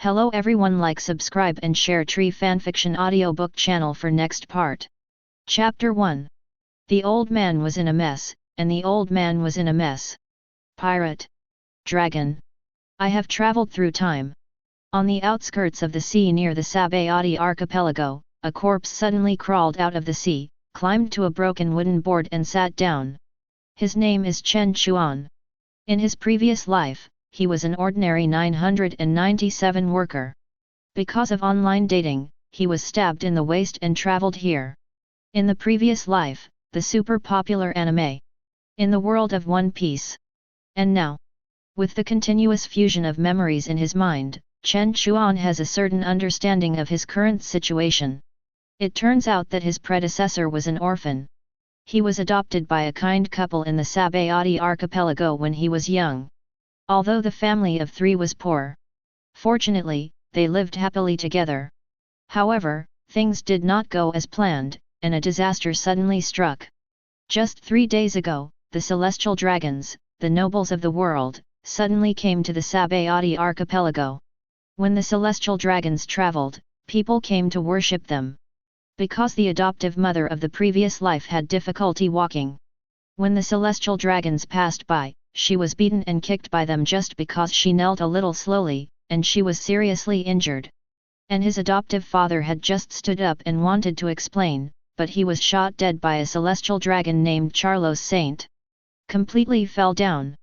Hello everyone, like, subscribe and share Tree Fanfiction audiobook channel for next part. Chapter 1. The old man was in a mess, and the old man was in a mess. Pirate. Dragon. I have traveled through time. On the outskirts of the sea near the Sabayati archipelago, a corpse suddenly crawled out of the sea, climbed to a broken wooden board and sat down. His name is Chen Chuan. In his previous life, he was an ordinary 997 worker. Because of online dating, he was stabbed in the waist and traveled here. In the previous life, the super popular anime. In the world of One Piece. And now, with the continuous fusion of memories in his mind, Chen Chuan has a certain understanding of his current situation. It turns out that his predecessor was an orphan. He was adopted by a kind couple in the Sabayati archipelago when he was young. Although the family of 3 was poor. Fortunately, they lived happily together. However, things did not go as planned, and a disaster suddenly struck. Just 3 days ago, the celestial dragons, the nobles of the world, suddenly came to the Sabayati archipelago. When the celestial dragons traveled, people came to worship them. Because the adoptive mother of the previous life had difficulty walking. When the celestial dragons passed by, she was beaten and kicked by them just because she knelt a little slowly, and she was seriously injured. And his adoptive father had just stood up and wanted to explain, but he was shot dead by a celestial dragon named Charlos Saint. Completely fell down.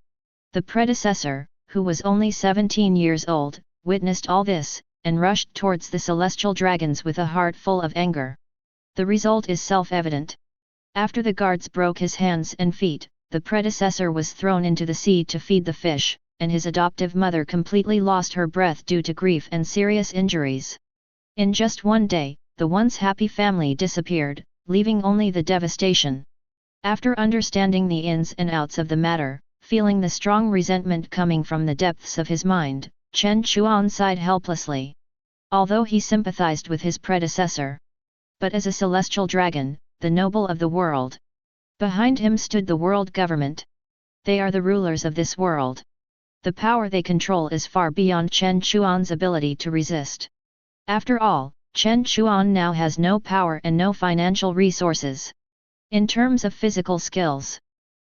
The predecessor, who was only 17 years old, witnessed all this, and rushed towards the celestial dragons with a heart full of anger. The result is self-evident. After the guards broke his hands and feet, the predecessor was thrown into the sea to feed the fish, and his adoptive mother completely lost her breath due to grief and serious injuries. In just one day, the once happy family disappeared, leaving only the devastation. After understanding the ins and outs of the matter, feeling the strong resentment coming from the depths of his mind, Chen Chuan sighed helplessly. Although he sympathized with his predecessor. But as a celestial dragon, the noble of the world. Behind him stood the world government. They are the rulers of this world. The power they control is far beyond Chen Chuan's ability to resist. After all, Chen Chuan now has no power and no financial resources. In terms of physical skills,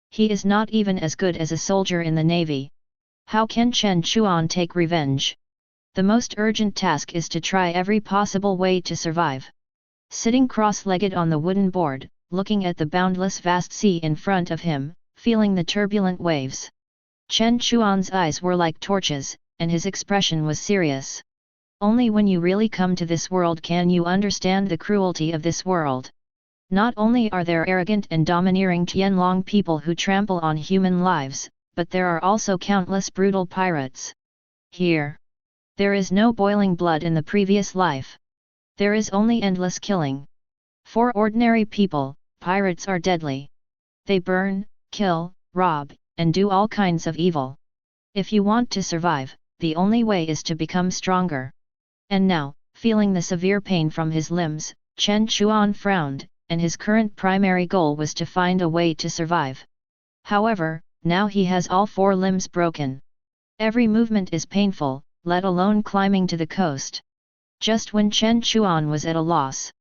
he is not even as good as a soldier in the navy. How can Chen Chuan take revenge? The most urgent task is to try every possible way to survive. Sitting cross-legged on the wooden board, looking at the boundless vast sea in front of him, feeling the turbulent waves. Chen Chuan's eyes were like torches, and his expression was serious. Only when you really come to this world can you understand the cruelty of this world. Not only are there arrogant and domineering Tianlong people who trample on human lives, but there are also countless brutal pirates. Here. There is no boiling blood in the previous life. There is only endless killing. For ordinary people, pirates are deadly. They burn, kill, rob, and do all kinds of evil. If you want to survive, the only way is to become stronger. And now, feeling the severe pain from his limbs, Chen Chuan frowned, and his current primary goal was to find a way to survive. However, now he has all 4 limbs broken. Every movement is painful, let alone climbing to the coast. Just when Chen Chuan was at a loss.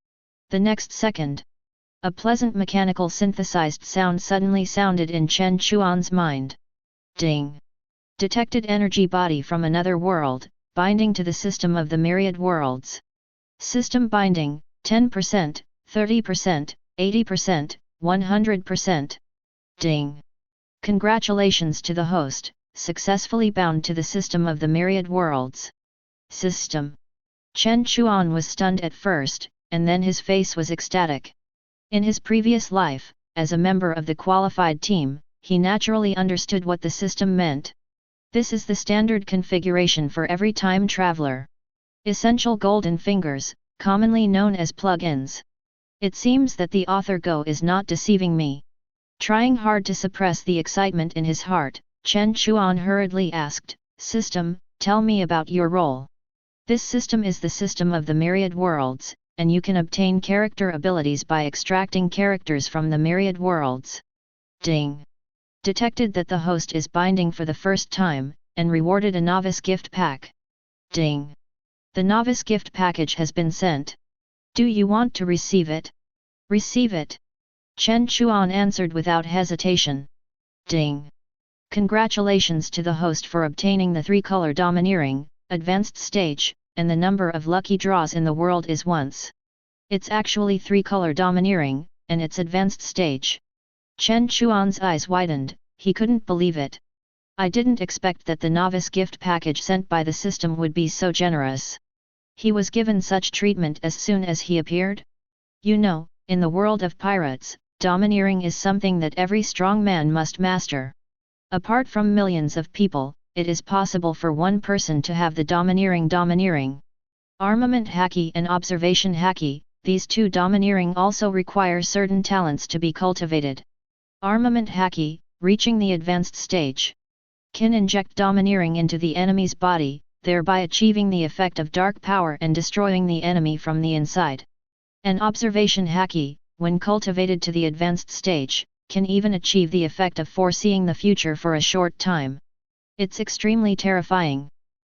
The next second, a pleasant mechanical synthesized sound suddenly sounded in Chen Chuan's mind. Ding! Detected energy body from another world, binding to the system of the myriad worlds. System binding, 10%, 30%, 80%, 100%. Ding! Congratulations to the host, successfully bound to the system of the myriad worlds. System. Chen Chuan was stunned at first, and then his face was ecstatic. In his previous life, as a member of the qualified team, he naturally understood what the system meant. This is the standard configuration for every time traveler. Essential golden fingers, commonly known as plug-ins. It seems that the author Go is not deceiving me. Trying hard to suppress the excitement in his heart, Chen Chuan hurriedly asked, "System, tell me about your role." This system is the system of the myriad worlds, and you can obtain character abilities by extracting characters from the myriad worlds. Ding! Detected that the host is binding for the first time, and rewarded a novice gift pack. Ding! The novice gift package has been sent. Do you want to receive it? Receive it. Chen Chuan answered without hesitation. Ding! Congratulations to the host for obtaining the 3-color domineering, advanced stage, and the number of lucky draws in the world is once. It's actually 3-color domineering, and it's advanced stage. Chen Chuan's eyes widened, he couldn't believe it. I didn't expect that the novice gift package sent by the system would be so generous. He was given such treatment as soon as he appeared? You know, in the world of pirates, domineering is something that every strong man must master. Apart from millions of people, it is possible for one person to have the domineering. Armament haki and observation haki, these two domineering also require certain talents to be cultivated. Armament haki, reaching the advanced stage, can inject domineering into the enemy's body, thereby achieving the effect of dark power and destroying the enemy from the inside. An observation haki, when cultivated to the advanced stage, can even achieve the effect of foreseeing the future for a short time. It's extremely terrifying.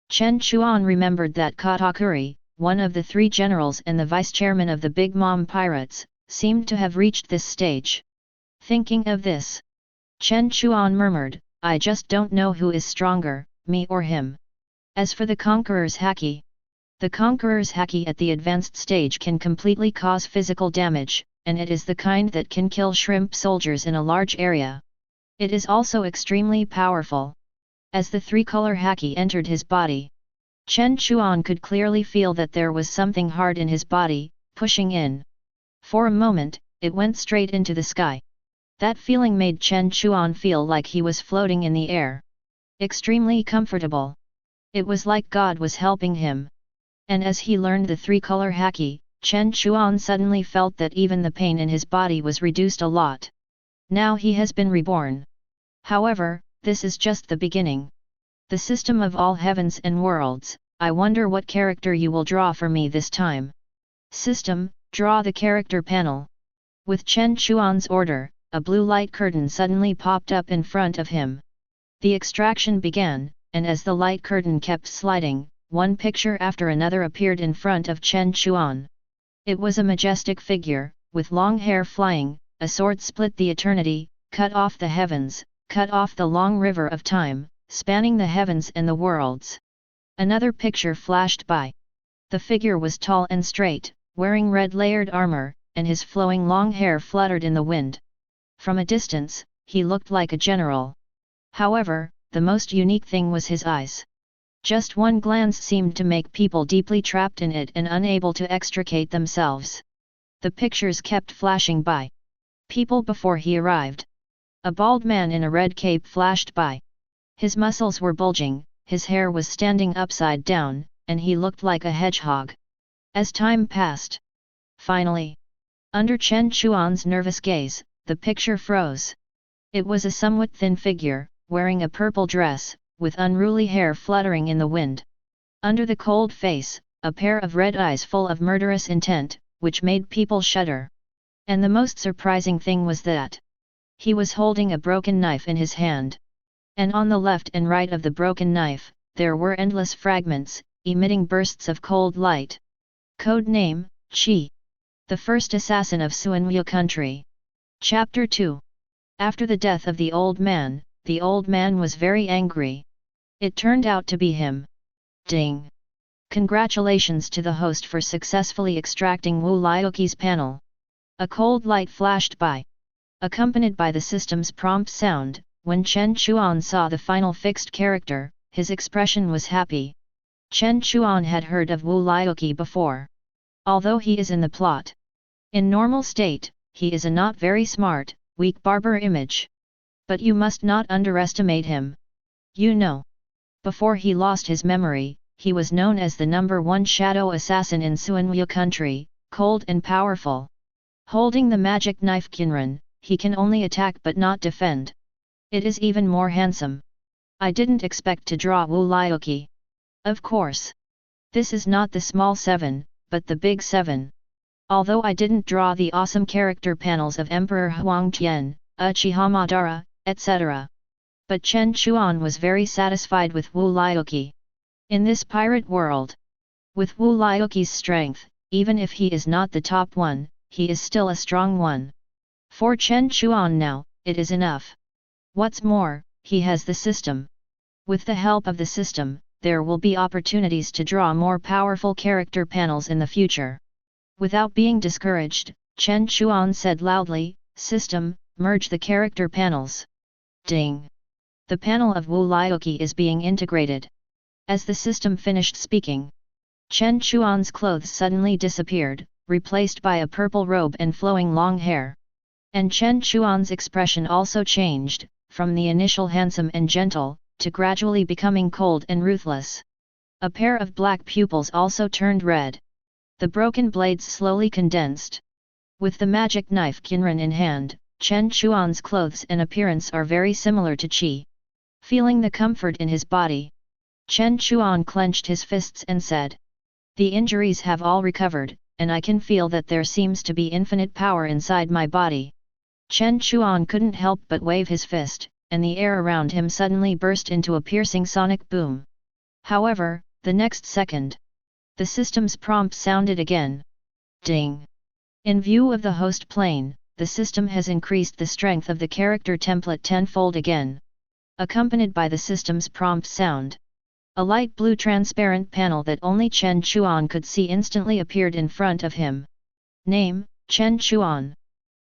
Chen Chuan remembered that Katakuri, one of the 3 generals and the vice-chairman of the Big Mom Pirates, seemed to have reached this stage. Thinking of this, Chen Chuan murmured, I just don't know who is stronger, me or him. As for the Conqueror's haki, the Conqueror's haki at the advanced stage can completely cause physical damage, and it is the kind that can kill shrimp soldiers in a large area. It is also extremely powerful. As the 3-color haki entered his body, Chen Chuan could clearly feel that there was something hard in his body, pushing in. For a moment, it went straight into the sky. That feeling made Chen Chuan feel like he was floating in the air. Extremely comfortable. It was like God was helping him. And as he learned the 3-color haki, Chen Chuan suddenly felt that even the pain in his body was reduced a lot. Now he has been reborn. However, this is just the beginning. The system of all heavens and worlds, I wonder what character you will draw for me this time. System, draw the character panel. With Chen Chuan's order, a blue light curtain suddenly popped up in front of him. The extraction began, and as the light curtain kept sliding, one picture after another appeared in front of Chen Chuan. It was a majestic figure, with long hair flying, a sword split the eternity, cut off the heavens, cut off the long river of time, spanning the heavens and the worlds. Another picture flashed by. The figure was tall and straight, wearing red layered armor, and his flowing long hair fluttered in the wind. From a distance, he looked like a general. However, the most unique thing was his eyes. Just one glance seemed to make people deeply trapped in it and unable to extricate themselves. The pictures kept flashing by. People before he arrived. A bald man in a red cape flashed by. His muscles were bulging, his hair was standing upside down, and he looked like a hedgehog. As time passed, finally, under Chen Chuan's nervous gaze, the picture froze. It was a somewhat thin figure, wearing a purple dress, with unruly hair fluttering in the wind. Under the cold face, a pair of red eyes full of murderous intent, which made people shudder. And the most surprising thing was that he was holding a broken knife in his hand. And on the left and right of the broken knife, there were endless fragments, emitting bursts of cold light. Code name, Qi. The first assassin of Xuanwu Country. Chapter 2. After the death of the old man was very angry. It turned out to be him. Ding! Congratulations to the host for successfully extracting Wu Liuqi's panel. A cold light flashed by. Accompanied by the system's prompt sound, when Chen Chuan saw the final fixed character, his expression was happy. Chen Chuan had heard of Wu Liuqi before. Although he is in the plot. In normal state, he is a not very smart, weak barber image. But you must not underestimate him. You know. Before he lost his memory, he was known as the #1 shadow assassin in Xuanwu Country, cold and powerful. Holding the magic knife Kinran, he can only attack but not defend. It is even more handsome. I didn't expect to draw Wu Liuqi. Of course. This is not the small 7, but the big 7. Although I didn't draw the awesome character panels of Emperor Huangtian, Uchiha Madara, etc. But Chen Chuan was very satisfied with Wu Liuqi. In this pirate world, With Wu Liuqi's strength, even if he is not the top one, he is still a strong one. For Chen Chuan now, it is enough. What's more, he has the system. With the help of the system, there will be opportunities to draw more powerful character panels in the future. Without being discouraged, Chen Chuan said loudly, "System, merge the character panels." Ding! The panel of Wu Liuqi is being integrated. As the system finished speaking, Chen Chuan's clothes suddenly disappeared, replaced by a purple robe and flowing long hair. And Chen Chuan's expression also changed, from the initial handsome and gentle, to gradually becoming cold and ruthless. A pair of black pupils also turned red. The broken blades slowly condensed. With the magic knife Kinran in hand, Chen Chuan's clothes and appearance are very similar to Qi. Feeling the comfort in his body, Chen Chuan clenched his fists and said, "The injuries have all recovered, and I can feel that there seems to be infinite power inside my body." Chen Chuan couldn't help but wave his fist, and the air around him suddenly burst into a piercing sonic boom. However, the next second, the system's prompt sounded again. Ding! In view of the host plane, the system has increased the strength of the character template tenfold again. Accompanied by the system's prompt sound, a light blue transparent panel that only Chen Chuan could see instantly appeared in front of him. Name, Chen Chuan.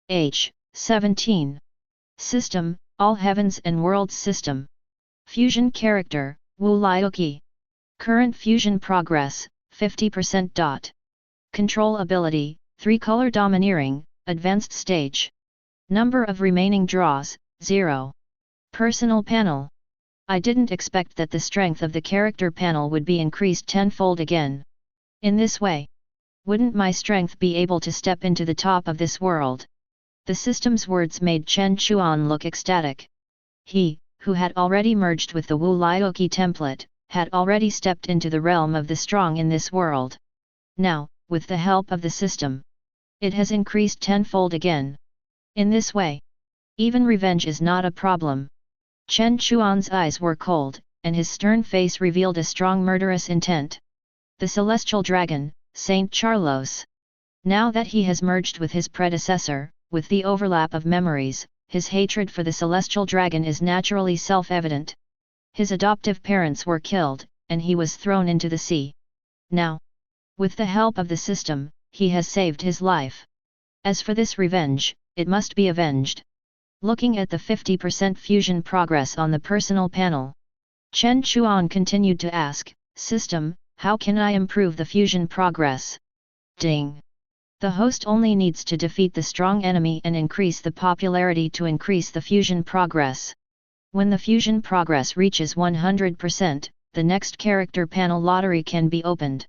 Age, 17. System, All Heavens and Worlds System. Fusion Character, Wu Liuqi. Current fusion progress, 50%. Control ability, 3-color domineering, advanced stage. Number of remaining draws, 0. Personal panel. I didn't expect that the strength of the character panel would be increased tenfold again. In this way, wouldn't my strength be able to step into the top of this world? The system's words made Chen Chuan look ecstatic. He, who had already merged with the Wu Liuqi template, had already stepped into the realm of the strong in this world. Now, with the help of the system, it has increased tenfold again. In this way, even revenge is not a problem. Chen Chuan's eyes were cold, and his stern face revealed a strong murderous intent. The celestial dragon, Saint Charlos. Now that he has merged with his predecessor, with the overlap of memories, his hatred for the celestial dragon is naturally self-evident. His adoptive parents were killed, and he was thrown into the sea. Now, with the help of the system, he has saved his life. As for this revenge, it must be avenged. Looking at the 50% fusion progress on the personal panel, Chen Chuan continued to ask, "System, how can I improve the fusion progress?" Ding! The host only needs to defeat the strong enemy and increase the popularity to increase the fusion progress. When the fusion progress reaches 100%, the next character panel lottery can be opened.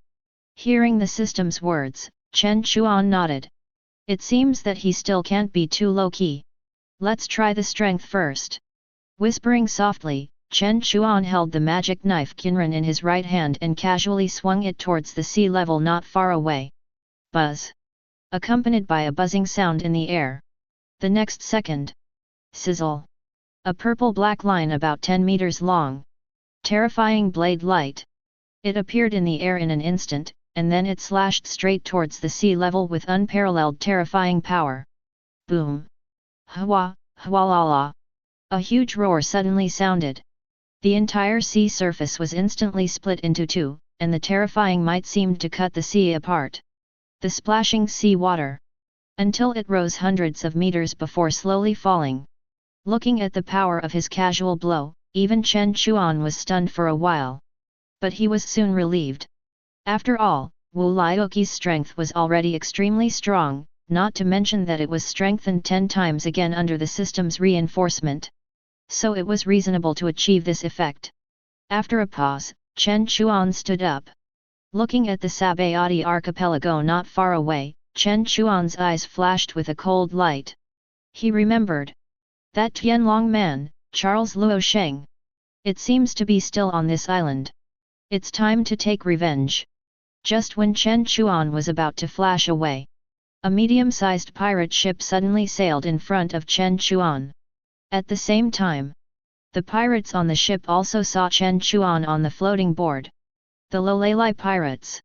Hearing the system's words, Chen Chuan nodded. It seems that he still can't be too low-key. Let's try the strength first. Whispering softly, Chen Chuan held the magic knife Kinran in his right hand and casually swung it towards the sea level not far away. Buzz! Accompanied by a buzzing sound in the air. The next second. Sizzle! A purple-black line about 10 meters long. Terrifying blade light. It appeared in the air in an instant, and then it slashed straight towards the sea level with unparalleled terrifying power. Boom! Hwa, hwa la la. A huge roar suddenly sounded. The entire sea surface was instantly split into two, and the terrifying might seemed to cut the sea apart. The splashing sea water. Until it rose hundreds of meters before slowly falling. Looking at the power of his casual blow, even Chen Chuan was stunned for a while. But he was soon relieved. After all, Wu Liuqi's strength was already extremely strong, not to mention that it was strengthened 10 times again under the system's reinforcement. So it was reasonable to achieve this effect. After a pause, Chen Chuan stood up. Looking at the Sabayati archipelago not far away, Chen Chuan's eyes flashed with a cold light. He remembered. That Tianlong man, Charles Luo Sheng. It seems to be still on this island. It's time to take revenge. Just when Chen Chuan was about to flash away, a medium-sized pirate ship suddenly sailed in front of Chen Chuan. At the same time, the pirates on the ship also saw Chen Chuan on the floating board. The Rayleigh pirates.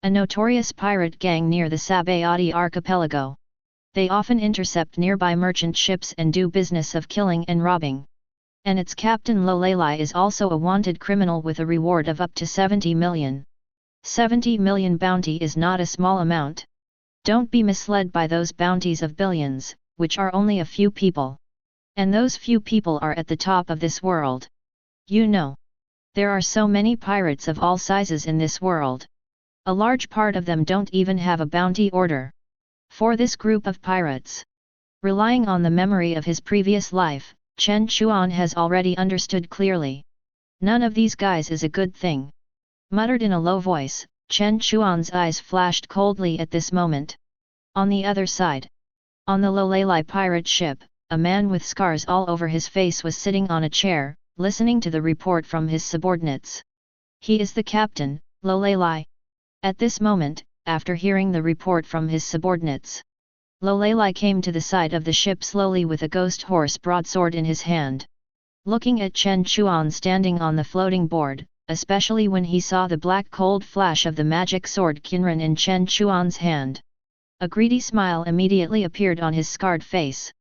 a notorious pirate gang near the Sabayati archipelago. They often intercept nearby merchant ships and do business of killing and robbing. And its captain Rayleigh is also a wanted criminal with a reward of up to 70 million. 70 million bounty is not a small amount. Don't be misled by those bounties of billions, which are only a few people. And those few people are at the top of this world. You know, there are so many pirates of all sizes in this world. A large part of them don't even have a bounty order. For this group of pirates, relying on the memory of his previous life, Chen Chuan has already understood clearly. None of these guys is a good thing. Muttered in a low voice, Chen Chuan's eyes flashed coldly at this moment. On the other side, on the Rayleigh pirate ship, a man with scars all over his face was sitting on a chair, listening to the report from his subordinates. He is the captain, Rayleigh. At this moment, after hearing the report from his subordinates, Rayleigh came to the side of the ship slowly with a ghost horse broadsword in his hand. Looking at Chen Chuan standing on the floating board, especially when he saw the black cold flash of the magic sword Kinran in Chen Chuan's hand, a greedy smile immediately appeared on his scarred face.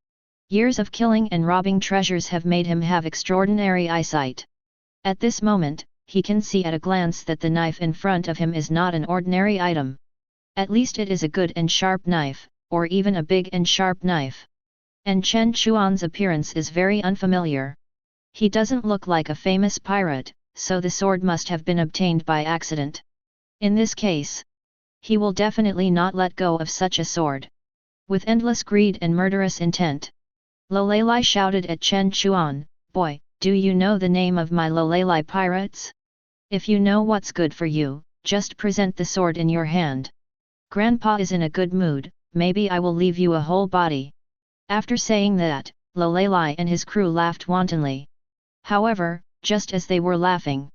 Years of killing and robbing treasures have made him have extraordinary eyesight. At this moment, he can see at a glance that the knife in front of him is not an ordinary item. At least it is a good and sharp knife, or even a big and sharp knife. And Chen Chuan's appearance is very unfamiliar. He doesn't look like a famous pirate, so the sword must have been obtained by accident. In this case, he will definitely not let go of such a sword. With endless greed and murderous intent, Rayleigh shouted at Chen Chuan, "Boy, do you know the name of my Rayleigh pirates? If you know what's good for you, just present the sword in your hand. Grandpa is in a good mood, maybe I will leave you a whole body." After saying that, Rayleigh and his crew laughed wantonly. However, just as they were laughing,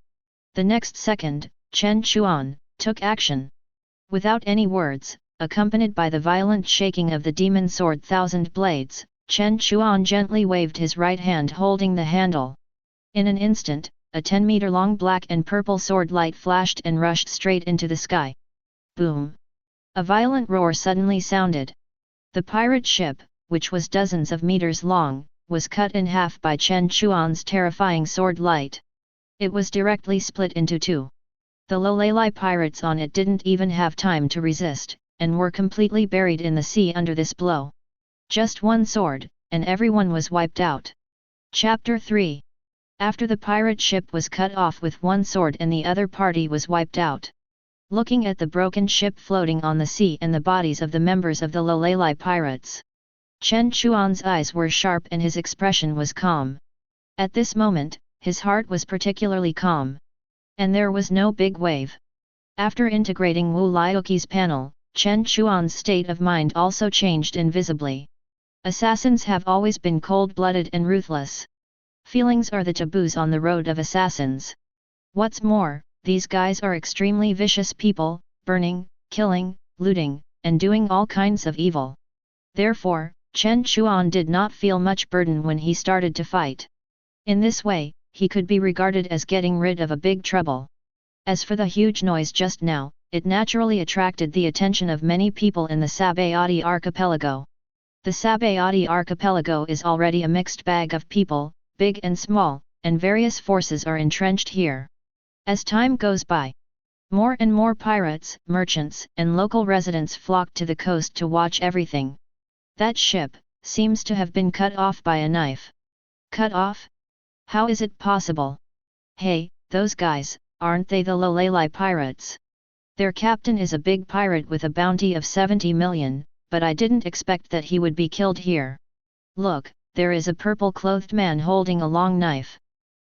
the next second, Chen Chuan took action. Without any words, accompanied by the violent shaking of the demon sword Thousand Blades, Chen Chuan gently waved his right hand holding the handle. In an instant, a 10-meter-long black and purple sword light flashed and rushed straight into the sky. Boom! A violent roar suddenly sounded. The pirate ship, which was dozens of meters long, was cut in half by Chen Chuan's terrifying sword light. It was directly split into two. The Rayleigh pirates on it didn't even have time to resist, and were completely buried in the sea under this blow. Just one sword, and everyone was wiped out. Chapter 3. After the pirate ship was cut off with one sword and the other party was wiped out. Looking at the broken ship floating on the sea and the bodies of the members of the Rayleigh pirates, Chen Chuan's eyes were sharp and his expression was calm. At this moment, his heart was particularly calm. And there was no big wave. After integrating Liuqi's panel, Chen Chuan's state of mind also changed invisibly. Assassins have always been cold-blooded and ruthless. Feelings are the taboos on the road of assassins. What's more, these guys are extremely vicious people, burning, killing, looting, and doing all kinds of evil. Therefore, Chen Chuan did not feel much burden when he started to fight. In this way, he could be regarded as getting rid of a big trouble. As for the huge noise just now, it naturally attracted the attention of many people in the Sabayati archipelago. The Sabayati archipelago is already a mixed bag of people, big and small, and various forces are entrenched here. As time goes by, more and more pirates, merchants, and local residents flock to the coast to watch everything. That ship seems to have been cut off by a knife. Cut off? How is it possible? Hey, those guys, aren't they the Rayleigh pirates? Their captain is a big pirate with a bounty of 70 million, but I didn't expect that he would be killed here. Look, there is a purple-clothed man holding a long knife.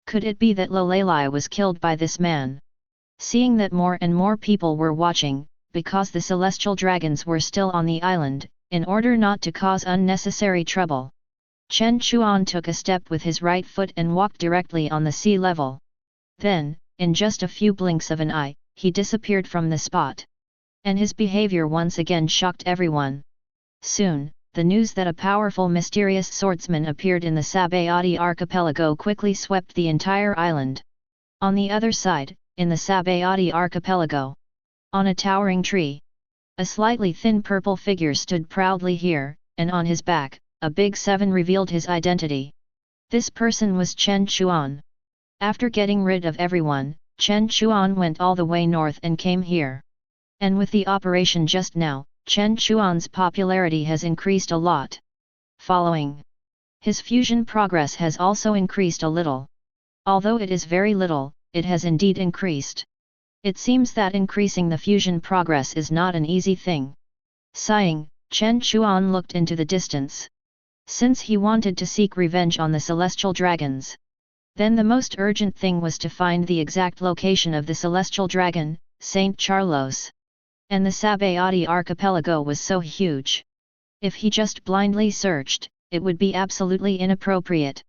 Could it be that Rayleigh was killed by this man? Seeing that more and more people were watching, because the celestial dragons were still on the island, in order not to cause unnecessary trouble, Chen Chuan took a step with his right foot and walked directly on the sea level. Then, in just a few blinks of an eye, he disappeared from the spot. And his behavior once again shocked everyone. Soon, the news that a powerful mysterious swordsman appeared in the Sabayati archipelago quickly swept the entire island. On the other side, in the Sabayati archipelago, On a towering tree. A slightly thin purple figure stood proudly here, and on his back, a big 7 revealed his identity. This person was Chen Chuan. After getting rid of everyone, Chen Chuan went all the way north and came here. And with the operation just now, Chen Chuan's popularity has increased a lot. Following. His fusion progress has also increased a little. Although it is very little, it has indeed increased. It seems that increasing the fusion progress is not an easy thing. Sighing, Chen Chuan looked into the distance. Since he wanted to seek revenge on the celestial dragons, then the most urgent thing was to find the exact location of the celestial dragon, Saint Charlos. And the Sabayati archipelago was so huge. If he just blindly searched, it would be absolutely inappropriate.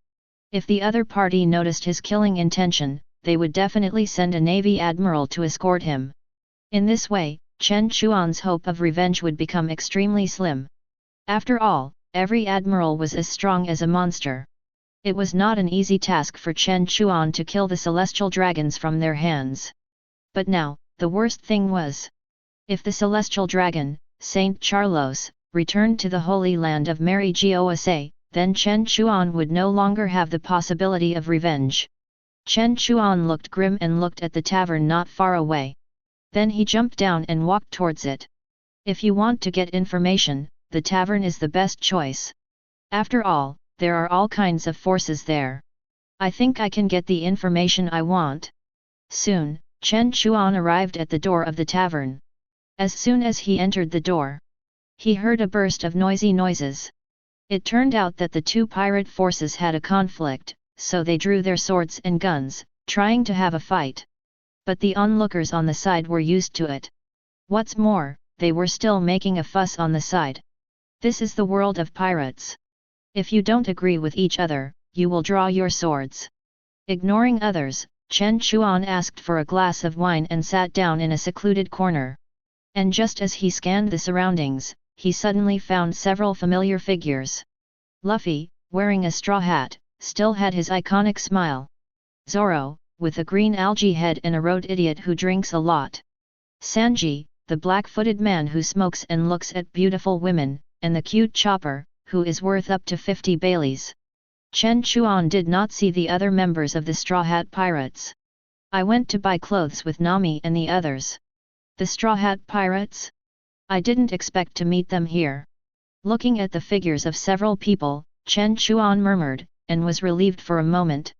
If the other party noticed his killing intention, they would definitely send a Navy Admiral to escort him. In this way, Chen Chuan's hope of revenge would become extremely slim. After all, every Admiral was as strong as a monster. It was not an easy task for Chen Chuan to kill the celestial dragons from their hands. But now, the worst thing was, if the celestial dragon, Saint Charlos, returned to the Holy Land of Mary Gosa, then Chen Chuan would no longer have the possibility of revenge. Chen Chuan looked grim and looked at the tavern not far away. Then he jumped down and walked towards it. If you want to get information, the tavern is the best choice. After all, there are all kinds of forces there. I think I can get the information I want. Soon, Chen Chuan arrived at the door of the tavern. As soon as he entered the door, he heard a burst of noisy noises. It turned out that the two pirate forces had a conflict, so they drew their swords and guns, trying to have a fight. But the onlookers on the side were used to it. What's more, they were still making a fuss on the side. This is the world of pirates. If you don't agree with each other, you will draw your swords. Ignoring others, Chen Chuan asked for a glass of wine and sat down in a secluded corner. And just as he scanned the surroundings, he suddenly found several familiar figures. Luffy, wearing a straw hat, still had his iconic smile. Zoro, with a green algae head and a road idiot who drinks a lot. Sanji, the black-footed man who smokes and looks at beautiful women, and the cute Chopper, who is worth up to 50 Baileys. Chen Chuan did not see the other members of the Straw Hat Pirates. I went to buy clothes with Nami and the others. The Straw Hat Pirates? I didn't expect to meet them here. Looking at the figures of several people, Chen Chuan murmured, and was relieved for a moment.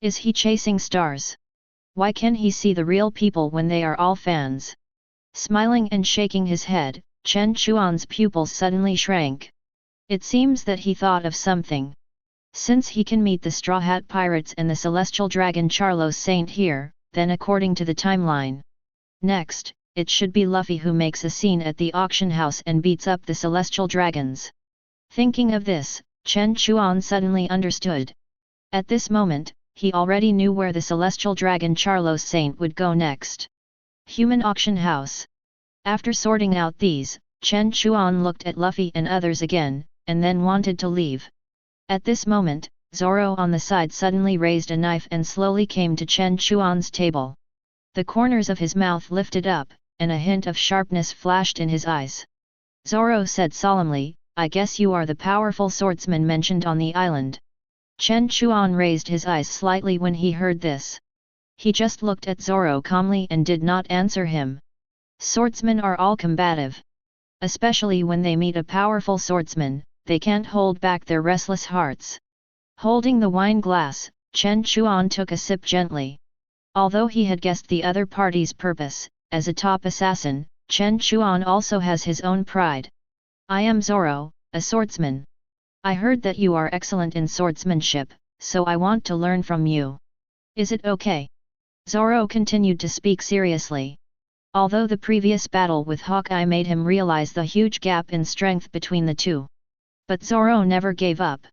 Is he chasing stars? Why can he see the real people when they are all fans? Smiling and shaking his head, Chen Chuan's pupils suddenly shrank. It seems that he thought of something. Since he can meet the Straw Hat Pirates and the Celestial Dragon Charlos Saint here, then according to the timeline. Next, it should be Luffy who makes a scene at the auction house and beats up the Celestial Dragons. Thinking of this, Chen Chuan suddenly understood. At this moment, he already knew where the Celestial Dragon Charlos Saint would go next. Human Auction House. After sorting out these, Chen Chuan looked at Luffy and others again, and then wanted to leave. At this moment, Zoro on the side suddenly raised a knife and slowly came to Chen Chuan's table. The corners of his mouth lifted up, and a hint of sharpness flashed in his eyes. Zoro said solemnly, I guess you are the powerful swordsman mentioned on the island. Chen Chuan raised his eyes slightly when he heard this. He just looked at Zoro calmly and did not answer him. Swordsmen are all combative. Especially when they meet a powerful swordsman, they can't hold back their restless hearts. Holding the wine glass, Chen Chuan took a sip gently. Although he had guessed the other party's purpose, as a top assassin, Chen Chuan also has his own pride. I am Zoro, a swordsman. I heard that you are excellent in swordsmanship, so I want to learn from you. Is it okay? Zoro continued to speak seriously. Although the previous battle with Hawkeye made him realize the huge gap in strength between the two. But Zoro never gave up.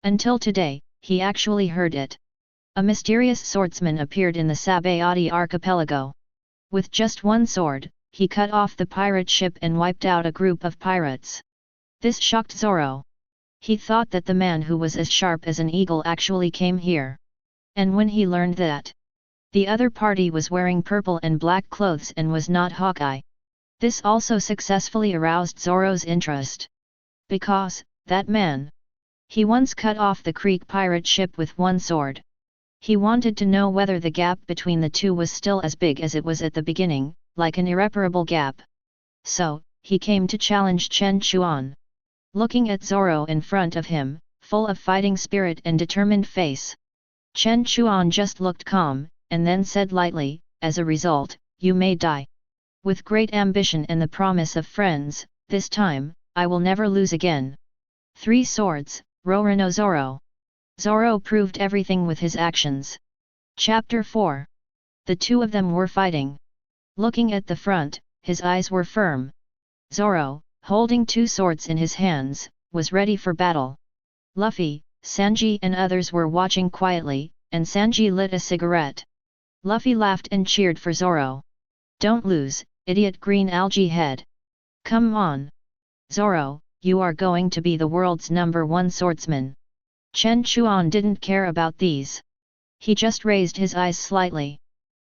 Until today, he actually heard it. A mysterious swordsman appeared in the Sabayati archipelago. With just one sword, he cut off the pirate ship and wiped out a group of pirates. This shocked Zoro. He thought that the man who was as sharp as an eagle actually came here. And when he learned that The other party was wearing purple and black clothes and was not Hawkeye. This also successfully aroused Zoro's interest. Because, that man. He once cut off the Creek pirate ship with one sword. He wanted to know whether the gap between the two was still as big as it was at the beginning, like an irreparable gap. So, he came to challenge Chen Chuan. Looking at Zoro in front of him, full of fighting spirit and determined face, Chen Chuan just looked calm, and then said lightly, "As a result, you may die. With great ambition and the promise of friends, this time, I will never lose again." 3 swords, Roronoa Zoro. Zoro proved everything with his actions. Chapter 4. The two of them were fighting. Looking at the front, his eyes were firm. Zoro, holding 2 swords in his hands, was ready for battle. Luffy, Sanji and others were watching quietly, and Sanji lit a cigarette. Luffy laughed and cheered for Zoro. "Don't lose, idiot green algae head. Come on. Zoro, you are going to be the world's #1 swordsman." Chen Chuan didn't care about these. He just raised his eyes slightly,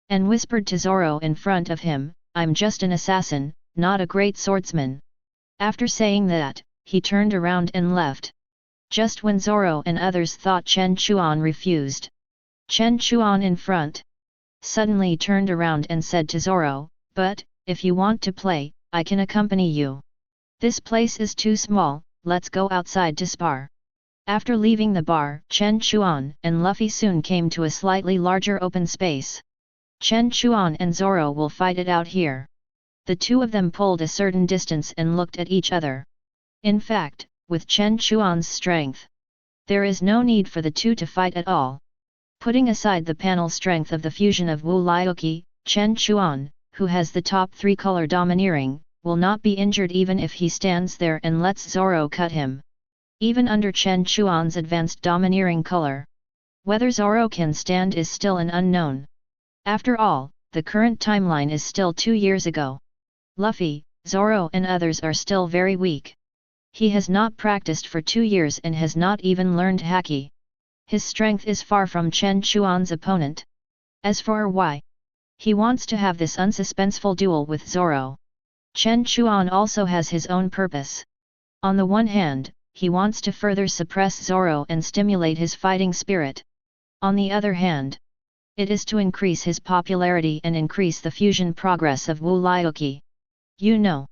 and whispered to Zoro in front of him, "I'm just an assassin, not a great swordsman." After saying that, he turned around and left. Just when Zoro and others thought Chen Chuan refused, Chen Chuan in front suddenly turned around and said to Zoro, "But, if you want to play, I can accompany you. This place is too small, let's go outside to spar." After leaving the bar, Chen Chuan and Luffy soon came to a slightly larger open space. "Chen Chuan and Zoro will fight it out here." The two of them pulled a certain distance and looked at each other. In fact, with Chen Chuan's strength, there is no need for the two to fight at all. Putting aside the panel strength of the fusion of Wu Liuqi, Chen Chuan, who has the top 3 color domineering, will not be injured even if he stands there and lets Zoro cut him. Even under Chen Chuan's advanced domineering color, whether Zoro can stand is still an unknown. After all, the current timeline is still 2 years ago. Luffy, Zoro and others are still very weak. He has not practiced for 2 years and has not even learned Haki. His strength is far from Chen Chuan's opponent. As for why he wants to have this unsuspenseful duel with Zoro, Chen Chuan also has his own purpose. On the one hand, he wants to further suppress Zoro and stimulate his fighting spirit. On the other hand, it is to increase his popularity and increase the fusion progress of Wu Liuqi. You know,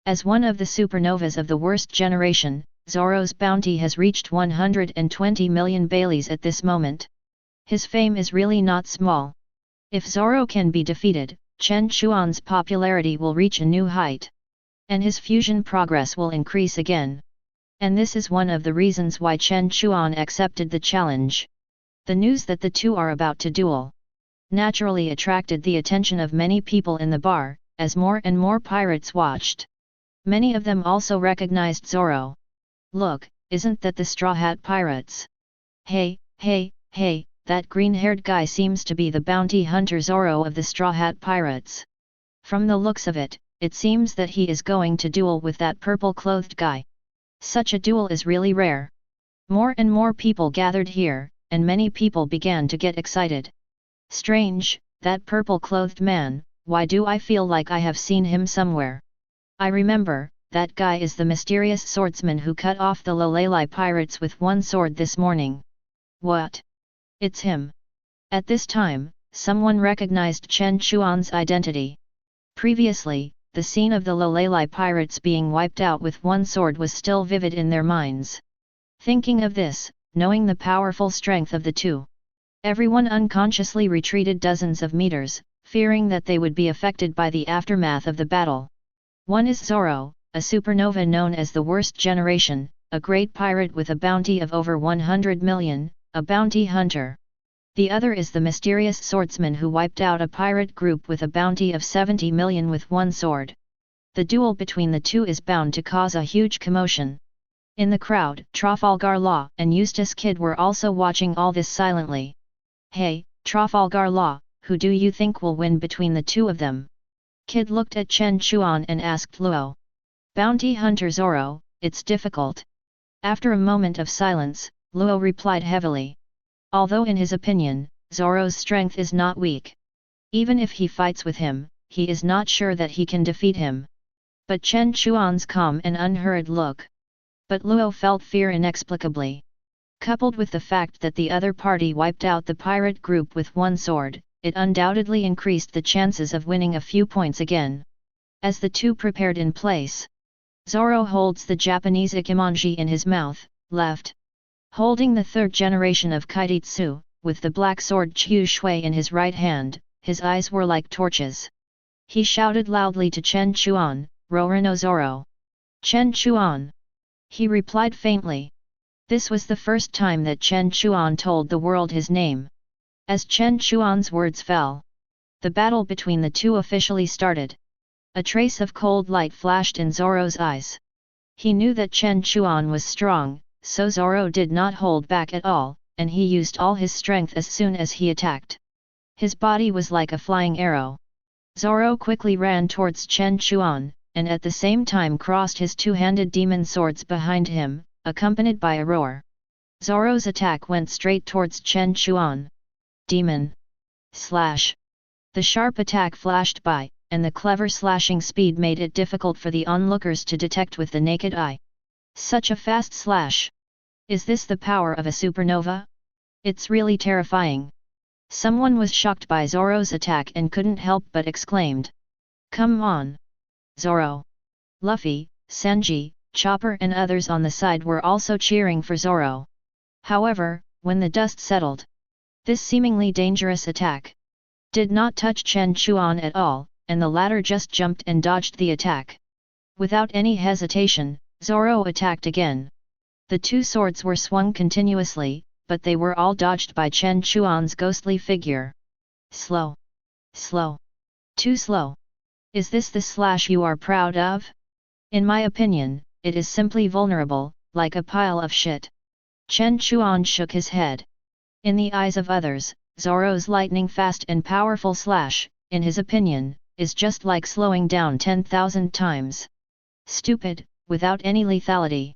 as one of the supernovas of the worst generation, Zoro's bounty has reached 120 million Baileys at this moment. His fame is really not small. If Zoro can be defeated, Chen Chuan's popularity will reach a new height, and his fusion progress will increase again. And this is one of the reasons why Chen Chuan accepted the challenge. The news that the two are about to duel naturally attracted the attention of many people in the bar, as more and more pirates watched. Many of them also recognized Zoro. "Look, isn't that the Straw Hat Pirates? Hey, that green-haired guy seems to be the bounty hunter Zoro of the Straw Hat Pirates. From the looks of it, it seems that he is going to duel with that purple-clothed guy. Such a duel is really rare." More and more people gathered here, and many people began to get excited. "Strange, that purple-clothed man, why do I feel like I have seen him somewhere? I remember, that guy is the mysterious swordsman who cut off the Rayleigh pirates with one sword this morning. What? It's him." At this time, someone recognized Chen Chuan's identity. Previously, the scene of the Rayleigh pirates being wiped out with one sword was still vivid in their minds. Thinking of this, knowing the powerful strength of the two, everyone unconsciously retreated dozens of meters, fearing that they would be affected by the aftermath of the battle. One is Zoro, a supernova known as the Worst Generation, a great pirate with a bounty of over 100 million, a bounty hunter. The other is the mysterious swordsman who wiped out a pirate group with a bounty of 70 million with one sword. The duel between the two is bound to cause a huge commotion. In the crowd, Trafalgar Law and Eustace Kid were also watching all this silently. "Hey, Trafalgar Law, who do you think will win between the two of them?" Kid looked at Chen Chuan and asked Luo. "Bounty hunter Zoro, it's difficult." After a moment of silence, Luo replied heavily. Although in his opinion, Zoro's strength is not weak. Even if he fights with him, he is not sure that he can defeat him. But Chen Chuan's calm and unhurried look. But Luo felt fear inexplicably. Coupled with the fact that the other party wiped out the pirate group with one sword, it undoubtedly increased the chances of winning a few points again. As the two prepared in place, Zoro holds the Japanese ikimonji in his mouth, left. Holding the third generation of Kaititsu, with the black sword Chu Shui in his right hand, his eyes were like torches. He shouted loudly to Chen Chuan, "Roronoa Zoro!" "Chen Chuan!" He replied faintly. This was the first time that Chen Chuan told the world his name. As Chen Chuan's words fell, the battle between the two officially started. A trace of cold light flashed in Zoro's eyes. He knew that Chen Chuan was strong, so Zoro did not hold back at all, and he used all his strength as soon as he attacked. His body was like a flying arrow. Zoro quickly ran towards Chen Chuan, and at the same time crossed his two-handed demon swords behind him, accompanied by a roar. Zoro's attack went straight towards Chen Chuan. Demon! Slash! The sharp attack flashed by, and the clever slashing speed made it difficult for the onlookers to detect with the naked eye. Such a fast slash! Is this the power of a supernova? It's really terrifying. Someone was shocked by Zoro's attack and couldn't help but exclaimed. Come on! Zoro! Luffy, Sanji, Chopper and others on the side were also cheering for Zoro. However, when the dust settled, this seemingly dangerous attack did not touch Chen Chuan at all, and the latter just jumped and dodged the attack. Without any hesitation, Zoro attacked again. The two swords were swung continuously, but they were all dodged by Chen Chuan's ghostly figure. Slow. Slow. Too slow. Is this the slash you are proud of? In my opinion, it is simply vulnerable, like a pile of shit. Chen Chuan shook his head. In the eyes of others, Zoro's lightning-fast and powerful slash, in his opinion, is just like slowing down 10,000 times. Stupid, without any lethality.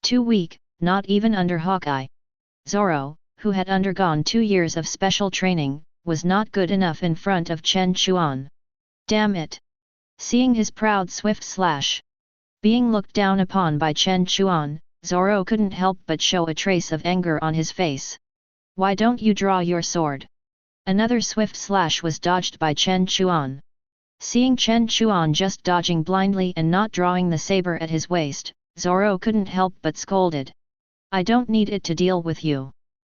Too weak, not even under Hawkeye. Zoro, who had undergone 2 years of special training, was not good enough in front of Chen Chuan. Damn it! Seeing his proud swift slash being looked down upon by Chen Chuan, Zoro couldn't help but show a trace of anger on his face. Why don't you draw your sword? Another swift slash was dodged by Chen Chuan. Seeing Chen Chuan just dodging blindly and not drawing the saber at his waist, Zoro couldn't help but scolded. I don't need it to deal with you.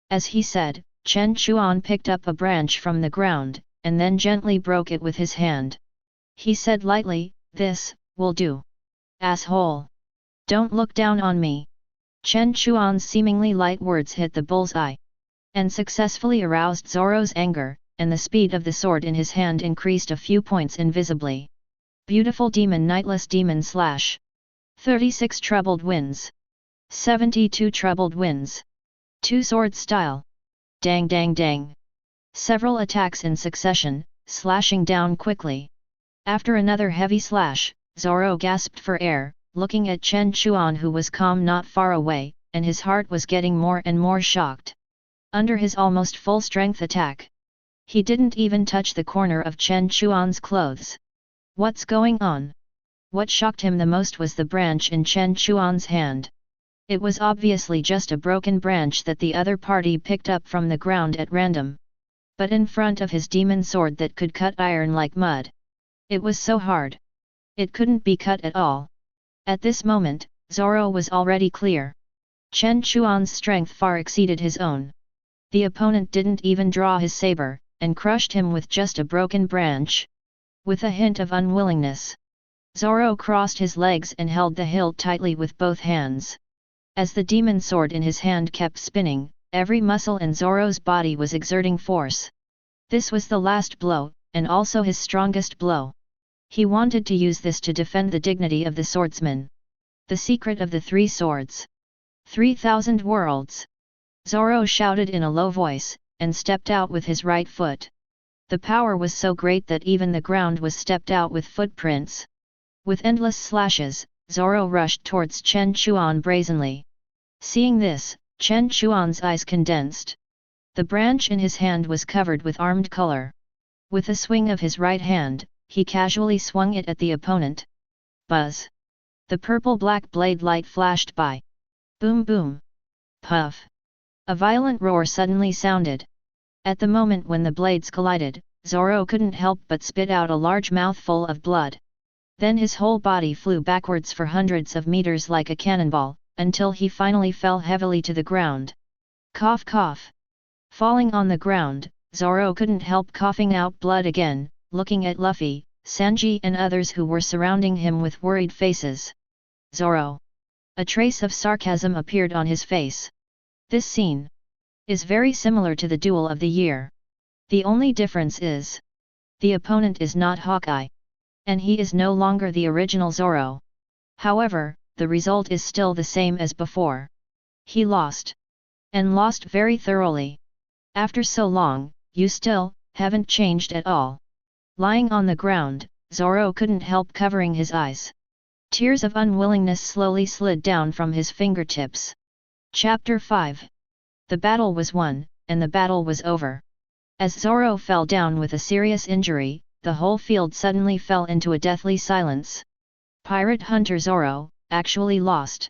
As he said, Chen Chuan picked up a branch from the ground, and then gently broke it with his hand. He said lightly, this will do. Asshole! Don't look down on me. Chen Chuan's seemingly light words hit the bull's-eye, and successfully aroused Zoro's anger, and the speed of the sword in his hand increased a few points invisibly. Beautiful demon nightless demon slash. 36 trebled winds. 72 trebled winds. 2 sword style. Dang dang dang. Several attacks in succession, slashing down quickly. After another heavy slash, Zoro gasped for air, looking at Chen Chuan who was calm not far away, and his heart was getting more and more shocked. Under his almost full-strength attack, he didn't even touch the corner of Chen Chuan's clothes. What's going on? What shocked him the most was the branch in Chen Chuan's hand. It was obviously just a broken branch that the other party picked up from the ground at random. But in front of his demon sword that could cut iron like mud. It was so hard. It couldn't be cut at all. At this moment, Zoro was already clear. Chen Chuan's strength far exceeded his own. The opponent didn't even draw his saber, and crushed him with just a broken branch. With a hint of unwillingness, Zoro crossed his legs and held the hilt tightly with both hands. As the demon sword in his hand kept spinning, every muscle in Zoro's body was exerting force. This was the last blow, and also his strongest blow. He wanted to use this to defend the dignity of the swordsman. The secret of the 3 swords. 3,000 worlds! Zoro shouted in a low voice, and stepped out with his right foot. The power was so great that even the ground was stepped out with footprints. With endless slashes, Zoro rushed towards Chen Chuan brazenly. Seeing this, Chen Chuan's eyes condensed. The branch in his hand was covered with armed color. With a swing of his right hand, he casually swung it at the opponent. Buzz! The purple-black blade light flashed by. Boom boom! Puff! A violent roar suddenly sounded. At the moment when the blades collided, Zoro couldn't help but spit out a large mouthful of blood. Then his whole body flew backwards for hundreds of meters like a cannonball, until he finally fell heavily to the ground. Cough cough! Falling on the ground, Zoro couldn't help coughing out blood again, looking at Luffy, Sanji and others who were surrounding him with worried faces. Zoro! A trace of sarcasm appeared on his face. This scene is very similar to the duel of the year. The only difference is, the opponent is not Hawkeye. And he is no longer the original Zoro. However, the result is still the same as before. He lost. And lost very thoroughly. After so long, you still haven't changed at all. Lying on the ground, Zoro couldn't help covering his eyes. Tears of unwillingness slowly slid down from his fingertips. Chapter 5. The battle was won, and the battle was over. As Zoro fell down with a serious injury, the whole field suddenly fell into a deathly silence. Pirate Hunter Zoro actually lost.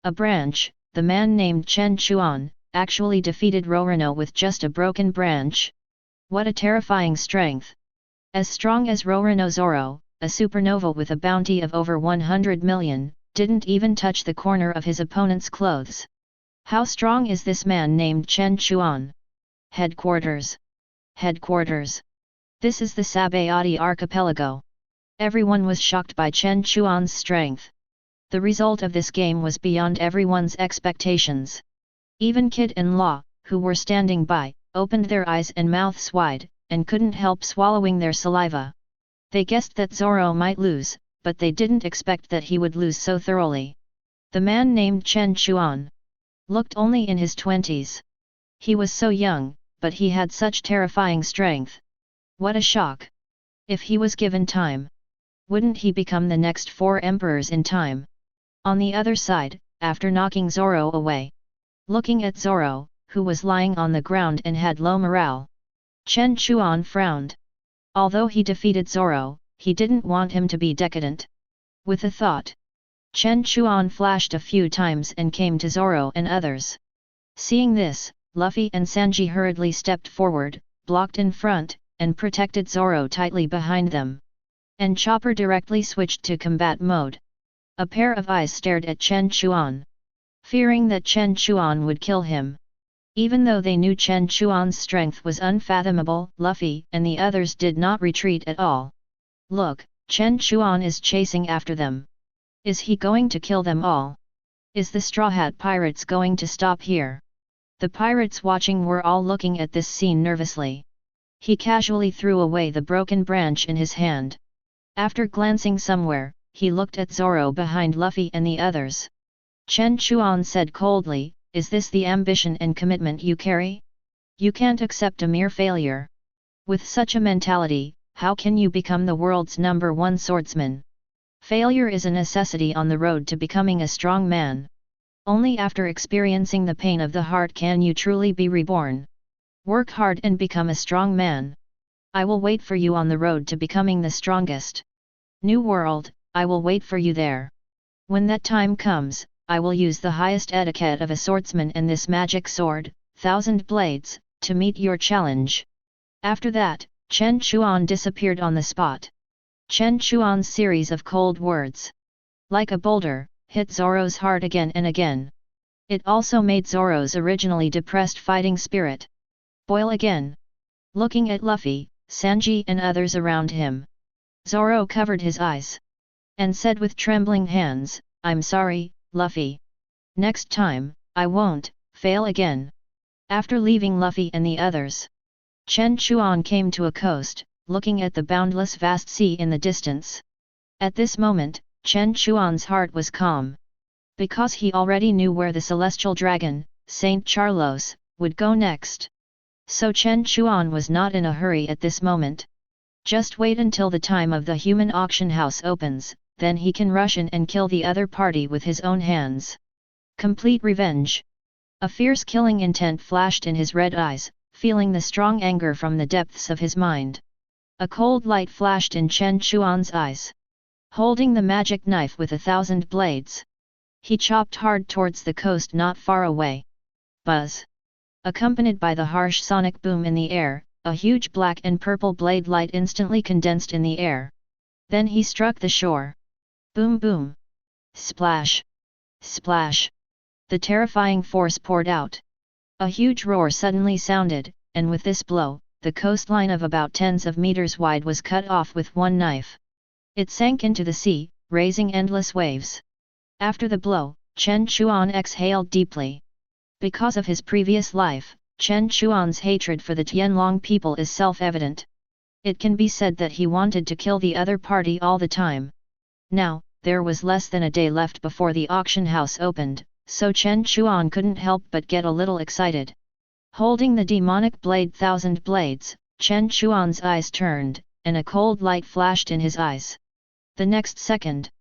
A branch, the man named Chen Chuan, actually defeated Roronoa with just a broken branch. What a terrifying strength! As strong as Roronoa Zoro, a supernova with a bounty of over 100 million, didn't even touch the corner of his opponent's clothes. How strong is this man named Chen Chuan? Headquarters. Headquarters. This is the Sabayati archipelago. Everyone was shocked by Chen Chuan's strength. The result of this game was beyond everyone's expectations. Even Kid and Law, who were standing by, opened their eyes and mouths wide, and couldn't help swallowing their saliva. They guessed that Zoro might lose, but they didn't expect that he would lose so thoroughly. The man named Chen Chuan looked only in his 20s. He was so young, but he had such terrifying strength. What a shock! If he was given time, wouldn't he become the next 4 emperors in time? On the other side, after knocking Zoro away, looking at Zoro, who was lying on the ground and had low morale, Chen Chuan frowned. Although he defeated Zoro, he didn't want him to be decadent. With a thought, Chen Chuan flashed a few times and came to Zoro and others. Seeing this, Luffy and Sanji hurriedly stepped forward, blocked in front, and protected Zoro tightly behind them. And Chopper directly switched to combat mode. A pair of eyes stared at Chen Chuan, fearing that Chen Chuan would kill him. Even though they knew Chen Chuan's strength was unfathomable, Luffy and the others did not retreat at all. Look, Chen Chuan is chasing after them. Is he going to kill them all? Is the Straw Hat Pirates going to stop here? The pirates watching were all looking at this scene nervously. He casually threw away the broken branch in his hand. After glancing somewhere, he looked at Zoro behind Luffy and the others. Chen Chuan said coldly, "Is this the ambition and commitment you carry? You can't accept a mere failure. With such a mentality, how can you become the world's #1 swordsman? Failure is a necessity on the road to becoming a strong man. Only after experiencing the pain of the heart can you truly be reborn. Work hard and become a strong man. I will wait for you on the road to becoming the strongest. New World, I will wait for you there. When that time comes, I will use the highest etiquette of a swordsman and this magic sword, 1,000 blades, to meet your challenge." After that, Chen Chuan disappeared on the spot. Chen Chuan's series of cold words, like a boulder, hit Zoro's heart again and again. It also made Zoro's originally depressed fighting spirit boil again. Looking at Luffy, Sanji and others around him, Zoro covered his eyes and said with trembling hands, "I'm sorry, Luffy. Next time, I won't fail again." After leaving Luffy and the others, Chen Chuan came to a coast, looking at the boundless vast sea in the distance. At this moment, Chen Chuan's heart was calm. Because he already knew where the celestial dragon, Saint Charlos, would go next. So Chen Chuan was not in a hurry at this moment. Just wait until the time of the human auction house opens, then he can rush in and kill the other party with his own hands. Complete revenge. A fierce killing intent flashed in his red eyes, feeling the strong anger from the depths of his mind. A cold light flashed in Chen Chuan's eyes. Holding the magic knife with 1,000 blades, he chopped hard towards the coast not far away. Buzz! Accompanied by the harsh sonic boom in the air, a huge black and purple blade light instantly condensed in the air. Then he struck the shore. Boom boom! Splash! Splash! The terrifying force poured out. A huge roar suddenly sounded, and with this blow, the coastline of about tens of meters wide was cut off with one knife. It sank into the sea, raising endless waves. After the blow, Chen Chuan exhaled deeply. Because of his previous life, Chen Chuan's hatred for the Tianlong people is self-evident. It can be said that he wanted to kill the other party all the time. Now, there was less than a day left before the auction house opened, so Chen Chuan couldn't help but get a little excited. Holding the demonic blade 1,000 blades, Chen Chuan's eyes turned, and a cold light flashed in his eyes. The next second,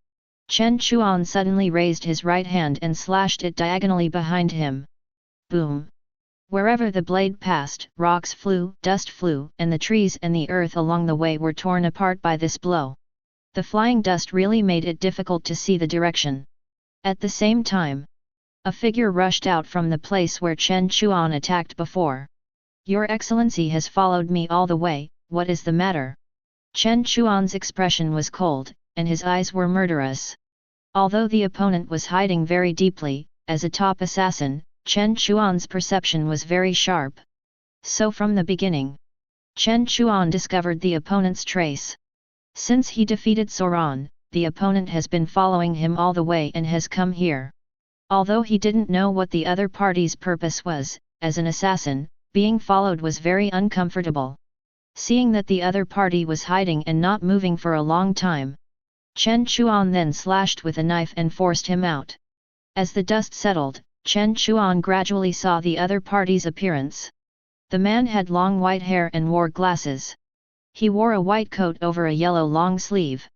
Chen Chuan suddenly raised his right hand and slashed it diagonally behind him. Boom! Wherever the blade passed, rocks flew, dust flew, and the trees and the earth along the way were torn apart by this blow. The flying dust really made it difficult to see the direction. At the same time, a figure rushed out from the place where Chen Chuan attacked before. "Your Excellency has followed me all the way, what is the matter?" Chen Chuan's expression was cold, and his eyes were murderous. Although the opponent was hiding very deeply, as a top assassin, Chen Chuan's perception was very sharp. So from the beginning, Chen Chuan discovered the opponent's trace. Since he defeated Sauron, the opponent has been following him all the way and has come here. Although he didn't know what the other party's purpose was, as an assassin, being followed was very uncomfortable. Seeing that the other party was hiding and not moving for a long time, Chen Chuan then slashed with a knife and forced him out. As the dust settled, Chen Chuan gradually saw the other party's appearance. The man had long white hair and wore glasses. He wore a white coat over a yellow long sleeve.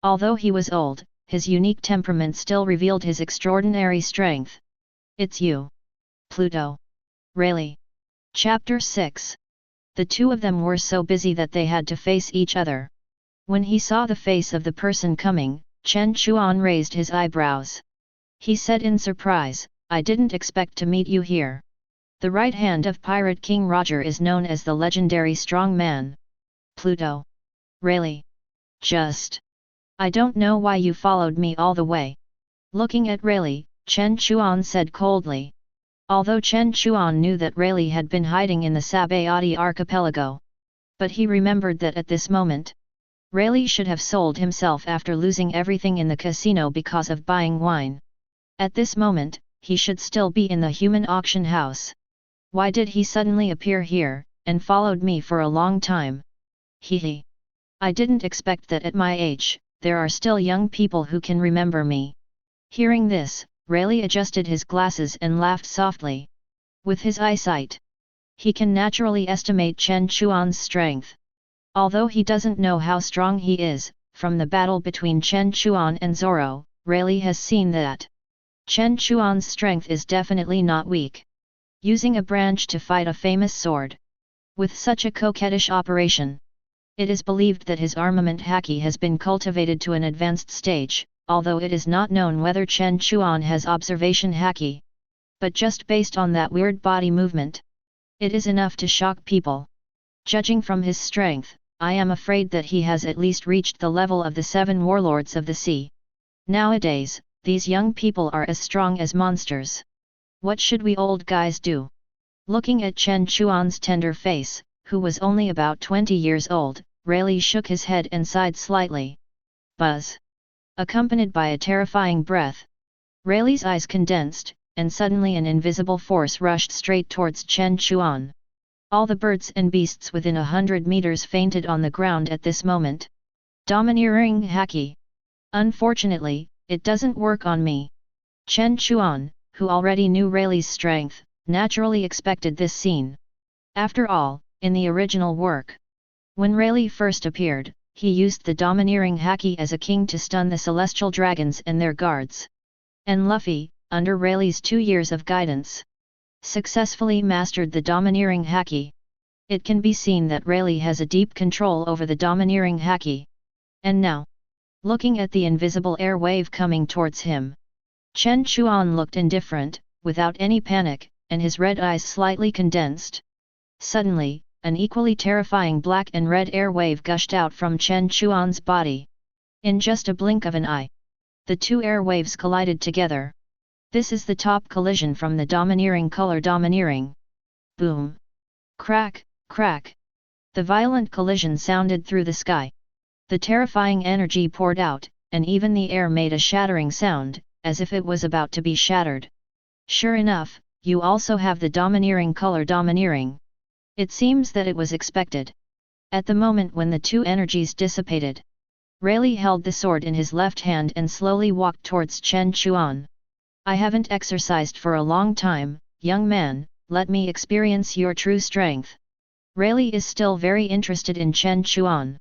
Although he was old, his unique temperament still revealed his extraordinary strength. "It's you, Pluto." Rayleigh. Chapter 6. The two of them were so busy that they had to face each other. When he saw the face of the person coming, Chen Chuan raised his eyebrows. He said in surprise, "I didn't expect to meet you here." The right hand of Pirate King Roger is known as the legendary strong man. Pluto. Rayleigh. I don't know why you followed me all the way." Looking at Rayleigh, Chen Chuan said coldly. Although Chen Chuan knew that Rayleigh had been hiding in the Sabayati archipelago. But he remembered that at this moment, Rayleigh should have sold himself after losing everything in the casino because of buying wine. At this moment, he should still be in the human auction house. Why did he suddenly appear here, and followed me for a long time? Hehe. I didn't expect that at my age, there are still young people who can remember me. Hearing this, Rayleigh adjusted his glasses and laughed softly. With his eyesight, he can naturally estimate Chen Chuan's strength. Although he doesn't know how strong he is, from the battle between Chen Chuan and Zoro, Rayleigh has seen that Chen Chuan's strength is definitely not weak. Using a branch to fight a famous sword. With such a coquettish operation, it is believed that his armament haki has been cultivated to an advanced stage, although it is not known whether Chen Chuan has observation haki. But just based on that weird body movement, it is enough to shock people. Judging from his strength, I am afraid that he has at least reached the level of the 7 warlords of the sea. Nowadays, these young people are as strong as monsters. What should we old guys do? Looking at Chen Chuan's tender face, who was only about 20 years old, Rayleigh shook his head and sighed slightly. Buzz! Accompanied by a terrifying breath, Rayleigh's eyes condensed, and suddenly an invisible force rushed straight towards Chen Chuan. All the birds and beasts within 100 meters fainted on the ground at this moment. Domineering haki. Unfortunately, it doesn't work on me. Chen Chuan, who already knew Rayleigh's strength, naturally expected this scene. After all, in the original work, when Rayleigh first appeared, he used the domineering haki as a king to stun the celestial dragons and their guards. And Luffy, under Rayleigh's 2 years of guidance, successfully mastered the domineering haki. It can be seen that Rayleigh has a deep control over the domineering Haki. And now, looking at the invisible air wave coming towards him, Chen Chuan looked indifferent, without any panic, and his red eyes slightly condensed. Suddenly, an equally terrifying black and red air wave gushed out from Chen Chuan's body. In just a blink of an eye, the two air waves collided together. This is the top collision from the domineering color domineering. Boom! Crack, crack! The violent collision sounded through the sky. The terrifying energy poured out, and even the air made a shattering sound, as if it was about to be shattered. Sure enough, you also have the domineering color domineering. It seems that it was expected. At the moment when the two energies dissipated, Rayleigh held the sword in his left hand and slowly walked towards Chen Chuan. I haven't exercised for a long time, young man, let me experience your true strength. Rayleigh is still very interested in Chen Chuan.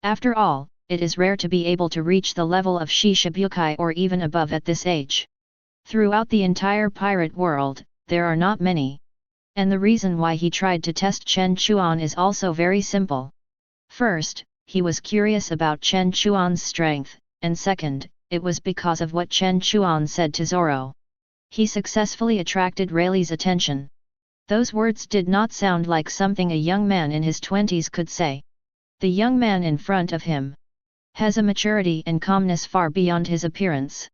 After all, it is rare to be able to reach the level of Shishibukai or even above at this age. Throughout the entire pirate world, there are not many. And the reason why he tried to test Chen Chuan is also very simple. First, he was curious about Chen Chuan's strength, and second, it was because of what Chen Chuan said to Zoro. He successfully attracted Rayleigh's attention. Those words did not sound like something a young man in his 20s could say. The young man in front of him has a maturity and calmness far beyond his appearance.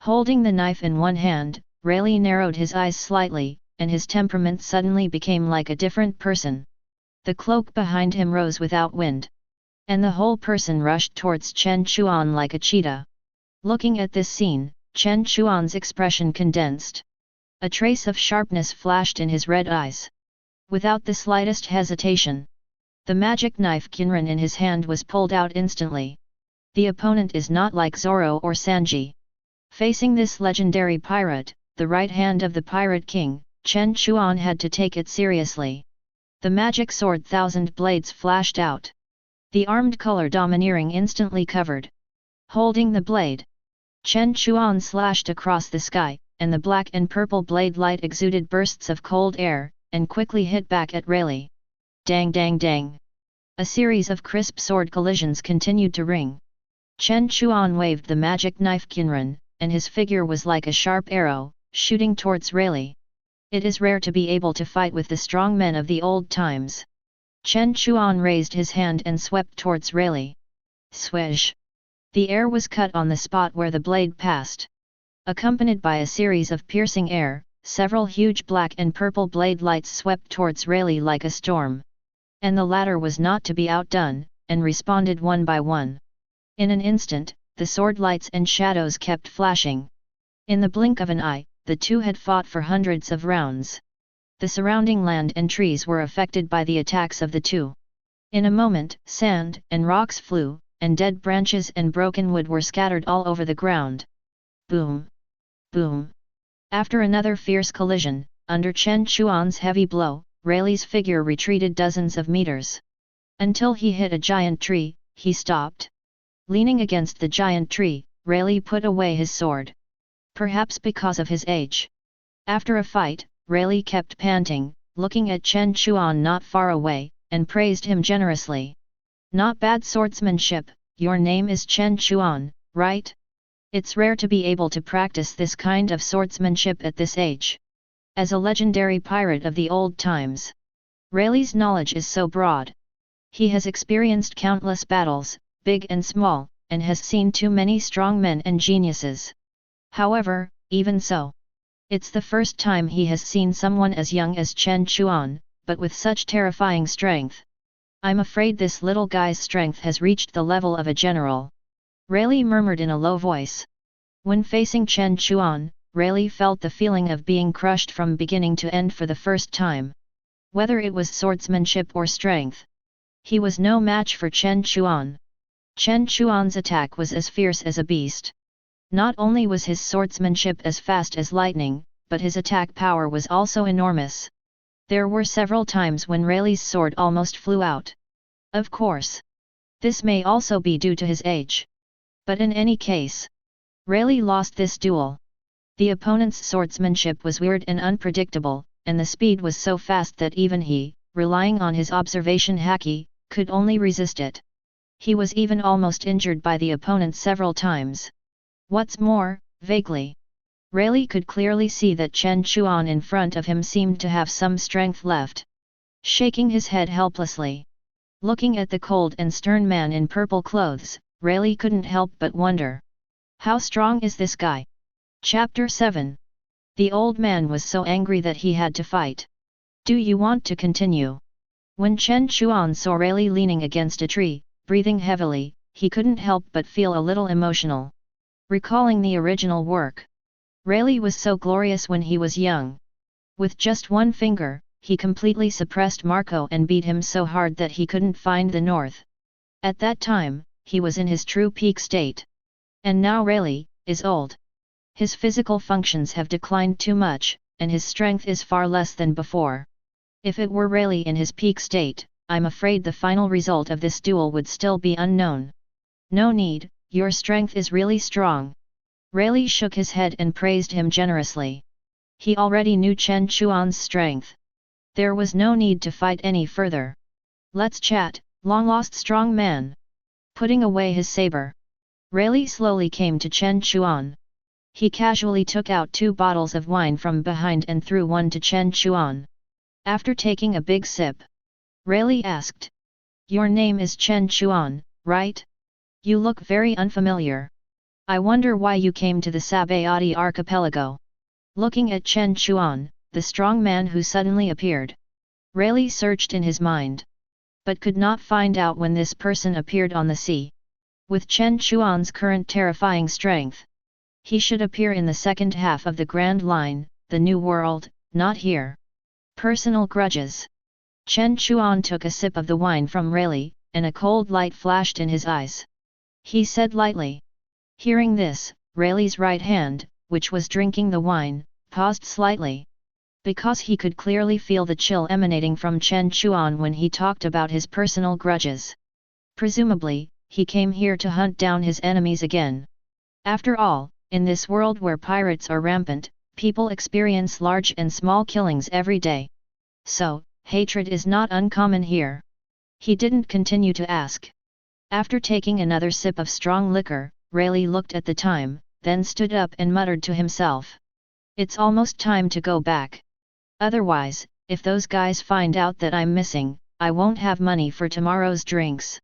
Holding the knife in one hand, Rayleigh narrowed his eyes slightly, and his temperament suddenly became like a different person. The cloak behind him rose without wind. And the whole person rushed towards Chen Chuan like a cheetah. Looking at this scene, Chen Chuan's expression condensed. A trace of sharpness flashed in his red eyes. Without the slightest hesitation, the magic knife Kinran in his hand was pulled out instantly. The opponent is not like Zoro or Sanji. Facing this legendary pirate, the right hand of the Pirate King, Chen Chuan had to take it seriously. The magic sword Thousand Blades flashed out. The armed color domineering instantly covered. Holding the blade, Chen Chuan slashed across the sky, and the black and purple blade light exuded bursts of cold air, and quickly hit back at Rayleigh. Dang dang dang! A series of crisp sword collisions continued to ring. Chen Chuan waved the magic knife Kinran, and his figure was like a sharp arrow, shooting towards Rayleigh. It is rare to be able to fight with the strong men of the old times. Chen Chuan raised his hand and swept towards Rayleigh. Swish! The air was cut on the spot where the blade passed. Accompanied by a series of piercing air, several huge black and purple blade lights swept towards Rayleigh like a storm. And the latter was not to be outdone, and responded one by one. In an instant, the sword lights and shadows kept flashing. In the blink of an eye, the two had fought for hundreds of rounds. The surrounding land and trees were affected by the attacks of the two. In a moment, sand and rocks flew, and dead branches and broken wood were scattered all over the ground. Boom! Boom! After another fierce collision, under Chen Chuan's heavy blow, Rayleigh's figure retreated dozens of meters. Until he hit a giant tree, he stopped. Leaning against the giant tree, Rayleigh put away his sword. Perhaps because of his age. After a fight, Rayleigh kept panting, looking at Chen Chuan not far away, and praised him generously. Not bad swordsmanship, your name is Chen Chuan, right? It's rare to be able to practice this kind of swordsmanship at this age. As a legendary pirate of the old times, Rayleigh's knowledge is so broad. He has experienced countless battles, big and small, and has seen too many strong men and geniuses. However, even so, it's the first time he has seen someone as young as Chen Chuan, but with such terrifying strength. I'm afraid this little guy's strength has reached the level of a general. Rayleigh murmured in a low voice. When facing Chen Chuan, Rayleigh felt the feeling of being crushed from beginning to end for the first time. Whether it was swordsmanship or strength, he was no match for Chen Chuan. Chen Chuan's attack was as fierce as a beast. Not only was his swordsmanship as fast as lightning, but his attack power was also enormous. There were several times when Rayleigh's sword almost flew out. Of course, this may also be due to his age. But in any case, Rayleigh lost this duel. The opponent's swordsmanship was weird and unpredictable, and the speed was so fast that even he, relying on his observation haki, could only resist it. He was even almost injured by the opponent several times. What's more, vaguely, Rayleigh could clearly see that Chen Chuan in front of him seemed to have some strength left. Shaking his head helplessly, looking at the cold and stern man in purple clothes, Rayleigh couldn't help but wonder. How strong is this guy? Chapter 7. The old man was so angry that he had to fight. Do you want to continue? When Chen Chuan saw Rayleigh leaning against a tree, breathing heavily, he couldn't help but feel a little emotional. Recalling the original work. Rayleigh was so glorious when he was young. With just one finger, he completely suppressed Marco and beat him so hard that he couldn't find the north. At that time, he was in his true peak state. And now Rayleigh is old. His physical functions have declined too much, and his strength is far less than before. If it were Rayleigh in his peak state, I'm afraid the final result of this duel would still be unknown. No need, your strength is really strong. Rayleigh shook his head and praised him generously. He already knew Chen Chuan's strength. There was no need to fight any further. Let's chat, long-lost strong man. Putting away his saber, Rayleigh slowly came to Chen Chuan. He casually took out 2 bottles of wine from behind and threw one to Chen Chuan. After taking a big sip, Rayleigh asked, "Your name is Chen Chuan, right? You look very unfamiliar. I wonder why you came to the Sabayati archipelago." Looking at Chen Chuan, the strong man who suddenly appeared, Rayleigh searched in his mind, but could not find out when this person appeared on the sea. With Chen Chuan's current terrifying strength, he should appear in the second half of the Grand Line, the New World, not here. Personal grudges. Chen Chuan took a sip of the wine from Rayleigh, and a cold light flashed in his eyes. He said lightly. Hearing this, Rayleigh's right hand, which was drinking the wine, paused slightly. Because he could clearly feel the chill emanating from Chen Chuan when he talked about his personal grudges. Presumably, he came here to hunt down his enemies again. After all, in this world where pirates are rampant, people experience large and small killings every day. So, hatred is not uncommon here. He didn't continue to ask. After taking another sip of strong liquor, Rayleigh looked at the time, then stood up and muttered to himself. It's almost time to go back. Otherwise, if those guys find out that I'm missing, I won't have money for tomorrow's drinks.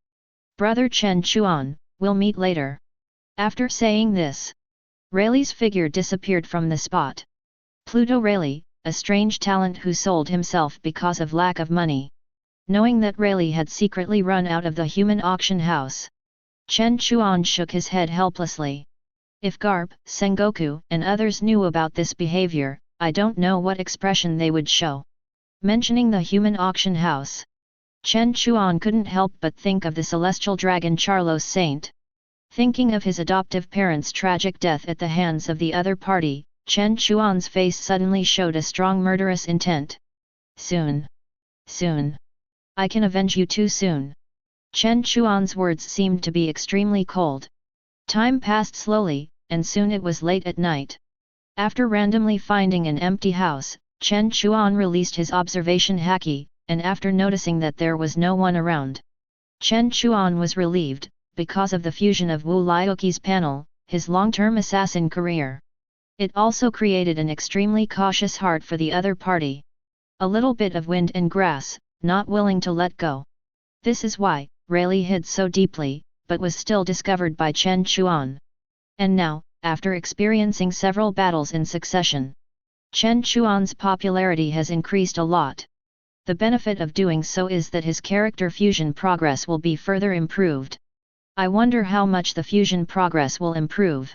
Brother Chen Chuan, we'll meet later. After saying this, Rayleigh's figure disappeared from the spot. Pluto Rayleigh, a strange talent who sold himself because of lack of money. Knowing that Rayleigh had secretly run out of the human auction house, Chen Chuan shook his head helplessly. If Garp, Sengoku, and others knew about this behavior, I don't know what expression they would show. Mentioning the human auction house, Chen Chuan couldn't help but think of the celestial dragon Charlos Saint. Thinking of his adoptive parents' tragic death at the hands of the other party, Chen Chuan's face suddenly showed a strong murderous intent. Soon. Soon. I can avenge you too soon. Chen Chuan's words seemed to be extremely cold. Time passed slowly, and soon it was late at night. After randomly finding an empty house, Chen Chuan released his observation haki, and after noticing that there was no one around, Chen Chuan was relieved, because of the fusion of Wu Liuqi's panel, his long-term assassin career. It also created an extremely cautious heart for the other party. A little bit of wind and grass, not willing to let go. This is why Rayleigh hid so deeply, but was still discovered by Chen Chuan. And now, after experiencing several battles in succession, Chen Chuan's popularity has increased a lot. The benefit of doing so is that his character fusion progress will be further improved. I wonder how much the fusion progress will improve.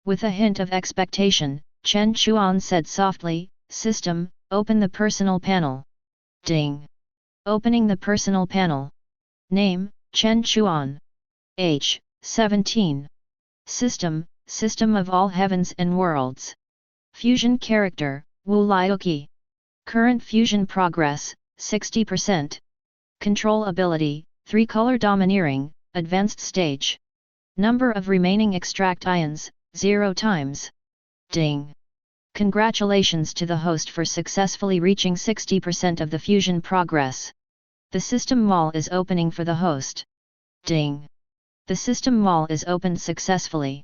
With a hint of expectation, Chen Chuan said softly, "System, open the personal panel." Ding! Opening the personal panel. Name, Chen Chuan. Age, 17. System, System of all heavens and worlds. Fusion character, Wu Liuqi. Current fusion progress, 60%. Control ability, 3-color domineering, advanced stage. Number of remaining extract ions, 0 times. Ding! Congratulations to the host for successfully reaching 60% of the fusion progress. The system mall is opening for the host. Ding! The system mall is opened successfully.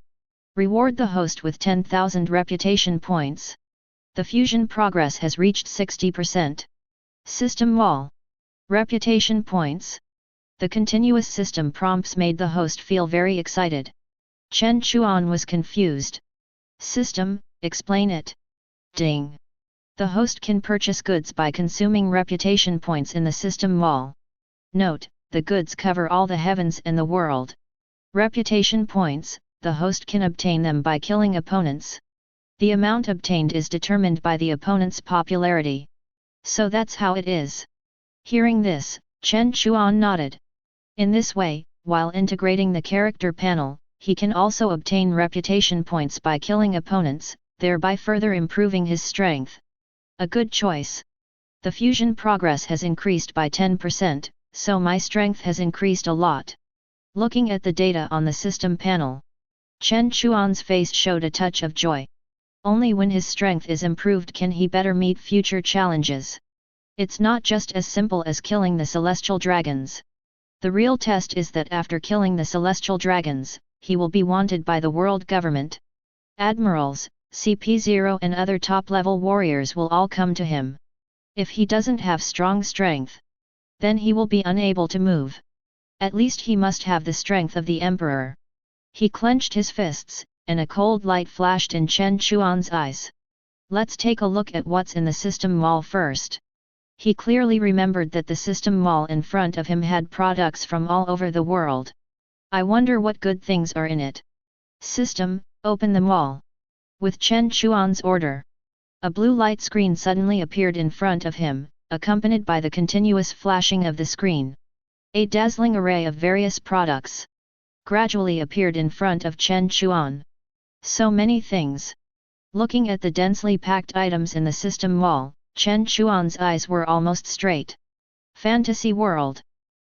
Reward the host with 10,000 reputation points. The fusion progress has reached 60%. System mall. Reputation points. The continuous system prompts made the host feel very excited. Chen Chuan was confused. System, explain it. Ding! The host can purchase goods by consuming reputation points in the system mall. Note, the goods cover all the heavens and the world. Reputation points, the host can obtain them by killing opponents. The amount obtained is determined by the opponent's popularity. So that's how it is. Hearing this, Chen Chuan nodded. In this way, while integrating the character panel, he can also obtain reputation points by killing opponents, thereby further improving his strength. A good choice. The fusion progress has increased by 10%, so my strength has increased a lot. Looking at the data on the system panel, Chen Chuan's face showed a touch of joy. Only when his strength is improved can he better meet future challenges. It's not just as simple as killing the celestial dragons. The real test is that after killing the celestial dragons, he will be wanted by the world government. Admirals, CP0 and other top-level warriors will all come to him. If he doesn't have strong strength, then he will be unable to move. At least he must have the strength of the Emperor. He clenched his fists, and a cold light flashed in Chen Chuan's eyes. Let's take a look at what's in the system mall first. He clearly remembered that the system mall in front of him had products from all over the world. I wonder what good things are in it. System, open the mall. With Chen Chuan's order, a blue light screen suddenly appeared in front of him, accompanied by the continuous flashing of the screen. A dazzling array of various products gradually appeared in front of Chen Chuan. So many things. Looking at the densely packed items in the system mall, Chen Chuan's eyes were almost straight. Fantasy World.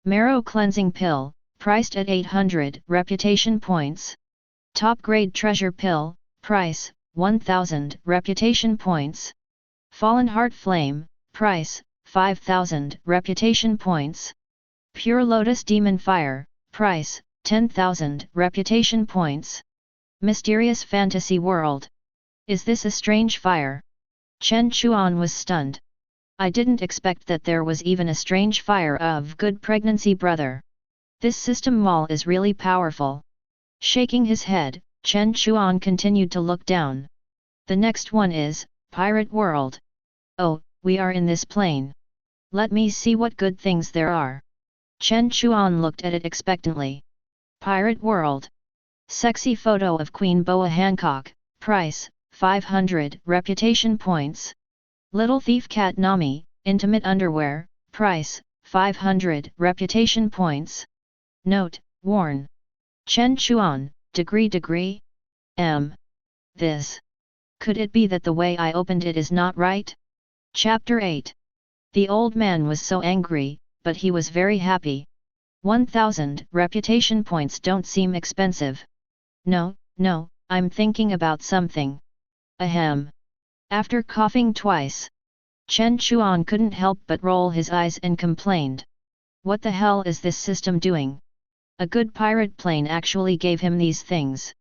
Marrow Cleansing Pill, priced at 800 reputation points. Top Grade Treasure Pill, price, 1000 reputation points. Fallen Heart Flame, price, 5000 reputation points. Pure Lotus Demon Fire, price, 10,000 reputation points. Mysterious Fantasy World. Is this a strange fire? Chen Chuan was stunned. I didn't expect that there was even a strange fire of good pregnancy brother. This system mall is really powerful. Shaking his head, Chen Chuan continued to look down. The next one is, Pirate World. Oh, we are in this plane. Let me see what good things there are. Chen Chuan looked at it expectantly. Pirate World. Sexy photo of Queen Boa Hancock, price, 500 reputation points. Little Thief Cat Nami, intimate underwear, price, 500 reputation points. Note, worn. Chen Chuan, degree. This. Could it be that the way I opened it is not right? Chapter 8. The old man was so angry, but he was very happy. 1000 reputation points don't seem expensive. No, I'm thinking about something. Ahem. After coughing twice, Chen Chuan couldn't help but roll his eyes and complained. What the hell is this system doing? A good pirate plane actually gave him these things.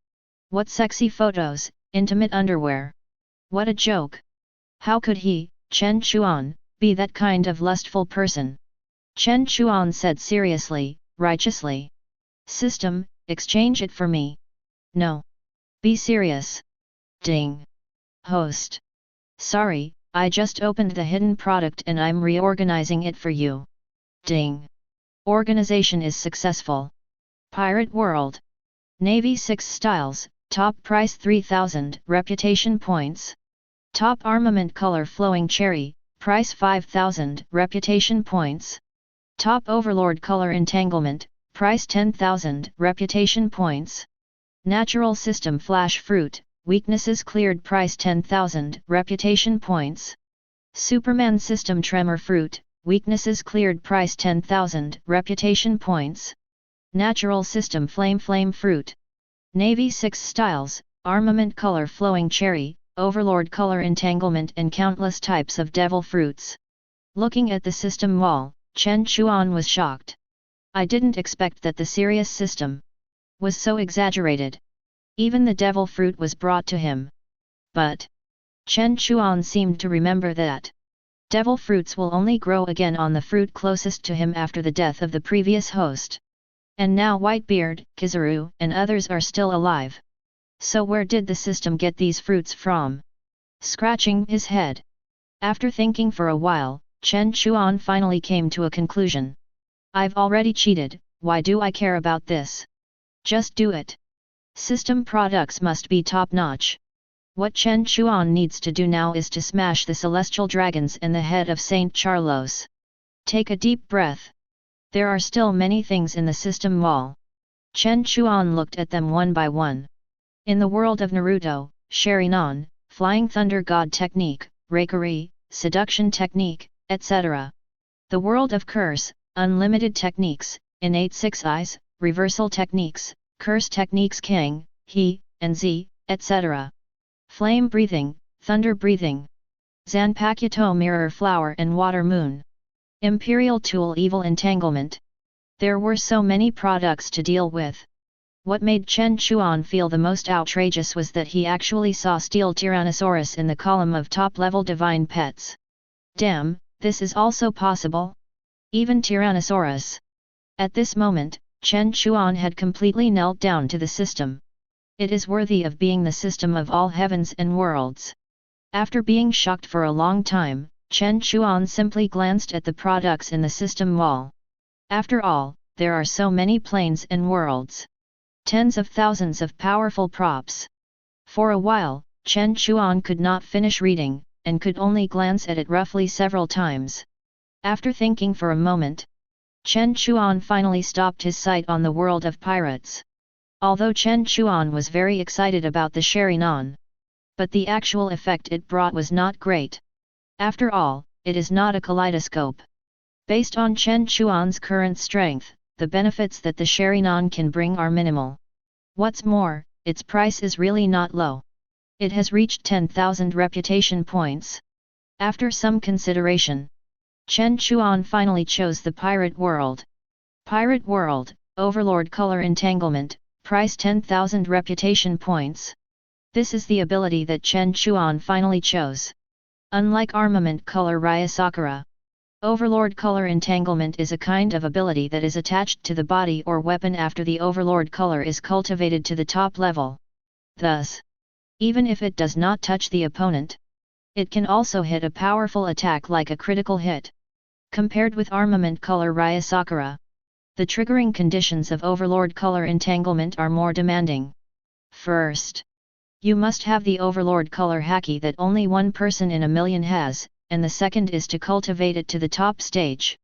What sexy photos, intimate underwear. What a joke. How could he, Chen Chuan, be that kind of lustful person? Chen Chuan said seriously, righteously. System, exchange it for me. No. Be serious. Ding. Host. Sorry, I just opened the hidden product and I'm reorganizing it for you. Ding. Organization is successful. Pirate World. Navy 6 styles, top price 3000 reputation points. Top armament color flowing cherry, price 5000 reputation points. Top overlord color entanglement, price 10,000 reputation points. Natural system flash fruit, weaknesses cleared, price 10,000 reputation points. Superman system tremor fruit, weaknesses cleared, price 10,000 reputation points. Natural system flame fruit. Navy 6 styles, armament color flowing cherry, overlord color entanglement and countless types of devil fruits. Looking at the system wall, Chen Chuan was shocked. I didn't expect that the serious system was so exaggerated. Even the devil fruit was brought to him. But Chen Chuan seemed to remember that devil fruits will only grow again on the fruit closest to him after the death of the previous host. And now Whitebeard, Kizaru, and others are still alive. So where did the system get these fruits from? Scratching his head. After thinking for a while, Chen Chuan finally came to a conclusion. I've already cheated, why do I care about this? Just do it. System products must be top-notch. What Chen Chuan needs to do now is to smash the celestial dragons and the head of Saint Charlos. Take a deep breath. There are still many things in the system wall. Chen Chuan looked at them one by one. In the world of Naruto, Sharingan, Flying Thunder God Technique, Raikiri, Seduction Technique, etc. The world of Curse, Unlimited Techniques, Innate Six Eyes, Reversal Techniques, Curse Techniques King, He, and Z, etc. Flame Breathing, Thunder Breathing. Zanpakuto Mirror Flower and Water Moon. Imperial Tool Evil Entanglement. There were so many products to deal with. What made Chen Chuan feel the most outrageous was that he actually saw Steel Tyrannosaurus in the column of top-level divine pets. Damn, this is also possible? Even Tyrannosaurus. At this moment, Chen Chuan had completely knelt down to the system. It is worthy of being the system of all heavens and worlds. After being shocked for a long time, Chen Chuan simply glanced at the products in the system wall. After all, there are so many planes and worlds. Tens of thousands of powerful props. For a while, Chen Chuan could not finish reading, and could only glance at it roughly several times. After thinking for a moment, Chen Chuan finally stopped his sight on the world of pirates. Although Chen Chuan was very excited about the Sharingan, but the actual effect it brought was not great. After all, it is not a kaleidoscope. Based on Chen Chuan's current strength, the benefits that the Sharingan can bring are minimal. What's more, its price is really not low. It has reached 10,000 reputation points. After some consideration, Chen Chuan finally chose the Pirate World. Pirate World, Overlord Color Entanglement, price 10,000 reputation points. This is the ability that Chen Chuan finally chose. Unlike Armament Color Ryasakura, Overlord Color Entanglement is a kind of ability that is attached to the body or weapon after the Overlord color is cultivated to the top level. Thus, even if it does not touch the opponent, it can also hit a powerful attack like a critical hit. Compared with Armament Color Ryasakura, the triggering conditions of Overlord Color Entanglement are more demanding. First, you must have the Overlord Color Haki that only one person in a million has, and the second is to cultivate it to the top stage.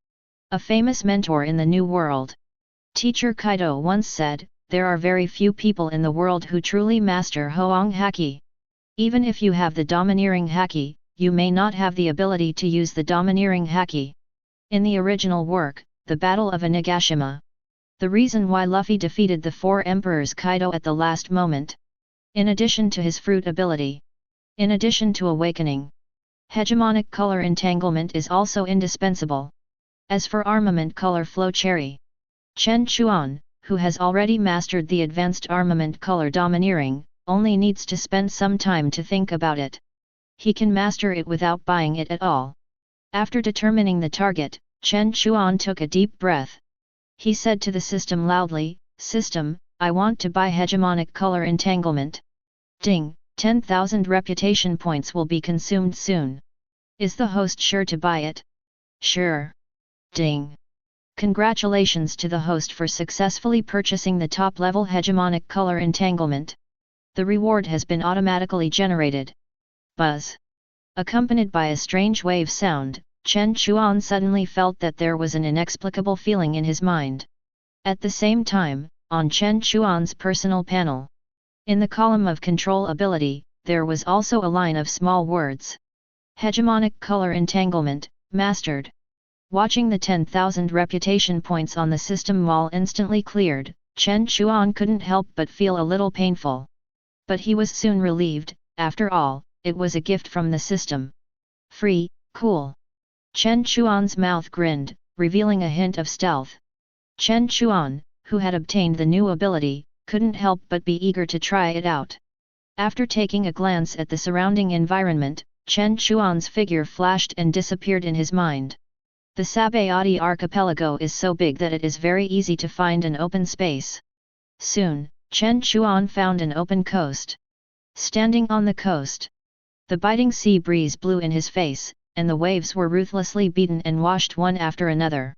A famous mentor in the New World, Teacher Kaido, once said, there are very few people in the world who truly master Hoang Haki. Even if you have the domineering Haki, you may not have the ability to use the domineering Haki. In the original work, The Battle of Onigashima, the reason why Luffy defeated the four emperors Kaido at the last moment, in addition to his fruit ability, in addition to awakening, hegemonic color entanglement is also indispensable. As for armament color flow cherry, Chen Chuan, who has already mastered the advanced armament color domineering, only needs to spend some time to think about it. He can master it without buying it at all. After determining the target, Chen Chuan took a deep breath. He said to the system loudly, "System, I want to buy hegemonic color entanglement." Ding! 10,000 reputation points will be consumed soon. Is the host sure to buy it? Sure. Ding! Congratulations to the host for successfully purchasing the top-level hegemonic color entanglement. The reward has been automatically generated. Buzz! Accompanied by a strange wave sound, Chen Chuan suddenly felt that there was an inexplicable feeling in his mind. At the same time, on Chen Chuan's personal panel, in the column of control ability, there was also a line of small words. Hegemonic color entanglement, mastered. Watching the 10,000 reputation points on the system wall instantly cleared, Chen Chuan couldn't help but feel a little painful. But he was soon relieved. After all, it was a gift from the system. Free, cool. Chen Chuan's mouth grinned, revealing a hint of stealth. Chen Chuan, who had obtained the new ability, couldn't help but be eager to try it out. After taking a glance at the surrounding environment, Chen Chuan's figure flashed and disappeared in his mind. The Sabayati archipelago is so big that it is very easy to find an open space. Soon, Chen Chuan found an open coast. Standing on the coast, the biting sea breeze blew in his face, and the waves were ruthlessly beaten and washed one after another.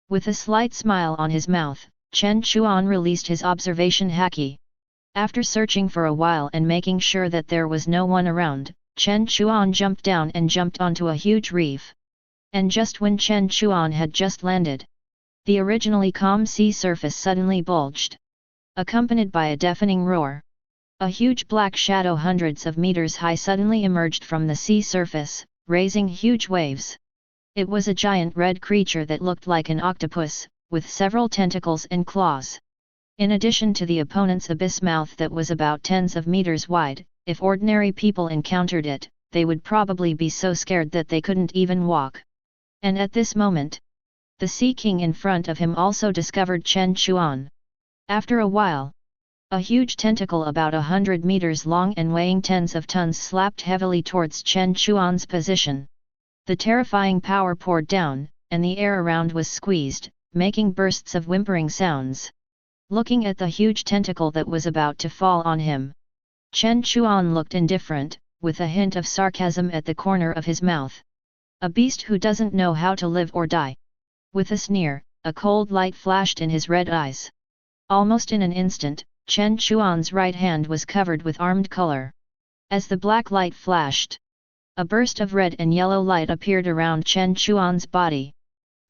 With a slight smile on his mouth, Chen Chuan released his observation haki. After searching for a while and making sure that there was no one around, Chen Chuan jumped down and jumped onto a huge reef. And just when Chen Chuan had just landed, the originally calm sea surface suddenly bulged, accompanied by a deafening roar. A huge black shadow hundreds of meters high suddenly emerged from the sea surface, raising huge waves. It was a giant red creature that looked like an octopus, with several tentacles and claws. In addition to the opponent's abyss mouth that was about tens of meters wide, if ordinary people encountered it, they would probably be so scared that they couldn't even walk. And at this moment, the Sea King in front of him also discovered Chen Chuan. After a while, a huge tentacle about 100 meters long and weighing tens of tons slapped heavily towards Chen Chuan's position. The terrifying power poured down, and the air around was squeezed, making bursts of whimpering sounds. Looking at the huge tentacle that was about to fall on him, Chen Chuan looked indifferent, with a hint of sarcasm at the corner of his mouth. A beast who doesn't know how to live or die. With a sneer, a cold light flashed in his red eyes. Almost in an instant, Chen Chuan's right hand was covered with armed color. As the black light flashed, a burst of red and yellow light appeared around Chen Chuan's body.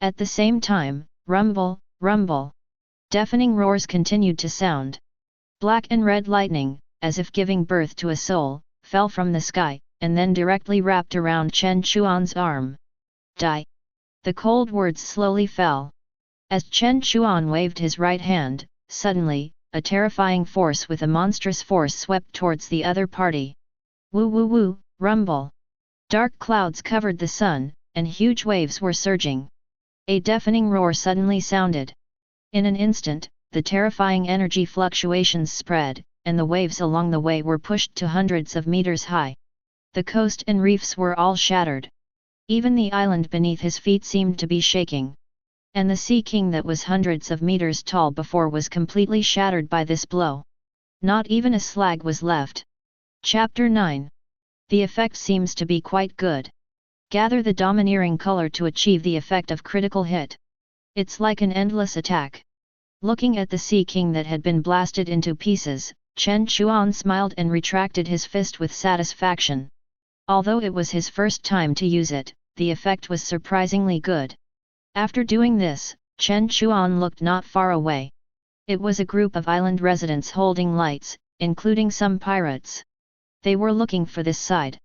At the same time, rumble, rumble. Deafening roars continued to sound. Black and red lightning, as if giving birth to a soul, fell from the sky, and then directly wrapped around Chen Chuan's arm. Die! The cold words slowly fell. As Chen Chuan waved his right hand, suddenly, a terrifying force with a monstrous force swept towards the other party. Woo woo woo, rumble! Dark clouds covered the sun, and huge waves were surging. A deafening roar suddenly sounded. In an instant, the terrifying energy fluctuations spread, and the waves along the way were pushed to hundreds of meters high. The coast and reefs were all shattered. Even the island beneath his feet seemed to be shaking. And the Sea King that was hundreds of meters tall before was completely shattered by this blow. Not even a slag was left. Chapter 9. The effect seems to be quite good. Gather the domineering color to achieve the effect of critical hit. It's like an endless attack. Looking at the Sea King that had been blasted into pieces, Chen Chuan smiled and retracted his fist with satisfaction. Although it was his first time to use it, the effect was surprisingly good. After doing this, Chen Chuan looked not far away. It was a group of island residents holding lights, including some pirates. They were looking for this side.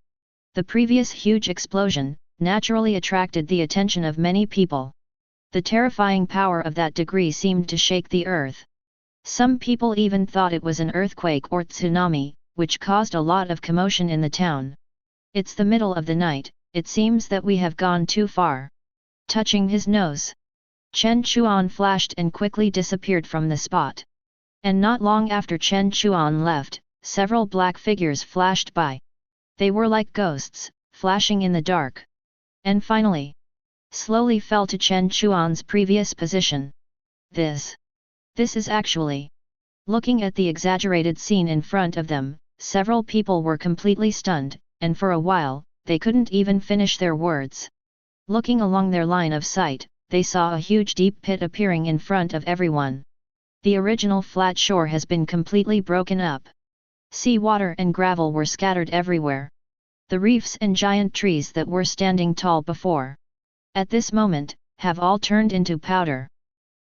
The previous huge explosion naturally attracted the attention of many people. The terrifying power of that degree seemed to shake the earth. Some people even thought it was an earthquake or tsunami, which caused a lot of commotion in the town. It's the middle of the night, it seems that we have gone too far. Touching his nose, Chen Chuan flashed and quickly disappeared from the spot. And not long after Chen Chuan left, several black figures flashed by. They were like ghosts, flashing in the dark. And finally, slowly fell to Chen Chuan's previous position. This is actually. Looking at the exaggerated scene in front of them, several people were completely stunned, and for a while, they couldn't even finish their words. Looking along their line of sight, they saw a huge deep pit appearing in front of everyone. The original flat shore has been completely broken up. Sea water and gravel were scattered everywhere. The reefs and giant trees that were standing tall before, at this moment, have all turned into powder.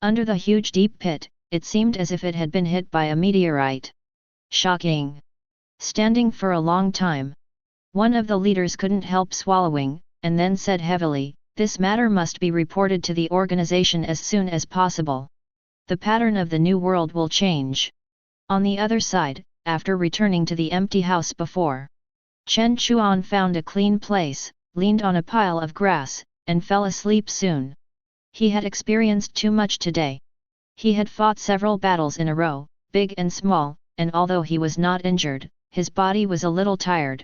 Under the huge deep pit, it seemed as if it had been hit by a meteorite. Shocking! Standing for a long time, one of the leaders couldn't help swallowing, and then said heavily, "This matter must be reported to the organization as soon as possible. The pattern of the new world will change." On the other side, after returning to the empty house before, Chen Chuan found a clean place, leaned on a pile of grass, and fell asleep soon. He had experienced too much today. He had fought several battles in a row, big and small, and although he was not injured, his body was a little tired.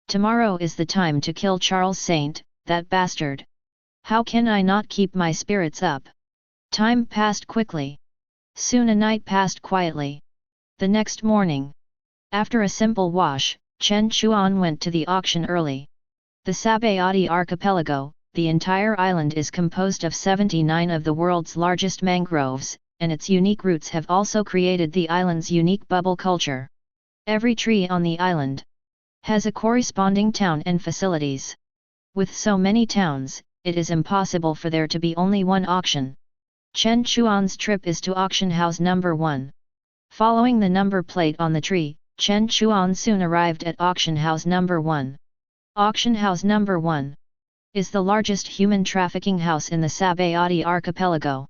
Tomorrow is the time to kill Charles Saint, that bastard. How can I not keep my spirits up? Time passed quickly. Soon a night passed quietly. The next morning, after a simple wash, Chen Chuan went to the auction early. The Sabayati archipelago, the entire island is composed of 79 of the world's largest mangroves, and its unique roots have also created the island's unique bubble culture. Every tree on the island has a corresponding town and facilities. With so many towns, it is impossible for there to be only one auction. Chen Chuan's trip is to auction house number 1. Following the number plate on the tree, Chen Chuan soon arrived at auction house number 1. Auction house number 1 is the largest human trafficking house in the Sabayati archipelago.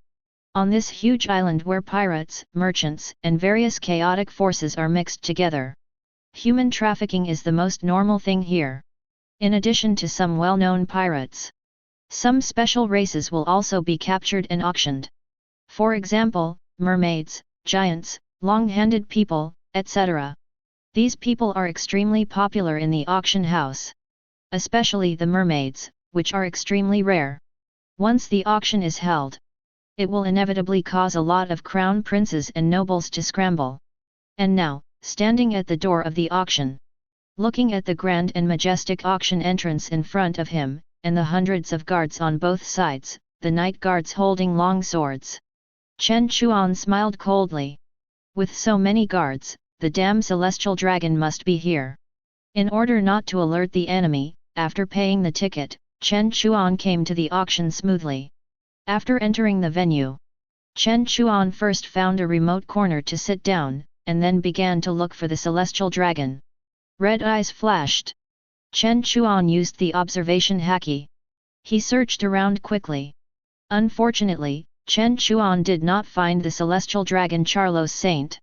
On this huge island where pirates, merchants, and various chaotic forces are mixed together, human trafficking is the most normal thing here. In addition to some well-known pirates, some special races will also be captured and auctioned. For example, mermaids, giants, long-handed people, etc. These people are extremely popular in the auction house. Especially the mermaids, which are extremely rare. Once the auction is held, it will inevitably cause a lot of crown princes and nobles to scramble. And now, standing at the door of the auction, looking at the grand and majestic auction entrance in front of him, and the hundreds of guards on both sides, the night guards holding long swords, Chen Chuan smiled coldly. With so many guards, the damn celestial dragon must be here. In order not to alert the enemy, after paying the ticket, Chen Chuan came to the auction smoothly. After entering the venue, Chen Chuan first found a remote corner to sit down, and then began to look for the celestial dragon. Red eyes flashed. Chen Chuan used the observation haki. He searched around quickly. Unfortunately, Chen Chuan did not find the celestial dragon Charlos Saint.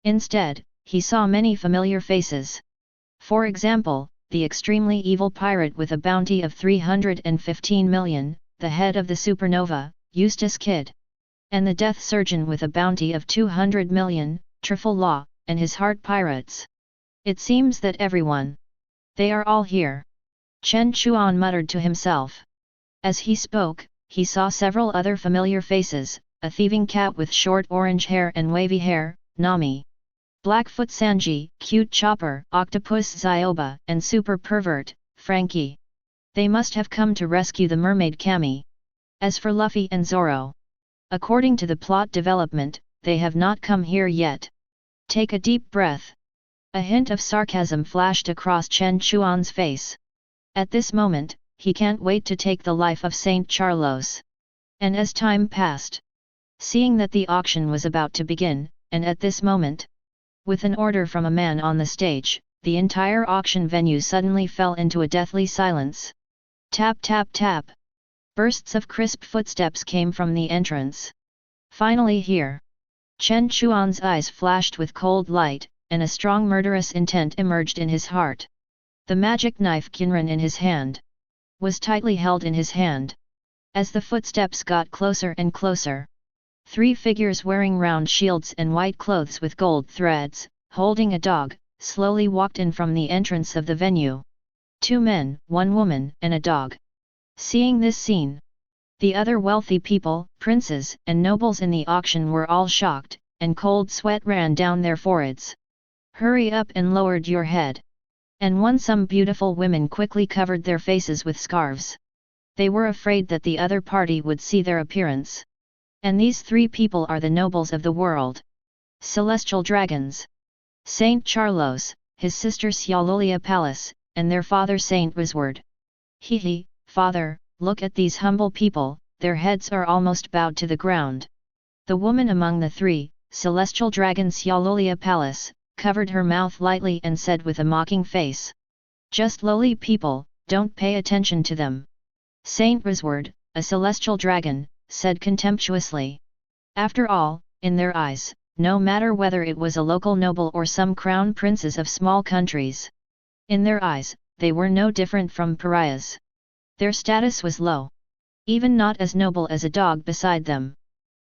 Instead, he saw many familiar faces. For example, the extremely evil pirate with a bounty of 315 million, the head of the supernova, Eustace Kid. And the death surgeon with a bounty of 200 million, Trifle Law, and his heart pirates. It seems that everyone. They are all here. Chen Chuan muttered to himself. As he spoke, he saw several other familiar faces, a thieving cat with short orange hair and wavy hair, Nami. Blackfoot Sanji, Cute Chopper, Octopus Zyoba, and Super Pervert, Frankie. They must have come to rescue the mermaid Kami. As for Luffy and Zoro, according to the plot development, they have not come here yet. Take a deep breath. A hint of sarcasm flashed across Chen Chuan's face. At this moment, he can't wait to take the life of Saint Charlos. And as time passed, seeing that the auction was about to begin, and at this moment, with an order from a man on the stage, the entire auction venue suddenly fell into a deathly silence. Tap tap tap. Bursts of crisp footsteps came from the entrance. Finally here. Chen Chuan's eyes flashed with cold light, and a strong murderous intent emerged in his heart. The magic knife Kinran in his hand was tightly held in his hand. As the footsteps got closer and closer, 3 figures wearing round shields and white clothes with gold threads, holding a dog, slowly walked in from the entrance of the venue. 2 men, 1 woman, and a dog. Seeing this scene, the other wealthy people, princes, and nobles in the auction were all shocked, and cold sweat ran down their foreheads. Hurry up and lowered your head. And some beautiful women quickly covered their faces with scarves. They were afraid that the other party would see their appearance. And these 3 people are the nobles of the world. Celestial dragons. Saint Charlos, his sister Xiaolulia Palace, and their father Saint Wizward. He, father, look at these humble people, their heads are almost bowed to the ground. The woman among the 3, celestial dragon Xiaolulia Palace, covered her mouth lightly and said with a mocking face. Just lowly people, don't pay attention to them. Saint Wizward, a celestial dragon, said contemptuously. After all, in their eyes, no matter whether it was a local noble or some crown princes of small countries, In their eyes, they were no different from pariahs. Their status was low. Even not as noble as a dog beside them.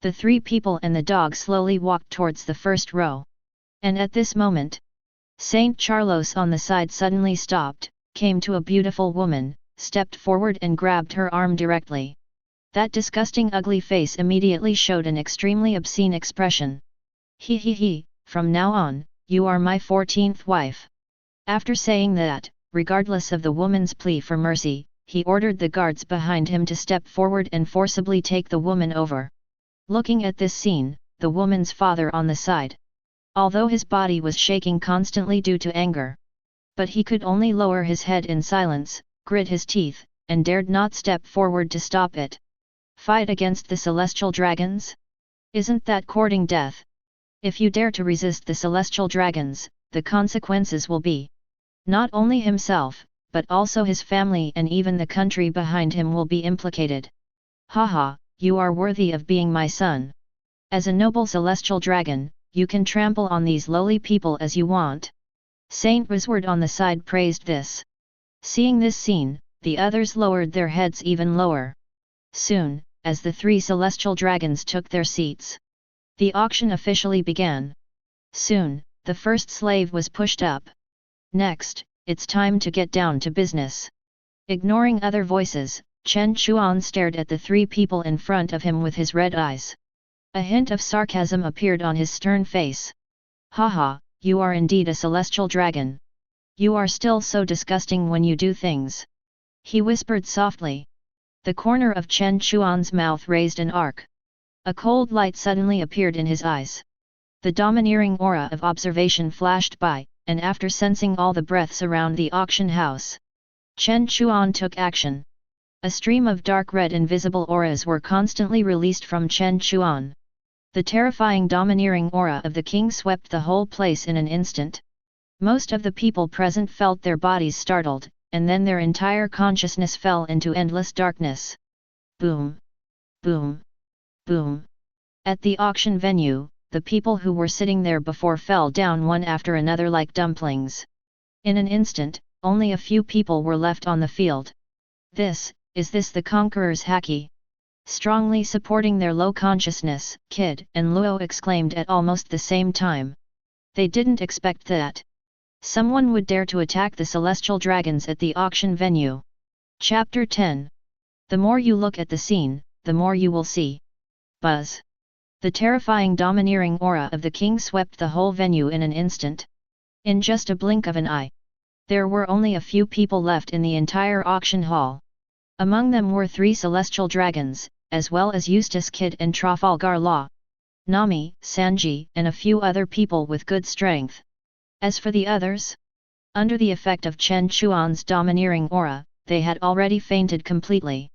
The three people and the dog slowly walked towards the first row. And at this moment, Saint Charlos on the side suddenly stopped, came to a beautiful woman, stepped forward and grabbed her arm directly. That disgusting ugly face immediately showed an extremely obscene expression. He, from now on, you are my 14th wife. After saying that, regardless of the woman's plea for mercy, he ordered the guards behind him to step forward and forcibly take the woman over. Looking at this scene, the woman's father on the side. Although his body was shaking constantly due to anger. But he could only lower his head in silence, grit his teeth, and dared not step forward to stop it. Fight against the celestial dragons? Isn't that courting death? If you dare to resist the celestial dragons, the consequences will be. Not only himself, but also his family and even the country behind him will be implicated. Haha, you are worthy of being my son. As a noble celestial dragon, you can trample on these lowly people as you want. Saint Wizard on the side praised this. Seeing this scene, the others lowered their heads even lower. Soon, as the three celestial dragons took their seats, the auction officially began. Soon, the first slave was pushed up. Next, it's time to get down to business. Ignoring other voices, Chen Chuan stared at the three people in front of him with his red eyes. A hint of sarcasm appeared on his stern face. Haha, you are indeed a celestial dragon. You are still so disgusting when you do things. He whispered softly. The corner of Chen Chuan's mouth raised an arc. A cold light suddenly appeared in his eyes. The domineering aura of observation flashed by, and after sensing all the breaths around the auction house, Chen Chuan took action. A stream of dark red invisible auras were constantly released from Chen Chuan. The terrifying domineering aura of the king swept the whole place in an instant. Most of the people present felt their bodies startled, and then their entire consciousness fell into endless darkness. Boom! Boom! Boom! At the auction venue, the people who were sitting there before fell down one after another like dumplings. In an instant, only a few people were left on the field. Is this the Conqueror's haki? Strongly supporting their low consciousness, Kid and Luo exclaimed at almost the same time. They didn't expect that someone would dare to attack the celestial dragons at the auction venue. Chapter 10. The more you look at the scene, the more you will see. Buzz. The terrifying domineering aura of the king swept the whole venue in an instant. In just a blink of an eye. There were only a few people left in the entire auction hall. Among them were 3 celestial dragons, as well as Eustace Kid and Trafalgar Law, Nami, Sanji, and a few other people with good strength. As for the others, under the effect of Chen Chuan's domineering aura, they had already fainted completely.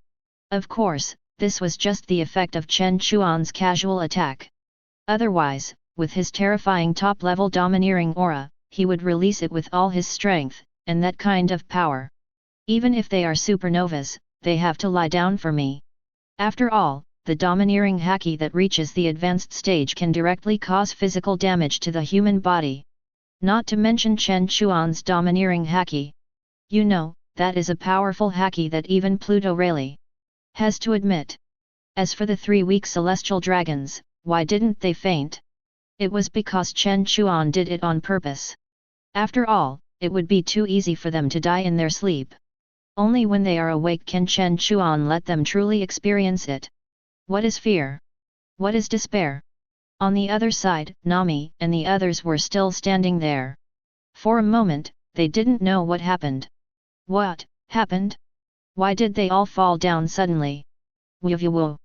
Of course, this was just the effect of Chen Chuan's casual attack. Otherwise, with his terrifying top-level domineering aura, he would release it with all his strength, and that kind of power. Even if they are supernovas, they have to lie down for me. After all, the domineering haki that reaches the advanced stage can directly cause physical damage to the human body. Not to mention Chen Chuan's domineering haki. You know, that is a powerful haki that even Pluto Rayleigh has to admit. As for the 3 weak celestial dragons, why didn't they faint? It was because Chen Chuan did it on purpose. After all, it would be too easy for them to die in their sleep. Only when they are awake can Chen Chuan let them truly experience it. What is fear? What is despair? On the other side, Nami and the others were still standing there. For a moment, they didn't know what happened. What happened? Why did they all fall down suddenly? Woo!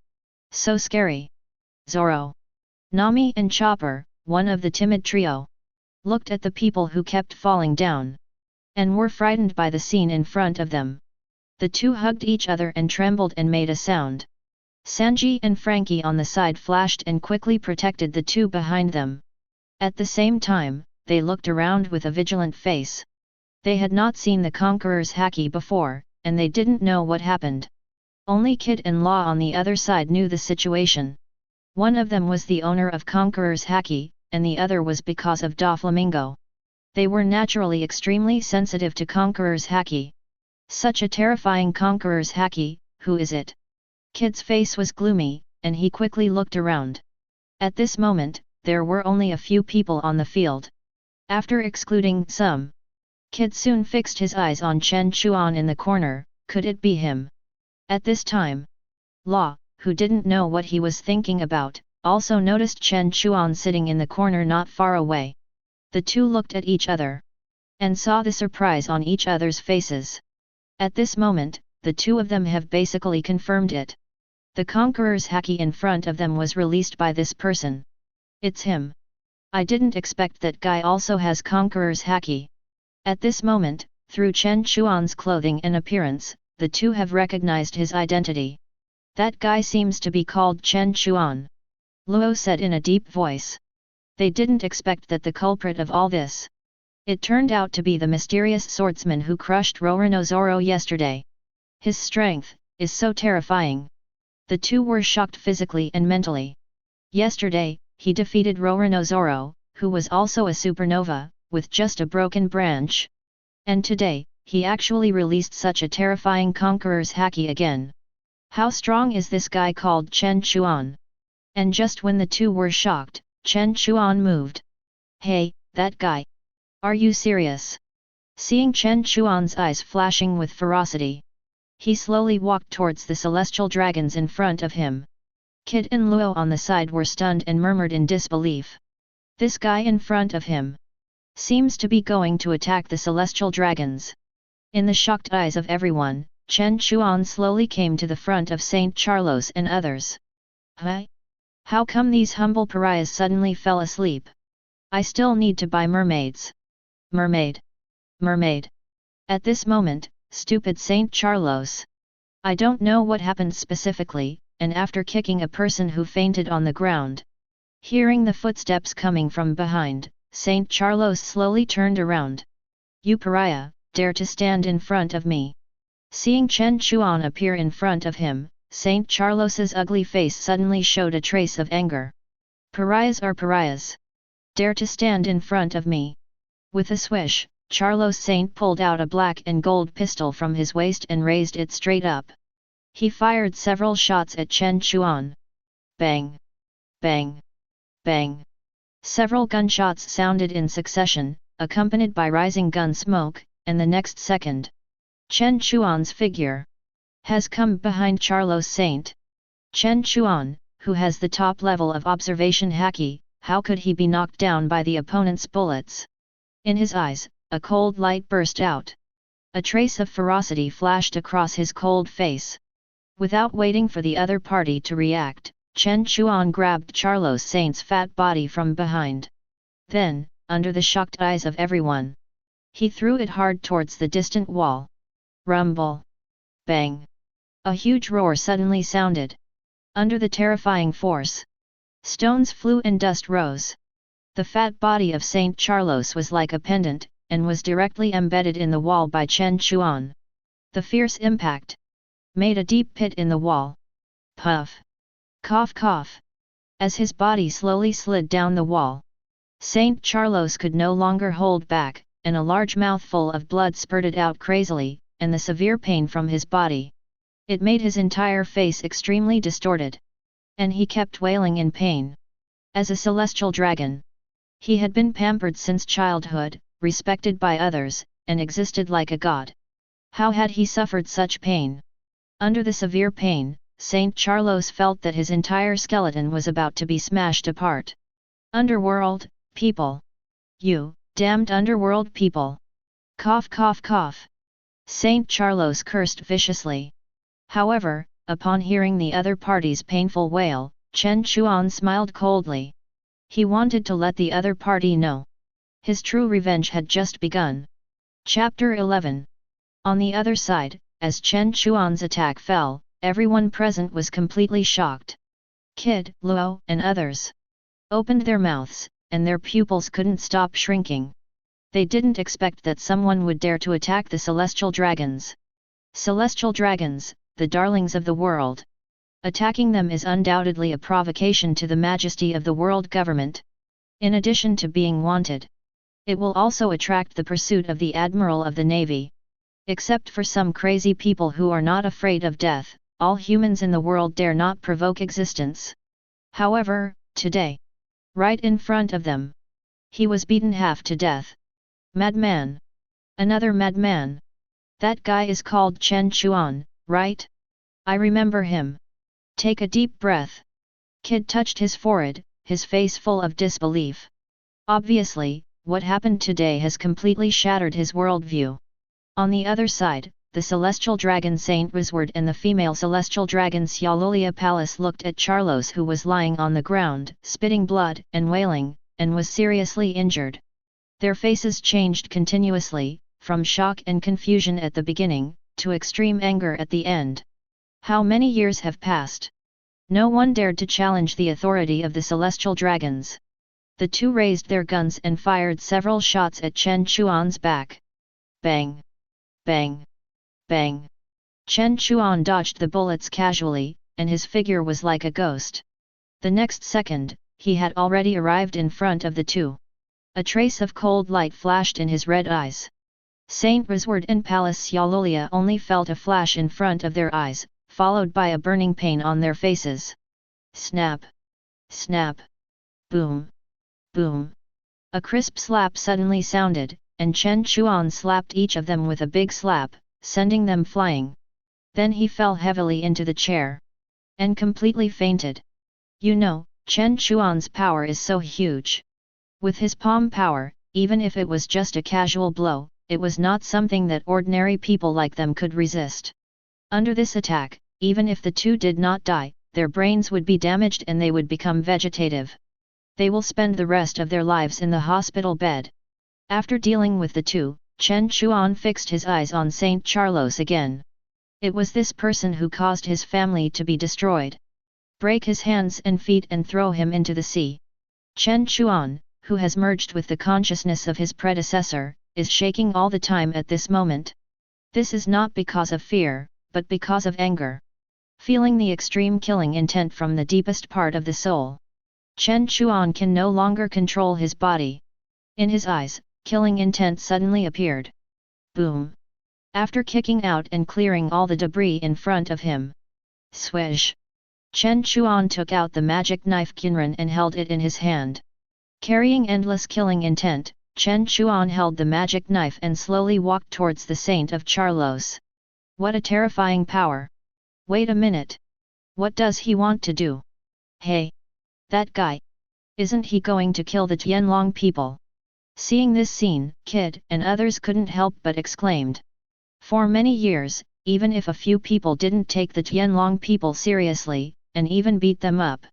So scary. Zoro, Nami and Chopper, one of the timid trio, looked at the people who kept falling down, and were frightened by the scene in front of them. The two hugged each other and trembled and made a sound. Sanji and Frankie on the side flashed and quickly protected the two behind them. At the same time, they looked around with a vigilant face. They had not seen the Conqueror's haki before, and they didn't know what happened. Only Kid and Law on the other side knew the situation. One of them was the owner of Conqueror's haki, and the other was because of Doflamingo. They were naturally extremely sensitive to Conqueror's haki. Such a terrifying Conqueror's haki, who is it? Kid's face was gloomy, and he quickly looked around. At this moment, there were only a few people on the field. After excluding some, Kid soon fixed his eyes on Chen Chuan in the corner. Could it be him? At this time, Law, who didn't know what he was thinking about, also noticed Chen Chuan sitting in the corner not far away. The two looked at each other, and saw the surprise on each other's faces. At this moment, the two of them have basically confirmed it. The Conqueror's haki in front of them was released by this person. It's him. I didn't expect that guy also has Conqueror's haki. At this moment, through Chen Chuan's clothing and appearance, the two have recognized his identity. That guy seems to be called Chen Chuan, Luo said in a deep voice. They didn't expect that the culprit of all this. It turned out to be the mysterious swordsman who crushed Roronoa Zoro yesterday. His strength is so terrifying. The two were shocked physically and mentally. Yesterday, he defeated Roronoa Zoro, who was also a supernova, with just a broken branch. And today, he actually released such a terrifying Conqueror's haki again. How strong is this guy called Chen Chuan? And just when the two were shocked, Chen Chuan moved. Hey, that guy! Are you serious? Seeing Chen Chuan's eyes flashing with ferocity, he slowly walked towards the celestial dragons in front of him. Kid and Luo on the side were stunned and murmured in disbelief. This guy in front of him seems to be going to attack the celestial dragons. In the shocked eyes of everyone, Chen Chuan slowly came to the front of Saint Charlos and others. Huh? How come these humble pariahs suddenly fell asleep? I still need to buy mermaids. Mermaid. Mermaid. At this moment, stupid Saint Charlos. I don't know what happened specifically, and after kicking a person who fainted on the ground. Hearing the footsteps coming from behind, Saint Charlos slowly turned around. You pariah, dare to stand in front of me. Seeing Chen Chuan appear in front of him, Saint Charlos's ugly face suddenly showed a trace of anger. Pariahs are pariahs. Dare to stand in front of me. With a swish, Charlos Saint pulled out a black and gold pistol from his waist and raised it straight up. He fired several shots at Chen Chuan. Bang! Bang! Bang! Several gunshots sounded in succession, accompanied by rising gun smoke, and the next second, Chen Chuan's figure has come behind Charlos Saint. Chen Chuan, who has the top level of observation haki, how could he be knocked down by the opponent's bullets? In his eyes, a cold light burst out. A trace of ferocity flashed across his cold face. Without waiting for the other party to react, Chen Chuan grabbed Charlos Saint's fat body from behind. Then, under the shocked eyes of everyone, he threw it hard towards the distant wall. Rumble! Bang! A huge roar suddenly sounded. Under the terrifying force, stones flew and dust rose. The fat body of Saint Charlos was like a pendant, and was directly embedded in the wall by Chen Chuan. The fierce impact made a deep pit in the wall. Puff! Cough cough! As his body slowly slid down the wall, Saint Charlos could no longer hold back, and a large mouthful of blood spurted out crazily, and the severe pain from his body. It made his entire face extremely distorted. And he kept wailing in pain. As a celestial dragon, he had been pampered since childhood, respected by others, and existed like a god. How had he suffered such pain? Under the severe pain, Saint Charlos felt that his entire skeleton was about to be smashed apart. Underworld, people! You, damned underworld people! Cough cough cough! Saint Charlos cursed viciously. However, upon hearing the other party's painful wail, Chen Chuan smiled coldly. He wanted to let the other party know his true revenge had just begun. Chapter 11. On the other side, as Chen Chuan's attack fell, everyone present was completely shocked. Kid, Luo, and others opened their mouths, and their pupils couldn't stop shrinking. They didn't expect that someone would dare to attack the celestial dragons. Celestial dragons, the darlings of the world. Attacking them is undoubtedly a provocation to the majesty of the world government. In addition to being wanted It will also attract the pursuit of the Admiral of the Navy. Except for some crazy people who are not afraid of death, all humans in the world dare not provoke existence. However, today, right in front of them, he was beaten half to death. Madman! Another madman! That guy is called Chen Chuan, right? I remember him. Take a deep breath. Kid touched his forehead, his face full of disbelief. Obviously, what happened today has completely shattered his worldview. On the other side, the celestial dragon Saint Rizward and the female celestial dragon Xiaolulia Palace looked at Charlos, who was lying on the ground, spitting blood and wailing, and was seriously injured. Their faces changed continuously, from shock and confusion at the beginning, to extreme anger at the end. How many years have passed? No one dared to challenge the authority of the celestial dragons. The two raised their guns and fired several shots at Chen Chuan's back. Bang! Bang! Bang! Chen Chuan dodged the bullets casually, and his figure was like a ghost. The next second, he had already arrived in front of the two. A trace of cold light flashed in his red eyes. Saint Rizward and Palace Xiaolulia only felt a flash in front of their eyes, followed by a burning pain on their faces. Snap! Snap! Boom! Boom! A crisp slap suddenly sounded, and Chen Chuan slapped each of them with a big slap, sending them flying. Then he fell heavily into the chair. And completely fainted. You know, Chen Chuan's power is so huge. With his palm power, even if it was just a casual blow, it was not something that ordinary people like them could resist. Under this attack, even if the two did not die, their brains would be damaged and they would become vegetative. They will spend the rest of their lives in the hospital bed. After dealing with the two, Chen Chuan fixed his eyes on Saint Charlos again. It was this person who caused his family to be destroyed. Break his hands and feet and throw him into the sea. Chen Chuan, who has merged with the consciousness of his predecessor, is shaking all the time at this moment. This is not because of fear, but because of anger. Feeling the extreme killing intent from the deepest part of the soul, Chen Chuan can no longer control his body. In his eyes, killing intent suddenly appeared. Boom! After kicking out and clearing all the debris in front of him. Swish! Chen Chuan took out the magic knife Kinran and held it in his hand. Carrying endless killing intent, Chen Chuan held the magic knife and slowly walked towards the Saint of Charlos. What a terrifying power! Wait a minute. What does he want to do? Hey! That guy! Isn't he going to kill the Tianlong people? Seeing this scene, Kid and others couldn't help but exclaimed. For many years, even if a few people didn't take the Tianlong people seriously, and even beat them up.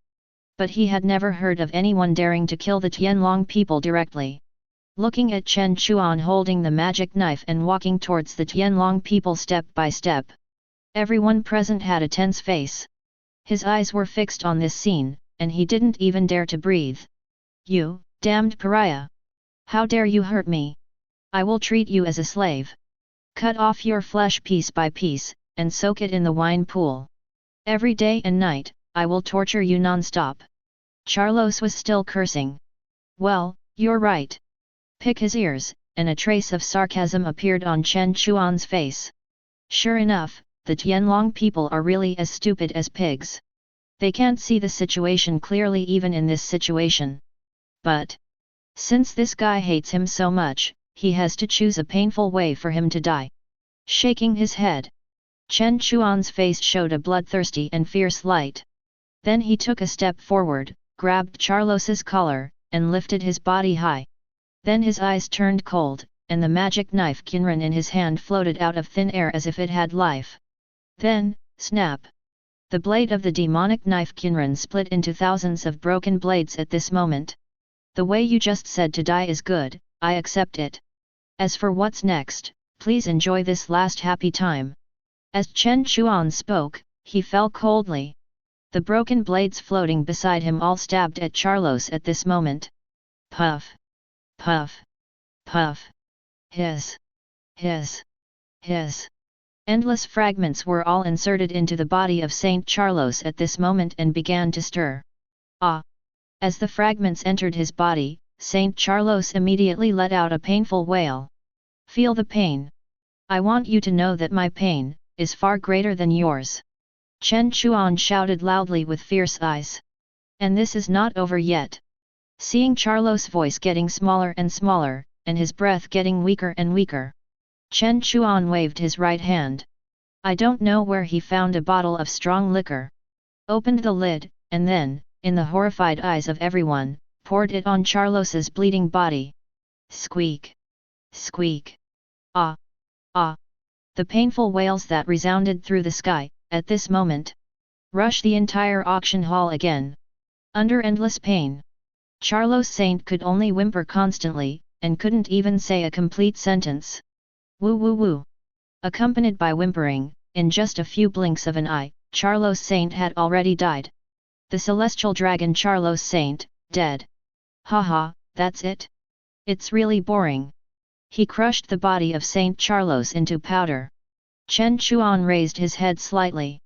But he had never heard of anyone daring to kill the Tianlong people directly. Looking at Chen Chuan holding the magic knife and walking towards the Tianlong people step by step. Everyone present had a tense face. His eyes were fixed on this scene, and he didn't even dare to breathe. You, damned pariah! How dare you hurt me? I will treat you as a slave. Cut off your flesh piece by piece, and soak it in the wine pool. Every day and night, I will torture you non-stop. Charlos was still cursing. Well, you're right. Pick his ears, and a trace of sarcasm appeared on Chen Chuan's face. Sure enough, the Tianlong people are really as stupid as pigs. They can't see the situation clearly even in this situation. But since this guy hates him so much, he has to choose a painful way for him to die. Shaking his head, Chen Chuan's face showed a bloodthirsty and fierce light. Then he took a step forward, grabbed Charlos's collar, and lifted his body high. Then his eyes turned cold, and the magic knife Kinran in his hand floated out of thin air as if it had life. Then, snap! The blade of the demonic knife Kinran split into thousands of broken blades at this moment. The way you just said to die is good, I accept it. As for what's next, please enjoy this last happy time. As Chen Chuan spoke, he fell coldly. The broken blades floating beside him all stabbed at Charlos at this moment. Puff! Puff! Puff! Hiss! Hiss! Hiss! Endless fragments were all inserted into the body of Saint Charlos at this moment and began to stir. Ah! As the fragments entered his body, Saint Charlos immediately let out a painful wail. Feel the pain. I want you to know that my pain is far greater than yours. Chen Chuan shouted loudly with fierce eyes. And this is not over yet. Seeing Charlos' voice getting smaller and smaller, and his breath getting weaker and weaker, Chen Chuan waved his right hand. I don't know where he found a bottle of strong liquor. Opened the lid, and then, in the horrified eyes of everyone, poured it on Charlos's bleeding body. Squeak! Squeak! Ah! Ah! The painful wails that resounded through the sky, at this moment, rushed the entire auction hall again. Under endless pain, Charlos Saint could only whimper constantly, and couldn't even say a complete sentence. Woo woo woo! Accompanied by whimpering, in just a few blinks of an eye, Charlos Saint had already died. The celestial dragon Charlos Saint, dead. Haha, that's it? It's really boring. He crushed the body of Saint Charlos into powder. Chen Chuan raised his head slightly,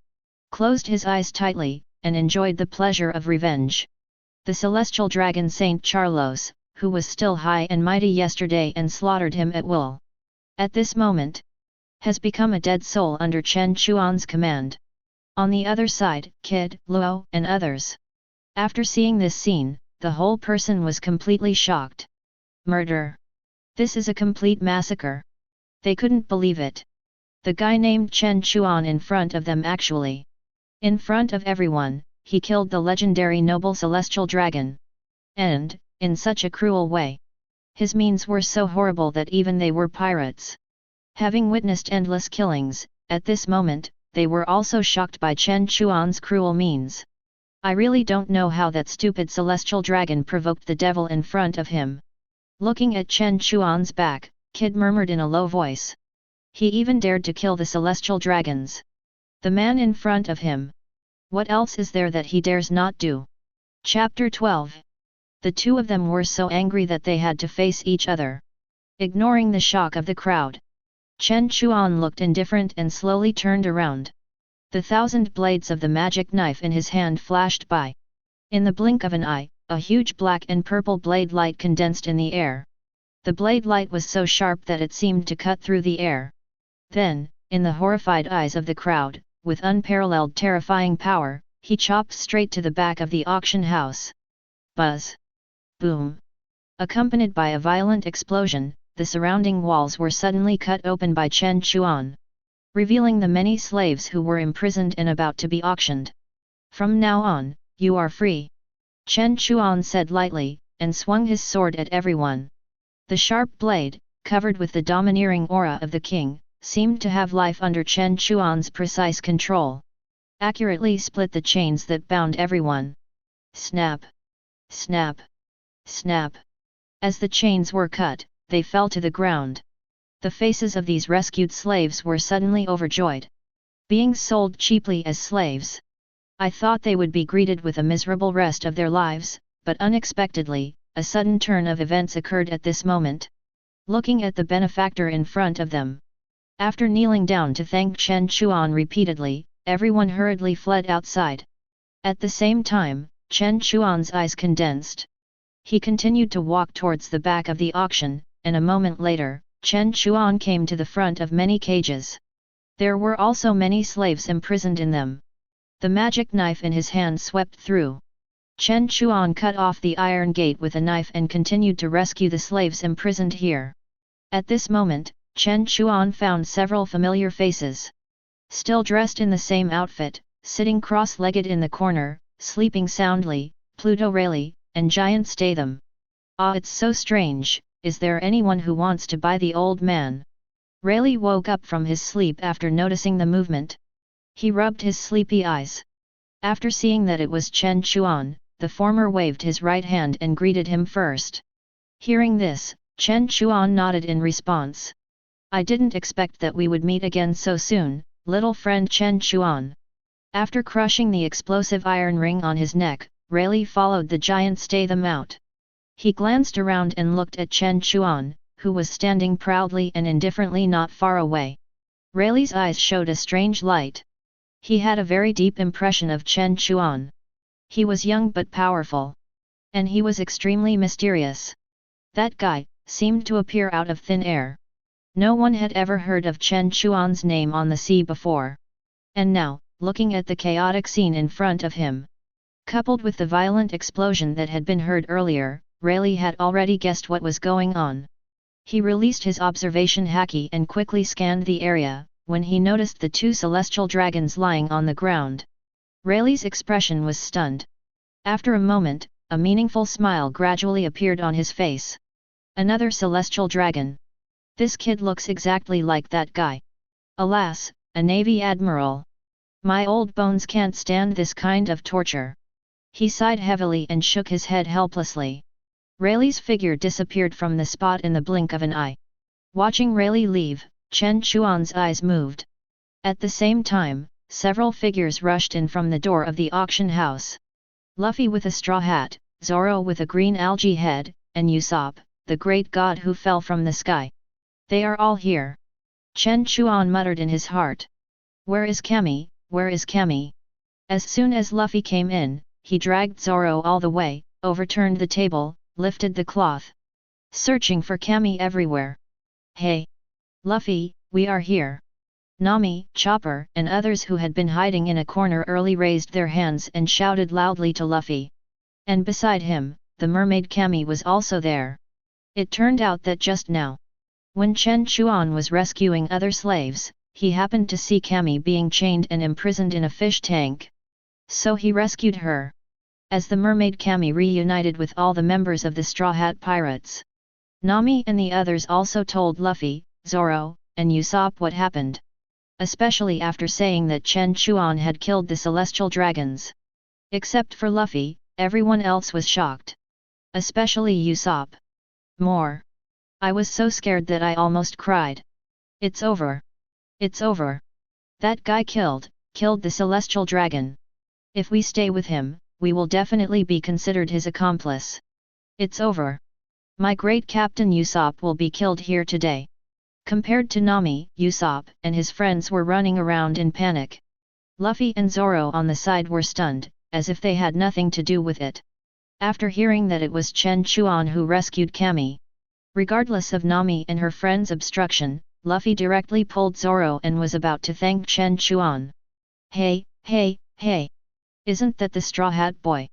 closed his eyes tightly, and enjoyed the pleasure of revenge. The celestial dragon Saint Charlos, who was still high and mighty yesterday and slaughtered him at will, at this moment, has become a dead soul under Chen Chuan's command. On the other side, Kid, Luo, and others. After seeing this scene, the whole person was completely shocked. Murder! This is a complete massacre. They couldn't believe it. The guy named Chen Chuan in front of them actually. In front of everyone, he killed the legendary noble celestial dragon. And, in such a cruel way. His means were so horrible that even they were pirates. Having witnessed endless killings, at this moment, they were also shocked by Chen Chuan's cruel means. I really don't know how that stupid celestial dragon provoked the devil in front of him. Looking at Chen Chuan's back, Kid murmured in a low voice. He even dared to kill the celestial dragons. The man in front of him. What else is there that he dares not do? Chapter 12. The two of them were so angry that they had to face each other. Ignoring the shock of the crowd, Chen Chuan looked indifferent and slowly turned around. The 1,000 blades of the magic knife in his hand flashed by. In the blink of an eye, a huge black and purple blade light condensed in the air. The blade light was so sharp that it seemed to cut through the air. Then, in the horrified eyes of the crowd, with unparalleled terrifying power, he chopped straight to the back of the auction house. Buzz! Boom! Accompanied by a violent explosion, the surrounding walls were suddenly cut open by Chen Chuan, revealing the many slaves who were imprisoned and about to be auctioned. From now on, you are free. Chen Chuan said lightly, and swung his sword at everyone. The sharp blade, covered with the domineering aura of the king, seemed to have life under Chen Chuan's precise control. Accurately split the chains that bound everyone. Snap! Snap! Snap! As the chains were cut, they fell to the ground. The faces of these rescued slaves were suddenly overjoyed. Being sold cheaply as slaves. I thought they would be greeted with a miserable rest of their lives, but unexpectedly, a sudden turn of events occurred at this moment. Looking at the benefactor in front of them. After kneeling down to thank Chen Chuan repeatedly, everyone hurriedly fled outside. At the same time, Chen Chuan's eyes condensed. He continued to walk towards the back of the auction, and a moment later, Chen Chuan came to the front of many cages. There were also many slaves imprisoned in them. The magic knife in his hand swept through. Chen Chuan cut off the iron gate with a knife and continued to rescue the slaves imprisoned here. At this moment, Chen Chuan found several familiar faces. Still dressed in the same outfit, sitting cross-legged in the corner, sleeping soundly, Pluto Rayleigh, and Giant Statham. Ah, it's so strange, is there anyone who wants to buy the old man? Rayleigh woke up from his sleep after noticing the movement. He rubbed his sleepy eyes. After seeing that it was Chen Chuan, the former waved his right hand and greeted him first. Hearing this, Chen Chuan nodded in response. I didn't expect that we would meet again so soon, little friend Chen Chuan. After crushing the explosive iron ring on his neck, Rayleigh followed the giant Statham out. He glanced around and looked at Chen Chuan, who was standing proudly and indifferently not far away. Rayleigh's eyes showed a strange light. He had a very deep impression of Chen Chuan. He was young but powerful. And he was extremely mysterious. That guy seemed to appear out of thin air. No one had ever heard of Chen Chuan's name on the sea before. And now, looking at the chaotic scene in front of him, coupled with the violent explosion that had been heard earlier, Rayleigh had already guessed what was going on. He released his observation haki and quickly scanned the area, when he noticed the two celestial dragons lying on the ground. Rayleigh's expression was stunned. After a moment, a meaningful smile gradually appeared on his face. Another celestial dragon. This kid looks exactly like that guy. Alas, a Navy Admiral. My old bones can't stand this kind of torture. He sighed heavily and shook his head helplessly. Rayleigh's figure disappeared from the spot in the blink of an eye. Watching Rayleigh leave, Chen Chuan's eyes moved. At the same time, several figures rushed in from the door of the auction house. Luffy with a straw hat, Zoro with a green algae head, and Usopp, the great god who fell from the sky. They are all here. Chen Chuan muttered in his heart. Where is Cammy, where is Cammy? As soon as Luffy came in, he dragged Zoro all the way, overturned the table, lifted the cloth. Searching for Cammy everywhere. Hey! Luffy, we are here. Nami, Chopper, and others who had been hiding in a corner early raised their hands and shouted loudly to Luffy. And beside him, the mermaid Cammy was also there. It turned out that just now, when Chen Chuan was rescuing other slaves, he happened to see Cammy being chained and imprisoned in a fish tank. So he rescued her. As the mermaid Cammy reunited with all the members of the Straw Hat Pirates, Nami and the others also told Luffy, Zoro, and Usopp what happened. Especially after saying that Chen Chuan had killed the celestial dragons. Except for Luffy, everyone else was shocked. Especially Usopp. More. I was so scared that I almost cried. It's over. It's over. That guy killed the celestial dragon. If we stay with him, we will definitely be considered his accomplice. It's over. My great captain Usopp will be killed here today. Compared to Nami, Usopp and his friends were running around in panic. Luffy and Zoro on the side were stunned, as if they had nothing to do with it. After hearing that it was Chen Chuan who rescued Cammy. Regardless of Nami and her friend's obstruction, Luffy directly pulled Zoro and was about to thank Chen Chuan. Hey, hey, hey! Isn't that the Straw Hat boy?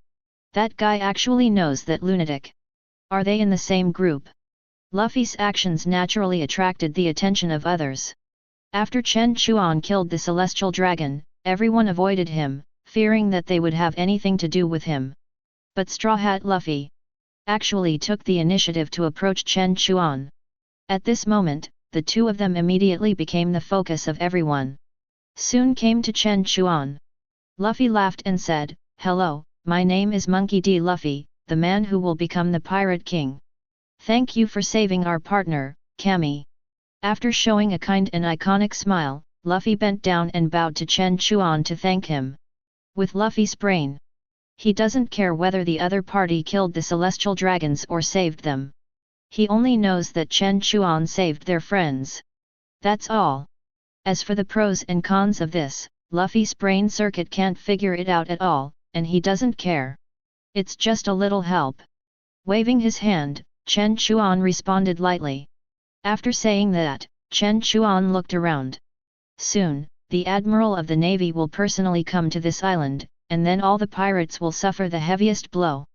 That guy actually knows that lunatic. Are they in the same group? Luffy's actions naturally attracted the attention of others. After Chen Chuan killed the celestial dragon, everyone avoided him, fearing that they would have anything to do with him. But Straw Hat Luffy actually took the initiative to approach Chen Chuan. At this moment, the two of them immediately became the focus of everyone. Soon came to Chen Chuan. Luffy laughed and said, Hello, my name is Monkey D. Luffy, the man who will become the Pirate King. Thank you for saving our partner, Cammy. After showing a kind and iconic smile, Luffy bent down and bowed to Chen Chuan to thank him. With Luffy's brain, he doesn't care whether the other party killed the celestial dragons or saved them. He only knows that Chen Chuan saved their friends. That's all. As for the pros and cons of this, Luffy's brain circuit can't figure it out at all, and he doesn't care. It's just a little help. Waving his hand, Chen Chuan responded lightly. After saying that, Chen Chuan looked around. Soon, the Admiral of the Navy will personally come to this island, and then all the pirates will suffer the heaviest blow.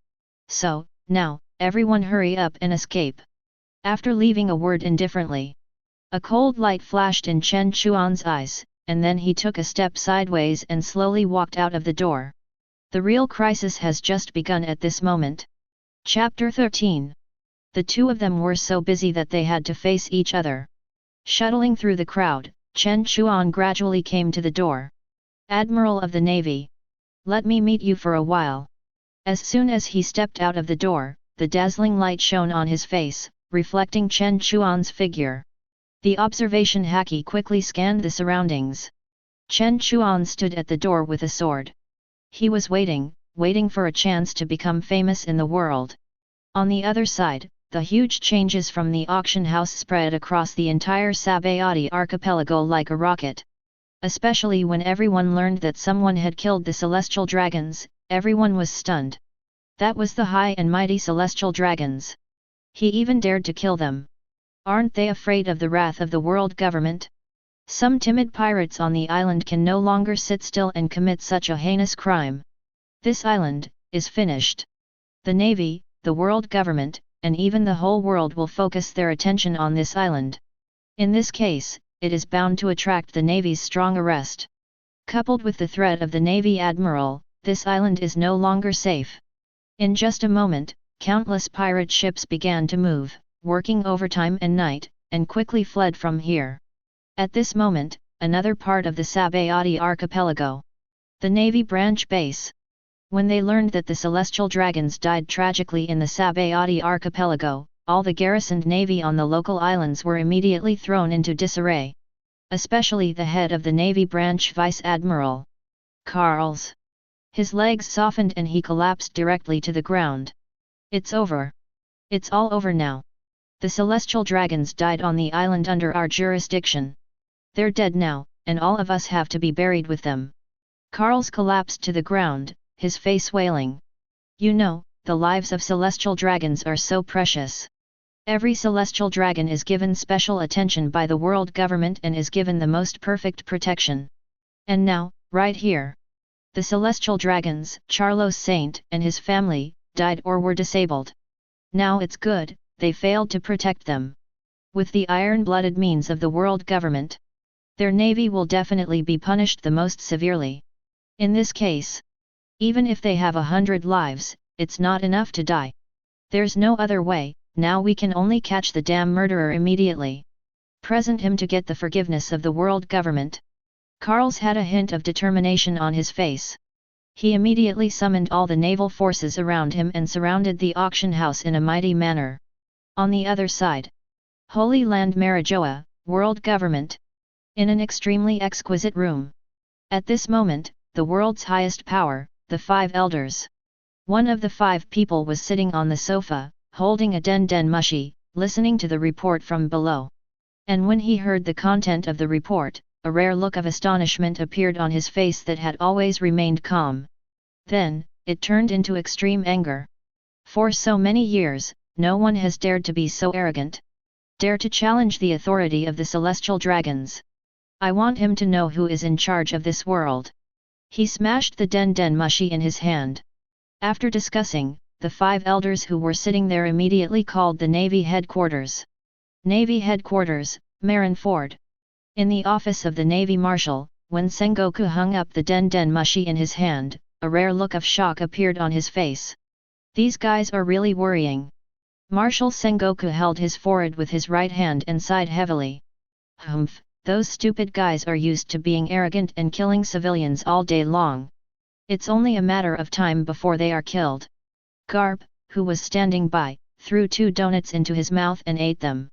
So, now, everyone hurry up and escape. After leaving a word indifferently, a cold light flashed in Chen Chuan's eyes, and then he took a step sideways and slowly walked out of the door. The real crisis has just begun at this moment. Chapter 13. The two of them were so busy that they had to face each other. Shuttling through the crowd, Chen Chuan gradually came to the door. Admiral of the Navy. Let me meet you for a while. As soon as he stepped out of the door, the dazzling light shone on his face, reflecting Chen Chuan's figure. The observation haki quickly scanned the surroundings. Chen Chuan stood at the door with a sword. He was waiting for a chance to become famous in the world. On the other side, the huge changes from the auction house spread across the entire Sabayati archipelago like a rocket. Especially when everyone learned that someone had killed the celestial dragons, everyone was stunned. That was the high and mighty celestial dragons. He even dared to kill them. Aren't they afraid of the wrath of the world government? Some timid pirates on the island can no longer sit still and commit such a heinous crime. This island is finished. The Navy, the world government, and even the whole world will focus their attention on this island. In this case, it is bound to attract the Navy's strong arrest. Coupled with the threat of the Navy Admiral, this island is no longer safe. In just a moment, countless pirate ships began to move, working overtime and night, and quickly fled from here. At this moment, another part of the Sabayati archipelago. The Navy branch base. When they learned that the celestial dragons died tragically in the Sabayati archipelago, all the garrisoned navy on the local islands were immediately thrown into disarray. Especially the head of the Navy branch Vice Admiral. Carls. His legs softened and he collapsed directly to the ground. It's over. It's all over now. The celestial dragons died on the island under our jurisdiction. They're dead now, and all of us have to be buried with them. Carls collapsed to the ground, his face wailing. You know, the lives of celestial dragons are so precious. Every celestial dragon is given special attention by the world government and is given the most perfect protection. And now, right here. The celestial dragons, Charlos Saint and his family, died or were disabled. Now it's good, they failed to protect them. With the iron-blooded means of the world government, their navy will definitely be punished the most severely. In this case, even if they have 100 lives, it's not enough to die. There's no other way. Now we can only catch the damn murderer immediately. Present him to get the forgiveness of the world government. Carls had a hint of determination on his face. He immediately summoned all the naval forces around him and surrounded the auction house in a mighty manner. On the other side, Holy Land Marijoa, world government. In an extremely exquisite room. At this moment, the world's highest power, the 5 elders. One of the 5 people was sitting on the sofa, holding a den mushi, listening to the report from below. And when he heard the content of the report, a rare look of astonishment appeared on his face that had always remained calm. Then, it turned into extreme anger. For so many years, no one has dared to be so arrogant. Dare to challenge the authority of the celestial dragons. I want him to know who is in charge of this world. He smashed the den mushi in his hand. After discussing, the 5 elders who were sitting there immediately called the Navy headquarters. Navy headquarters, Marineford. In the office of the Navy Marshal, when Sengoku hung up the den mushi in his hand, a rare look of shock appeared on his face. These guys are really worrying. Marshal Sengoku held his forehead with his right hand and sighed heavily. Humph, those stupid guys are used to being arrogant and killing civilians all day long. It's only a matter of time before they are killed. Garp, who was standing by, threw 2 donuts into his mouth and ate them.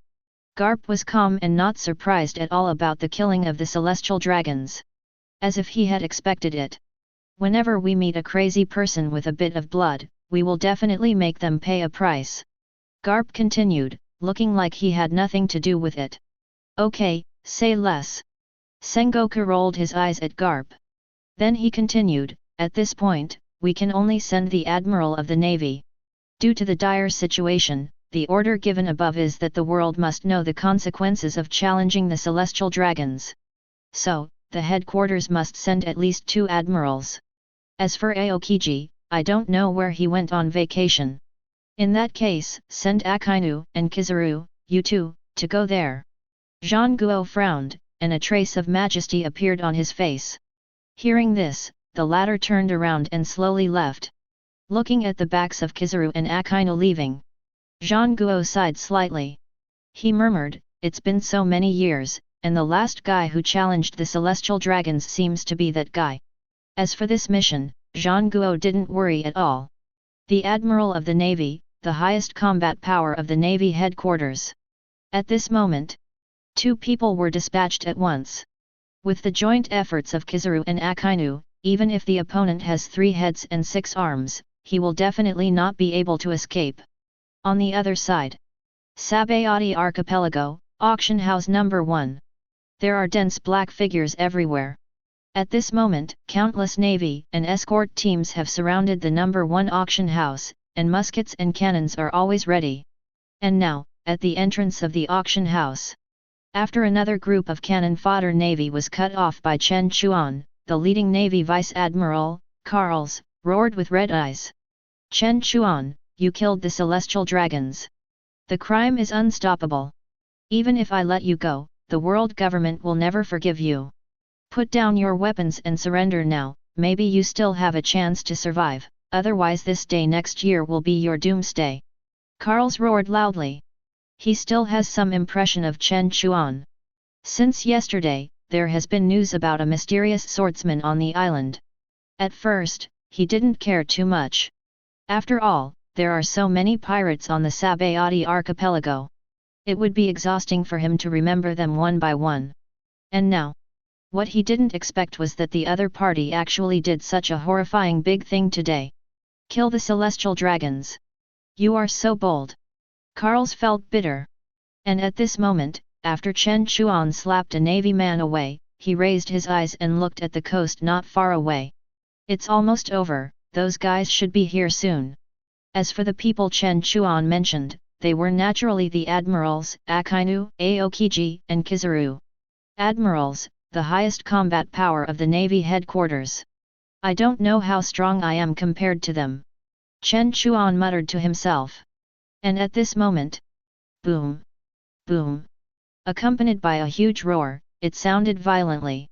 Garp was calm and not surprised at all about the killing of the celestial dragons. As if he had expected it. Whenever we meet a crazy person with a bit of blood, we will definitely make them pay a price. Garp continued, looking like he had nothing to do with it. Okay, say less. Sengoku rolled his eyes at Garp. Then he continued, at this point, we can only send the Admiral of the Navy. Due to the dire situation, the order given above is that the world must know the consequences of challenging the celestial dragons. So, the headquarters must send at least 2 admirals. As for Aokiji, I don't know where he went on vacation. In that case, send Akainu and Kizaru, you two, to go there. Zhang Guo frowned, and a trace of majesty appeared on his face. Hearing this, the latter turned around and slowly left. Looking at the backs of Kizaru and Akainu leaving, Zhang Guo sighed slightly. He murmured, it's been so many years, and the last guy who challenged the celestial dragons seems to be that guy. As for this mission, Zhang Guo didn't worry at all. The Admiral of the Navy, the highest combat power of the Navy headquarters. At this moment, 2 people were dispatched at once. With the joint efforts of Kizaru and Akainu, even if the opponent has 3 heads and 6 arms, he will definitely not be able to escape. On the other side, Sabayati Archipelago, Auction House Number 1. There are dense black figures everywhere. At this moment, countless navy and escort teams have surrounded the Number 1 auction house, and muskets and cannons are always ready. And now, at the entrance of the auction house. After another group of cannon fodder navy was cut off by Chen Chuan, the leading navy vice admiral, Carls, roared with red eyes. Chen Chuan, you killed the celestial dragons. The crime is unstoppable. Even if I let you go, the world government will never forgive you. Put down your weapons and surrender now, maybe you still have a chance to survive, otherwise this day next year will be your doomsday. Carls roared loudly. He still has some impression of Chen Chuan. Since yesterday, there has been news about a mysterious swordsman on the island. At first, he didn't care too much. After all, there are so many pirates on the Sabayati archipelago. It would be exhausting for him to remember them one by one. And now, what he didn't expect was that the other party actually did such a horrifying big thing today. Kill the celestial dragons. You are so bold. Carls felt bitter. And at this moment, after Chen Chuan slapped a navy man away, he raised his eyes and looked at the coast not far away. It's almost over, those guys should be here soon. As for the people Chen Chuan mentioned, they were naturally the Admirals, Akainu, Aokiji, and Kizaru. Admirals, the highest combat power of the Navy headquarters. I don't know how strong I am compared to them. Chen Chuan muttered to himself. And at this moment, boom, boom, accompanied by a huge roar, it sounded violently.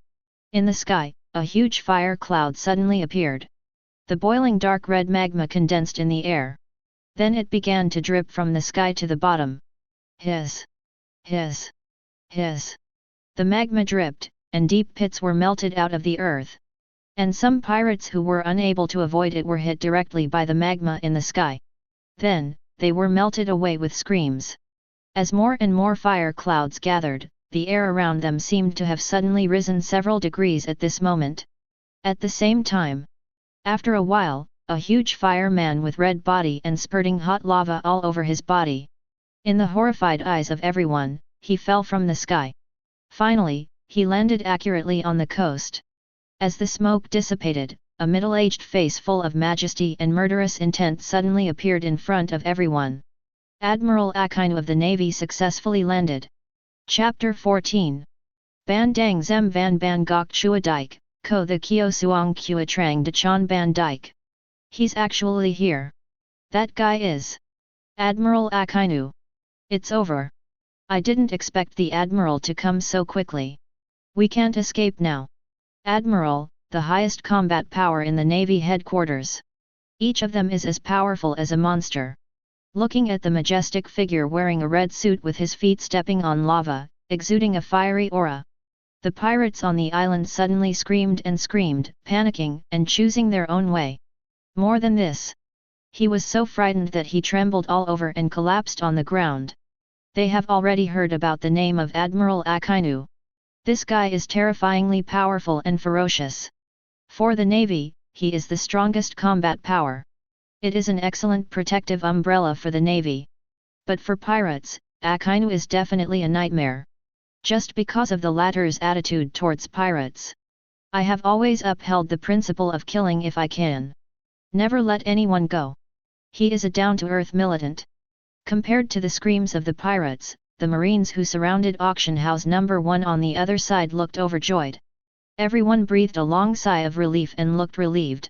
In the sky, a huge fire cloud suddenly appeared. The boiling dark red magma condensed in the air. Then it began to drip from the sky to the bottom. Hiss! Hiss! Hiss! The magma dripped, and deep pits were melted out of the earth. And some pirates who were unable to avoid it were hit directly by the magma in the sky. Then, they were melted away with screams. As more and more fire clouds gathered, the air around them seemed to have suddenly risen several degrees at this moment. At the same time, after a while, a huge fireman with red body and spurting hot lava all over his body. In the horrified eyes of everyone, he fell from the sky. Finally, he landed accurately on the coast. As the smoke dissipated, a middle-aged face full of majesty and murderous intent suddenly appeared in front of everyone. Admiral Akainu of the Navy successfully landed. Chapter 14. Ban Dang Zem Van Ban Gok Chua Dike, Ko the Kyo Suong Kua Trang De Chan Ban Dike. He's actually here. That guy is Admiral Akainu. It's over. I didn't expect the Admiral to come so quickly. We can't escape now. Admiral, the highest combat power in the Navy headquarters. Each of them is as powerful as a monster. Looking at the majestic figure wearing a red suit with his feet stepping on lava, exuding a fiery aura. The pirates on the island suddenly screamed and screamed, panicking and choosing their own way. More than this, he was so frightened that he trembled all over and collapsed on the ground. They have already heard about the name of Admiral Akainu. This guy is terrifyingly powerful and ferocious. For the Navy, he is the strongest combat power. It is an excellent protective umbrella for the Navy. But for pirates, Akainu is definitely a nightmare. Just because of the latter's attitude towards pirates. I have always upheld the principle of killing if I can. Never let anyone go. He is a down-to-earth militant. Compared to the screams of the pirates, the Marines who surrounded Auction House No. 1 on the other side looked overjoyed. Everyone breathed a long sigh of relief and looked relieved.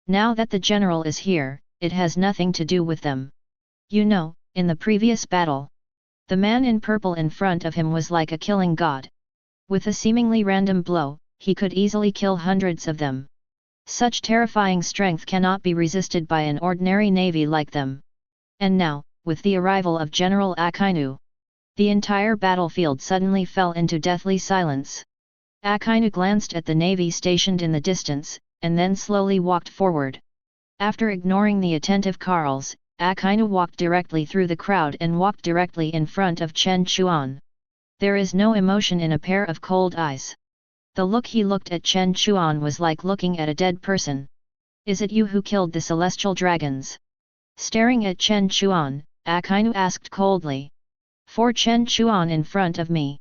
Now that the general is here, it has nothing to do with them. You know, in the previous battle, the man in purple in front of him was like a killing god. With a seemingly random blow, he could easily kill hundreds of them. Such terrifying strength cannot be resisted by an ordinary navy like them. And now, with the arrival of General Akainu, the entire battlefield suddenly fell into deathly silence. Akainu glanced at the navy stationed in the distance, and then slowly walked forward. After ignoring the attentive Carls, Akainu walked directly through the crowd and walked directly in front of Chen Chuan. There is no emotion in a pair of cold eyes. The look he looked at Chen Chuan was like looking at a dead person. Is it you who killed the celestial dragons? Staring at Chen Chuan, Akainu asked coldly. For Chen Chuan in front of me.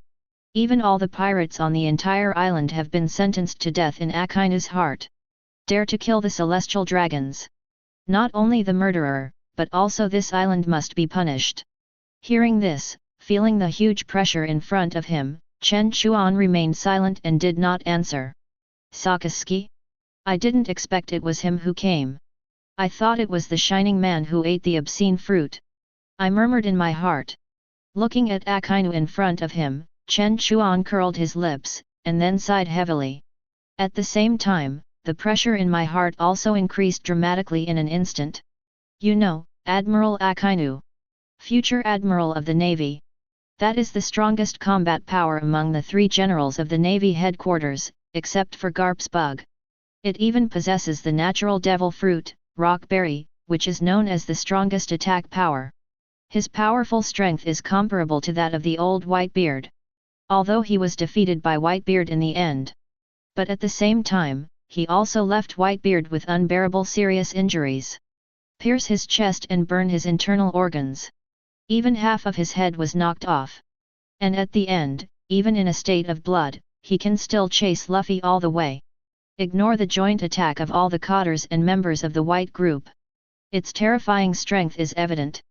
Even all the pirates on the entire island have been sentenced to death in Akainu's heart. Dare to kill the celestial dragons. Not only the murderer, but also this island must be punished. Hearing this, feeling the huge pressure in front of him, Chen Chuan remained silent and did not answer. Sakazuki? I didn't expect it was him who came. I thought it was the shining man who ate the obscene fruit. I murmured in my heart. Looking at Akainu in front of him, Chen Chuan curled his lips, and then sighed heavily. At the same time, the pressure in my heart also increased dramatically in an instant. You know, Admiral Akainu. Future Admiral of the Navy. That is the strongest combat power among the 3 generals of the Navy headquarters, except for Garp's bug. It even possesses the natural devil fruit, rockberry, which is known as the strongest attack power. His powerful strength is comparable to that of the old Whitebeard. Although he was defeated by Whitebeard in the end. But at the same time, he also left Whitebeard with unbearable serious injuries. Pierce his chest and burn his internal organs. Even half of his head was knocked off. And at the end, even in a state of blood, he can still chase Luffy all the way. Ignore the joint attack of all the Cotters and members of the White Group. Its terrifying strength is evident.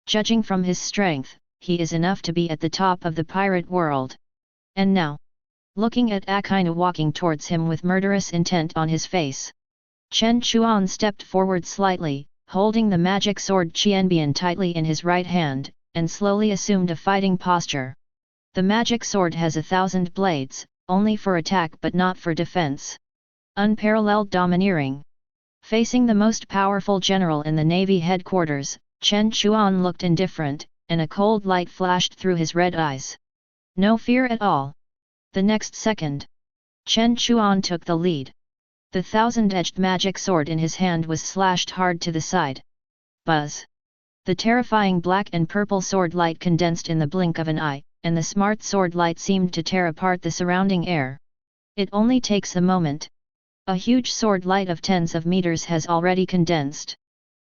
Judging from his strength, he is enough to be at the top of the pirate world. And now, looking at Akainu walking towards him with murderous intent on his face, Chen Chuan stepped forward slightly, holding the magic sword Qianbian tightly in his right hand, and slowly assumed a fighting posture. The magic sword has 1,000 blades, only for attack but not for defense. Unparalleled domineering. Facing the most powerful general in the Navy headquarters, Chen Chuan looked indifferent, and a cold light flashed through his red eyes. No fear at all. The next second, Chen Chuan took the lead. The 1,000-edged magic sword in his hand was slashed hard to the side. Buzz! The terrifying black and purple sword light condensed in the blink of an eye, and the smart sword light seemed to tear apart the surrounding air. It only takes a moment. A huge sword light of tens of meters has already condensed.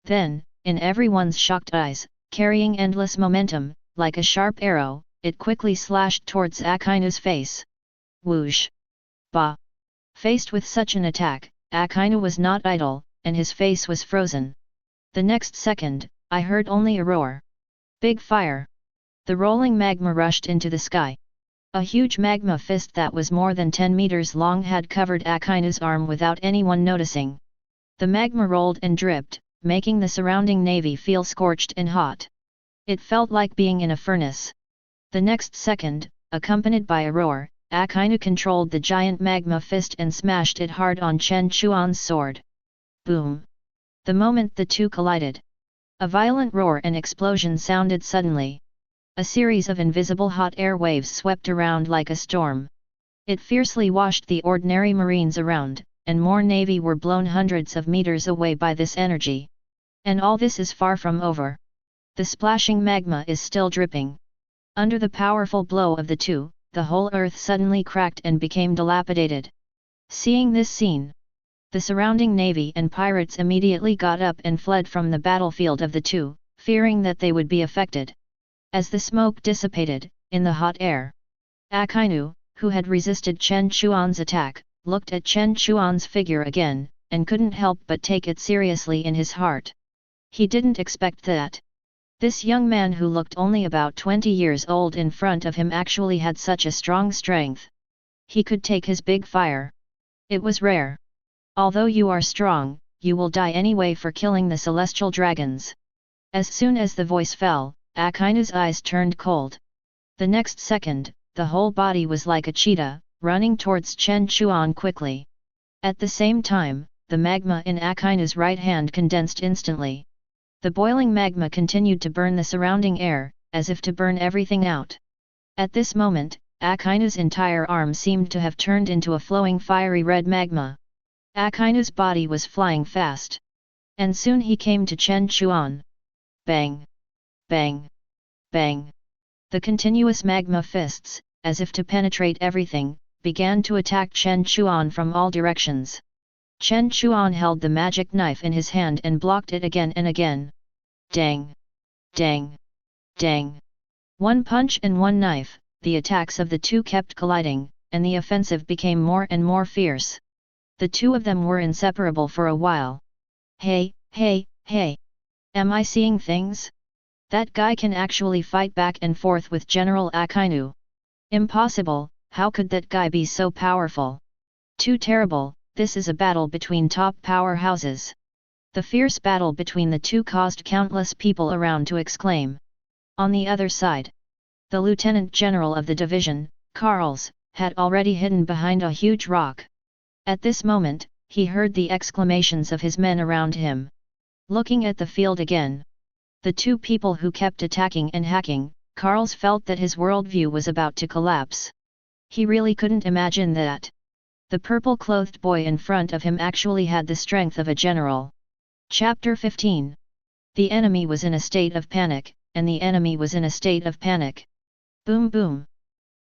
Then, in everyone's shocked eyes, carrying endless momentum, like a sharp arrow, it quickly slashed towards Akainu's face. Whoosh! Bah! Faced with such an attack, Akainu was not idle, and his face was frozen. The next second, I heard only a roar. Big fire! The rolling magma rushed into the sky. A huge magma fist that was more than 10 meters long had covered Akainu's arm without anyone noticing. The magma rolled and dripped, making the surrounding navy feel scorched and hot. It felt like being in a furnace. The next second, accompanied by a roar, Akainu controlled the giant magma fist and smashed it hard on Chen Chuan's sword. Boom! The moment the two collided, a violent roar and explosion sounded suddenly. A series of invisible hot air waves swept around like a storm. It fiercely washed the ordinary marines around, and more navy were blown hundreds of meters away by this energy. And all this is far from over. The splashing magma is still dripping. Under the powerful blow of the two, the whole earth suddenly cracked and became dilapidated. Seeing this scene, the surrounding navy and pirates immediately got up and fled from the battlefield of the two, fearing that they would be affected. As the smoke dissipated, in the hot air, Akainu, who had resisted Chen Chuan's attack, looked at Chen Chuan's figure again, and couldn't help but take it seriously in his heart. He didn't expect that. This young man who looked only about 20 years old in front of him actually had such a strong strength. He could take his big fire. It was rare. Although you are strong, you will die anyway for killing the celestial dragons. As soon as the voice fell, Akainu's eyes turned cold. The next second, the whole body was like a cheetah, running towards Chen Chuan quickly. At the same time, the magma in Akainu's right hand condensed instantly. The boiling magma continued to burn the surrounding air, as if to burn everything out. At this moment, Akainu's entire arm seemed to have turned into a flowing fiery red magma. Akainu's body was flying fast. And soon he came to Chen Chuan. Bang! Bang! Bang! The continuous magma fists, as if to penetrate everything, began to attack Chen Chuan from all directions. Chen Chuan held the magic knife in his hand and blocked it again and again. Dang! Dang! Dang! One punch and one knife, the attacks of the two kept colliding, and the offensive became more and more fierce. The two of them were inseparable for a while. Hey, hey, hey! Am I seeing things? That guy can actually fight back and forth with General Akainu. Impossible, how could that guy be so powerful? Too terrible, this is a battle between top powerhouses. The fierce battle between the two caused countless people around to exclaim. On the other side, the Lieutenant General of the division, Carls, had already hidden behind a huge rock. At this moment, he heard the exclamations of his men around him. Looking at the field again, the two people who kept attacking and hacking, Carls felt that his worldview was about to collapse. He really couldn't imagine that the purple-clothed boy in front of him actually had the strength of a general. Chapter 15. The enemy was in a state of panic, and the enemy was in a state of panic. Boom boom.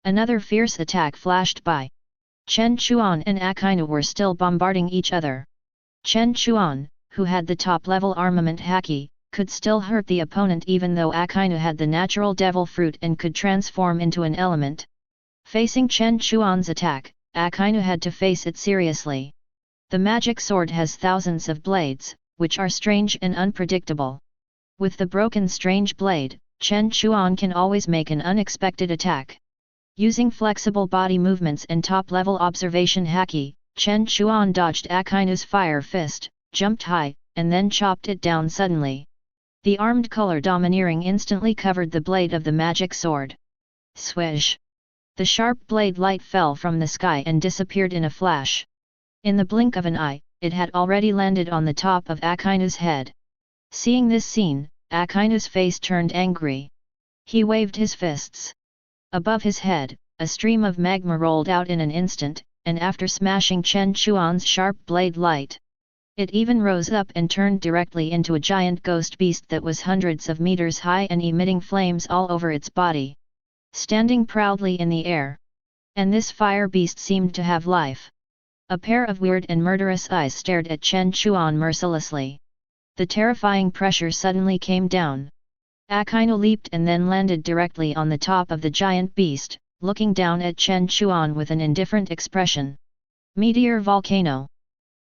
Another fierce attack flashed by. Chen Chuan and Akainu were still bombarding each other. Chen Chuan, who had the top-level armament haki, could still hurt the opponent even though Akainu had the natural devil fruit and could transform into an element. Facing Chen Chuan's attack, Akainu had to face it seriously. The magic sword has thousands of blades, which are strange and unpredictable. With the broken strange blade, Chen Chuan can always make an unexpected attack. Using flexible body movements and top-level observation haki, Chen Chuan dodged Akainu's fire fist, jumped high, and then chopped it down suddenly. The armed color domineering instantly covered the blade of the magic sword. Swish! The sharp blade light fell from the sky and disappeared in a flash. In the blink of an eye, it had already landed on the top of Akainu's head. Seeing this scene, Akainu's face turned angry. He waved his fists. Above his head, a stream of magma rolled out in an instant, and after smashing Chen Chuan's sharp blade light, it even rose up and turned directly into a giant ghost beast that was hundreds of meters high and emitting flames all over its body, standing proudly in the air. And this fire beast seemed to have life. A pair of weird and murderous eyes stared at Chen Chuan mercilessly. The terrifying pressure suddenly came down. Akainu leaped and then landed directly on the top of the giant beast, looking down at Chen Chuan with an indifferent expression. Meteor volcano!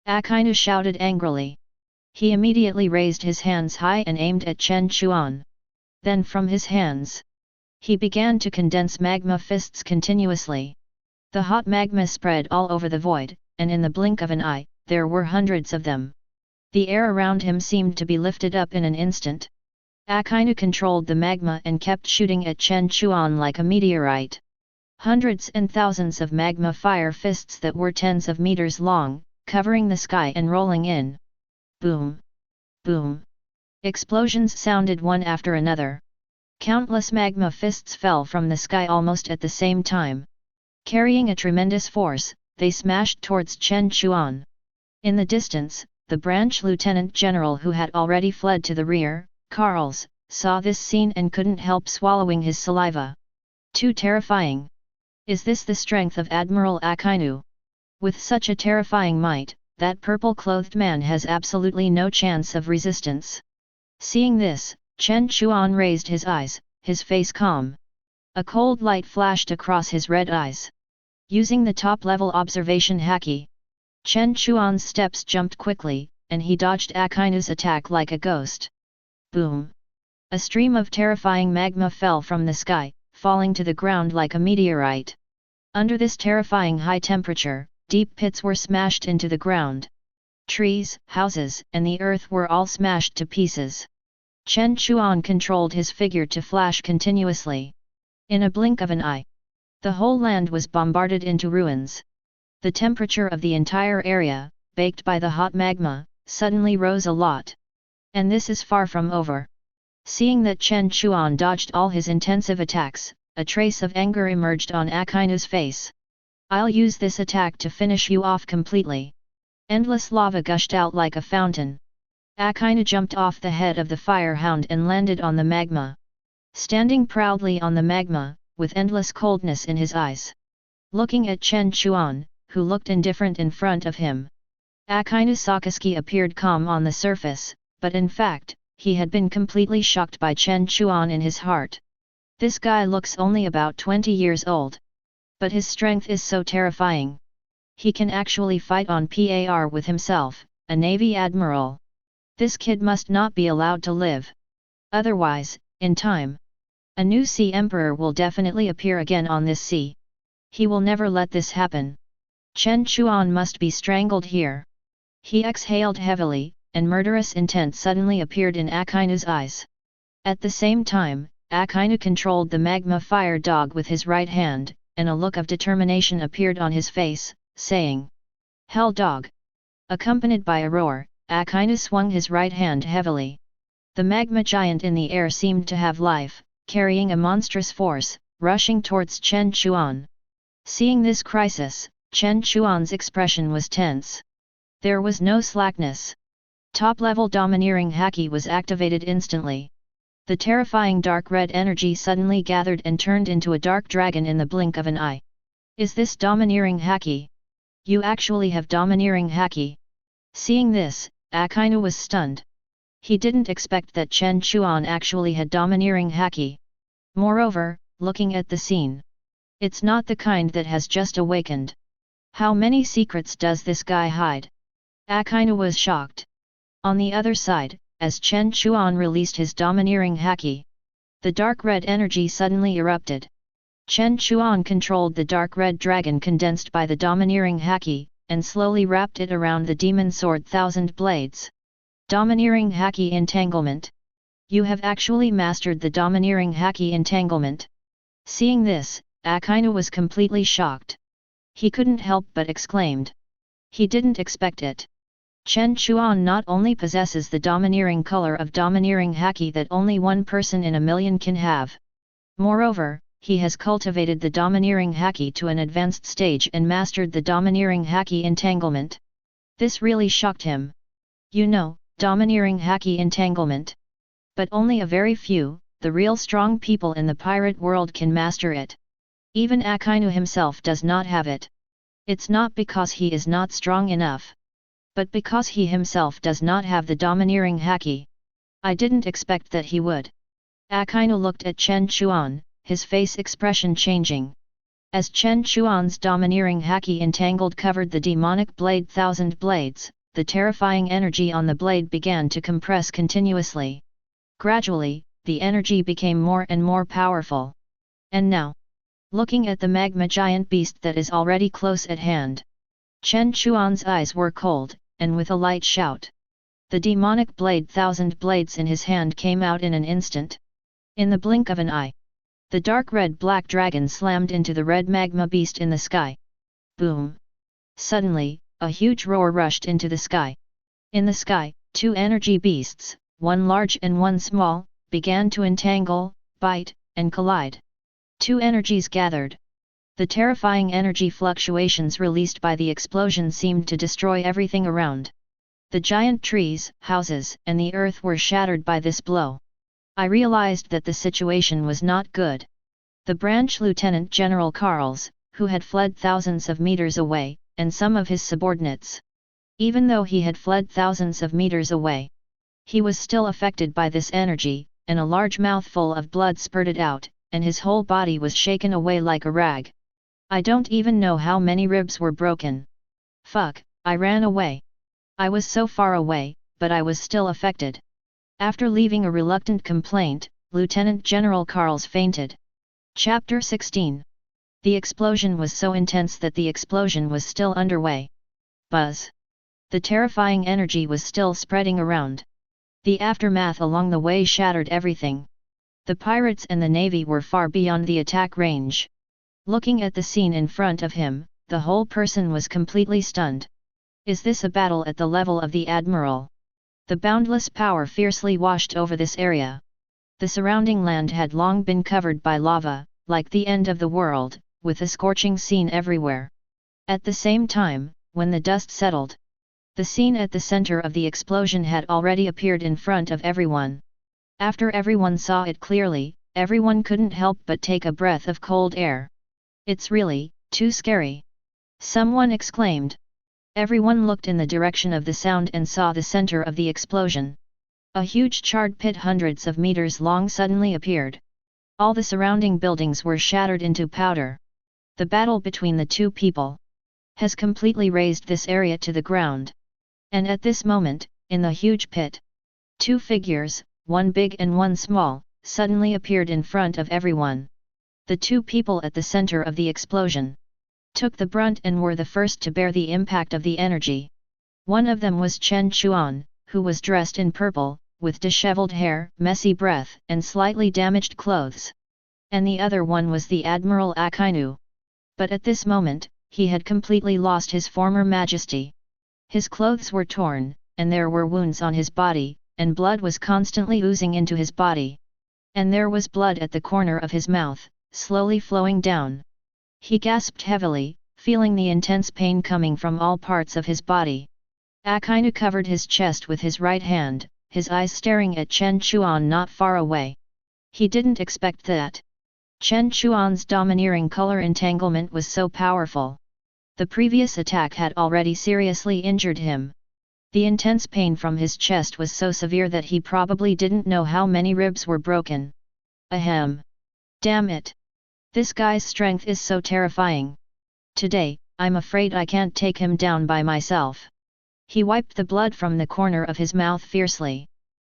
Akainu shouted angrily. He immediately raised his hands high and aimed at Chen Chuan. Then from his hands, he began to condense magma fists continuously. The hot magma spread all over the void, and in the blink of an eye, there were hundreds of them. The air around him seemed to be lifted up in an instant. Akainu controlled the magma and kept shooting at Chen Chuan like a meteorite. Hundreds and thousands of magma fire fists that were tens of meters long, covering the sky and rolling in. Boom! Boom! Explosions sounded one after another. Countless magma fists fell from the sky almost at the same time. Carrying a tremendous force, they smashed towards Chen Chuan. In the distance, the branch lieutenant general who had already fled to the rear, Carls, saw this scene and couldn't help swallowing his saliva. Too terrifying! Is this the strength of Admiral Akainu? With such a terrifying might, that purple-clothed man has absolutely no chance of resistance. Seeing this, Chen Chuan raised his eyes, his face calm. A cold light flashed across his red eyes. Using the top-level observation haki, Chen Chuan's steps jumped quickly, and he dodged Akainu's attack like a ghost. Boom! A stream of terrifying magma fell from the sky, falling to the ground like a meteorite. Under this terrifying high temperature, deep pits were smashed into the ground. Trees, houses, and the earth were all smashed to pieces. Chen Chuan controlled his figure to flash continuously. In a blink of an eye, the whole land was bombarded into ruins. The temperature of the entire area, baked by the hot magma, suddenly rose a lot. And this is far from over. Seeing that Chen Chuan dodged all his intensive attacks, a trace of anger emerged on Akainu's face. I'll use this attack to finish you off completely. Endless lava gushed out like a fountain. Akainu jumped off the head of the firehound and landed on the magma. Standing proudly on the magma, with endless coldness in his eyes. Looking at Chen Chuan, who looked indifferent in front of him. Akainu Sakazuki appeared calm on the surface, but in fact, he had been completely shocked by Chen Chuan in his heart. This guy looks only about 20 years old. But his strength is so terrifying. He can actually fight on par with himself, a Navy Admiral. This kid must not be allowed to live. Otherwise, In time, a new sea emperor will definitely appear again on this sea. He will never let this happen. Chen Chuan must be strangled here. He exhaled heavily, and murderous intent suddenly appeared in Akainu's eyes. At the same time, Akainu controlled the magma fire dog with his right hand, and a look of determination appeared on his face, saying, "Hell dog!" Accompanied by a roar, Akainu swung his right hand heavily. The magma giant in the air seemed to have life, carrying a monstrous force, rushing towards Chen Chuan. Seeing this crisis, Chen Chuan's expression was tense. There was no slackness. Top-level domineering haki was activated instantly. The terrifying dark red energy suddenly gathered and turned into a dark dragon in the blink of an eye. Is this domineering haki? You actually have domineering haki. Seeing this, Akainu was stunned. He didn't expect that Chen Chuan actually had domineering haki. Moreover, looking at the scene, it's not the kind that has just awakened. How many secrets does this guy hide? Akainu was shocked. On the other side, as Chen Chuan released his domineering haki, the dark red energy suddenly erupted. Chen Chuan controlled the dark red dragon condensed by the domineering haki, and slowly wrapped it around the demon sword Thousand Blades. Domineering haki entanglement. You have actually mastered the domineering haki entanglement. Seeing this, Akainu was completely shocked. He couldn't help but exclaimed. He didn't expect it. Chen Chuan not only possesses the domineering color of domineering haki that only one person in a million can have. Moreover, he has cultivated the domineering haki to an advanced stage and mastered the domineering haki entanglement. This really shocked him. You know, domineering haki entanglement. But only a very few, the real strong people in the pirate world can master it. Even Akainu himself does not have it. It's not because he is not strong enough, but because he himself does not have the domineering haki. I didn't expect that he would. Akainu looked at Chen Chuan, his face expression changing. As Chen Chuan's domineering haki entangled covered the demonic blade Thousand Blades, the terrifying energy on the blade began to compress continuously. Gradually, the energy became more and more powerful. And now, looking at the magma giant beast that is already close at hand, Chen Chuan's eyes were cold, and with a light shout, the demonic blade Thousand Blades in his hand came out in an instant. In the blink of an eye, the dark red-black dragon slammed into the red magma beast in the sky. Boom! Suddenly, a huge roar rushed into the sky. In the sky, two energy beasts, one large and one small, began to entangle, bite, and collide. Two energies gathered. The terrifying energy fluctuations released by the explosion seemed to destroy everything around. The giant trees, houses, and the earth were shattered by this blow. I realized that the situation was not good. The branch Lieutenant General Carls, who had fled thousands of meters away, and some of his subordinates. Even though he had fled thousands of meters away, he was still affected by this energy, and a large mouthful of blood spurted out, and his whole body was shaken away like a rag. I don't even know how many ribs were broken. Fuck, I ran away. I was so far away, but I was still affected. After leaving a reluctant complaint, Lieutenant General Carls fainted. Chapter 16. The explosion was so intense that the explosion was still underway. Buzz. The terrifying energy was still spreading around. The aftermath along the way shattered everything. The pirates and the navy were far beyond the attack range. Looking at the scene in front of him, the whole person was completely stunned. Is this a battle at the level of the Admiral? The boundless power fiercely washed over this area. The surrounding land had long been covered by lava, like the end of the world, with a scorching scene everywhere. At the same time, when the dust settled, the scene at the center of the explosion had already appeared in front of everyone. After everyone saw it clearly, everyone couldn't help but take a breath of cold air. It's really too scary. Someone exclaimed. Everyone looked in the direction of the sound and saw the center of the explosion. A huge charred pit hundreds of meters long suddenly appeared. All the surrounding buildings were shattered into powder. The battle between the two people has completely razed this area to the ground. And at this moment, in the huge pit, two figures, one big and one small, suddenly appeared in front of everyone. The two people at the center of the explosion took the brunt and were the first to bear the impact of the energy. One of them was Chen Chuan, who was dressed in purple, with disheveled hair, messy breath, and slightly damaged clothes. And the other one was the Admiral Akainu. But at this moment, he had completely lost his former majesty. His clothes were torn, and there were wounds on his body, and blood was constantly oozing into his body. And there was blood at the corner of his mouth, slowly flowing down. He gasped heavily, feeling the intense pain coming from all parts of his body. Akainu covered his chest with his right hand, his eyes staring at Chen Chuan not far away. He didn't expect that. Chen Chuan's domineering color entanglement was so powerful. The previous attack had already seriously injured him. The intense pain from his chest was so severe that he probably didn't know how many ribs were broken. Ahem! Damn it! This guy's strength is so terrifying. Today, I'm afraid I can't take him down by myself. He wiped the blood from the corner of his mouth fiercely.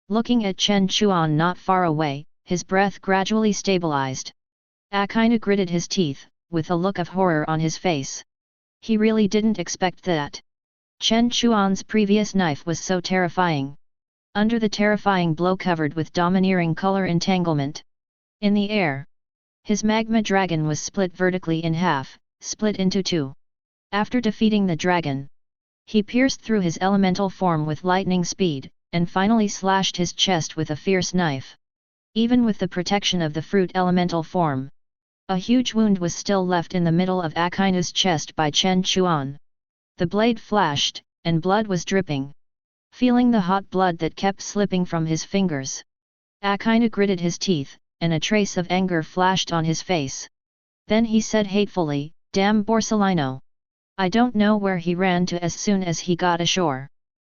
Looking at Chen Chuan not far away, his breath gradually stabilized. Akainu gritted his teeth, with a look of horror on his face. He really didn't expect that. Chen Chuan's previous knife was so terrifying. Under the terrifying blow covered with domineering color entanglement. In the air, his magma dragon was split vertically in half, split into two. After defeating the dragon, he pierced through his elemental form with lightning speed, and finally slashed his chest with a fierce knife. Even with the protection of the fruit elemental form, a huge wound was still left in the middle of Akainu's chest by Chen Chuan. The blade flashed, and blood was dripping. Feeling the hot blood that kept slipping from his fingers, Akainu gritted his teeth, and a trace of anger flashed on his face. Then he said hatefully, "Damn Borsellino! I don't know where he ran to as soon as he got ashore."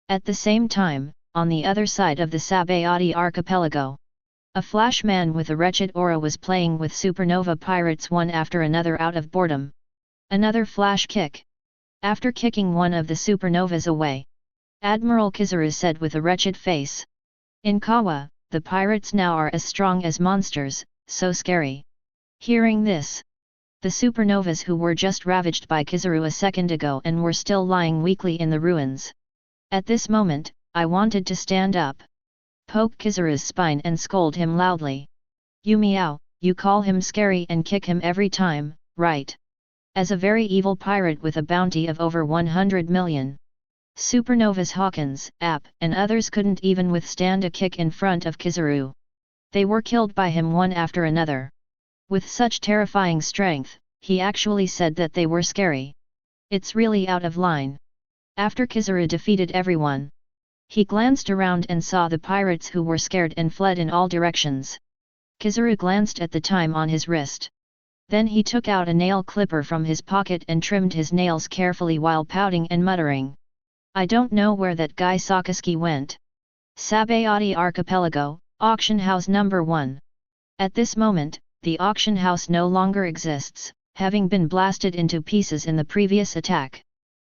At the same time, on the other side of the Sabayati archipelago, a flashman with a wretched aura was playing with supernova pirates one after another out of boredom. Another flash kick. After kicking one of the supernovas away, Admiral Kizaru said with a wretched face, "In Kawa, the pirates now are as strong as monsters, so scary." Hearing this, the supernovas who were just ravaged by Kizaru a second ago and were still lying weakly in the ruins. At this moment, I wanted to stand up, poke Kizaru's spine and scold him loudly. "You meow, you call him scary and kick him every time, right? As a very evil pirate with a bounty of over 100 million. Supernovas Hawkins, App, and others couldn't even withstand a kick in front of Kizaru. They were killed by him one after another. With such terrifying strength, he actually said that they were scary. It's really out of line." After Kizaru defeated everyone, he glanced around and saw the pirates who were scared and fled in all directions. Kizaru glanced at the time on his wrist. Then he took out a nail clipper from his pocket and trimmed his nails carefully while pouting and muttering, "I don't know where that guy Sakazuki went." Sabayati Archipelago, Auction House Number 1. At this moment, the auction house no longer exists, having been blasted into pieces in the previous attack.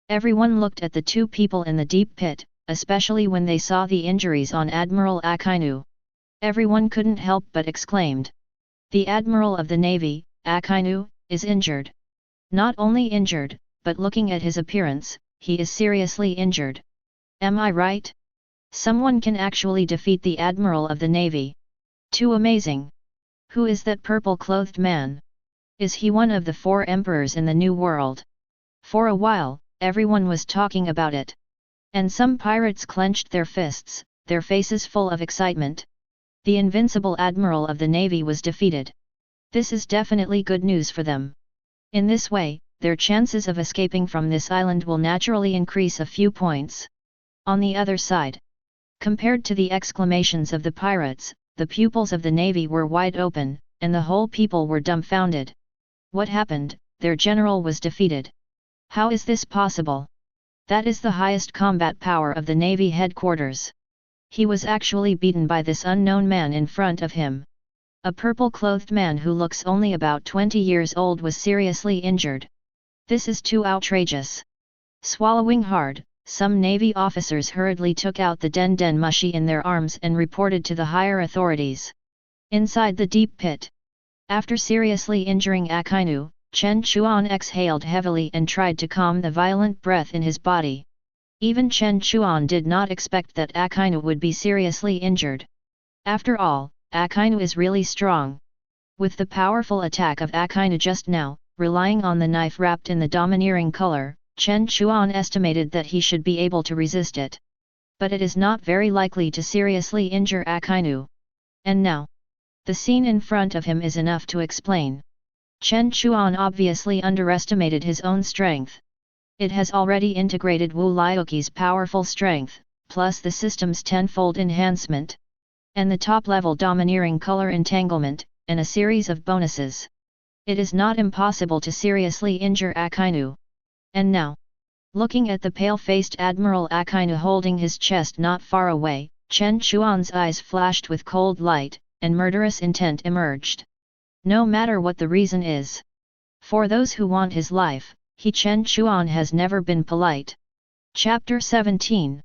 Everyone looked at the two people in the deep pit, especially when they saw the injuries on Admiral Akainu. Everyone couldn't help but exclaimed, "The Admiral of the Navy, Akainu, is injured. Not only injured, but looking at his appearance, he is seriously injured. Am I right? Someone can actually defeat the Admiral of the Navy. Too amazing. Who is that purple-clothed man? Is he one of the 4 emperors in the New World?" For a while, everyone was talking about it. And some pirates clenched their fists, their faces full of excitement. The invincible Admiral of the Navy was defeated. This is definitely good news for them. In this way, their chances of escaping from this island will naturally increase a few points. On the other side, compared to the exclamations of the pirates, the pupils of the Navy were wide open, and the whole people were dumbfounded. What happened? Their general was defeated. How is this possible? That is the highest combat power of the Navy headquarters. He was actually beaten by this unknown man in front of him. A purple-clothed man who looks only about 20 years old was seriously injured. This is too outrageous. Swallowing hard, some Navy officers hurriedly took out the den mushi in their arms and reported to the higher authorities. Inside the deep pit. After seriously injuring Akainu, Chen Chuan exhaled heavily and tried to calm the violent breath in his body. Even Chen Chuan did not expect that Akainu would be seriously injured. After all, Akainu is really strong. With the powerful attack of Akainu just now, relying on the knife wrapped in the domineering color, Chen Chuan estimated that he should be able to resist it. But it is not very likely to seriously injure Akainu. And now, the scene in front of him is enough to explain. Chen Chuan obviously underestimated his own strength. It has already integrated Wu Liuqi's powerful strength, plus the system's tenfold enhancement, and the top-level domineering color entanglement, and a series of bonuses. It is not impossible to seriously injure Akainu. And now, looking at the pale-faced Admiral Akainu holding his chest not far away, Chen Chuan's eyes flashed with cold light, and murderous intent emerged. No matter what the reason is. For those who want his life, Chen Chuan has never been polite. Chapter 17.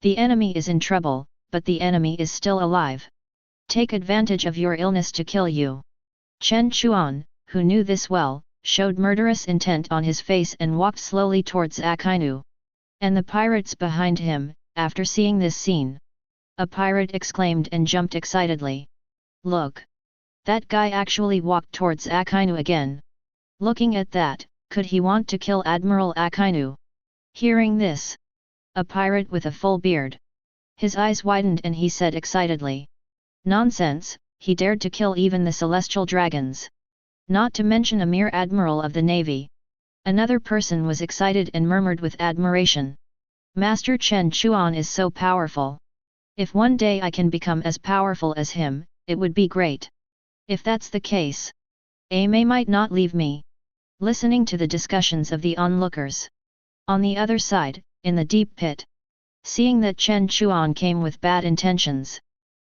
The enemy is in trouble, but the enemy is still alive. Take advantage of your illness to kill you. Chen Chuan, who knew this well, showed murderous intent on his face and walked slowly towards Akainu. And the pirates behind him, after seeing this scene. A pirate exclaimed and jumped excitedly. Look! That guy actually walked towards Akainu again. Looking at that, could he want to kill Admiral Akainu? Hearing this, a pirate with a full beard. His eyes widened and he said excitedly. Nonsense, he dared to kill even the celestial dragons. Not to mention a mere admiral of the navy. Another person was excited and murmured with admiration. Master Chen Chuan is so powerful. If one day I can become as powerful as him, it would be great. If that's the case, May might not leave me. Listening to the discussions of the onlookers. On the other side, in the deep pit. Seeing that Chen Chuan came with bad intentions.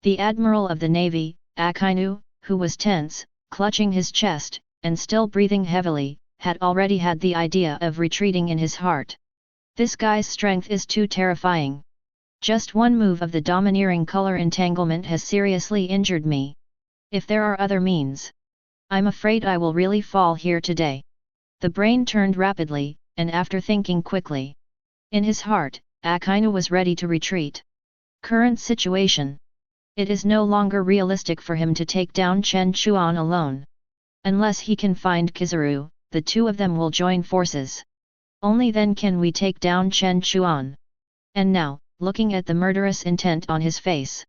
The Admiral of the Navy, Akainu, who was tense, clutching his chest, and still breathing heavily, had already had the idea of retreating in his heart. This guy's strength is too terrifying. Just one move of the domineering color entanglement has seriously injured me. If there are other means, I'm afraid I will really fall here today. The brain turned rapidly, and after thinking quickly. In his heart, Akainu was ready to retreat. Current situation. It is no longer realistic for him to take down Chen Chuan alone. Unless he can find Kizaru, the two of them will join forces. Only then can we take down Chen Chuan. And now, looking at the murderous intent on his face.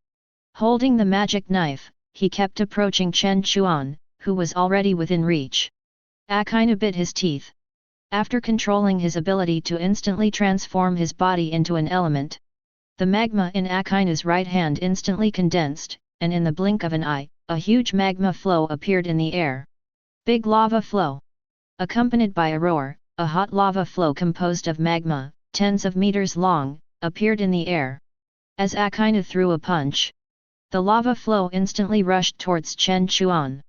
Holding the magic knife, he kept approaching Chen Chuan, who was already within reach. Akainu bit his teeth. After controlling his ability to instantly transform his body into an element, the magma in Akainu's right hand instantly condensed, and in the blink of an eye, a huge magma flow appeared in the air. Big lava flow. Accompanied by a roar, a hot lava flow composed of magma, tens of meters long, appeared in the air. As Akainu threw a punch, the lava flow instantly rushed towards Chen Chuan.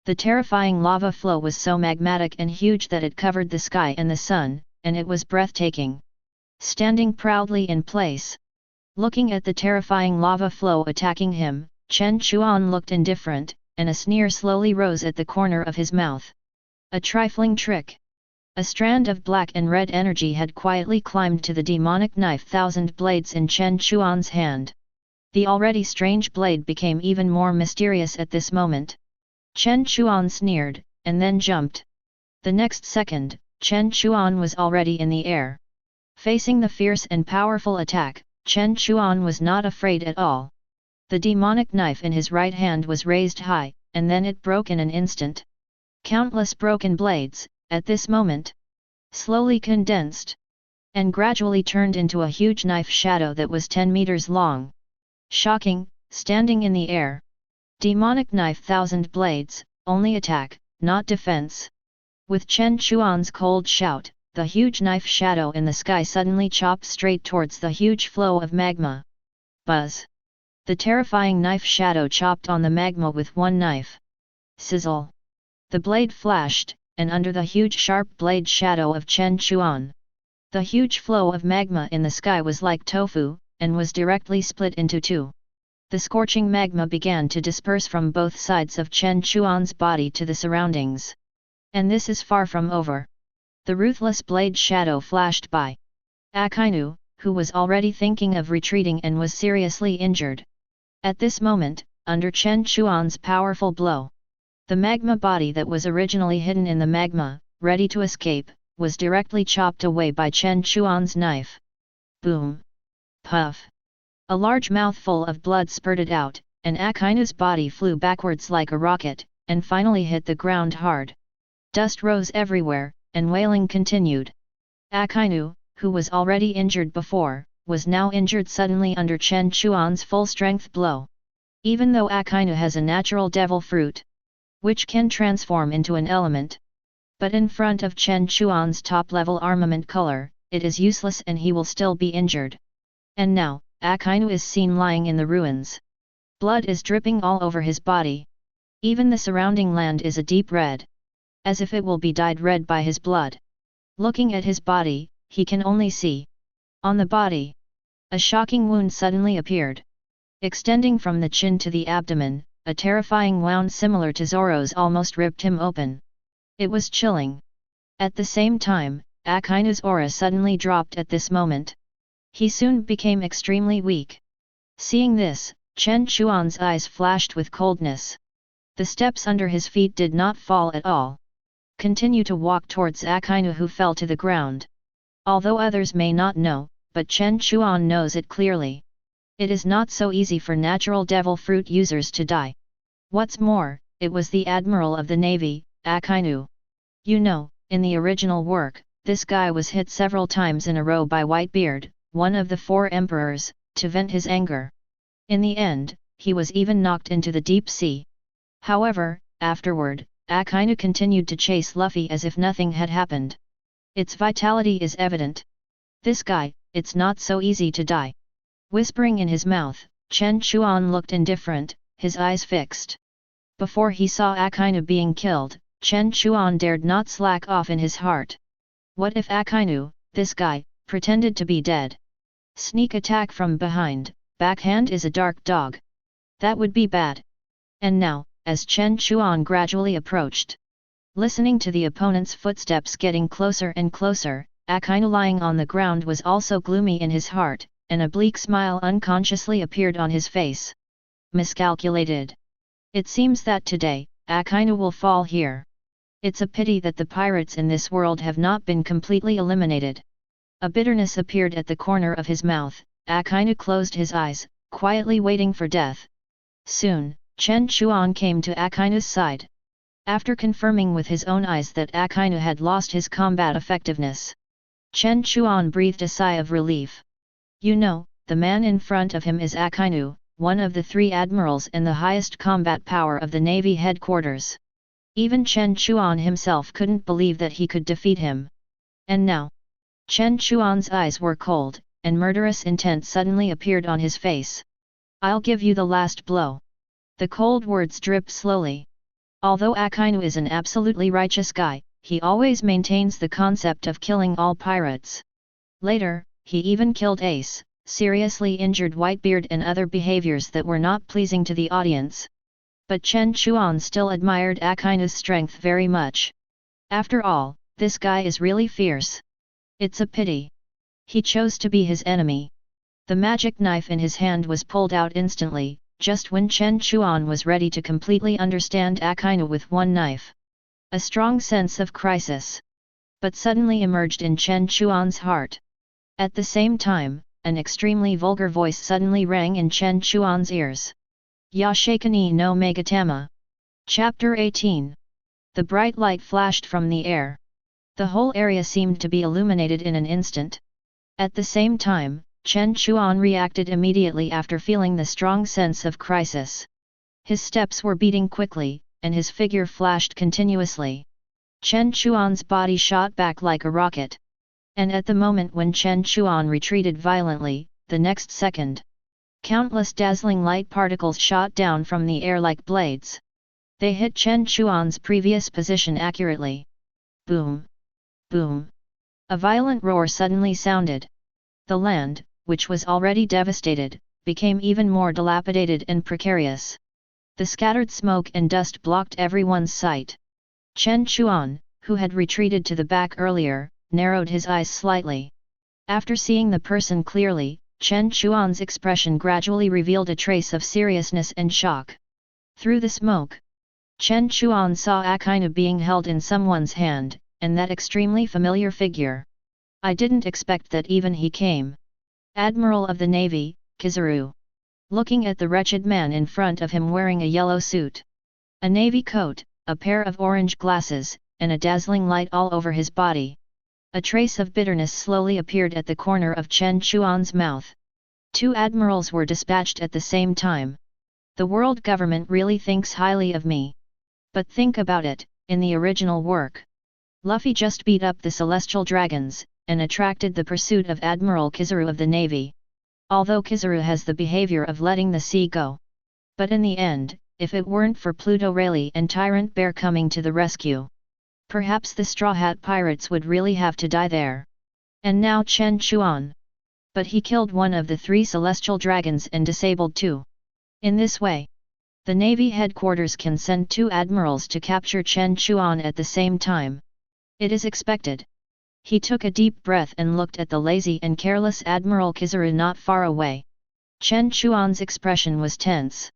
The terrifying lava flow was so magmatic and huge that it covered the sky and the sun, and it was breathtaking. Standing proudly in place, looking at the terrifying lava flow attacking him, Chen Chuan looked indifferent, and a sneer slowly rose at the corner of his mouth. A trifling trick. A strand of black and red energy had quietly climbed to the demonic knife thousand blades in Chen Chuan's hand. The already strange blade became even more mysterious at this moment. Chen Chuan sneered, and then jumped. The next second, Chen Chuan was already in the air. Facing the fierce and powerful attack, Chen Chuan was not afraid at all. The demonic knife in his right hand was raised high, and then it broke in an instant. Countless broken blades, at this moment, slowly condensed, and gradually turned into a huge knife shadow that was 10 meters long. Shocking, standing in the air. Demonic knife thousand blades, only attack, not defense. With Chen Chuan's cold shout, the huge knife shadow in the sky suddenly chopped straight towards the huge flow of magma. Buzz! The terrifying knife shadow chopped on the magma with one knife. Sizzle! The blade flashed, and under the huge sharp blade shadow of Chen Chuan, the huge flow of magma in the sky was like tofu, and was directly split into two. The scorching magma began to disperse from both sides of Chen Chuan's body to the surroundings. And this is far from over. The ruthless blade shadow flashed by. Akainu, who was already thinking of retreating and was seriously injured. At this moment, under Chen Chuan's powerful blow, the magma body that was originally hidden in the magma, ready to escape, was directly chopped away by Chen Chuan's knife. Boom! Puff! A large mouthful of blood spurted out, and Akainu's body flew backwards like a rocket, and finally hit the ground hard. Dust rose everywhere, and wailing continued. Akainu, who was already injured before, was now injured suddenly under Chen Chuan's full-strength blow. Even though Akainu has a natural devil fruit, which can transform into an element, but in front of Chen Chuan's top-level armament color, it is useless and he will still be injured. And now, Akainu is seen lying in the ruins. Blood is dripping all over his body. Even the surrounding land is a deep red, as if it will be dyed red by his blood. Looking at his body, he can only see. On the body, a shocking wound suddenly appeared. Extending from the chin to the abdomen, a terrifying wound similar to Zoro's almost ripped him open. It was chilling. At the same time, Akainu's aura suddenly dropped at this moment. He soon became extremely weak. Seeing this, Chen Chuan's eyes flashed with coldness. The steps under his feet did not fall at all. Continue to walk towards Akainu, who fell to the ground. Although others may not know, but Chen Chuan knows it clearly. It is not so easy for natural devil fruit users to die. What's more, it was the Admiral of the Navy, Akainu. You know, in the original work, this guy was hit several times in a row by Whitebeard, one of the 4 emperors, to vent his anger. In the end, he was even knocked into the deep sea. However, afterward, Akainu continued to chase Luffy as if nothing had happened. Its vitality is evident. This guy, it's not so easy to die. Whispering in his mouth, Chen Chuan looked indifferent, his eyes fixed. Before he saw Akainu being killed, Chen Chuan dared not slack off in his heart. What if Akainu, this guy, pretended to be dead? Sneak attack from behind, backhand is a dark dog. That would be bad. And now, as Chen Chuan gradually approached, listening to the opponent's footsteps getting closer and closer, Akainu lying on the ground was also gloomy in his heart, and a bleak smile unconsciously appeared on his face. Miscalculated. It seems that today, Akainu will fall here. It's a pity that the pirates in this world have not been completely eliminated. A bitterness appeared at the corner of his mouth. Akainu closed his eyes, quietly waiting for death. Soon, Chen Chuan came to Akainu's side. After confirming with his own eyes that Akainu had lost his combat effectiveness, Chen Chuan breathed a sigh of relief. You know, the man in front of him is Akainu, one of the 3 admirals and the highest combat power of the Navy headquarters. Even Chen Chuan himself couldn't believe that he could defeat him. And now, Chen Chuan's eyes were cold, and murderous intent suddenly appeared on his face. I'll give you the last blow. The cold words dripped slowly. Although Akainu is an absolutely righteous guy, he always maintains the concept of killing all pirates. Later, he even killed Ace, seriously injured Whitebeard and other behaviors that were not pleasing to the audience. But Chen Chuan still admired Akainu's strength very much. After all, this guy is really fierce. It's a pity he chose to be his enemy. The magic knife in his hand was pulled out instantly, just when Chen Chuan was ready to completely understand Akainu with one knife. A strong sense of crisis but suddenly emerged in Chen Chuan's heart. At the same time, an extremely vulgar voice suddenly rang in Chen Chuan's ears. Yashikani no Megatama. Chapter 18. The bright light flashed from the air. The whole area seemed to be illuminated in an instant. At the same time, Chen Chuan reacted immediately after feeling the strong sense of crisis. His steps were beating quickly, and his figure flashed continuously. Chen Chuan's body shot back like a rocket. And at the moment when Chen Chuan retreated violently, the next second, countless dazzling light particles shot down from the air like blades. They hit Chen Chuan's previous position accurately. Boom! Boom! A violent roar suddenly sounded. The land, which was already devastated, became even more dilapidated and precarious. The scattered smoke and dust blocked everyone's sight. Chen Chuan, who had retreated to the back earlier, narrowed his eyes slightly. After seeing the person clearly, Chen Chuan's expression gradually revealed a trace of seriousness and shock. Through the smoke, Chen Chuan saw Akainu being held in someone's hand, and that extremely familiar figure. I didn't expect that even he came. Admiral of the Navy, Kizaru. Looking at the wretched man in front of him wearing a yellow suit, a navy coat, a pair of orange glasses, and a dazzling light all over his body. A trace of bitterness slowly appeared at the corner of Chen Chuan's mouth. 2 admirals were dispatched at the same time. The world government really thinks highly of me. But think about it, in the original work, Luffy just beat up the celestial dragons, and attracted the pursuit of Admiral Kizaru of the Navy. Although Kizaru has the behavior of letting the sea go. But in the end, if it weren't for Pluto Rayleigh and Tyrant Bear coming to the rescue, perhaps the Straw Hat Pirates would really have to die there. And now Chen Chuan. But he killed one of the 3 celestial dragons and disabled 2. In this way, the Navy headquarters can send 2 admirals to capture Chen Chuan at the same time. It is expected. He took a deep breath and looked at the lazy and careless Admiral Kizaru not far away. Chen Chuan's expression was tense.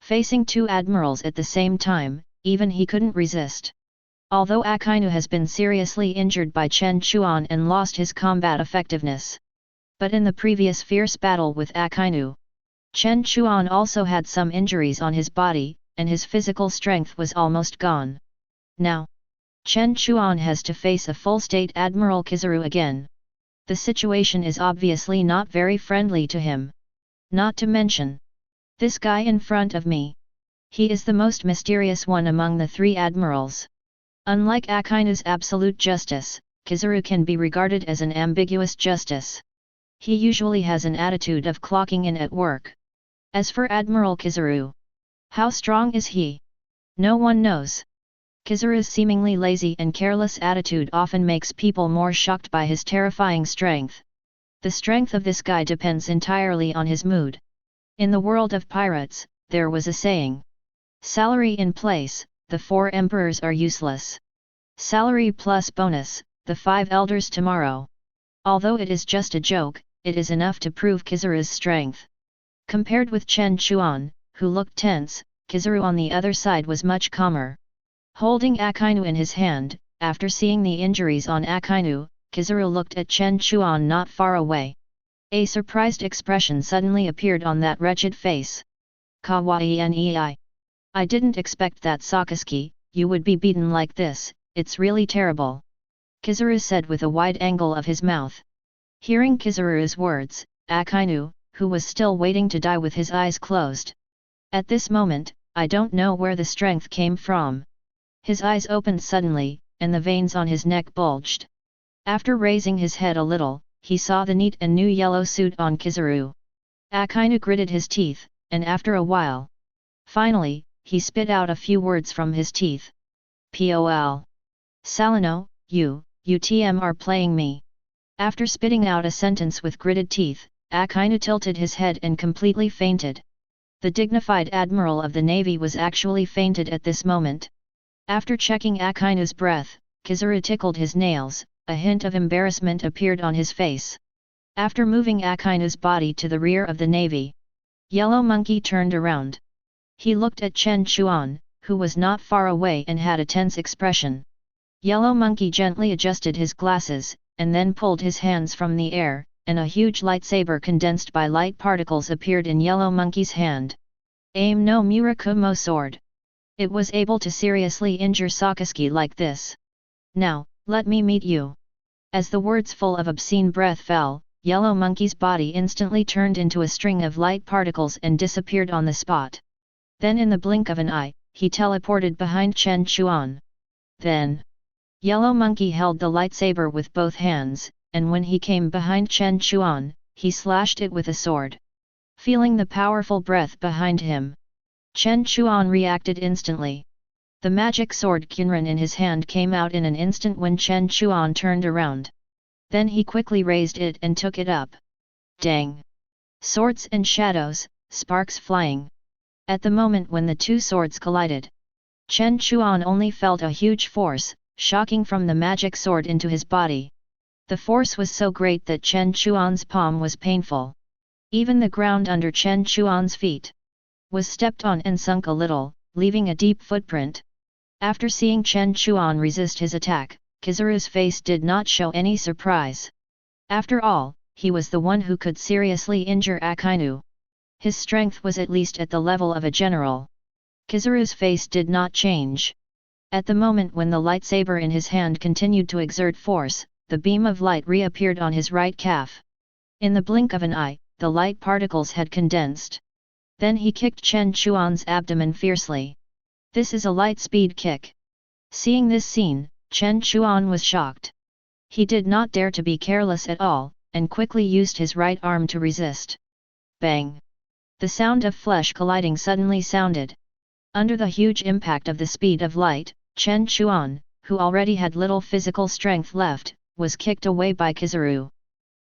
Facing 2 admirals at the same time, even he couldn't resist. Although Akainu has been seriously injured by Chen Chuan and lost his combat effectiveness. But in the previous fierce battle with Akainu, Chen Chuan also had some injuries on his body, and his physical strength was almost gone. Now, Chen Chuan has to face a full-state Admiral Kizaru again. The situation is obviously not very friendly to him. Not to mention, this guy in front of me. He is the most mysterious one among the 3 admirals. Unlike Akainu's absolute justice, Kizaru can be regarded as an ambiguous justice. He usually has an attitude of clocking in at work. As for Admiral Kizaru, how strong is he? No one knows. Kizaru's seemingly lazy and careless attitude often makes people more shocked by his terrifying strength. The strength of this guy depends entirely on his mood. In the world of pirates, there was a saying. Salary in place, the 4 emperors are useless. Salary plus bonus, the 5 elders tomorrow. Although it is just a joke, it is enough to prove Kizaru's strength. Compared with Chen Chuan, who looked tense, Kizaru on the other side was much calmer. Holding Akainu in his hand, after seeing the injuries on Akainu, Kizaru looked at Chen Chuan not far away. A surprised expression suddenly appeared on that wretched face. Kawaii. I didn't expect that, Sakazuki, you would be beaten like this, it's really terrible. Kizaru said with a wide angle of his mouth. Hearing Kizaru's words, Akainu, who was still waiting to die with his eyes closed. At this moment, I don't know where the strength came from. His eyes opened suddenly, and the veins on his neck bulged. After raising his head a little, he saw the neat and new yellow suit on Kizaru. Akainu gritted his teeth, and after a while, finally, he spit out a few words from his teeth. Pol. Salino, you UTM are playing me. After spitting out a sentence with gritted teeth, Akainu tilted his head and completely fainted. The dignified Admiral of the Navy was actually fainted at this moment. After checking Akainu's breath, Kizaru tickled his nails, a hint of embarrassment appeared on his face. After moving Akainu's body to the rear of the Navy, Yellow Monkey turned around. He looked at Chen Chuan, who was not far away and had a tense expression. Yellow Monkey gently adjusted his glasses, and then pulled his hands from the air, and a huge lightsaber condensed by light particles appeared in Yellow Monkey's hand. Aim no Murakumo sword. It was able to seriously injure Sakazuki like this. Now, let me meet you. As the words full of obscene breath fell, Yellow Monkey's body instantly turned into a string of light particles and disappeared on the spot. Then in the blink of an eye, he teleported behind Chen Chuan. Then, Yellow Monkey held the lightsaber with both hands, and when he came behind Chen Chuan, he slashed it with a sword. Feeling the powerful breath behind him, Chen Chuan reacted instantly. The magic sword Kinran in his hand came out in an instant when Chen Chuan turned around. Then he quickly raised it and took it up. Dang! Swords and shadows, sparks flying. At the moment when the two swords collided, Chen Chuan only felt a huge force, shocking from the magic sword into his body. The force was so great that Chen Chuan's palm was painful. Even the ground under Chen Chuan's feet was stepped on and sunk a little, leaving a deep footprint. After seeing Chen Chuan resist his attack, Kizaru's face did not show any surprise. After all, he was the one who could seriously injure Akainu. His strength was at least at the level of a general. Kizaru's face did not change. At the moment when the lightsaber in his hand continued to exert force, the beam of light reappeared on his right calf. In the blink of an eye, the light particles had condensed. Then he kicked Chen Chuan's abdomen fiercely. This is a light speed kick. Seeing this scene, Chen Chuan was shocked. He did not dare to be careless at all, and quickly used his right arm to resist. Bang! The sound of flesh colliding suddenly sounded. Under the huge impact of the speed of light, Chen Chuan, who already had little physical strength left, was kicked away by Kizaru.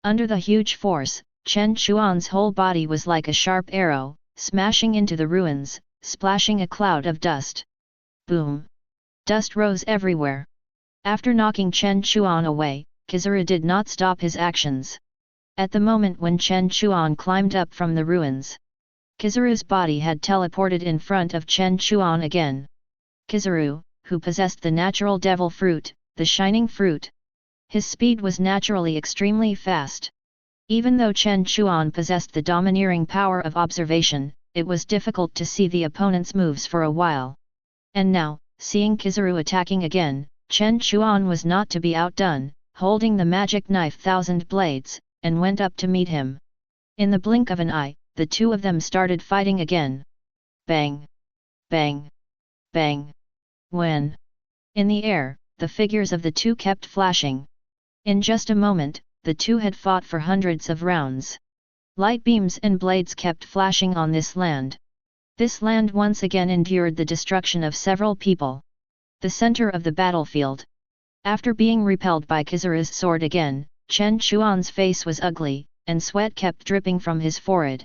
Under the huge force, Chen Chuan's whole body was like a sharp arrow, smashing into the ruins, splashing a cloud of dust. Boom! Dust rose everywhere. After knocking Chen Chuan away, Kizaru did not stop his actions. At the moment when Chen Chuan climbed up from the ruins, Kizaru's body had teleported in front of Chen Chuan again. Kizaru, who possessed the natural devil fruit, the shining fruit. His speed was naturally extremely fast. Even though Chen Chuan possessed the domineering power of observation, it was difficult to see the opponent's moves for a while. And now, seeing Kizaru attacking again, Chen Chuan was not to be outdone, holding the magic knife Thousand Blades, and went up to meet him. In the blink of an eye, the two of them started fighting again. Bang! Bang! Bang! When in the air, the figures of the two kept flashing. In just a moment, the two had fought for hundreds of rounds. Light beams and blades kept flashing on this land. This land once again endured the destruction of several people. The center of the battlefield. After being repelled by Kizaru's sword again, Chen Chuan's face was ugly, and sweat kept dripping from his forehead.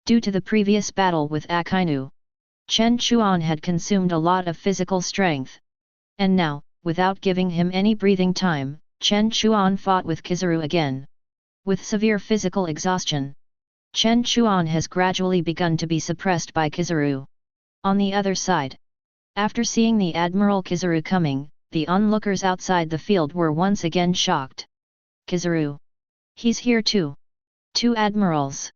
Due to the previous battle with Akainu, Chen Chuan had consumed a lot of physical strength. And now, without giving him any breathing time, Chen Chuan fought with Kizaru again. With severe physical exhaustion, Chen Chuan has gradually begun to be suppressed by Kizaru. On the other side, after seeing the Admiral Kizaru coming, the onlookers outside the field were once again shocked. Kizaru! He's here too! 2 Admirals!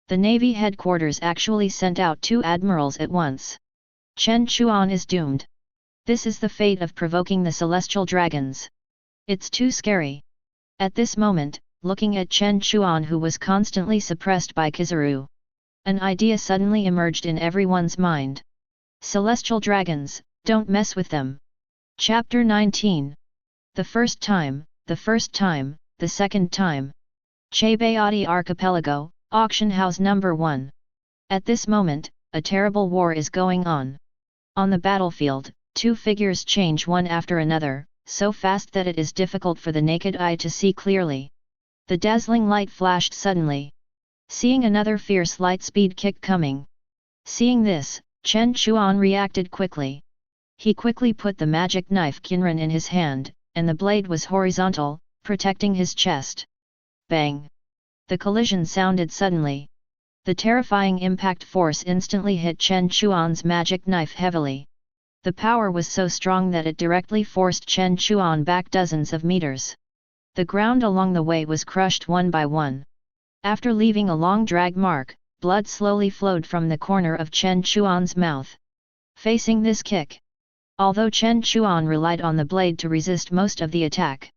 The Navy headquarters actually sent out 2 Admirals at once. Chen Chuan is doomed. This is the fate of provoking the Celestial Dragons. It's too scary. At this moment, looking at Chen Chuan who was constantly suppressed by Kizaru, an idea suddenly emerged in everyone's mind. Celestial Dragons, don't mess with them. Chapter 19. The first time, the second time. Chebayati Archipelago, Auction House Number 1. At this moment, a terrible war is going on. On the battlefield, 2 figures change one after another, so fast that it is difficult for the naked eye to see clearly. The dazzling light flashed suddenly. Seeing another fierce light speed kick coming. Seeing this, Chen Chuan reacted quickly. He quickly put the magic knife Kinran in his hand, and the blade was horizontal, protecting his chest. Bang! The collision sounded suddenly. The terrifying impact force instantly hit Chen Chuan's magic knife heavily. The power was so strong that it directly forced Chen Chuan back dozens of meters. The ground along the way was crushed one by one. After leaving a long drag mark, blood slowly flowed from the corner of Chen Chuan's mouth. Facing this kick, although Chen Chuan relied on the blade to resist most of the attack,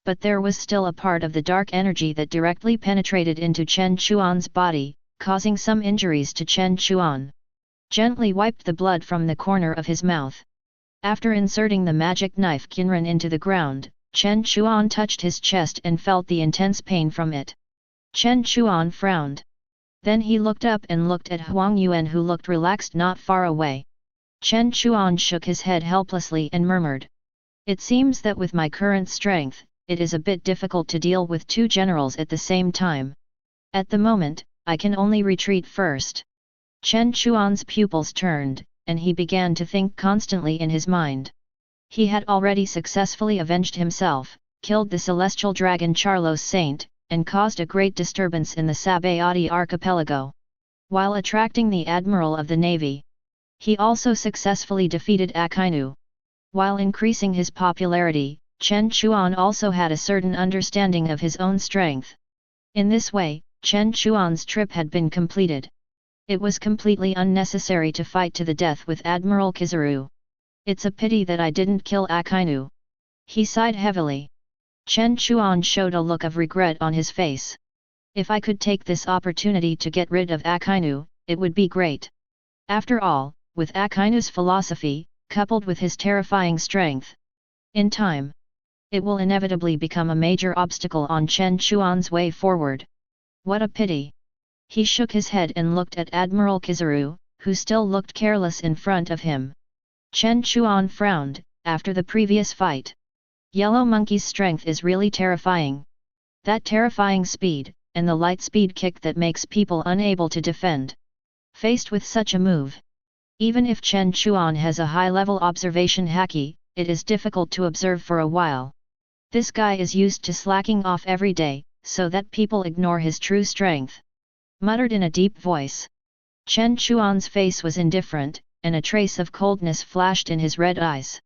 but there was still a part of the dark energy that directly penetrated into Chen Chuan's body, causing some injuries to Chen Chuan. Gently wiped the blood from the corner of his mouth. After inserting the magic knife Kinran into the ground, Chen Chuan touched his chest and felt the intense pain from it. Chen Chuan frowned. Then he looked up and looked at Huang Yuan who looked relaxed not far away. Chen Chuan shook his head helplessly and murmured. It seems that with my current strength, it is a bit difficult to deal with 2 generals at the same time. At the moment, I can only retreat first. Chen Chuan's pupils turned, and he began to think constantly in his mind. He had already successfully avenged himself, killed the celestial dragon Charlos Saint, and caused a great disturbance in the Sabayati archipelago, while attracting the Admiral of the Navy. He also successfully defeated Akainu. While increasing his popularity, Chen Chuan also had a certain understanding of his own strength. In this way, Chen Chuan's trip had been completed. It was completely unnecessary to fight to the death with Admiral Kizaru. It's a pity that I didn't kill Akainu. He sighed heavily. Chen Chuan showed a look of regret on his face. If I could take this opportunity to get rid of Akainu, it would be great. After all, with Akainu's philosophy, coupled with his terrifying strength, in time, it will inevitably become a major obstacle on Chen Chuan's way forward. What a pity! He shook his head and looked at Admiral Kizaru, who still looked careless in front of him. Chen Chuan frowned. After the previous fight, Yellow Monkey's strength is really terrifying. That terrifying speed, and the light speed kick that makes people unable to defend. Faced with such a move, even if Chen Chuan has a high-level observation haki, it is difficult to observe for a while. This guy is used to slacking off every day, so that people ignore his true strength. Muttered in a deep voice. Chen Chuan's face was indifferent, and a trace of coldness flashed in his red eyes.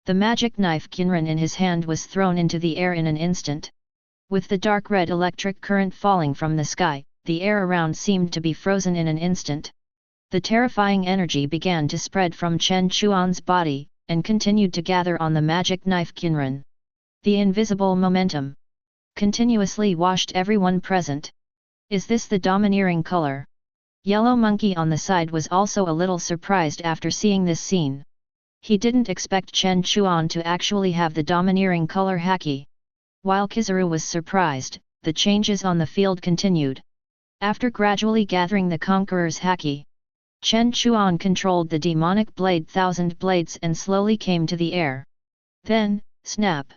The magic knife Kinran in his hand was thrown into the air in an instant. With the dark red electric current falling from the sky, the air around seemed to be frozen in an instant. The terrifying energy began to spread from Chen Chuan's body, and continued to gather on the magic knife Kinran. The invisible momentum continuously washed everyone present. Is this the domineering color? Yellow Monkey on the side was also a little surprised after seeing this scene. He didn't expect Chen Chuan to actually have the domineering color haki. While Kizaru was surprised, the changes on the field continued. After gradually gathering the Conqueror's haki, Chen Chuan controlled the demonic blade Thousand Blades and slowly came to the air. Then, snap!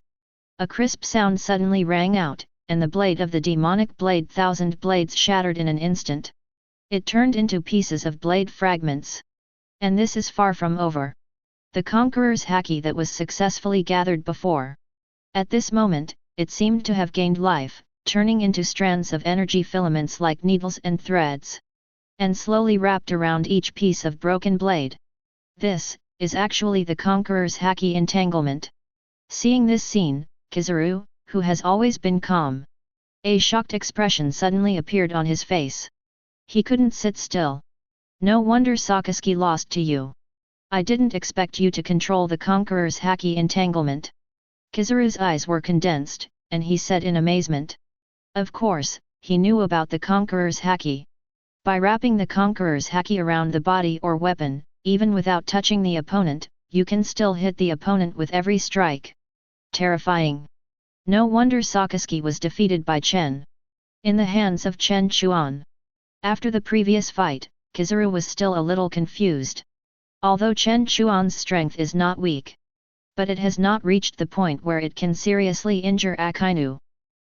A crisp sound suddenly rang out, and the blade of the demonic blade Thousand Blades shattered in an instant. It turned into pieces of blade fragments. And this is far from over. The Conqueror's haki that was successfully gathered before. At this moment, it seemed to have gained life, turning into strands of energy filaments like needles and threads, and slowly wrapped around each piece of broken blade. This is actually the Conqueror's haki entanglement. Seeing this scene, Kizaru, who has always been calm, a shocked expression suddenly appeared on his face. He couldn't sit still. No wonder Sakazuki lost to you. I didn't expect you to control the Conqueror's haki entanglement. Kizaru's eyes were condensed, and he said in amazement. Of course, he knew about the Conqueror's haki. By wrapping the Conqueror's haki around the body or weapon, even without touching the opponent, you can still hit the opponent with every strike. Terrifying. No wonder Sakazuki was defeated by Chen. In the hands of Chen Chuan. After the previous fight, Kizaru was still a little confused. Although Chen Chuan's strength is not weak, but it has not reached the point where it can seriously injure Akainu.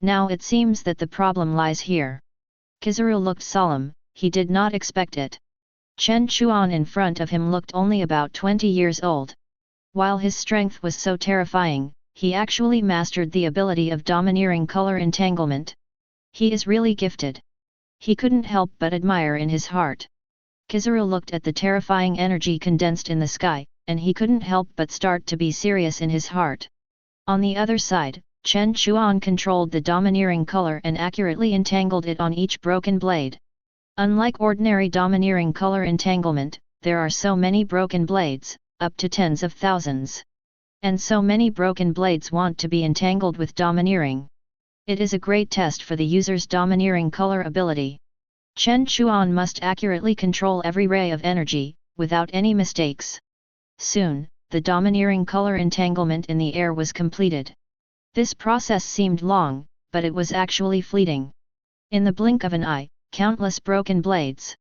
Now it seems that the problem lies here. Kizaru looked solemn, he did not expect it. Chen Chuan in front of him looked only about 20 years old. While his strength was so terrifying, he actually mastered the ability of domineering color entanglement. He is really gifted. He couldn't help but admire in his heart. Kizaru looked at the terrifying energy condensed in the sky, and he couldn't help but start to be serious in his heart. On the other side, Chen Chuan controlled the domineering color and accurately entangled it on each broken blade. Unlike ordinary domineering color entanglement, there are so many broken blades, up to tens of thousands. And so many broken blades want to be entangled with domineering. It is a great test for the user's domineering color ability. Chen Chuan must accurately control every ray of energy, without any mistakes. Soon, the domineering color entanglement in the air was completed. This process seemed long, but it was actually fleeting. In the blink of an eye, countless broken blades.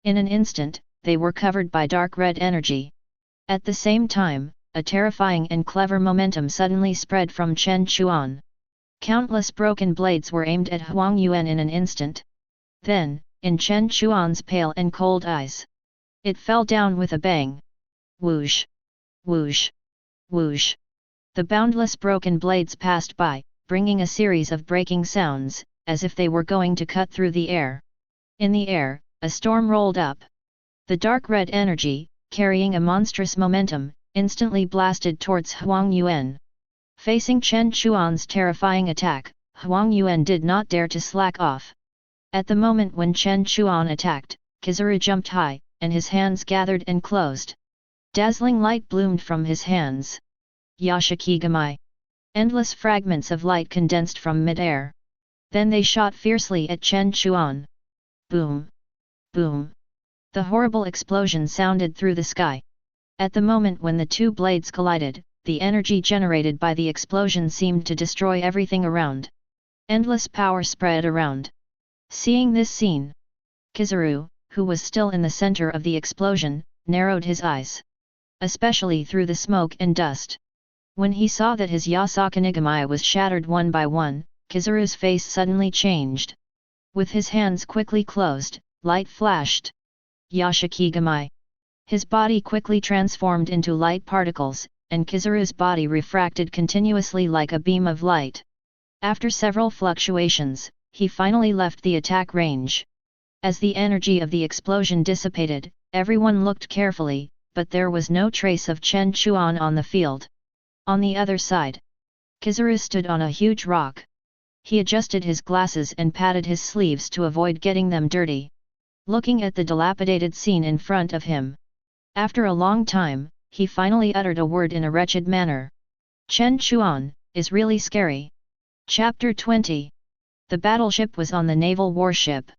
In an instant, they were covered by dark red energy. At the same time, a terrifying and clever momentum suddenly spread from Chen Chuan. Countless broken blades were aimed at Huang Yuan in an instant. Then, in Chen Chuan's pale and cold eyes. It fell down with a bang. Whoosh! Whoosh! Whoosh! The boundless broken blades passed by, bringing a series of breaking sounds, as if they were going to cut through the air. In the air, a storm rolled up. The dark red energy, carrying a monstrous momentum, instantly blasted towards Huang Yuan. Facing Chen Chuan's terrifying attack, Huang Yuan did not dare to slack off. At the moment when Chen Chuan attacked, Kizaru jumped high, and his hands gathered and closed. Dazzling light bloomed from his hands. Yashikigamai. Endless fragments of light condensed from mid-air. Then they shot fiercely at Chen Chuan. Boom! Boom! The horrible explosion sounded through the sky. At the moment when the two blades collided, the energy generated by the explosion seemed to destroy everything around. Endless power spread around. Seeing this scene, Kizaru, who was still in the center of the explosion, narrowed his eyes. Especially through the smoke and dust. When he saw that his Yasakanigamai was shattered one by one, Kizaru's face suddenly changed. With his hands quickly closed, light flashed. Yashikigamai. His body quickly transformed into light particles, and Kizaru's body refracted continuously like a beam of light. After several fluctuations, he finally left the attack range. As the energy of the explosion dissipated, everyone looked carefully, but there was no trace of Chen Chuan on the field. On the other side, Kizaru stood on a huge rock. He adjusted his glasses and patted his sleeves to avoid getting them dirty. Looking at the dilapidated scene in front of him. After a long time, he finally uttered a word in a wretched manner. Chen Chuan is really scary. Chapter 20. The battleship was on the naval warship.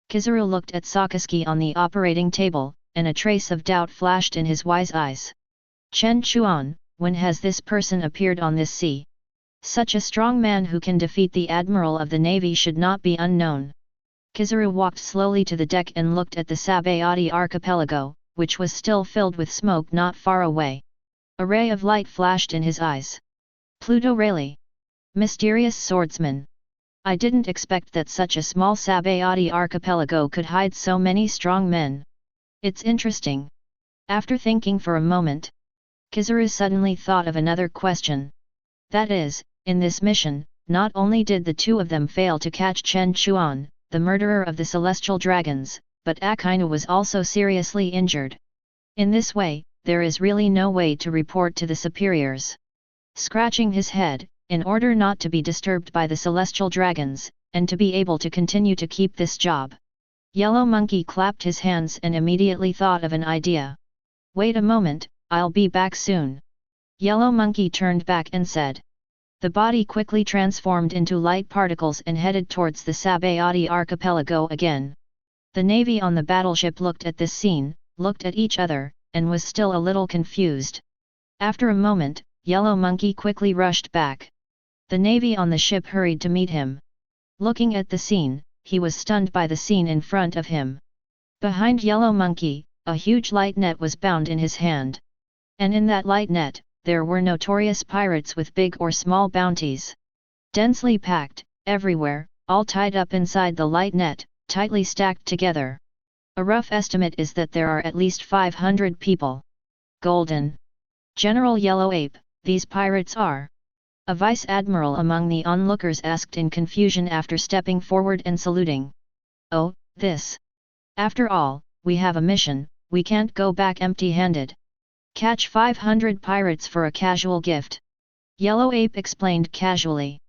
Kizaru looked at Sakazuki on the operating table, and a trace of doubt flashed in his wise eyes. Chen Chuan, when has this person appeared on this sea? Such a strong man who can defeat the Admiral of the Navy should not be unknown. Kizaru walked slowly to the deck and looked at the Sabayati archipelago, which was still filled with smoke not far away. A ray of light flashed in his eyes. Pluto Rayleigh. Mysterious swordsman. I didn't expect that such a small Sabayati archipelago could hide so many strong men. It's interesting. After thinking for a moment, Kizaru suddenly thought of another question. That is, in this mission, not only did the two of them fail to catch Chen Chuan, the murderer of the celestial dragons, but Akainu was also seriously injured. In this way, there is really no way to report to the superiors. Scratching his head, in order not to be disturbed by the celestial dragons, and to be able to continue to keep this job. Yellow Monkey clapped his hands and immediately thought of an idea. Wait a moment, I'll be back soon. Yellow Monkey turned back and said. The body quickly transformed into light particles and headed towards the Sabayati archipelago again. The navy on the battleship looked at this scene, looked at each other, and was still a little confused. After a moment, Yellow Monkey quickly rushed back. The navy on the ship hurried to meet him. Looking at the scene, he was stunned by the scene in front of him. Behind Yellow Monkey, a huge light net was bound in his hand. And in that light net, there were notorious pirates with big or small bounties. Densely packed, everywhere, all tied up inside the light net, tightly stacked together. A rough estimate is that there are at least 500 people. Golden. General Yellow Ape, these pirates are? A vice admiral among the onlookers asked in confusion after stepping forward and saluting. Oh, this. After all, we have a mission, we can't go back empty-handed. Catch 500 pirates for a casual gift. Yellow Ape explained casually.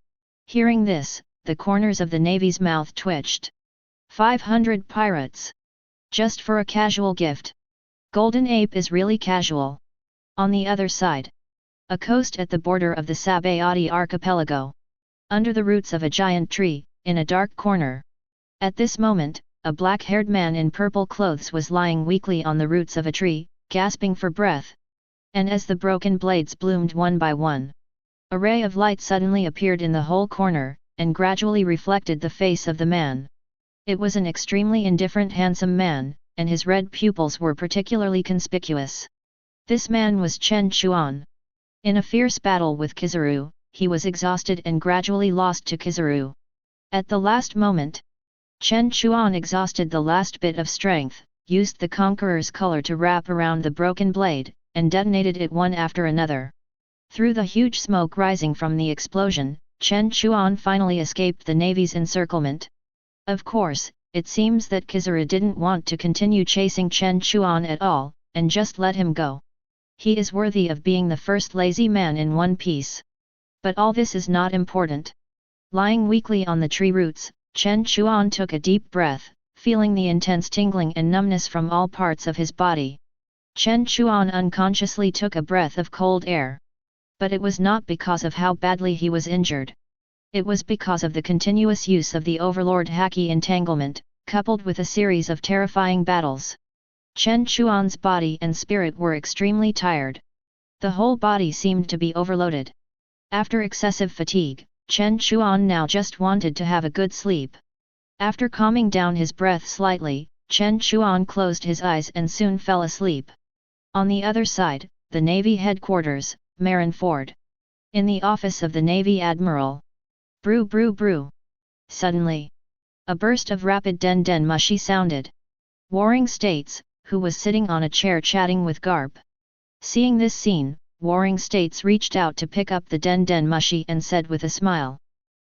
Hearing this, the corners of the navy's mouth twitched. 500 pirates. Just for a casual gift. Golden Ape is really casual. On the other side. A coast at the border of the Sabayati archipelago. Under the roots of a giant tree, in a dark corner. At this moment, a black-haired man in purple clothes was lying weakly on the roots of a tree, gasping for breath. And as the broken blades bloomed one by one, a ray of light suddenly appeared in the whole corner, and gradually reflected the face of the man. It was an extremely indifferent handsome man, and his red pupils were particularly conspicuous. This man was Chen Chuan. In a fierce battle with Kizaru, he was exhausted and gradually lost to Kizaru. At the last moment, Chen Chuan exhausted the last bit of strength, used the Conqueror's color to wrap around the broken blade, and detonated it one after another. Through the huge smoke rising from the explosion, Chen Chuan finally escaped the Navy's encirclement. Of course, it seems that Kizaru didn't want to continue chasing Chen Chuan at all, and just let him go. He is worthy of being the first lazy man in One Piece. But all this is not important. Lying weakly on the tree roots, Chen Chuan took a deep breath, feeling the intense tingling and numbness from all parts of his body. Chen Chuan unconsciously took a breath of cold air. But it was not because of how badly he was injured. It was because of the continuous use of the Overlord Haki entanglement, coupled with a series of terrifying battles. Chen Chuan's body and spirit were extremely tired. The whole body seemed to be overloaded. After excessive fatigue, Chen Chuan now just wanted to have a good sleep. After calming down his breath slightly, Chen Chuan closed his eyes and soon fell asleep. On the other side, the Navy headquarters, Marineford. In the office of the Navy Admiral. Brew brew brew. Suddenly, a burst of rapid den mushi sounded. Warring States, who was sitting on a chair chatting with Garp. Seeing this scene, Warring States reached out to pick up the den mushi and said with a smile.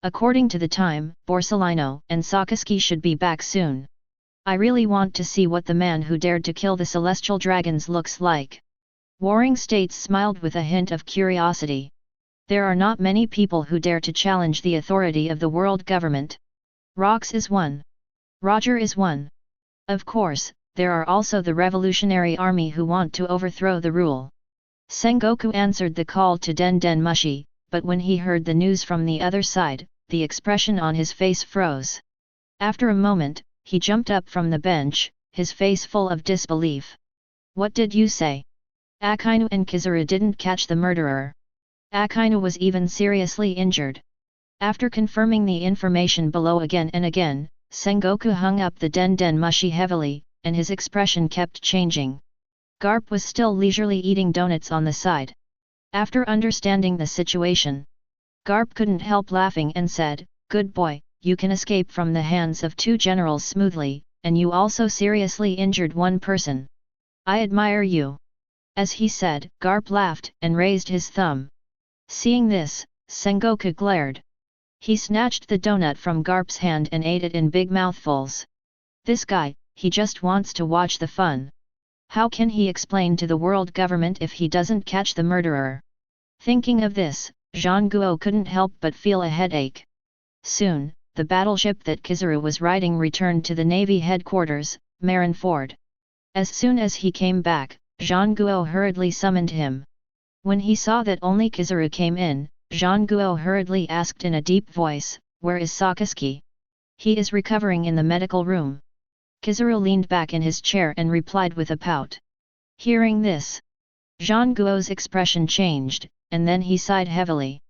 According to the time, Borsellino and Sakazuki should be back soon. I really want to see what the man who dared to kill the celestial dragons looks like. Warring States smiled with a hint of curiosity. There are not many people who dare to challenge the authority of the world government. Rox is one. Roger is one. Of course, there are also the Revolutionary Army who want to overthrow the rule. Sengoku answered the call to Den Mushi, but when he heard the news from the other side, the expression on his face froze. After a moment, he jumped up from the bench, his face full of disbelief. What did you say? Akainu and Kizaru didn't catch the murderer. Akainu was even seriously injured. After confirming the information below again and again, Sengoku hung up the Den mushi heavily, and his expression kept changing. Garp was still leisurely eating donuts on the side. After understanding the situation, Garp couldn't help laughing and said, "Good boy, you can escape from the hands of two generals smoothly, and you also seriously injured one person. I admire you." As he said, Garp laughed and raised his thumb. Seeing this, Sengoku glared. He snatched the donut from Garp's hand and ate it in big mouthfuls. This guy, he just wants to watch the fun. How can he explain to the world government if he doesn't catch the murderer? Thinking of this, Zhang Guo couldn't help but feel a headache. Soon, the battleship that Kizaru was riding returned to the Navy headquarters, Marineford. As soon as he came back, Zhang Guo hurriedly summoned him. When he saw that only Kizaru came in, Zhang Guo hurriedly asked in a deep voice, "Where is Sakazuki?" "He is recovering in the medical room." Kizaru leaned back in his chair and replied with a pout. Hearing this, Zhang Guo's expression changed, and then he sighed heavily.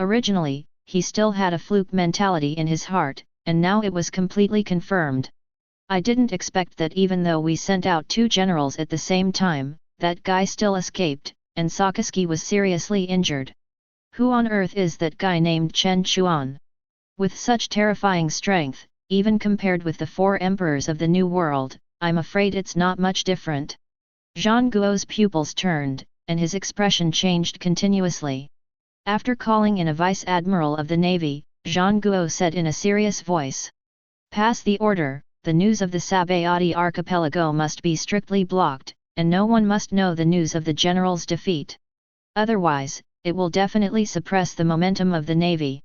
Originally, he still had a fluke mentality in his heart, and now it was completely confirmed. I didn't expect that even though we sent out two generals at the same time, that guy still escaped, and Sakazuki was seriously injured. Who on earth is that guy named Chen Chuan? With such terrifying strength, even compared with the four emperors of the New World, I'm afraid it's not much different. Zhang Guo's pupils turned, and his expression changed continuously. After calling in a vice admiral of the Navy, Zhang Guo said in a serious voice. "Pass the order, the news of the Sabayati archipelago must be strictly blocked, and no one must know the news of the general's defeat. Otherwise, it will definitely suppress the momentum of the Navy.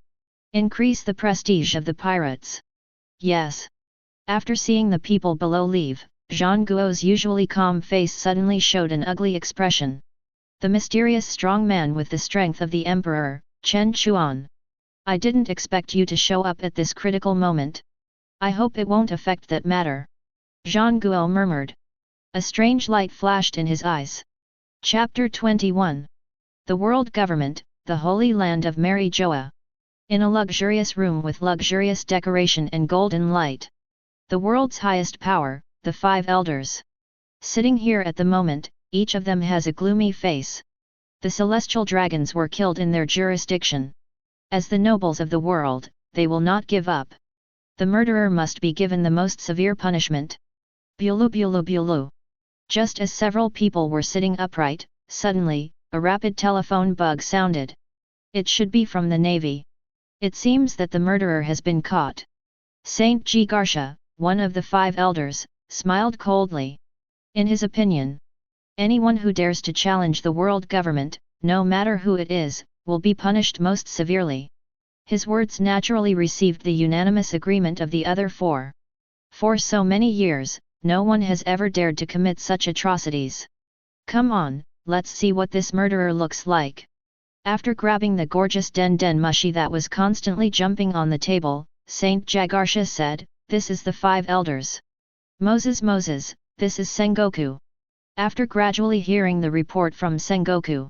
Increase the prestige of the pirates." "Yes." After seeing the people below leave, Zhang Guo's usually calm face suddenly showed an ugly expression. The mysterious strong man with the strength of the emperor, Chen Chuan. "I didn't expect you to show up at this critical moment. I hope it won't affect that matter," Zhang Guo murmured. A strange light flashed in his eyes. Chapter 21. The World Government, the Holy Land of Mary Joa. In a luxurious room with luxurious decoration and golden light. The world's highest power, the five elders. Sitting here at the moment, each of them has a gloomy face. The celestial dragons were killed in their jurisdiction. As the nobles of the world, they will not give up. The murderer must be given the most severe punishment. Bulu bulu bulu. Just as several people were sitting upright, suddenly, a rapid telephone bug sounded. It should be from the Navy. It seems that the murderer has been caught. Saint Garcia, one of the 5 elders, smiled coldly. In his opinion, anyone who dares to challenge the world government, no matter who it is, will be punished most severely. His words naturally received the unanimous agreement of the other 4. For so many years, no one has ever dared to commit such atrocities. Come on, let's see what this murderer looks like. After grabbing the gorgeous den mushi that was constantly jumping on the table, Saint Garcia said, "This is the 5 elders. Moses, this is Sengoku." After gradually hearing the report from Sengoku,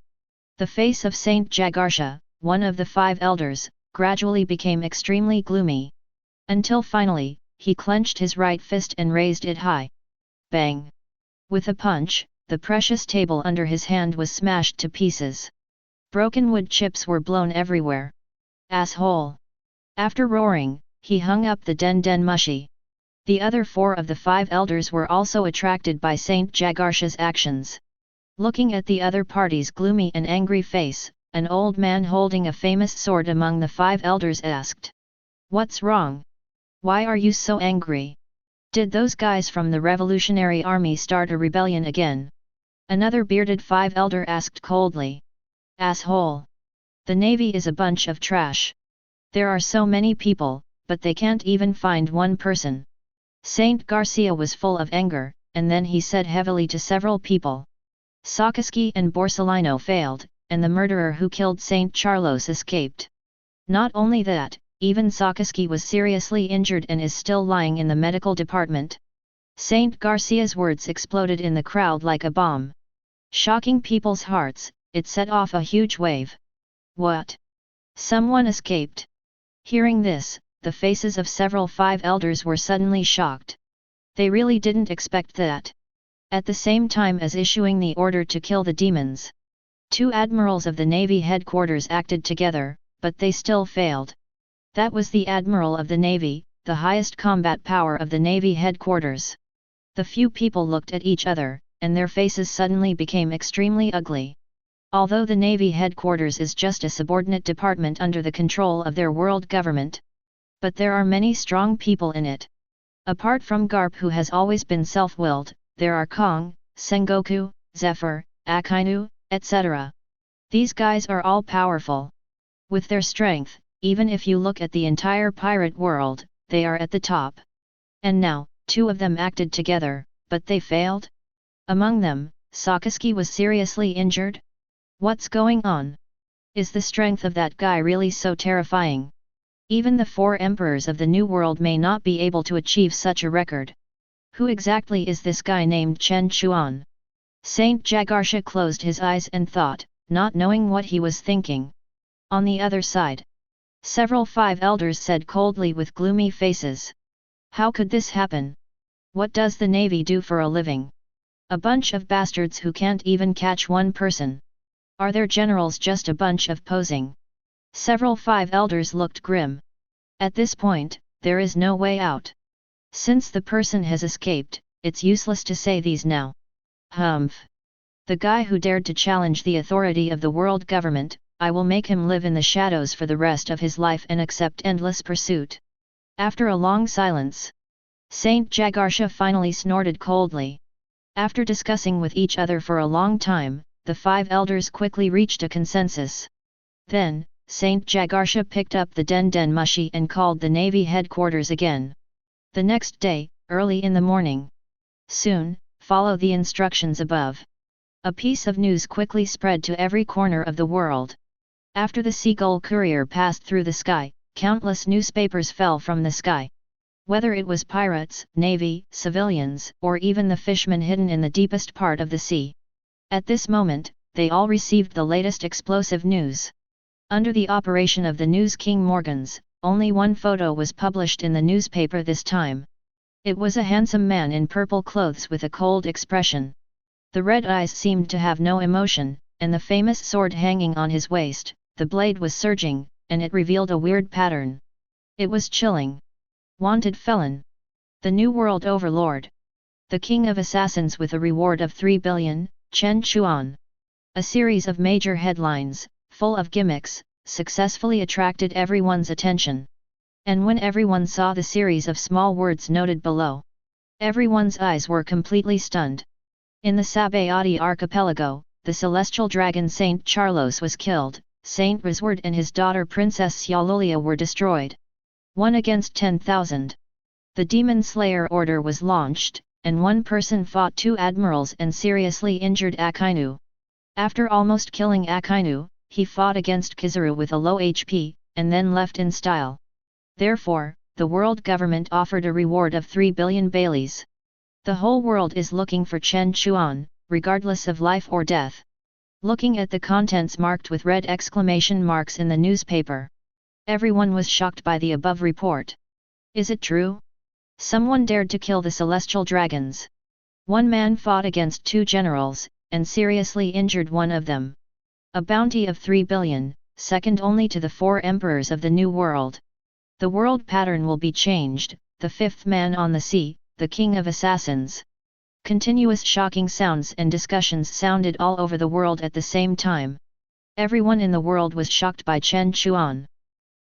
the face of Saint Garcia, one of the 5 elders, gradually became extremely gloomy. Until finally, he clenched his right fist and raised it high. Bang! With a punch, the precious table under his hand was smashed to pieces. Broken wood chips were blown everywhere. Asshole! After roaring, he hung up the den mushi. The other 4 of the 5 elders were also attracted by Saint Garcia's actions. Looking at the other party's gloomy and angry face, an old man holding a famous sword among the 5 elders asked, "What's wrong? Why are you so angry? Did those guys from the Revolutionary Army start a rebellion again?" Another bearded 5 elder asked coldly. "Asshole! The Navy is a bunch of trash. There are so many people, but they can't even find one person." Saint Garcia was full of anger, and then he said heavily to several people. Sakazuki and Borsellino failed, and the murderer who killed Saint Charlos escaped. Not only that, even Sakazuki was seriously injured and is still lying in the medical department. Saint Garcia's words exploded in the crowd like a bomb. Shocking people's hearts, it set off a huge wave. What? Someone escaped? Hearing this, the faces of several 5 elders were suddenly shocked. They really didn't expect that. At the same time as issuing the order to kill the demons, 2 admirals of the Navy headquarters acted together, but they still failed. That was the Admiral of the Navy, the highest combat power of the Navy headquarters. The few people looked at each other, and their faces suddenly became extremely ugly. Although the Navy headquarters is just a subordinate department under the control of their world government, but there are many strong people in it. Apart from Garp, who has always been self-willed, there are Kong, Sengoku, Zephyr, Akainu, etc. These guys are all powerful. With their strength, even if you look at the entire pirate world, they are at the top. And now, 2 of them acted together, but they failed? Among them, Sakazuki was seriously injured? What's going on? Is the strength of that guy really so terrifying? Even the 4 emperors of the New World may not be able to achieve such a record. Who exactly is this guy named Chen Chuan? Saint Garcia closed his eyes and thought, not knowing what he was thinking. On the other side, several 5 elders said coldly with gloomy faces. How could this happen? What does the Navy do for a living? A bunch of bastards who can't even catch one person. Are their generals just a bunch of posing? Several 5 elders looked grim. At this point, there is no way out. Since the person has escaped, it's useless to say these now. Humph! The guy who dared to challenge the authority of the world government, I will make him live in the shadows for the rest of his life and accept endless pursuit. After a long silence, Saint Garcia finally snorted coldly. After discussing with each other for a long time, the 5 elders quickly reached a consensus. Then, Saint Garcia picked up the den mushi and called the Navy headquarters again. The next day, early in the morning. Soon, follow the instructions above. A piece of news quickly spread to every corner of the world. After the seagull courier passed through the sky, countless newspapers fell from the sky. Whether it was pirates, navy, civilians, or even the fishmen hidden in the deepest part of the sea. At this moment, they all received the latest explosive news. Under the operation of the News King Morgans, only one photo was published in the newspaper this time. It was a handsome man in purple clothes with a cold expression. The red eyes seemed to have no emotion, and the famous sword hanging on his waist, the blade was surging, and it revealed a weird pattern. It was chilling. Wanted felon. The New World Overlord. The King of Assassins with a reward of 3 billion, Chen Chuan. A series of major headlines, full of gimmicks, successfully attracted everyone's attention. And when everyone saw the series of small words noted below, everyone's eyes were completely stunned. In the Sabayati archipelago, the celestial dragon Saint Charlos was killed, Saint Risward and his daughter Princess Xiaololia were destroyed. 1 against 10,000. The Demon Slayer order was launched, and one person fought 2 admirals and seriously injured Akainu. After almost killing Akainu, he fought against Kizaru with a low HP, and then left in style. Therefore, the world government offered a reward of 3 billion baileys. The whole world is looking for Chen Chuan, regardless of life or death. Looking at the contents marked with red exclamation marks in the newspaper, everyone was shocked by the above report. Is it true? Someone dared to kill the celestial dragons. One man fought against 2 generals, and seriously injured one of them. A bounty of 3 billion, second only to the 4 emperors of the New World. The world pattern will be changed, the 5th man on the sea, the King of Assassins. Continuous shocking sounds and discussions sounded all over the world at the same time. Everyone in the world was shocked by Chen Chuan.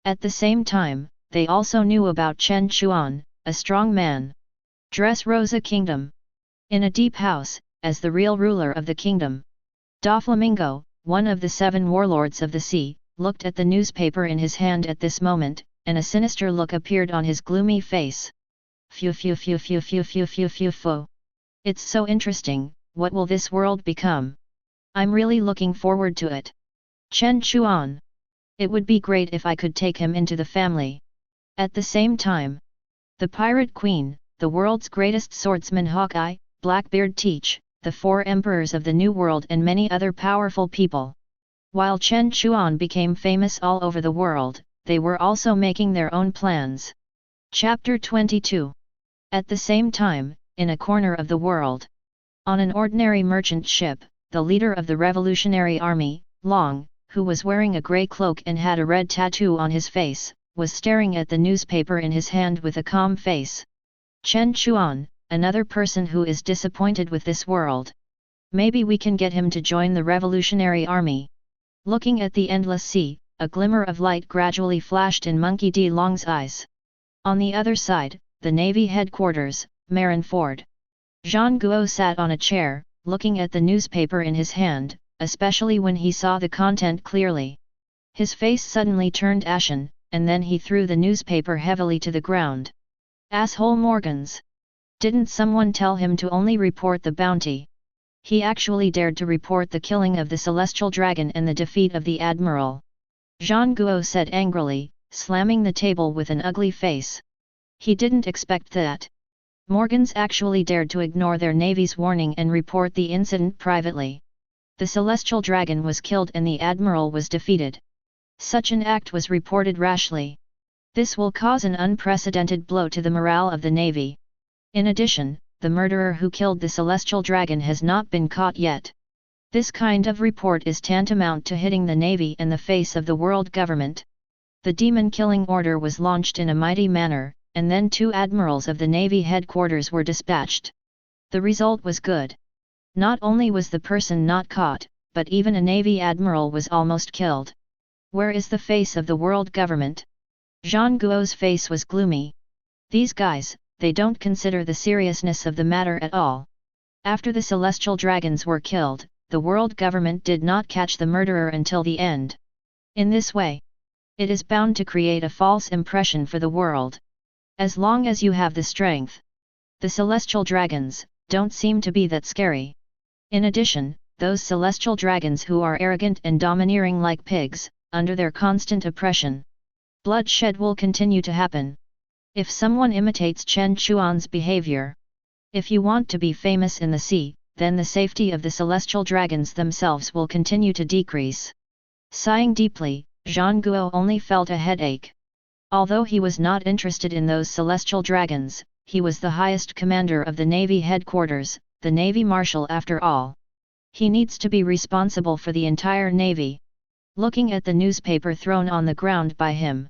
At the same time, they also knew about Chen Chuan, a strong man. Dressrosa Kingdom. In a deep house, as the real ruler of the kingdom. Doflamingo, one of the 7 warlords of the sea, looked at the newspaper in his hand at this moment, and a sinister look appeared on his gloomy face. Phew phew phew phew phew phew phew phew phew. It's so interesting, what will this world become? I'm really looking forward to it. Chen Chuan. It would be great if I could take him into the family. At the same time, the Pirate Queen, the world's greatest swordsman Hawkeye, Blackbeard teach, the 4 emperors of the New World and many other powerful people. While Chen Chuan became famous all over the world, they were also making their own plans. Chapter 22. At the same time, in a corner of the world, on an ordinary merchant ship, the leader of the Revolutionary Army, Long, who was wearing a grey cloak and had a red tattoo on his face, was staring at the newspaper in his hand with a calm face. Chen Chuan, another person who is disappointed with this world. Maybe we can get him to join the Revolutionary Army. Looking at the endless sea, a glimmer of light gradually flashed in Monkey D. Long's eyes. On the other side, the Navy headquarters, Marineford. Zhang Guo sat on a chair, looking at the newspaper in his hand, especially when he saw the content clearly. His face suddenly turned ashen, and then he threw the newspaper heavily to the ground. Asshole Morgans! Didn't someone tell him to only report the bounty? He actually dared to report the killing of the celestial dragon and the defeat of the Admiral. Zhang Guo said angrily, slamming the table with an ugly face. He didn't expect that. Morgans actually dared to ignore their navy's warning and report the incident privately. The celestial dragon was killed and the Admiral was defeated. Such an act was reported rashly. This will cause an unprecedented blow to the morale of the navy. In addition, the murderer who killed the celestial dragon has not been caught yet. This kind of report is tantamount to hitting the navy in the face of the world government. The demon killing order was launched in a mighty manner, and then 2 admirals of the navy headquarters were dispatched. The result was good. Not only was the person not caught, but even a navy admiral was almost killed. Where is the face of the world government? Zhang Guo's face was gloomy. These guys, they don't consider the seriousness of the matter at all. After the celestial dragons were killed, the world government did not catch the murderer until the end. In this way, it is bound to create a false impression for the world. As long as you have the strength, the celestial dragons don't seem to be that scary. In addition, those celestial dragons who are arrogant and domineering like pigs, under their constant oppression, bloodshed will continue to happen. If someone imitates Chen Chuan's behavior, if you want to be famous in the sea, then the safety of the celestial dragons themselves will continue to decrease. Sighing deeply, Zhang Guo only felt a headache. Although he was not interested in those celestial dragons, he was the highest commander of the Navy headquarters, the Navy Marshal after all. He needs to be responsible for the entire Navy. Looking at the newspaper thrown on the ground by him,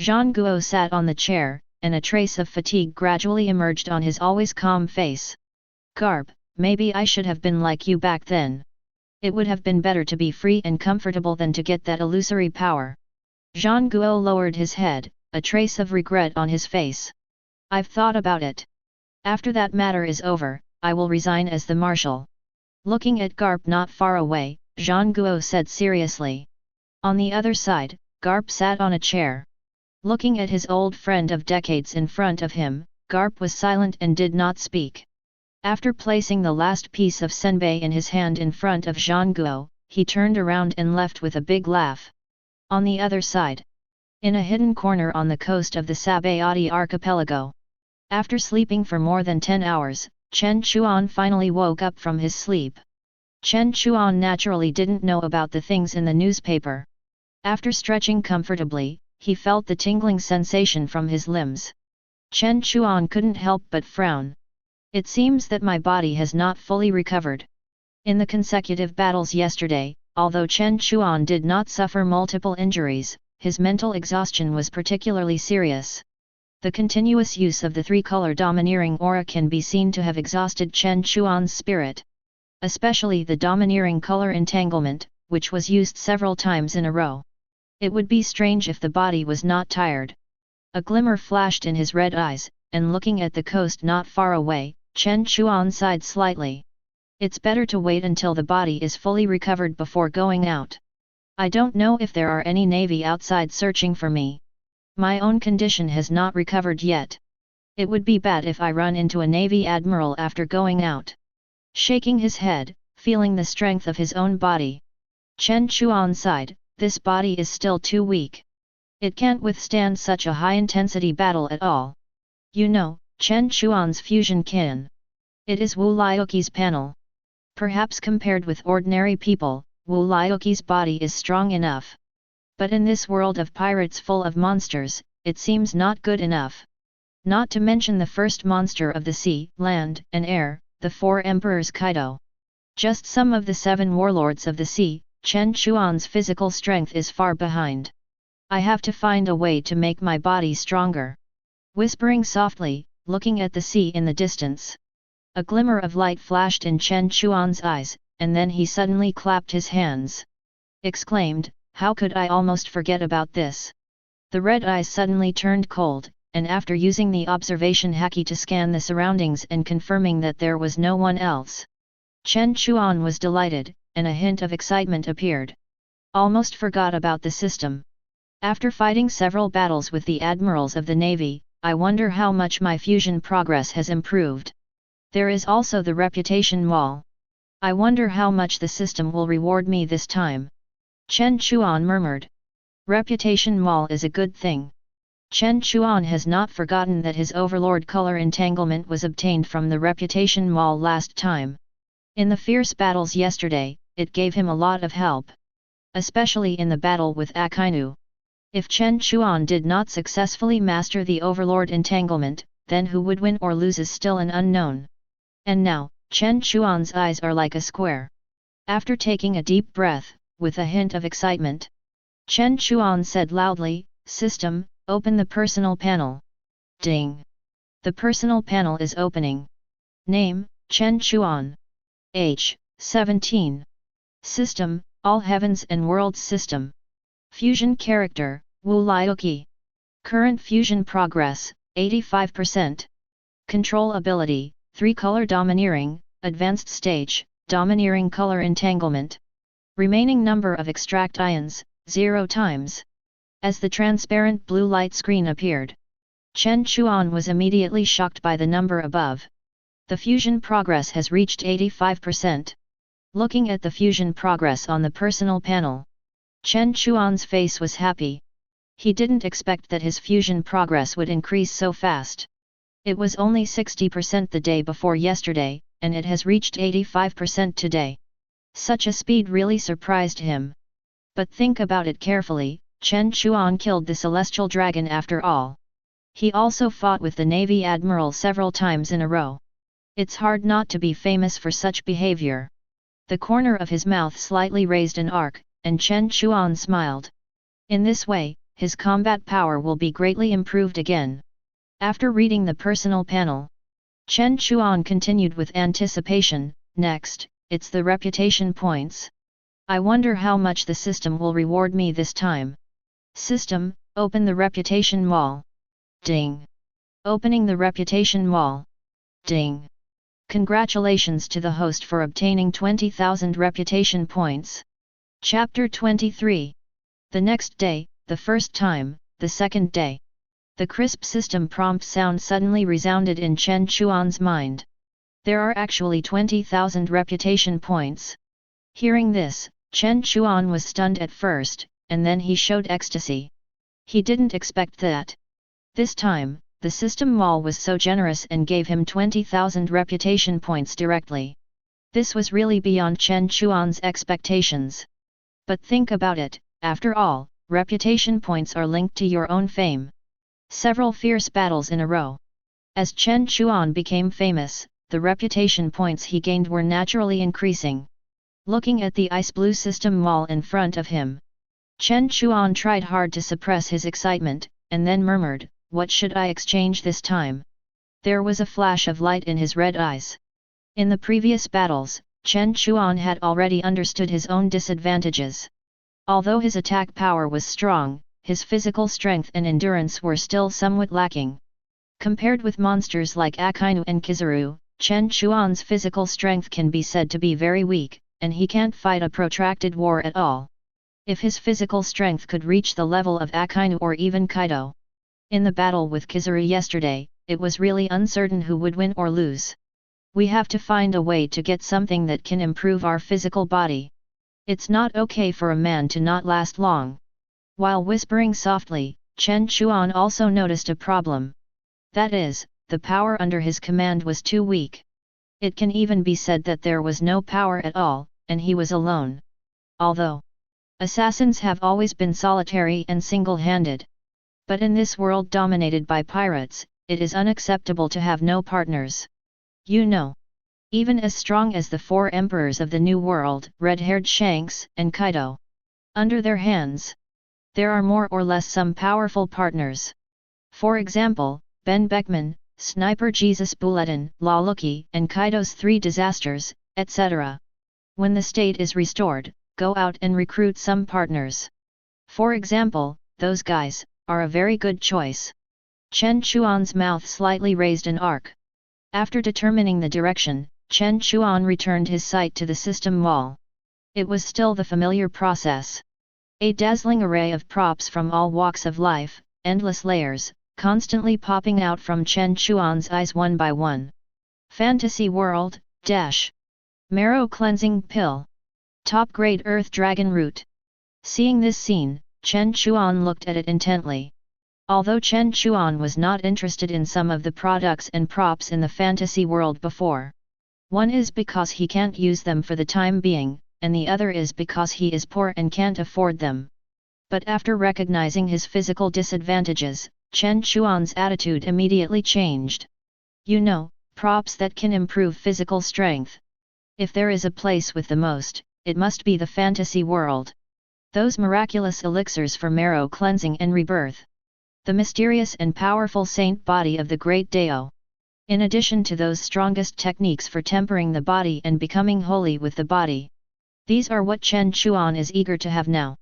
Zhang Guo sat on the chair, and a trace of fatigue gradually emerged on his always calm face. Garp, maybe I should have been like you back then. It would have been better to be free and comfortable than to get that illusory power. Xuanwu lowered his head, a trace of regret on his face. I've thought about it. After that matter is over, I will resign as the marshal. Looking at Garp not far away, Xuanwu said seriously. On the other side, Garp sat on a chair. Looking at his old friend of decades in front of him, Garp was silent and did not speak. After placing the last piece of senbei in his hand in front of Xuanwu, he turned around and left with a big laugh. On the other side, in a hidden corner on the coast of the Sabayati archipelago, after sleeping for more than 10 hours, Chen Chuan finally woke up from his sleep. Chen Chuan naturally didn't know about the things in the newspaper. After stretching comfortably, he felt the tingling sensation from his limbs. Chen Chuan couldn't help but frown. It seems that my body has not fully recovered. In the consecutive battles yesterday, although Chen Chuan did not suffer multiple injuries, his mental exhaustion was particularly serious. The continuous use of the three-color domineering aura can be seen to have exhausted Chen Chuan's spirit. Especially the domineering color entanglement, which was used several times in a row. It would be strange if the body was not tired. A glimmer flashed in his red eyes, and looking at the coast not far away, Chen Chuan sighed slightly. It's better to wait until the body is fully recovered before going out. I don't know if there are any navy outside searching for me. My own condition has not recovered yet. It would be bad if I run into a navy admiral after going out. Shaking his head, feeling the strength of his own body, Chen Chuan sighed, this body is still too weak. It can't withstand such a high-intensity battle at all. You know, Chen Chuan's fusion kin. It is Wu Liuqi's panel. Perhaps compared with ordinary people, Wu Liuqi's body is strong enough. But in this world of pirates full of monsters, it seems not good enough. Not to mention the first monster of the sea, land, and air, the four emperors Kaido. Just some of the 7 warlords of the sea, Chen Chuan's physical strength is far behind. I have to find a way to make my body stronger. Whispering softly, looking at the sea in the distance. A glimmer of light flashed in Chen Chuan's eyes, and then he suddenly clapped his hands. Exclaimed, how could I almost forget about this? The red eyes suddenly turned cold, and after using the observation haki to scan the surroundings and confirming that there was no one else, Chen Chuan was delighted, and a hint of excitement appeared. Almost forgot about the system. After fighting several battles with the admirals of the navy, I wonder how much my fusion progress has improved. There is also the reputation wall. I wonder how much the system will reward me this time. Chen Chuan murmured. Reputation wall is a good thing. Chen Chuan has not forgotten that his overlord color entanglement was obtained from the reputation wall last time. In the fierce battles yesterday, it gave him a lot of help. Especially in the battle with Akainu. If Chen Chuan did not successfully master the overlord entanglement, then who would win or lose is still an unknown. And now, Chen Chuan's eyes are like a square. After taking a deep breath, with a hint of excitement, Chen Chuan said loudly, System, open the personal panel. Ding! The personal panel is opening. Name, Chen Chuan. Age, 17. System, All Heavens and Worlds System. Fusion Character, Wu Liuqi. Current fusion progress, 85%. Control ability, 3-color domineering, advanced stage, domineering color entanglement. Remaining number of extract ions, 0 times. As the transparent blue light screen appeared, Chen Chuan was immediately shocked by the number above. The fusion progress has reached 85%. Looking at the fusion progress on the personal panel, Chen Chuan's face was happy. He didn't expect that his fusion progress would increase so fast. It was only 60% the day before yesterday, and it has reached 85% today. Such a speed really surprised him. But think about it carefully, Chen Chuan killed the celestial dragon after all. He also fought with the Navy Admiral several times in a row. It's hard not to be famous for such behavior. The corner of his mouth slightly raised an arc, and Chen Chuan smiled. In this way, his combat power will be greatly improved again. After reading the personal panel, Chen Chuan continued with anticipation. Next, it's the reputation points. I wonder how much the system will reward me this time. System, open the reputation wall. Ding. Opening the reputation wall. Ding. Congratulations to the host for obtaining 20,000 reputation points. Chapter 23. The next day, the first time, the second day. The crisp system prompt sound suddenly resounded in Chen Chuan's mind. There are actually 20,000 reputation points. Hearing this, Chen Chuan was stunned at first, and then he showed ecstasy. He didn't expect that. This time, the system wall was so generous and gave him 20,000 reputation points directly. This was really beyond Chen Chuan's expectations. But think about it, after all, reputation points are linked to your own fame. Several fierce battles in a row. As Chen Chuan became famous, the reputation points he gained were naturally increasing. Looking at the ice blue system wall in front of him, Chen Chuan tried hard to suppress his excitement, and then murmured, "What should I exchange this time?" There was a flash of light in his red eyes. In the previous battles, Chen Chuan had already understood his own disadvantages. Although his attack power was strong, his physical strength and endurance were still somewhat lacking. Compared with monsters like Akainu and Kizaru, Chen Chuan's physical strength can be said to be very weak, and he can't fight a protracted war at all. If his physical strength could reach the level of Akainu or even Kaido. In the battle with Kizaru yesterday, it was really uncertain who would win or lose. We have to find a way to get something that can improve our physical body. It's not okay for a man to not last long. While whispering softly, Chen Chuan also noticed a problem. That is, the power under his command was too weak. It can even be said that there was no power at all, and he was alone. Although assassins have always been solitary and single-handed. But in this world dominated by pirates, it is unacceptable to have no partners. You know. Even as strong as the four emperors of the New World, red-haired Shanks and Kaido. Under their hands, there are more or less some powerful partners. For example, Ben Beckman, Sniper Jesus Bulletin, Liuqi, and Kaido's Three Disasters, etc. When the state is restored, go out and recruit some partners. For example, those guys are a very good choice. Chen Chuan's mouth slightly raised an arc. After determining the direction, Chen Chuan returned his sight to the system wall. It was still the familiar process. A dazzling array of props from all walks of life, endless layers, constantly popping out from Chen Chuan's eyes one by one. Fantasy World, Marrow Cleansing Pill. Top-grade Earth Dragon Root. Seeing this scene, Chen Chuan looked at it intently. Although Chen Chuan was not interested in some of the products and props in the fantasy world before. One is because he can't use them for the time being, and the other is because he is poor and can't afford them. But after recognizing his physical disadvantages, Chen Chuan's attitude immediately changed. You know, props that can improve physical strength. If there is a place with the most, it must be the fantasy world. Those miraculous elixirs for marrow cleansing and rebirth. The mysterious and powerful saint body of the great Dao. In addition to those strongest techniques for tempering the body and becoming holy with the body. These are what Chen Chuan is eager to have now.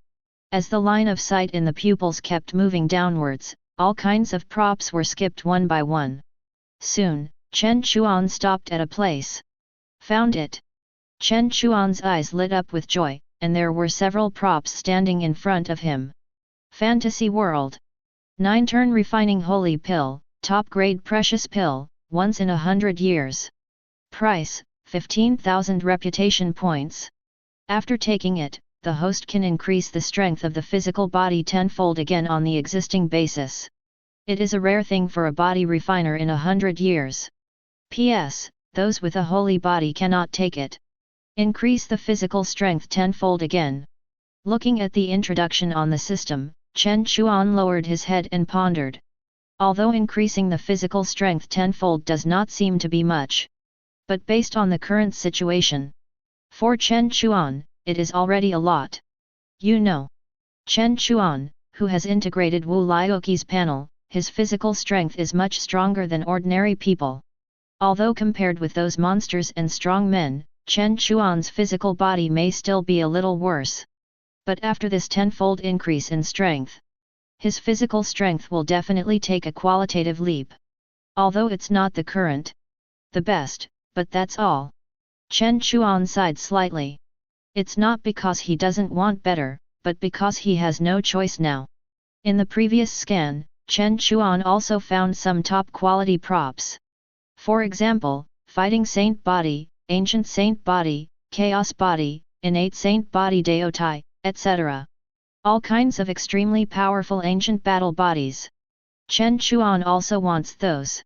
As the line of sight in the pupils kept moving downwards, all kinds of props were skipped one by one. Soon, Chen Chuan stopped at a place. Found it. Chen Chuan's eyes lit up with joy, and there were several props standing in front of him. Fantasy World. 9-turn Refining Holy Pill, top-grade Precious Pill, once in 100 years. Price, 15,000 reputation points. After taking it, the host can increase the strength of the physical body tenfold again on the existing basis. It is a rare thing for a body refiner in 100 years. P.S. Those with a holy body cannot take it. Increase the physical strength tenfold again. Looking at the introduction on the system, Chen Chuan lowered his head and pondered. Although increasing the physical strength tenfold does not seem to be much. But based on the current situation, for Chen Chuan, it is already a lot. You know. Chen Chuan, who has integrated Wu Liuqi's panel, his physical strength is much stronger than ordinary people. Although compared with those monsters and strong men, Chen Chuan's physical body may still be a little worse. But after this tenfold increase in strength, his physical strength will definitely take a qualitative leap. Although it's not the current, the best, but that's all. Chen Chuan sighed slightly. It's not because he doesn't want better, but because he has no choice now. In the previous scan, Chen Chuan also found some top quality props. For example, Fighting Saint Body, Ancient Saint Body, Chaos Body, Innate Saint Body Deotai, etc. All kinds of extremely powerful ancient battle bodies. Chen Chuan also wants those.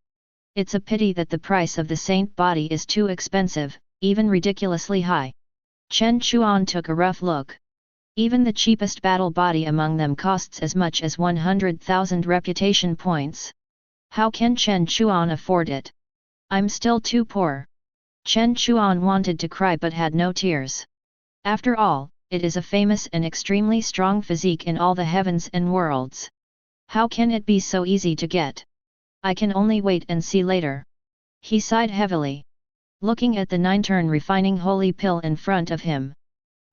It's a pity that the price of the Saint Body is too expensive, even ridiculously high. Chen Chuan took a rough look. Even the cheapest battle body among them costs as much as 100,000 reputation points. How can Chen Chuan afford it? I'm still too poor. Chen Chuan wanted to cry but had no tears. After all, it is a famous and extremely strong physique in all the heavens and worlds. How can it be so easy to get? I can only wait and see later. He sighed heavily, looking at the 9-turn refining holy pill in front of him.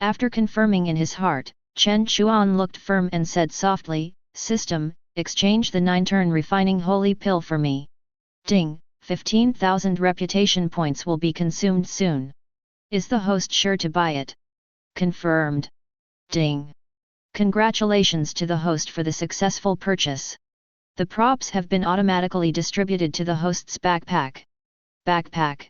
After confirming in his heart, Chen Chuan looked firm and said softly, "System, exchange the 9-turn refining holy pill for me." Ding, 15,000 reputation points will be consumed soon. Is the host sure to buy it? Confirmed. Ding. Congratulations to the host for the successful purchase. The props have been automatically distributed to the host's backpack. Backpack.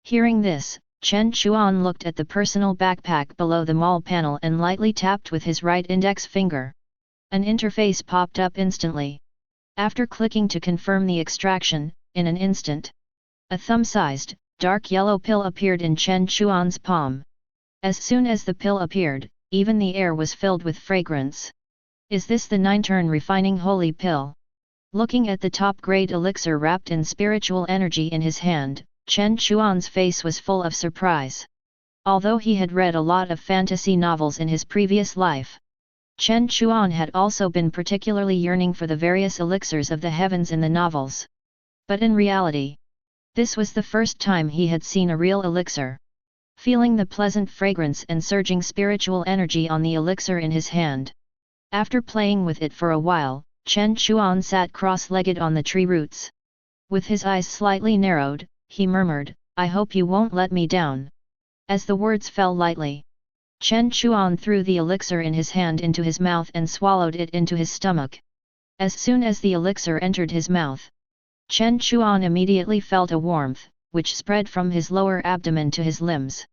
Hearing this, Chen Chuan looked at the personal backpack below the mall panel and lightly tapped with his right index finger. An interface popped up instantly. After clicking to confirm the extraction, in an instant, a thumb-sized, dark yellow pill appeared in Chen Chuan's palm. As soon as the pill appeared, even the air was filled with fragrance. Is this the 9-turn refining holy pill? Looking at the top-grade elixir wrapped in spiritual energy in his hand, Chen Chuan's face was full of surprise. Although he had read a lot of fantasy novels in his previous life, Chen Chuan had also been particularly yearning for the various elixirs of the heavens in the novels. But in reality, this was the first time he had seen a real elixir. Feeling the pleasant fragrance and surging spiritual energy on the elixir in his hand. After playing with it for a while, Chen Chuan sat cross-legged on the tree roots. With his eyes slightly narrowed, he murmured, "I hope you won't let me down." As the words fell lightly, Chen Chuan threw the elixir in his hand into his mouth and swallowed it into his stomach. As soon as the elixir entered his mouth, Chen Chuan immediately felt a warmth, which spread from his lower abdomen to his limbs.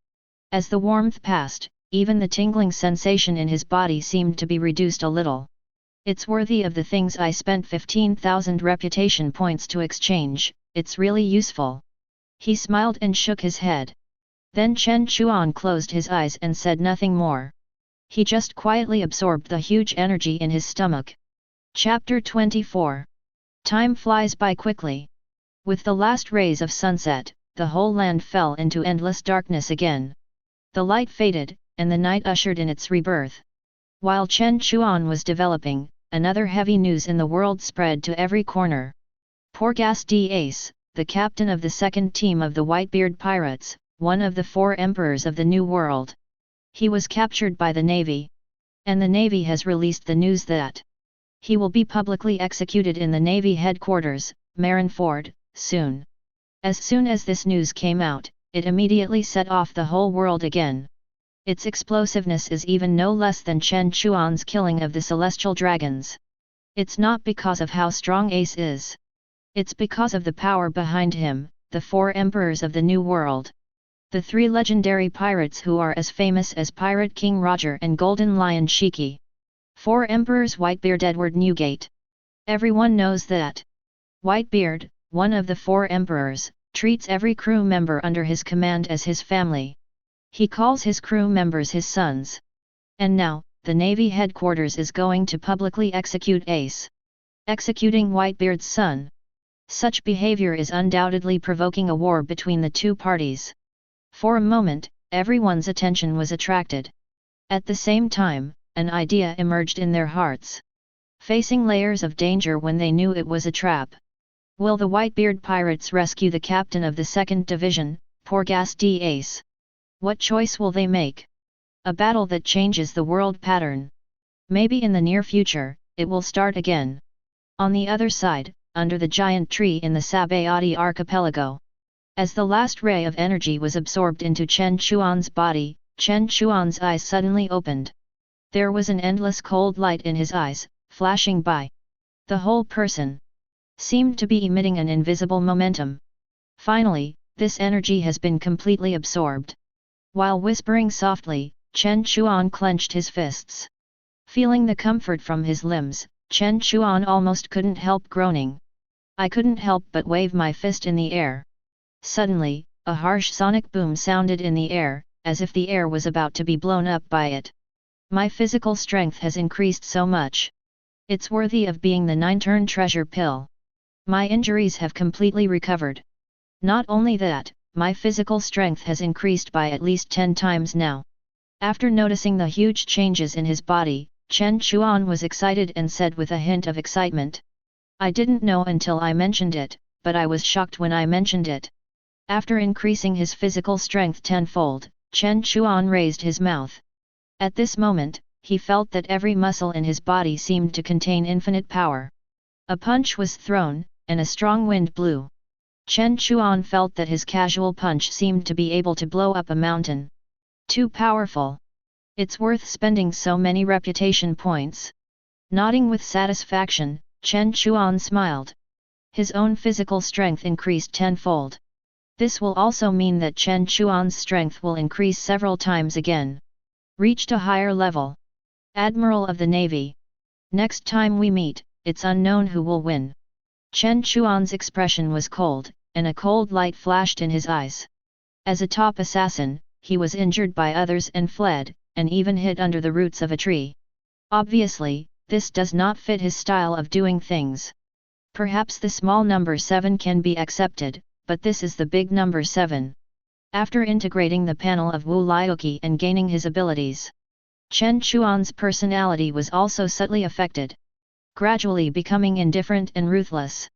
As the warmth passed, even the tingling sensation in his body seemed to be reduced a little. It's worthy of the things I spent 15,000 reputation points to exchange, it's really useful. He smiled and shook his head. Then Chen Chuan closed his eyes and said nothing more. He just quietly absorbed the huge energy in his stomach. Chapter 24. Time flies by quickly. With the last rays of sunset, the whole land fell into endless darkness again. The light faded, and the night ushered in its rebirth. While Chen Chuan was developing, another heavy news in the world spread to every corner. Porgas d'Ace, the captain of the second team of the Whitebeard pirates, one of the 4 emperors of the New World. He was captured by the Navy. And the Navy has released the news that he will be publicly executed in the Navy headquarters, Marineford, soon. As soon as this news came out, it immediately set off the whole world again. Its explosiveness is even no less than Chen Chuan's killing of the celestial dragons. It's not because of how strong Ace is. It's because of the power behind him, the 4 emperors of the New World. The 3 legendary pirates who are as famous as Pirate King Roger and Golden Lion Shiki. 4 emperors Whitebeard Edward Newgate. Everyone knows that Whitebeard, one of the 4 emperors, treats every crew member under his command as his family. He calls his crew members his sons. And now, the Navy headquarters is going to publicly execute Ace. Executing Whitebeard's son. Such behavior is undoubtedly provoking a war between the 2 parties. For a moment, everyone's attention was attracted. At the same time, an idea emerged in their hearts. facing layers of danger when they knew it was a trap. Will the Whitebeard pirates rescue the captain of the 2nd Division, Porgas d'Ace? What choice will they make? A battle that changes the world pattern. Maybe in the near future, it will start again. On the other side, under the giant tree in the Sabayati archipelago. As the last ray of energy was absorbed into Chen Chuan's body, Chen Chuan's eyes suddenly opened. There was an endless cold light in his eyes, flashing by. The whole person seemed to be emitting an invisible momentum. Finally, this energy has been completely absorbed. While whispering softly, Chen Chuan clenched his fists. Feeling the comfort from his limbs, Chen Chuan almost couldn't help groaning. I couldn't help but wave my fist in the air. Suddenly, a harsh sonic boom sounded in the air, as if the air was about to be blown up by it. My physical strength has increased so much. It's worthy of being the 9-turn treasure pill. My injuries have completely recovered. Not only that, my physical strength has increased by at least 10 times now. After noticing the huge changes in his body, Chen Chuan was excited and said with a hint of excitement. I didn't know until I mentioned it, but I was shocked when I mentioned it. After increasing his physical strength tenfold, Chen Chuan raised his mouth. At this moment, he felt that every muscle in his body seemed to contain infinite power. A punch was thrown, and a strong wind blew. Chen Chuan felt that his casual punch seemed to be able to blow up a mountain. Too powerful. It's worth spending so many reputation points. Nodding with satisfaction, Chen Chuan smiled. His own physical strength increased tenfold. This will also mean that Chen Chuan's strength will increase several times again. Reached a higher level. Admiral of the Navy. Next time we meet, it's unknown who will win. Chen Chuan's expression was cold, and a cold light flashed in his eyes. As a top assassin, he was injured by others and fled, and even hid under the roots of a tree. Obviously, this does not fit his style of doing things. Perhaps the small number 7 can be accepted, but this is the big number 7. After integrating the panel of Wu Liuqi and gaining his abilities, Chen Chuan's personality was also subtly affected. Gradually becoming indifferent and ruthless.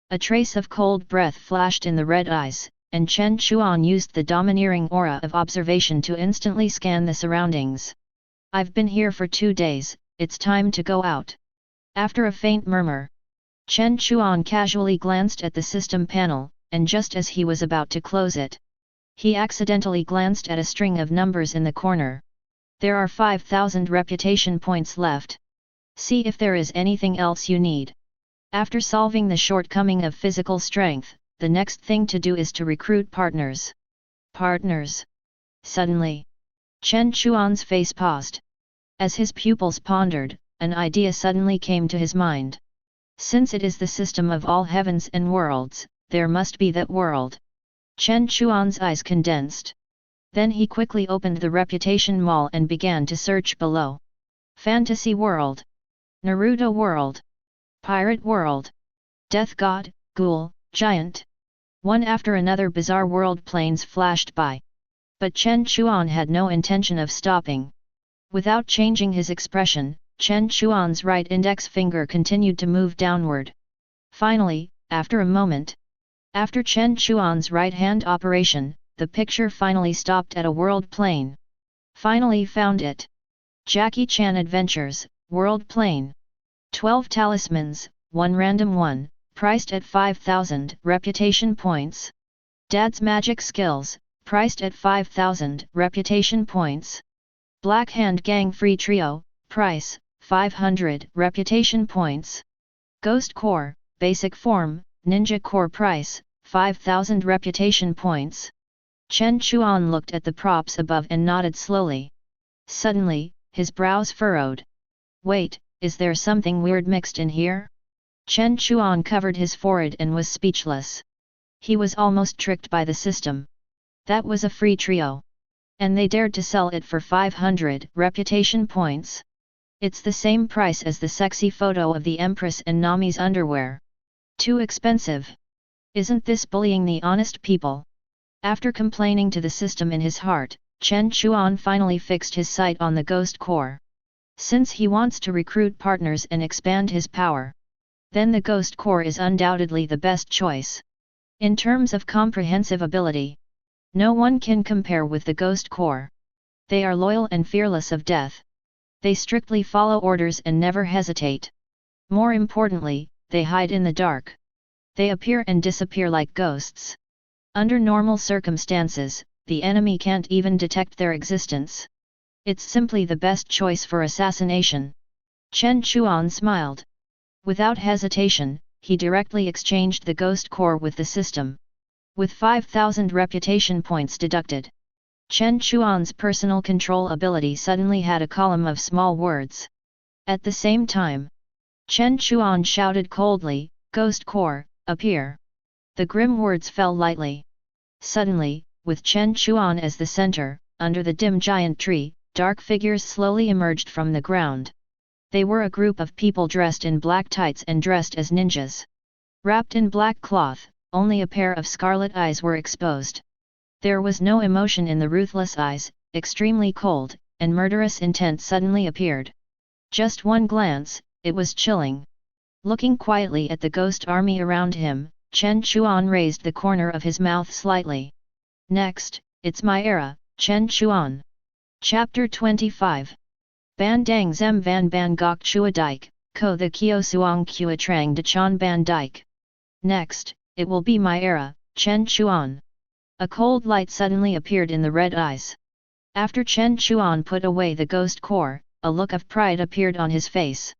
A trace of cold breath flashed in the red eyes, and Chen Chuan used the domineering aura of observation to instantly scan the surroundings. I've been here for 2 days, it's time to go out. After a faint murmur, Chen Chuan casually glanced at the system panel, and just as he was about to close it, he accidentally glanced at a string of numbers in the corner. There are 5,000 reputation points left. See if there is anything else you need. After solving the shortcoming of physical strength, the next thing to do is to recruit partners. Partners? Suddenly, Chen Chuan's face paused. As his pupils pondered, an idea suddenly came to his mind. Since it is the system of all heavens and worlds, there must be that world. Chen Chuan's eyes condensed. Then he quickly opened the reputation mall and began to search below. Fantasy world. Naruto world. Pirate world. Death god, ghoul, giant. One after another bizarre world planes flashed by. But Chen Chuan had no intention of stopping. Without changing his expression, Chen Chuan's right index finger continued to move downward. Finally, after a moment, after Chen Chuan's right-hand operation, the picture finally stopped at a world plane. Finally found it. Jackie Chan Adventures, World Plane. 12 talismans, 1 random 1, priced at 5,000 reputation points. Dad's magic skills, priced at 5,000 reputation points. Black Hand Gang Free Trio, price, 500 reputation points. Ghost Core, basic form, Ninja Core price, 5,000 reputation points. Chen Chuan looked at the props above and nodded slowly. Suddenly, his brows furrowed. Wait, is there something weird mixed in here? Chen Chuan covered his forehead and was speechless. He was almost tricked by the system. That was a free trio. And they dared to sell it for 500 reputation points. It's the same price as the sexy photo of the Empress and Nami's underwear. Too expensive. Isn't this bullying the honest people? After complaining to the system in his heart, Chen Chuan finally fixed his sight on the ghost core. since he wants to recruit partners and expand his power. Then the Ghost Corps is undoubtedly the best choice. In terms of comprehensive ability, no one can compare with the Ghost Corps. They are loyal and fearless of death. They strictly follow orders and never hesitate. More importantly, they hide in the dark. They appear and disappear like ghosts. Under normal circumstances, the enemy can't even detect their existence. It's simply the best choice for assassination. Chen Chuan smiled. Without hesitation, he directly exchanged the Ghost Corps with the system. With 5,000 reputation points deducted, Chen Chuan's personal control ability suddenly had a column of small words. At the same time, Chen Chuan shouted coldly, "Ghost Corps, appear!" The grim words fell lightly. Suddenly, with Chen Chuan as the center, under the dim giant tree, dark figures slowly emerged from the ground. They were a group of people dressed in black tights and dressed as ninjas. Wrapped in black cloth, only a pair of scarlet eyes were exposed. There was no emotion in the ruthless eyes, extremely cold, and murderous intent suddenly appeared. Just one glance, it was chilling. Looking quietly at the ghost army around him, Chen Chuan raised the corner of his mouth slightly. Next, it's my era, Chen Chuan. Chapter 25. Ban Dang Zem Van Ban Gok Chua Dike, Ko the Kio Suang Kua Trang De Chan Ban Dike. Next, it will be my era, Chen Chuan. A cold light suddenly appeared in the red eyes. After Chen Chuan put away the Ghost Corps, a look of pride appeared on his face.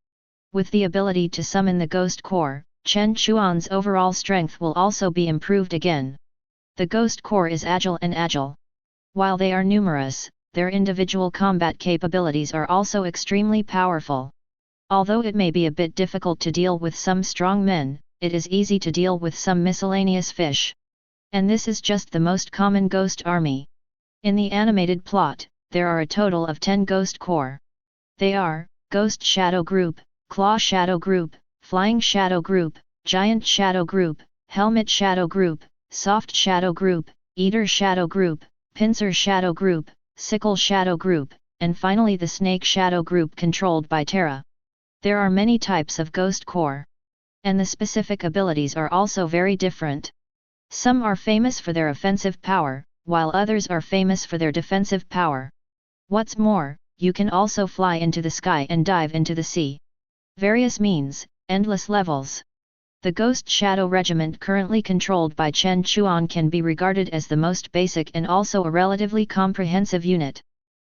With the ability to summon the Ghost Corps, Chen Chuan's overall strength will also be improved again. The Ghost Corps is agile. While they are numerous, their individual combat capabilities are also extremely powerful. Although it may be a bit difficult to deal with some strong men, it is easy to deal with some miscellaneous fish. And this is just the most common ghost army. In the animated plot, there are a total of 10 Ghost Corps. They are Ghost Shadow Group, Claw Shadow Group, Flying Shadow Group, Giant Shadow Group, Helmet Shadow Group, Soft Shadow Group, Eater Shadow Group, Pincer Shadow Group, Sickle Shadow Group, and finally the Snake Shadow Group controlled by Terra. There are many types of Ghost Corps. And the specific abilities are also very different. Some are famous for their offensive power, while others are famous for their defensive power. What's more, you can also fly into the sky and dive into the sea. Various means, endless levels. The Ghost Shadow Regiment currently controlled by Chen Chuan can be regarded as the most basic and also a relatively comprehensive unit.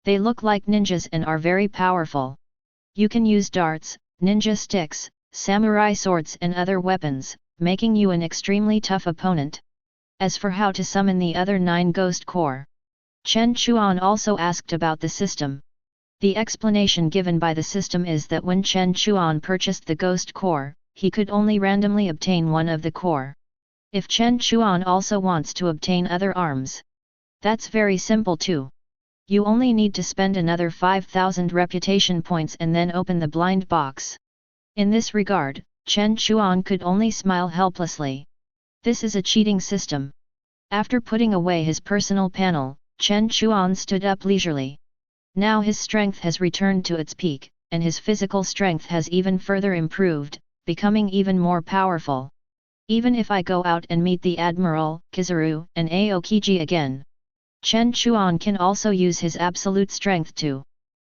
They look like ninjas and are very powerful. You can use darts, ninja sticks, samurai swords and other weapons, making you an extremely tough opponent. As for how to summon the other 9 Ghost Corps, Chen Chuan also asked about the system. The explanation given by the system is that when Chen Chuan purchased the Ghost Corps, he could only randomly obtain one of the corps. If Chen Chuan also wants to obtain other arms, that's very simple too. You only need to spend another 5,000 reputation points and then open the blind box. In this regard, Chen Chuan could only smile helplessly. This is a cheating system. After putting away his personal panel, Chen Chuan stood up leisurely. Now his strength has returned to its peak, and his physical strength has even further improved, becoming even more powerful. Even if I go out and meet the Admiral, Kizaru, and Aokiji again, Chen Chuan can also use his absolute strength to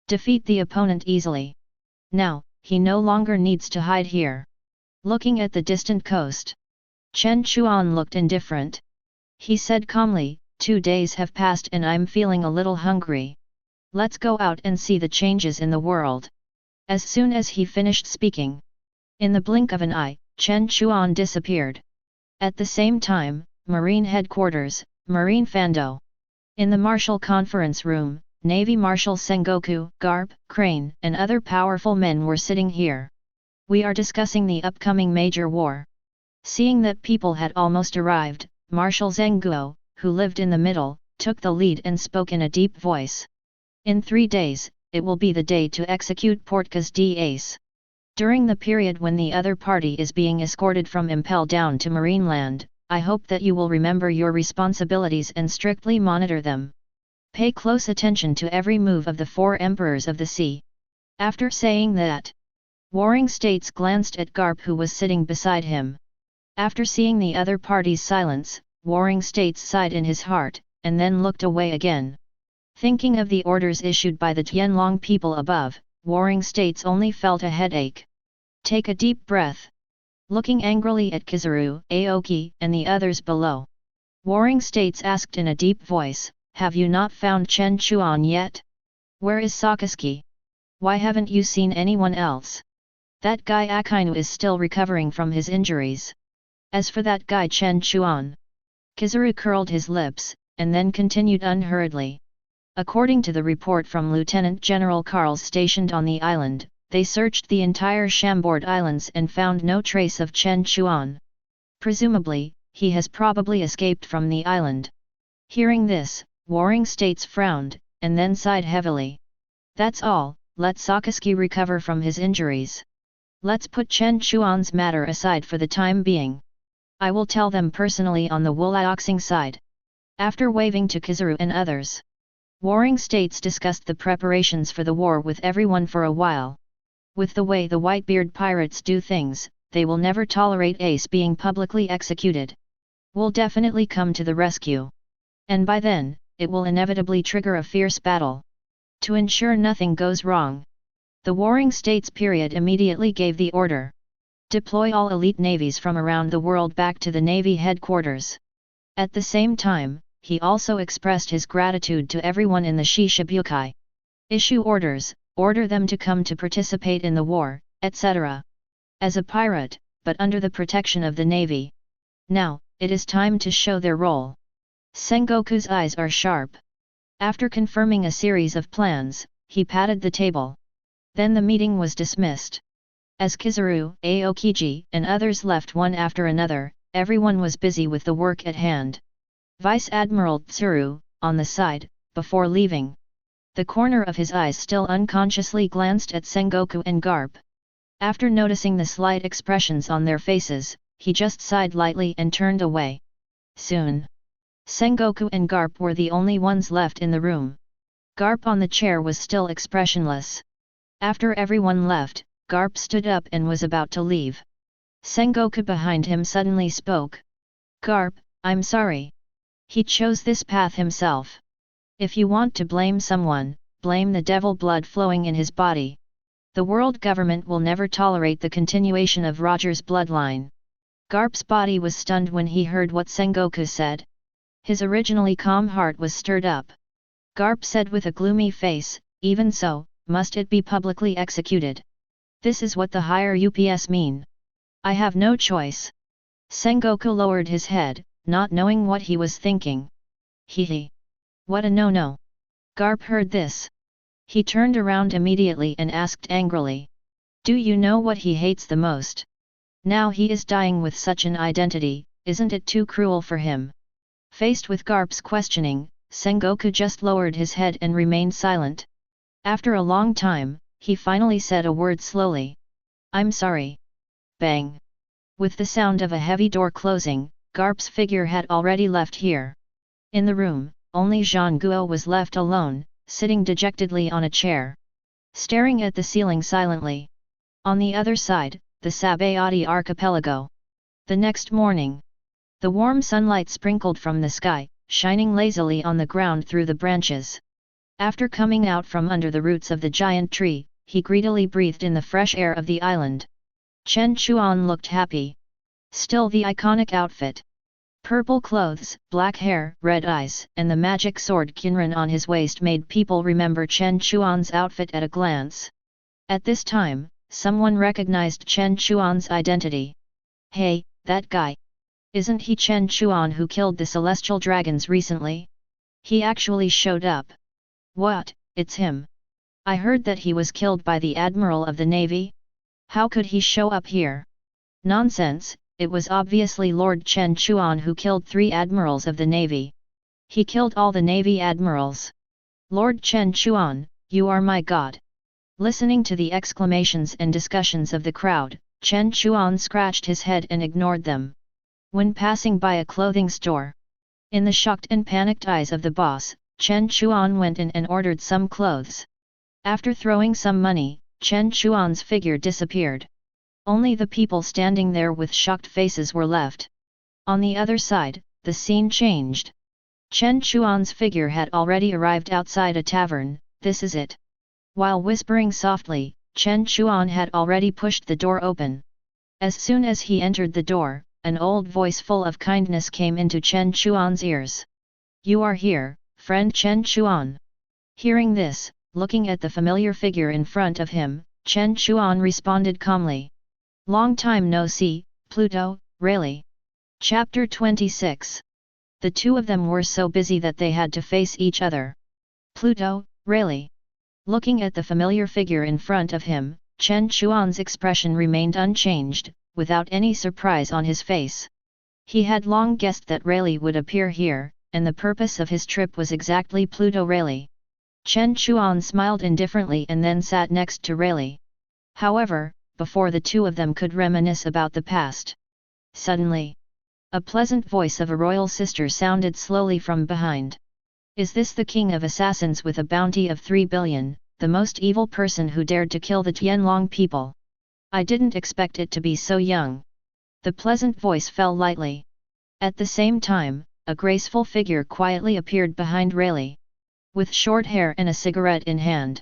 defeat the opponent easily. Now, he no longer needs to hide here. Looking at the distant coast, Chen Chuan looked indifferent. He said calmly, 2 days have passed and I'm feeling a little hungry. Let's go out and see the changes in the world. As soon as he finished speaking, in the blink of an eye, Chen Chuan disappeared. At the same time, Marine Headquarters, Marine Fando. In the Marshal Conference Room, Navy Marshal Sengoku, Garp, Crane, and other powerful men were sitting here. We are discussing the upcoming major war. Seeing that people had almost arrived, Marshal Zhenguo, who lived in the middle, took the lead and spoke in a deep voice. In 3 days, it will be the day to execute Portkas d'Ace. During the period when the other party is being escorted from Impel down to Marineland, I hope that you will remember your responsibilities and strictly monitor them. Pay close attention to every move of the 4 emperors of the sea. After saying that, Warring States glanced at Garp who was sitting beside him. After seeing the other party's silence, Warring States sighed in his heart, and then looked away again. Thinking of the orders issued by the Tianlong people above, Warring States only felt a headache. Take a deep breath. Looking angrily at Kizaru, Aoki, and the others below, Warring States asked in a deep voice, "Have you not found Chen Chuan yet? Where is Sakazuki? Why haven't you seen anyone else? That guy Akainu is still recovering from his injuries. As for that guy Chen Chuan." Kizaru curled his lips, and then continued unhurriedly. According to the report from Lieutenant General Carls stationed on the island, they searched the entire Chambord Islands and found no trace of Chen Chuan. Presumably, he has probably escaped from the island. Hearing this, Warring States frowned, and then sighed heavily. That's all, let Sakazuki recover from his injuries. Let's put Chen Chuan's matter aside for the time being. I will tell them personally on the Wulioxing side. After waving to Kizaru and others, Warring States discussed the preparations for the war with everyone for a while. With the way the Whitebeard pirates do things, they will never tolerate Ace being publicly executed. We'll definitely come to the rescue. And by then, it will inevitably trigger a fierce battle. To ensure nothing goes wrong, the Warring States period immediately gave the order. Deploy all elite navies from around the world back to the Navy headquarters. At the same time, he also expressed his gratitude to everyone in the Shichibukai. Issue orders, order them to come to participate in the war, etc. As a pirate, but under the protection of the Navy. Now, it is time to show their role. Sengoku's eyes are sharp. After confirming a series of plans, he patted the table. Then the meeting was dismissed. As Kizaru, Aokiji, and others left one after another, everyone was busy with the work at hand. Vice Admiral Tsuru, on the side, before leaving, the corner of his eyes still unconsciously glanced at Sengoku and Garp. After noticing the slight expressions on their faces, he just sighed lightly and turned away. Soon, Sengoku and Garp were the only ones left in the room. Garp on the chair was still expressionless. After everyone left, Garp stood up and was about to leave. Sengoku behind him suddenly spoke. "Garp, I'm sorry. He chose this path himself. If you want to blame someone, blame the devil blood flowing in his body. The world government will never tolerate the continuation of Roger's bloodline." Garp's body was stunned when he heard what Sengoku said. His originally calm heart was stirred up. Garp said with a gloomy face, "Even so, must it be publicly executed? This is what the higher UPS mean. I have no choice." Sengoku lowered his head, not knowing what he was thinking. He. What a no-no. Garp heard this. He turned around immediately and asked angrily. "Do you know what he hates the most? Now he is dying with such an identity, isn't it too cruel for him?" Faced with Garp's questioning, Sengoku just lowered his head and remained silent. After a long time, he finally said a word slowly. "I'm sorry." Bang! With the sound of a heavy door closing, Garp's figure had already left here. In the room, only Zhang Guo was left alone, sitting dejectedly on a chair, staring at the ceiling silently. On the other side, the Sabayati archipelago. The next morning, the warm sunlight sprinkled from the sky, shining lazily on the ground through the branches. After coming out from under the roots of the giant tree, he greedily breathed in the fresh air of the island. Chen Chuan looked happy. Still the iconic outfit. Purple clothes, black hair, red eyes, and the magic sword Kinran on his waist made people remember Chen Chuan's outfit at a glance. At this time, someone recognized Chen Chuan's identity. "Hey, that guy! Isn't he Chen Chuan who killed the celestial dragons recently? He actually showed up." "What, it's him. I heard that he was killed by the Admiral of the Navy? How could he show up here?" "Nonsense, it was obviously Lord Chen Chuan who killed 3 Admirals of the Navy. He killed all the Navy Admirals. Lord Chen Chuan, you are my god." Listening to the exclamations and discussions of the crowd, Chen Chuan scratched his head and ignored them. When passing by a clothing store, in the shocked and panicked eyes of the boss, Chen Chuan went in and ordered some clothes. After throwing some money, Chen Chuan's figure disappeared. Only the people standing there with shocked faces were left. On the other side, the scene changed. Chen Chuan's figure had already arrived outside a tavern. This is it. While whispering softly, Chen Chuan had already pushed the door open. As soon as he entered the door, an old voice full of kindness came into Chen Chuan's ears. "You are here, friend Chen Chuan." Hearing this, looking at the familiar figure in front of him, Chen Chuan responded calmly. "Long time no see, Pluto, Rayleigh." Chapter 26. The two of them were so busy that they had to face each other. "Pluto, Rayleigh." Looking at the familiar figure in front of him, Chen Chuan's expression remained unchanged, without any surprise on his face. He had long guessed that Rayleigh would appear here, and the purpose of his trip was exactly Pluto Rayleigh. Chen Chuan smiled indifferently and then sat next to Rayleigh. However, before the two of them could reminisce about the past, suddenly, a pleasant voice of a royal sister sounded slowly from behind. "Is this the king of assassins with a bounty of 3 billion, the most evil person who dared to kill the Tianlong people? I didn't expect it to be so young." The pleasant voice fell lightly. At the same time, a graceful figure quietly appeared behind Rayleigh, with short hair and a cigarette in hand.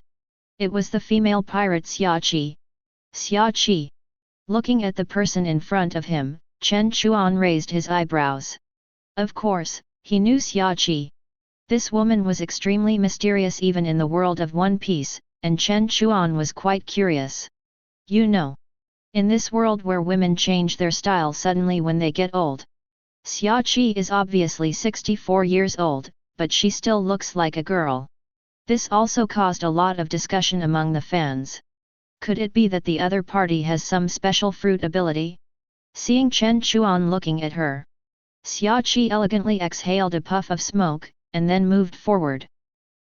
It was the female pirate Xiaqi. Xiaqi. Looking at the person in front of him, Chen Chuan raised his eyebrows. Of course, he knew Xiaqi. This woman was extremely mysterious even in the world of One Piece, and Chen Chuan was quite curious. "You know, in this world where women change their style suddenly when they get old. Xiaqi is obviously 64 years old, but she still looks like a girl." This also caused a lot of discussion among the fans. Could it be that the other party has some special fruit ability? Seeing Chen Chuan looking at her, Xiaqi elegantly exhaled a puff of smoke, and then moved forward.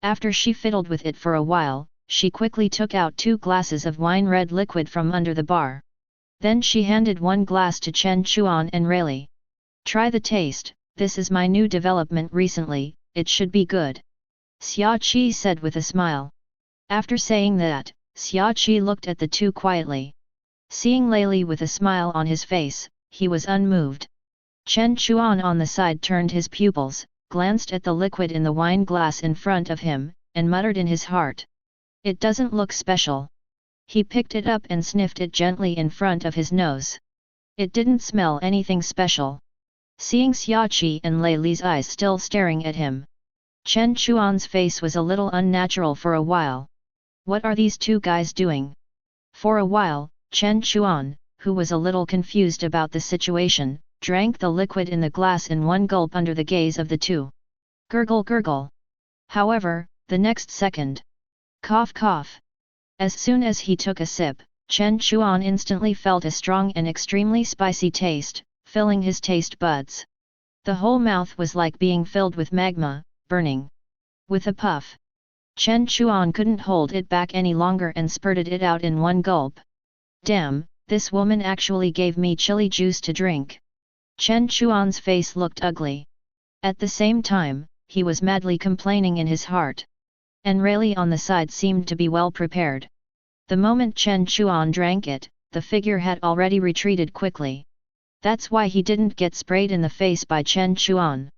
After she fiddled with it for a while, she quickly took out 2 glasses of wine-red liquid from under the bar. Then she handed 1 glass to Chen Chuan and Rayleigh. "Try the taste, this is my new development recently, it should be good," Xiaqi said with a smile. After saying that, Xiaqi looked at the two quietly. Seeing Rayleigh with a smile on his face, he was unmoved. Chen Chuan on the side turned his pupils, glanced at the liquid in the wine glass in front of him, and muttered in his heart, "It doesn't look special." He picked it up and sniffed it gently in front of his nose. It didn't smell anything special. Seeing Xiaqi and Rayleigh's eyes still staring at him, Chen Chuan's face was a little unnatural for a while. What are these two guys doing? For a while, Chen Chuan, who was a little confused about the situation, drank the liquid in the glass in one gulp under the gaze of the two. Gurgle gurgle. However, the next second, cough cough. As soon as he took a sip, Chen Chuan instantly felt a strong and extremely spicy taste, filling his taste buds. The whole mouth was like being filled with magma, burning. With a puff, Chen Chuan couldn't hold it back any longer and spurted it out in one gulp. Damn, this woman actually gave me chili juice to drink. Chen Chuan's face looked ugly. At the same time, he was madly complaining in his heart. And Rayleigh on the side seemed to be well prepared. The moment Chen Chuan drank it, the figure had already retreated quickly. That's why he didn't get sprayed in the face by Chen Chuan.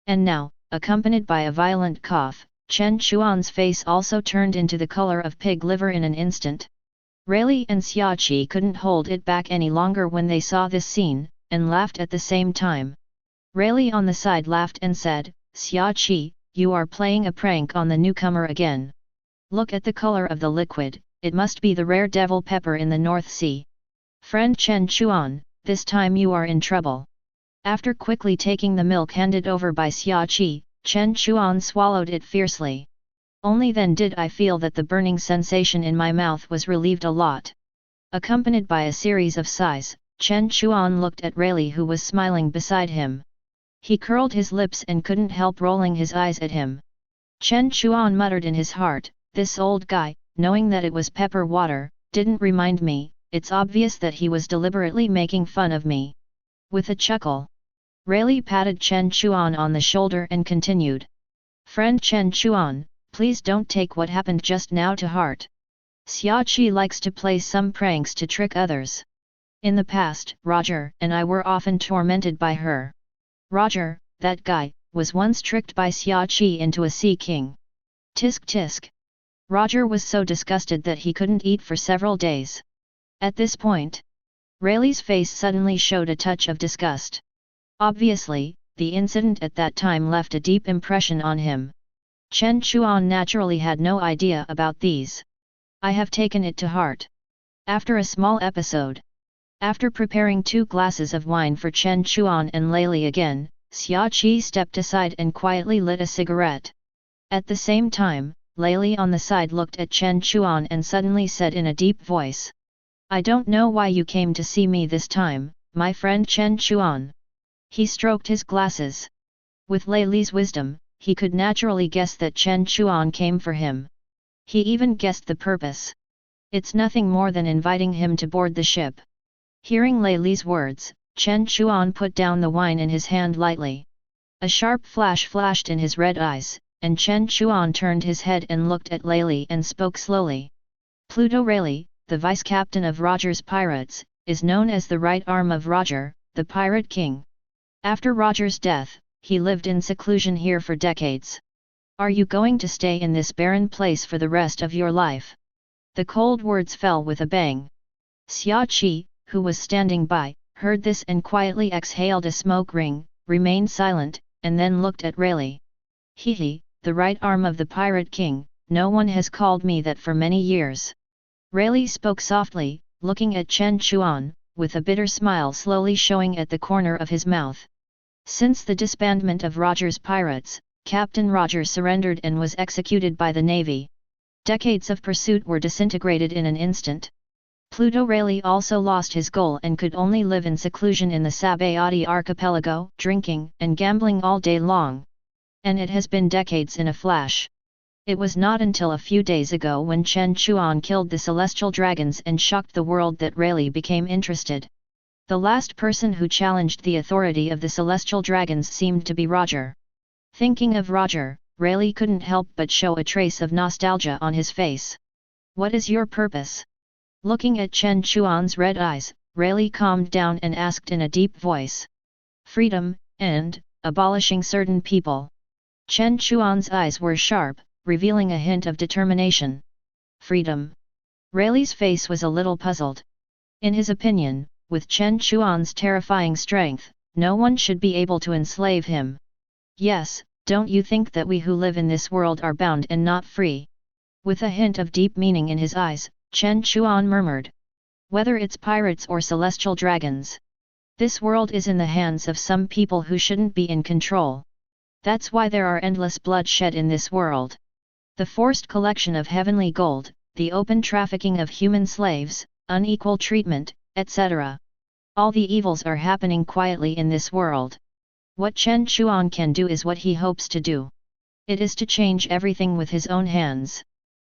And now, accompanied by a violent cough, Chen Chuan's face also turned into the color of pig liver in an instant. Rayleigh and Xiaqi couldn't hold it back any longer when they saw this scene, and laughed at the same time. Rayleigh on the side laughed and said, "Xiaqi, you are playing a prank on the newcomer again. Look at the color of the liquid, it must be the rare devil pepper in the North Sea. Friend Chen Chuan, this time you are in trouble." After quickly taking the milk handed over by Xiaqi, Chen Chuan swallowed it fiercely. Only then did I feel that the burning sensation in my mouth was relieved a lot. Accompanied by a series of sighs, Chen Chuan looked at Rayleigh who was smiling beside him. He curled his lips and couldn't help rolling his eyes at him. Chen Chuan muttered in his heart, "This old guy, knowing that it was pepper water, didn't remind me, it's obvious that he was deliberately making fun of me." With a chuckle, Rayleigh patted Chen Chuan on the shoulder and continued, "Friend Chen Chuan, please don't take what happened just now to heart. Xiaoqi likes to play some pranks to trick others. In the past, Roger and I were often tormented by her. Roger, that guy, was once tricked by Xiaoqi into a sea king. Tisk tisk. Roger was so disgusted that he couldn't eat for several days. At this point, Rayleigh's face suddenly showed a touch of disgust. Obviously, the incident at that time left a deep impression on him. Chen Chuan naturally had no idea about these. I have taken it to heart. After a small episode. After preparing 2 glasses of wine for Chen Chuan and Rayleigh again, Xiaoqi stepped aside and quietly lit a cigarette. At the same time, Rayleigh on the side looked at Chen Chuan and suddenly said in a deep voice. I don't know why you came to see me this time, my friend Chen Chuan. He stroked his glasses. With Rayleigh's wisdom, he could naturally guess that Chen Chuan came for him. He even guessed the purpose. It's nothing more than inviting him to board the ship. Hearing Rayleigh's words, Chen Chuan put down the wine in his hand lightly. A sharp flash flashed in his red eyes, and Chen Chuan turned his head and looked at Rayleigh and spoke slowly. Pluto Rayleigh, the vice-captain of Roger's pirates, is known as the right arm of Roger, the pirate king. After Roger's death, he lived in seclusion here for decades. Are you going to stay in this barren place for the rest of your life? The cold words fell with a bang. Xiaoqi, who was standing by, heard this and quietly exhaled a smoke ring, remained silent, and then looked at Rayleigh. Hehe, the right arm of the pirate king, no one has called me that for many years. Rayleigh spoke softly, looking at Chen Chuan, with a bitter smile slowly showing at the corner of his mouth. Since the disbandment of Roger's pirates, Captain Roger surrendered and was executed by the Navy. Decades of pursuit were disintegrated in an instant. Pluto Rayleigh also lost his goal and could only live in seclusion in the Sabayati archipelago, drinking and gambling all day long. And it has been decades in a flash. It was not until a few days ago when Chen Chuan killed the celestial dragons and shocked the world that Rayleigh became interested. The last person who challenged the authority of the celestial dragons seemed to be Roger. Thinking of Roger, Rayleigh couldn't help but show a trace of nostalgia on his face. What is your purpose? Looking at Chen Chuan's red eyes, Rayleigh calmed down and asked in a deep voice. Freedom, and abolishing certain people. Chen Chuan's eyes were sharp, revealing a hint of determination. Freedom. Rayleigh's face was a little puzzled. In his opinion, with Chen Chuan's terrifying strength, no one should be able to enslave him. Yes, don't you think that we who live in this world are bound and not free? With a hint of deep meaning in his eyes, Chen Chuan murmured. Whether it's pirates or celestial dragons. This world is in the hands of some people who shouldn't be in control. That's why there are endless bloodshed in this world. The forced collection of heavenly gold, the open trafficking of human slaves, unequal treatment, etc. All the evils are happening quietly in this world. What Chen Chuan can do is what he hopes to do. It is to change everything with his own hands.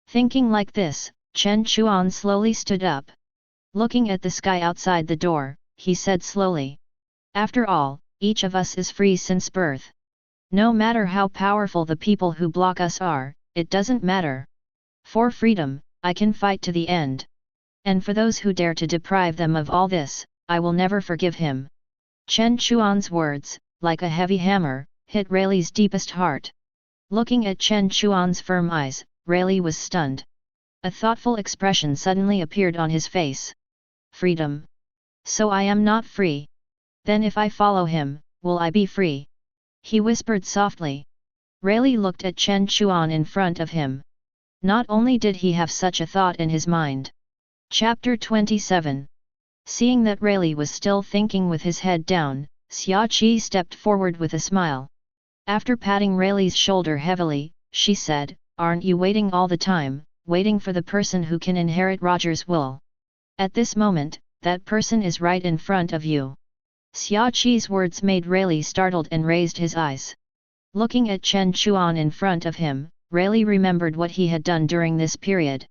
Thinking like this, Chen Chuan slowly stood up. Looking at the sky outside the door, he said slowly. After all, each of us is free since birth. No matter how powerful the people who block us are, it doesn't matter. For freedom, I can fight to the end. And for those who dare to deprive them of all this, I will never forgive him. Chen Chuan's words, like a heavy hammer, hit Rayleigh's deepest heart. Looking at Chen Chuan's firm eyes, Rayleigh was stunned. A thoughtful expression suddenly appeared on his face. Freedom. So I am not free. Then if I follow him, will I be free? He whispered softly. Rayleigh looked at Chen Chuan in front of him. Not only did he have such a thought in his mind. Chapter 27. Seeing that Rayleigh was still thinking with his head down, Xiaoqi stepped forward with a smile. After patting Rayleigh's shoulder heavily, she said, "Aren't you waiting all the time, waiting for the person who can inherit Roger's will? At this moment, that person is right in front of you." Xiaoqi's words made Rayleigh startled and raised his eyes. Looking at Chen Chuan in front of him, Rayleigh remembered what he had done during this period.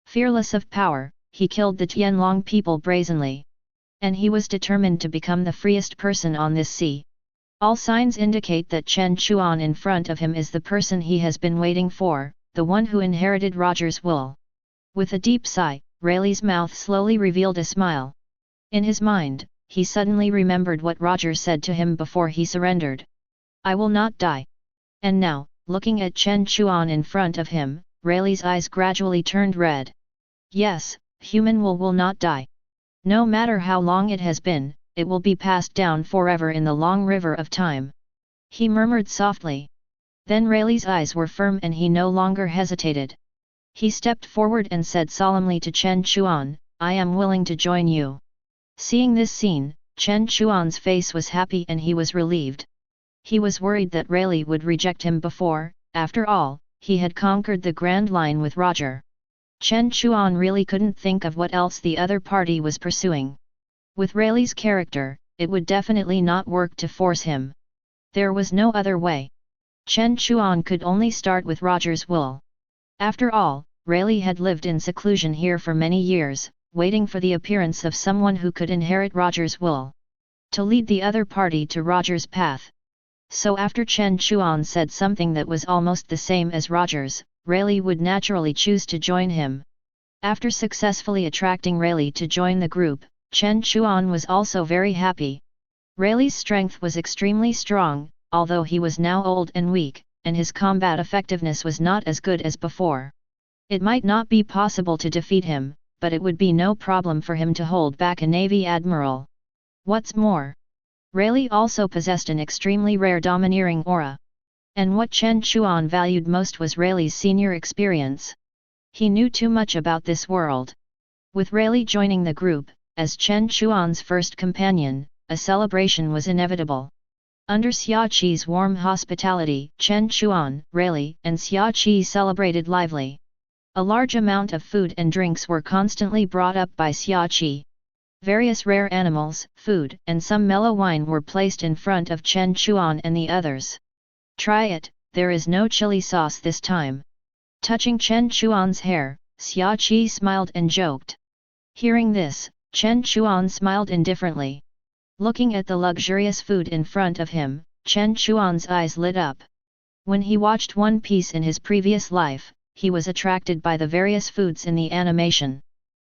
Fearless of power, he killed the Tianlong people brazenly. And he was determined to become the freest person on this sea. All signs indicate that Chen Chuan in front of him is the person he has been waiting for, the one who inherited Roger's will. With a deep sigh, Rayleigh's mouth slowly revealed a smile. In his mind, he suddenly remembered what Roger said to him before he surrendered. I will not die. And now, looking at Chen Chuan in front of him, Rayleigh's eyes gradually turned red. Yes, human will not die. No matter how long it has been, it will be passed down forever in the long river of time. He murmured softly. Then Rayleigh's eyes were firm and he no longer hesitated. He stepped forward and said solemnly to Chen Chuan, I am willing to join you. Seeing this scene, Chen Chuan's face was happy and he was relieved. He was worried that Rayleigh would reject him before, after all, he had conquered the Grand Line with Roger. Chen Chuan really couldn't think of what else the other party was pursuing. With Rayleigh's character, it would definitely not work to force him. There was no other way. Chen Chuan could only start with Roger's will. After all, Rayleigh had lived in seclusion here for many years, waiting for the appearance of someone who could inherit Roger's will, to lead the other party to Roger's path. So after Chen Chuan said something that was almost the same as Roger's, Rayleigh would naturally choose to join him. After successfully attracting Rayleigh to join the group, Chen Chuan was also very happy. Rayleigh's strength was extremely strong, although he was now old and weak, and his combat effectiveness was not as good as before. It might not be possible to defeat him, but it would be no problem for him to hold back a Navy Admiral. What's more, Rayleigh also possessed an extremely rare domineering aura. And what Chen Chuan valued most was Rayleigh's senior experience. He knew too much about this world. With Rayleigh joining the group, as Chen Chuan's first companion, a celebration was inevitable. Under Xia Qi's warm hospitality, Chen Chuan, Rayleigh, and Xia Qi celebrated lively. A large amount of food and drinks were constantly brought up by Xia Qi. Various rare animals, food, and some mellow wine were placed in front of Chen Chuan and the others. Try it, there is no chili sauce this time. Touching Chen Chuan's hair, Xia Qi smiled and joked. Hearing this, Chen Chuan smiled indifferently. Looking at the luxurious food in front of him, Chen Chuan's eyes lit up. When he watched One Piece in his previous life, he was attracted by the various foods in the animation.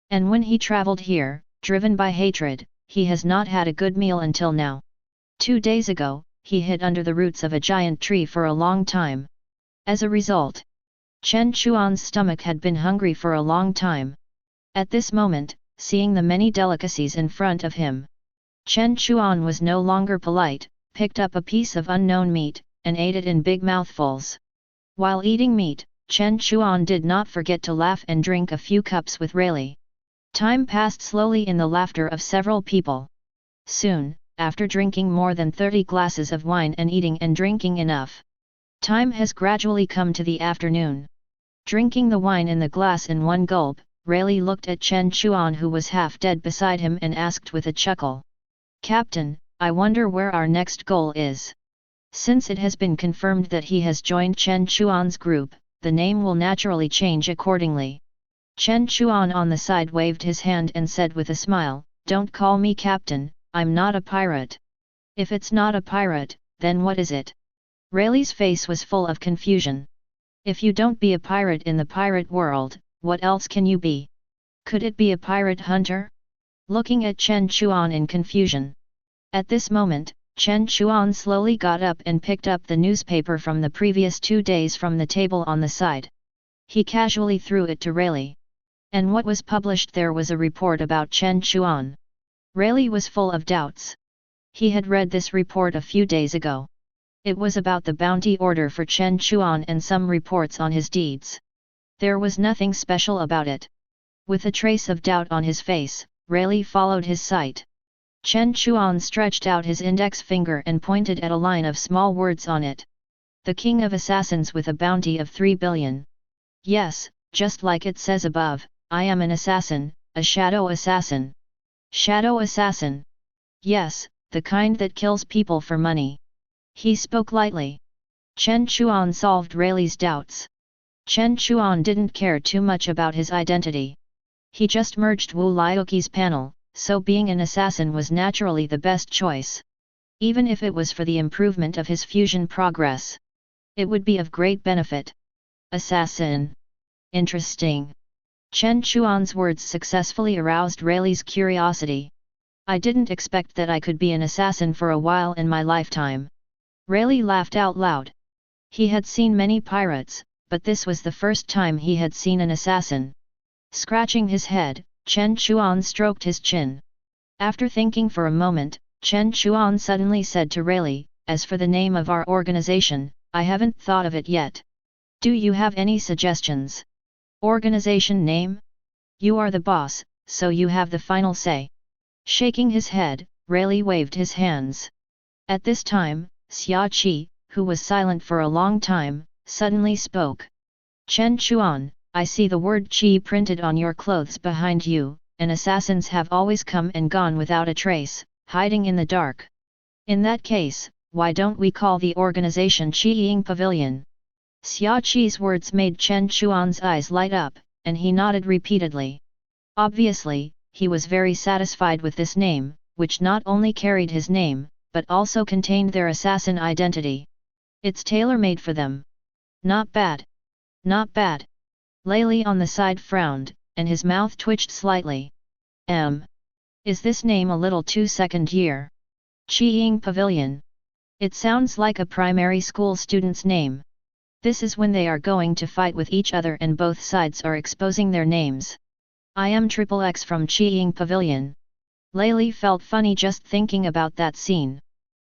And when he traveled here, driven by hatred, he has not had a good meal until now. 2 days ago, he hid under the roots of a giant tree for a long time. As a result, Chen Chuan's stomach had been hungry for a long time. At this moment, seeing the many delicacies in front of him, Chen Chuan was no longer polite, picked up a piece of unknown meat, and ate it in big mouthfuls. While eating meat, Chen Chuan did not forget to laugh and drink a few cups with Rayleigh. Time passed slowly in the laughter of several people. Soon, after drinking more than 30 glasses of wine and eating and drinking enough, time has gradually come to the afternoon. Drinking the wine in the glass in one gulp, Rayleigh looked at Chen Chuan who was half dead beside him and asked with a chuckle. Captain, I wonder where our next goal is. Since it has been confirmed that he has joined Chen Chuan's group, the name will naturally change accordingly. Chen Chuan on the side waved his hand and said with a smile, Don't call me captain, I'm not a pirate. If it's not a pirate, then what is it? Rayleigh's face was full of confusion. If you don't be a pirate in the pirate world, what else can you be? Could it be a pirate hunter? Looking at Chen Chuan in confusion. At this moment, Chen Chuan slowly got up and picked up the newspaper from the previous 2 days from the table on the side. He casually threw it to Rayleigh. And what was published there was a report about Chen Chuan. Rayleigh was full of doubts. He had read this report a few days ago. It was about the bounty order for Chen Chuan and some reports on his deeds. There was nothing special about it. With a trace of doubt on his face, Rayleigh followed his sight. Chen Chuan stretched out his index finger and pointed at a line of small words on it. The King of Assassins with a bounty of 3 billion. Yes, just like it says above, I am an assassin, a shadow assassin. Shadow assassin. Yes, the kind that kills people for money. He spoke lightly. Chen Chuan solved Rayleigh's doubts. Chen Chuan didn't care too much about his identity. He just merged Wu Liuqi's panel, so being an assassin was naturally the best choice. Even if it was for the improvement of his fusion progress, it would be of great benefit. Assassin. Interesting. Chen Chuan's words successfully aroused Rayleigh's curiosity. I didn't expect that I could be an assassin for a while in my lifetime. Rayleigh laughed out loud. He had seen many pirates, but this was the first time he had seen an assassin. Scratching his head, Chen Chuan stroked his chin. After thinking for a moment, Chen Chuan suddenly said to Rayleigh, "As for the name of our organization, I haven't thought of it yet. Do you have any suggestions?" "Organization name? You are the boss, so you have the final say." Shaking his head, Rayleigh waved his hands. At this time, Xia Qi, who was silent for a long time, suddenly spoke. "Chen Chuan, I see the word Qi printed on your clothes behind you, and assassins have always come and gone without a trace, hiding in the dark. In that case, why don't we call the organization Qiying Pavilion?" Xia Qi's words made Chen Chuan's eyes light up, and he nodded repeatedly. Obviously, he was very satisfied with this name, which not only carried his name, but also contained their assassin identity. It's tailor-made for them. Not bad. Not bad. Rayleigh on the side frowned, and his mouth twitched slightly. Is this name a little too second year? Qiying Pavilion. It sounds like a primary school student's name. This is when they are going to fight with each other and both sides are exposing their names. I am XXX from Qiying Pavilion. Rayleigh felt funny just thinking about that scene.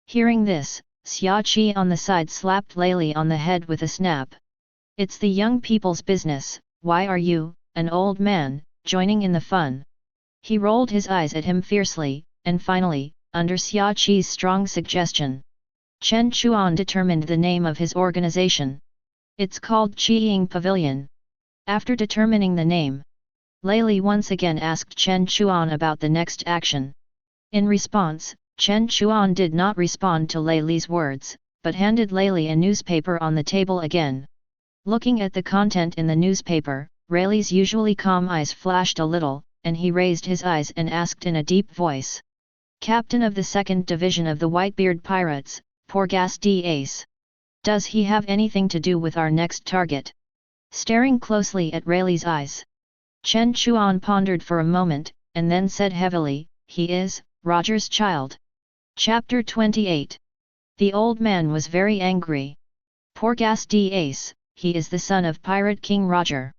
Hearing this, Xia Qi on the side slapped Rayleigh on the head with a snap. "It's the young people's business, why are you, an old man, joining in the fun?" He rolled his eyes at him fiercely, and finally, under Xia Qi's strong suggestion, Chen Chuan determined the name of his organization. It's called Qiying Pavilion. After determining the name, Rayleigh once again asked Chen Chuan about the next action. In response, Chen Chuan did not respond to Rayleigh's words, but handed Rayleigh a newspaper on the table again. Looking at the content in the newspaper, Rayleigh's usually calm eyes flashed a little, and he raised his eyes and asked in a deep voice. "Captain of the 2nd Division of the Whitebeard Pirates, Porgas d'Ace. Does he have anything to do with our next target?" Staring closely at Rayleigh's eyes, Chen Chuan pondered for a moment, and then said heavily, "He is, Roger's child." Chapter 28. The old man was very angry. "Porgas d'Ace, he is the son of Pirate King Roger."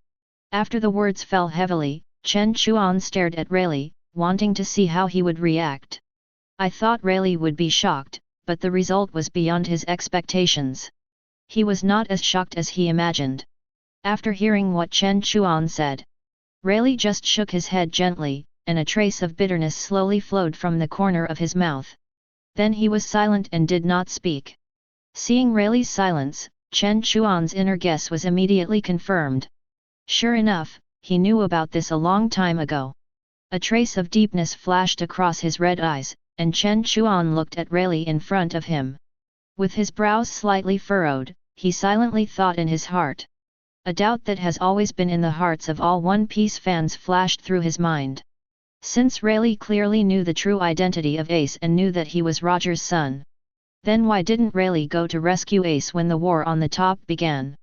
After the words fell heavily, Chen Chuan stared at Rayleigh, wanting to see how he would react. I thought Rayleigh would be shocked, but the result was beyond his expectations. He was not as shocked as he imagined. After hearing what Chen Chuan said, Rayleigh just shook his head gently, and a trace of bitterness slowly flowed from the corner of his mouth. Then he was silent and did not speak. Seeing Rayleigh's silence, Chen Chuan's inner guess was immediately confirmed. Sure enough, he knew about this a long time ago. A trace of deepness flashed across his red eyes, and Chen Chuan looked at Rayleigh in front of him. With his brows slightly furrowed, he silently thought in his heart. A doubt that has always been in the hearts of all One Piece fans flashed through his mind. Since Rayleigh clearly knew the true identity of Ace and knew that he was Roger's son, then why didn't Rayleigh go to rescue Ace when the war on the top began?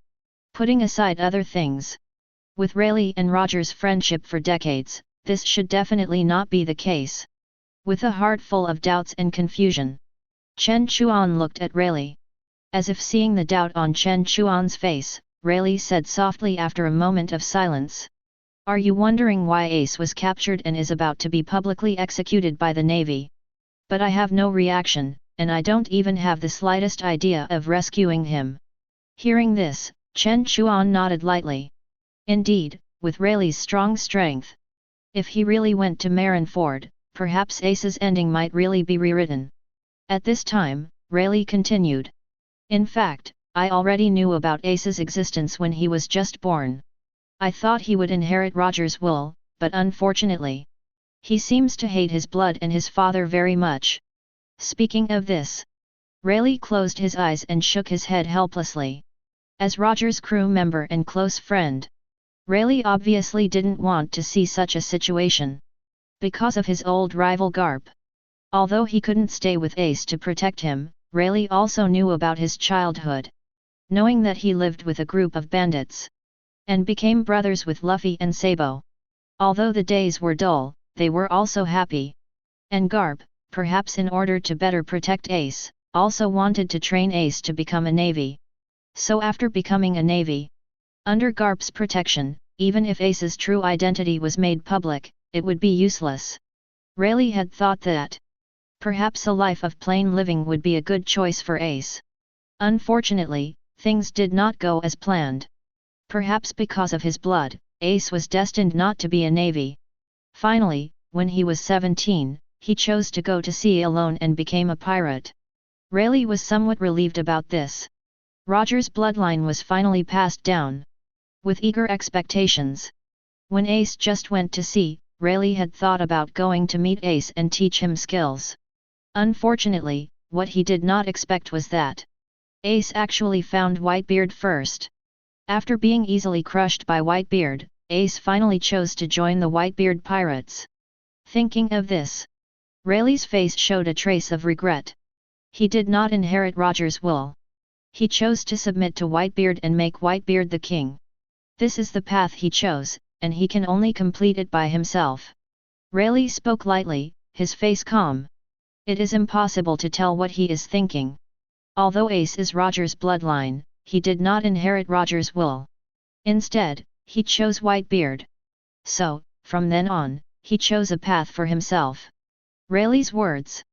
Putting aside other things, with Rayleigh and Roger's friendship for decades, this should definitely not be the case. With a heart full of doubts and confusion, Chen Chuan looked at Rayleigh. As if seeing the doubt on Chen Chuan's face, Rayleigh said softly after a moment of silence. "Are you wondering why Ace was captured and is about to be publicly executed by the Navy? But I have no reaction, and I don't even have the slightest idea of rescuing him." Hearing this, Chen Chuan nodded lightly. Indeed, with Rayleigh's strong strength, if he really went to Marineford, perhaps Ace's ending might really be rewritten. At this time, Rayleigh continued. "In fact, I already knew about Ace's existence when he was just born. I thought he would inherit Roger's will, but unfortunately, he seems to hate his blood and his father very much." Speaking of this, Rayleigh closed his eyes and shook his head helplessly. As Roger's crew member and close friend, Rayleigh obviously didn't want to see such a situation. Because of his old rival Garp. Although he couldn't stay with Ace to protect him, Rayleigh also knew about his childhood. Knowing that he lived with a group of bandits, and became brothers with Luffy and Sabo, Although the days were dull, they were also happy. And Garp, perhaps in order to better protect Ace, also wanted to train Ace to become a navy. So after becoming a navy, under Garp's protection, even if Ace's true identity was made public, it would be useless. Rayleigh had thought that perhaps a life of plain living would be a good choice for Ace. Unfortunately, things did not go as planned. Perhaps because of his blood, Ace was destined not to be a navy. Finally, when he was 17, he chose to go to sea alone and became a pirate. Rayleigh was somewhat relieved about this. Roger's bloodline was finally passed down. With eager expectations. When Ace just went to sea, Rayleigh had thought about going to meet Ace and teach him skills. Unfortunately, what he did not expect was that Ace actually found Whitebeard first. After being easily crushed by Whitebeard, Ace finally chose to join the Whitebeard pirates. Thinking of this, Rayleigh's face showed a trace of regret. He did not inherit Roger's will. He chose to submit to Whitebeard and make Whitebeard the king. This is the path he chose, and he can only complete it by himself. Rayleigh spoke lightly, his face calm. It is impossible to tell what he is thinking. Although Ace is Roger's bloodline, he did not inherit Roger's will. Instead, he chose Whitebeard. So, from then on, he chose a path for himself. Rayleigh's words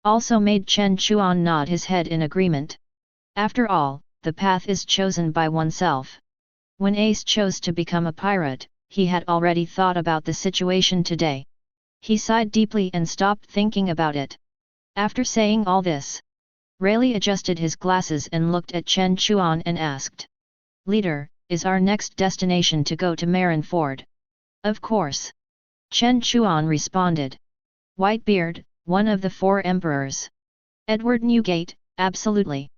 also made Chen Chuan nod his head in agreement. After all, the path is chosen by oneself. When Ace chose to become a pirate, he had already thought about the situation today. He sighed deeply and stopped thinking about it. After saying all this, Rayleigh adjusted his glasses and looked at Chen Chuan and asked, "Leader, is our next destination to go to Marineford?" "Of course." Chen Chuan responded. "Whitebeard, one of the 4 emperors. Edward Newgate, absolutely.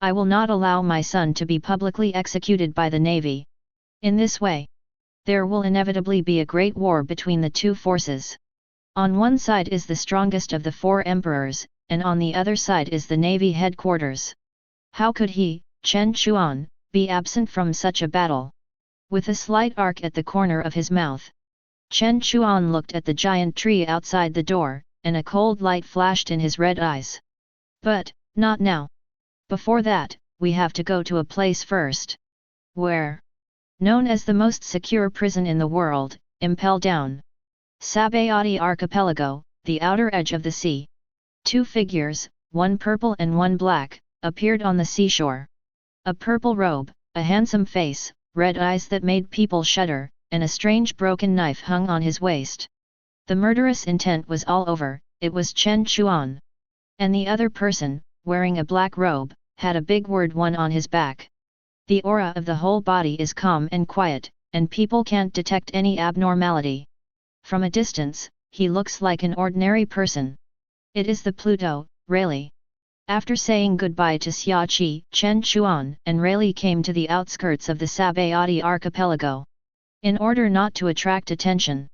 I will not allow my son to be publicly executed by the Navy. In this way, there will inevitably be a great war between the two forces. On one side is the strongest of the 4 emperors, and on the other side is the Navy headquarters. How could he, Chen Chuan, be absent from such a battle?" With a slight arc at the corner of his mouth, Chen Chuan looked at the giant tree outside the door, and a cold light flashed in his red eyes. "But, not now. Before that, we have to go to a place first." "Where?" "Known as the most secure prison in the world, Impel Down. Sabayati archipelago, the outer edge of the sea." 2 figures, one purple and one black, appeared on the seashore. A purple robe, a handsome face, red eyes that made people shudder, and a strange broken knife hung on his waist. The murderous intent was all over. It was Chen Chuan. And the other person, wearing a black robe, had a big word 1 on his back. The aura of the whole body is calm and quiet, and people can't detect any abnormality. From a distance, he looks like an ordinary person. It is the Pluto, Rayleigh. After saying goodbye to Xiaoqi, Chen Chuan and Rayleigh came to the outskirts of the Sabayati archipelago. In order not to attract attention,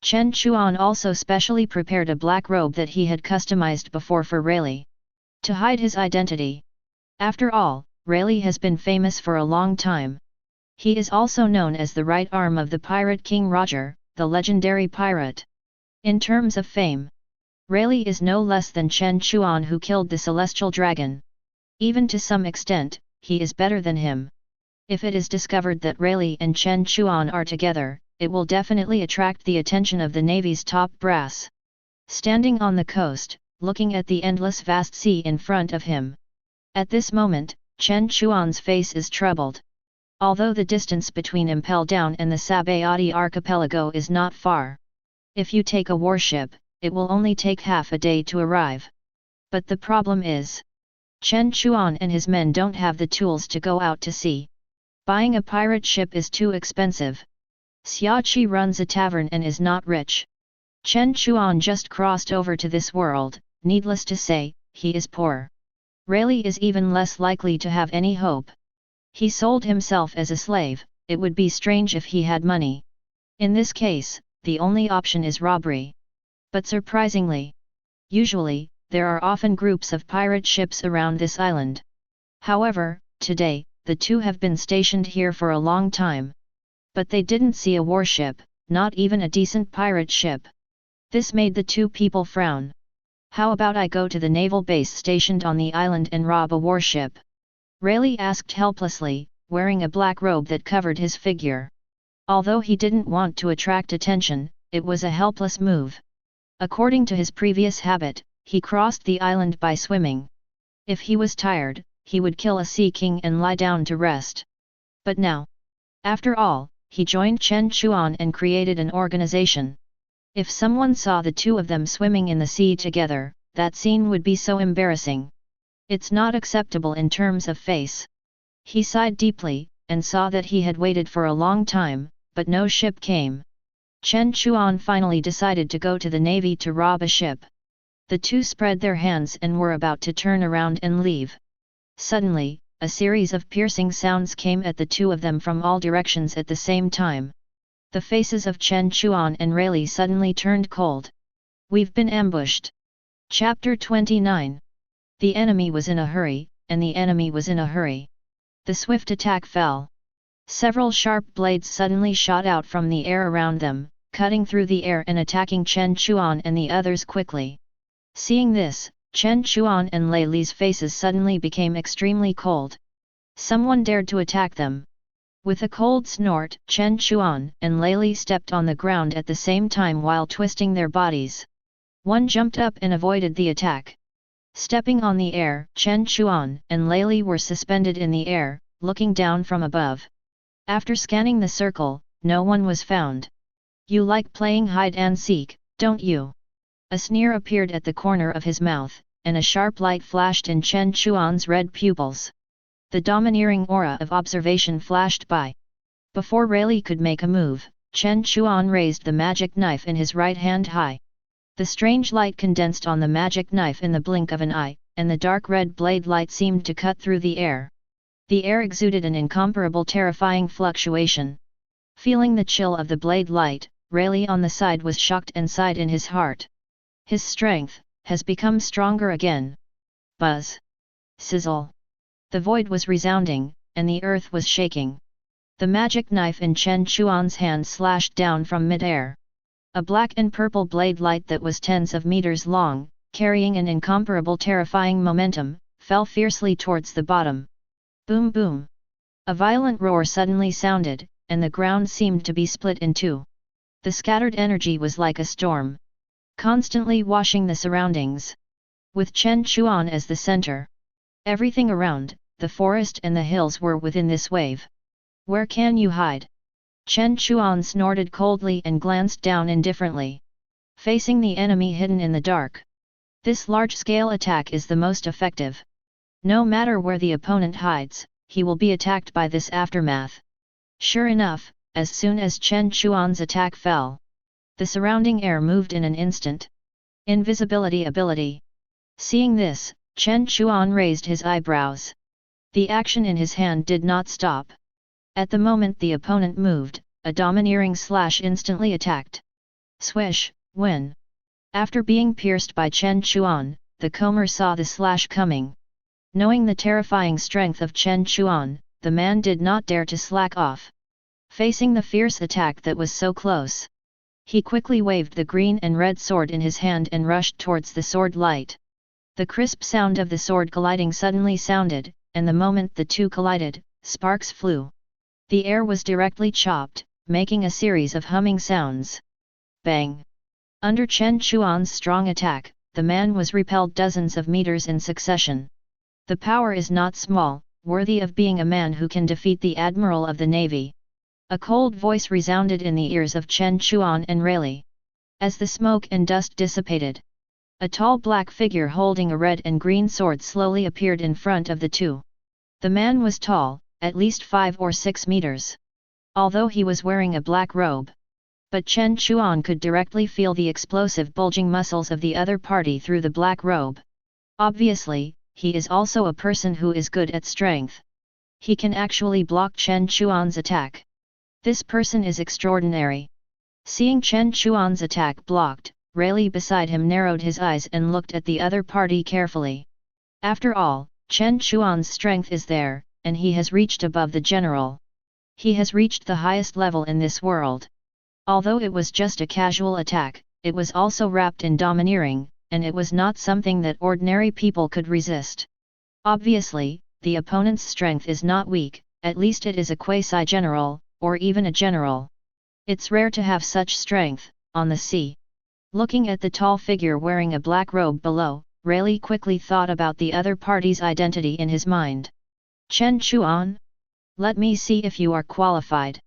Chen Chuan also specially prepared a black robe that he had customized before for Rayleigh, to hide his identity. After all, Rayleigh has been famous for a long time. He is also known as the right arm of the pirate king Roger, the legendary pirate. In terms of fame, Rayleigh is no less than Chen Chuan, who killed the celestial dragon. Even to some extent, he is better than him. If it is discovered that Rayleigh and Chen Chuan are together, it will definitely attract the attention of the Navy's top brass. Standing on the coast, looking at the endless vast sea in front of him. At this moment, Chen Chuan's face is troubled. Although the distance between Impel Down and the Sabayati archipelago is not far. If you take a warship, it will only take half a day to arrive. But the problem is, Chen Chuan and his men don't have the tools to go out to sea. Buying a pirate ship is too expensive. Xiaoqi runs a tavern and is not rich. Chen Chuan just crossed over to this world, needless to say, he is poor. Rayleigh is even less likely to have any hope. He sold himself as a slave. It would be strange if he had money. In this case, the only option is robbery. But surprisingly, usually, there are often groups of pirate ships around this island. However, today, the two have been stationed here for a long time. But they didn't see a warship, not even a decent pirate ship. This made the two people frown. How about I go to the naval base stationed on the island and rob a warship? Rayleigh asked helplessly, wearing a black robe that covered his figure. Although he didn't want to attract attention, it was a helpless move. According to his previous habit, he crossed the island by swimming. If he was tired, he would kill a sea king and lie down to rest. But now, after all, he joined Chen Chuan and created an organization. If someone saw the two of them swimming in the sea together, that scene would be so embarrassing. It's not acceptable in terms of face. He sighed deeply, and saw that he had waited for a long time, but no ship came. Chen Chuan finally decided to go to the navy to rob a ship. The two spread their hands and were about to turn around and leave. Suddenly, a series of piercing sounds came at the two of them from all directions at the same time. The faces of Chen Chuan and Rayleigh suddenly turned cold. We've been ambushed. Chapter 29. The enemy was in a hurry, and the enemy was in a hurry. The swift attack fell. Several sharp blades suddenly shot out from the air around them, cutting through the air and attacking Chen Chuan and the others quickly. Seeing this, Chen Chuan and Raylaigh's faces suddenly became extremely cold. Someone dared to attack them. With a cold snort, Chen Chuan and Rayleigh stepped on the ground at the same time while twisting their bodies. One jumped up and avoided the attack. Stepping on the air, Chen Chuan and Rayleigh were suspended in the air, looking down from above. After scanning the circle, no one was found. You like playing hide and seek, don't you? A sneer appeared at the corner of his mouth, and a sharp light flashed in Chen Chuan's red pupils. The domineering aura of observation flashed by. Before Rayleigh could make a move, Chen Chuan raised the magic knife in his right hand high. The strange light condensed on the magic knife in the blink of an eye, and the dark red blade light seemed to cut through the air. The air exuded an incomparable terrifying fluctuation. Feeling the chill of the blade light, Rayleigh on the side was shocked and sighed in his heart. His strength has become stronger again. Buzz. Sizzle. The void was resounding, and the earth was shaking. The magic knife in Chen Chuan's hand slashed down from mid-air. A black and purple blade light that was tens of meters long, carrying an incomparable terrifying momentum, fell fiercely towards the bottom. Boom boom! A violent roar suddenly sounded, and the ground seemed to be split in two. The scattered energy was like a storm, constantly washing the surroundings. With Chen Chuan as the center. Everything around, the forest and the hills were within this wave. Where can you hide? Chen Chuan snorted coldly and glanced down indifferently. Facing the enemy hidden in the dark. This large-scale attack is the most effective. No matter where the opponent hides, he will be attacked by this aftermath. Sure enough, as soon as Chen Chuan's attack fell, the surrounding air moved in an instant. Invisibility ability. Seeing this, Chen Chuan raised his eyebrows. The action in his hand did not stop. At the moment the opponent moved, a domineering slash instantly attacked. Swish, when. After being pierced by Chen Chuan, the comber saw the slash coming. Knowing the terrifying strength of Chen Chuan, the man did not dare to slack off. Facing the fierce attack that was so close, he quickly waved the green and red sword in his hand and rushed towards the sword light. The crisp sound of the sword colliding suddenly sounded, and the moment the two collided, sparks flew. The air was directly chopped, making a series of humming sounds. Bang! Under Chen Chuan's strong attack, the man was repelled dozens of meters in succession. The power is not small, worthy of being a man who can defeat the Admiral of the Navy. A cold voice resounded in the ears of Chen Chuan and Rayleigh. As the smoke and dust dissipated, a tall black figure holding a red and green sword slowly appeared in front of the two. The man was tall, at least 5 or 6 meters. Although he was wearing a black robe. But Chen Chuan could directly feel the explosive bulging muscles of the other party through the black robe. Obviously, he is also a person who is good at strength. He can actually block Chen Chuan's attack. This person is extraordinary. Seeing Chen Chuan's attack blocked, Rayleigh beside him narrowed his eyes and looked at the other party carefully. After all, Chen Chuan's strength is there, and he has reached above the general. He has reached the highest level in this world. Although it was just a casual attack, it was also wrapped in domineering, and it was not something that ordinary people could resist. Obviously, the opponent's strength is not weak, at least it is a quasi-general, or even a general. It's rare to have such strength, on the sea. Looking at the tall figure wearing a black robe below, Rayleigh quickly thought about the other party's identity in his mind. Chen Chuan? Let me see if you are qualified.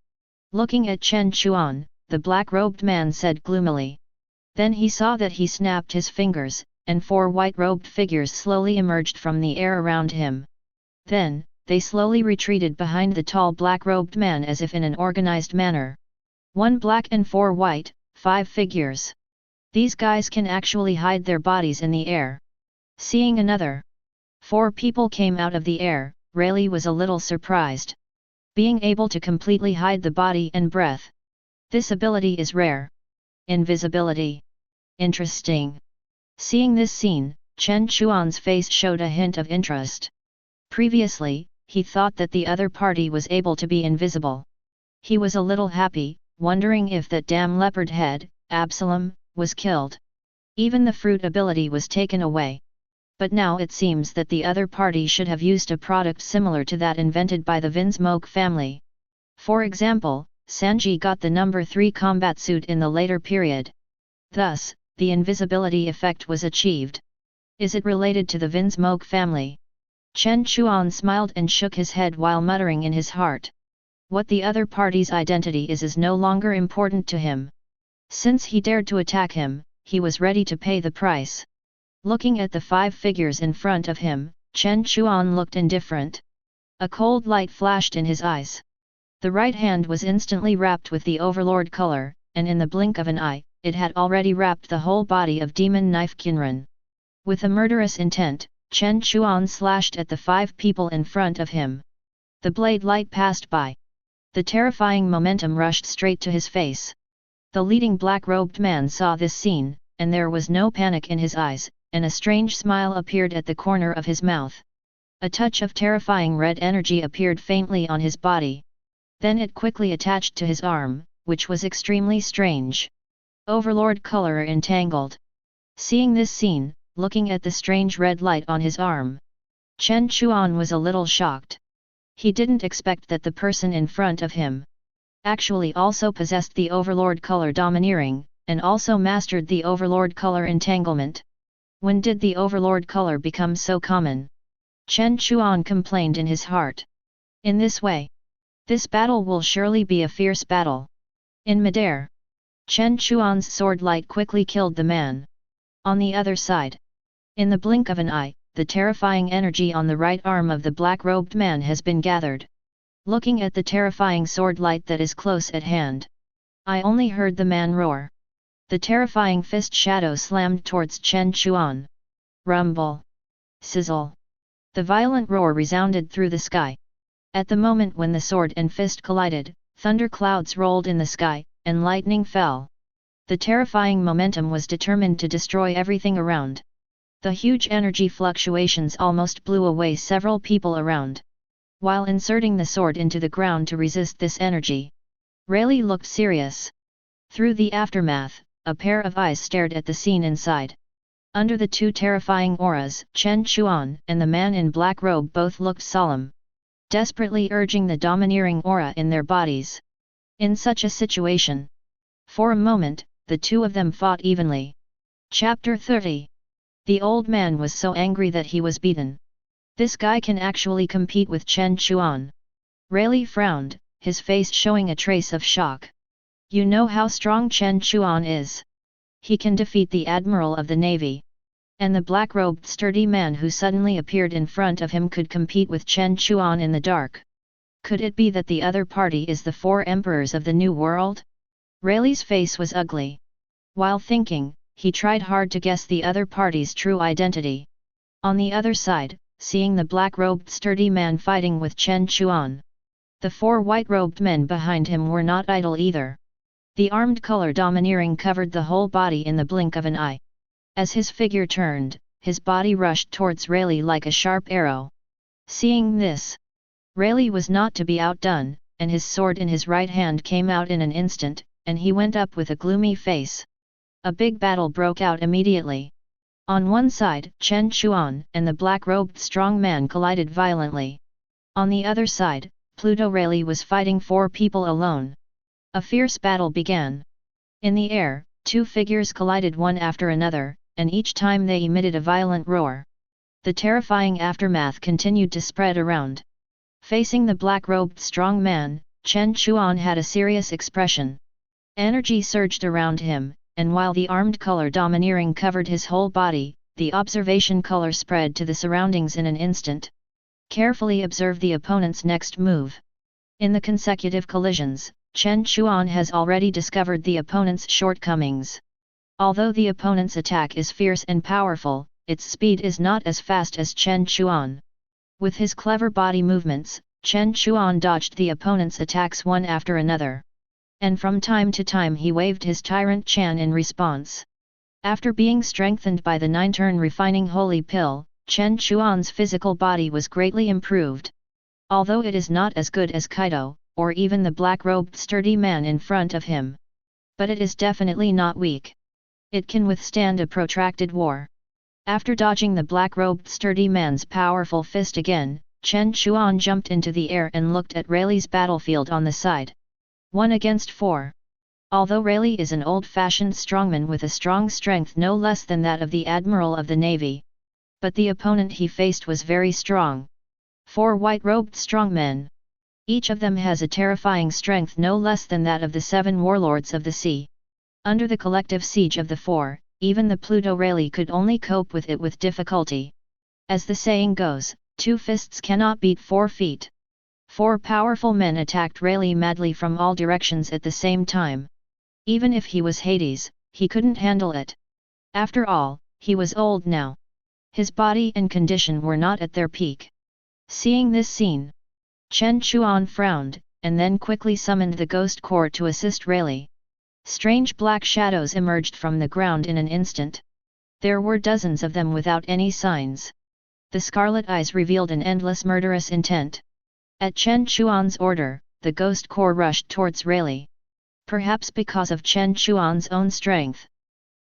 Looking at Chen Chuan, the black-robed man said gloomily. Then he saw that he snapped his fingers, and 4 white-robed figures slowly emerged from the air around him. Then, they slowly retreated behind the tall black-robed man as if in an organized manner. 1 black and 4 white, 5 figures. These guys can actually hide their bodies in the air. Seeing another 4 people came out of the air, Rayleigh was a little surprised. Being able to completely hide the body and breath. This ability is rare. Invisibility. Interesting. Seeing this scene, Chen Chuan's face showed a hint of interest. Previously, he thought that the other party was able to be invisible. He was a little happy, wondering if that damn leopard head, Absalom, was killed. Even the fruit ability was taken away. But now it seems that the other party should have used a product similar to that invented by the Vinsmoke family. For example, Sanji got the number 3 combat suit in the later period. Thus, the invisibility effect was achieved. Is it related to the Vinsmoke family? Chen Chuan smiled and shook his head while muttering in his heart. What the other party's identity is no longer important to him. Since he dared to attack him, he was ready to pay the price. Looking at the 5 figures in front of him, Chen Chuan looked indifferent. A cold light flashed in his eyes. The right hand was instantly wrapped with the Overlord color, and in the blink of an eye, it had already wrapped the whole body of Demon Knife Kinran. With a murderous intent, Chen Chuan slashed at the 5 people in front of him. The blade light passed by. The terrifying momentum rushed straight to his face. The leading black-robed man saw this scene, and there was no panic in his eyes, and a strange smile appeared at the corner of his mouth. A touch of terrifying red energy appeared faintly on his body. Then it quickly attached to his arm, which was extremely strange. Overlord color entangled. Seeing this scene, looking at the strange red light on his arm, Chen Chuan was a little shocked. He didn't expect that the person in front of him actually also possessed the Overlord color domineering, and also mastered the Overlord color entanglement. When did the Overlord color become so common? Chen Chuan complained in his heart. In this way, this battle will surely be a fierce battle. In midair, Chen Chuan's sword light quickly killed the man. On the other side, in the blink of an eye, the terrifying energy on the right arm of the black-robed man has been gathered. Looking at the terrifying sword light that is close at hand, I only heard the man roar. The terrifying fist shadow slammed towards Chen Chuan. Rumble. Sizzle. The violent roar resounded through the sky. At the moment when the sword and fist collided, thunder clouds rolled in the sky, and lightning fell. The terrifying momentum was determined to destroy everything around. The huge energy fluctuations almost blew away several people around. While inserting the sword into the ground to resist this energy, Rayleigh looked serious. Through the aftermath, a pair of eyes stared at the scene inside. Under the 2 terrifying auras, Chen Chuan and the man in black robe both looked solemn, desperately urging the domineering aura in their bodies. In such a situation, for a moment, the 2 of them fought evenly. Chapter 30. The old man was so angry that he was beaten. This guy can actually compete with Chen Chuan. Rayleigh frowned, his face showing a trace of shock. You know how strong Chen Chuan is. He can defeat the Admiral of the Navy. And the black-robed sturdy man who suddenly appeared in front of him could compete with Chen Chuan in the dark. Could it be that the other party is the 4 emperors of the New World? Rayleigh's face was ugly. While thinking, he tried hard to guess the other party's true identity. On the other side, seeing the black-robed sturdy man fighting with Chen Chuan, the 4 white-robed men behind him were not idle either. The armed color domineering covered the whole body in the blink of an eye. As his figure turned, his body rushed towards Rayleigh like a sharp arrow. Seeing this, Rayleigh was not to be outdone, and his sword in his right hand came out in an instant, and he went up with a gloomy face. A big battle broke out immediately. On one side, Chen Chuan and the black-robed strong man collided violently. On the other side, Pluto Rayleigh was fighting 4 people alone. A fierce battle began. In the air, 2 figures collided one after another, and each time they emitted a violent roar. The terrifying aftermath continued to spread around. Facing the black-robed strong man, Chen Chuan had a serious expression. Energy surged around him, and while the armed color domineering covered his whole body, the observation color spread to the surroundings in an instant. Carefully observe the opponent's next move. In the consecutive collisions, Chen Chuan has already discovered the opponent's shortcomings. Although the opponent's attack is fierce and powerful, its speed is not as fast as Chen Chuan. With his clever body movements, Chen Chuan dodged the opponent's attacks one after another. And from time to time he waved his Tyrant Chan in response. After being strengthened by the 9-turn refining holy pill, Chen Chuan's physical body was greatly improved. Although it is not as good as Kaido, or even the black-robed sturdy man in front of him. But it is definitely not weak. It can withstand a protracted war. After dodging the black-robed sturdy man's powerful fist again, Chen Chuan jumped into the air and looked at Rayleigh's battlefield on the side. 1 against 4. Although Rayleigh is an old-fashioned strongman with a strong strength no less than that of the Admiral of the Navy. But the opponent he faced was very strong. 4 white-robed strongmen. Each of them has a terrifying strength no less than that of the 7 warlords of the sea. Under the collective siege of the 4, even the Pluto Rayleigh could only cope with it with difficulty. As the saying goes, 2 fists cannot beat 4 feet. 4 powerful men attacked Rayleigh madly from all directions at the same time. Even if he was Hades, he couldn't handle it. After all, he was old now. His body and condition were not at their peak. Seeing this scene, Chen Chuan frowned, and then quickly summoned the Ghost Corps to assist Rayleigh. Strange black shadows emerged from the ground in an instant. There were dozens of them without any signs. The scarlet eyes revealed an endless murderous intent. At Chen Chuan's order, the Ghost Corps rushed towards Rayleigh. Perhaps because of Chen Chuan's own strength.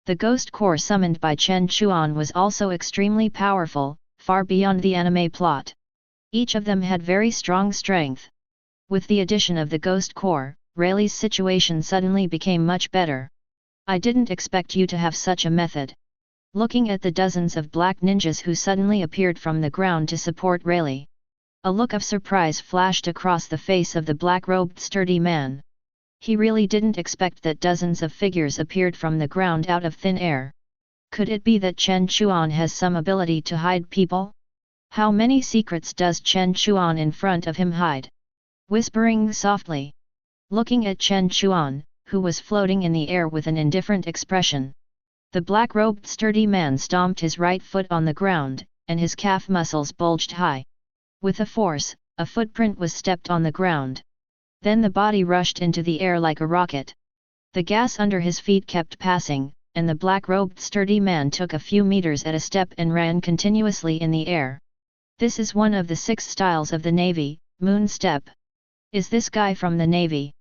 The Ghost Corps summoned by Chen Chuan was also extremely powerful, far beyond the anime plot. Each of them had very strong strength. With the addition of the Ghost Corps, Rayleigh's situation suddenly became much better. I didn't expect you to have such a method. Looking at the dozens of black ninjas who suddenly appeared from the ground to support Rayleigh. A look of surprise flashed across the face of the black-robed sturdy man. He really didn't expect that dozens of figures appeared from the ground out of thin air. Could it be that Chen Chuan has some ability to hide people? How many secrets does Chen Chuan in front of him hide? Whispering softly. Looking at Chen Chuan, who was floating in the air with an indifferent expression. The black-robed sturdy man stomped his right foot on the ground, and his calf muscles bulged high. With a force, a footprint was stepped on the ground. Then the body rushed into the air like a rocket. The gas under his feet kept passing, and the black-robed sturdy man took a few meters at a step and ran continuously in the air. This is one of the 6 styles of the Navy, Moon Step. Is this guy from the Navy?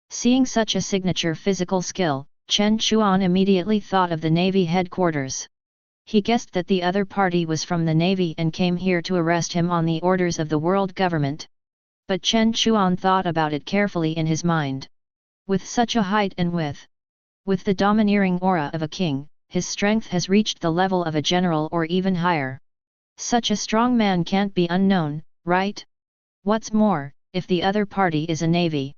Seeing such a signature physical skill, Chen Chuan immediately thought of the Navy headquarters. He guessed that the other party was from the Navy and came here to arrest him on the orders of the world government. But Chen Chuan thought about it carefully in his mind. With such a height and width, with the domineering aura of a king, his strength has reached the level of a general or even higher. Such a strong man can't be unknown, right? What's more, if the other party is a navy,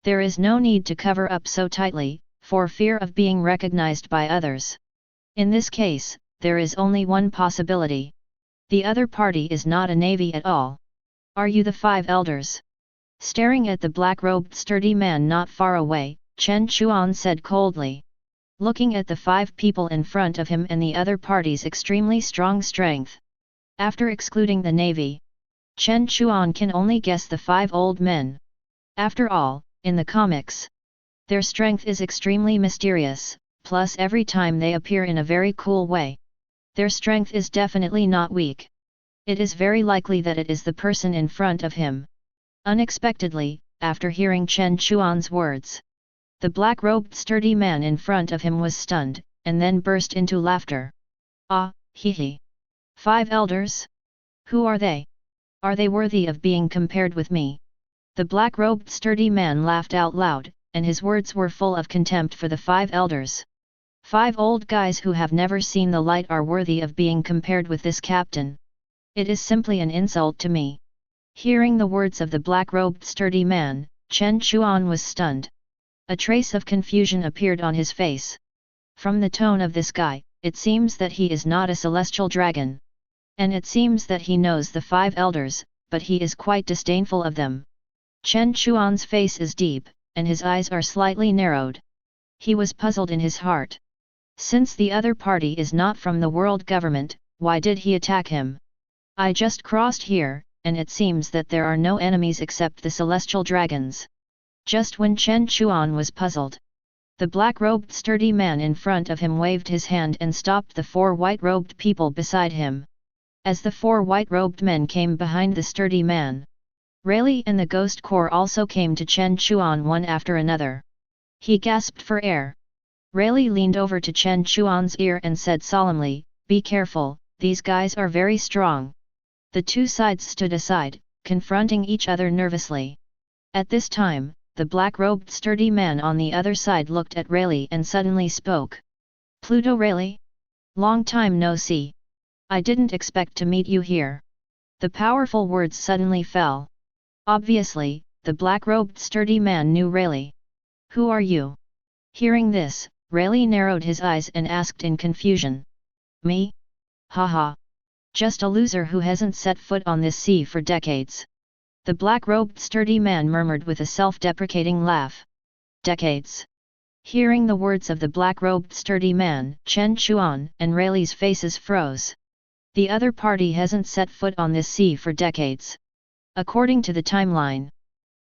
there is no need to cover up so tightly, for fear of being recognized by others. In this case, there is only one possibility. The other party is not a navy at all. Are you the 5 elders? Staring at the black-robed sturdy man not far away, Chen Chuan said coldly. Looking at the 5 people in front of him and the other party's extremely strong strength. After excluding the navy, Chen Chuan can only guess the 5 old men. After all, in the comics, their strength is extremely mysterious, plus every time they appear in a very cool way. Their strength is definitely not weak. It is very likely that it is the person in front of him. Unexpectedly, after hearing Chen Chuan's words, The black-robed sturdy man in front of him was stunned, and then burst into laughter. Ah, hee hee. 5 elders? Who are they? Are they worthy of being compared with me? The black-robed sturdy man laughed out loud, and his words were full of contempt for the 5 elders. 5 old guys who have never seen the light are worthy of being compared with this captain. It is simply an insult to me. Hearing the words of the black-robed sturdy man, Chen Chuan was stunned. A trace of confusion appeared on his face. From the tone of this guy, it seems that he is not a celestial dragon. And it seems that he knows the 5 elders, but he is quite disdainful of them. Chen Chuan's face is deep, and his eyes are slightly narrowed. He was puzzled in his heart. Since the other party is not from the world government, why did he attack him? I just crossed here, and it seems that there are no enemies except the celestial dragons. Just when Chen Chuan was puzzled, the black-robed sturdy man in front of him waved his hand and stopped the 4 white-robed people beside him. As the 4 white-robed men came behind the sturdy man, Rayleigh and the Ghost Corps also came to Chen Chuan one after another. He gasped for air. Rayleigh leaned over to Chen Chuan's ear and said solemnly, "Be careful, these guys are very strong." The 2 sides stood aside, confronting each other nervously. At this time, the black-robed sturdy man on the other side looked at Rayleigh and suddenly spoke. "Pluto Rayleigh? Long time no see. I didn't expect to meet you here." The powerful words suddenly fell. Obviously, the black-robed sturdy man knew Rayleigh. "Who are you?" Hearing this, Rayleigh narrowed his eyes and asked in confusion. "Me? Haha. Just a loser who hasn't set foot on this sea for decades." The black-robed sturdy man murmured with a self-deprecating laugh. "Decades?" Hearing the words of the black-robed sturdy man, Chen Chuan and Rayleigh's faces froze. The other party hasn't set foot on this sea for decades. According to the timeline.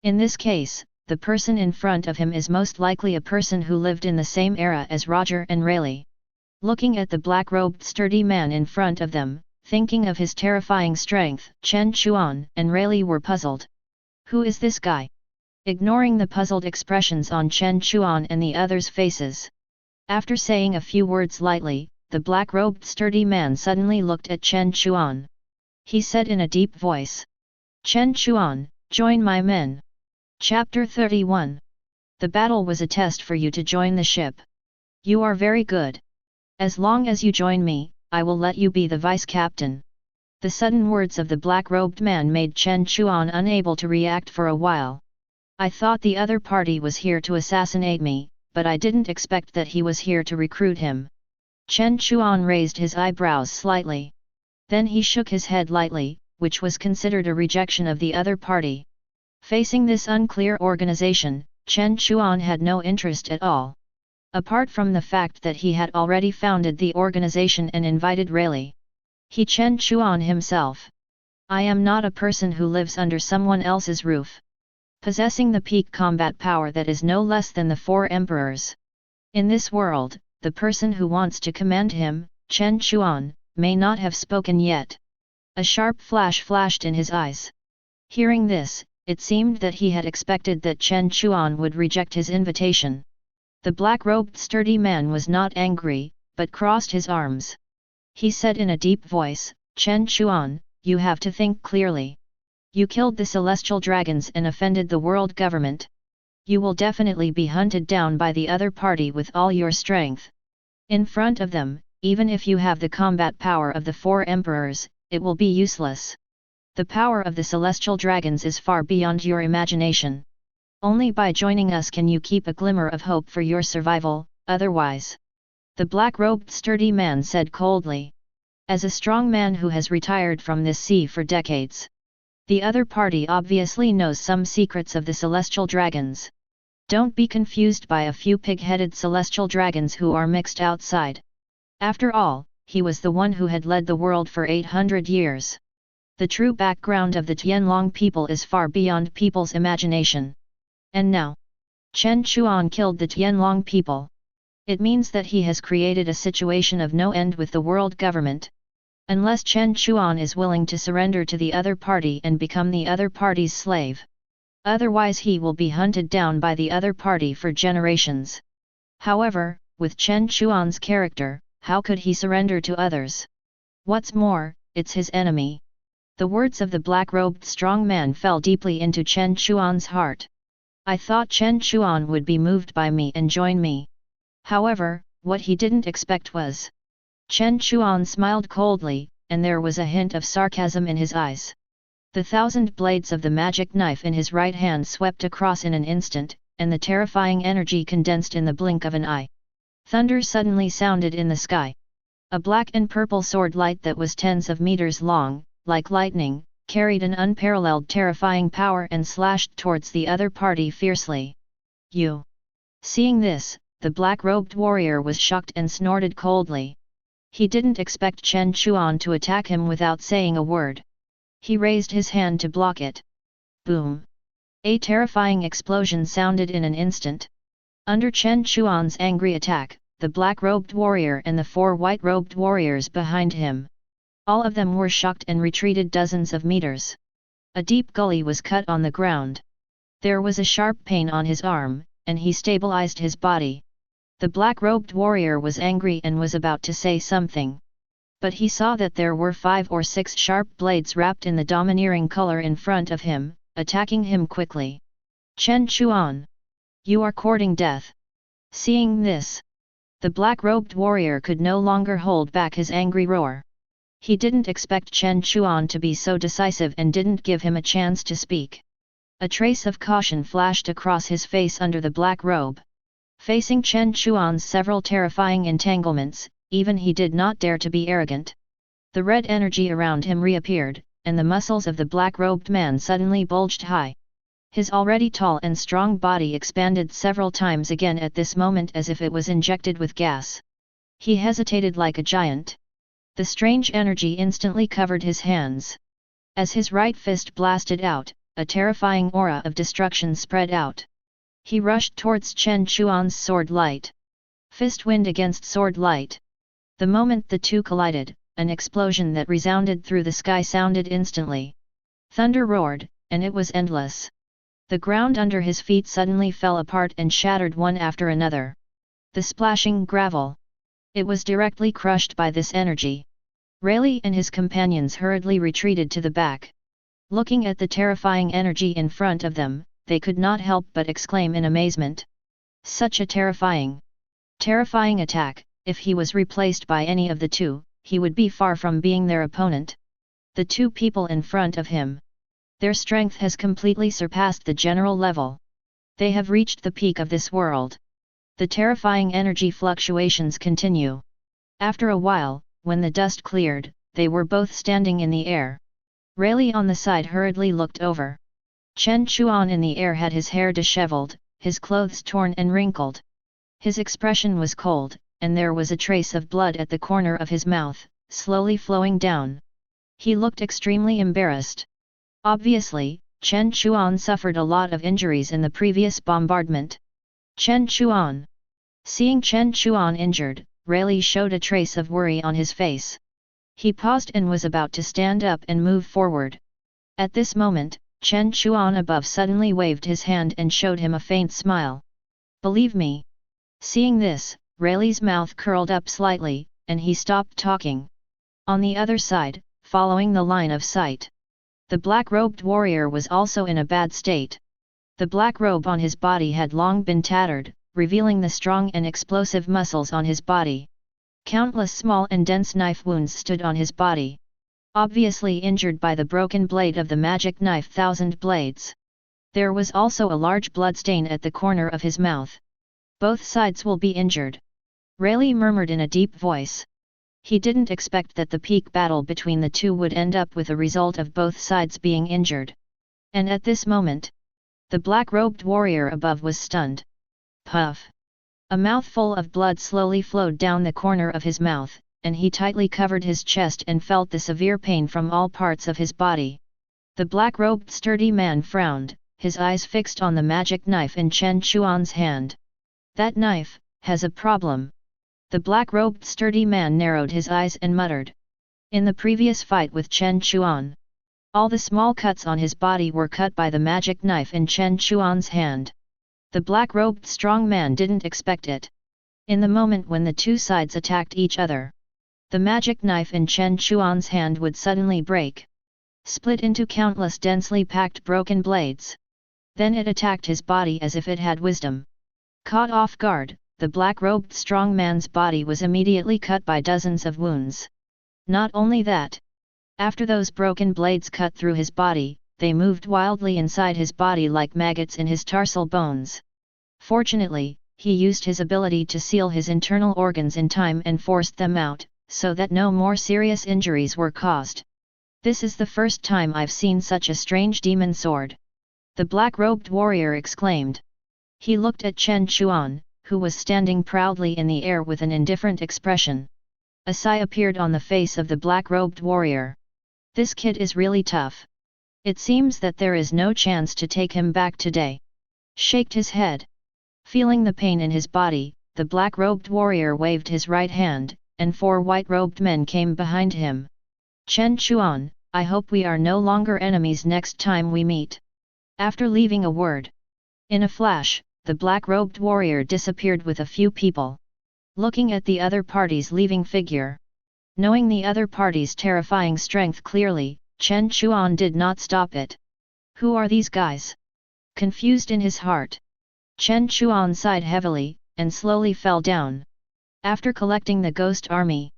In this case, the person in front of him is most likely a person who lived in the same era as Roger and Rayleigh. Looking at the black-robed sturdy man in front of them, thinking of his terrifying strength, Chen Chuan and Rayleigh were puzzled. Who is this guy? Ignoring the puzzled expressions on Chen Chuan and the others' faces. After saying a few words lightly, the black-robed sturdy man suddenly looked at Chen Chuan. He said in a deep voice. "Chen Chuan, join my men." Chapter 31. The battle was a test for you to join the ship. You are very good. As long as you join me, I will let you be the vice-captain. The sudden words of the black-robed man made Chen Chuan unable to react for a while. I thought the other party was here to assassinate me, but I didn't expect that he was here to recruit him. Chen Chuan raised his eyebrows slightly. Then he shook his head lightly, which was considered a rejection of the other party. Facing this unclear organization, Chen Chuan had no interest at all. Apart from the fact that he had already founded the organization and invited Rayleigh. He Chen Chuan himself. I am not a person who lives under someone else's roof. Possessing the peak combat power that is no less than the 4 emperors. In this world, the person who wants to command him, Chen Chuan, may not have spoken yet. A sharp flash flashed in his eyes. Hearing this, it seemed that he had expected that Chen Chuan would reject his invitation. The black-robed sturdy man was not angry, but crossed his arms. He said in a deep voice, "Chen Chuan, you have to think clearly. You killed the celestial dragons and offended the world government. You will definitely be hunted down by the other party with all your strength. In front of them, even if you have the combat power of the 4 emperors, it will be useless. The power of the celestial dragons is far beyond your imagination. Only by joining us can you keep a glimmer of hope for your survival, otherwise." The black-robed sturdy man said coldly. As a strong man who has retired from this sea for decades. The other party obviously knows some secrets of the celestial dragons. Don't be confused by a few pig-headed celestial dragons who are mixed outside. After all, he was the one who had led the world for 800 years. The true background of the Tianlong people is far beyond people's imagination. And now, Chen Chuan killed the Tianlong people. It means that he has created a situation of no end with the world government. Unless Chen Chuan is willing to surrender to the other party and become the other party's slave. Otherwise he will be hunted down by the other party for generations. However, with Chen Chuan's character, how could he surrender to others? What's more, it's his enemy. The words of the black-robed strong man fell deeply into Chen Chuan's heart. I thought Chen Chuan would be moved by me and join me. However, what he didn't expect was... Chen Chuan smiled coldly, and there was a hint of sarcasm in his eyes. The 1,000 blades of the magic knife in his right hand swept across in an instant, and the terrifying energy condensed in the blink of an eye. Thunder suddenly sounded in the sky. A black and purple sword light that was tens of meters long, like lightning, carried an unparalleled terrifying power and slashed towards the other party fiercely. You! Seeing this, the black-robed warrior was shocked and snorted coldly. He didn't expect Chen Chuan to attack him without saying a word. He raised his hand to block it. Boom! A terrifying explosion sounded in an instant. Under Chen Chuan's angry attack, the black-robed warrior and the 4 white-robed warriors behind him. All of them were shocked and retreated dozens of meters. A deep gully was cut on the ground. There was a sharp pain on his arm, and he stabilized his body. The black-robed warrior was angry and was about to say something. But he saw that there were 5 or 6 sharp blades wrapped in the domineering color in front of him, attacking him quickly. Chen Chuan! You are courting death. Seeing this, the black-robed warrior could no longer hold back his angry roar. He didn't expect Chen Chuan to be so decisive and didn't give him a chance to speak. A trace of caution flashed across his face under the black robe. Facing Chen Chuan's several terrifying entanglements, even he did not dare to be arrogant. The red energy around him reappeared, and the muscles of the black-robed man suddenly bulged high. His already tall and strong body expanded several times again at this moment as if it was injected with gas. He hesitated like a giant. The strange energy instantly covered his hands. As his right fist blasted out, a terrifying aura of destruction spread out. He rushed towards Chen Chuan's sword light. Fist wind against sword light. The moment the two collided, an explosion that resounded through the sky sounded instantly. Thunder roared, and it was endless. The ground under his feet suddenly fell apart and shattered one after another. The splashing gravel. It was directly crushed by this energy. Rayleigh and his companions hurriedly retreated to the back. Looking at the terrifying energy in front of them, they could not help but exclaim in amazement. Such a terrifying attack! If he was replaced by any of the two, he would be far from being their opponent. The two people in front of him. Their strength has completely surpassed the general level. They have reached the peak of this world. The terrifying energy fluctuations continue. After a while, when the dust cleared, they were both standing in the air. Rayleigh on the side hurriedly looked over. Chen Chuan in the air had his hair disheveled, his clothes torn and wrinkled. His expression was cold, and there was a trace of blood at the corner of his mouth, slowly flowing down. He looked extremely embarrassed. Obviously, Chen Chuan suffered a lot of injuries in the previous bombardment. Chen Chuan. Seeing Chen Chuan injured, Rayleigh showed a trace of worry on his face. He paused and was about to stand up and move forward. At this moment, Chen Chuan above suddenly waved his hand and showed him a faint smile. Believe me. Seeing this, Rayleigh's mouth curled up slightly, and he stopped talking. On the other side, following the line of sight, the black-robed warrior was also in a bad state. The black robe on his body had long been tattered, revealing the strong and explosive muscles on his body. Countless small and dense knife wounds stood on his body. Obviously injured by the broken blade of the magic knife 1,000 blades. There was also a large bloodstain at the corner of his mouth. Both sides will be injured. Rayleigh murmured in a deep voice. He didn't expect that the peak battle between the two would end up with a result of both sides being injured. And at this moment, the black-robed warrior above was stunned. Puff! A mouthful of blood slowly flowed down the corner of his mouth, and he tightly covered his chest and felt the severe pain from all parts of his body. The black-robed sturdy man frowned, his eyes fixed on the magic knife in Chen Chuan's hand. That knife has a problem. The black-robed sturdy man narrowed his eyes and muttered. In the previous fight with Chen Chuan, All the small cuts on his body were cut by the magic knife in Chen Chuan's hand. The black-robed strong man didn't expect it. In the moment when the two sides attacked each other, the magic knife in Chen Chuan's hand would suddenly break, split into countless densely packed broken blades. Then it attacked his body as if it had wisdom. Caught off guard, the black-robed strong man's body was immediately cut by dozens of wounds. Not only that, after those broken blades cut through his body, they moved wildly inside his body like maggots in his tarsal bones. Fortunately, he used his ability to seal his internal organs in time and forced them out, so that no more serious injuries were caused. This is the first time I've seen such a strange demon sword, the black-robed warrior exclaimed. He looked at Chen Chuan, who was standing proudly in the air with an indifferent expression. A sigh appeared on the face of the black-robed warrior. This kid is really tough. It seems that there is no chance to take him back today. Shaked his head. Feeling the pain in his body, the black-robed warrior waved his right hand, and 4 white-robed men came behind him. Chen Chuan, I hope we are no longer enemies next time we meet. After leaving a word, in a flash, the black-robed warrior disappeared with a few people. Looking at the other party's leaving figure, knowing the other party's terrifying strength clearly, Chen Chuan did not stop it. Who are these guys? Confused in his heart, Chen Chuan sighed heavily, and slowly fell down. After collecting the ghost army,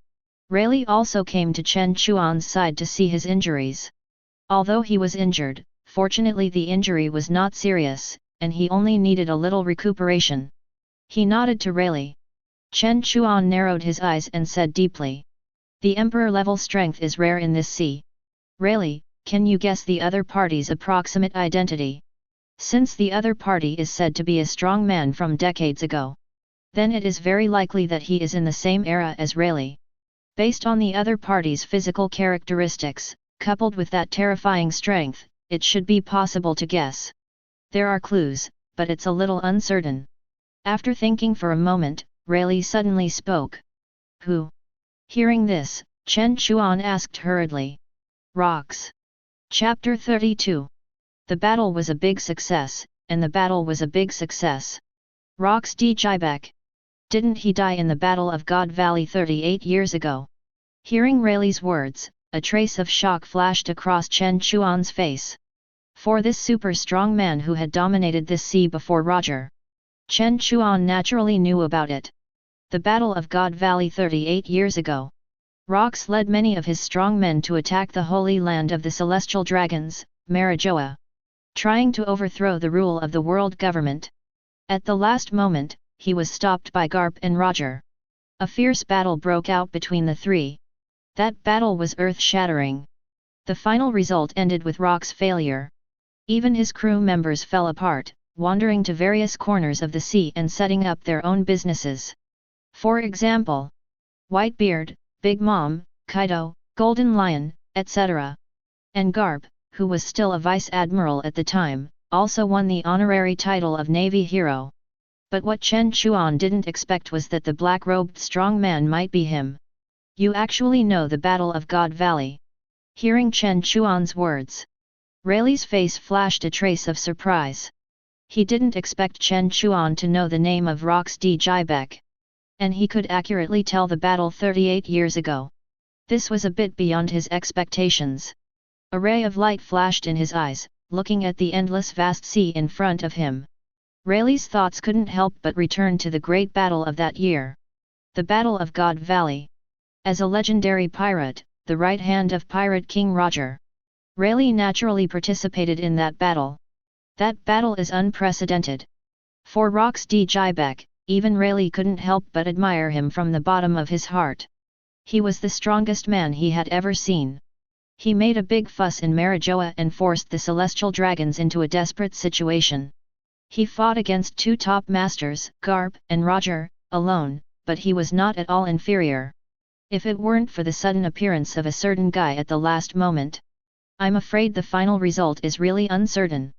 Rayleigh also came to Chen Chuan's side to see his injuries. Although he was injured, fortunately the injury was not serious, and he only needed a little recuperation. He nodded to Rayleigh. Chen Chuan narrowed his eyes and said deeply, "The Emperor-level strength is rare in this sea. Rayleigh, can you guess the other party's approximate identity? Since the other party is said to be a strong man from decades ago, then it is very likely that he is in the same era as Rayleigh. Based on the other party's physical characteristics, coupled with that terrifying strength, it should be possible to guess. There are clues, but it's a little uncertain." After thinking for a moment, Rayleigh suddenly spoke. "Who?" Hearing this, Chen Chuan asked hurriedly. "Rocks." Chapter 32. The battle was a big success, and the battle was a big success. Rocks D. Jibek. Didn't he die in the Battle of God Valley 38 years ago? Hearing Rayleigh's words, a trace of shock flashed across Chen Chuan's face. For this super strong man who had dominated this sea before Roger, Chen Chuan naturally knew about it. The Battle of God Valley 38 years ago, Rocks led many of his strong men to attack the Holy Land of the Celestial Dragons, Marijoa, trying to overthrow the rule of the world government. At the last moment, he was stopped by Garp and Roger. A fierce battle broke out between the three. That battle was earth-shattering. The final result ended with Rock's failure. Even his crew members fell apart, wandering to various corners of the sea and setting up their own businesses. For example, Whitebeard, Big Mom, Kaido, Golden Lion, etc. And Garp, who was still a vice admiral at the time, also won the honorary title of Navy Hero. But what Chen Chuan didn't expect was that the black-robed strong man might be him. "You actually know the Battle of God Valley?" Hearing Chen Chuan's words, Rayleigh's face flashed a trace of surprise. He didn't expect Chen Chuan to know the name of Rocks D. Jibek. And he could accurately tell the battle 38 years ago. This was a bit beyond his expectations. A ray of light flashed in his eyes, looking at the endless vast sea in front of him. Rayleigh's thoughts couldn't help but return to the great battle of that year. The Battle of God Valley. As a legendary pirate, the right hand of Pirate King Roger, Rayleigh naturally participated in that battle. That battle is unprecedented. For Rocks D. Jibek, even Rayleigh couldn't help but admire him from the bottom of his heart. He was the strongest man he had ever seen. He made a big fuss in Marijoa and forced the Celestial Dragons into a desperate situation. He fought against 2 top masters, Garp and Roger, alone, but he was not at all inferior. If it weren't for the sudden appearance of a certain guy at the last moment, I'm afraid the final result is really uncertain.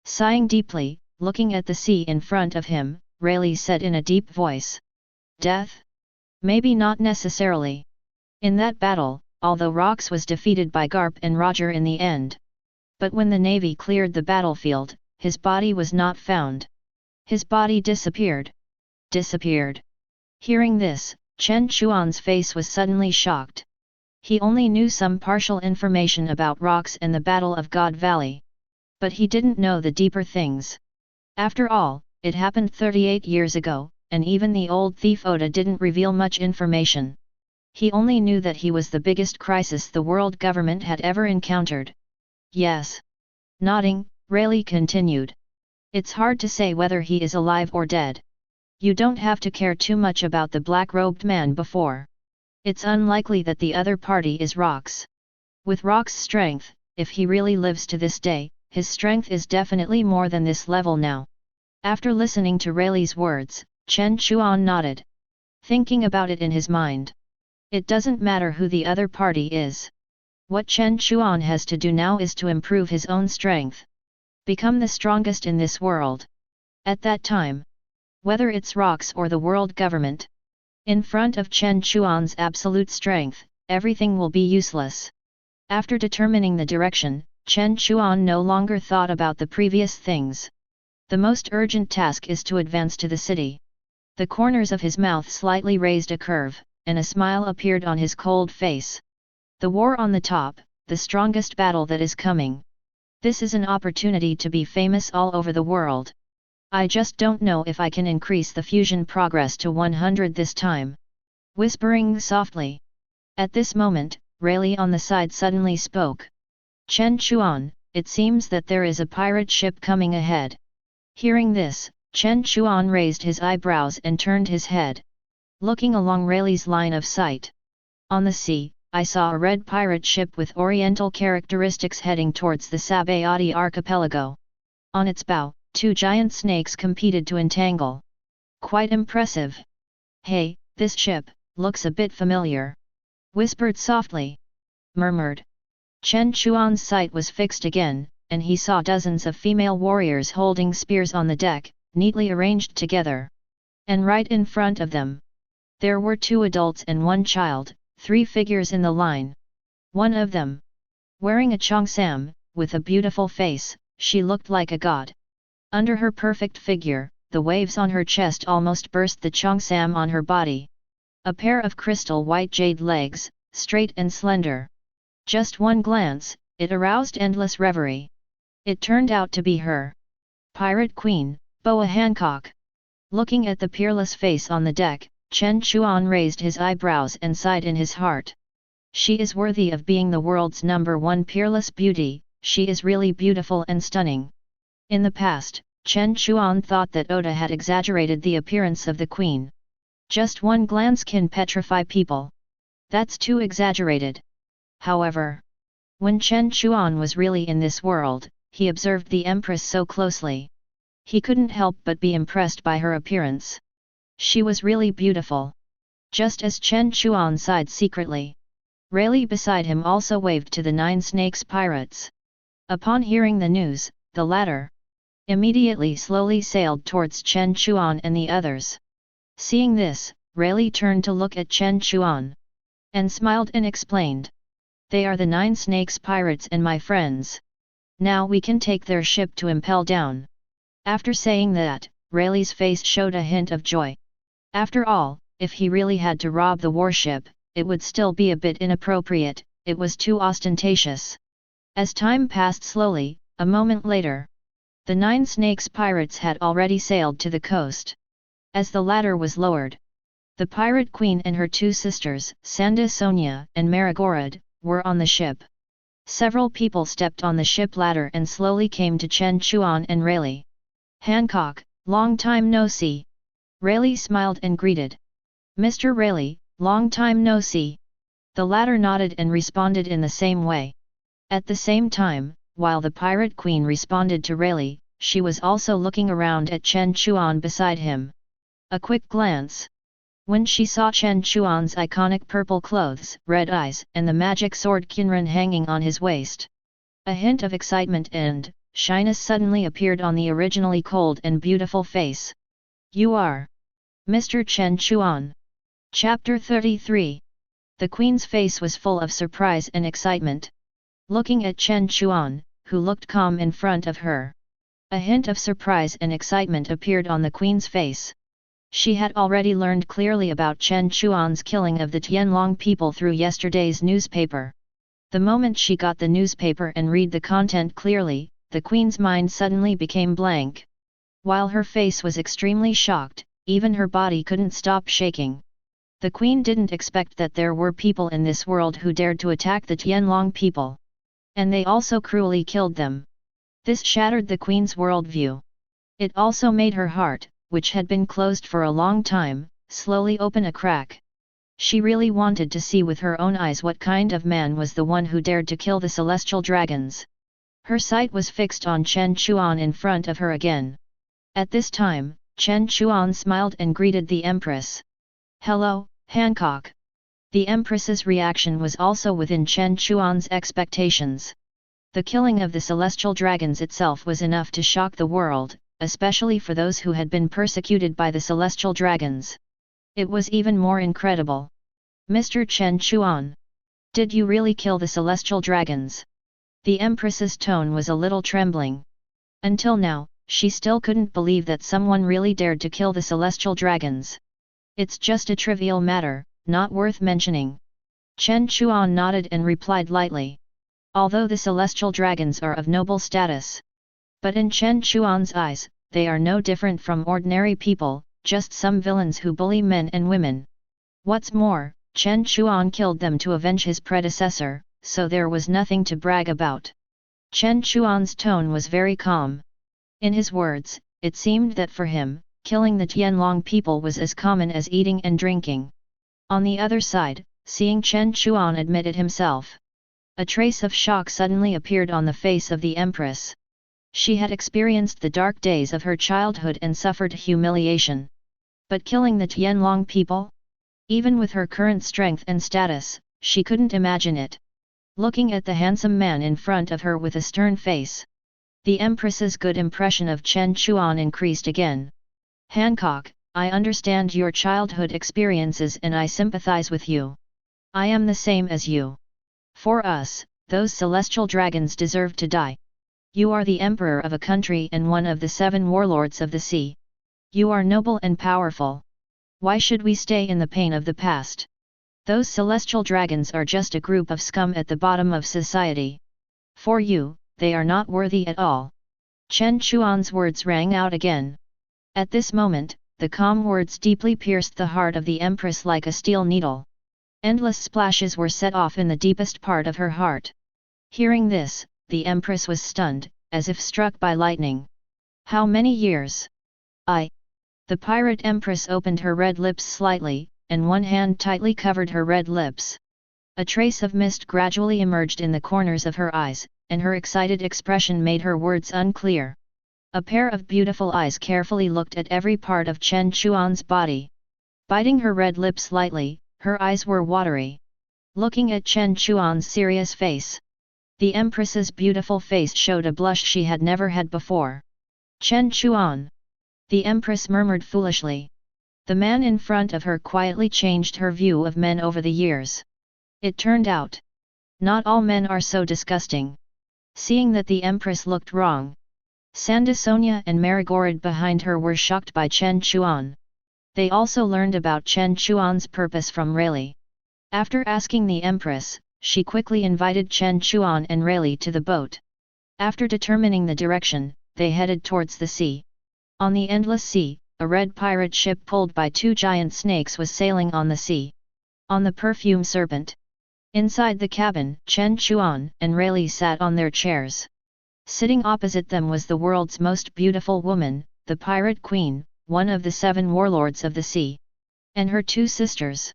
Sighing deeply, looking at the sea in front of him, Rayleigh said in a deep voice. "Death? Maybe not necessarily. In that battle, although Rox was defeated by Garp and Roger in the end. But when the Navy cleared the battlefield, his body was not found. His body disappeared. Disappeared. Hearing this, Chen Chuan's face was suddenly shocked. He only knew some partial information about Rox and the Battle of God Valley. But he didn't know the deeper things. After all, it happened 38 years ago, and even the old thief Oda didn't reveal much information. He only knew that he was the biggest crisis the world government had ever encountered. Yes. Nodding, Rayleigh continued. It's hard to say whether he is alive or dead. You don't have to care too much about the black-robed man before. It's unlikely that the other party is Rox. With Rox's strength, if he really lives to this day, his strength is definitely more than this level now. After listening to Rayleigh's words, Chen Chuan nodded. Thinking about it in his mind. It doesn't matter who the other party is. What Chen Chuan has to do now is to improve his own strength. Become the strongest in this world. At that time, whether it's Rox or the world government, in front of Chen Chuan's absolute strength, everything will be useless. After determining the direction, Chen Chuan no longer thought about the previous things. The most urgent task is to advance to the city. The corners of his mouth slightly raised a curve, and a smile appeared on his cold face. The war on the top, the strongest battle that is coming. This is an opportunity to be famous all over the world. I just don't know if I can increase the fusion progress to 100 this time. Whispering softly. At this moment, Rayleigh on the side suddenly spoke. Chen Chuan, it seems that there is a pirate ship coming ahead. Hearing this, Chen Chuan raised his eyebrows and turned his head. Looking along Rayleigh's line of sight. On the sea, I saw a red pirate ship with oriental characteristics heading towards the Sabayati archipelago. On its bow, 2 giant snakes competed to entangle. Quite impressive. Hey, this ship looks a bit familiar. Whispered softly. Murmured. Chen Chuan's sight was fixed again, and he saw dozens of female warriors holding spears on the deck, neatly arranged together. And right in front of them, there were 2 adults and 1 child, 3 figures in the line. One of them, wearing a cheongsam, with a beautiful face, she looked like a god. Under her perfect figure, the waves on her chest almost burst the cheongsam on her body. A pair of crystal white jade legs, straight and slender. Just one glance, it aroused endless reverie. It turned out to be her pirate queen, Boa Hancock. Looking at the peerless face on the deck, Chen Chuan raised his eyebrows and sighed in his heart. She is worthy of being the world's #1 peerless beauty, she is really beautiful and stunning. In the past, Chen Chuan thought that Oda had exaggerated the appearance of the queen. Just one glance can petrify people. That's too exaggerated. However, when Chen Chuan was really in this world, he observed the Empress so closely. He couldn't help but be impressed by her appearance. She was really beautiful. Just as Chen Chuan sighed secretly, Rayleigh beside him also waved to the 9 snakes pirates. Upon hearing the news, the latter immediately slowly sailed towards Chen Chuan and the others. Seeing this, Rayleigh turned to look at Chen Chuan, and smiled and explained. They are the 9 snakes pirates and my friends. Now we can take their ship to Impel down. After saying that, Rayleigh's face showed a hint of joy. After all, if he really had to rob the warship, it would still be a bit inappropriate, it was too ostentatious. As time passed slowly, a moment later, the 9 snakes pirates had already sailed to the coast. As the ladder was lowered, the pirate queen and her 2 sisters, Sanda Sonia and Marigorod, were on the ship. Several people stepped on the ship ladder and slowly came to Chen Chuan and Rayleigh. Hancock, long time no see. Rayleigh smiled and greeted. Mr. Rayleigh, long time no see. The latter nodded and responded in the same way. At the same time, while the pirate queen responded to Rayleigh, she was also looking around at Chen Chuan beside him. A quick glance. When she saw Chen Chuan's iconic purple clothes, red eyes, and the magic sword Kinran hanging on his waist, a hint of excitement and shyness suddenly appeared on the originally cold and beautiful face. You are Mr. Chen Chuan. Chapter 33. The queen's face was full of surprise and excitement. Looking at Chen Chuan, who looked calm in front of her. A hint of surprise and excitement appeared on the queen's face. She had already learned clearly about Chen Chuan's killing of the Tianlong people through yesterday's newspaper. The moment she got the newspaper and read the content clearly, the queen's mind suddenly became blank. While her face was extremely shocked, even her body couldn't stop shaking. The queen didn't expect that there were people in this world who dared to attack the Tianlong people. And they also cruelly killed them. This shattered the queen's worldview. It also made her heart, which had been closed for a long time, slowly open a crack. She really wanted to see with her own eyes what kind of man was the one who dared to kill the celestial dragons. Her sight was fixed on Chen Chuan in front of her again. At this time, Chen Chuan smiled and greeted the Empress. "Hello, Hancock." The Empress's reaction was also within Chen Chuan's expectations. The killing of the celestial dragons itself was enough to shock the world, especially for those who had been persecuted by the celestial dragons. It was even more incredible. "Mr. Chen Chuan, did you really kill the celestial dragons?" The Empress's tone was a little trembling. Until now, she still couldn't believe that someone really dared to kill the celestial dragons. "It's just a trivial matter, not worth mentioning." Chen Chuan nodded and replied lightly. Although the celestial dragons are of noble status. But in Chen Chuan's eyes, they are no different from ordinary people, just some villains who bully men and women. What's more, Chen Chuan killed them to avenge his predecessor, so there was nothing to brag about. Chen Chuan's tone was very calm. In his words, it seemed that for him, killing the Tianlong people was as common as eating and drinking. On the other side, seeing Chen Chuan admit it himself. A trace of shock suddenly appeared on the face of the Empress. She had experienced the dark days of her childhood and suffered humiliation. But killing the Tianlong people? Even with her current strength and status, she couldn't imagine it. Looking at the handsome man in front of her with a stern face. The Empress's good impression of Chen Chuan increased again. "Hancock, I understand your childhood experiences and I sympathize with you. I am the same as you. For us, those celestial dragons deserve to die. You are the emperor of a country and one of the 7 warlords of the sea. You are noble and powerful. Why should we stay in the pain of the past? Those celestial dragons are just a group of scum at the bottom of society. For you, they are not worthy at all." Chen Chuan's words rang out again. At this moment, the calm words deeply pierced the heart of the Empress like a steel needle. Endless splashes were set off in the deepest part of her heart. Hearing this, the Empress was stunned, as if struck by lightning. "How many years?" The pirate Empress opened her red lips slightly, and one hand tightly covered her red lips. A trace of mist gradually emerged in the corners of her eyes, and her excited expression made her words unclear. A pair of beautiful eyes carefully looked at every part of Chen Chuan's body. Biting her red lips lightly, her eyes were watery. Looking at Chen Chuan's serious face. The Empress's beautiful face showed a blush she had never had before. "Chen Chuan," the Empress murmured foolishly. The man in front of her quietly changed her view of men over the years. It turned out, not all men are so disgusting. Seeing that the Empress looked wrong, Sandasonia and Marigorod behind her were shocked by Chen Chuan. They also learned about Chen Chuan's purpose from Rayleigh. After asking the Empress, she quickly invited Chen Chuan and Rayleigh to the boat. After determining the direction, they headed towards the sea. On the endless sea, a red pirate ship pulled by 2 giant snakes was sailing on the sea. On the perfume serpent. Inside the cabin, Chen Chuan and Rayleigh sat on their chairs. Sitting opposite them was the world's most beautiful woman, the Pirate Queen, one of the 7 warlords of the sea. And her 2 sisters.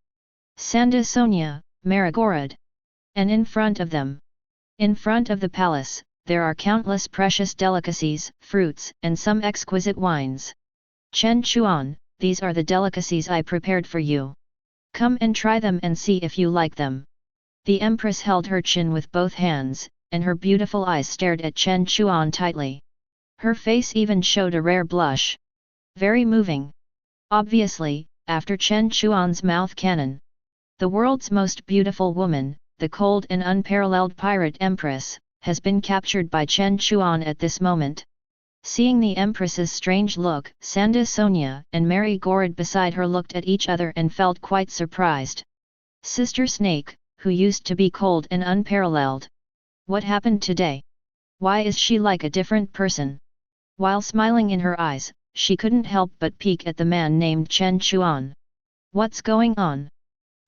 Sandasonia, Marigorod. And in front of them. In front of the palace, there are countless precious delicacies, fruits, and some exquisite wines. Chen Chuan, these are the delicacies I prepared for you. Come and try them and see if you like them. The Empress held her chin with both hands, and her beautiful eyes stared at Chen Chuan tightly. Her face even showed a rare blush. Very moving. Obviously, after Chen Chuan's mouth cannon. The world's most beautiful woman, the cold and unparalleled pirate empress, has been captured by Chen Chuan at this moment. Seeing the empress's strange look, Sanda Sonia and Mary Gorid beside her looked at each other and felt quite surprised. Sister Snake, who used to be cold and unparalleled. What happened today? Why is she like a different person? While smiling in her eyes, she couldn't help but peek at the man named Chen Chuan. What's going on?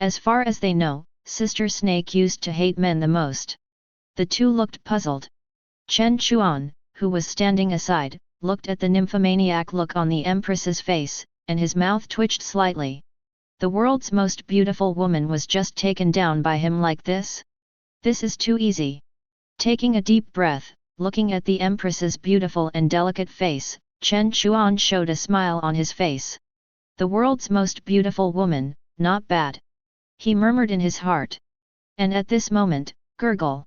As far as they know, Sister Snake used to hate men the most. The two looked puzzled. Chen Chuan, who was standing aside, looked at the nymphomaniac look on the Empress's face, and his mouth twitched slightly. The world's most beautiful woman was just taken down by him like this? This is too easy. Taking a deep breath, looking at the Empress's beautiful and delicate face, Chen Chuan showed a smile on his face. The world's most beautiful woman, not bad. He murmured in his heart. And at this moment, gurgle.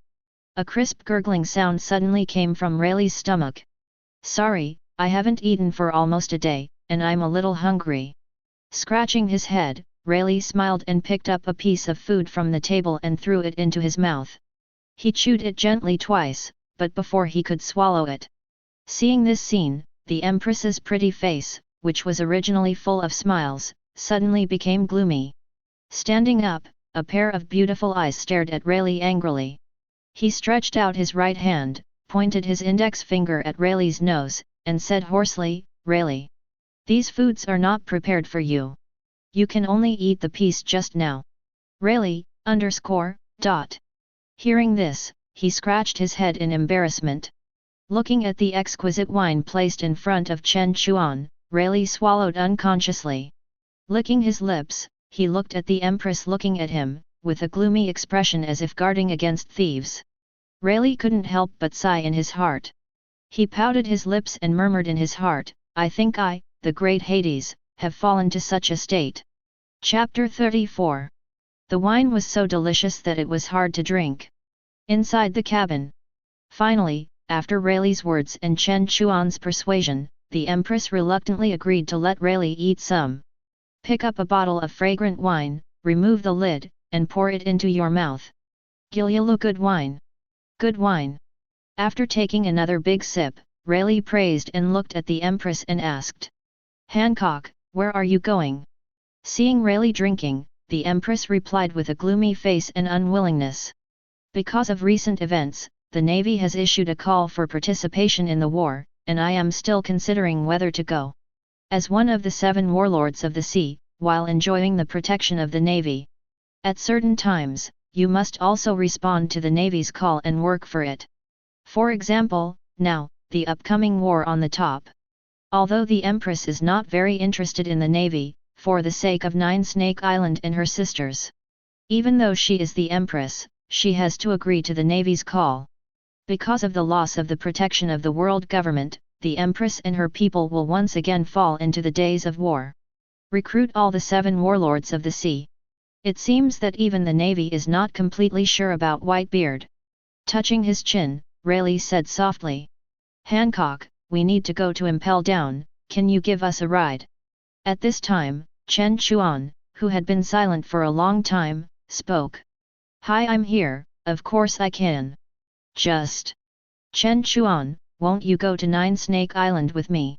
A crisp gurgling sound suddenly came from Rayleigh's stomach. Sorry, I haven't eaten for almost a day, and I'm a little hungry. Scratching his head, Rayleigh smiled and picked up a piece of food from the table and threw it into his mouth. He chewed it gently twice, but before he could swallow it. Seeing this scene, the Empress's pretty face, which was originally full of smiles, suddenly became gloomy. Standing up, a pair of beautiful eyes stared at Rayleigh angrily. He stretched out his right hand, pointed his index finger at Rayleigh's nose, and said hoarsely, Rayleigh, these foods are not prepared for you. You can only eat the piece just now. Rayleigh, _. Hearing this, he scratched his head in embarrassment. Looking at the exquisite wine placed in front of Chen Chuan, Rayleigh swallowed unconsciously. Licking his lips, he looked at the Empress looking at him, with a gloomy expression as if guarding against thieves. Rayleigh couldn't help but sigh in his heart. He pouted his lips and murmured in his heart, I think I, the great Hades, have fallen to such a state. Chapter 34. The wine was so delicious that it was hard to drink. Inside the cabin. Finally, after Rayleigh's words and Chen Chuan's persuasion, the Empress reluctantly agreed to let Rayleigh eat some. Pick up a bottle of fragrant wine, remove the lid, and pour it into your mouth. Gilyalu good wine. Good wine. After taking another big sip, Rayleigh praised and looked at the Empress and asked. Hancock, where are you going? Seeing Rayleigh drinking, the Empress replied with a gloomy face and unwillingness. Because of recent events, the Navy has issued a call for participation in the war, and I am still considering whether to go. As one of the 7 warlords of the sea, while enjoying the protection of the Navy. At certain times, you must also respond to the Navy's call and work for it. For example, now, the upcoming war on the top. Although the Empress is not very interested in the Navy, for the sake of Nine Snake Island and her sisters. Even though she is the Empress, she has to agree to the Navy's call. Because of the loss of the protection of the world government, the Empress and her people will once again fall into the days of war. Recruit all the 7 warlords of the sea. It seems that even the Navy is not completely sure about Whitebeard. Touching his chin, Rayleigh said softly. Hancock, we need to go to Impel down, can you give us a ride? At this time, Chen Chuan, who had been silent for a long time, spoke. Hi, I'm here, of course I can. Just. Chen Chuan, won't you go to Nine Snake Island with me?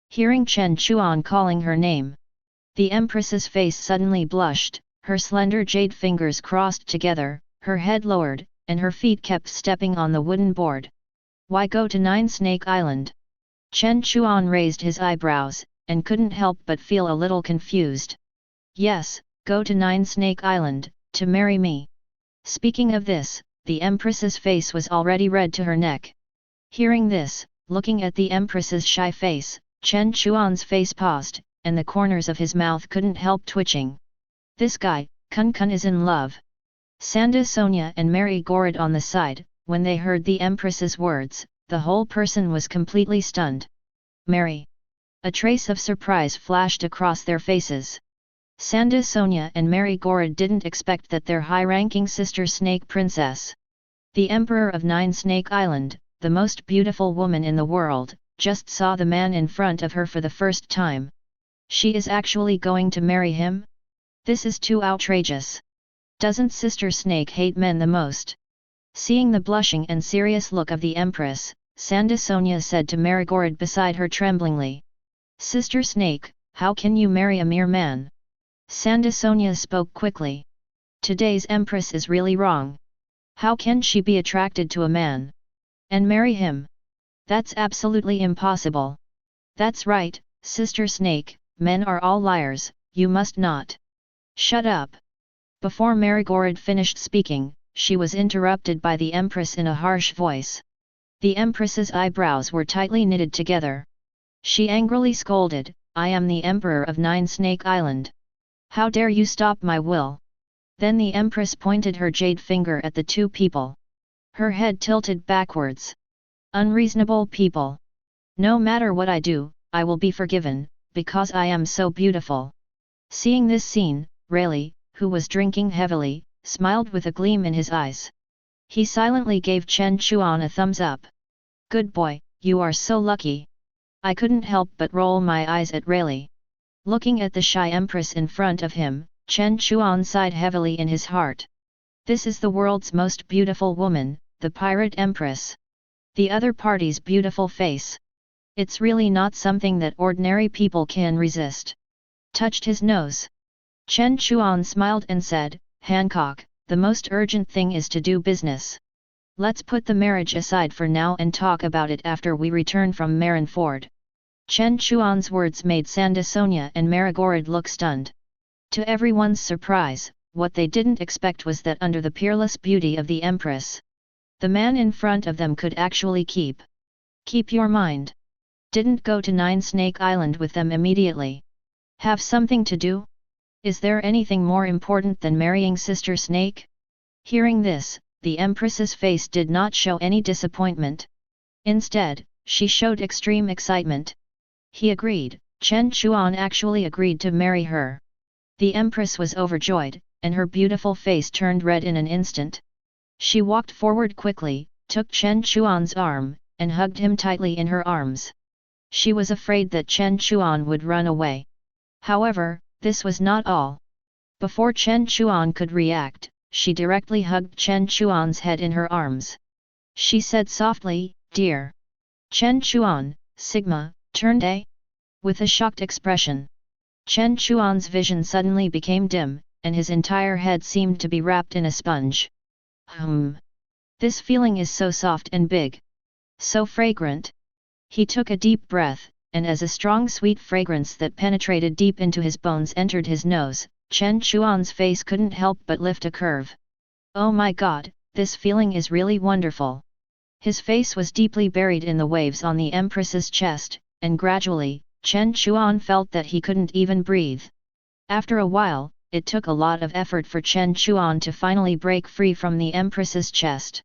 Hearing Chen Chuan calling her name. The Empress's face suddenly blushed, her slender jade fingers crossed together, her head lowered, and her feet kept stepping on the wooden board. Why go to Nine Snake Island? Chen Chuan raised his eyebrows, and couldn't help but feel a little confused. Yes, go to Nine Snake Island, to marry me. Speaking of this, the Empress's face was already red to her neck. Hearing this, looking at the Empress's shy face, Chen Chuan's face paused, and the corners of his mouth couldn't help twitching. This guy, Kun Kun is in love. Sanda Sonia and Mary Gorid on the side, when they heard the Empress's words, the whole person was completely stunned. Mary. A trace of surprise flashed across their faces. Sanda Sonia and Mary Gorid didn't expect that their high-ranking sister Snake Princess, the Emperor of Nine Snake Island, the most beautiful woman in the world, just saw the man in front of her for the first time. She is actually going to marry him? This is too outrageous. Doesn't Sister Snake hate men the most? Seeing the blushing and serious look of the Empress, Sandasonia said to Marigold beside her tremblingly. Sister Snake, how can you marry a mere man? Sandasonia spoke quickly. Today's Empress is really wrong. How can she be attracted to a man? And marry him? That's absolutely impossible. That's right, Sister Snake, men are all liars, you must not. Shut up. Before Marigold finished speaking, she was interrupted by the Empress in a harsh voice. The Empress's eyebrows were tightly knitted together. She angrily scolded, I am the Emperor of Nine Snake Island. How dare you stop my will? Then the Empress pointed her jade finger at the two people. Her head tilted backwards. Unreasonable people. No matter what I do, I will be forgiven, because I am so beautiful. Seeing this scene, Rayleigh, who was drinking heavily, smiled with a gleam in his eyes. He silently gave Chen Chuan a thumbs up. Good boy, you are so lucky. I couldn't help but roll my eyes at Rayleigh. Looking at the shy Empress in front of him, Chen Chuan sighed heavily in his heart. This is the world's most beautiful woman, the Pirate Empress. The other party's beautiful face. It's really not something that ordinary people can resist. Touched his nose. Chen Chuan smiled and said, Hancock, the most urgent thing is to do business. Let's put the marriage aside for now and talk about it after we return from Marineford. Chen Chuan's words made Sandasonia and Marigold look stunned. To everyone's surprise, what they didn't expect was that under the peerless beauty of the Empress, the man in front of them could actually keep your mind. Didn't go to Nine Snake Island with them immediately. Have something to do? Is there anything more important than marrying Sister Snake? Hearing this, the Empress's face did not show any disappointment. Instead, she showed extreme excitement. He agreed, Chen Chuan actually agreed to marry her. The Empress was overjoyed, and her beautiful face turned red in an instant. She walked forward quickly, took Chen Chuan's arm, and hugged him tightly in her arms. She was afraid that Chen Chuan would run away. However, this was not all. Before Chen Chuan could react, she directly hugged Chen Chuan's head in her arms. She said softly, Dear. Chen Chuan, Sigma, turned A? With a shocked expression. Chen Chuan's vision suddenly became dim, and his entire head seemed to be wrapped in a sponge. This feeling is so soft and big. So fragrant. He took a deep breath, and as a strong sweet fragrance that penetrated deep into his bones entered his nose, Chen Chuan's face couldn't help but lift a curve. Oh my god, this feeling is really wonderful. His face was deeply buried in the waves on the Empress's chest, and gradually, Chen Chuan felt that he couldn't even breathe. After a while, it took a lot of effort for Chen Chuan to finally break free from the Empress's chest.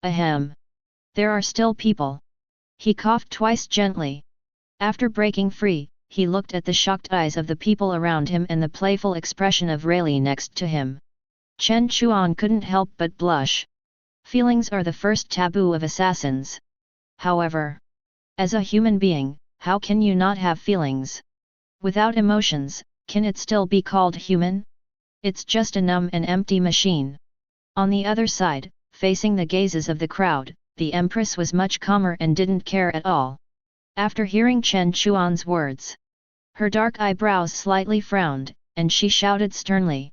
Ahem. There are still people. He coughed twice gently. After breaking free, he looked at the shocked eyes of the people around him and the playful expression of Rayleigh next to him. Chen Chuan couldn't help but blush. Feelings are the first taboo of assassins. However, as a human being, how can you not have feelings? Without emotions, can it still be called human? It's just a numb and empty machine. On the other side, facing the gazes of the crowd, the Empress was much calmer and didn't care at all. After hearing Chen Chuan's words, her dark eyebrows slightly frowned, and she shouted sternly.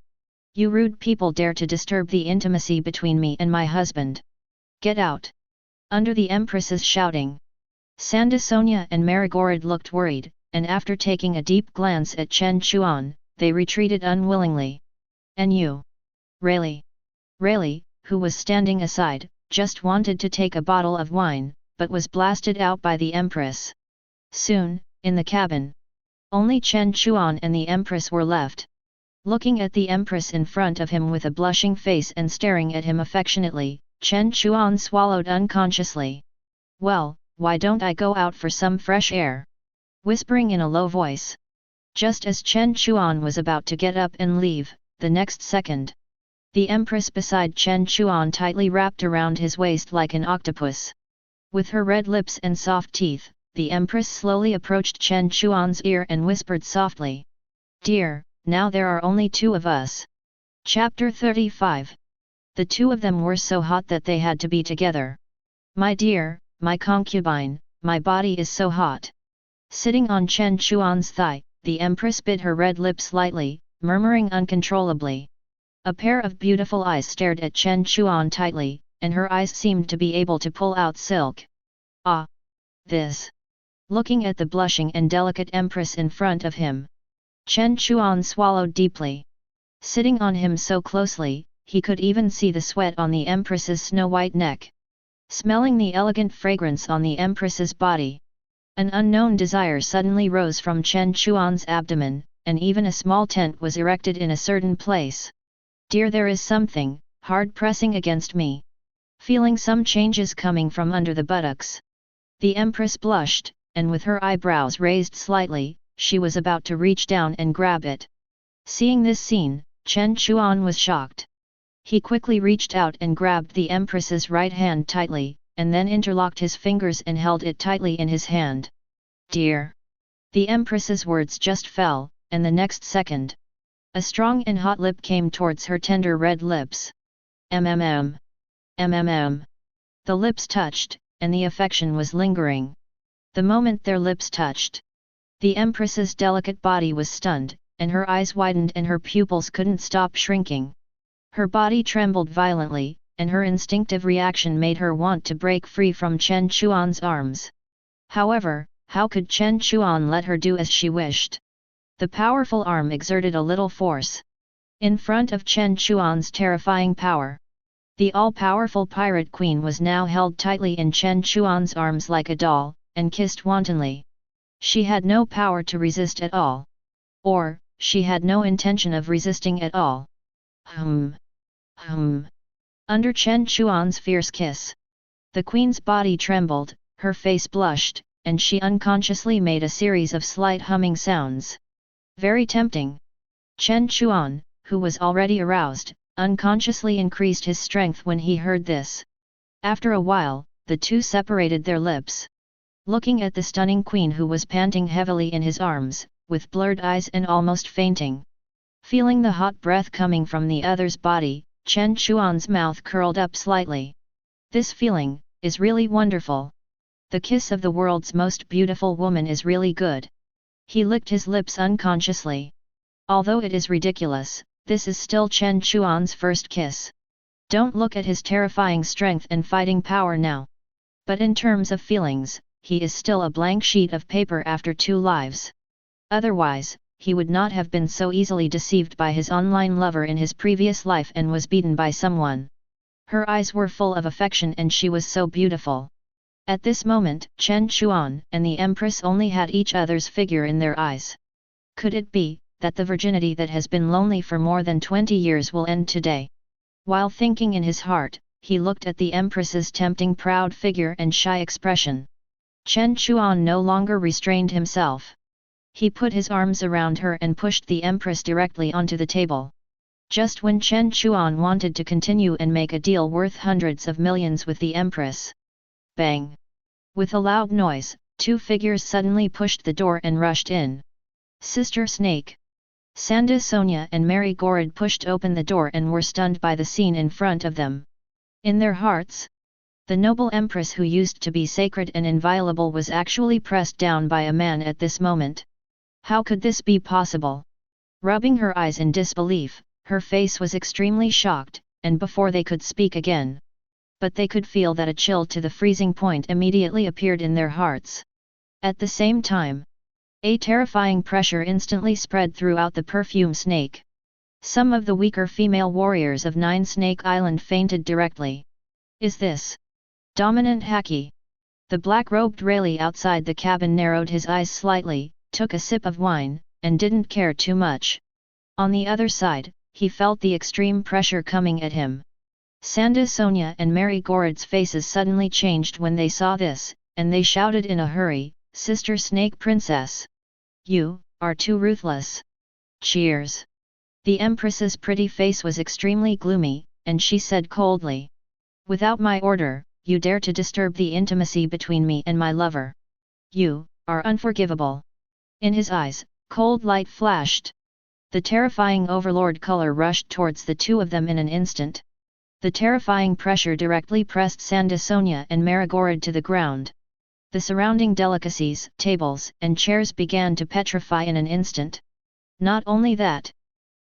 You rude people dare to disturb the intimacy between me and my husband. Get out! Under the Empress's shouting, Sandasonia and Marigold looked worried, and after taking a deep glance at Chen Chuan, they retreated unwillingly. And you? Rayleigh. Rayleigh, who was standing aside, just wanted to take a bottle of wine, but was blasted out by the Empress. Soon, in the cabin, only Chen Chuan and the Empress were left. Looking at the Empress in front of him with a blushing face and staring at him affectionately, Chen Chuan swallowed unconsciously. Well, why don't I go out for some fresh air? Whispering in a low voice. Just as Chen Chuan was about to get up and leave, the next second, the Empress beside Chen Chuan tightly wrapped around his waist like an octopus. With her red lips and soft teeth, the Empress slowly approached Chen Chuan's ear and whispered softly. Dear, now there are only two of us. Chapter 35. The two of them were so hot that they had to be together. My dear, my concubine, my body is so hot. Sitting on Chen Chuan's thigh, the Empress bit her red lips lightly, murmuring uncontrollably. A pair of beautiful eyes stared at Chen Chuan tightly, and her eyes seemed to be able to pull out silk. Ah! This! Looking at the blushing and delicate Empress in front of him, Chen Chuan swallowed deeply. Sitting on him so closely, he could even see the sweat on the Empress's snow-white neck. Smelling the elegant fragrance on the Empress's body, an unknown desire suddenly rose from Chen Chuan's abdomen, and even a small tent was erected in a certain place. Dear, there is something hard pressing against me. Feeling some changes coming from under the buttocks, the Empress blushed, and with her eyebrows raised slightly, she was about to reach down and grab it. Seeing this scene, Chen Chuan was shocked. He quickly reached out and grabbed the Empress's right hand tightly, and then interlocked his fingers and held it tightly in his hand. Dear! The Empress's words just fell, and the next second, a strong and hot lip came towards her tender red lips. MMM. MMM. The lips touched, and the affection was lingering. The moment their lips touched, the Empress's delicate body was stunned, and her eyes widened and her pupils couldn't stop shrinking. Her body trembled violently, and her instinctive reaction made her want to break free from Chen Chuan's arms. However, how could Chen Chuan let her do as she wished? The powerful arm exerted a little force. In front of Chen Chuan's terrifying power, the all-powerful pirate queen was now held tightly in Chen Chuan's arms like a doll, and kissed wantonly. She had no power to resist at all. Or, she had no intention of resisting at all. Under Chen Chuan's fierce kiss, the queen's body trembled, her face blushed, and she unconsciously made a series of slight humming sounds. Very tempting. Chen Chuan, who was already aroused, unconsciously increased his strength when he heard this. After a while, the two separated their lips. Looking at the stunning queen who was panting heavily in his arms, with blurred eyes and almost fainting. Feeling the hot breath coming from the other's body, Chen Chuan's mouth curled up slightly. This feeling is really wonderful. The kiss of the world's most beautiful woman is really good. He licked his lips unconsciously. Although it is ridiculous, this is still Chen Chuan's first kiss. Don't look at his terrifying strength and fighting power now. But in terms of feelings, he is still a blank sheet of paper after 2 lives. Otherwise, he would not have been so easily deceived by his online lover in his previous life and was beaten by someone. Her eyes were full of affection and she was so beautiful. At this moment, Chen Chuan and the Empress only had each other's figure in their eyes. Could it be that the virginity that has been lonely for more than 20 years will end today? While thinking in his heart, he looked at the Empress's tempting proud figure and shy expression. Chen Chuan no longer restrained himself. He put his arms around her and pushed the Empress directly onto the table. Just when Chen Chuan wanted to continue and make a deal worth hundreds of millions with the Empress. Bang! With a loud noise, 2 figures suddenly pushed the door and rushed in. Sister Snake. Sanda Sonia and Mary Gorid pushed open the door and were stunned by the scene in front of them. In their hearts, the noble Empress who used to be sacred and inviolable was actually pressed down by a man at this moment. How could this be possible? Rubbing her eyes in disbelief, her face was extremely shocked, and before they could speak again. But they could feel that a chill to the freezing point immediately appeared in their hearts. At the same time, a terrifying pressure instantly spread throughout the perfume snake. Some of the weaker female warriors of Nine Snake Island fainted directly. Is this dominant Haki? The black-robed Rayleigh outside the cabin narrowed his eyes slightly, took a sip of wine, and didn't care too much. On the other side, he felt the extreme pressure coming at him. Sanda Sonia and Mary Gorid's faces suddenly changed when they saw this, and they shouted in a hurry, "Sister Snake Princess! You are too ruthless! Cheers!" The Empress's pretty face was extremely gloomy, and she said coldly, "Without my order, you dare to disturb the intimacy between me and my lover. You are unforgivable." In his eyes, cold light flashed. The terrifying overlord color rushed towards the two of them in an instant. The terrifying pressure directly pressed Sandasonia and Marigorod to the ground. The surrounding delicacies, tables, and chairs began to petrify in an instant. Not only that.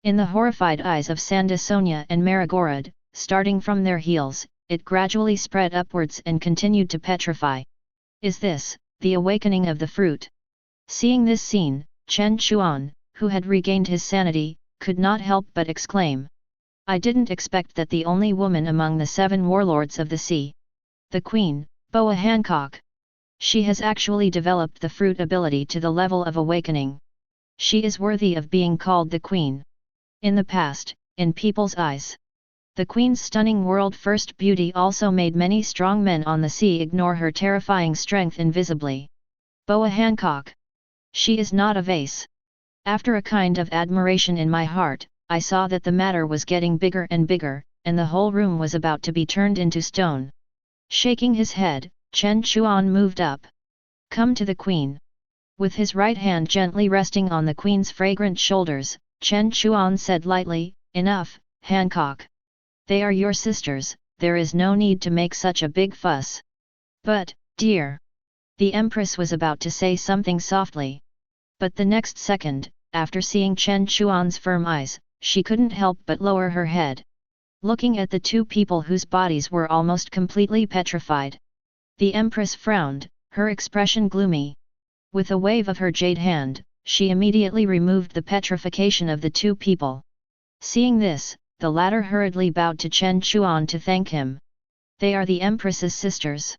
In the horrified eyes of Sandasonia and Marigorod, starting from their heels, it gradually spread upwards and continued to petrify. Is this the awakening of the fruit? Seeing this scene, Chen Chuan, who had regained his sanity, could not help but exclaim. I didn't expect that the only woman among the 7 warlords of the sea. The Queen, Boa Hancock. She has actually developed the fruit ability to the level of awakening. She is worthy of being called the Queen. In the past, in people's eyes, the Queen's stunning world-first beauty also made many strong men on the sea ignore her terrifying strength invisibly. Boa Hancock. She is not a vase. After a kind of admiration in my heart, I saw that the matter was getting bigger and bigger, and the whole room was about to be turned into stone. Shaking his head, Chen Chuan moved up. Come to the Queen. With his right hand gently resting on the Queen's fragrant shoulders, Chen Chuan said lightly, Enough, Hancock. They are your sisters, there is no need to make such a big fuss. But, dear. The Empress was about to say something softly. But the next second, after seeing Chen Chuan's firm eyes, she couldn't help but lower her head. Looking at the two people whose bodies were almost completely petrified. The Empress frowned, her expression gloomy. With a wave of her jade hand, she immediately removed the petrification of the two people. Seeing this, the latter hurriedly bowed to Chen Chuan to thank him. They are the Empress's sisters.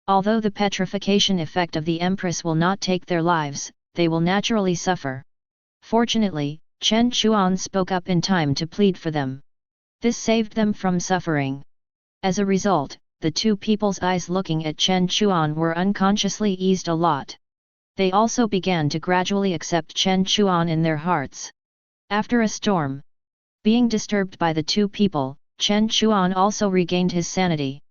Although the petrification effect of the Empress will not take their lives, they will naturally suffer. Fortunately, Chen Chuan spoke up in time to plead for them. This saved them from suffering. As a result, the two people's eyes looking at Chen Chuan were unconsciously eased a lot. They also began to gradually accept Chen Chuan in their hearts. After a storm, being disturbed by the two people, Chen Chuan also regained his sanity.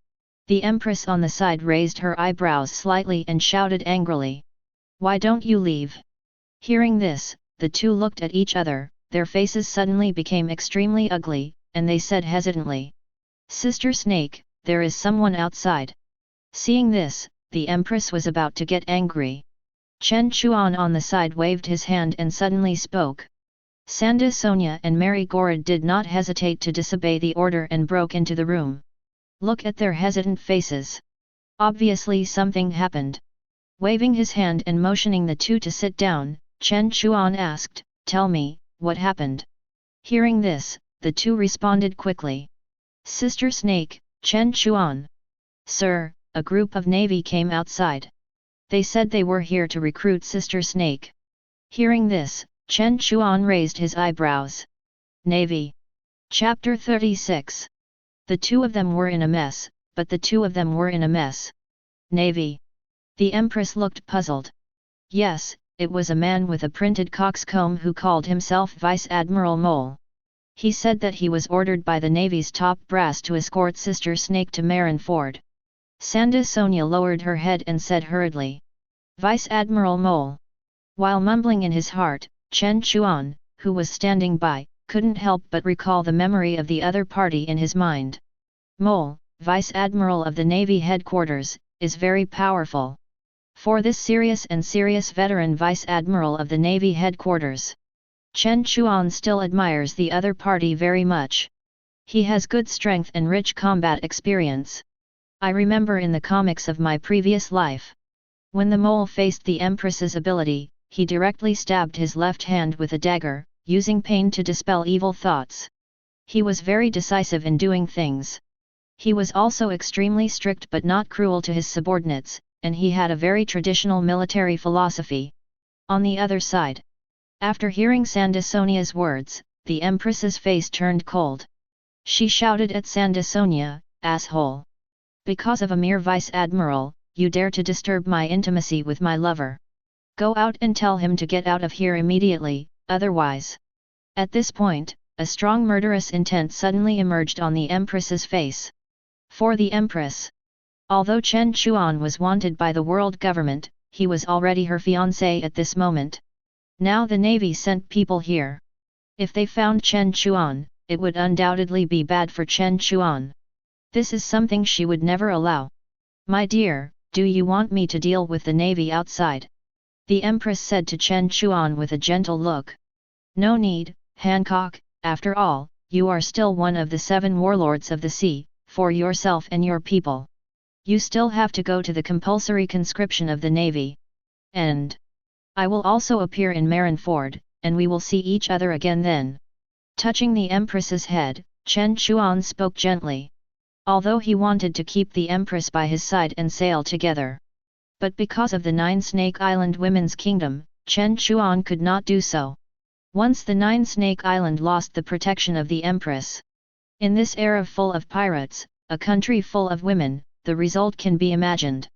The Empress on the side raised her eyebrows slightly and shouted angrily. Why don't you leave? Hearing this, the two looked at each other, their faces suddenly became extremely ugly, and they said hesitantly. Sister Snake, there is someone outside. Seeing this, the Empress was about to get angry. Chen Chuan on the side waved his hand and suddenly spoke. Sandasonia and Marigorod did not hesitate to disobey the order and broke into the room. Look at their hesitant faces. Obviously something happened. Waving his hand and motioning the two to sit down, Chen Chuan asked, Tell me, what happened? Hearing this, the two responded quickly. Sister Snake, Chen Chuan. Sir, a group of Navy came outside. They said they were here to recruit Sister Snake. Hearing this, Chen Chuan raised his eyebrows. Navy. Chapter 36. The two of them were in a mess, but the two of them were in a mess. Navy. The Empress looked puzzled. Yes, it was a man with a printed coxcomb who called himself Vice Admiral Mole. He said that he was ordered by the Navy's top brass to escort Sister Snake to Marineford. Sandasonia lowered her head and said hurriedly. Vice Admiral Mole. While mumbling in his heart, Chen Chuan, who was standing by, couldn't help but recall the memory of the other party in his mind. Mole, Vice Admiral of the Navy headquarters, is very powerful. For this serious veteran Vice Admiral of the Navy headquarters, Chen Chuan still admires the other party very much. He has good strength and rich combat experience. I remember in the comics of my previous life. When the mole faced the Empress's ability, he directly stabbed his left hand with a dagger, using pain to dispel evil thoughts. He was very decisive in doing things. He was also extremely strict but not cruel to his subordinates, and he had a very traditional military philosophy. On the other side, after hearing Sandasonia's words, the Empress's face turned cold. She shouted at Sandasonia, asshole. Because of a mere Vice Admiral, you dare to disturb my intimacy with my lover. Go out and tell him to get out of here immediately, otherwise. At this point, a strong murderous intent suddenly emerged on the Empress's face. For the Empress. Although Chen Chuan was wanted by the world government, he was already her fiancé at this moment. Now the Navy sent people here. If they found Chen Chuan, it would undoubtedly be bad for Chen Chuan. This is something she would never allow. My dear, do you want me to deal with the navy outside? The Empress said to Chen Chuan with a gentle look. No need, Hancock, after all, you are still one of the 7 warlords of the sea, for yourself and your people. You still have to go to the compulsory conscription of the navy. And I will also appear in Marineford, and we will see each other again then. Touching the Empress's head, Chen Chuan spoke gently. Although he wanted to keep the Empress by his side and sail together. But because of the 9 Snake Island Women's Kingdom, Chen Chuan could not do so. Once the 9 Snake Island lost the protection of the Empress. In this era full of pirates, a country full of women, the result can be imagined.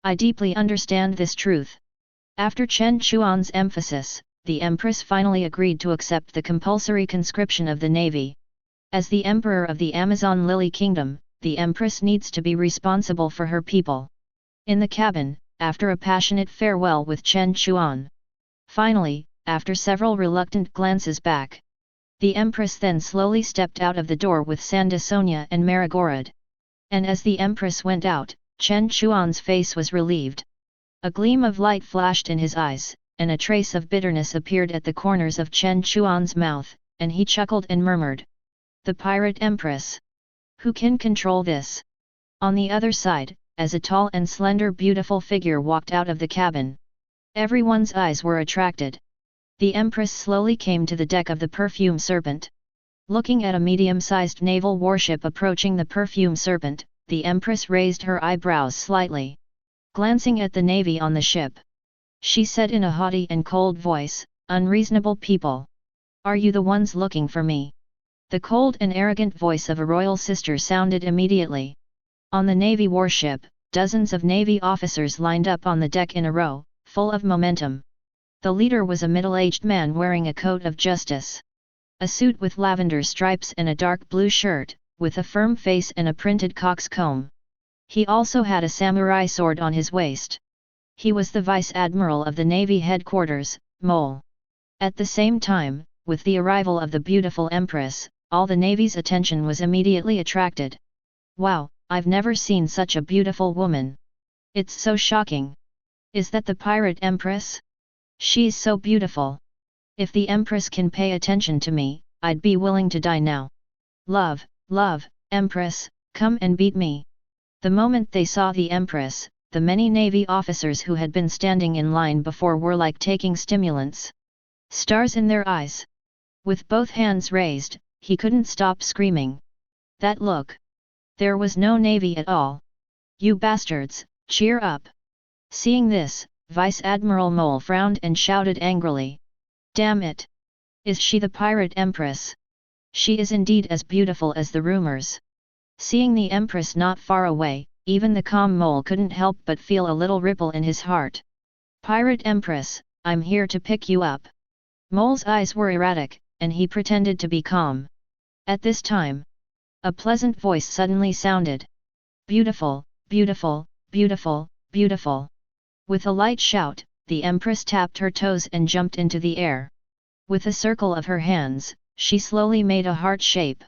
I deeply understand this truth. After Chen Chuan's emphasis, the Empress finally agreed to accept the compulsory conscription of the navy. As the Emperor of the Amazon Lily Kingdom, the Empress needs to be responsible for her people. In the cabin, after a passionate farewell with Chen Chuan. Finally, after several reluctant glances back, the Empress then slowly stepped out of the door with Sanda Sonia and Marigorod. And as the Empress went out, Chen Chuan's face was relieved. A gleam of light flashed in his eyes, and a trace of bitterness appeared at the corners of Chen Chuan's mouth, and he chuckled and murmured. The Pirate Empress. Who can control this? On the other side, as a tall and slender beautiful figure walked out of the cabin, everyone's eyes were attracted. The Empress slowly came to the deck of the Perfume Serpent. Looking at a medium-sized naval warship approaching the Perfume Serpent, the Empress raised her eyebrows slightly. Glancing at the navy on the ship, she said in a haughty and cold voice, "Unreasonable people. Are you the ones looking for me?" The cold and arrogant voice of a royal sister sounded immediately. On the navy warship, dozens of navy officers lined up on the deck in a row, full of momentum. The leader was a middle-aged man wearing a coat of justice. A suit with lavender stripes and a dark blue shirt, with a firm face and a printed cock's comb. He also had a samurai sword on his waist. He was the Vice Admiral of the Navy headquarters, Mole. At the same time, with the arrival of the beautiful Empress, all the Navy's attention was immediately attracted. Wow, I've never seen such a beautiful woman. It's so shocking. Is that the Pirate Empress? She's so beautiful. If the Empress can pay attention to me, I'd be willing to die now. Love, love, Empress, come and beat me. The moment they saw the Empress, the many Navy officers who had been standing in line before were like taking stimulants. Stars in their eyes. With both hands raised, he couldn't stop screaming. That look. There was no Navy at all. You bastards, cheer up. Seeing this, Vice Admiral Mole frowned and shouted angrily. Damn it! Is she the Pirate Empress? She is indeed as beautiful as the rumors. Seeing the Empress not far away, even the calm Mole couldn't help but feel a little ripple in his heart. Pirate Empress, I'm here to pick you up. Mole's eyes were erratic, and he pretended to be calm. At this time, a pleasant voice suddenly sounded. Beautiful, beautiful, beautiful, beautiful. With a light shout, the Empress tapped her toes and jumped into the air. With a circle of her hands, she slowly made a heart shape.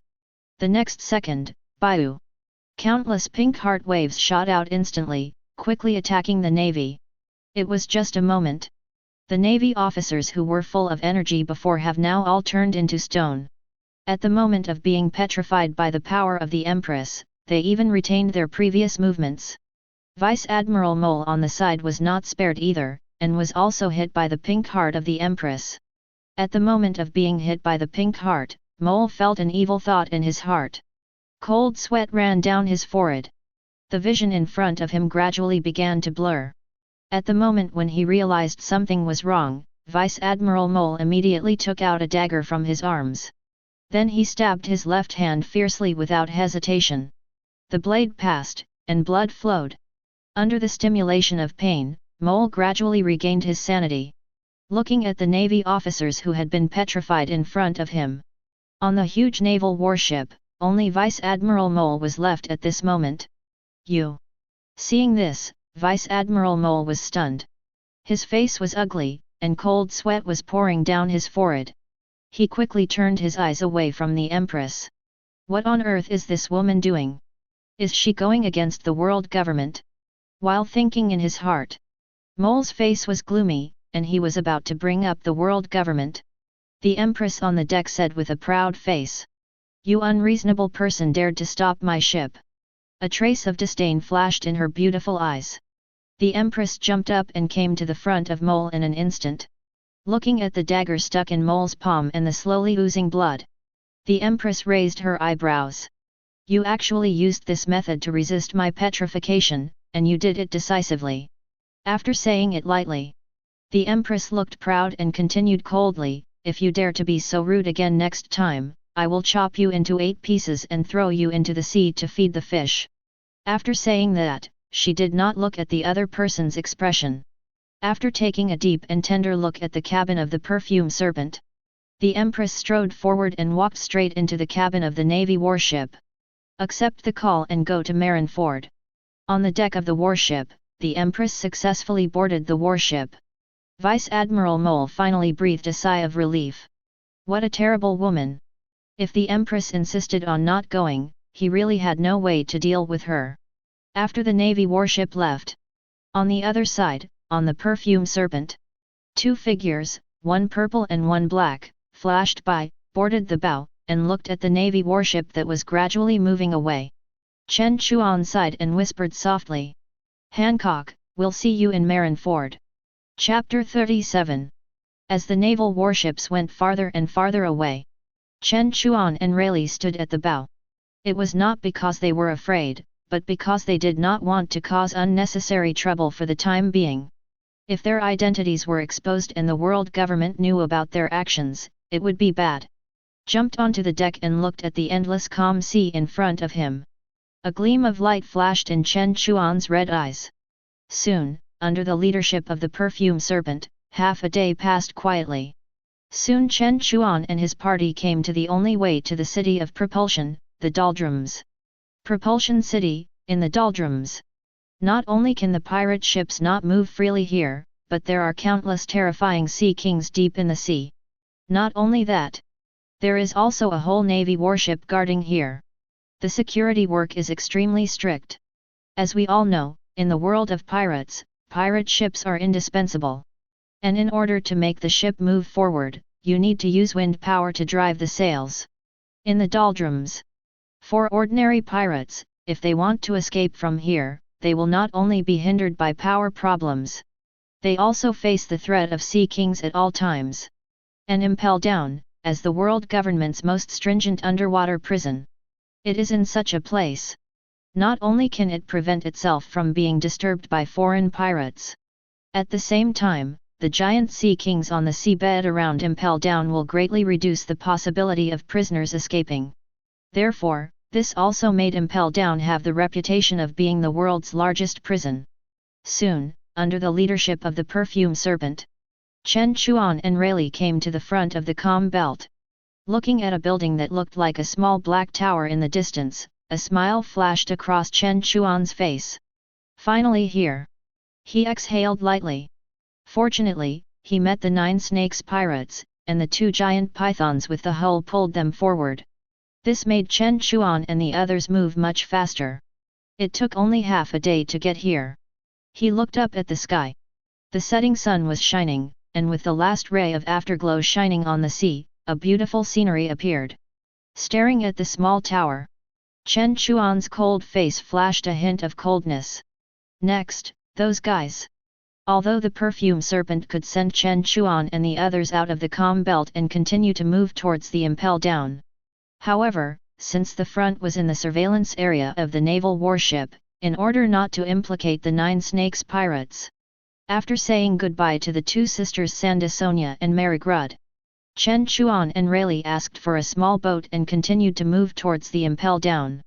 The next second, Bayou. Countless pink heart waves shot out instantly, quickly attacking the Navy. It was just a moment. The Navy officers who were full of energy before have now all turned into stone. At the moment of being petrified by the power of the Empress, they even retained their previous movements. Vice Admiral Mole on the side was not spared either, and was also hit by the pink heart of the Empress. At the moment of being hit by the pink heart, Mole felt an evil thought in his heart. Cold sweat ran down his forehead. The vision in front of him gradually began to blur. At the moment when he realized something was wrong, Vice Admiral Mole immediately took out a dagger from his arms. Then he stabbed his left hand fiercely without hesitation. The blade passed, and blood flowed. Under the stimulation of pain, Mole gradually regained his sanity. Looking at the Navy officers who had been petrified in front of him. On the huge naval warship, only Vice Admiral Mole was left at this moment. You. Seeing this, Vice Admiral Mole was stunned. His face was ugly, and cold sweat was pouring down his forehead. He quickly turned his eyes away from the Empress. What on earth is this woman doing? Is she going against the world government? While thinking in his heart, Mole's face was gloomy, and he was about to bring up the world government. The Empress on the deck said with a proud face, "You unreasonable person dared to stop my ship." A trace of disdain flashed in her beautiful eyes. The Empress jumped up and came to the front of Mole in an instant. Looking at the dagger stuck in Mole's palm and the slowly oozing blood, the Empress raised her eyebrows. "You actually used this method to resist my petrification, and you did it decisively." After saying it lightly, the Empress looked proud and continued coldly, "If you dare to be so rude again next time, I will chop you into 8 pieces and throw you into the sea to feed the fish." After saying that, she did not look at the other person's expression. After taking a deep and tender look at the cabin of the perfume serpent, the Empress strode forward and walked straight into the cabin of the Navy warship. "Accept the call and go to Marineford." On the deck of the warship, the Empress successfully boarded the warship. Vice Admiral Mole finally breathed a sigh of relief. What a terrible woman! If the Empress insisted on not going, he really had no way to deal with her. After the Navy warship left, on the other side, on the perfume serpent, 2 figures, one purple and one black, flashed by, boarded the bow, and looked at the Navy warship that was gradually moving away. Chen Chuan sighed and whispered softly, "Hancock, we'll see you in Marineford." Chapter 37. As the naval warships went farther and farther away, Chen Chuan and Rayleigh stood at the bow. It was not because they were afraid, but because they did not want to cause unnecessary trouble for the time being. If their identities were exposed and the world government knew about their actions, it would be bad. Jumped onto the deck and looked at the endless calm sea in front of him. A gleam of light flashed in Chen Chuan's red eyes. Soon, under the leadership of the perfume serpent, half a day passed quietly. Soon Chen Chuan and his party came to the only way to the city of propulsion, the doldrums. Propulsion City, in the doldrums. Not only can the pirate ships not move freely here, but there are countless terrifying sea kings deep in the sea. Not only that, there is also a whole navy warship guarding here. The security work is extremely strict. As we all know, in the world of pirates, pirate ships are indispensable. And in order to make the ship move forward, you need to use wind power to drive the sails. In the doldrums. For ordinary pirates, if they want to escape from here, they will not only be hindered by power problems. They also face the threat of sea kings at all times. And Impel down, as the world government's most stringent underwater prison. It is in such a place. Not only can it prevent itself from being disturbed by foreign pirates. At the same time, the giant sea kings on the seabed around Impel down will greatly reduce the possibility of prisoners escaping. Therefore, this also made Impel down have the reputation of being the world's largest prison. Soon, under the leadership of the perfume serpent, Chen Chuan and Rayleigh came to the front of the calm belt. Looking at a building that looked like a small black tower in the distance, a smile flashed across Chen Chuan's face. Finally here. He exhaled lightly. Fortunately, he met the 9 snakes pirates, and the 2 giant pythons with the hull pulled them forward. This made Chen Chuan and the others move much faster. It took only half a day to get here. He looked up at the sky. The setting sun was shining, and with the last ray of afterglow shining on the sea, a beautiful scenery appeared. Staring at the small tower, Chen Chuan's cold face flashed a hint of coldness. Next, those guys. Although the perfume serpent could send Chen Chuan and the others out of the calm belt and continue to move towards the Impel down. However, since the front was in the surveillance area of the naval warship, in order not to implicate the 9 snakes pirates. After saying goodbye to the 2 sisters Sandasonia and Marigrud, Chen Chuan and Rayleigh asked for a small boat and continued to move towards the Impel down.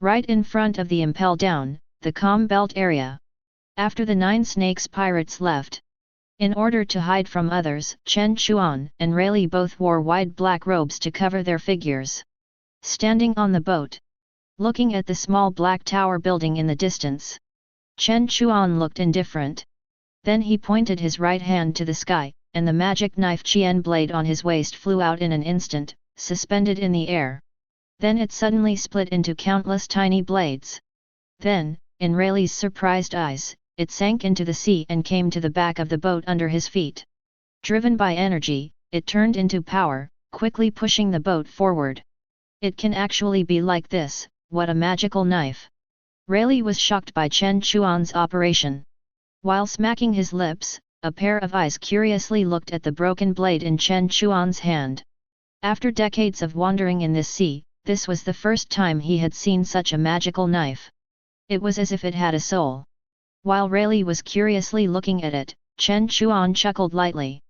Right in front of the Impel down, the calm belt area. After the 9 snakes pirates left. In order to hide from others, Chen Chuan and Rayleigh both wore wide black robes to cover their figures. Standing on the boat, looking at the small black tower building in the distance, Chen Chuan looked indifferent. Then he pointed his right hand to the sky, and the magic knife Qian blade on his waist flew out in an instant, suspended in the air. Then it suddenly split into countless tiny blades. Then, in Rayleigh's surprised eyes, it sank into the sea and came to the back of the boat under his feet. Driven by energy, it turned into power, quickly pushing the boat forward. It can actually be like this, what a magical knife! Rayleigh was shocked by Chen Chuan's operation. While smacking his lips, a pair of eyes curiously looked at the broken blade in Chen Chuan's hand. After decades of wandering in this sea, this was the first time he had seen such a magical knife. It was as if it had a soul. While Rayleigh was curiously looking at it, Chen Chuan chuckled lightly.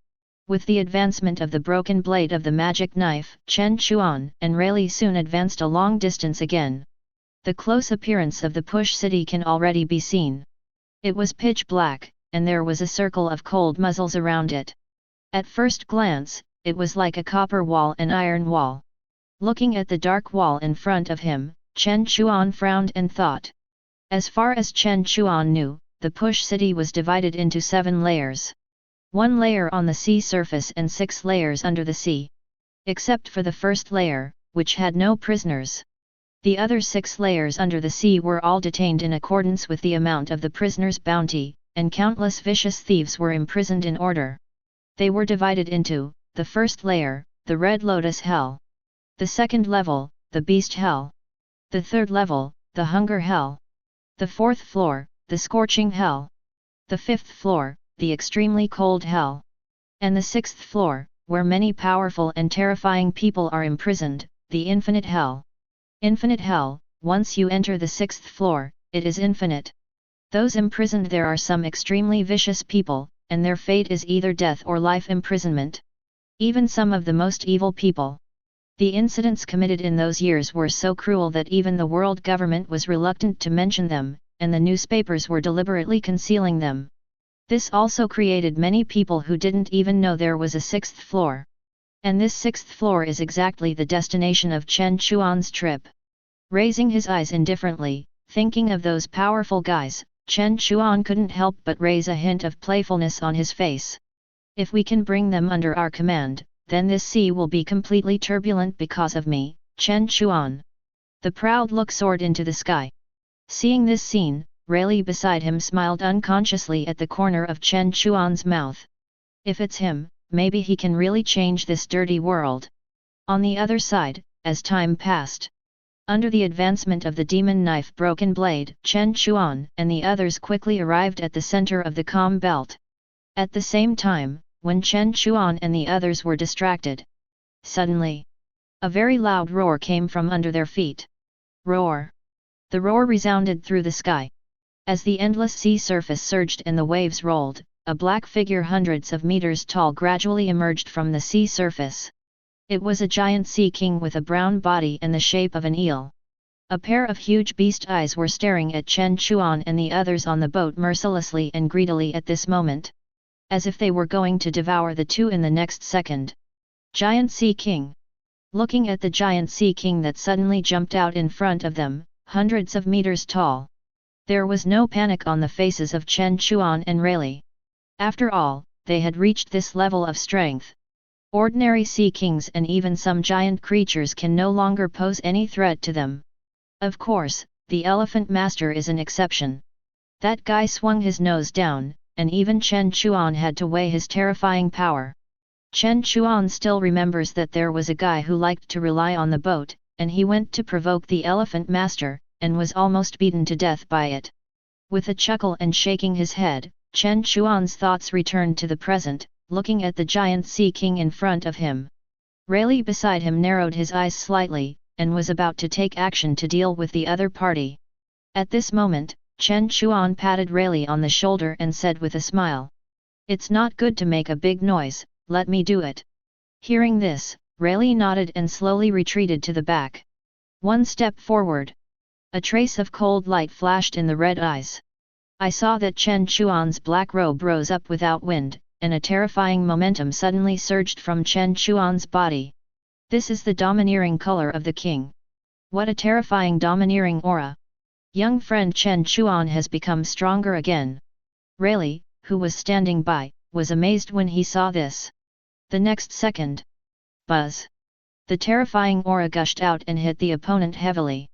With the advancement of the broken blade of the magic knife, Chen Chuan and Rayleigh soon advanced a long distance again. The close appearance of the Push City can already be seen. It was pitch black, and there was a circle of cold muzzles around it. At first glance, it was like a copper wall and iron wall. Looking at the dark wall in front of him, Chen Chuan frowned and thought. As far as Chen Chuan knew, the Push City was divided into 7 layers. 1 layer on the sea surface and 6 layers under the sea. Except for the first layer, which had no prisoners. The other 6 layers under the sea were all detained in accordance with the amount of the prisoners' bounty, and countless vicious thieves were imprisoned in order. They were divided into, the first layer, the Red Lotus Hell. The second level, the Beast Hell. The third level, the Hunger Hell. The fourth floor, the Scorching Hell. The fifth floor, the Extremely Cold Hell. And the sixth floor, where many powerful and terrifying people are imprisoned, the Infinite Hell. Infinite Hell, once you enter the sixth floor, it is infinite. Those imprisoned there are some extremely vicious people, and their fate is either death or life imprisonment. Even some of the most evil people. The incidents committed in those years were so cruel that even the world government was reluctant to mention them, and the newspapers were deliberately concealing them. This also created many people who didn't even know there was a 6th floor. And this 6th floor is exactly the destination of Chen Chuan's trip. Raising his eyes indifferently, thinking of those powerful guys, Chen Chuan couldn't help but raise a hint of playfulness on his face. If we can bring them under our command, then this sea will be completely turbulent because of me, Chen Chuan. The proud look soared into the sky. Seeing this scene, Rayleigh beside him smiled unconsciously at the corner of Chen Chuan's mouth. If it's him, maybe he can really change this dirty world. On the other side, as time passed, under the advancement of the demon knife broken blade, Chen Chuan and the others quickly arrived at the center of the calm belt. At the same time, when Chen Chuan and the others were distracted, suddenly, a very loud roar came from under their feet. Roar! The roar resounded through the sky. As the endless sea surface surged and the waves rolled, a black figure hundreds of meters tall gradually emerged from the sea surface. It was a giant sea king with a brown body and the shape of an eel. A pair of huge beast eyes were staring at Chen Chuan and the others on the boat mercilessly and greedily at this moment, as if they were going to devour the two in the next second. Giant Sea King. Looking at the giant sea king that suddenly jumped out in front of them, hundreds of meters tall. There was no panic on the faces of Chen Chuan and Rayleigh. After all, they had reached this level of strength. Ordinary sea kings and even some giant creatures can no longer pose any threat to them. Of course, the Elephant Master is an exception. That guy swung his nose down, and even Chen Chuan had to weigh his terrifying power. Chen Chuan still remembers that there was a guy who liked to rely on the boat, and he went to provoke the Elephant Master, and was almost beaten to death by it. With a chuckle and shaking his head, Chen Chuan's thoughts returned to the present, looking at the giant sea king in front of him. Rayleigh beside him narrowed his eyes slightly, and was about to take action to deal with the other party. At this moment, Chen Chuan patted Rayleigh on the shoulder and said with a smile, "It's not good to make a big noise, let me do it." Hearing this, Rayleigh nodded and slowly retreated to the back. One step forward. A trace of cold light flashed in the red eyes. I saw that Chen Chuan's black robe rose up without wind, and a terrifying momentum suddenly surged from Chen Chuan's body. This is the domineering color of the king. What a terrifying domineering aura! Young friend Chen Chuan has become stronger again. Rayleigh, who was standing by, was amazed when he saw this. The next second, buzz! The terrifying aura gushed out and hit the opponent heavily.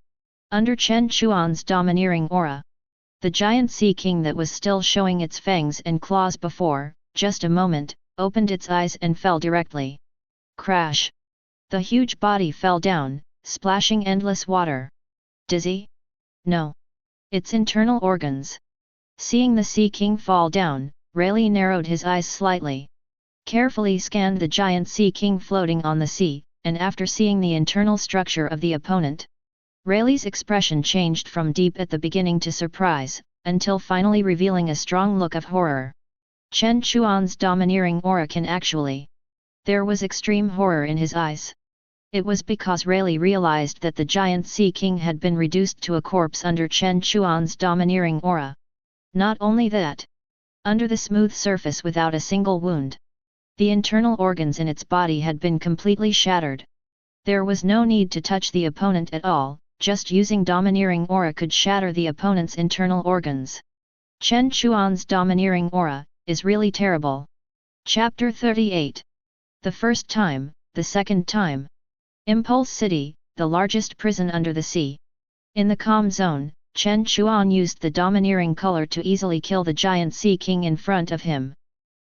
Under Chen Chuan's domineering aura, the giant sea king that was still showing its fangs and claws before, just a moment, opened its eyes and fell directly. Crash! The huge body fell down, splashing endless water. Dizzy? No. Its internal organs. Seeing the sea king fall down, Rayleigh narrowed his eyes slightly. Carefully scanned the giant sea king floating on the sea, and after seeing the internal structure of the opponent, Rayleigh's expression changed from deep at the beginning to surprise, until finally revealing a strong look of horror. Chen Chuan's domineering aura can actually. There was extreme horror in his eyes. It was because Rayleigh realized that the giant sea king had been reduced to a corpse under Chen Chuan's domineering aura. Not only that, under the smooth surface without a single wound, the internal organs in its body had been completely shattered. There was no need to touch the opponent at all, just using domineering aura could shatter the opponent's internal organs. Chen Chuan's domineering aura is really terrible. Chapter 38. The first time, the second time. Impulse City, the largest prison under the sea. In the calm zone, Chen Chuan used the domineering color to easily kill the giant sea king in front of him.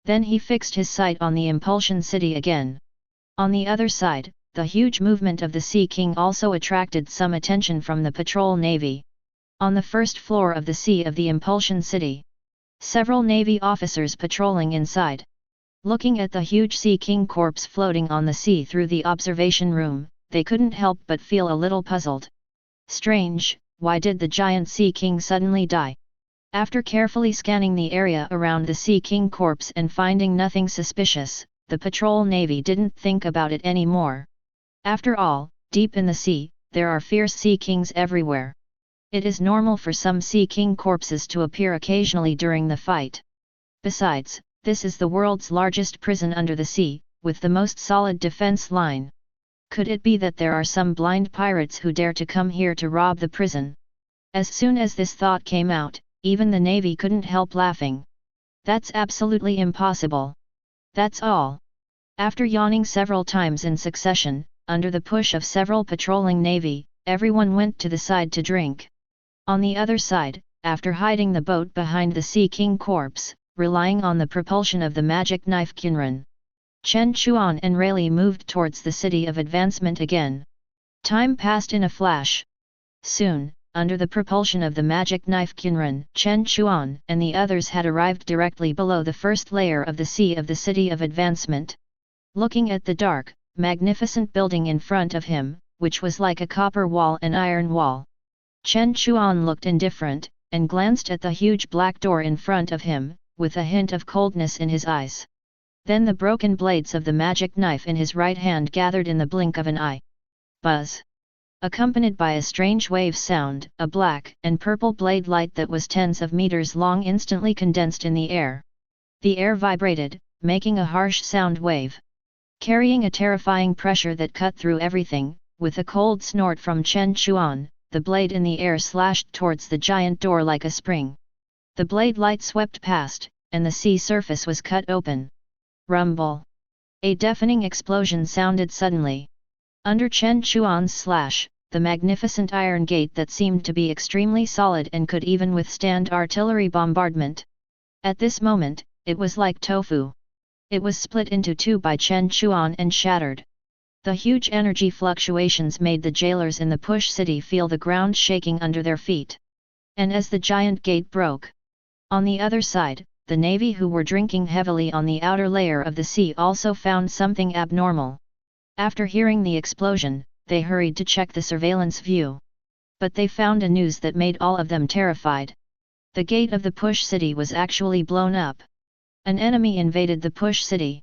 Then he fixed his sight on the Impulsion City again. On the other side, the huge movement of the Sea King also attracted some attention from the patrol navy. On the first floor of the Sea of the Impulsion City, several navy officers patrolling inside. Looking at the huge Sea King corpse floating on the sea through the observation room, they couldn't help but feel a little puzzled. Strange, why did the giant Sea King suddenly die? After carefully scanning the area around the Sea King corpse and finding nothing suspicious, the patrol navy didn't think about it anymore. After all, deep in the sea, there are fierce Sea Kings everywhere. It is normal for some Sea King corpses to appear occasionally during the fight. Besides, this is the world's largest prison under the sea, with the most solid defense line. Could it be that there are some blind pirates who dare to come here to rob the prison? As soon as this thought came out, even the navy couldn't help laughing. That's absolutely impossible. That's all. After yawning several times in succession, under the push of several patrolling navy, everyone went to the side to drink. On the other side, after hiding the boat behind the Sea King corpse, relying on the propulsion of the magic knife Kinran, Chen Chuan and Rayleigh moved towards the city of advancement again. Time passed in a flash. Soon, under the propulsion of the magic knife Kinran, Chen Chuan and the others had arrived directly below the first layer of the sea of the city of advancement. Looking at the dark, magnificent building in front of him, which was like a copper wall and iron wall, Chen Chuan looked indifferent, and glanced at the huge black door in front of him, with a hint of coldness in his eyes. Then the broken blades of the magic knife in his right hand gathered in the blink of an eye. Buzz! Accompanied by a strange wave sound, a black and purple blade light that was tens of meters long instantly condensed in the air. The air vibrated, making a harsh sound wave. Carrying a terrifying pressure that cut through everything, with a cold snort from Chen Chuan, the blade in the air slashed towards the giant door like a spring. The blade light swept past, and the sea surface was cut open. Rumble! A deafening explosion sounded suddenly. Under Chen Chuan's slash, the magnificent iron gate that seemed to be extremely solid and could even withstand artillery bombardment. At this moment, it was like tofu. It was split into two by Chen Chuan and shattered. The huge energy fluctuations made the jailers in the Push City feel the ground shaking under their feet. And as the giant gate broke, on the other side, the navy who were drinking heavily on the outer layer of the sea also found something abnormal. After hearing the explosion, they hurried to check the surveillance view. But they found a news that made all of them terrified. The gate of the Push City was actually blown up. An enemy invaded the Push City.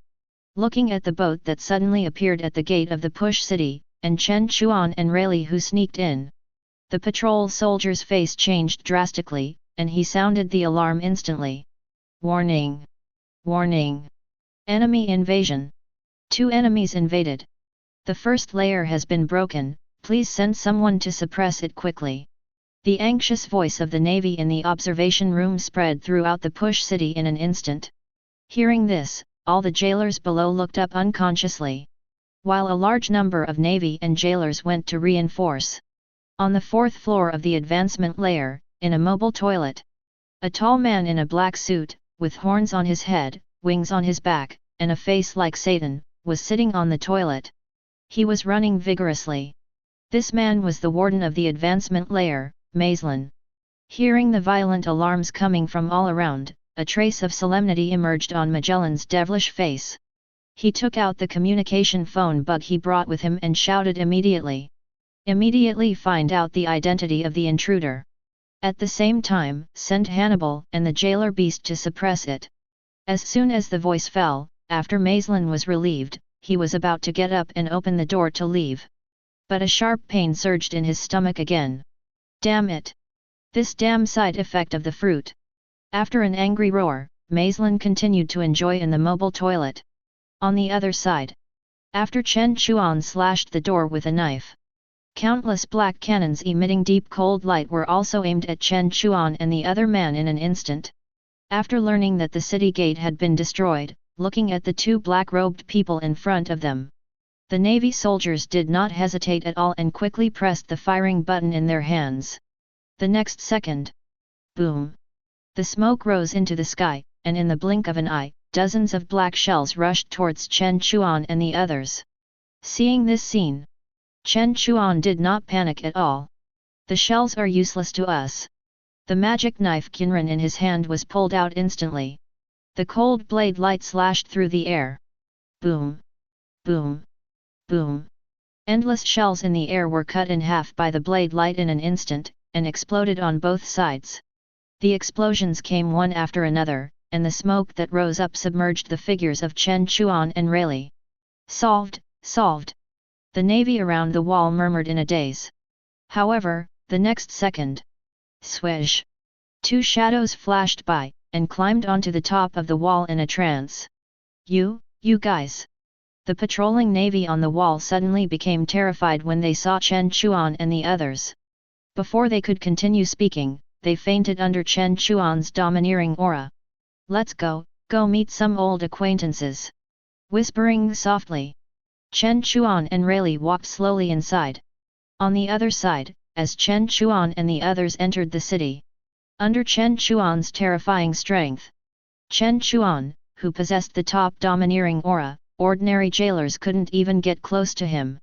Looking at the boat that suddenly appeared at the gate of the Push City, and Chen Chuan and Rayleigh who sneaked in, the patrol soldier's face changed drastically, and he sounded the alarm instantly. Warning! Warning! Enemy invasion! 2 enemies invaded. The first layer has been broken, please send someone to suppress it quickly. The anxious voice of the navy in the observation room spread throughout the Push City in an instant. Hearing this, all the jailers below looked up unconsciously, while a large number of navy and jailers went to reinforce. On the fourth floor of the advancement layer, in a mobile toilet, a tall man in a black suit, with horns on his head, wings on his back, and a face like Satan, was sitting on the toilet. He was running vigorously. This man was the warden of the advancement layer, Maislan. Hearing the violent alarms coming from all around, a trace of solemnity emerged on Magellan's devilish face. He took out the communication phone bug he brought with him and shouted immediately. Immediately find out the identity of the intruder. At the same time, send Hannibal and the jailer beast to suppress it. As soon as the voice fell, after Maislan was relieved, he was about to get up and open the door to leave. But a sharp pain surged in his stomach again. Damn it! This damn side effect of the fruit! After an angry roar, Maislan continued to enjoy in the mobile toilet. On the other side, after Chen Chuan slashed the door with a knife, countless black cannons emitting deep cold light were also aimed at Chen Chuan and the other man in an instant. After learning that the city gate had been destroyed, looking at the two black-robed people in front of them, the navy soldiers did not hesitate at all and quickly pressed the firing button in their hands. The next second, boom! The smoke rose into the sky, and in the blink of an eye, dozens of black shells rushed towards Chen Chuan and the others. Seeing this scene, Chen Chuan did not panic at all. The shells are useless to us. The magic knife Kinran in his hand was pulled out instantly. The cold blade light slashed through the air. Boom! Boom! Boom! Endless shells in the air were cut in half by the blade light in an instant, and exploded on both sides. The explosions came one after another, and the smoke that rose up submerged the figures of Chen Chuan and Rayleigh. Solved! Solved! The navy around the wall murmured in a daze. However, the next second, swish! Two shadows flashed by, and climbed onto the top of the wall in a trance. You guys! The patrolling navy on the wall suddenly became terrified when they saw Chen Chuan and the others. Before they could continue speaking, they fainted under Chen Chuan's domineering aura. Let's go meet some old acquaintances. Whispering softly, Chen Chuan and Rayleigh walked slowly inside. On the other side, as Chen Chuan and the others entered the city, under Chen Chuan's terrifying strength, Chen Chuan, who possessed the top domineering aura, ordinary jailers couldn't even get close to him.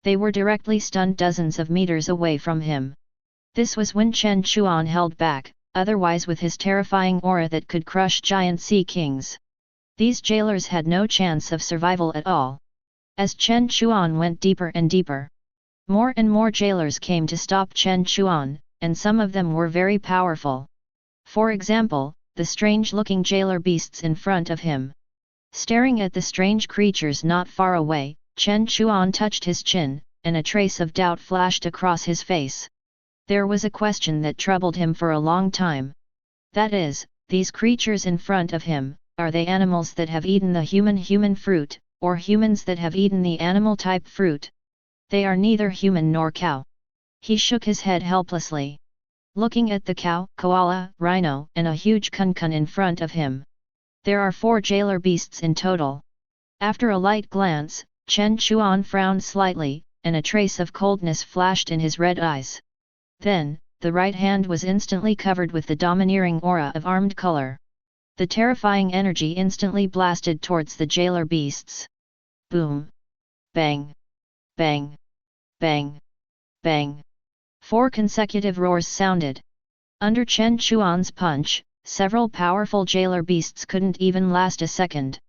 They were directly stunned dozens of meters away from him. This was when Chen Chuan held back, otherwise with his terrifying aura that could crush giant sea kings, these jailers had no chance of survival at all. As Chen Chuan went deeper and deeper, more and more jailers came to stop Chen Chuan, and some of them were very powerful. For example, the strange-looking jailer beasts in front of him. Staring at the strange creatures not far away, Chen Chuan touched his chin, and a trace of doubt flashed across his face. There was a question that troubled him for a long time. That is, these creatures in front of him, are they animals that have eaten the human fruit, or humans that have eaten the animal-type fruit? They are neither human nor cow. He shook his head helplessly, looking at the cow, koala, rhino, and a huge kun-kun in front of him. There are 4 jailer beasts in total. After a light glance, Chen Chuan frowned slightly, and a trace of coldness flashed in his red eyes. Then, the right hand was instantly covered with the domineering aura of armed color. The terrifying energy instantly blasted towards the jailer beasts. Boom! Bang! Bang! Bang! Bang! 4 consecutive roars sounded. Under Chen Chuan's punch, several powerful jailer beasts couldn't even last a second.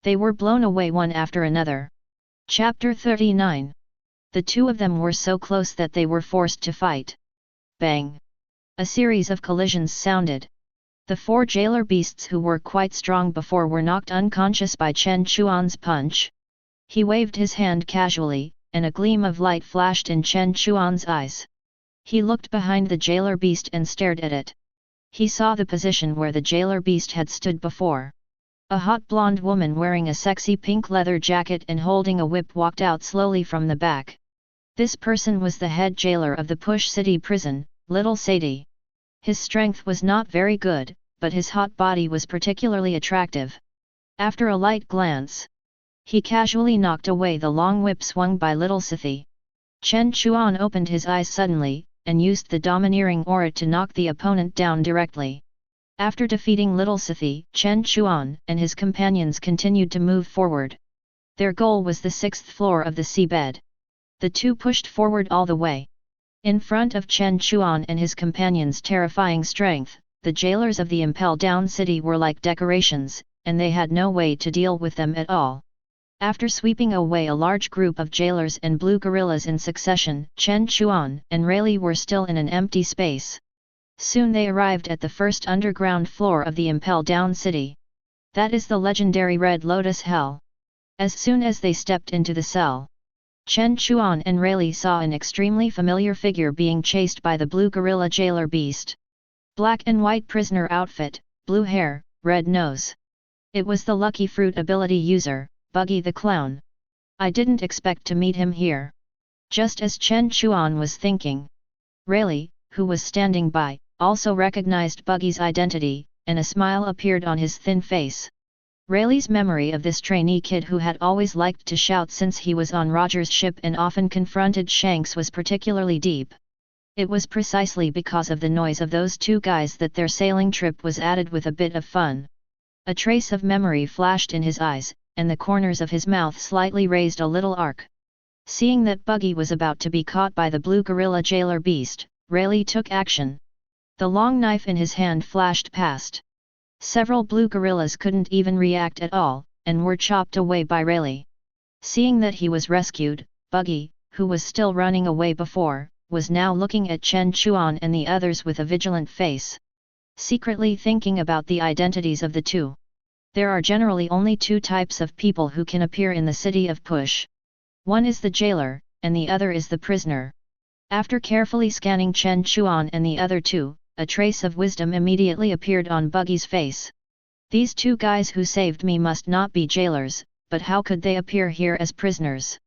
They were blown away one after another. Chapter 39. The 2 of them were so close that they were forced to fight. Bang! A series of collisions sounded. The 4 jailer beasts who were quite strong before were knocked unconscious by Chen Chuan's punch. He waved his hand casually, and a gleam of light flashed in Chen Chuan's eyes. He looked behind the jailer beast and stared at it. He saw the position where the jailer beast had stood before. A hot blonde woman wearing a sexy pink leather jacket and holding a whip walked out slowly from the back. This person was the head jailer of the Push City prison, Little Sadie. His strength was not very good, but his hot body was particularly attractive. After a light glance, he casually knocked away the long whip swung by little Scythe. Chen Chuan opened his eyes suddenly, and used the domineering aura to knock the opponent down directly. After defeating little Scythe, Chen Chuan and his companions continued to move forward. Their goal was the 6th floor of the seabed. The two pushed forward all the way. In front of Chen Chuan and his companions' terrifying strength, the jailers of the Impel Down city were like decorations, and they had no way to deal with them at all. After sweeping away a large group of jailers and blue gorillas in succession, Chen Chuan and Rayleigh were still in an empty space. Soon they arrived at the first underground floor of the Impel Down city. That is the legendary Red Lotus Hell. As soon as they stepped into the cell, Chen Chuan and Rayleigh saw an extremely familiar figure being chased by the blue gorilla jailer beast. Black and white prisoner outfit, blue hair, red nose. It was the lucky fruit ability user, Buggy the Clown. I didn't expect to meet him here. Just as Chen Chuan was thinking, Rayleigh, who was standing by, also recognized Buggy's identity, and a smile appeared on his thin face. Rayleigh's memory of this trainee kid who had always liked to shout since he was on Roger's ship and often confronted Shanks was particularly deep. It was precisely because of the noise of those two guys that their sailing trip was added with a bit of fun. A trace of memory flashed in his eyes, and the corners of his mouth slightly raised a little arc. Seeing that Buggy was about to be caught by the blue gorilla jailer beast, Rayleigh took action. The long knife in his hand flashed past. Several blue gorillas couldn't even react at all, and were chopped away by Rayleigh. Seeing that he was rescued, Buggy, who was still running away before, was now looking at Chen Chuan and the others with a vigilant face. Secretly thinking about the identities of the two. There are generally only two types of people who can appear in the city of Push. One is the jailer, and the other is the prisoner. After carefully scanning Chen Chuan and the other two, a trace of wisdom immediately appeared on Buggy's face. These two guys who saved me must not be jailers, but how could they appear here as prisoners?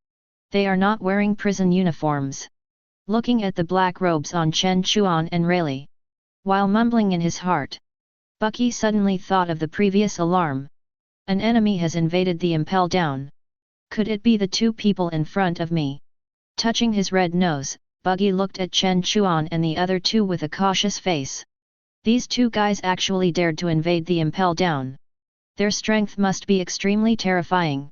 They are not wearing prison uniforms. Looking at the black robes on Chen Chuan and Rayleigh, while mumbling in his heart, Buggy suddenly thought of the previous alarm. An enemy has invaded the Impel Down. Could it be the two people in front of me? Touching his red nose, Buggy looked at Chen Chuan and the other two with a cautious face. These two guys actually dared to invade the Impel Down. Their strength must be extremely terrifying.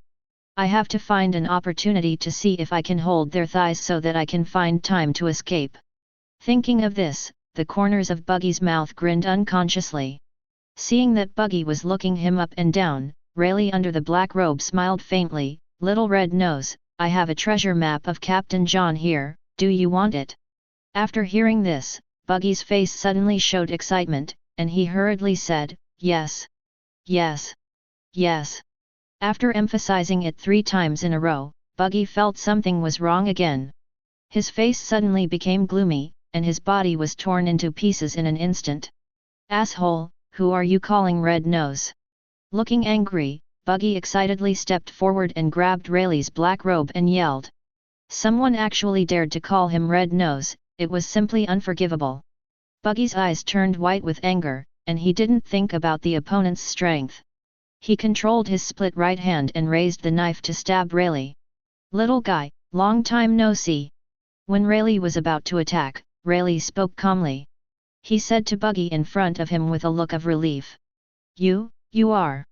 I have to find an opportunity to see if I can hold their thighs so that I can find time to escape. Thinking of this, the corners of Buggy's mouth grinned unconsciously. Seeing that Buggy was looking him up and down, Rayleigh under the black robe smiled faintly. Little red nose, I have a treasure map of Captain John here, do you want it? After hearing this, Buggy's face suddenly showed excitement, and he hurriedly said, yes. Yes. Yes. After emphasizing it 3 times in a row, Buggy felt something was wrong again. His face suddenly became gloomy, and his body was torn into pieces in an instant. Asshole, who are you calling Red Nose? Looking angry, Buggy excitedly stepped forward and grabbed Rayleigh's black robe and yelled. Someone actually dared to call him Red Nose, it was simply unforgivable. Buggy's eyes turned white with anger, and he didn't think about the opponent's strength. He controlled his split right hand and raised the knife to stab Rayleigh. Little guy, long time no see. When Rayleigh was about to attack, Rayleigh spoke calmly. He said to Buggy in front of him with a look of relief. You are.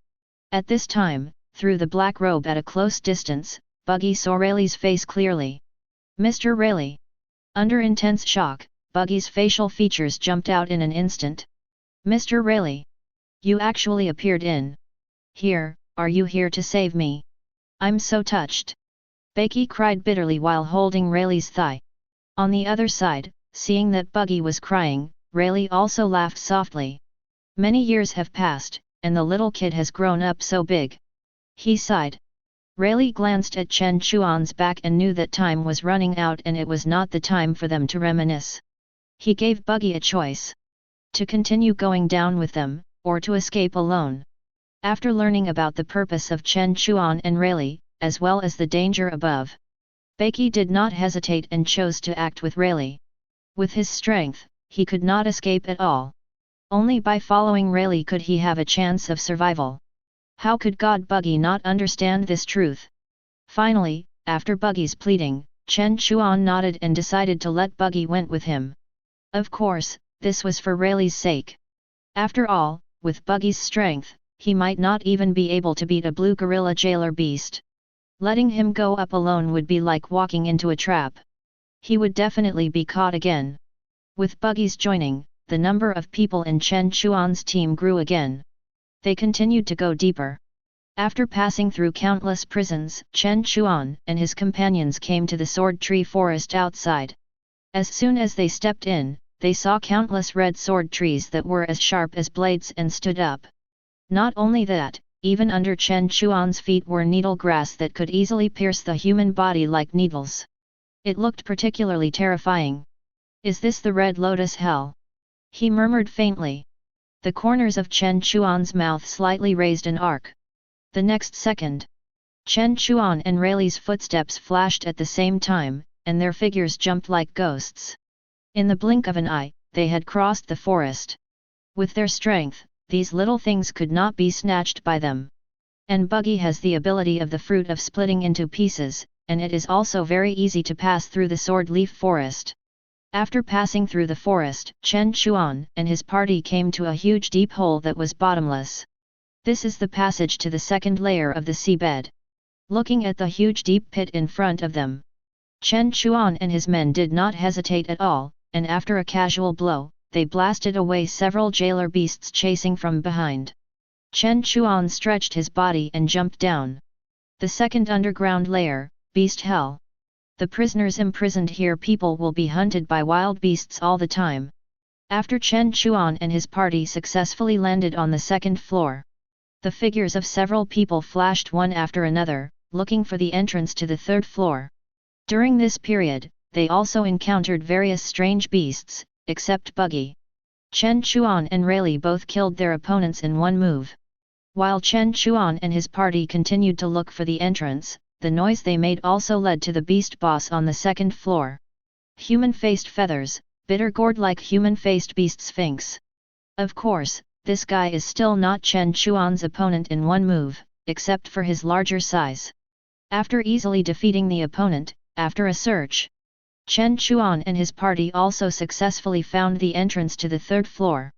At this time, through the black robe at a close distance, Buggy saw Rayleigh's face clearly. Mr. Rayleigh. Under intense shock, Buggy's facial features jumped out in an instant. Mr. Rayleigh. You actually appeared in here, are you here to save me? I'm so touched. Buggy cried bitterly while holding Rayleigh's thigh. On the other side, seeing that Buggy was crying, Rayleigh also laughed softly. Many years have passed, and the little kid has grown up so big. He sighed. Rayleigh glanced at Chen Chuan's back and knew that time was running out and it was not the time for them to reminisce. He gave Buggy a choice. To continue going down with them, or to escape alone. After learning about the purpose of Chen Chuan and Rayleigh, as well as the danger above, Buggy did not hesitate and chose to act with Rayleigh. With his strength, he could not escape at all. Only by following Rayleigh could he have a chance of survival. How could God Buggy not understand this truth? Finally, after Buggy's pleading, Chen Chuan nodded and decided to let Buggy went with him. Of course, this was for Rayleigh's sake. After all, with Buggy's strength, he might not even be able to beat a blue gorilla jailer beast. Letting him go up alone would be like walking into a trap. He would definitely be caught again. With Buggy's joining, the number of people in Chen Chuan's team grew again. They continued to go deeper. After passing through countless prisons, Chen Chuan and his companions came to the sword tree forest outside. As soon as they stepped in, they saw countless red sword trees that were as sharp as blades and stood up. Not only that, even under Chen Chuan's feet were needle grass that could easily pierce the human body like needles. It looked particularly terrifying. Is this the Red Lotus Hell? He murmured faintly. The corners of Chen Chuan's mouth slightly raised an arc. The next second, Chen Chuan and Rayleigh's footsteps flashed at the same time, and their figures jumped like ghosts. In the blink of an eye, they had crossed the forest. With their strength, these little things could not be snatched by them. And Buggy has the ability of the fruit of splitting into pieces, and it is also very easy to pass through the sword leaf forest. After passing through the forest, Chen Chuan and his party came to a huge deep hole that was bottomless. This is the passage to the second layer of the seabed. Looking at the huge deep pit in front of them, Chen Chuan and his men did not hesitate at all, and after a casual blow, they blasted away several jailer beasts chasing from behind. Chen Chuan stretched his body and jumped down. The second underground layer, Beast Hell. The prisoners imprisoned here people will be hunted by wild beasts all the time. After Chen Chuan and his party successfully landed on the second floor, the figures of several people flashed one after another, looking for the entrance to the third floor. During this period, they also encountered various strange beasts, except Buggy. Chen Chuan and Rayleigh both killed their opponents in one move. While Chen Chuan and his party continued to look for the entrance, the noise they made also led to the beast boss on the second floor. Human-faced feathers, bitter gourd like human-faced beast sphinx. Of course, this guy is still not Chen Chuan's opponent in one move, except for his larger size. After easily defeating the opponent, after a search, Chen Chuan and his party also successfully found the entrance to the third floor.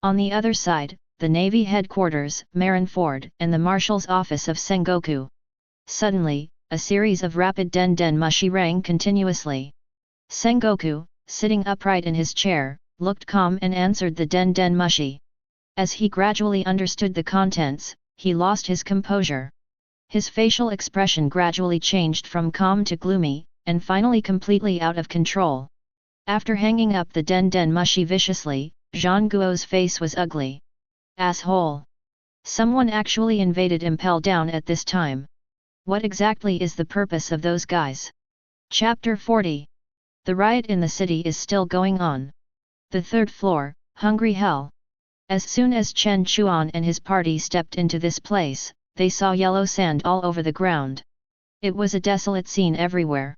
On the other side, the Navy headquarters, Marineford, and the Marshal's office of Sengoku. Suddenly, a series of rapid den-den mushi rang continuously. Sengoku, sitting upright in his chair, looked calm and answered the den-den mushi. As he gradually understood the contents, he lost his composure. His facial expression gradually changed from calm to gloomy, and finally completely out of control. After hanging up the den-den mushi viciously, Zhang Guo's face was ugly. Asshole! Someone actually invaded Impel down at this time. What exactly is the purpose of those guys? Chapter 40. The riot in the city is still going on. The third floor, Hungry Hell. As soon as Chen Chuan and his party stepped into this place, they saw yellow sand all over the ground. It was a desolate scene everywhere.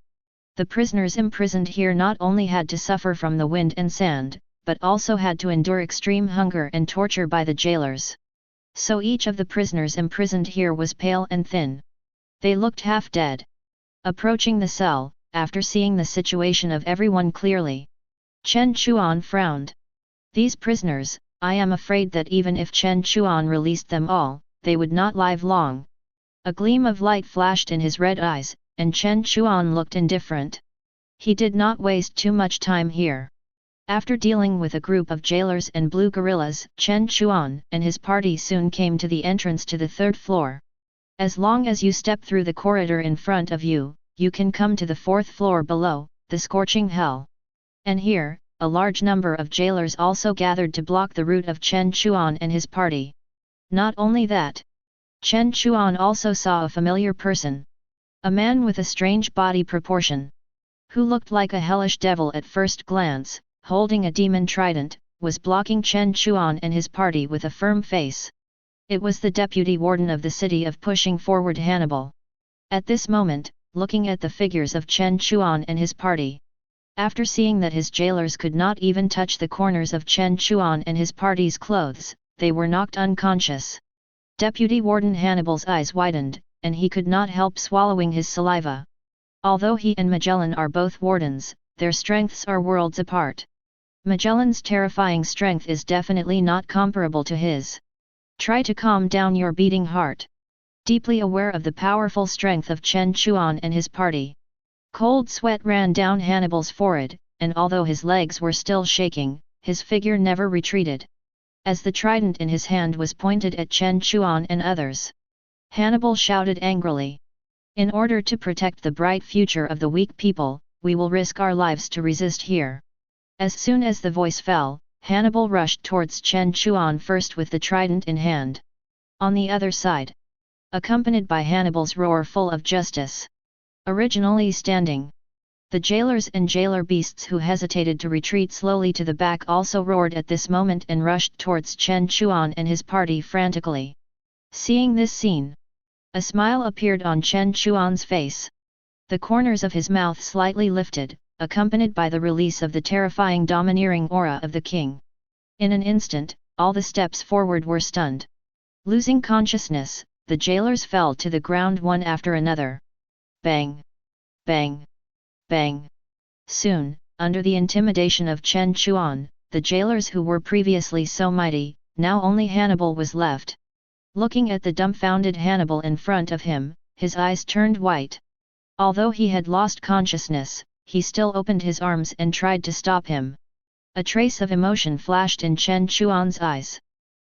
The prisoners imprisoned here not only had to suffer from the wind and sand, but also had to endure extreme hunger and torture by the jailers. So each of the prisoners imprisoned here was pale and thin. They looked half dead. Approaching the cell, after seeing the situation of everyone clearly, Chen Chuan frowned. These prisoners, I am afraid that even if Chen Chuan released them all, they would not live long. A gleam of light flashed in his red eyes, and Chen Chuan looked indifferent. He did not waste too much time here. After dealing with a group of jailers and blue gorillas, Chen Chuan and his party soon came to the entrance to the third floor. As long as you step through the corridor in front of you, you can come to the fourth floor below, the scorching hell. And here, a large number of jailers also gathered to block the route of Chen Chuan and his party. Not only that, Chen Chuan also saw a familiar person. A man with a strange body proportion, who looked like a hellish devil at first glance, holding a demon trident, was blocking Chen Chuan and his party with a firm face. It was the deputy warden of the city of Pushing Forward Hannibal. At this moment, looking at the figures of Chen Chuan and his party, after seeing that his jailers could not even touch the corners of Chen Chuan and his party's clothes, they were knocked unconscious. Deputy Warden Hannibal's eyes widened, and he could not help swallowing his saliva. Although he and Magellan are both wardens, their strengths are worlds apart. Magellan's terrifying strength is definitely not comparable to his. Try to calm down your beating heart. Deeply aware of the powerful strength of Chen Chuan and his party, cold sweat ran down Hannibal's forehead, and although his legs were still shaking, his figure never retreated. As the trident in his hand was pointed at Chen Chuan and others, Hannibal shouted angrily. In order to protect the bright future of the weak people, we will risk our lives to resist here. As soon as the voice fell, Hannibal rushed towards Chen Chuan first with the trident in hand. On the other side, accompanied by Hannibal's roar full of justice, originally standing, the jailers and jailer beasts who hesitated to retreat slowly to the back also roared at this moment and rushed towards Chen Chuan and his party frantically. Seeing this scene, a smile appeared on Chen Chuan's face. The corners of his mouth slightly lifted, accompanied by the release of the terrifying domineering aura of the king. In an instant, all the steps forward were stunned. Losing consciousness, the jailers fell to the ground one after another. Bang! Bang! Bang! Soon, under the intimidation of Chen Chuan, the jailers who were previously so mighty, now only Hannibal was left. Looking at the dumbfounded Hannibal in front of him, his eyes turned white. Although he had lost consciousness, he still opened his arms and tried to stop him. A trace of emotion flashed in Chen Chuan's eyes.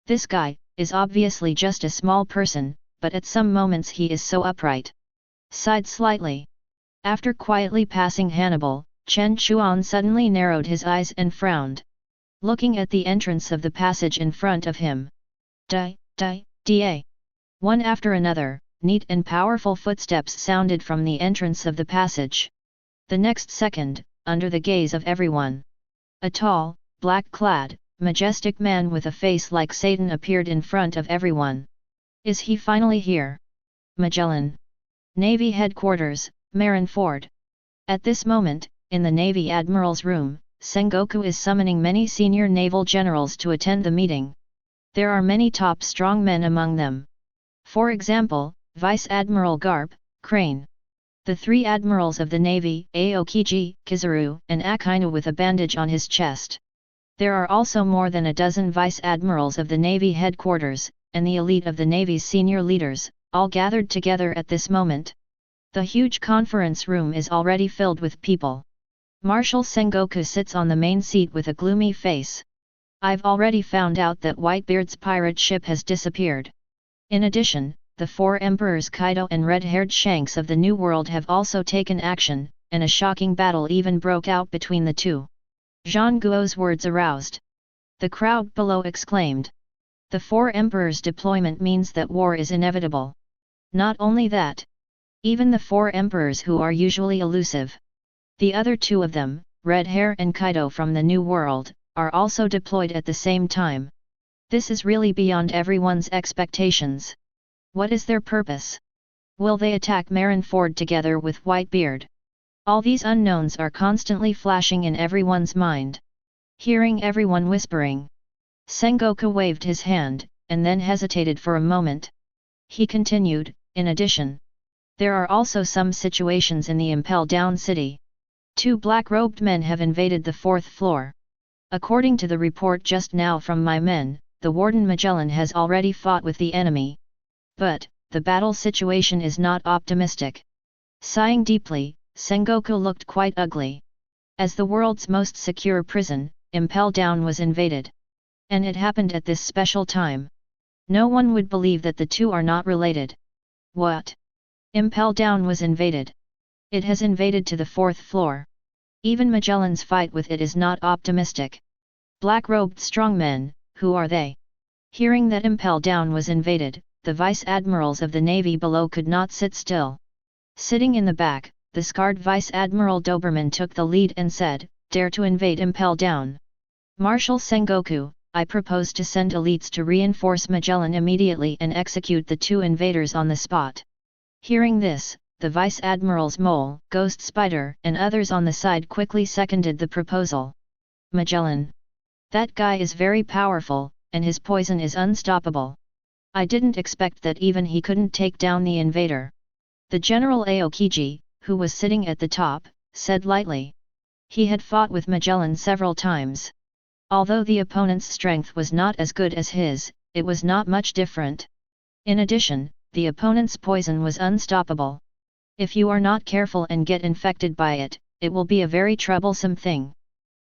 This guy is obviously just a small person, but at some moments he is so upright. Sighed slightly. After quietly passing Hannibal, Chen Chuan suddenly narrowed his eyes and frowned. Looking at the entrance of the passage in front of him. Da. One after another, neat and powerful footsteps sounded from the entrance of the passage. The next second, under the gaze of everyone, a tall, black-clad, majestic man with a face like Satan appeared in front of everyone. Is he finally here? Magellan. Navy Headquarters, Marineford. At this moment, in the Navy Admiral's room, Sengoku is summoning many senior naval generals to attend the meeting. There are many top strong men among them. For example, Vice Admiral Garp, Crane. The three admirals of the Navy, Aokiji, Kizaru, and Akainu with a bandage on his chest. There are also more than a dozen Vice Admirals of the Navy headquarters, and the elite of the Navy's senior leaders, all gathered together at this moment. The huge conference room is already filled with people. Marshal Sengoku sits on the main seat with a gloomy face. I've already found out that Whitebeard's pirate ship has disappeared. In addition, the four emperors Kaido and red-haired Shanks of the New World have also taken action, and a shocking battle even broke out between the two. Zhang Guo's words aroused. The crowd below exclaimed. The four emperors' deployment means that war is inevitable. Not only that, even the four emperors who are usually elusive, the other two of them, Red Hair and Kaido from the New World, are also deployed at the same time. This is really beyond everyone's expectations. What is their purpose? Will they attack Marineford together with Whitebeard? All these unknowns are constantly flashing in everyone's mind. Hearing everyone whispering, Sengoku waved his hand, and then hesitated for a moment. He continued, in addition, there are also some situations in the Impel Down City. Two black-robed men have invaded the 4th floor. According to the report just now from my men, the Warden Magellan has already fought with the enemy. But, the battle situation is not optimistic. Sighing deeply, Sengoku looked quite ugly. As the world's most secure prison, Impel Down was invaded. And it happened at this special time. No one would believe that the two are not related. What? Impel Down was invaded. It has invaded to the 4th floor. Even Magellan's fight with it is not optimistic. Black-robed strongmen, who are they? Hearing that Impel Down was invaded, the Vice Admirals of the Navy below could not sit still. Sitting in the back, the scarred Vice Admiral Doberman took the lead and said, "Dare to invade Impel Down. Marshal Sengoku, I propose to send elites to reinforce Magellan immediately and execute the two invaders on the spot." Hearing this, the Vice Admirals Mole, Ghost Spider, and others on the side quickly seconded the proposal. Magellan. That guy is very powerful, and his poison is unstoppable. I didn't expect that even he couldn't take down the invader. The General Aokiji, who was sitting at the top, said lightly. He had fought with Magellan several times. Although the opponent's strength was not as good as his, it was not much different. In addition, the opponent's poison was unstoppable. If you are not careful and get infected by it, it will be a very troublesome thing.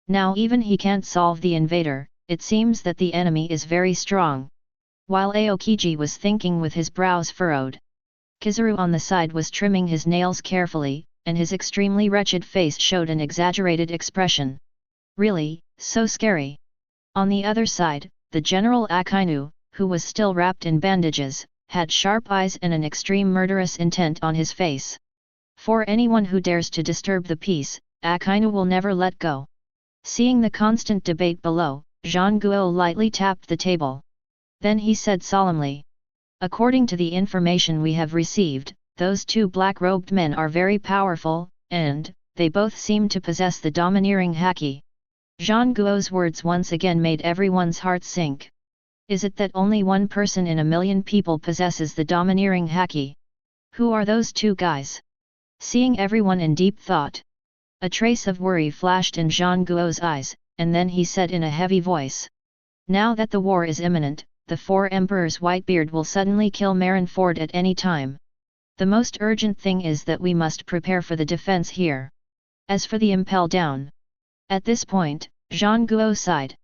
Now even he can't solve the invader, it seems that the enemy is very strong. While Aokiji was thinking with his brows furrowed, Kizaru on the side was trimming his nails carefully, and his extremely wretched face showed an exaggerated expression. Really, so scary. On the other side, the General Akainu, who was still wrapped in bandages, had sharp eyes and an extreme murderous intent on his face. For anyone who dares to disturb the peace, Akainu will never let go. Seeing the constant debate below, Zhang Guo lightly tapped the table. Then he said solemnly. According to the information we have received, those two black-robed men are very powerful, and they both seem to possess the domineering haki. Zhang Guo's words once again made everyone's heart sink. Is it that only one person in a million people possesses the domineering haki? Who are those two guys? Seeing everyone in deep thought, a trace of worry flashed in Zhang Guo's eyes, and then he said in a heavy voice. Now that the war is imminent, the four emperors Whitebeard will suddenly kill Marineford at any time. The most urgent thing is that we must prepare for the defense here. As for the Impel down. At this point, Zhang Guo sighed.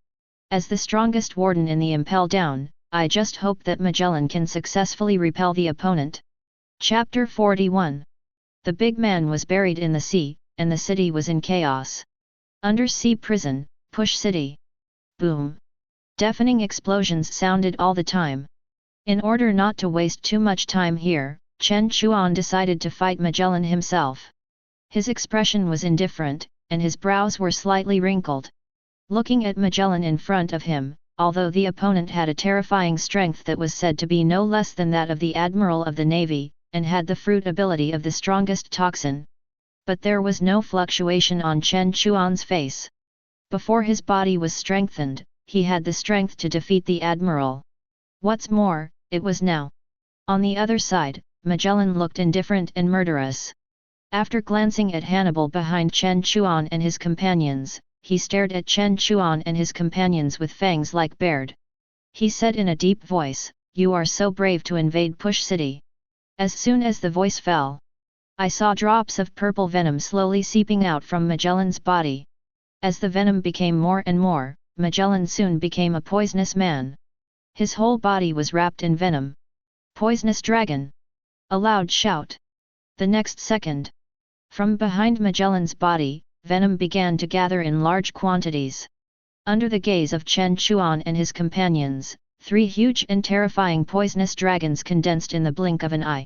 As the strongest warden in the Impel down, I just hope that Magellan can successfully repel the opponent. Chapter 41. The big man was buried in the sea, and the city was in chaos. Undersea prison, Push City. Boom. Deafening explosions sounded all the time. In order not to waste too much time here, Chen Chuan decided to fight Magellan himself. His expression was indifferent, and his brows were slightly wrinkled. Looking at Magellan in front of him, although the opponent had a terrifying strength that was said to be no less than that of the Admiral of the Navy, and had the fruit ability of the strongest toxin. But there was no fluctuation on Chen Chuan's face. Before his body was strengthened, he had the strength to defeat the Admiral. What's more, it was now. On the other side, Magellan looked indifferent and murderous. After glancing at Hannibal behind Chen Chuan and his companions, he stared at Chen Chuan and his companions with fangs like Baird. He said in a deep voice, "You are so brave to invade Push City." As soon as the voice fell, I saw drops of purple venom slowly seeping out from Magellan's body. As the venom became more and more, Magellan soon became a poisonous man. His whole body was wrapped in venom. Poisonous dragon! A loud shout. The next second, from behind Magellan's body, venom began to gather in large quantities. Under the gaze of Chen Chuan and his companions, 3 huge and terrifying poisonous dragons condensed in the blink of an eye.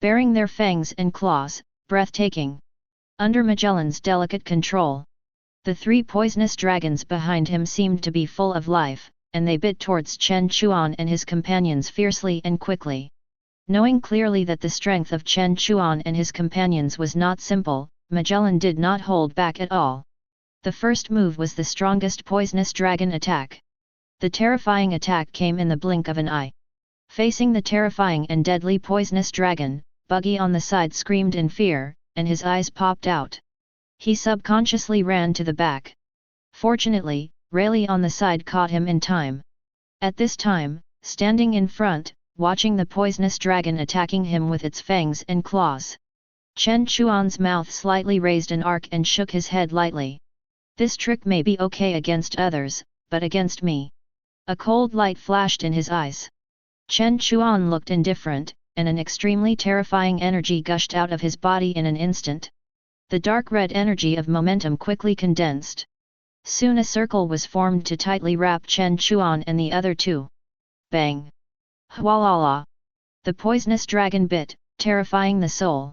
Bearing their fangs and claws, breathtaking. Under Magellan's delicate control, the 3 poisonous dragons behind him seemed to be full of life, and they bit towards Chen Chuan and his companions fiercely and quickly. Knowing clearly that the strength of Chen Chuan and his companions was not simple, Magellan did not hold back at all. The first move was the strongest poisonous dragon attack. The terrifying attack came in the blink of an eye. Facing the terrifying and deadly poisonous dragon, Buggy on the side screamed in fear, and his eyes popped out. He subconsciously ran to the back. Fortunately, Rayleigh on the side caught him in time. At this time, standing in front, watching the poisonous dragon attacking him with its fangs and claws, Chen Chuan's mouth slightly raised an arc and shook his head lightly. This trick may be okay against others, but against me. A cold light flashed in his eyes. Chen Chuan looked indifferent, and an extremely terrifying energy gushed out of his body in an instant. The dark red energy of momentum quickly condensed. Soon a circle was formed to tightly wrap Chen Chuan and the other 2. Bang! Hwalala! The poisonous dragon bit, terrifying the soul.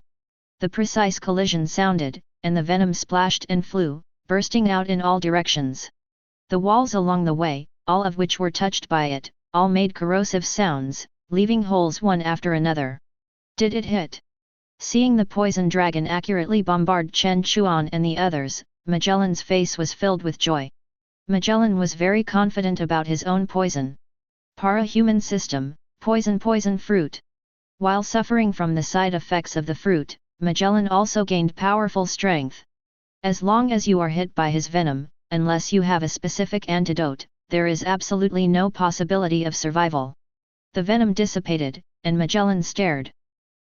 The precise collision sounded, and the venom splashed and flew, bursting out in all directions. The walls along the way, all of which were touched by it, all made corrosive sounds, leaving holes one after another. Did it hit? Seeing the poison dragon accurately bombard Chen Chuan and the others, Magellan's face was filled with joy. Magellan was very confident about his own poison. Para-human system, Poison fruit. While suffering from the side effects of the fruit, Magellan also gained powerful strength. As long as you are hit by his venom, unless you have a specific antidote, there is absolutely no possibility of survival. The venom dissipated, and Magellan stared.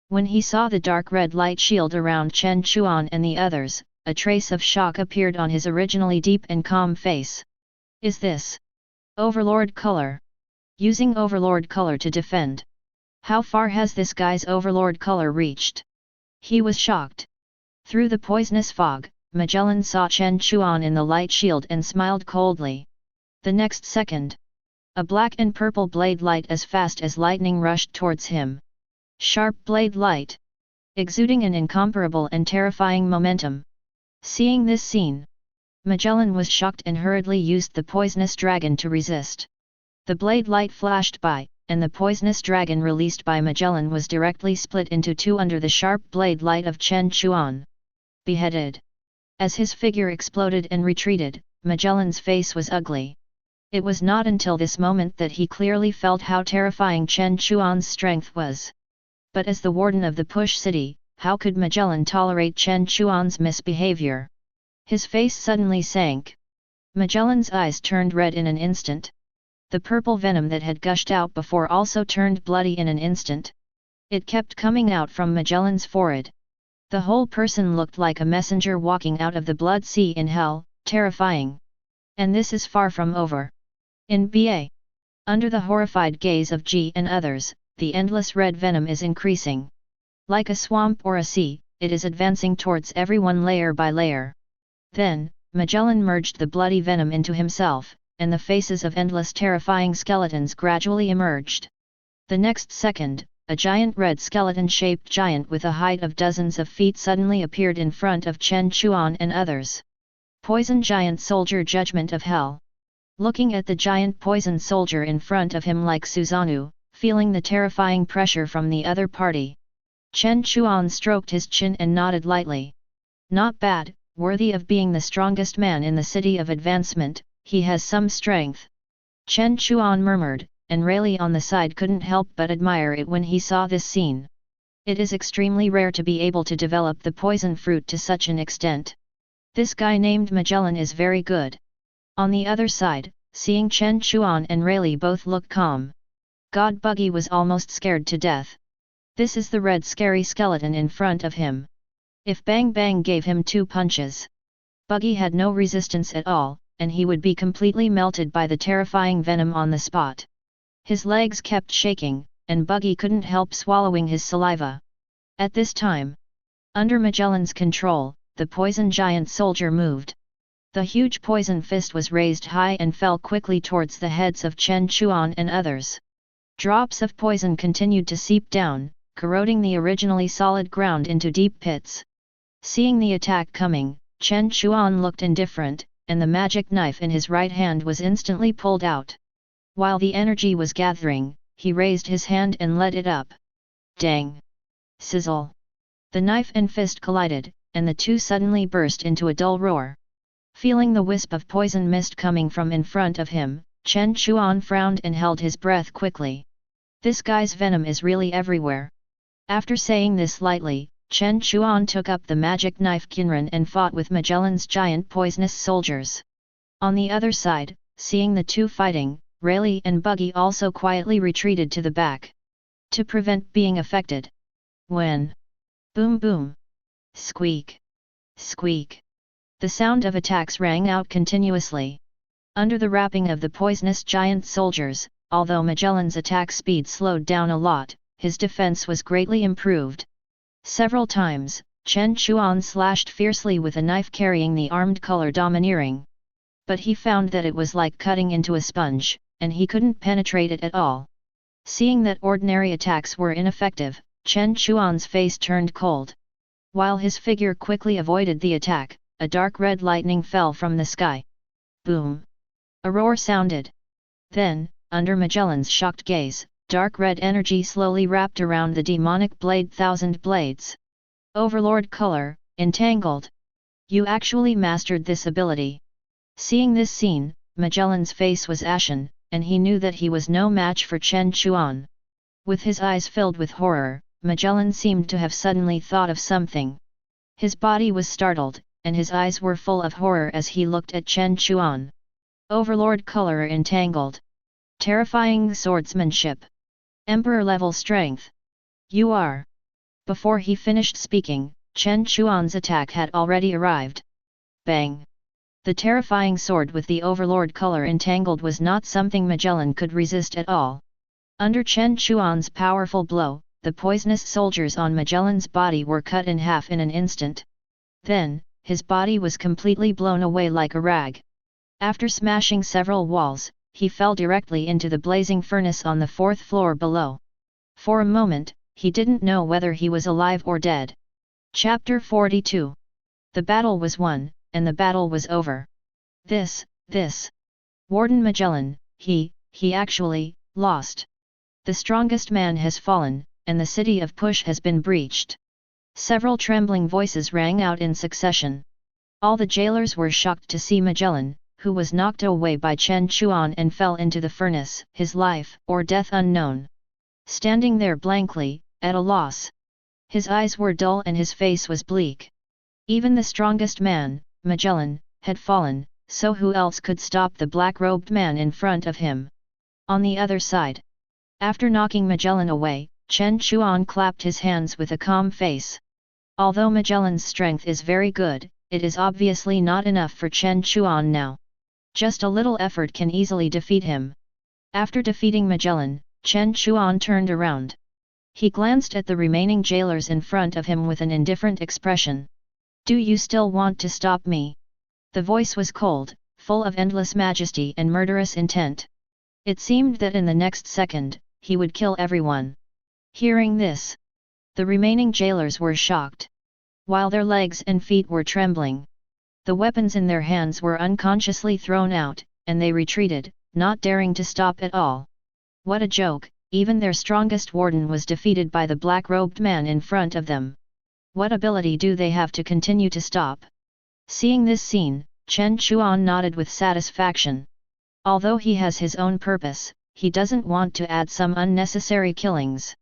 When he saw the dark red light shield around Chen Chuan and the others, a trace of shock appeared on his originally deep and calm face. Is this Overlord color? Using Overlord color to defend. How far has this guy's Overlord color reached? He was shocked. Through the poisonous fog, Magellan saw Chen Chuan in the light shield and smiled coldly. The next second, a black and purple blade light as fast as lightning rushed towards him. Sharp blade light, exuding an incomparable and terrifying momentum. Seeing this scene, Magellan was shocked and hurriedly used the poisonous dragon to resist. The blade light flashed by, and the poisonous dragon released by Magellan was directly split into two under the sharp blade light of Chen Chuan. Beheaded. As his figure exploded and retreated, Magellan's face was ugly. It was not until this moment that he clearly felt how terrifying Chen Chuan's strength was. But as the warden of the Push City, how could Magellan tolerate Chen Chuan's misbehavior? His face suddenly sank. Magellan's eyes turned red in an instant. The purple venom that had gushed out before also turned bloody in an instant. It kept coming out from Magellan's forehead. The whole person looked like a messenger walking out of the blood sea in hell, terrifying. And this is far from over. In BA. Under the horrified gaze of G and others, the endless red venom is increasing. Like a swamp or a sea, it is advancing towards everyone layer by layer. Then, Magellan merged the bloody venom into himself, and the faces of endless terrifying skeletons gradually emerged. The next second, a giant red skeleton-shaped giant with a height of dozens of feet suddenly appeared in front of Chen Chuan and others. Poison Giant Soldier Judgment of Hell. Looking at the giant poison soldier in front of him like Susanoo, feeling the terrifying pressure from the other party, Chen Chuan stroked his chin and nodded lightly. Not bad, worthy of being the strongest man in the City of Advancement, he has some strength. Chen Chuan murmured, and Rayleigh on the side couldn't help but admire it when he saw this scene. It is extremely rare to be able to develop the poison fruit to such an extent. This guy named Magellan is very good. On the other side, seeing Chen Chuan and Rayleigh both look calm, God Buggy was almost scared to death. This is the red scary skeleton in front of him. If Bang Bang gave him 2 punches, Buggy had no resistance at all, and he would be completely melted by the terrifying venom on the spot. His legs kept shaking, and Buggy couldn't help swallowing his saliva. At this time, under Magellan's control, the poison giant soldier moved. The huge poison fist was raised high and fell quickly towards the heads of Chen Chuan and others. Drops of poison continued to seep down, corroding the originally solid ground into deep pits. Seeing the attack coming, Chen Chuan looked indifferent, and the magic knife in his right hand was instantly pulled out. While the energy was gathering, he raised his hand and let it up. Dang! Sizzle! The knife and fist collided, and the two suddenly burst into a dull roar. Feeling the wisp of poison mist coming from in front of him, Chen Chuan frowned and held his breath quickly. This guy's venom is really everywhere. After saying this lightly, Chen Chuan took up the magic knife Kinran and fought with Magellan's giant poisonous soldiers. On the other side, seeing the two fighting, Rayleigh and Buggy also quietly retreated to the back, to prevent being affected. When boom boom, squeak, squeak, the sound of attacks rang out continuously. Under the wrapping of the poisonous giant soldiers, although Magellan's attack speed slowed down a lot, his defense was greatly improved. Several times, Chen Chuan slashed fiercely with a knife carrying the armed color domineering. But he found that it was like cutting into a sponge, and he couldn't penetrate it at all. Seeing that ordinary attacks were ineffective, Chen Chuan's face turned cold. While his figure quickly avoided the attack, a dark red lightning fell from the sky. Boom! A roar sounded. Then, under Magellan's shocked gaze, dark red energy slowly wrapped around the demonic blade Thousand Blades. Overlord color, entangled. You actually mastered this ability. Seeing this scene, Magellan's face was ashen, and he knew that he was no match for Chen Chuan. With his eyes filled with horror, Magellan seemed to have suddenly thought of something. His body was startled, and his eyes were full of horror as he looked at Chen Chuan. Overlord color entangled. Terrifying swordsmanship. Emperor-level strength. You are. Before he finished speaking, Chen Chuan's attack had already arrived. Bang! The terrifying sword with the Overlord color entangled was not something Magellan could resist at all. Under Chen Chuan's powerful blow, the poisonous soldiers on Magellan's body were cut in half in an instant. Then, his body was completely blown away like a rag. After smashing several walls, he fell directly into the blazing furnace on the 4th floor below. For a moment, he didn't know whether he was alive or dead. Chapter 42. The battle was won, and the battle was over. This. Warden Magellan, he actually, lost. The strongest man has fallen, and the city of Push has been breached. Several trembling voices rang out in succession. All the jailers were shocked to see Magellan, who was knocked away by Chen Chuan and fell into the furnace, his life or death unknown. Standing there blankly, at a loss. His eyes were dull and his face was bleak. Even the strongest man, Magellan, had fallen, so who else could stop the black-robed man in front of him? On the other side. After knocking Magellan away, Chen Chuan clapped his hands with a calm face. Although Magellan's strength is very good, it is obviously not enough for Chen Chuan now. Just a little effort can easily defeat him. After defeating Magellan, Chen Chuan turned around. He glanced at the remaining jailers in front of him with an indifferent expression. Do you still want to stop me? The voice was cold, full of endless majesty and murderous intent. It seemed that in the next second, he would kill everyone. Hearing this, the remaining jailers were shocked. While their legs and feet were trembling, the weapons in their hands were unconsciously thrown out, and they retreated, not daring to stop at all. What a joke, even their strongest warden was defeated by the black-robed man in front of them. What ability do they have to continue to stop? Seeing this scene, Chen Chuan nodded with satisfaction. Although he has his own purpose, he doesn't want to add some unnecessary killings.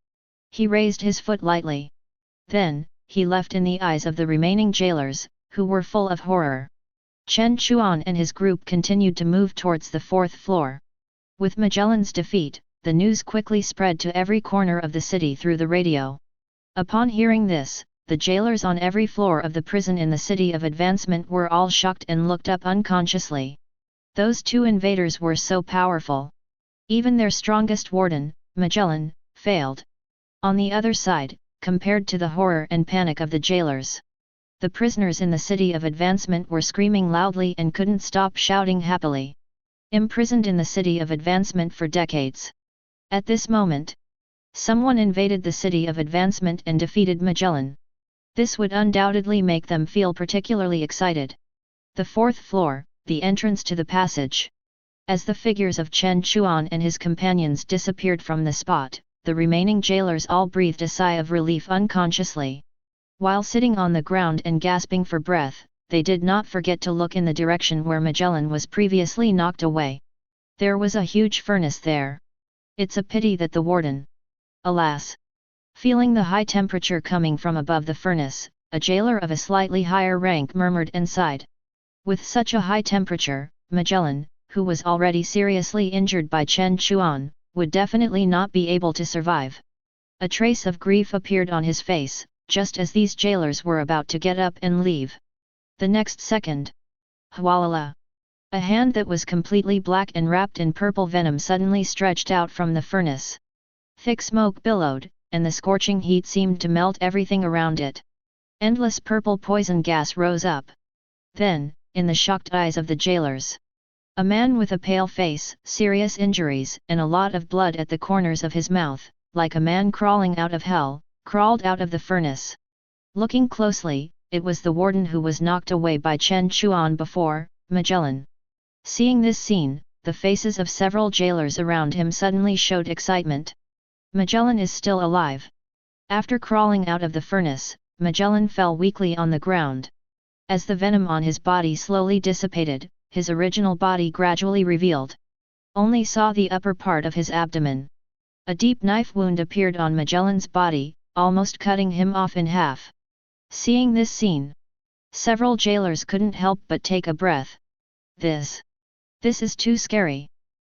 He raised his foot lightly. Then, he left in the eyes of the remaining jailers, who were full of horror. Chen Chuan and his group continued to move towards the 4th floor. With Magellan's defeat, the news quickly spread to every corner of the city through the radio. Upon hearing this, the jailers on every floor of the prison in the City of Advancement were all shocked and looked up unconsciously. Those two invaders were so powerful. Even their strongest warden, Magellan, failed. On the other side, compared to the horror and panic of the jailers, the prisoners in the City of Advancement were screaming loudly and couldn't stop shouting happily. Imprisoned in the City of Advancement for decades. At this moment, someone invaded the City of Advancement and defeated Magellan. This would undoubtedly make them feel particularly excited. The 4th floor, the entrance to the passage. As the figures of Chen Chuan and his companions disappeared from the spot, the remaining jailers all breathed a sigh of relief unconsciously. While sitting on the ground and gasping for breath, they did not forget to look in the direction where Magellan was previously knocked away. There was a huge furnace there. It's a pity that the warden. Alas! Feeling the high temperature coming from above the furnace, a jailer of a slightly higher rank murmured and sighed. With such a high temperature, Magellan, who was already seriously injured by Chen Chuan, would definitely not be able to survive. A trace of grief appeared on his face, just as these jailers were about to get up and leave. The next second, Hwalala! A hand that was completely black and wrapped in purple venom suddenly stretched out from the furnace. Thick smoke billowed, and the scorching heat seemed to melt everything around it. Endless purple poison gas rose up. Then, in the shocked eyes of the jailers, a man with a pale face, serious injuries, and a lot of blood at the corners of his mouth, like a man crawling out of hell, crawled out of the furnace. Looking closely, it was the warden who was knocked away by Chen Chuan before, Magellan. Seeing this scene, the faces of several jailers around him suddenly showed excitement. Magellan is still alive. After crawling out of the furnace, Magellan fell weakly on the ground. As the venom on his body slowly dissipated, his original body gradually revealed. Only saw the upper part of his abdomen. A deep knife wound appeared on Magellan's body, almost cutting him off in half. Seeing this scene, several jailers couldn't help but take a breath. This is too scary.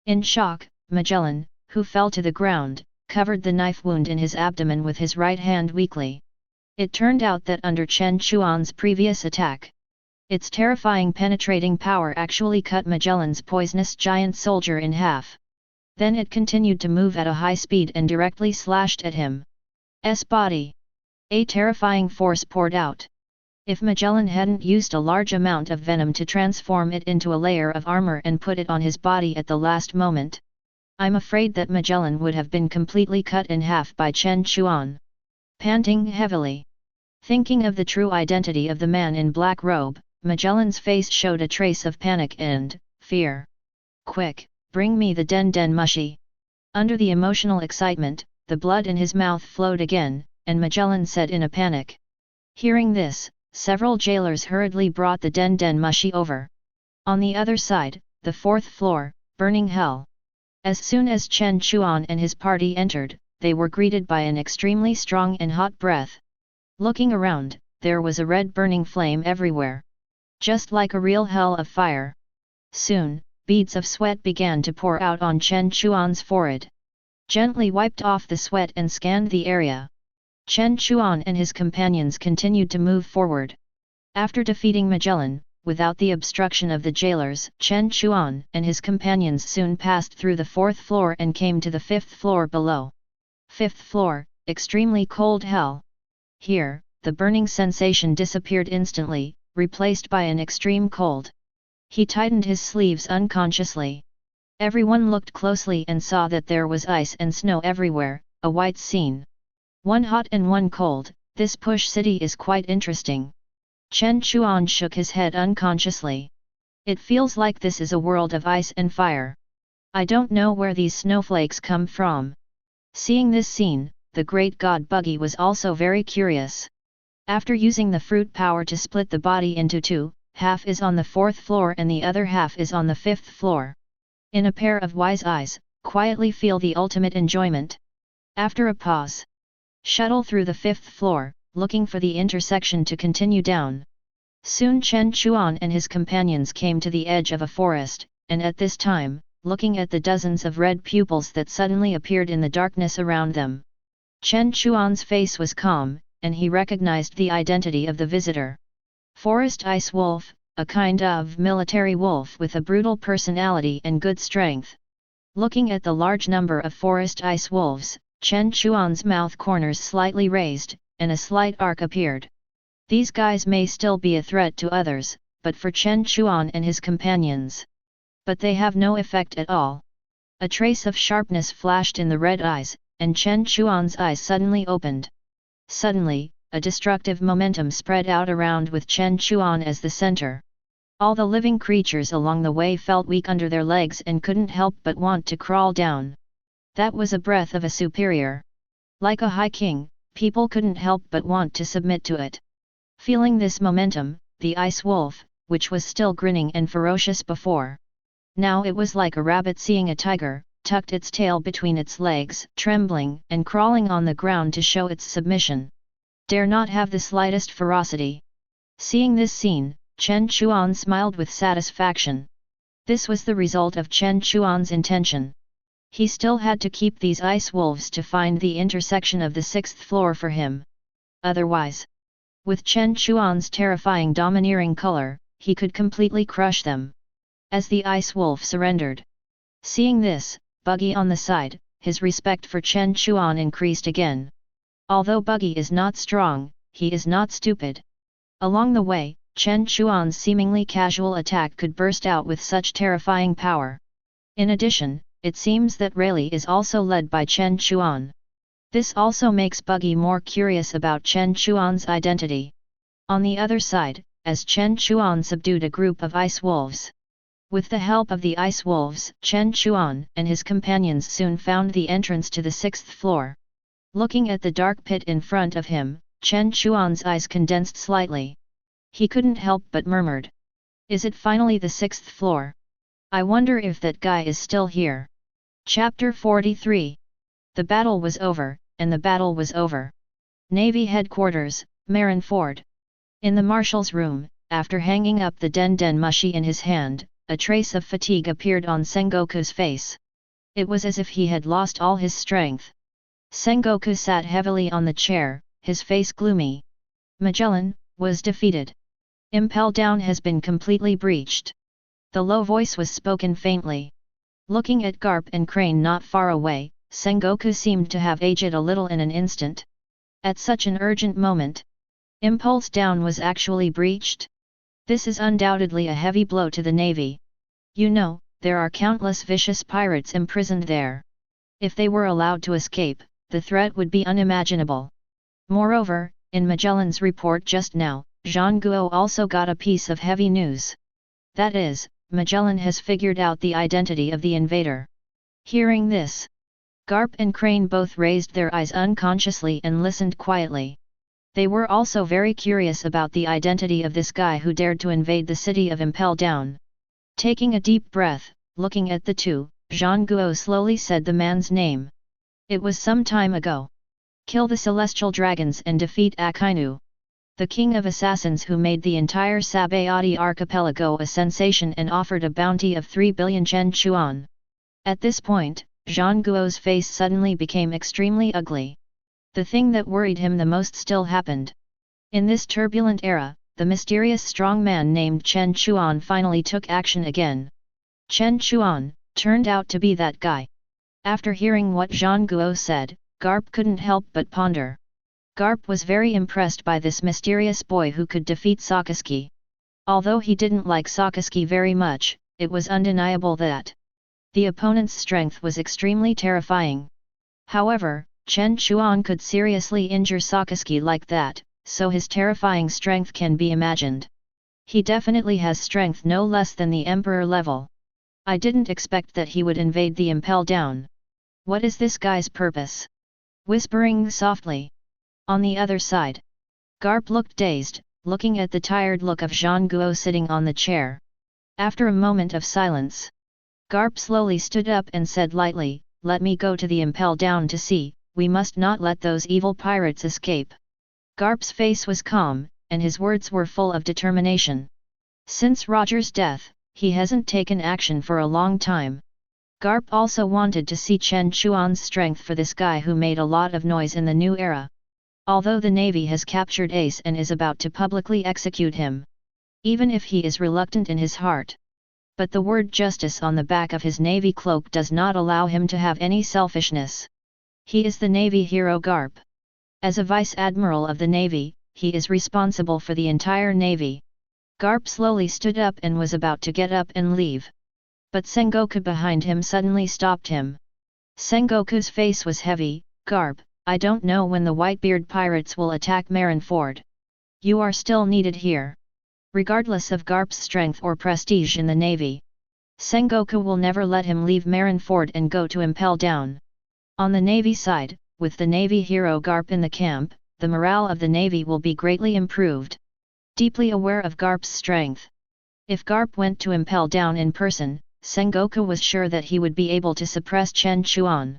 In shock, Magellan, who fell to the ground, covered the knife wound in his abdomen with his right hand weakly. It turned out that under Chen Chuan's previous attack, its terrifying penetrating power actually cut Magellan's poisonous giant soldier in half. Then it continued to move at a high speed and directly slashed at him. S body. A terrifying force poured out. If Magellan hadn't used a large amount of venom to transform it into a layer of armor and put it on his body at the last moment, I'm afraid that Magellan would have been completely cut in half by Chen Chuan. Panting heavily, thinking of the true identity of the man in black robe, Magellan's face showed a trace of panic and fear. Quick, bring me the den mushi. Under the emotional excitement, the blood in his mouth flowed again, and Magellan said in a panic. Hearing this, several jailers hurriedly brought the den mushi over. On the other side, the fourth floor, burning hell. As soon as Chen Chuan and his party entered, they were greeted by an extremely strong and hot breath. Looking around, there was a red burning flame everywhere. Just like a real hell of fire. Soon, beads of sweat began to pour out on Chen Chuan's forehead. Gently wiped off the sweat and scanned the area. Chen Chuan and his companions continued to move forward. After defeating Magellan, without the obstruction of the jailers, Chen Chuan and his companions soon passed through the fourth floor and came to the fifth floor below. Fifth floor, extremely cold hell. Here, the burning sensation disappeared instantly, replaced by an extreme cold. He tightened his sleeves unconsciously. Everyone looked closely and saw that there was ice and snow everywhere, a white scene. One hot and one cold, this push city is quite interesting. Chen Chuan shook his head unconsciously. It feels like this is a world of ice and fire. I don't know where these snowflakes come from. Seeing this scene, the great god Buggy was also very curious. After using the fruit power to split the body into two, half is on the fourth floor and the other half is on the fifth floor. In a pair of wise eyes, quietly feel the ultimate enjoyment. After a pause, shuttle through the fifth floor, looking for the intersection to continue down. Soon Chen Chuan and his companions came to the edge of a forest, and at this time, looking at the dozens of red pupils that suddenly appeared in the darkness around them. Chen Chuan's face was calm, and he recognized the identity of the visitor. Forest Ice Wolf, a kind of military wolf with a brutal personality and good strength. Looking at the large number of forest ice wolves, Chen Chuan's mouth corners slightly raised, and a slight arc appeared. These guys may still be a threat to others, but for Chen Chuan and his companions. But they have no effect at all. A trace of sharpness flashed in the red eyes, and Chen Chuan's eyes suddenly opened. Suddenly, a destructive momentum spread out around with Chen Chuan as the center. All the living creatures along the way felt weak under their legs and couldn't help but want to crawl down. That was a breath of a superior. Like a high king, people couldn't help but want to submit to it. Feeling this momentum, the ice wolf, which was still grinning and ferocious before, now it was like a rabbit seeing a tiger, tucked its tail between its legs, trembling and crawling on the ground to show its submission. Dare not have the slightest ferocity. Seeing this scene, Chen Chuan smiled with satisfaction. This was the result of Chen Chuan's intention. He still had to keep these ice wolves to find the intersection of the sixth floor for him. Otherwise, with Chen Chuan's terrifying domineering color, he could completely crush them. As the ice wolf surrendered. Seeing this, Buggy on the side, his respect for Chen Chuan increased again. Although Buggy is not strong, he is not stupid. Along the way, Chen Chuan's seemingly casual attack could burst out with such terrifying power. In addition, it seems that Rayleigh is also led by Chen Chuan. This also makes Buggy more curious about Chen Chuan's identity. On the other side, as Chen Chuan subdued a group of ice wolves. With the help of the ice wolves, Chen Chuan and his companions soon found the entrance to the sixth floor. Looking at the dark pit in front of him, Chen Chuan's eyes condensed slightly. He couldn't help but murmured. Is it finally the sixth floor? I wonder if that guy is still here. Chapter 43. The battle was over, and the battle was over. Navy Headquarters, Marineford. In the Marshal's room, after hanging up the Den Mushi in his hand, a trace of fatigue appeared on Sengoku's face. It was as if he had lost all his strength. Sengoku sat heavily on the chair, his face gloomy. Magellan was defeated. Impel Down has been completely breached. The low voice was spoken faintly. Looking at Garp and Crane not far away, Sengoku seemed to have aged a little in an instant. At such an urgent moment, Impulse Down was actually breached? This is undoubtedly a heavy blow to the Navy. You know, there are countless vicious pirates imprisoned there. If they were allowed to escape, the threat would be unimaginable. Moreover, in Magellan's report just now, Zhang Guo also got a piece of heavy news. That is, Magellan has figured out the identity of the invader. Hearing this, Garp and Crane both raised their eyes unconsciously and listened quietly. They were also very curious about the identity of this guy who dared to invade the city of Impel Down. Taking a deep breath, looking at the two, Zhang Guo slowly said the man's name. It was some time ago. Kill the celestial dragons and defeat Akainu, the king of assassins who made the entire Sabayati archipelago a sensation and offered a bounty of 3 billion Chen Chuan. At this point, Zhang Guo's face suddenly became extremely ugly. The thing that worried him the most still happened. In this turbulent era, the mysterious strong man named Chen Chuan finally took action again. Chen Chuan turned out to be that guy. After hearing what Zhang Guo said, Garp couldn't help but ponder. Garp was very impressed by this mysterious boy who could defeat Sakazuki. Although he didn't like Sakazuki very much, it was undeniable that the opponent's strength was extremely terrifying. However, Chen Chuan could seriously injure Sakazuki like that, so his terrifying strength can be imagined. He definitely has strength no less than the Emperor level. I didn't expect that he would invade the Impel Down. What is this guy's purpose? Whispering softly. On the other side, Garp looked dazed, looking at the tired look of Zhang Guo sitting on the chair. After a moment of silence, Garp slowly stood up and said lightly, "Let me go to the Impel Down to see, we must not let those evil pirates escape." Garp's face was calm, and his words were full of determination. Since Roger's death, he hasn't taken action for a long time. Garp also wanted to see Chen Chuan's strength for this guy who made a lot of noise in the new era. Although the Navy has captured Ace and is about to publicly execute him. Even if he is reluctant in his heart. But the word justice on the back of his Navy cloak does not allow him to have any selfishness. He is the Navy hero Garp. As a Vice Admiral of the Navy, he is responsible for the entire Navy. Garp slowly stood up and was about to get up and leave. But Sengoku behind him suddenly stopped him. Sengoku's face was heavy. "Garp, I don't know when the Whitebeard pirates will attack Marineford. You are still needed here. Regardless of Garp's strength or prestige in the Navy, Sengoku will never let him leave Marineford and go to Impel Down." On the Navy side, with the Navy hero Garp in the camp, the morale of the Navy will be greatly improved. Deeply aware of Garp's strength. If Garp went to Impel Down in person, Sengoku was sure that he would be able to suppress Chen Chuan.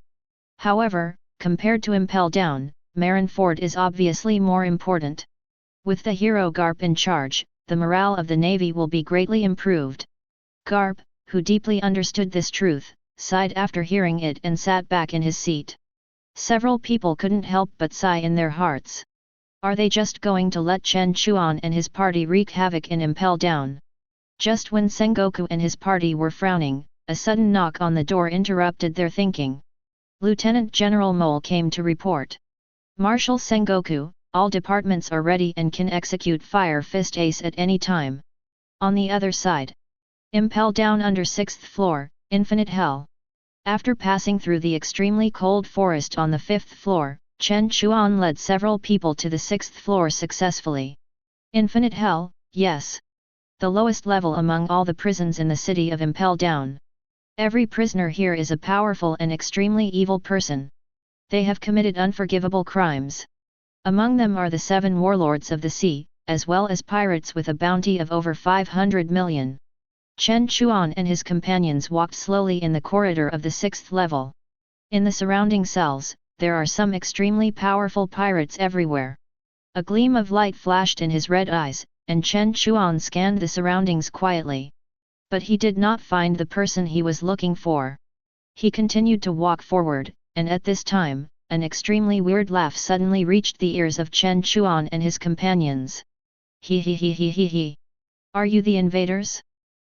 However, compared to Impel Down, Marineford is obviously more important. With the hero Garp in charge, the morale of the Navy will be greatly improved. Garp, who deeply understood this truth, sighed after hearing it and sat back in his seat. Several people couldn't help but sigh in their hearts. Are they just going to let Chen Chuan and his party wreak havoc in Impel Down? Just when Sengoku and his party were frowning, a sudden knock on the door interrupted their thinking. Lieutenant General Mole came to report. "Marshal Sengoku, all departments are ready and can execute Fire Fist Ace at any time." On the other side, Impel Down under 6th floor, Infinite Hell. After passing through the extremely cold forest on the 5th floor, Chen Chuan led several people to the 6th floor successfully. Infinite Hell, yes. The lowest level among all the prisons in the city of Impel Down. Every prisoner here is a powerful and extremely evil person. They have committed unforgivable crimes. Among them are the 7 warlords of the sea, as well as pirates with a bounty of over 500 million. Chen Chuan and his companions walked slowly in the corridor of the 6th level. In the surrounding cells, there are some extremely powerful pirates everywhere. A gleam of light flashed in his red eyes, and Chen Chuan scanned the surroundings quietly. But he did not find the person he was looking for. He continued to walk forward, and at this time, an extremely weird laugh suddenly reached the ears of Chen Chuan and his companions. He he he he he he. Are you the invaders?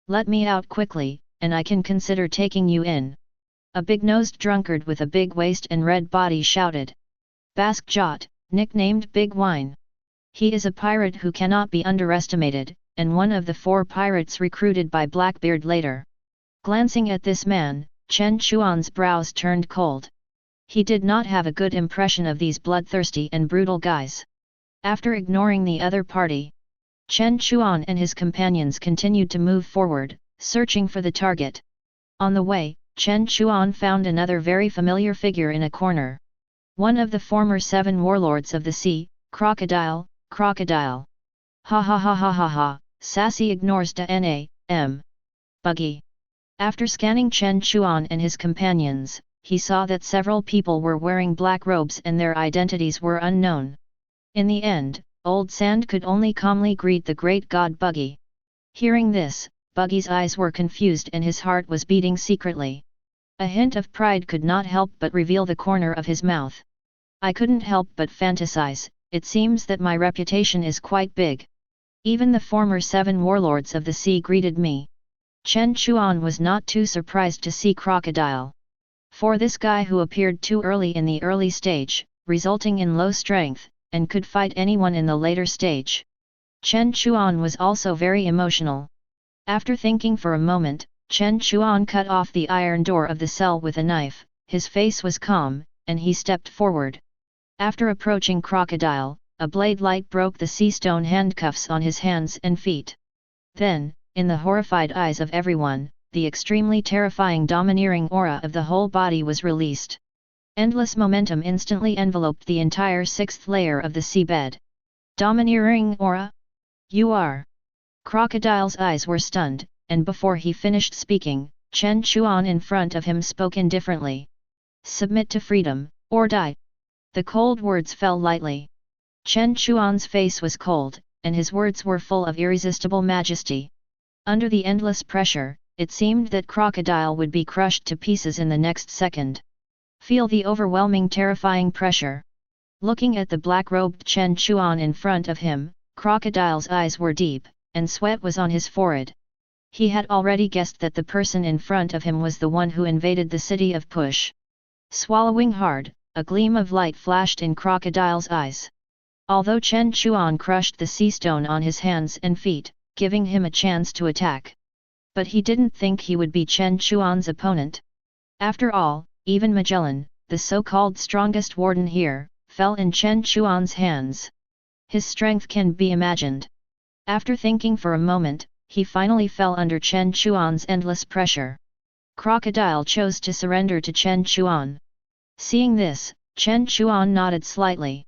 Let me out quickly, and I can consider taking you in. A big-nosed drunkard with a big waist and red body shouted. Bask Jot, nicknamed Big Wine. He is a pirate who cannot be underestimated, and one of the 4 pirates recruited by Blackbeard later. Glancing at this man, Chen Chuan's brows turned cold. He did not have a good impression of these bloodthirsty and brutal guys. After ignoring the other party, Chen Chuan and his companions continued to move forward, searching for the target. On the way, Chen Chuan found another very familiar figure in a corner. One of the former 7 warlords of the sea, Crocodile, Crocodile. Ha ha ha ha ha ha, sassy ignores da na, buggy. After scanning Chen Chuan and his companions, he saw that several people were wearing black robes and their identities were unknown. In the end, Old Sand could only calmly greet the great god Buggy. Hearing this, Buggy's eyes were confused and his heart was beating secretly. A hint of pride could not help but reveal the corner of his mouth. I couldn't help but fantasize, it seems that my reputation is quite big. Even the former 7 warlords of the sea greeted me. Chen Chuan was not too surprised to see Crocodile. For this guy who appeared too early in the early stage, resulting in low strength, and could fight anyone in the later stage. Chen Chuan was also very emotional. After thinking for a moment, Chen Chuan cut off the iron door of the cell with a knife, his face was calm, and he stepped forward. After approaching Crocodile, a blade light broke the sea stone handcuffs on his hands and feet. Then, in the horrified eyes of everyone, the extremely terrifying domineering aura of the whole body was released. Endless momentum instantly enveloped the entire 6th layer of the seabed. Domineering aura? You are. Crocodile's eyes were stunned, and before he finished speaking, Chen Chuan in front of him spoke indifferently. Submit to freedom, or die. The cold words fell lightly. Chen Chuan's face was cold, and his words were full of irresistible majesty. Under the endless pressure, it seemed that Crocodile would be crushed to pieces in the next second. Feel the overwhelming terrifying pressure. Looking at the black-robed Chen Chuan in front of him, Crocodile's eyes were deep, and sweat was on his forehead. He had already guessed that the person in front of him was the one who invaded the city of Push. Swallowing hard, a gleam of light flashed in Crocodile's eyes. Although Chen Chuan crushed the sea stone on his hands and feet, giving him a chance to attack. But he didn't think he would be Chen Chuan's opponent. After all, even Magellan, the so-called strongest warden here, fell in Chen Chuan's hands. His strength can be imagined. After thinking for a moment, he finally fell under Chen Chuan's endless pressure. Crocodile chose to surrender to Chen Chuan. Seeing this, Chen Chuan nodded slightly.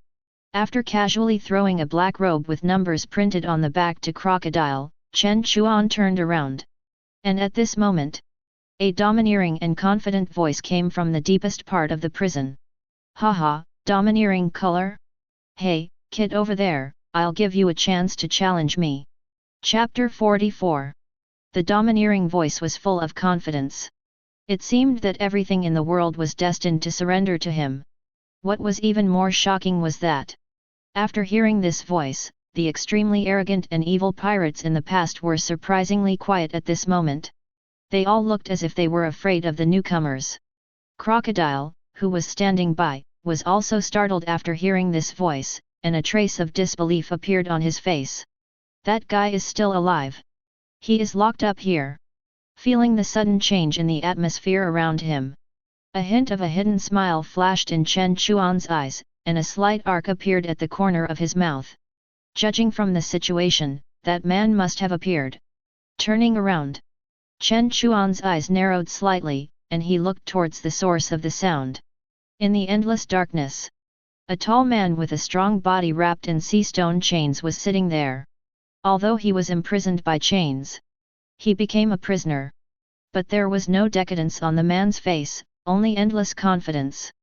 After casually throwing a black robe with numbers printed on the back to Crocodile, Chen Chuan turned around. And at this moment, a domineering and confident voice came from the deepest part of the prison. Haha, domineering color? Hey, kid over there, I'll give you a chance to challenge me. Chapter 44. The domineering voice was full of confidence. It seemed that everything in the world was destined to surrender to him. What was even more shocking was that, after hearing this voice, the extremely arrogant and evil pirates in the past were surprisingly quiet at this moment. They all looked as if they were afraid of the newcomers. Crocodile, who was standing by, was also startled after hearing this voice, and a trace of disbelief appeared on his face. That guy is still alive. He is locked up here. Feeling the sudden change in the atmosphere around him, a hint of a hidden smile flashed in Chen Chuan's eyes, and a slight arc appeared at the corner of his mouth. Judging from the situation, that man must have appeared. Turning around, Chen Chuan's eyes narrowed slightly, and he looked towards the source of the sound. In the endless darkness, a tall man with a strong body wrapped in sea stone chains was sitting there. Although he was imprisoned by chains, he became a prisoner. But there was no decadence on the man's face, only endless confidence.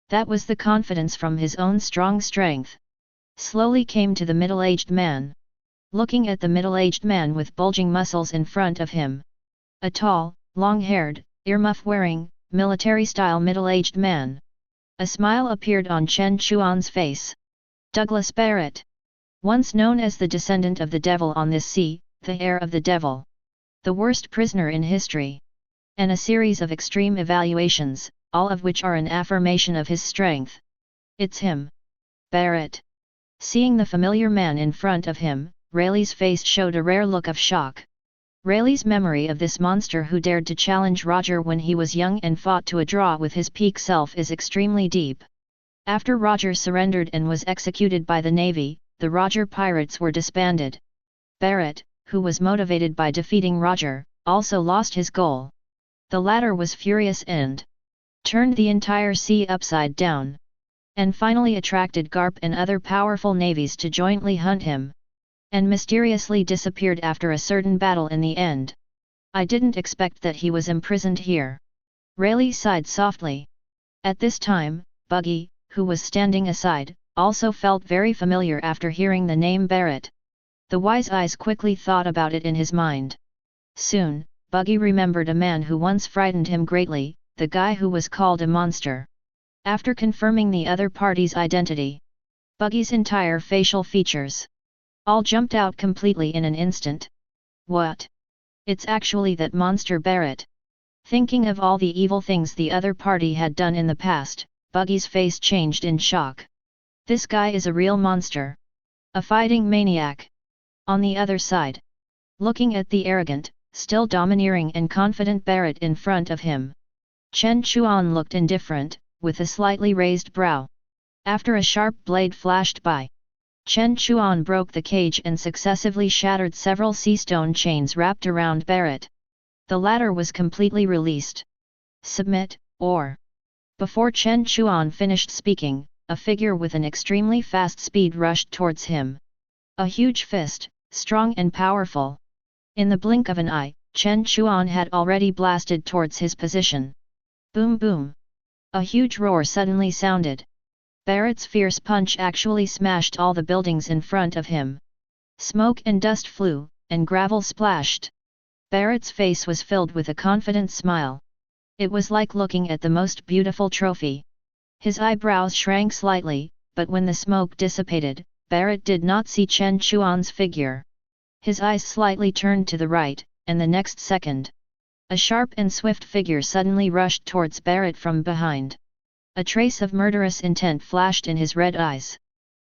That was the confidence from his own strong strength. Slowly came to the middle-aged man. Looking at the middle-aged man with bulging muscles in front of him. A tall, long-haired, earmuff-wearing, military-style middle-aged man. A smile appeared on Chen Chuan's face. Douglas Barrett. Once known as the descendant of the devil on this sea, the heir of the devil. The worst prisoner in history. And a series of extreme evaluations, all of which are an affirmation of his strength. It's him. Barrett. Seeing the familiar man in front of him, Rayleigh's face showed a rare look of shock. Rayleigh's memory of this monster who dared to challenge Roger when he was young and fought to a draw with his peak self is extremely deep. After Roger surrendered and was executed by the Navy, the Roger pirates were disbanded. Barrett, who was motivated by defeating Roger, also lost his goal. The latter was furious and turned the entire sea upside down. And finally attracted Garp and other powerful navies to jointly hunt him. And mysteriously disappeared after a certain battle in the end. I didn't expect that he was imprisoned here. Rayleigh sighed softly. At this time, Buggy, who was standing aside, also felt very familiar after hearing the name Barrett. The wise eyes quickly thought about it in his mind. Soon, Buggy remembered a man who once frightened him greatly, the guy who was called a monster. After confirming the other party's identity, Buggy's entire facial features all jumped out completely in an instant. What? It's actually that monster Barrett. Thinking of all the evil things the other party had done in the past, Buggy's face changed in shock. This guy is a real monster. A fighting maniac. On the other side, looking at the arrogant, still domineering and confident Barrett in front of him, Chen Chuan looked indifferent, with a slightly raised brow. After a sharp blade flashed by, Chen Chuan broke the cage and successively shattered several sea stone chains wrapped around Barrett. The latter was completely released. Submit, or... Before Chen Chuan finished speaking, a figure with an extremely fast speed rushed towards him. A huge fist, strong and powerful. In the blink of an eye, Chen Chuan had already blasted towards his position. Boom boom! A huge roar suddenly sounded. Barrett's fierce punch actually smashed all the buildings in front of him. Smoke and dust flew, and gravel splashed. Barrett's face was filled with a confident smile. It was like looking at the most beautiful trophy. His eyebrows shrank slightly, but when the smoke dissipated, Barrett did not see Chen Chuan's figure. His eyes slightly turned to the right, and the next second, a sharp and swift figure suddenly rushed towards Barrett from behind. A trace of murderous intent flashed in his red eyes.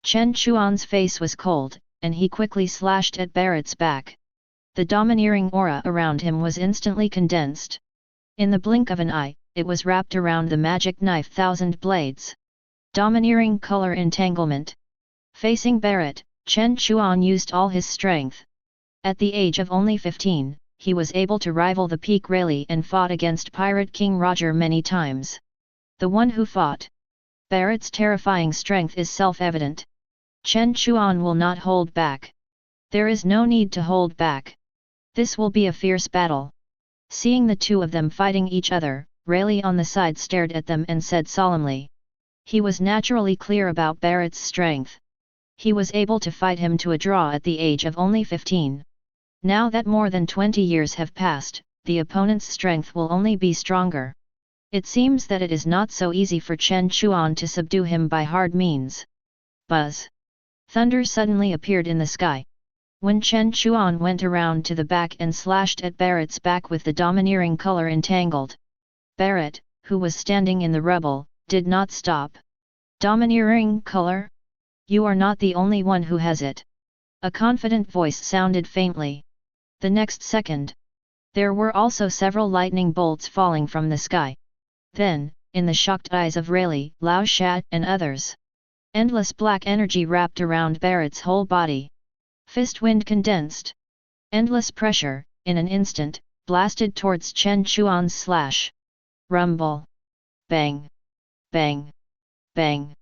Chen Chuan's face was cold, and he quickly slashed at Barrett's back. The domineering aura around him was instantly condensed. In the blink of an eye, it was wrapped around the magic knife Thousand Blades. Domineering color entanglement. Facing Barrett, Chen Chuan used all his strength. At the age of only 15, he was able to rival the peak Rayleigh and fought against Pirate King Roger many times. The one who fought. Barrett's terrifying strength is self-evident. Chen Chuan will not hold back. There is no need to hold back. This will be a fierce battle. Seeing the two of them fighting each other, Rayleigh on the side stared at them and said solemnly. He was naturally clear about Barrett's strength. He was able to fight him to a draw at the age of only 15. Now that more than 20 years have passed, the opponent's strength will only be stronger. It seems that it is not so easy for Chen Chuan to subdue him by hard means. Buzz! Thunder suddenly appeared in the sky. When Chen Chuan went around to the back and slashed at Barrett's back with the domineering color entangled. Barrett, who was standing in the rubble, did not stop. Domineering color? You are not the only one who has it. A confident voice sounded faintly. The next second, there were also several lightning bolts falling from the sky. Then, in the shocked eyes of Rayleigh, Lao Shat and others, endless black energy wrapped around Barrett's whole body. Fist wind condensed. Endless pressure, in an instant, blasted towards Chen Chuan's slash. Rumble. Bang. Bang. Bang.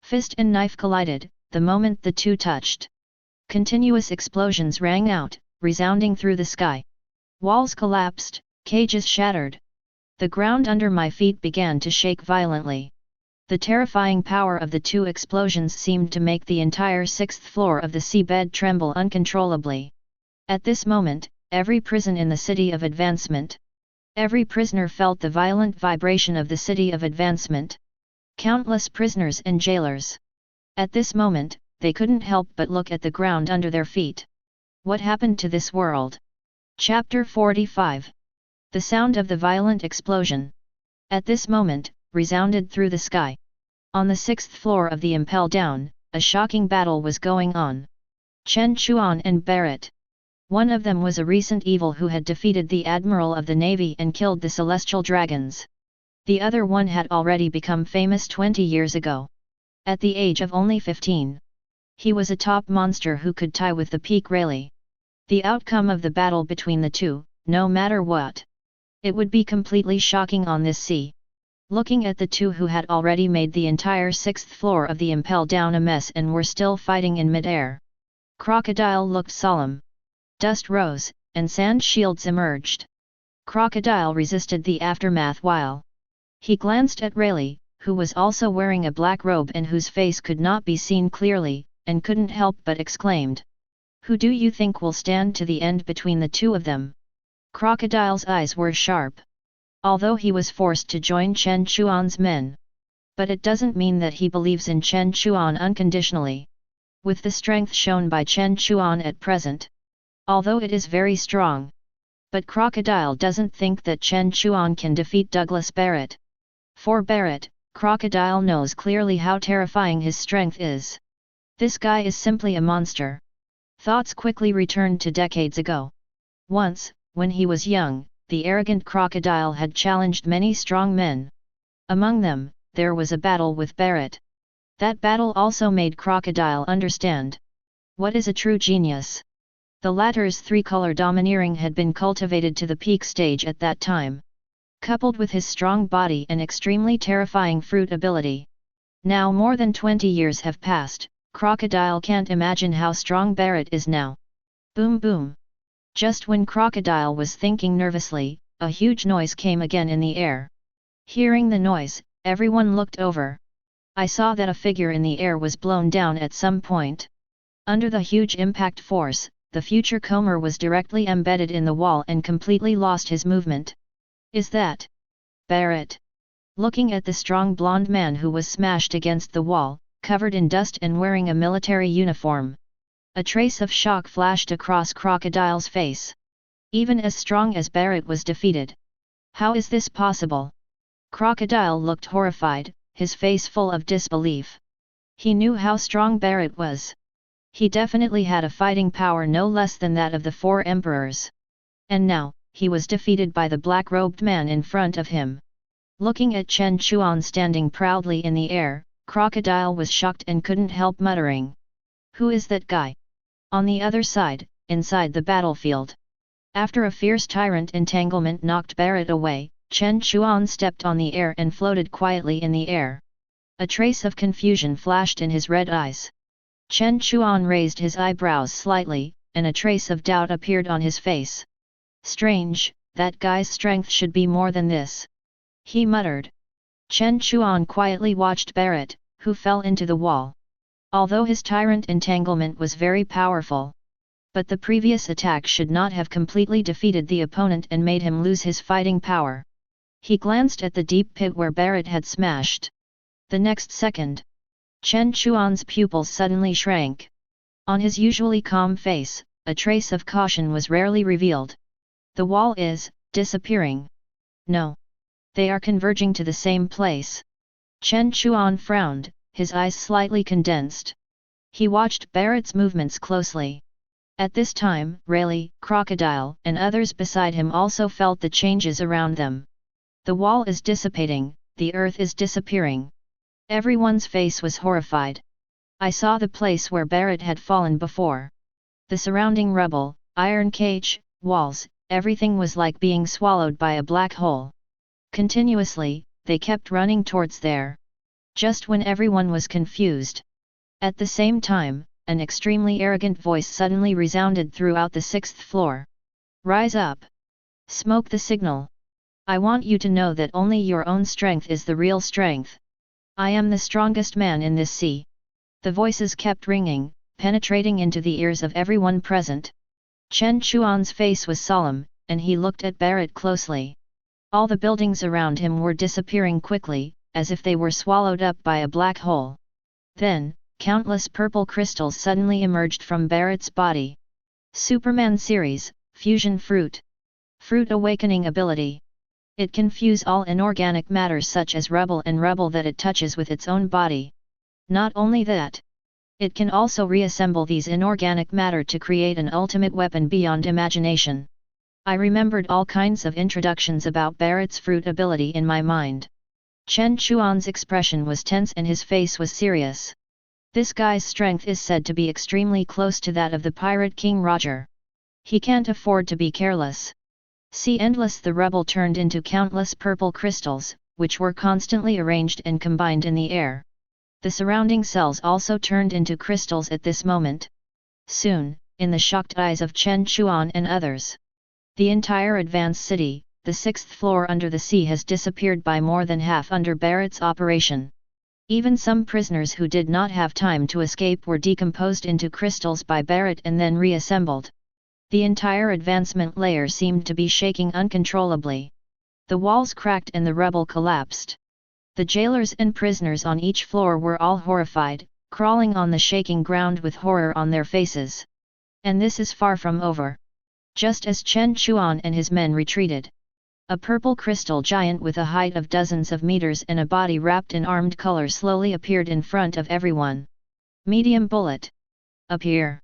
Fist and knife collided, the moment the two touched. Continuous explosions rang out, resounding through the sky. Walls collapsed, cages shattered. The ground under my feet began to shake violently. The terrifying power of the two explosions seemed to make the entire 6th floor of the seabed tremble uncontrollably. At this moment, every prison in the City of Advancement. Every prisoner felt the violent vibration of the City of Advancement. Countless prisoners and jailers. At this moment, they couldn't help but look at the ground under their feet. What happened to this world? Chapter 45. The sound of the violent explosion. At this moment, resounded through the sky. On the 6th floor of the Impel Down, a shocking battle was going on. Chen Chuan and Barrett. One of them was a recent evil who had defeated the Admiral of the Navy and killed the Celestial Dragons. The other one had already become famous 20 years ago. At the age of only 15. He was a top monster who could tie with the peak Rayleigh. The outcome of the battle between the two, no matter what. It would be completely shocking on this sea. Looking at the two who had already made the entire 6th floor of the Impel Down a mess and were still fighting in mid-air. Crocodile looked solemn. Dust rose, and sand shields emerged. Crocodile resisted the aftermath while he glanced at Rayleigh, who was also wearing a black robe and whose face could not be seen clearly, and couldn't help but exclaimed. Who do you think will stand to the end between the two of them? Crocodile's eyes were sharp. Although he was forced to join Chen Chuan's men. But it doesn't mean that he believes in Chen Chuan unconditionally. With the strength shown by Chen Chuan at present. Although it is very strong. But Crocodile doesn't think that Chen Chuan can defeat Douglas Barrett. For Barrett, Crocodile knows clearly how terrifying his strength is. This guy is simply a monster. Thoughts quickly returned to decades ago. Once, when he was young, the arrogant Crocodile had challenged many strong men. Among them, there was a battle with Barrett. That battle also made Crocodile understand. What is a true genius? The latter's three-color domineering had been cultivated to the peak stage at that time. Coupled with his strong body and extremely terrifying fruit ability. Now more than 20 years have passed, Crocodile can't imagine how strong Barrett is now. Boom boom. Just when Crocodile was thinking nervously, a huge noise came again in the air. Hearing the noise, everyone looked over. I saw that a figure in the air was blown down at some point. Under the huge impact force, the future Comer was directly embedded in the wall and completely lost his movement. Is that Barrett? Looking at the strong blonde man who was smashed against the wall, covered in dust and wearing a military uniform. A trace of shock flashed across Crocodile's face. Even as strong as Barrett was defeated. How is this possible? Crocodile looked horrified, his face full of disbelief. He knew how strong Barrett was. He definitely had a fighting power no less than that of the 4 emperors. And now, he was defeated by the black-robed man in front of him. Looking at Chen Chuan standing proudly in the air, Crocodile was shocked and couldn't help muttering. Who is that guy? On the other side, inside the battlefield. After a fierce tyrant entanglement knocked Barrett away, Chen Chuan stepped on the air and floated quietly in the air. A trace of confusion flashed in his red eyes. Chen Chuan raised his eyebrows slightly, and a trace of doubt appeared on his face. Strange, that guy's strength should be more than this. He muttered. Chen Chuan quietly watched Barrett, who fell into the wall. Although his tyrant entanglement was very powerful. But the previous attack should not have completely defeated the opponent and made him lose his fighting power. He glanced at the deep pit where Barrett had smashed. The next second, Chen Chuan's pupils suddenly shrank. On his usually calm face, a trace of caution was rarely revealed. The wall is disappearing. No. They are converging to the same place. Chen Chuan frowned, his eyes slightly condensed. He watched Barrett's movements closely. At this time, Rayleigh, Crocodile, and others beside him also felt the changes around them. The wall is dissipating, the earth is disappearing. Everyone's face was horrified. I saw the place where Barrett had fallen before. The surrounding rubble, iron cage, walls, everything was like being swallowed by a black hole. Continuously, they kept running towards there. Just when everyone was confused. At the same time, an extremely arrogant voice suddenly resounded throughout the 6th floor. Rise up! Smoke the signal! I want you to know that only your own strength is the real strength. I am the strongest man in this sea. The voices kept ringing, penetrating into the ears of everyone present. Chen Chuan's face was solemn, and he looked at Barrett closely. All the buildings around him were disappearing quickly, as if they were swallowed up by a black hole. Then, countless purple crystals suddenly emerged from Barrett's body. Superman Series, Fusion Fruit. Fruit Awakening Ability. It can fuse all inorganic matter such as rubble and rubble that it touches with its own body. Not only that, it can also reassemble these inorganic matter to create an ultimate weapon beyond imagination. I remembered all kinds of introductions about Barrett's fruit ability in my mind. Chen Chuan's expression was tense and his face was serious. This guy's strength is said to be extremely close to that of the Pirate King Roger. He can't afford to be careless. See endless the rubble turned into countless purple crystals, which were constantly arranged and combined in the air. The surrounding cells also turned into crystals at this moment. Soon, in the shocked eyes of Chen Chuan and others, the entire advanced city, the 6th floor under the sea, has disappeared by more than half under Barrett's operation. Even some prisoners who did not have time to escape were decomposed into crystals by Barrett and then reassembled. The entire advancement layer seemed to be shaking uncontrollably. The walls cracked and the rubble collapsed. The jailers and prisoners on each floor were all horrified, crawling on the shaking ground with horror on their faces. And this is far from over. Just as Chen Chuan and his men retreated, a purple crystal giant with a height of dozens of meters and a body wrapped in armed color slowly appeared in front of everyone. Medium bullet. Appear.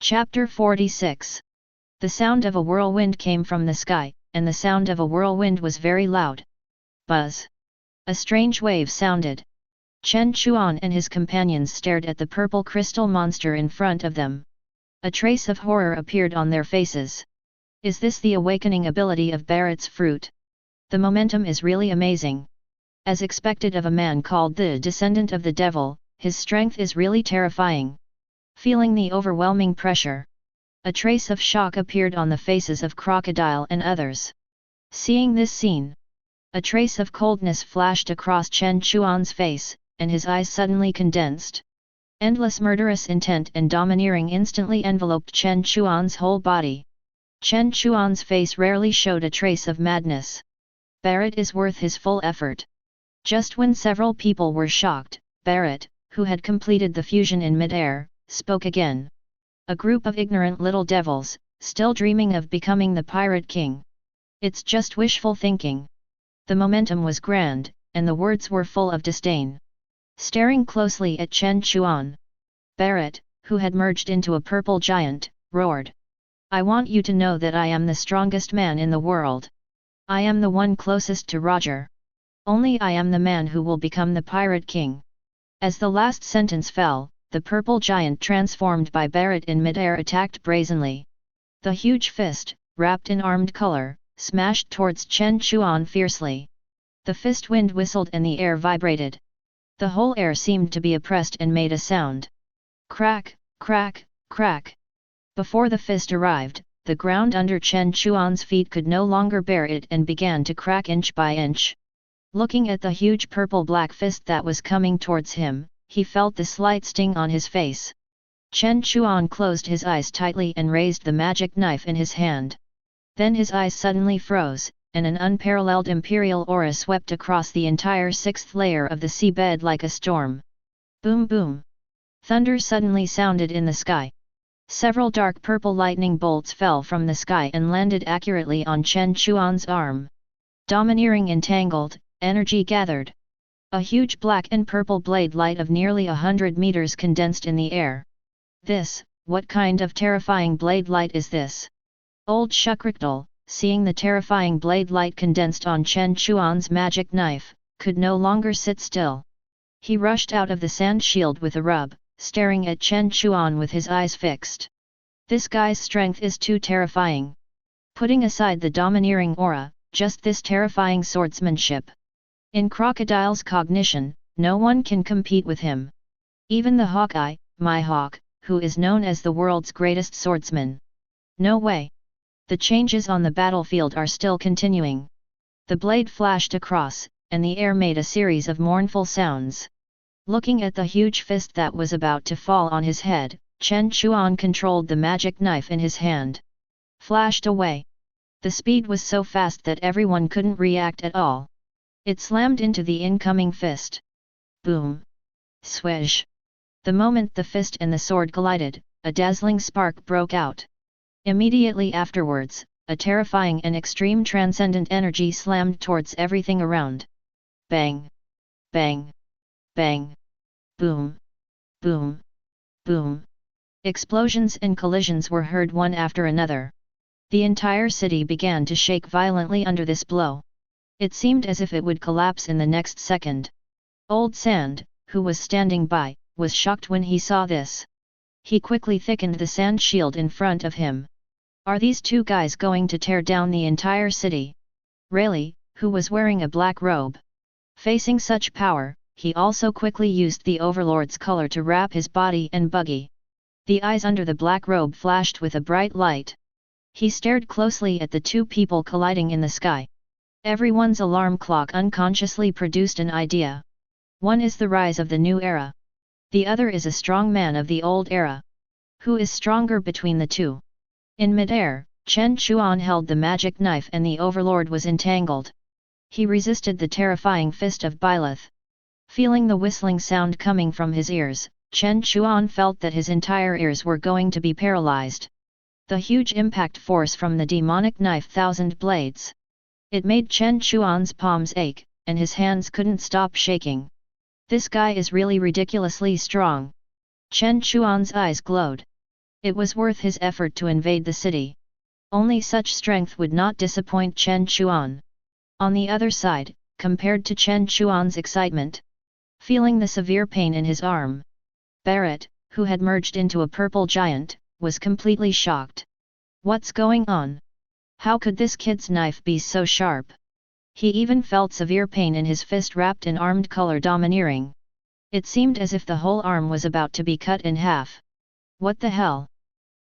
Chapter 46. The sound of a whirlwind came from the sky, and the sound of a whirlwind was very loud. Buzz. A strange wave sounded. Chen Chuan and his companions stared at the purple crystal monster in front of them. A trace of horror appeared on their faces. Is this the awakening ability of Barrett's fruit? The momentum is really amazing. As expected of a man called the descendant of the devil, his strength is really terrifying. Feeling the overwhelming pressure, a trace of shock appeared on the faces of Crocodile and others. Seeing this scene, a trace of coldness flashed across Chen Chuan's face, and his eyes suddenly condensed. Endless murderous intent and domineering instantly enveloped Chen Chuan's whole body. Chen Chuan's face rarely showed a trace of madness. Barrett is worth his full effort. Just when several people were shocked, Barrett, who had completed the fusion in midair, spoke again. A group of ignorant little devils, still dreaming of becoming the Pirate King. It's just wishful thinking. The momentum was grand, and the words were full of disdain. Staring closely at Chen Chuan, Barrett, who had merged into a purple giant, roared. I want you to know that I am the strongest man in the world. I am the one closest to Roger. Only I am the man who will become the Pirate King. As the last sentence fell, the purple giant transformed by Barrett in midair attacked brazenly. The huge fist, wrapped in armed color, smashed towards Chen Chuan fiercely. The fist wind whistled and the air vibrated. The whole air seemed to be oppressed and made a sound. Crack, crack, crack. Before the fist arrived, the ground under Chen Chuan's feet could no longer bear it and began to crack inch by inch. Looking at the huge purple-black fist that was coming towards him, he felt the slight sting on his face. Chen Chuan closed his eyes tightly and raised the magic knife in his hand. Then his eyes suddenly froze, and an unparalleled imperial aura swept across the entire 6th layer of the seabed like a storm. Boom boom! Thunder suddenly sounded in the sky. Several dark purple lightning bolts fell from the sky and landed accurately on Chen Chuan's arm. Domineering entangled, energy gathered. A huge black and purple blade light of nearly 100 meters condensed in the air. What kind of terrifying blade light is this? Old Shukrikdal, seeing the terrifying blade light condensed on Chen Chuan's magic knife, could no longer sit still. He rushed out of the sand shield with a rub, staring at Chen Chuan with his eyes fixed. This guy's strength is too terrifying. Putting aside the domineering aura, just this terrifying swordsmanship. In Crocodile's cognition, no one can compete with him. Even the Hawkeye, Mihawk, who is known as the world's greatest swordsman. No way. The changes on the battlefield are still continuing. The blade flashed across, and the air made a series of mournful sounds. Looking at the huge fist that was about to fall on his head, Chen Chuan controlled the magic knife in his hand. Flashed away. The speed was so fast that everyone couldn't react at all. It slammed into the incoming fist. Boom! Swish! The moment the fist and the sword collided, a dazzling spark broke out. Immediately afterwards, a terrifying and extreme transcendent energy slammed towards everything around. Bang! Bang! Bang! Boom! Boom! Boom! Explosions and collisions were heard one after another. The entire city began to shake violently under this blow. It seemed as if it would collapse in the next second. Old Sand, who was standing by, was shocked when he saw this. He quickly thickened the sand shield in front of him. Are these two guys going to tear down the entire city? Rayleigh, who was wearing a black robe. Facing such power, he also quickly used the Overlord's color to wrap his body and buggy. The eyes under the black robe flashed with a bright light. He stared closely at the two people colliding in the sky. Everyone's alarm clock unconsciously produced an idea. One is the rise of the new era. The other is a strong man of the old era. Who is stronger between the two? In midair, Chen Chuan held the magic knife and the Overlord was entangled. He resisted the terrifying fist of Byleth. Feeling the whistling sound coming from his ears, Chen Chuan felt that his entire ears were going to be paralyzed. The huge impact force from the demonic knife thousand blades. It made Chen Chuan's palms ache, and his hands couldn't stop shaking. This guy is really ridiculously strong. Chen Chuan's eyes glowed. It was worth his effort to invade the city. Only such strength would not disappoint Chen Chuan. On the other side, compared to Chen Chuan's excitement, feeling the severe pain in his arm, Barrett, who had merged into a purple giant, was completely shocked. What's going on? How could this kid's knife be so sharp? He even felt severe pain in his fist wrapped in armed color domineering. It seemed as if the whole arm was about to be cut in half. What the hell?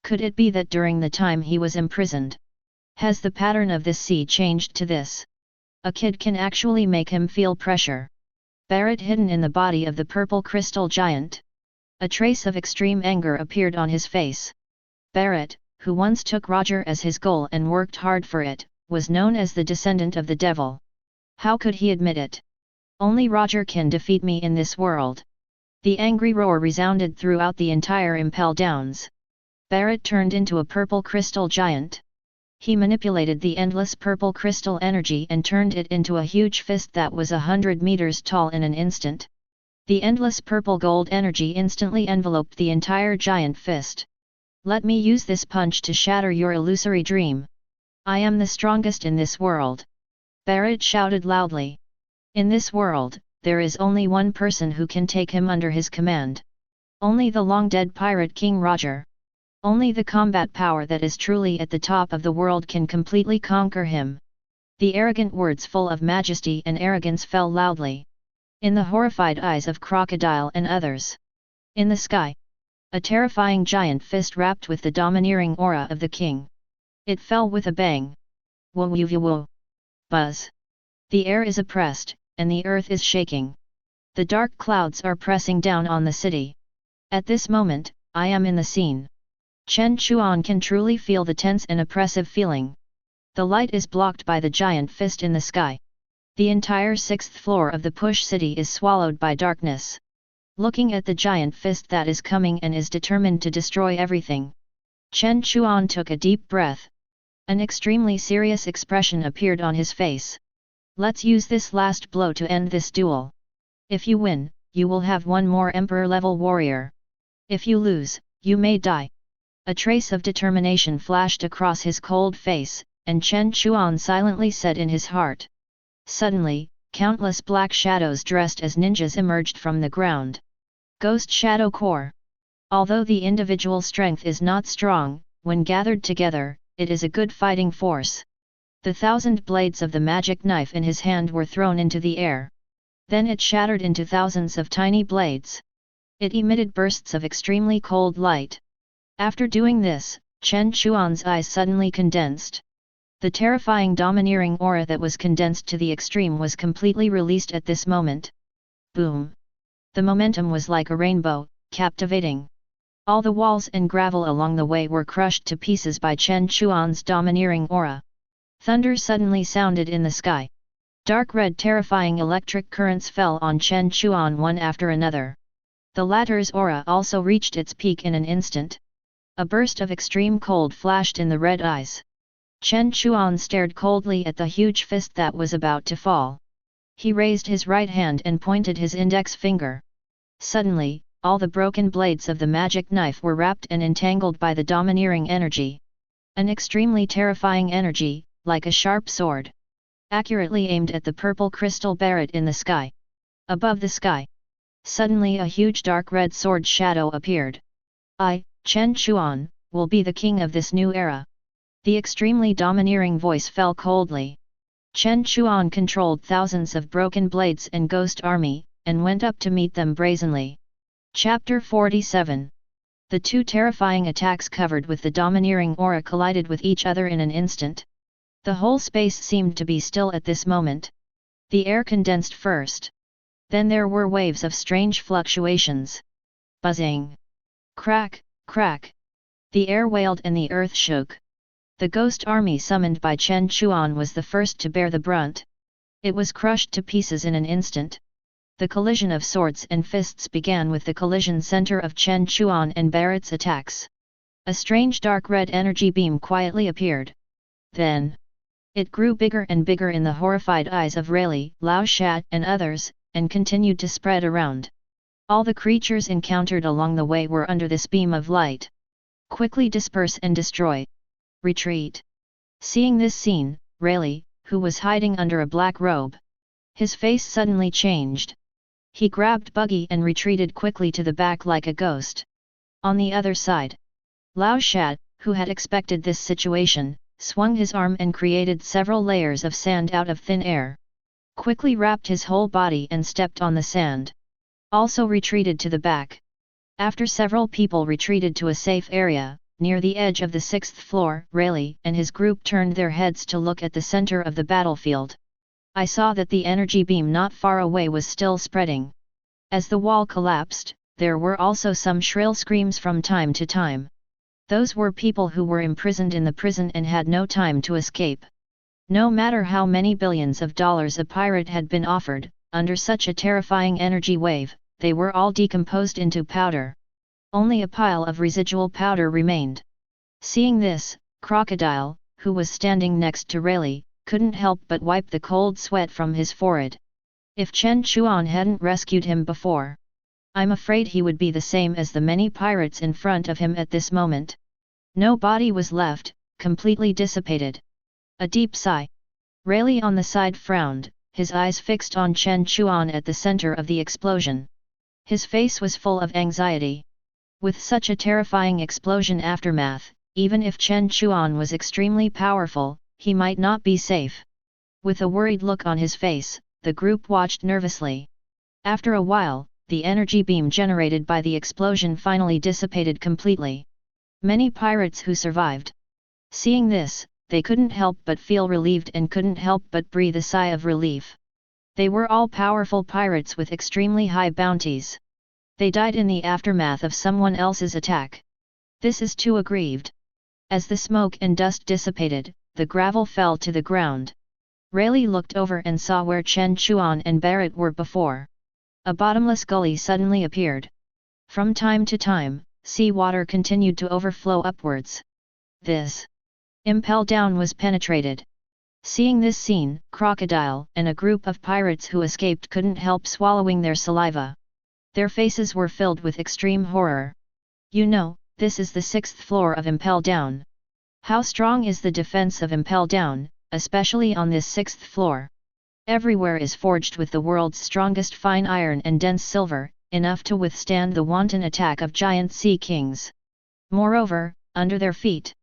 Could it be that during the time he was imprisoned? Has the pattern of this sea changed to this? A kid can actually make him feel pressure. Barrett hidden in the body of the purple crystal giant. A trace of extreme anger appeared on his face. Barrett, who once took Roger as his goal and worked hard for it, was known as the descendant of the devil. How could he admit it? Only Roger can defeat me in this world. The angry roar resounded throughout the entire Impel Downs. Barrett turned into a purple crystal giant. He manipulated the endless purple crystal energy and turned it into a huge fist that was 100 meters tall in an instant. The endless purple gold energy instantly enveloped the entire giant fist. Let me use this punch to shatter your illusory dream. I am the strongest in this world. Barrett shouted loudly. In this world, there is only one person who can take him under his command. Only the long-dead pirate King Roger. Only the combat power that is truly at the top of the world can completely conquer him. The arrogant words full of majesty and arrogance fell loudly in the horrified eyes of Crocodile and others. In the sky, a terrifying giant fist wrapped with the domineering aura of the king. It fell with a bang. Whoa! Buzz! The air is oppressed, and the earth is shaking. The dark clouds are pressing down on the city. At this moment, I am in the scene. Chen Chuan can truly feel the tense and oppressive feeling. The light is blocked by the giant fist in the sky. The entire 6th floor of the Push City is swallowed by darkness. Looking at the giant fist that is coming and is determined to destroy everything, Chen Chuan took a deep breath. An extremely serious expression appeared on his face. Let's use this last blow to end this duel. If you win, you will have one more Emperor-level warrior. If you lose, you may die. A trace of determination flashed across his cold face, and Chen Chuan silently said in his heart. Suddenly, countless black shadows dressed as ninjas emerged from the ground. Ghost Shadow Corps. Although the individual strength is not strong, when gathered together, it is a good fighting force. The 1,000 blades of the magic knife in his hand were thrown into the air. Then it shattered into thousands of tiny blades. It emitted bursts of extremely cold light. After doing this, Chen Chuan's eyes suddenly condensed. The terrifying domineering aura that was condensed to the extreme was completely released at this moment. Boom! The momentum was like a rainbow, captivating. All the walls and gravel along the way were crushed to pieces by Chen Chuan's domineering aura. Thunder suddenly sounded in the sky. Dark red terrifying electric currents fell on Chen Chuan one after another. The latter's aura also reached its peak in an instant. A burst of extreme cold flashed in the red eyes. Chen Chuan stared coldly at the huge fist that was about to fall. He raised his right hand and pointed his index finger. Suddenly, all the broken blades of the magic knife were wrapped and entangled by the domineering energy. An extremely terrifying energy, like a sharp sword. Accurately aimed at the purple crystal barret in the sky. Above the sky. Suddenly a huge dark red sword shadow appeared. I, Chen Chuan, will be the king of this new era. The extremely domineering voice fell coldly. Chen Chuan controlled thousands of broken blades and ghost army, and went up to meet them brazenly. Chapter 47. The two terrifying attacks covered with the domineering aura collided with each other in an instant. The whole space seemed to be still at this moment. The air condensed first. Then there were waves of strange fluctuations. Buzzing. Crack, crack. The air wailed and the earth shook. The ghost army summoned by Chen Chuan was the first to bear the brunt. It was crushed to pieces in an instant. The collision of swords and fists began with the collision center of Chen Chuan and Barrett's attacks. A strange dark red energy beam quietly appeared. Then, it grew bigger and bigger in the horrified eyes of Rayleigh, Lao Shat and others, and continued to spread around. All the creatures encountered along the way were under this beam of light. Quickly disperse and destroy. Retreat. Seeing this scene, Rayleigh, who was hiding under a black robe, his face suddenly changed. He grabbed Buggy and retreated quickly to the back like a ghost. On the other side, Lao Shat, who had expected this situation, swung his arm and created several layers of sand out of thin air. Quickly wrapped his whole body and stepped on the sand. Also retreated to the back. After several people retreated to a safe area, near the edge of the 6th floor, Rayleigh and his group turned their heads to look at the center of the battlefield. I saw that the energy beam not far away was still spreading. As the wall collapsed, there were also some shrill screams from time to time. Those were people who were imprisoned in the prison and had no time to escape. No matter how many billions of dollars a pirate had been offered, under such a terrifying energy wave, they were all decomposed into powder. Only a pile of residual powder remained. Seeing this, Crocodile, who was standing next to Rayleigh, couldn't help but wipe the cold sweat from his forehead. If Chen Chuan hadn't rescued him before, I'm afraid he would be the same as the many pirates in front of him at this moment. No body was left, completely dissipated. A deep sigh. Rayleigh on the side frowned, his eyes fixed on Chen Chuan at the center of the explosion. His face was full of anxiety. With such a terrifying explosion aftermath, even if Chen Chuan was extremely powerful, he might not be safe. With a worried look on his face, the group watched nervously. After a while, the energy beam generated by the explosion finally dissipated completely. Many pirates who survived. Seeing this, they couldn't help but feel relieved and couldn't help but breathe a sigh of relief. They were all powerful pirates with extremely high bounties. They died in the aftermath of someone else's attack. This is too aggrieved. As the smoke and dust dissipated, the gravel fell to the ground. Rayleigh looked over and saw where Chen Chuan and Barrett were before. A bottomless gully suddenly appeared. From time to time, sea water continued to overflow upwards. This Impel down was penetrated. Seeing this scene, Crocodile and a group of pirates who escaped couldn't help swallowing their saliva. Their faces were filled with extreme horror. You know, this is the 6th floor of Impel Down. How strong is the defense of Impel Down, especially on this 6th floor? Everywhere is forged with the world's strongest fine iron and dense silver, enough to withstand the wanton attack of giant sea kings. Moreover, under their feet,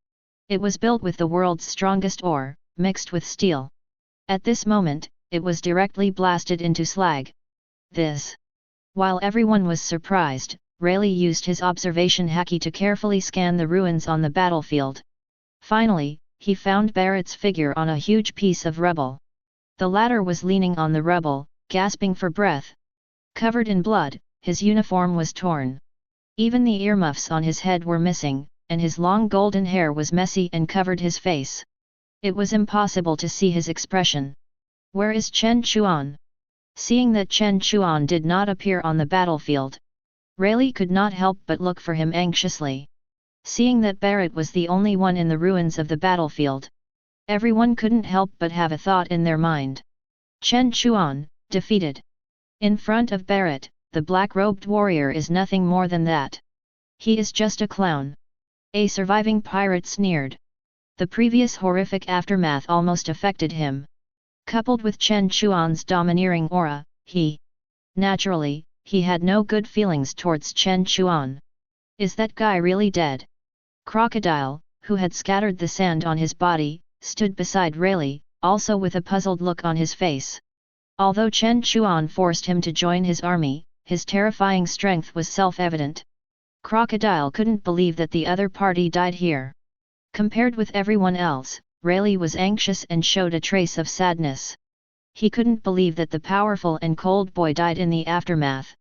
it was built with the world's strongest ore, mixed with steel. At this moment, it was directly blasted into slag. This. While everyone was surprised, Rayleigh used his observation haki to carefully scan the ruins on the battlefield. Finally, he found Barrett's figure on a huge piece of rubble. The latter was leaning on the rubble, gasping for breath. Covered in blood, his uniform was torn. Even the earmuffs on his head were missing, and his long golden hair was messy and covered his face. It was impossible to see his expression. "Where is Chen Chuan?" Seeing that Chen Chuan did not appear on the battlefield, Rayleigh could not help but look for him anxiously. Seeing that Barrett was the only one in the ruins of the battlefield, everyone couldn't help but have a thought in their mind. Chen Chuan, defeated. In front of Barrett, the black-robed warrior is nothing more than that. He is just a clown. A surviving pirate sneered. The previous horrific aftermath almost affected him. Coupled with Chen Chuan's domineering aura, naturally, he had no good feelings towards Chen Chuan. Is that guy really dead? Crocodile, who had scattered the sand on his body, stood beside Rayleigh, also with a puzzled look on his face. Although Chen Chuan forced him to join his army, his terrifying strength was self-evident. Crocodile couldn't believe that the other party died here. Compared with everyone else, Rayleigh was anxious and showed a trace of sadness. He couldn't believe that the powerful and cold boy died in the aftermath.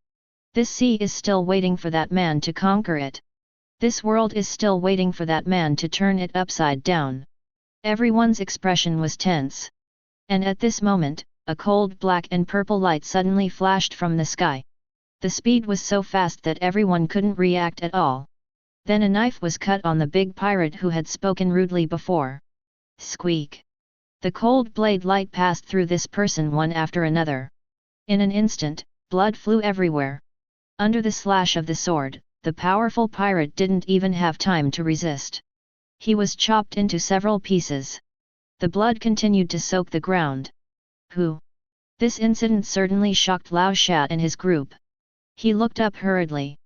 This sea is still waiting for that man to conquer it. This world is still waiting for that man to turn it upside down. Everyone's expression was tense. And at this moment, a cold black and purple light suddenly flashed from the sky. The speed was so fast that everyone couldn't react at all. Then a knife was cut on the big pirate who had spoken rudely before. Squeak! The cold blade light passed through this person one after another. In an instant, blood flew everywhere. Under the slash of the sword, the powerful pirate didn't even have time to resist. He was chopped into several pieces. The blood continued to soak the ground. Who? This incident certainly shocked Lao Sha and his group. He looked up hurriedly.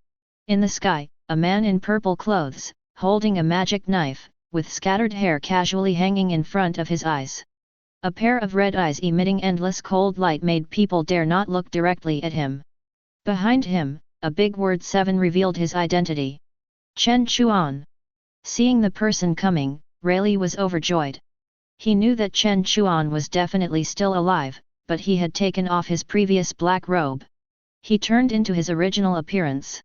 In the sky, a man in purple clothes, holding a magic knife, with scattered hair casually hanging in front of his eyes. A pair of red eyes emitting endless cold light made people dare not look directly at him. Behind him, a big word 7 revealed his identity. Chen Chuan. Seeing the person coming, Rayleigh was overjoyed. He knew that Chen Chuan was definitely still alive, but he had taken off his previous black robe. He turned into his original appearance.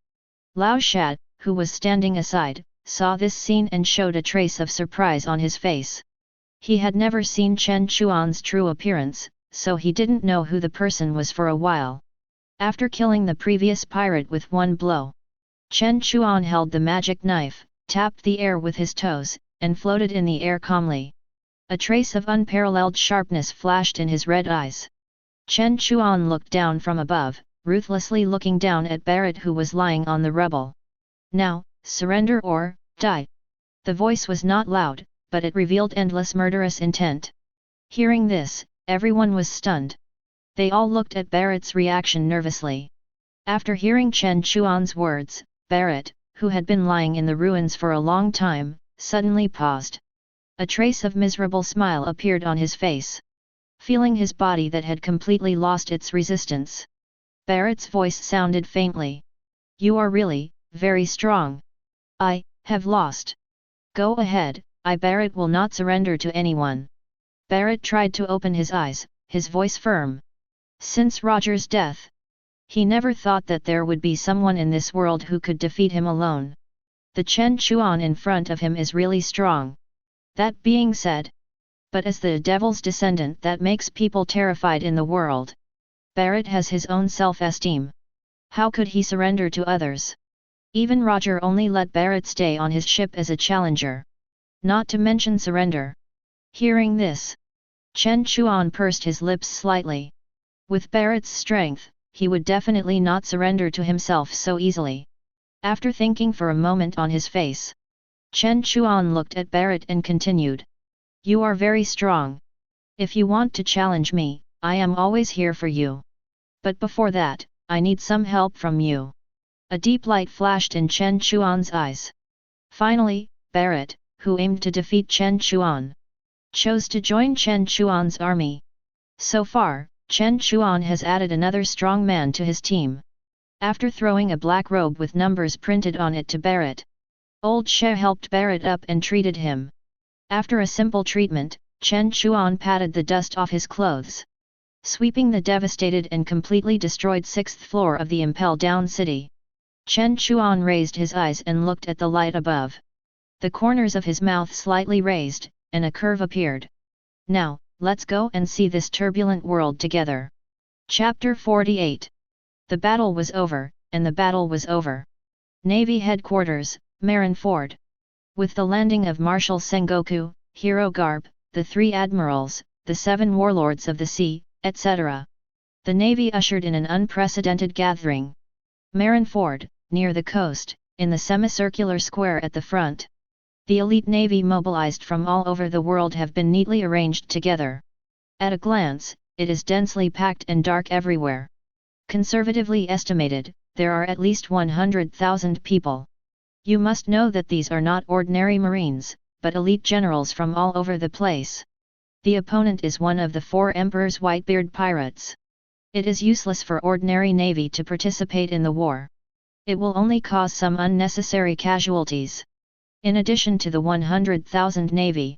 Lao Sha, who was standing aside, saw this scene and showed a trace of surprise on his face. He had never seen Chen Chuan's true appearance, so he didn't know who the person was for a while. After killing the previous pirate with one blow, Chen Chuan held the magic knife, tapped the air with his toes, and floated in the air calmly. A trace of unparalleled sharpness flashed in his red eyes. Chen Chuan looked down from above, ruthlessly looking down at Barrett who was lying on the rubble. Now, surrender or die. The voice was not loud, but it revealed endless murderous intent. Hearing this, everyone was stunned. They all looked at Barrett's reaction nervously. After hearing Chen Chuan's words, Barrett, who had been lying in the ruins for a long time, suddenly paused. A trace of miserable smile appeared on his face. Feeling his body that had completely lost its resistance, Barrett's voice sounded faintly. "You are really, very strong. I have lost. Go ahead, Barrett will not surrender to anyone." Barrett tried to open his eyes, his voice firm. Since Roger's death, he never thought that there would be someone in this world who could defeat him alone. The Chen Chuan in front of him is really strong. That being said, but as the devil's descendant that makes people terrified in the world, Barrett has his own self-esteem. How could he surrender to others? Even Roger only let Barrett stay on his ship as a challenger. Not to mention surrender. Hearing this, Chen Chuan pursed his lips slightly. With Barrett's strength, he would definitely not surrender to himself so easily. After thinking for a moment on his face, Chen Chuan looked at Barrett and continued. "You are very strong. If you want to challenge me, I am always here for you. But before that, I need some help from you." A deep light flashed in Chen Chuan's eyes. Finally, Barrett, who aimed to defeat Chen Chuan, chose to join Chen Chuan's army. So far, Chen Chuan has added another strong man to his team. After throwing a black robe with numbers printed on it to Barrett, Old She helped Barrett up and treated him. After a simple treatment, Chen Chuan patted the dust off his clothes. Sweeping the devastated and completely destroyed 6th floor of the Impel Down City. Chen Chuan raised his eyes and looked at the light above. The corners of his mouth slightly raised, and a curve appeared. Now, let's go and see this turbulent world together. Chapter 48. The battle was over, and the battle was over. Navy Headquarters, Marineford. With the landing of Marshal Sengoku, Hero Garp, the 3 admirals, the 7 warlords of the sea, etc. The Navy ushered in an unprecedented gathering. Marineford, near the coast, in the semicircular square at the front. The elite Navy mobilized from all over the world have been neatly arranged together. At a glance, it is densely packed and dark everywhere. Conservatively estimated, there are at least 100,000 people. You must know that these are not ordinary Marines, but elite generals from all over the place. The opponent is one of the 4 Emperor's Whitebeard pirates. It is useless for ordinary Navy to participate in the war. It will only cause some unnecessary casualties. In addition to the 100,000 Navy,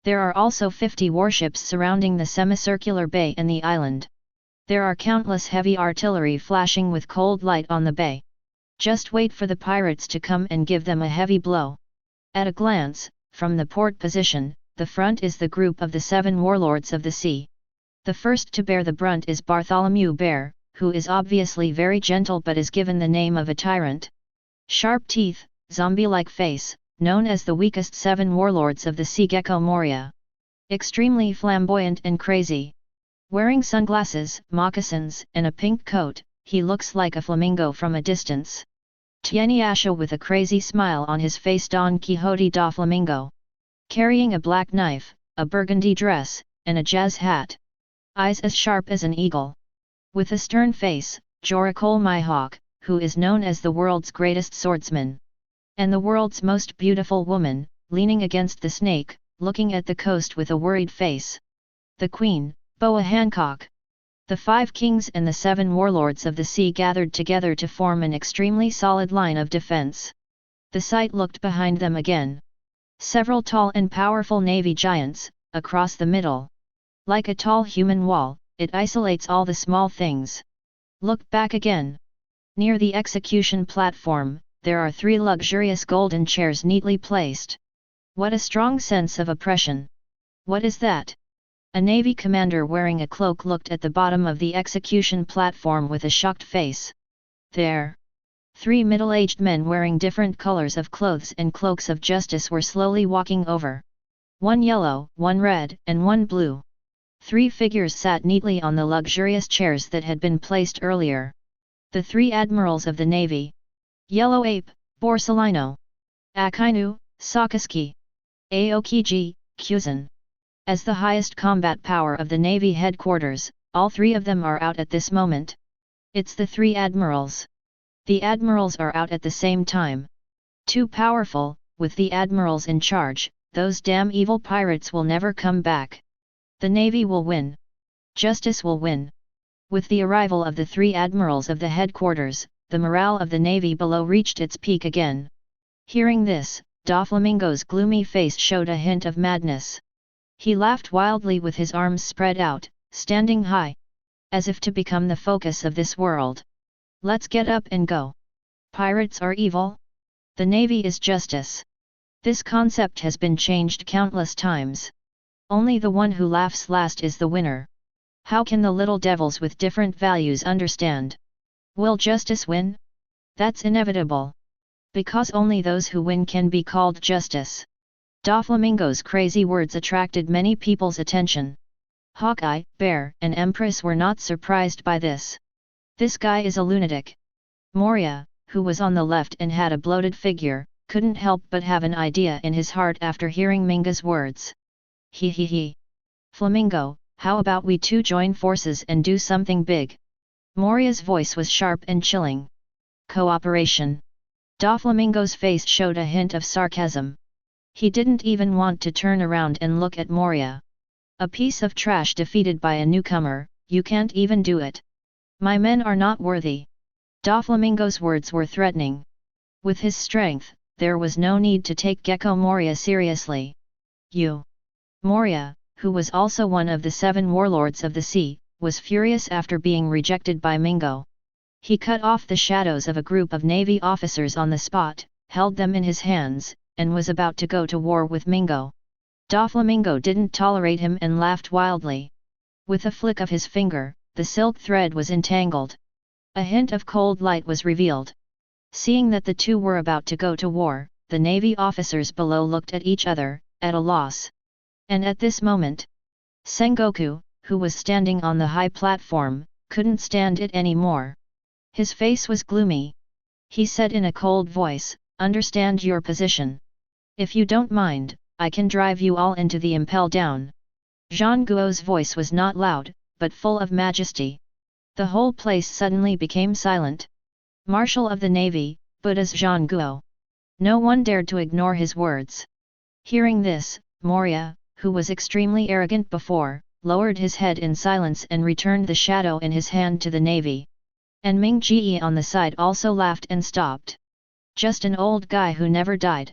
there are also 50 warships surrounding the semicircular bay and the island. There are countless heavy artillery flashing with cold light on the bay. Just wait for the pirates to come and give them a heavy blow. At a glance, from the port position, the front is the group of the 7 warlords of the sea. The first to bear the brunt is Bartholomew Bear, who is obviously very gentle but is given the name of a tyrant. Sharp teeth, zombie-like face, known as the weakest 7 warlords of the sea Gecko Moria. Extremely flamboyant and crazy. Wearing sunglasses, moccasins, and a pink coat, he looks like a flamingo from a distance. Tianyasha with a crazy smile on his face, Don Quixote da Flamingo. Carrying a black knife, a burgundy dress, and a jazz hat. Eyes as sharp as an eagle. With a stern face, Joricole Mihawk, who is known as the world's greatest swordsman. And the world's most beautiful woman, leaning against the snake, looking at the coast with a worried face. The Queen, Boa Hancock. The 5 kings and the 7 warlords of the sea gathered together to form an extremely solid line of defense. The sight looked behind them again. Several tall and powerful navy giants, across the middle. Like a tall human wall, it isolates all the small things. Look back again. Near the execution platform, there are 3 luxurious golden chairs neatly placed. What a strong sense of oppression. What is that? A Navy commander wearing a cloak looked at the bottom of the execution platform with a shocked face. There. 3 middle-aged men wearing different colors of clothes and cloaks of justice were slowly walking over. 1 yellow, 1 red, and 1 blue. 3 figures sat neatly on the luxurious chairs that had been placed earlier. The 3 admirals of the Navy. Yellow Ape, Borsalino. Akainu, Sakaski. Aokiji, Kuzan. As the highest combat power of the Navy headquarters, all 3 of them are out at this moment. It's the 3 admirals. The admirals are out at the same time. Too powerful, with the admirals in charge, those damn evil pirates will never come back. The Navy will win. Justice will win. With the arrival of the 3 admirals of the headquarters, the morale of the Navy below reached its peak again. Hearing this, Doflamingo's gloomy face showed a hint of madness. He laughed wildly with his arms spread out, standing high. As if to become the focus of this world. Let's get up and go. Pirates are evil. The Navy is justice. This concept has been changed countless times. Only the one who laughs last is the winner. How can the little devils with different values understand? Will justice win? That's inevitable. Because only those who win can be called justice. Doflamingo's crazy words attracted many people's attention. Hawkeye, Bear, and Empress were not surprised by this. This guy is a lunatic. Moria, who was on the left and had a bloated figure, couldn't help but have an idea in his heart after hearing Minga's words. He. Flamingo, how about we 2 join forces and do something big? Moria's voice was sharp and chilling. Cooperation. Doflamingo's face showed a hint of sarcasm. He didn't even want to turn around and look at Moria. A piece of trash defeated by a newcomer, you can't even do it. My men are not worthy. Doflamingo's words were threatening. With his strength, there was no need to take Gecko Moria seriously. Moria, who was also one of the 7 warlords of the sea, was furious after being rejected by Mingo. He cut off the shadows of a group of navy officers on the spot, held them in his hands, and was about to go to war with Mingo. Doflamingo didn't tolerate him and laughed wildly. With a flick of his finger, the silk thread was entangled. A hint of cold light was revealed. Seeing that the two were about to go to war, the navy officers below looked at each other, at a loss. And at this moment, Sengoku, who was standing on the high platform, couldn't stand it anymore. His face was gloomy. He said in a cold voice, "Understand your position. If you don't mind, I can drive you all into the Impel down." Zhang Guo's voice was not loud, but full of majesty. The whole place suddenly became silent. Marshal of the Navy, Buddha's Zhang Guo. No one dared to ignore his words. Hearing this, Moria, who was extremely arrogant before, lowered his head in silence and returned the shadow in his hand to the navy. And Ming Jie on the side also laughed and stopped. Just an old guy who never died.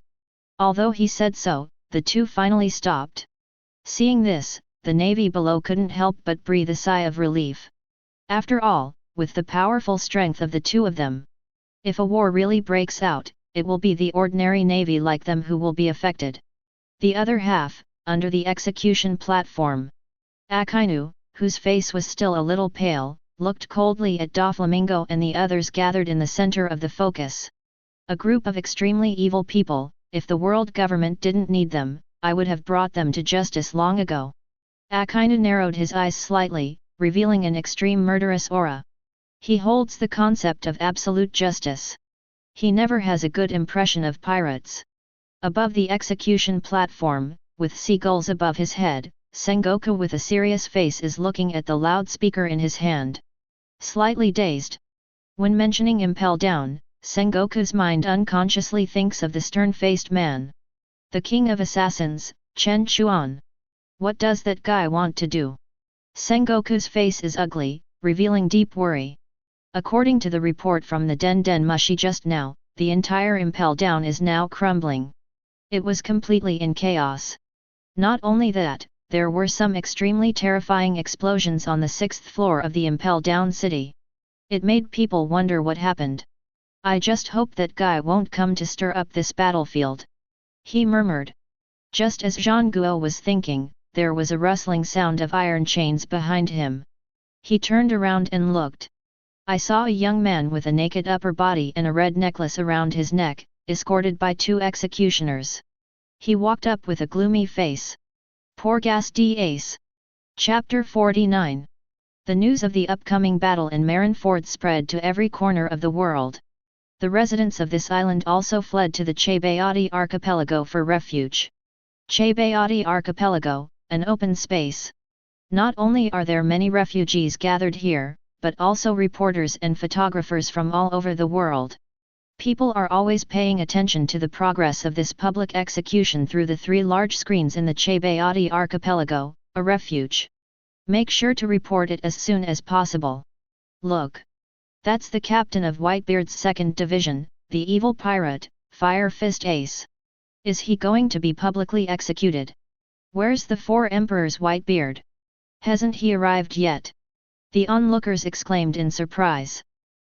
Although he said so, the two finally stopped. Seeing this, the navy below couldn't help but breathe a sigh of relief. After all, with the powerful strength of the two of them, if a war really breaks out, it will be the ordinary navy like them who will be affected. The other half, under the execution platform, Akainu, whose face was still a little pale, looked coldly at Doflamingo and the others gathered in the center of the focus. A group of extremely evil people. If the world government didn't need them, I would have brought them to justice long ago. Akainu narrowed his eyes slightly, revealing an extreme murderous aura. He holds the concept of absolute justice. He never has a good impression of pirates. Above the execution platform, with seagulls above his head, Sengoku with a serious face is looking at the loudspeaker in his hand. Slightly dazed. When mentioning Impel down, Sengoku's mind unconsciously thinks of the stern-faced man. The king of assassins, Chen Chuan. What does that guy want to do? Sengoku's face is ugly, revealing deep worry. According to the report from the Den Den Mushi just now, the entire Impel down is now crumbling. It was completely in chaos. Not only that, there were some extremely terrifying explosions on the 6th floor of the Impel down city. It made people wonder what happened. I just hope that guy won't come to stir up this battlefield. He murmured. Just as Zhang Guo was thinking, there was a rustling sound of iron chains behind him. He turned around and looked. I saw a young man with a naked upper body and a red necklace around his neck, escorted by 2 executioners. He walked up with a gloomy face. Porgas d'Ace. Chapter 49. The news of the upcoming battle in Marineford spread to every corner of the world. The residents of this island also fled to the Chebayati archipelago for refuge. Chebayati archipelago, an open space. Not only are there many refugees gathered here, but also reporters and photographers from all over the world. People are always paying attention to the progress of this public execution through the 3 large screens in the Chebayati archipelago, a refuge. Make sure to report it as soon as possible. Look. That's the captain of Whitebeard's 2nd Division, the evil pirate, Fire Fist Ace. Is he going to be publicly executed? Where's the 4 emperors Whitebeard? Hasn't he arrived yet? The onlookers exclaimed in surprise.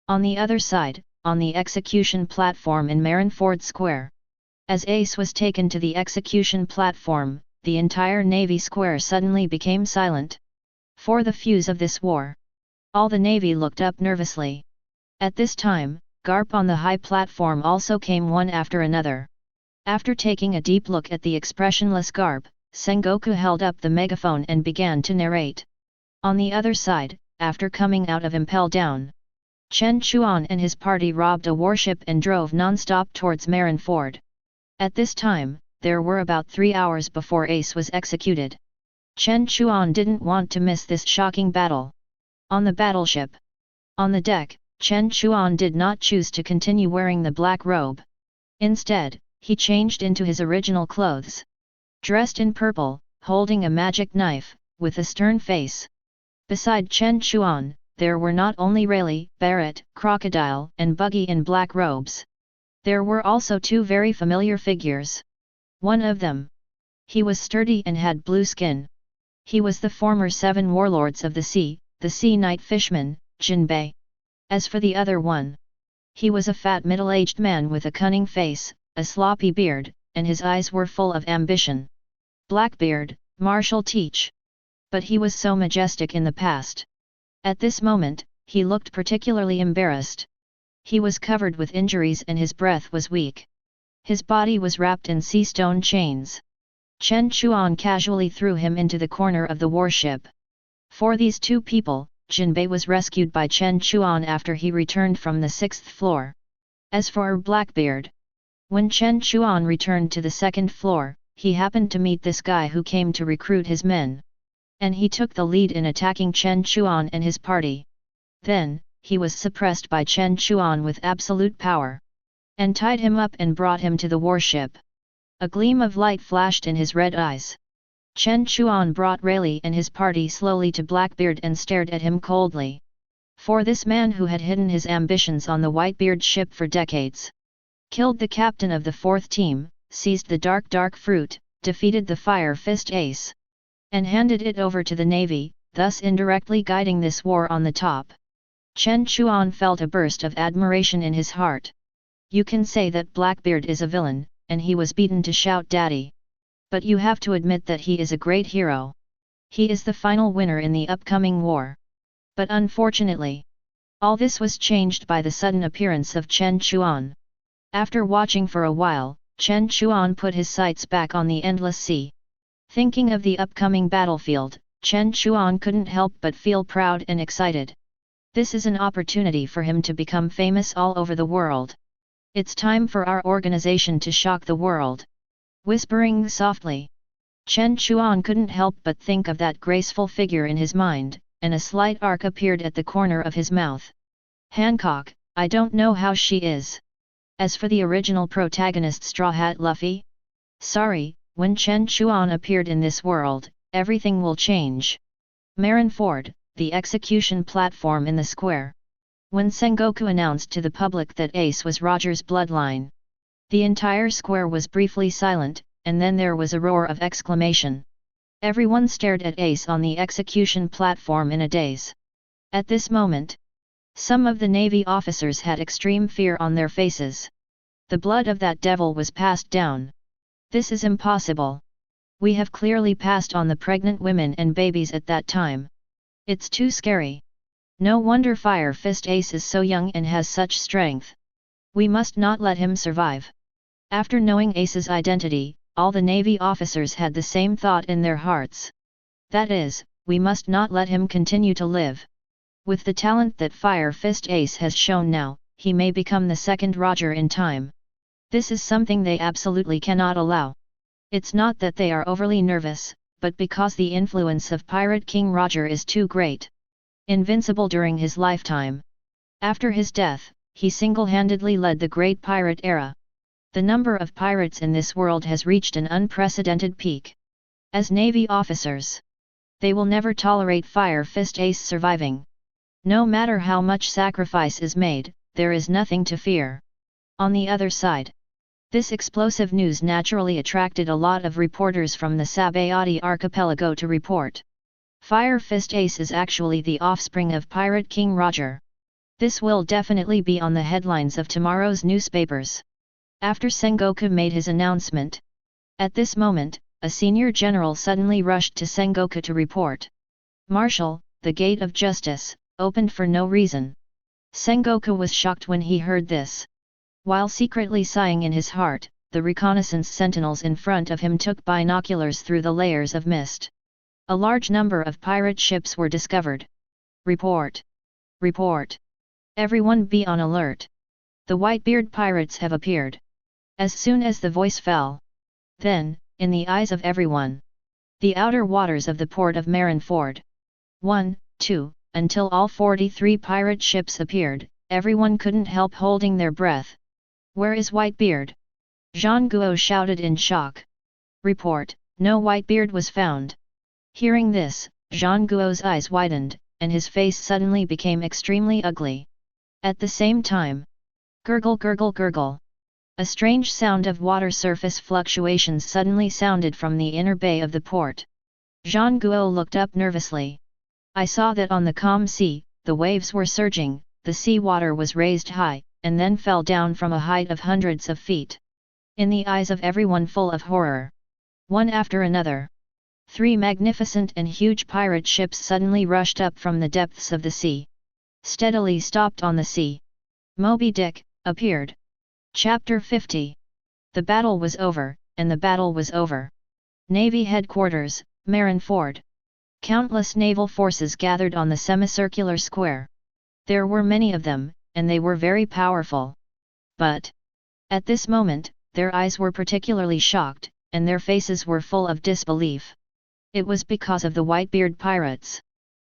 On the other side, on the execution platform in Marineford Square. As Ace was taken to the execution platform, the entire Navy Square suddenly became silent. For the fuse of this war. All the Navy looked up nervously. At this time, Garp on the high platform also came one after another. After taking a deep look at the expressionless Garp, Sengoku held up the megaphone and began to narrate. On the other side, after coming out of Impel down, Chen Chuan and his party robbed a warship and drove non-stop towards Marineford. At this time, there were about 3 hours before Ace was executed. Chen Chuan didn't want to miss this shocking battle. On the battleship. On the deck, Chen Chuan did not choose to continue wearing the black robe. Instead, he changed into his original clothes. Dressed in purple, holding a magic knife, with a stern face. Beside Chen Chuan, there were not only Rayleigh, Barrett, Crocodile and Buggy in black robes. There were also 2 very familiar figures. One of them. He was sturdy and had blue skin. He was the former 7 warlords of the sea knight fishman, Jinbei. As for the other one, he was a fat middle-aged man with a cunning face, a sloppy beard, and his eyes were full of ambition. Blackbeard, martial teach. But he was so majestic in the past. At this moment, he looked particularly embarrassed. He was covered with injuries and his breath was weak. His body was wrapped in sea stone chains. Chen Chuan casually threw him into the corner of the warship. For these two people, Jinbei was rescued by Chen Chuan after he returned from the 6th floor. As for Blackbeard, when Chen Chuan returned to the 2nd floor, he happened to meet this guy who came to recruit his men. And he took the lead in attacking Chen Chuan and his party. Then, he was suppressed by Chen Chuan with absolute power. And tied him up and brought him to the warship. A gleam of light flashed in his red eyes. Chen Chuan brought Rayleigh and his party slowly to Blackbeard and stared at him coldly. For this man who had hidden his ambitions on the Whitebeard ship for decades, killed the captain of the 4th team, seized the dark fruit, defeated the Fire Fist Ace, and handed it over to the Navy, thus indirectly guiding this war on the top. Chen Chuan felt a burst of admiration in his heart. You can say that Blackbeard is a villain, and he was beaten to shout daddy. But you have to admit that he is a great hero. He is the final winner in the upcoming war. But unfortunately, all this was changed by the sudden appearance of Chen Chuan. After watching for a while, Chen Chuan put his sights back on the endless sea. Thinking of the upcoming battlefield, Chen Chuan couldn't help but feel proud and excited. This is an opportunity for him to become famous all over the world. It's time for our organization to shock the world. Whispering softly, Chen Chuan couldn't help but think of that graceful figure in his mind, and a slight arc appeared at the corner of his mouth. Hancock, I don't know how she is. As for the original protagonist Straw Hat Luffy? Sorry, when Chen Chuan appeared in this world, everything will change. Marineford, the execution platform in the square. When Sengoku announced to the public that Ace was Roger's bloodline, the entire square was briefly silent, and then there was a roar of exclamation. Everyone stared at Ace on the execution platform in a daze. At this moment, some of the Navy officers had extreme fear on their faces. The blood of that devil was passed down. This is impossible. We have clearly passed on the pregnant women and babies at that time. It's too scary. No wonder Fire Fist Ace is so young and has such strength. We must not let him survive. After knowing Ace's identity, all the Navy officers had the same thought in their hearts. That is, we must not let him continue to live. With the talent that Fire Fist Ace has shown now, he may become the second Roger in time. This is something they absolutely cannot allow. It's not that they are overly nervous, but because the influence of Pirate King Roger is too great. Invincible during his lifetime. After his death, he single-handedly led the Great Pirate Era. The number of pirates in this world has reached an unprecedented peak. As Navy officers, they will never tolerate Fire Fist Ace surviving. No matter how much sacrifice is made, there is nothing to fear. On the other side, this explosive news naturally attracted a lot of reporters from the Sabayati archipelago to report. Fire Fist Ace is actually the offspring of Pirate King Roger. This will definitely be on the headlines of tomorrow's newspapers. After Sengoku made his announcement. At this moment, a senior general suddenly rushed to Sengoku to report. Marshal, the gate of justice, opened for no reason. Sengoku was shocked when he heard this. While secretly sighing in his heart, the reconnaissance sentinels in front of him took binoculars through the layers of mist. A large number of pirate ships were discovered. Report! Report! Everyone be on alert! The Whitebeard pirates have appeared. As soon as the voice fell, then, in the eyes of everyone, the outer waters of the port of Marineford. 1, 2, until all 43 pirate ships appeared, everyone couldn't help holding their breath. Where is Whitebeard? Zhang Guo shouted in shock. Report, no Whitebeard was found. Hearing this, Zhang Guo's eyes widened, and his face suddenly became extremely ugly. At the same time, gurgle gurgle gurgle. A strange sound of water surface fluctuations suddenly sounded from the inner bay of the port. Zhang Guo looked up nervously. I saw that on the calm sea, the waves were surging, the sea water was raised high, and then fell down from a height of hundreds of feet. In the eyes of everyone full of horror. One after another. 3 magnificent and huge pirate ships suddenly rushed up from the depths of the sea. Steadily stopped on the sea. Moby Dick appeared. Chapter 50. The battle was over, and the battle was over. Navy Headquarters, Marineford. Countless naval forces gathered on the semicircular square. There were many of them, and they were very powerful. But, at this moment, their eyes were particularly shocked, and their faces were full of disbelief. It was because of the Whitebeard pirates.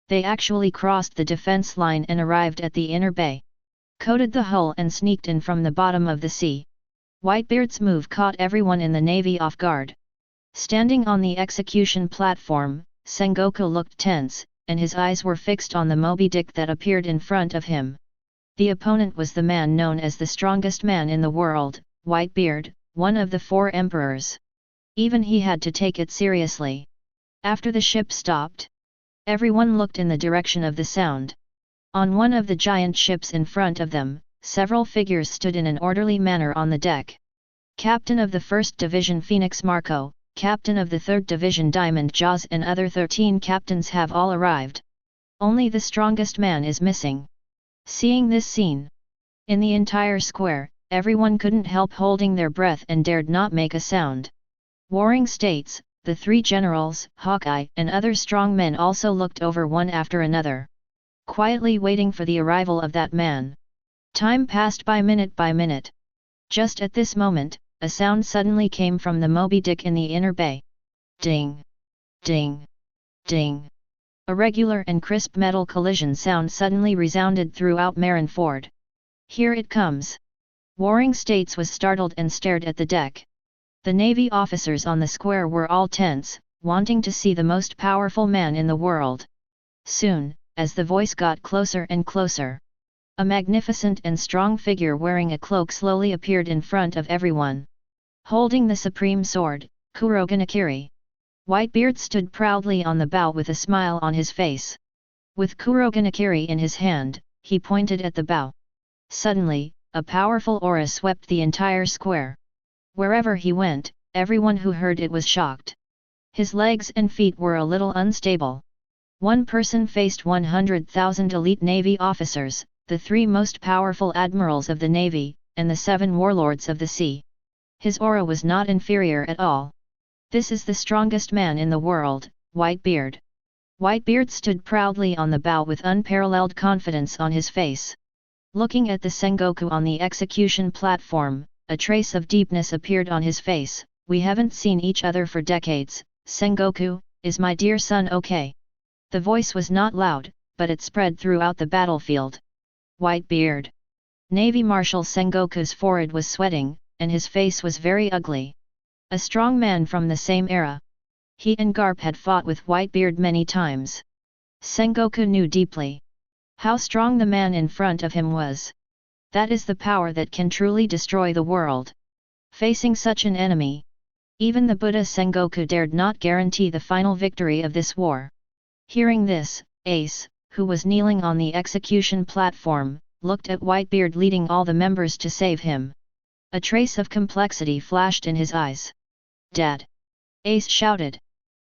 They actually crossed the defense line and arrived at the inner bay. Coated the hull and sneaked in from the bottom of the sea. Whitebeard's move caught everyone in the navy off guard. Standing on the execution platform, Sengoku looked tense, and his eyes were fixed on the Moby Dick that appeared in front of him. The opponent was the man known as the strongest man in the world, Whitebeard, one of the 4 emperors. Even he had to take it seriously. After the ship stopped, everyone looked in the direction of the sound. On one of the giant ships in front of them, several figures stood in an orderly manner on the deck. Captain of the 1st Division Phoenix Marco, Captain of the 3rd Division Diamond Jaws and other 13 captains have all arrived. Only the strongest man is missing. Seeing this scene, in the entire square, everyone couldn't help holding their breath and dared not make a sound. Warring States, the 3 generals, Hawkeye and other strong men also looked over one after another. Quietly waiting for the arrival of that man. Time passed by minute. Just at this moment, a sound suddenly came from the Moby Dick in the inner bay. Ding! Ding! Ding! A regular and crisp metal collision sound suddenly resounded throughout Marineford. Here it comes! Warring States was startled and stared at the deck. The navy officers on the square were all tense, wanting to see the most powerful man in the world. Soon, as the voice got closer and closer, a magnificent and strong figure wearing a cloak slowly appeared in front of everyone. Holding the supreme sword, Kuroganakiri. Whitebeard stood proudly on the bow with a smile on his face. With Kuroganakiri in his hand, he pointed at the bow. Suddenly, a powerful aura swept the entire square. Wherever he went, everyone who heard it was shocked. His legs and feet were a little unstable. One person faced 100,000 elite navy officers, the 3 most powerful admirals of the navy, and the 7 warlords of the sea. His aura was not inferior at all. This is the strongest man in the world, Whitebeard. Whitebeard stood proudly on the bow with unparalleled confidence on his face. Looking at the Sengoku on the execution platform, a trace of deepness appeared on his face. We haven't seen each other for decades, Sengoku, is my dear son okay? The voice was not loud, but it spread throughout the battlefield. Whitebeard. Navy Marshal Sengoku's forehead was sweating, and his face was very ugly. A strong man from the same era. He and Garp had fought with Whitebeard many times. Sengoku knew deeply how strong the man in front of him was. That is the power that can truly destroy the world. Facing such an enemy, even the Buddha Sengoku dared not guarantee the final victory of this war. Hearing this, Ace, who was kneeling on the execution platform, looked at Whitebeard leading all the members to save him. A trace of complexity flashed in his eyes. Dad! Ace shouted.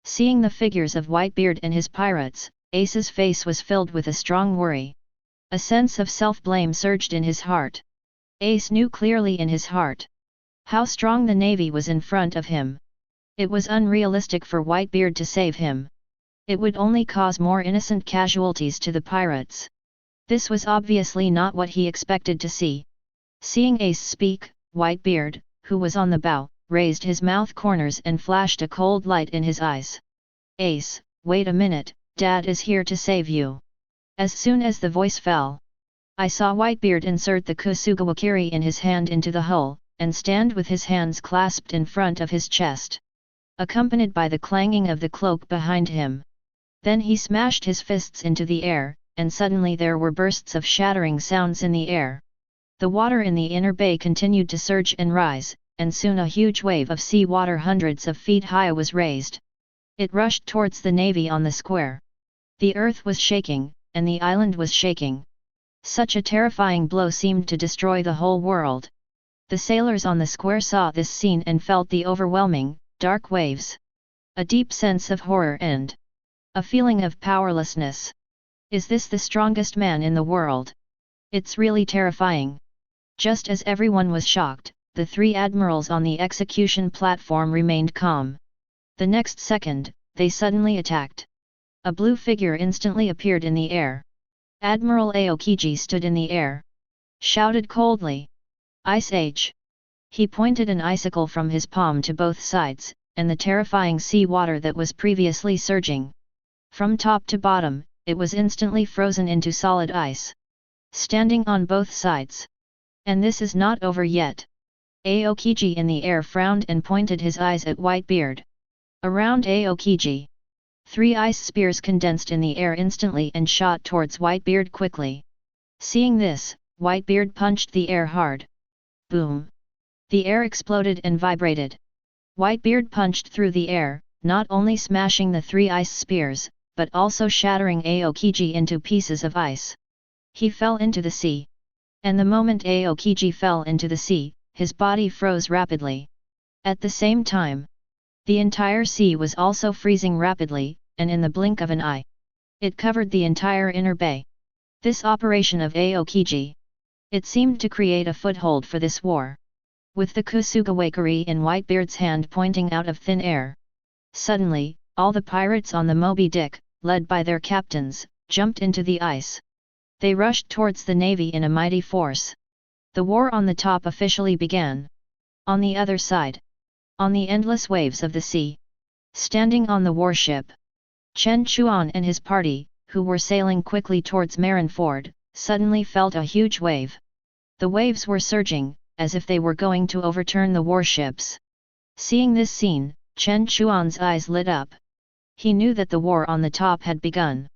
Seeing the figures of Whitebeard and his pirates, Ace's face was filled with a strong worry. A sense of self-blame surged in his heart. Ace knew clearly in his heart how strong the navy was in front of him. It was unrealistic for Whitebeard to save him. It would only cause more innocent casualties to the pirates. This was obviously not what he expected to see. Seeing Ace speak, Whitebeard, who was on the bow, raised his mouth corners and flashed a cold light in his eyes. Ace, wait a minute, Dad is here to save you. As soon as the voice fell, I saw Whitebeard insert the Kusugawakiri in his hand into the hull, and stand with his hands clasped in front of his chest, accompanied by the clanging of the cloak behind him. Then he smashed his fists into the air, and suddenly there were bursts of shattering sounds in the air. The water in the inner bay continued to surge and rise, and soon a huge wave of sea water hundreds of feet high was raised. It rushed towards the navy on the square. The earth was shaking, and the island was shaking. Such a terrifying blow seemed to destroy the whole world. The sailors on the square saw this scene and felt the overwhelming, dark waves. A deep sense of horror and a feeling of powerlessness. Is this the strongest man in the world? It's really terrifying. Just as everyone was shocked, the three admirals on the execution platform remained calm. The next second, they suddenly attacked. A blue figure instantly appeared in the air. Admiral Aokiji stood in the air. Shouted coldly. Ice Age! He pointed an icicle from his palm to both sides, and the terrifying sea water that was previously surging. From top to bottom, it was instantly frozen into solid ice. Standing on both sides. And this is not over yet. Aokiji in the air frowned and pointed his eyes at Whitebeard. Around Aokiji, 3 ice spears condensed in the air instantly and shot towards Whitebeard quickly. Seeing this, Whitebeard punched the air hard. Boom! The air exploded and vibrated. Whitebeard punched through the air, not only smashing the 3 ice spears, but also shattering Aokiji into pieces of ice. He fell into the sea. And the moment Aokiji fell into the sea, his body froze rapidly. At the same time, the entire sea was also freezing rapidly, and in the blink of an eye, it covered the entire inner bay. This operation of Aokiji, it seemed to create a foothold for this war. With the Kusugawakari in Whitebeard's hand pointing out of thin air. Suddenly, all the pirates on the Moby Dick, led by their captains, jumped into the ice. They rushed towards the navy in a mighty force. The war on the top officially began. On the other side, on the endless waves of the sea, standing on the warship, Chen Chuan and his party, who were sailing quickly towards Marineford, suddenly felt a huge wave. The waves were surging, as if they were going to overturn the warships. Seeing this scene, Chen Chuan's eyes lit up. He knew that the war on the top had begun.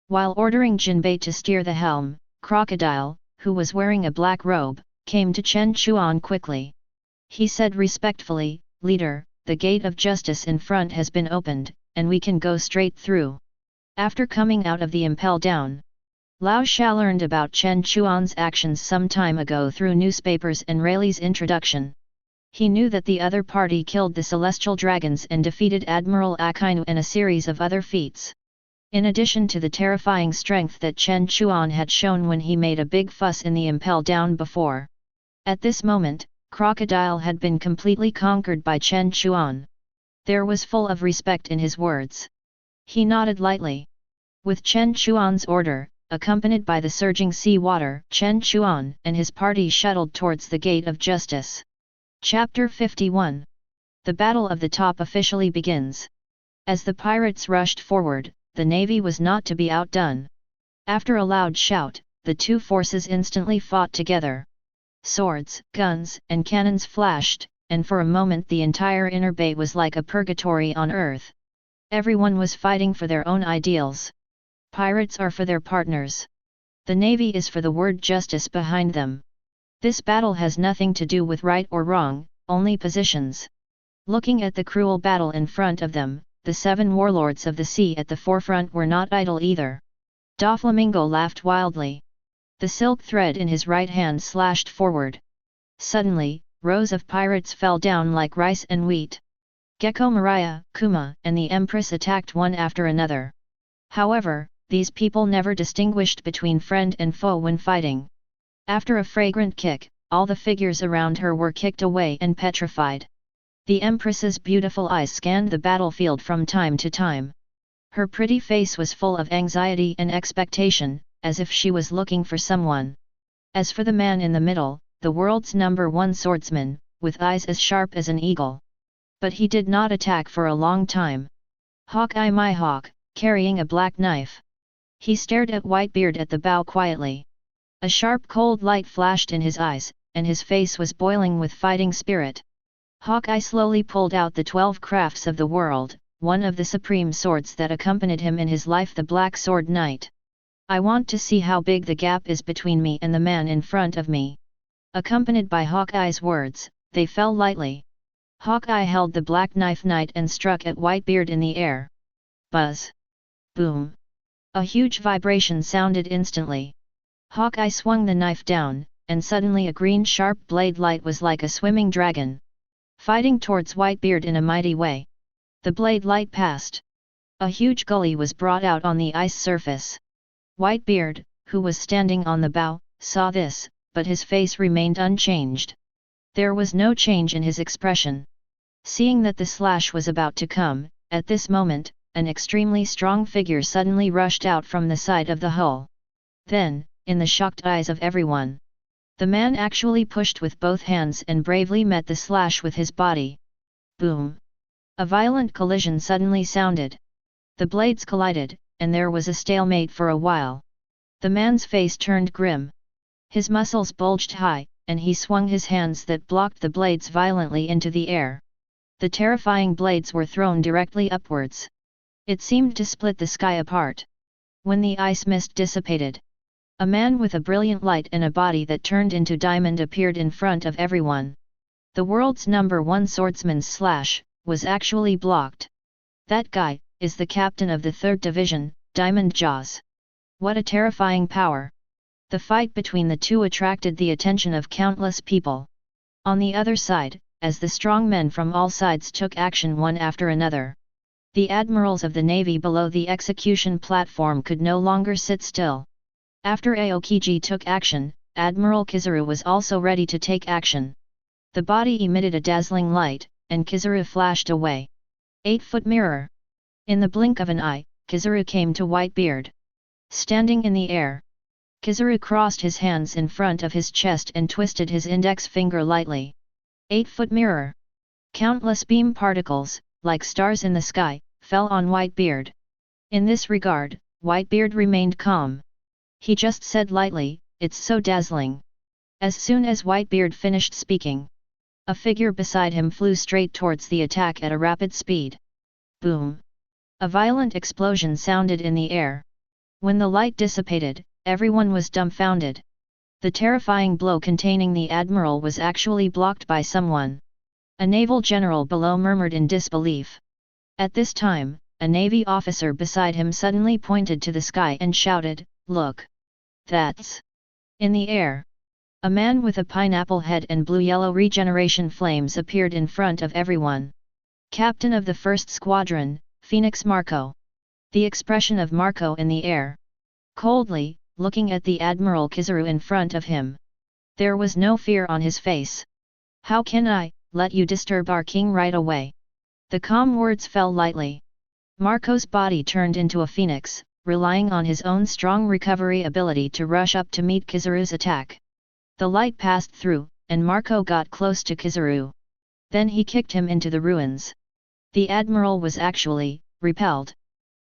While ordering Jinbei to steer the helm, Crocodile, who was wearing a black robe, came to Chen Chuan quickly. He said respectfully, "Leader, the gate of justice in front has been opened, and we can go straight through." After coming out of the Impel down, Lao Sha learned about Chen Chuan's actions some time ago through newspapers and Rayleigh's introduction. He knew that the other party killed the celestial dragons and defeated Admiral Akainu and a series of other feats. In addition to the terrifying strength that Chen Chuan had shown when he made a big fuss in the Impel down before. At this moment, Crocodile had been completely conquered by Chen Chuan. There was full of respect in his words. He nodded lightly. With Chen Chuan's order, accompanied by the surging sea water, Chen Chuan and his party shuttled towards the Gate of Justice. Chapter 51. The Battle of the Top officially begins. As the pirates rushed forward, the navy was not to be outdone. After a loud shout, the two forces instantly fought together. Swords, guns, and cannons flashed, and for a moment the entire inner bay was like a purgatory on earth. Everyone was fighting for their own ideals. Pirates are for their partners. The navy is for the word justice behind them. This battle has nothing to do with right or wrong, only positions. Looking at the cruel battle in front of them, the 7 warlords of the sea at the forefront were not idle either. Doflamingo laughed wildly. The silk thread in his right hand slashed forward. Suddenly, rows of pirates fell down like rice and wheat. Gecko Maria, Kuma, and the Empress attacked one after another. However, these people never distinguished between friend and foe when fighting. After a fragrant kick, all the figures around her were kicked away and petrified. The Empress's beautiful eyes scanned the battlefield from time to time. Her pretty face was full of anxiety and expectation, as if she was looking for someone. As for the man in the middle, the world's #1 swordsman, with eyes as sharp as an eagle. But he did not attack for a long time. Hawkeye Mihawk, carrying a black knife. He stared at Whitebeard at the bow quietly. A sharp cold light flashed in his eyes, and his face was boiling with fighting spirit. Hawkeye slowly pulled out the 12 crafts of the world, one of the supreme swords that accompanied him in his life, the Black Sword Knight. I want to see how big the gap is between me and the man in front of me. Accompanied by Hawkeye's words, they fell lightly. Hawkeye held the black knife and struck at Whitebeard in the air. Buzz! Boom! A huge vibration sounded instantly. Hawkeye swung the knife down, and suddenly a green sharp blade light was like a swimming dragon, fighting towards Whitebeard in a mighty way. The blade light passed. A huge gully was brought out on the ice surface. Whitebeard, who was standing on the bow, saw this, but his face remained unchanged. There was no change in his expression. Seeing that the slash was about to come, at this moment, an extremely strong figure suddenly rushed out from the side of the hull. Then, in the shocked eyes of everyone, the man actually pushed with both hands and bravely met the slash with his body. Boom! A violent collision suddenly sounded. The blades collided, and there was a stalemate for a while. The man's face turned grim. His muscles bulged high, and he swung his hands that blocked the blades violently into the air. The terrifying blades were thrown directly upwards. It seemed to split the sky apart. When the ice mist dissipated, a man with a brilliant light and a body that turned into diamond appeared in front of everyone. The world's #1 swordsman's slash was actually blocked. That guy is the captain of the 3rd Division, Diamond Jaws. What a terrifying power! The fight between the two attracted the attention of countless people. On the other side, as the strong men from all sides took action one after another, the admirals of the navy below the execution platform could no longer sit still. After Aokiji took action, Admiral Kizaru was also ready to take action. The body emitted a dazzling light, and Kizaru flashed away. 8-foot mirror. In the blink of an eye, Kizaru came to Whitebeard. Standing in the air, Kizaru crossed his hands in front of his chest and twisted his index finger lightly. 8-foot mirror. Countless beam particles, like stars in the sky, fell on Whitebeard. In this regard, Whitebeard remained calm. He just said lightly, "It's so dazzling." As soon as Whitebeard finished speaking, a figure beside him flew straight towards the attack at a rapid speed. Boom! A violent explosion sounded in the air. When the light dissipated, everyone was dumbfounded. The terrifying blow containing the Admiral was actually blocked by someone. A naval general below murmured in disbelief. At this time, a Navy officer beside him suddenly pointed to the sky and shouted, "Look! That's in the air!" A man with a pineapple head and blue-yellow regeneration flames appeared in front of everyone. Captain of the 1st Squadron, Phoenix Marco. The expression of Marco in the air. Coldly, looking at the Admiral Kizaru in front of him. There was no fear on his face. "How can I let you disturb our king right away?" The calm words fell lightly. Marco's body turned into a phoenix, relying on his own strong recovery ability to rush up to meet Kizaru's attack. The light passed through, and Marco got close to Kizaru. Then he kicked him into the ruins. The Admiral was actually repelled.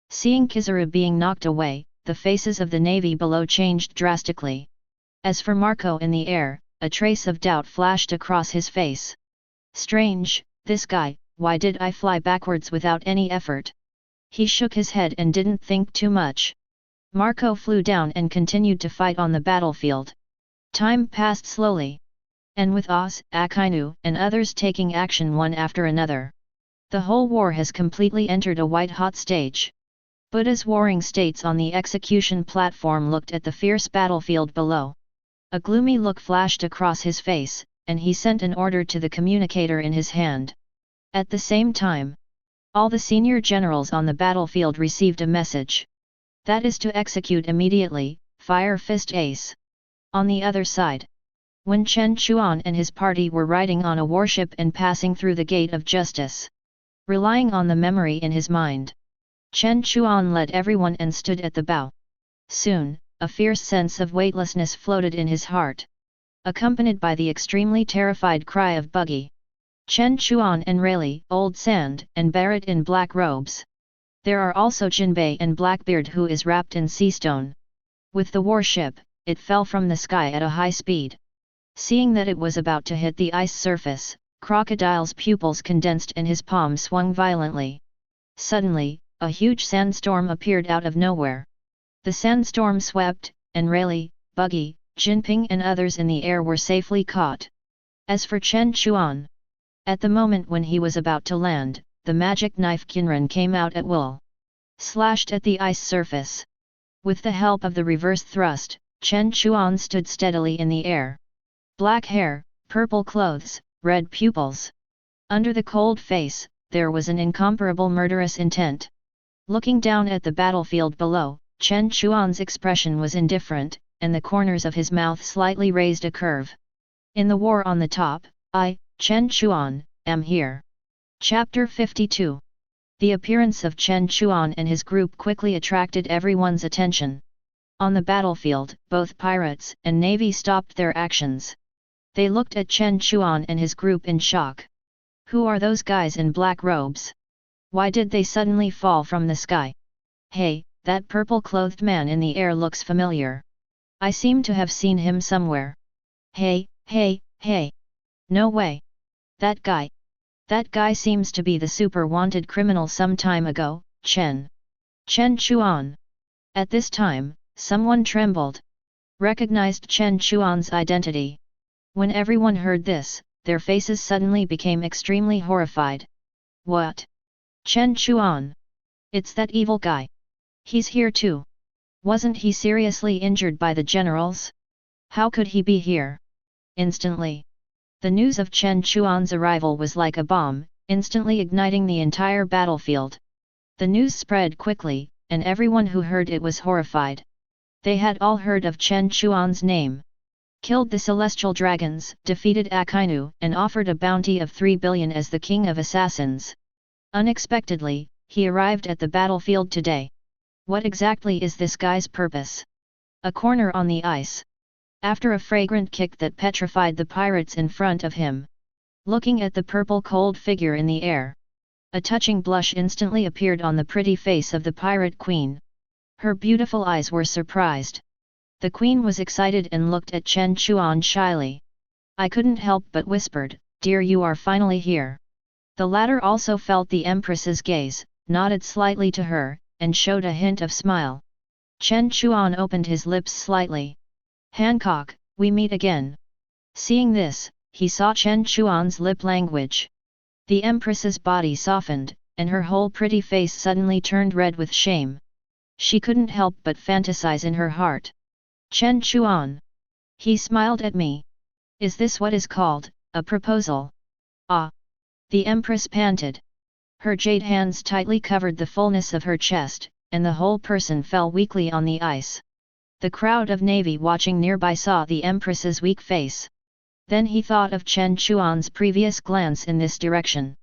Seeing Kizaru being knocked away, the faces of the navy below changed drastically. As for Marco in the air, a trace of doubt flashed across his face. Strange, this guy, why did I fly backwards without any effort? He shook his head and didn't think too much. Marco flew down and continued to fight on the battlefield. Time passed slowly. And with Oz, Akainu, and others taking action one after another, the whole war has completely entered a white-hot stage. Buddha's warring states on the execution platform looked at the fierce battlefield below. A gloomy look flashed across his face, and he sent an order to the communicator in his hand. At the same time, all the senior generals on the battlefield received a message. That is to execute immediately, Fire Fist Ace. On the other side, when Chen Chuan and his party were riding on a warship and passing through the Gate of Justice, relying on the memory in his mind, Chen Chuan led everyone and stood at the bow. Soon, a fierce sense of weightlessness floated in his heart, accompanied by the extremely terrified cry of Buggy. Chen Chuan and Rayleigh, Old Sand, and Barrett in black robes. There are also Jinbei and Blackbeard who is wrapped in sea stone. With the warship, it fell from the sky at a high speed. Seeing that it was about to hit the ice surface, Crocodile's pupils condensed and his palm swung violently. Suddenly, a huge sandstorm appeared out of nowhere. The sandstorm swept, and Rayleigh, Buggy, Jinping and others in the air were safely caught. As for Chen Chuan, at the moment when he was about to land, the magic knife Kinran came out at will. Slashed at the ice surface. With the help of the reverse thrust, Chen Chuan stood steadily in the air. Black hair, purple clothes, red pupils. Under the cold face, there was an incomparable murderous intent. Looking down at the battlefield below, Chen Chuan's expression was indifferent, and the corners of his mouth slightly raised a curve. In the war on the top, I, Chen Chuan, am here. Chapter 52. The appearance of Chen Chuan and his group quickly attracted everyone's attention. On the battlefield, both pirates and navy stopped their actions. They looked at Chen Chuan and his group in shock. Who are those guys in black robes? Why did they suddenly fall from the sky? Hey, that purple-clothed man in the air looks familiar. I seem to have seen him somewhere. Hey. No way. That guy seems to be the super wanted criminal some time ago, Chen Chuan. At this time, someone trembled. Recognized Chen Chuan's identity. When everyone heard this, their faces suddenly became extremely horrified. What? Chen Chuan? It's that evil guy. He's here too. Wasn't he seriously injured by the generals? How could he be here? Instantly. The news of Chen Chuan's arrival was like a bomb, instantly igniting the entire battlefield. The news spread quickly, and everyone who heard it was horrified. They had all heard of Chen Chuan's name. Killed the celestial dragons, defeated Akainu, and offered a bounty of 3 billion as the king of assassins. Unexpectedly, he arrived at the battlefield today. What exactly is this guy's purpose? A corner on the ice. After a fragrant kick that petrified the pirates in front of him. Looking at the purple cold figure in the air. A touching blush instantly appeared on the pretty face of the pirate queen. Her beautiful eyes were surprised. The queen was excited and looked at Chen Chuan shyly. I couldn't help but whispered, "Dear, you are finally here." The latter also felt the empress's gaze, nodded slightly to her, and showed a hint of smile. Chen Chuan opened his lips slightly. "Hancock, we meet again." Seeing this, he saw Chen Chuan's lip language. The empress's body softened, and her whole pretty face suddenly turned red with shame. She couldn't help but fantasize in her heart. Chen Chuan. He smiled at me. Is this what is called a proposal? Ah! The empress panted. Her jade hands tightly covered the fullness of her chest, and the whole person fell weakly on the ice. The crowd of navy watching nearby saw the empress's weak face. Then he thought of Chen Chuan's previous glance in this direction.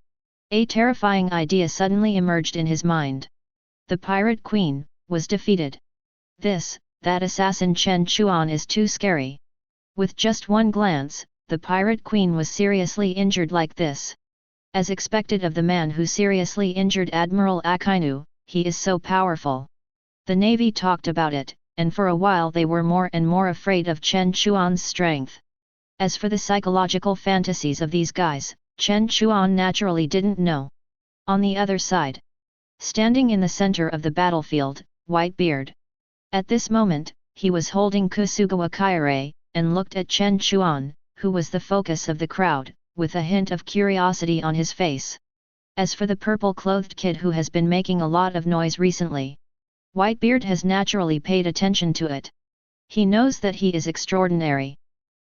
A terrifying idea suddenly emerged in his mind. The pirate queen was defeated. That assassin Chen Chuan is too scary. With just one glance, the pirate queen was seriously injured like this. As expected of the man who seriously injured Admiral Akainu, he is so powerful. The navy talked about it, and for a while they were more and more afraid of Chen Chuan's strength. As for the psychological fantasies of these guys, Chen Chuan naturally didn't know. On the other side, standing in the center of the battlefield, Whitebeard. At this moment, he was holding Kusugawa Kyurei, and looked at Chen Chuan, who was the focus of the crowd, with a hint of curiosity on his face. As for the purple-clothed kid who has been making a lot of noise recently, Whitebeard has naturally paid attention to it. He knows that he is extraordinary.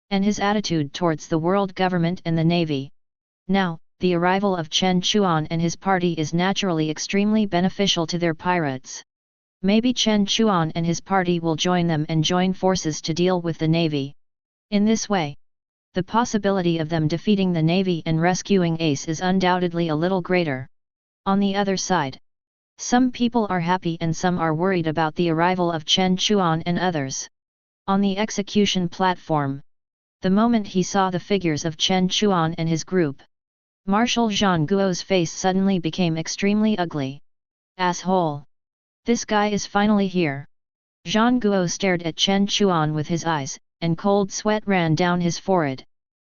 And his attitude towards the world government and the navy. Now, the arrival of Chen Chuan and his party is naturally extremely beneficial to their pirates. Maybe Chen Chuan and his party will join them and join forces to deal with the navy. In this way, the possibility of them defeating the navy and rescuing Ace is undoubtedly a little greater. On the other side, some people are happy and some are worried about the arrival of Chen Chuan and others. On the execution platform, the moment he saw the figures of Chen Chuan and his group, Marshal Zhang Guo's face suddenly became extremely ugly. Asshole! This guy is finally here. Zhang Guo stared at Chen Chuan with his eyes, and cold sweat ran down his forehead.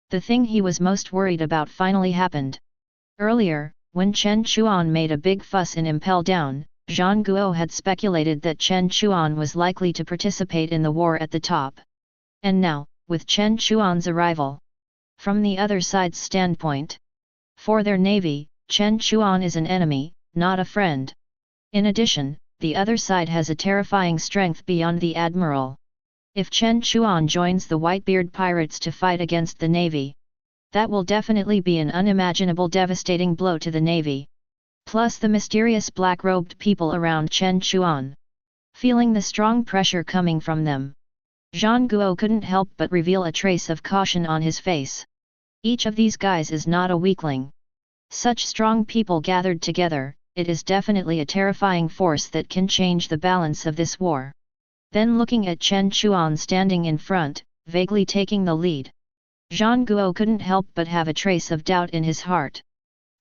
The thing he was most worried about finally happened. Earlier, when Chen Chuan made a big fuss in Impel Down, Zhang Guo had speculated that Chen Chuan was likely to participate in the war at the top. And now, with Chen Chuan's arrival. From the other side's standpoint. For their navy, Chen Chuan is an enemy, not a friend. In addition, the other side has a terrifying strength beyond the Admiral. If Chen Chuan joins the Whitebeard pirates to fight against the navy, that will definitely be an unimaginable devastating blow to the navy. Plus the mysterious black-robed people around Chen Chuan. Feeling the strong pressure coming from them, Zhang Guo couldn't help but reveal a trace of caution on his face. Each of these guys is not a weakling. Such strong people gathered together, it is definitely a terrifying force that can change the balance of this war. Then looking at Chen Chuan standing in front, vaguely taking the lead, Zhang Guo couldn't help but have a trace of doubt in his heart.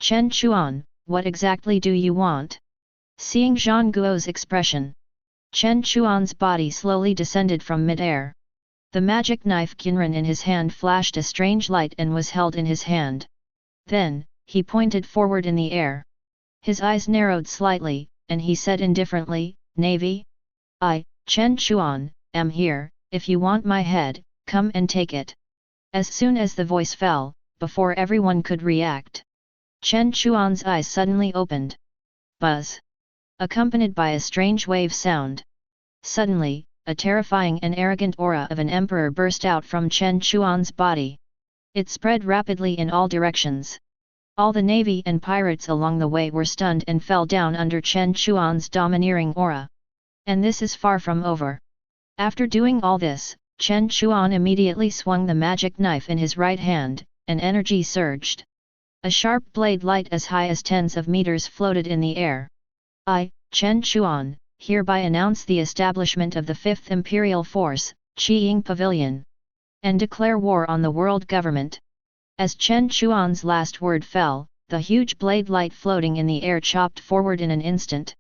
Chen Chuan, what exactly do you want? Seeing Zhang Guo's expression, Chen Chuan's body slowly descended from mid-air. The magic knife Qinren in his hand flashed a strange light and was held in his hand. Then, he pointed forward in the air. His eyes narrowed slightly, and he said indifferently, Navy? I, Chen Chuan, am here, if you want my head, come and take it. As soon as the voice fell, before everyone could react, Chen Chuan's eyes suddenly opened. Buzz! Accompanied by a strange wave sound. Suddenly, a terrifying and arrogant aura of an emperor burst out from Chen Chuan's body. It spread rapidly in all directions. All the navy and pirates along the way were stunned and fell down under Chen Chuan's domineering aura. And this is far from over. After doing all this, Chen Chuan immediately swung the magic knife in his right hand, and energy surged. A sharp blade light as high as tens of meters floated in the air. I, Chen Chuan, hereby announce the establishment of the 5th Imperial Force, Qiying Pavilion, and declare war on the world government. As Chen Chuan's last word fell, the huge blade light floating in the air chopped forward in an instant.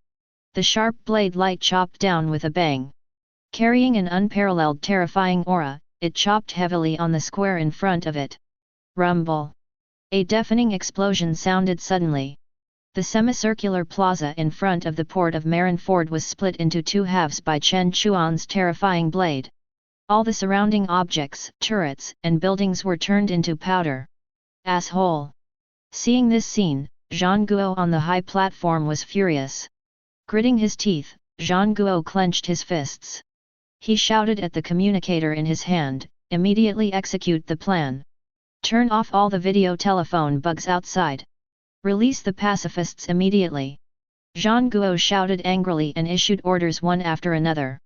The sharp blade light chopped down with a bang. Carrying an unparalleled terrifying aura, it chopped heavily on the square in front of it. Rumble! A deafening explosion sounded suddenly. The semicircular plaza in front of the port of Marineford was split into two halves by Chen Chuan's terrifying blade. All the surrounding objects, turrets, and buildings were turned into powder. Asshole! Seeing this scene, Zhang Guo on the high platform was furious. Gritting his teeth, Zhang Guo clenched his fists. He shouted at the communicator in his hand, immediately execute the plan. Turn off all the video telephone bugs outside. Release the pacifists immediately. Zhang Guo shouted angrily and issued orders one after another.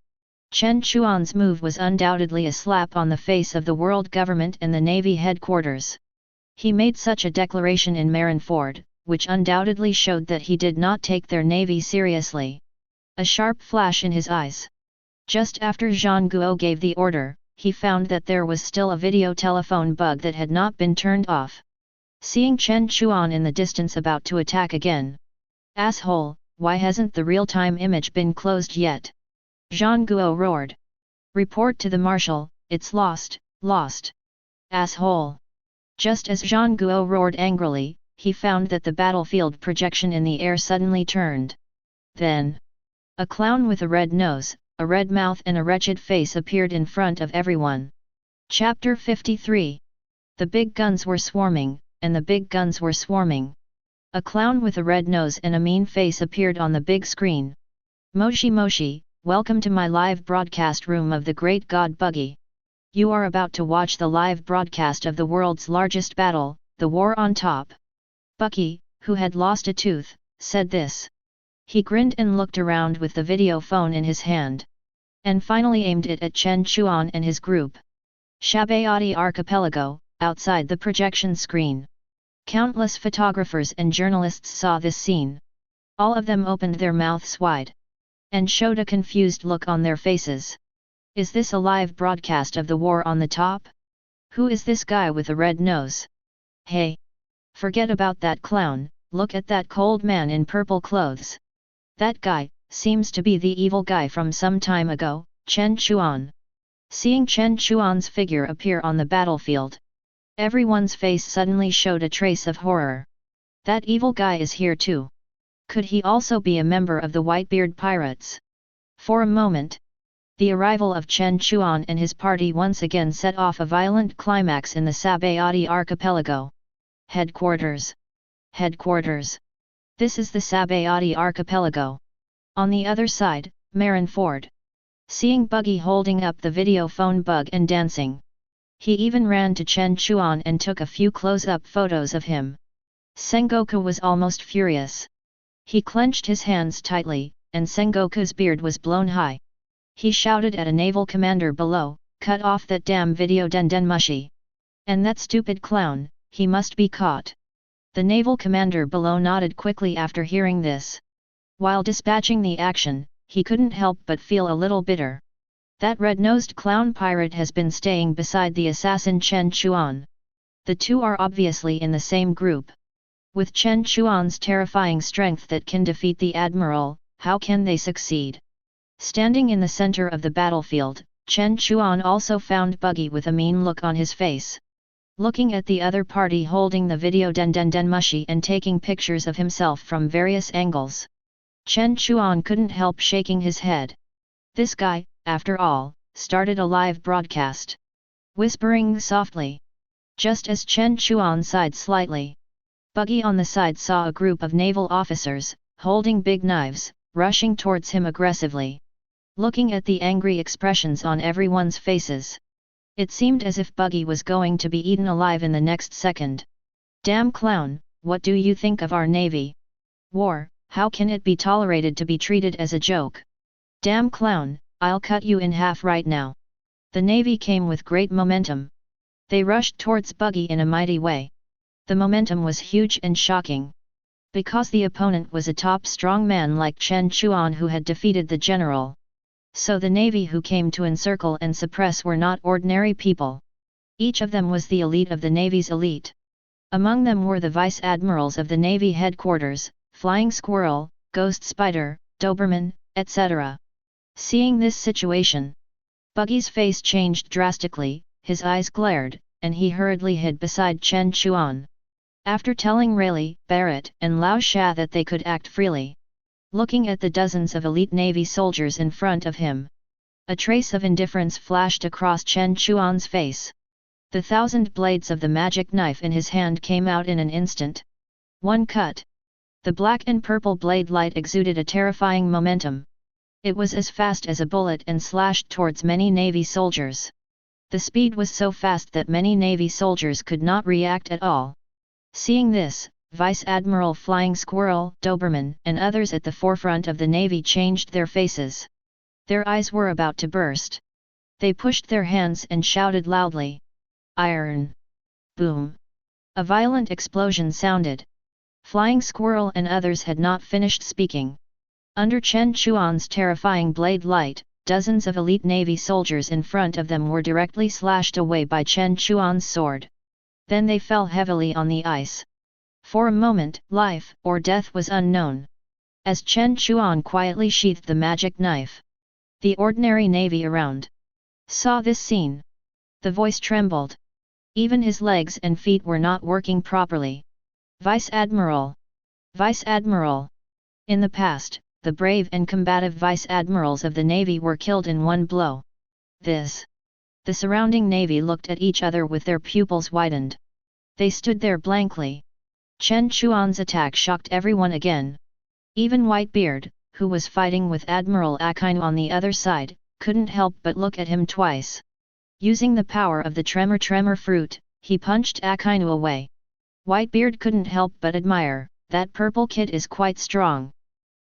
Chen Chuan's move was undoubtedly a slap on the face of the world government and the navy headquarters. He made such a declaration in Marineford, which undoubtedly showed that he did not take their navy seriously. A sharp flash in his eyes. Just after Zhang Guo gave the order, he found that there was still a video telephone bug that had not been turned off. Seeing Chen Chuan in the distance about to attack again. Asshole, why hasn't the real-time image been closed yet? Zhang Guo roared. Report to the marshal, it's lost, lost. Asshole! Just as Zhang Guo roared angrily, he found that the battlefield projection in the air suddenly turned. Then, a clown with a red nose, a red mouth and a wretched face appeared in front of everyone. Chapter 53. The big guns were swarming, and the big guns were swarming. A clown with a red nose and a mean face appeared on the big screen. Moshi Moshi, welcome to my live broadcast room of the Great God Buggy. You are about to watch the live broadcast of the world's largest battle, the War on Top. Bucky, who had lost a tooth, said this. He grinned and looked around with the video phone in his hand. And finally aimed it at Chen Chuan and his group. Shabayati Archipelago, outside the projection screen. Countless photographers and journalists saw this scene. All of them opened their mouths wide. And showed a confused look on their faces. Is this a live broadcast of the War on the Top? Who is this guy with a red nose? Hey! Forget about that clown, look at that cold man in purple clothes. That guy, seems to be the evil guy from some time ago, Chen Chuan. Seeing Chen Chuan's figure appear on the battlefield, everyone's face suddenly showed a trace of horror. That evil guy is here too. Could he also be a member of the Whitebeard pirates? For a moment, The arrival of Chen Chuan and his party once again set off a violent climax in the Sabayati archipelago. Headquarters. Headquarters. This is the Sabayati archipelago. On the other side, Marineford. Seeing Buggy holding up the video phone bug and dancing. He even ran to Chen Chuan and took a few close-up photos of him. Sengoku was almost furious. He clenched his hands tightly, and Sengoku's beard was blown high. He shouted at a naval commander below, "Cut off that damn video Dendenmushi! And that stupid clown, he must be caught." The naval commander below nodded quickly after hearing this. While dispatching the action, he couldn't help but feel a little bitter. That red-nosed clown pirate has been staying beside the assassin Chen Chuan. The two are obviously in the same group. With Chen Chuan's terrifying strength that can defeat the Admiral, how can they succeed? Standing in the center of the battlefield, Chen Chuan also found Buggy with a mean look on his face. Looking at the other party holding the video Dendenmushi and taking pictures of himself from various angles. Chen Chuan couldn't help shaking his head. This guy, after all, started a live broadcast. Whispering softly. Just as Chen Chuan sighed slightly. Buggy on the side saw a group of naval officers, holding big knives, rushing towards him aggressively. Looking at the angry expressions on everyone's faces. It seemed as if Buggy was going to be eaten alive in the next second. "Damn clown, what do you think of our navy? War, how can it be tolerated to be treated as a joke? Damn clown, I'll cut you in half right now." The navy came with great momentum. They rushed towards Buggy in a mighty way. The momentum was huge and shocking. Because the opponent was a top strong man like Chen Chuan who had defeated the general. So the navy who came to encircle and suppress were not ordinary people. Each of them was the elite of the navy's elite. Among them were the vice admirals of the navy headquarters, Flying Squirrel, Ghost Spider, Doberman, etc. Seeing this situation, Buggy's face changed drastically, his eyes glared, and he hurriedly hid beside Chen Chuan. After telling Rayleigh, Barrett, and Lao Sha that they could act freely. Looking at the dozens of elite navy soldiers in front of him. A trace of indifference flashed across Chen Chuan's face. The 1,000 blades of the magic knife in his hand came out in an instant. One cut. The black and purple blade light exuded a terrifying momentum. It was as fast as a bullet and slashed towards many navy soldiers. The speed was so fast that many navy soldiers could not react at all. Seeing this, Vice Admiral Flying Squirrel, Doberman, and others at the forefront of the navy changed their faces. Their eyes were about to burst. They pushed their hands and shouted loudly. "Iron!" Boom! A violent explosion sounded. Flying Squirrel and others had not finished speaking. Under Chen Chuan's terrifying blade light, dozens of elite navy soldiers in front of them were directly slashed away by Chen Chuan's sword. Then they fell heavily on the ice. For a moment, life or death was unknown. As Chen Chuan quietly sheathed the magic knife. The ordinary navy around saw this scene. The voice trembled. Even his legs and feet were not working properly. "Vice Admiral! Vice Admiral!" In the past, the brave and combative Vice Admirals of the Navy were killed in one blow. The surrounding Navy looked at each other with their pupils widened. They stood there blankly. Chen Chuan's attack shocked everyone again. Even Whitebeard, who was fighting with Admiral Akainu on the other side, couldn't help but look at him twice. Using the power of the tremor fruit, he punched Akainu away. Whitebeard couldn't help but admire, "That purple kid is quite strong."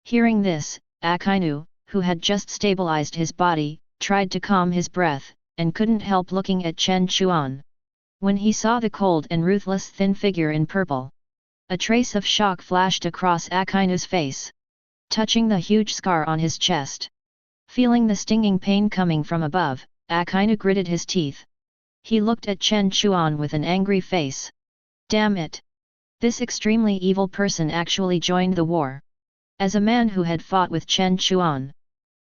Hearing this, Akainu, who had just stabilized his body, tried to calm his breath, and couldn't help looking at Chen Chuan. When he saw the cold and ruthless thin figure in purple, a trace of shock flashed across Akainu's face, touching the huge scar on his chest. Feeling the stinging pain coming from above, Akainu gritted his teeth. He looked at Chen Chuan with an angry face. Damn it! This extremely evil person actually joined the war. As a man who had fought with Chen Chuan,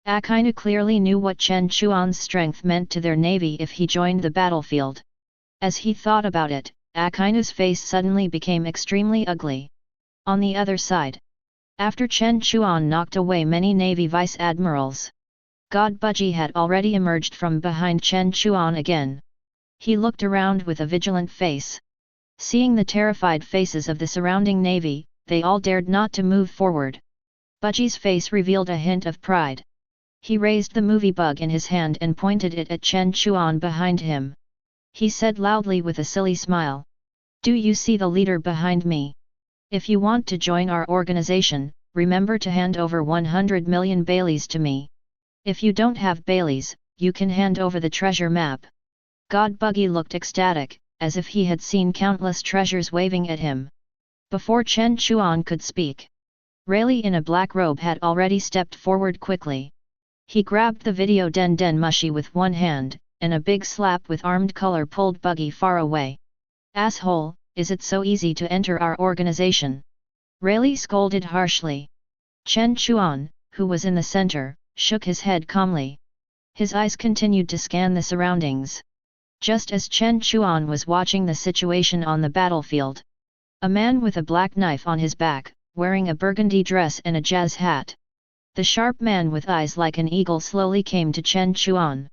Akainu clearly knew what Chen Chuan's strength meant to their navy if he joined the battlefield. As he thought about it, Akainu's face suddenly became extremely ugly. On the other side, after Chen Chuan knocked away many navy vice admirals, God Budgie had already emerged from behind Chen Chuan again. He looked around with a vigilant face. Seeing the terrified faces of the surrounding navy, they all dared not to move forward. Budgie's face revealed a hint of pride. He raised the movie bug in his hand and pointed it at Chen Chuan behind him. He said loudly with a silly smile. "Do you see the leader behind me? If you want to join our organization, remember to hand over 100 million Baileys to me. If you don't have Baileys, you can hand over the treasure map." God Buggy looked ecstatic, as if he had seen countless treasures waving at him. Before Chen Chuan could speak, Rayleigh in a black robe had already stepped forward quickly. He grabbed the video Den Den Mushi with one hand, and a big slap with armed color pulled Buggy far away. "Asshole, is it so easy to enter our organization?" Rayleigh scolded harshly. Chen Chuan, who was in the center, shook his head calmly. His eyes continued to scan the surroundings. Just as Chen Chuan was watching the situation on the battlefield, a man with a black knife on his back, wearing a burgundy dress and a jazz hat. The sharp man with eyes like an eagle slowly came to Chen Chuan.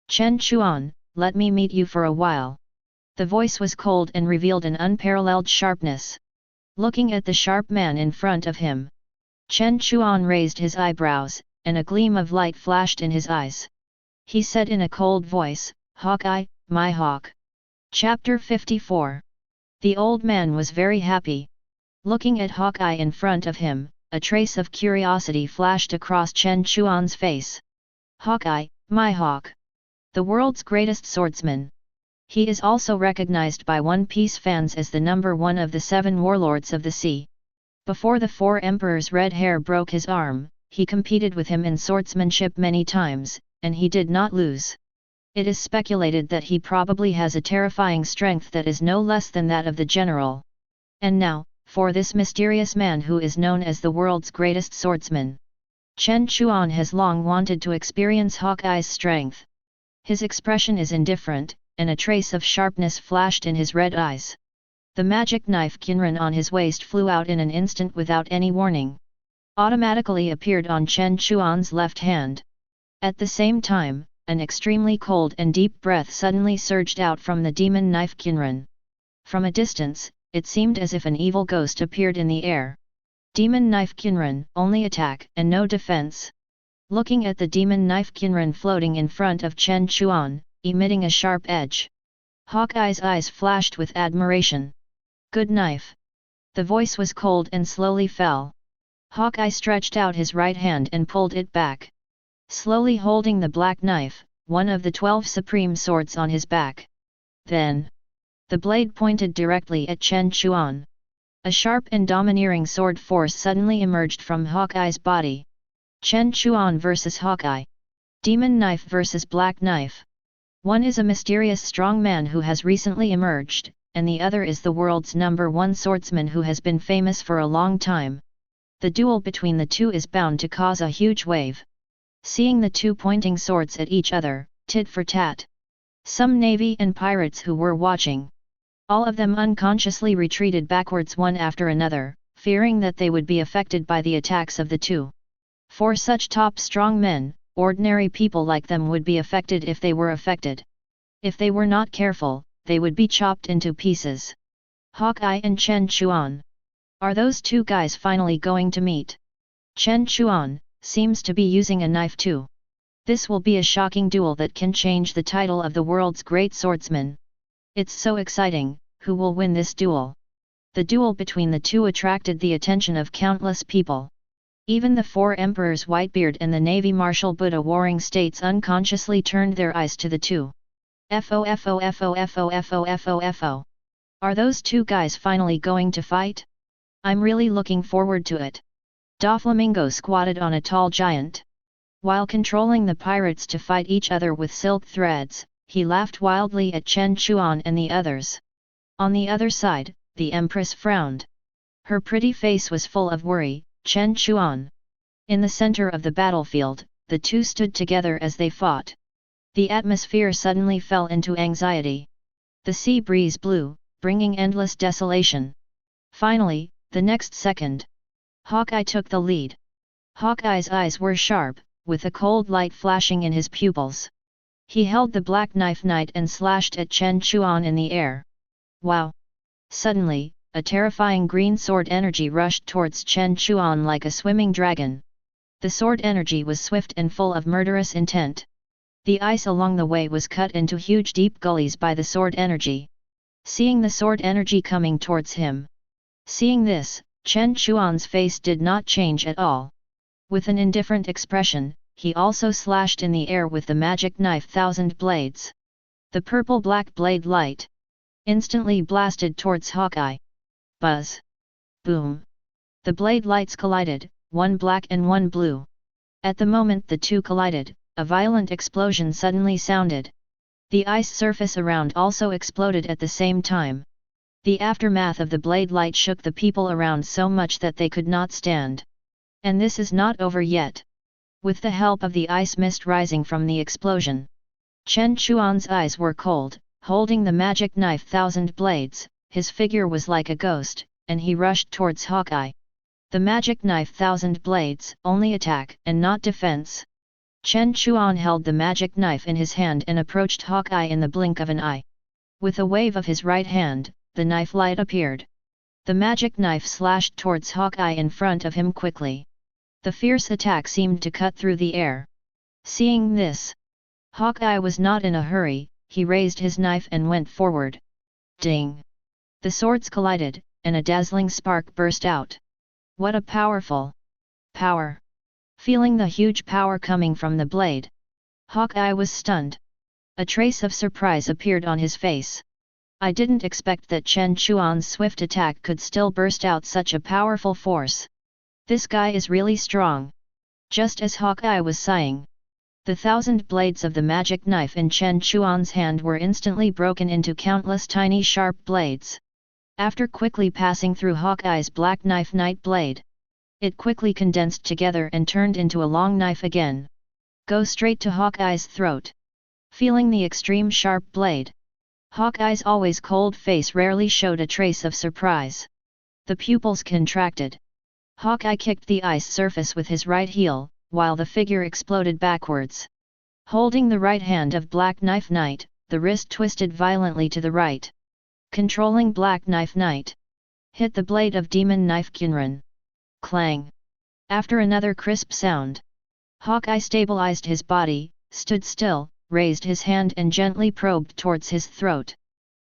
"Chen Chuan, let me meet you for a while." The voice was cold and revealed an unparalleled sharpness. Looking at the sharp man in front of him, Chen Chuan raised his eyebrows, and a gleam of light flashed in his eyes. He said in a cold voice, "Hawkeye, Mihawk." Chapter 54. The old man was very happy. Looking at Hawkeye in front of him, a trace of curiosity flashed across Chen Chuan's face. "Hawkeye, Mihawk. The world's greatest swordsman. He is also recognized by One Piece fans as the #1 of the 7 warlords of the sea. Before the 4 emperors' red hair broke his arm, he competed with him in swordsmanship many times, and he did not lose. It is speculated that he probably has a terrifying strength that is no less than that of the general. And now, for this mysterious man who is known as the world's greatest swordsman. Chen Chuan has long wanted to experience Hawkeye's strength. His expression is indifferent, and a trace of sharpness flashed in his red eyes. The magic knife Kinran on his waist flew out in an instant without any warning. Automatically appeared on Chen Chuan's left hand. At the same time, an extremely cold and deep breath suddenly surged out from the demon knife Kinran. From a distance, it seemed as if an evil ghost appeared in the air. Demon knife Kinran, only attack and no defense. Looking at the demon knife Kinran floating in front of Chen Chuan, emitting a sharp edge, Hawkeye's eyes flashed with admiration. "Good knife." The voice was cold and slowly fell. Hawkeye stretched out his right hand and pulled it back. Slowly holding the black knife, one of the 12 supreme swords on his back. Then, the blade pointed directly at Chen Chuan. A sharp and domineering sword force suddenly emerged from Hawkeye's body. Chen Chuan versus Hawkeye. Demon knife versus black knife. One is a mysterious strong man who has recently emerged, and the other is the world's #1 swordsman who has been famous for a long time. The duel between the two is bound to cause a huge wave. Seeing the two pointing swords at each other, tit for tat. Some navy and pirates who were watching, all of them unconsciously retreated backwards one after another, fearing that they would be affected by the attacks of the two. For such top strong men, ordinary people like them would be affected if they were affected. If they were not careful, they would be chopped into pieces. Hawkeye and Chen Chuan. Are those two guys finally going to meet? Chen Chuan seems to be using a knife too. This will be a shocking duel that can change the title of the world's great swordsman. It's so exciting. Who will win this duel? The duel between the two attracted the attention of countless people. Even the 4 emperors Whitebeard and the Navy Marshal Buddha warring states unconsciously turned their eyes to the two. FO. Are those two guys finally going to fight? I'm really looking forward to it. Doflamingo squatted on a tall giant. While controlling the pirates to fight each other with silk threads, he laughed wildly at Chen Chuan and the others. On the other side, the Empress frowned. Her pretty face was full of worry. Chen Chuan. In the center of the battlefield, the two stood together as they fought. The atmosphere suddenly fell into anxiety. The sea breeze blew, bringing endless desolation. Finally, the next second, Hawkeye took the lead. Hawkeye's eyes were sharp, with a cold light flashing in his pupils. He held the black knife knight and slashed at Chen Chuan in the air. Wow! Suddenly, a terrifying green sword energy rushed towards Chen Chuan like a swimming dragon. The sword energy was swift and full of murderous intent. The ice along the way was cut into huge deep gullies by the sword energy. Seeing the sword energy coming towards him. Seeing this, Chen Chuan's face did not change at all. With an indifferent expression, he also slashed in the air with the magic knife thousand blades. The purple-black blade light instantly blasted towards Hawkeye. Buzz! Boom! The blade lights collided, one black and one blue. At the moment the two collided, a violent explosion suddenly sounded. The ice surface around also exploded at the same time. The aftermath of the blade light shook the people around so much that they could not stand. And this is not over yet. With the help of the ice mist rising from the explosion, Chen Chuan's eyes were cold, holding the magic knife thousand blades, his figure was like a ghost, and he rushed towards Hawkeye. The magic knife thousand blades, only attack and not defense. Chen Chuan held the magic knife in his hand and approached Hawkeye in the blink of an eye. With a wave of his right hand, the knife light appeared. The magic knife slashed towards Hawkeye in front of him quickly. The fierce attack seemed to cut through the air. Seeing this, Hawkeye was not in a hurry, he raised his knife and went forward. Ding! The swords collided, and a dazzling spark burst out. What a powerful power! Feeling the huge power coming from the blade, Hawkeye was stunned. A trace of surprise appeared on his face. I didn't expect that Chen Chuan's swift attack could still burst out such a powerful force. This guy is really strong. Just as Hawkeye was sighing, the thousand blades of the magic knife in Chen Chuan's hand were instantly broken into countless tiny sharp blades. After quickly passing through Hawkeye's black knife knight blade, it quickly condensed together and turned into a long knife again. Go straight to Hawkeye's throat. Feeling the extreme sharp blade, Hawkeye's always cold face rarely showed a trace of surprise. The pupils contracted. Hawkeye kicked the ice surface with his right heel, while the figure exploded backwards. Holding the right hand of Black Knife Knight, the wrist twisted violently to the right. Controlling Black Knife Knight, hit the blade of Demon Knife Kinran. Clang! After another crisp sound, Hawkeye stabilized his body, stood still, raised his hand and gently probed towards his throat.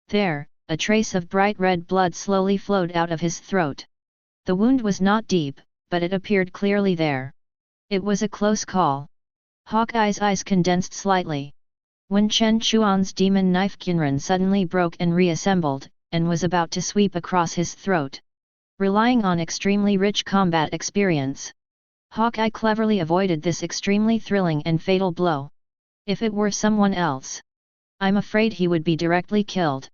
There, a trace of bright red blood slowly flowed out of his throat. The wound was not deep, but it appeared clearly there. It was a close call. Hawkeye's eyes condensed slightly. When Chen Chuan's demon knife Kinran suddenly broke and reassembled, and was about to sweep across his throat. Relying on extremely rich combat experience, Hawkeye cleverly avoided this extremely thrilling and fatal blow. If it were someone else, I'm afraid he would be directly killed.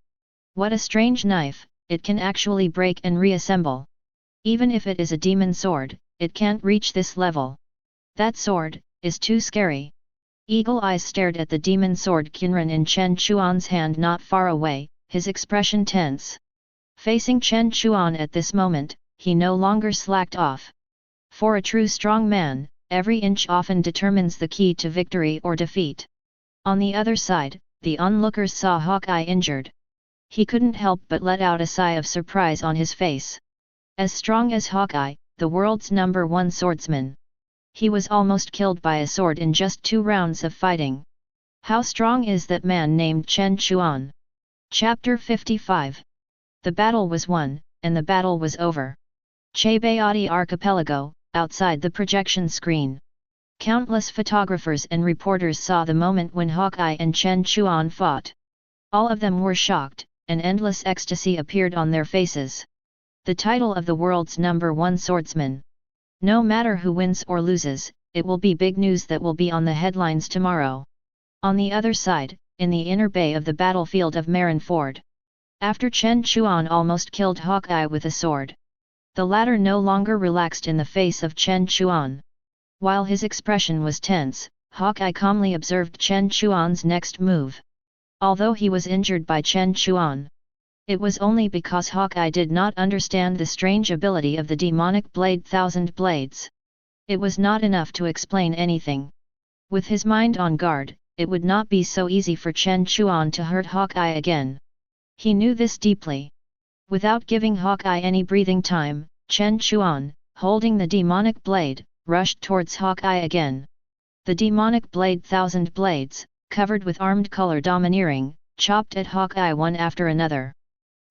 What a strange knife, it can actually break and reassemble. Even if it is a demon sword, it can't reach this level. That sword is too scary. Eagle eyes stared at the demon sword Kinran in Chen Chuan's hand not far away, his expression tense. Facing Chen Chuan at this moment, he no longer slacked off. For a true strong man, every inch often determines the key to victory or defeat. On the other side, the onlookers saw Hawkeye injured. He couldn't help but let out a sigh of surprise on his face. As strong as Hawkeye, the world's #1 swordsman, he was almost killed by a sword in just 2 rounds of fighting. How strong is that man named Chen Chuan? Chapter 55. The battle was won, and the battle was over. Chebayati Archipelago, outside the projection screen. Countless photographers and reporters saw the moment when Hawkeye and Chen Chuan fought. All of them were shocked, and endless ecstasy appeared on their faces. The title of the world's #1 swordsman. No matter who wins or loses, it will be big news that will be on the headlines tomorrow. On the other side, in the inner bay of the battlefield of Marineford, after Chen Chuan almost killed Hawkeye with a sword, the latter no longer relaxed in the face of Chen Chuan. While his expression was tense, Hawkeye calmly observed Chen Chuan's next move. Although he was injured by Chen Chuan, it was only because Hawkeye did not understand the strange ability of the demonic blade Thousand Blades. It was not enough to explain anything. With his mind on guard, it would not be so easy for Chen Chuan to hurt Hawkeye again. He knew this deeply. Without giving Hawkeye any breathing time, Chen Chuan, holding the demonic blade, rushed towards Hawkeye again. The demonic blade, 1,000 blades, covered with armed color domineering, chopped at Hawkeye one after another.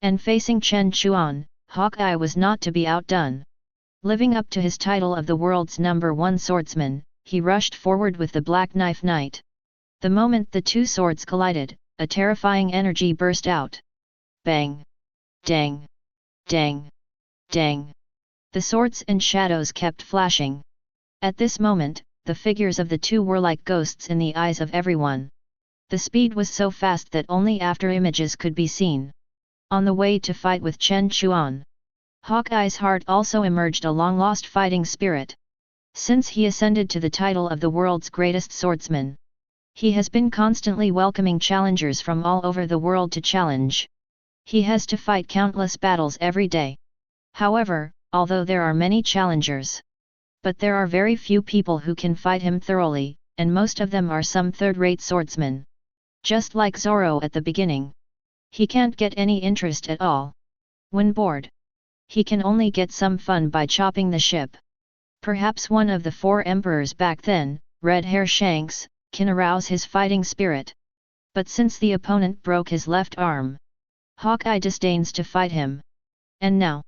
And facing Chen Chuan, Hawkeye was not to be outdone. Living up to his title of the world's #1 swordsman, he rushed forward with the Black Knife Knight. The moment the two swords collided, a terrifying energy burst out. Bang! Dang! Dang! Dang! The swords and shadows kept flashing. At this moment, the figures of the two were like ghosts in the eyes of everyone. The speed was so fast that only after images could be seen. On the way to fight with Chen Chuan, Hawkeye's heart also emerged a long-lost fighting spirit. Since he ascended to the title of the world's greatest swordsman, he has been constantly welcoming challengers from all over the world to challenge. He has to fight countless battles every day. However, although there are many challengers, but there are very few people who can fight him thoroughly, and most of them are some third-rate swordsmen. Just like Zoro at the beginning. He can't get any interest at all. When bored, he can only get some fun by chopping the ship. Perhaps one of the 4 emperors back then, Red Hair Shanks, can arouse his fighting spirit. But since the opponent broke his left arm, Hawkeye disdains to fight him. And now,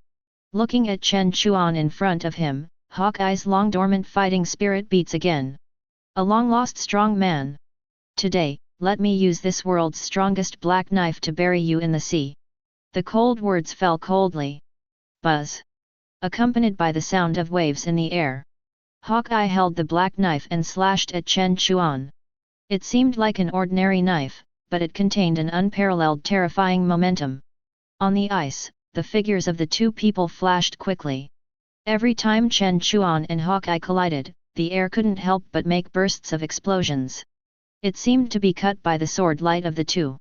looking at Chen Chuan in front of him, Hawkeye's long-dormant fighting spirit beats again. A long-lost strong man. Today, let me use this world's strongest black knife to bury you in the sea. The cold words fell coldly. Buzz. Accompanied by the sound of waves in the air. Hawkeye held the black knife and slashed at Chen Chuan. It seemed like an ordinary knife, but it contained an unparalleled terrifying momentum. On the ice, the figures of the two people flashed quickly. Every time Chen Chuan and Hawkeye collided, the air couldn't help but make bursts of explosions. It seemed to be cut by the sword light of the two.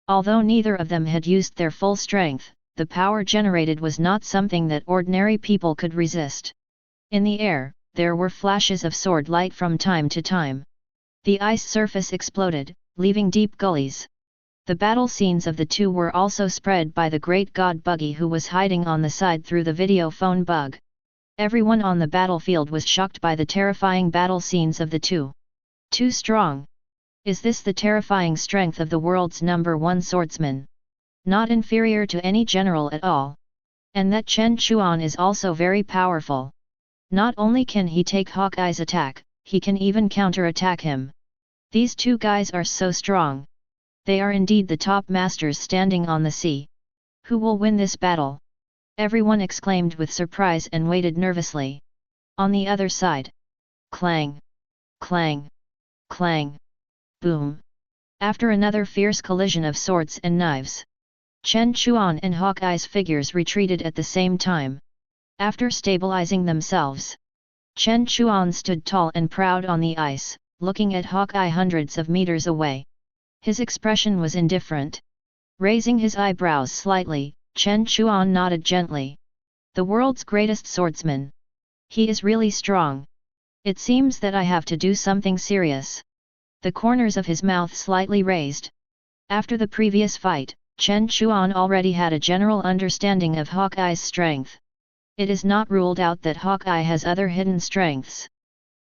Although neither of them had used their full strength, the power generated was not something that ordinary people could resist. In the air, there were flashes of sword light from time to time. The ice surface exploded, leaving deep gullies. The battle scenes of the two were also spread by the great god Buggy, who was hiding on the side through the video phone bug. Everyone on the battlefield was shocked by the terrifying battle scenes of the two. Too strong. Is this the terrifying strength of the world's #1 swordsman? Not inferior to any general at all. And that Chen Chuan is also very powerful. Not only can he take Hawkeye's attack, he can even counter-attack him. These two guys are so strong. They are indeed the top masters standing on the sea. Who will win this battle? Everyone exclaimed with surprise and waited nervously. On the other side. Clang! Clang! Clang! Boom! After another fierce collision of swords and knives, Chen Chuan and Hawkeye's figures retreated at the same time. After stabilizing themselves, Chen Chuan stood tall and proud on the ice, looking at Hawkeye hundreds of meters away. His expression was indifferent. Raising his eyebrows slightly, Chen Chuan nodded gently. The world's greatest swordsman. He is really strong. It seems that I have to do something serious. The corners of his mouth slightly raised. After the previous fight, Chen Chuan already had a general understanding of Hawkeye's strength. It is not ruled out that Hawkeye has other hidden strengths.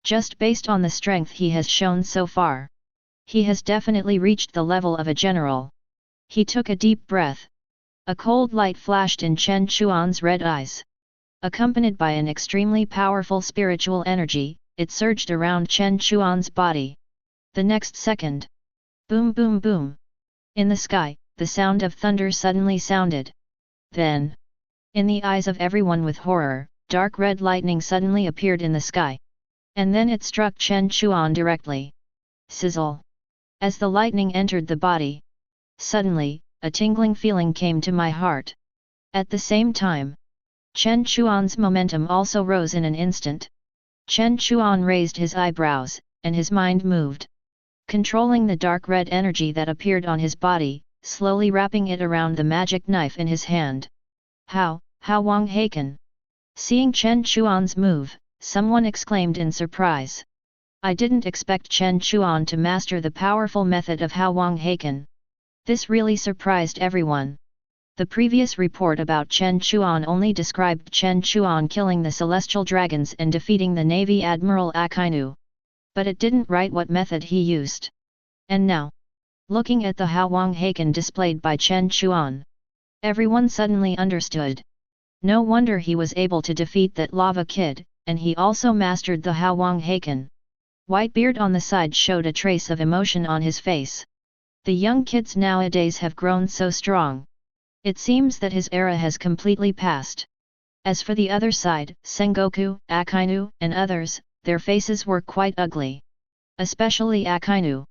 Just based on the strength he has shown so far, he has definitely reached the level of a general. He took a deep breath. A cold light flashed in Chen Chuan's red eyes. Accompanied by an extremely powerful spiritual energy, it surged around Chen Chuan's body. The next second, boom boom boom. In the sky, the sound of thunder suddenly sounded. Then, in the eyes of everyone with horror, dark red lightning suddenly appeared in the sky. And then it struck Chen Chuan directly. Sizzle! As the lightning entered the body, suddenly, a tingling feeling came to my heart. At the same time, Chen Chuan's momentum also rose in an instant. Chen Chuan raised his eyebrows, and his mind moved. Controlling the dark red energy that appeared on his body, slowly wrapping it around the magic knife in his hand. How Wang Haken? Seeing Chen Chuan's move, someone exclaimed in surprise. I didn't expect Chen Chuan to master the powerful method of Hawkeye Haken. This really surprised everyone. The previous report about Chen Chuan only described Chen Chuan killing the celestial dragons and defeating the Navy Admiral Akainu. But it didn't write what method he used. And now, looking at the Hawkeye Haken displayed by Chen Chuan, everyone suddenly understood. No wonder he was able to defeat that lava kid, and he also mastered the Hawkeye Haken. Whitebeard on the side showed a trace of emotion on his face. The young kids nowadays have grown so strong. It seems that his era has completely passed. As for the other side, Sengoku, Akainu, and others, their faces were quite ugly. Especially Akainu.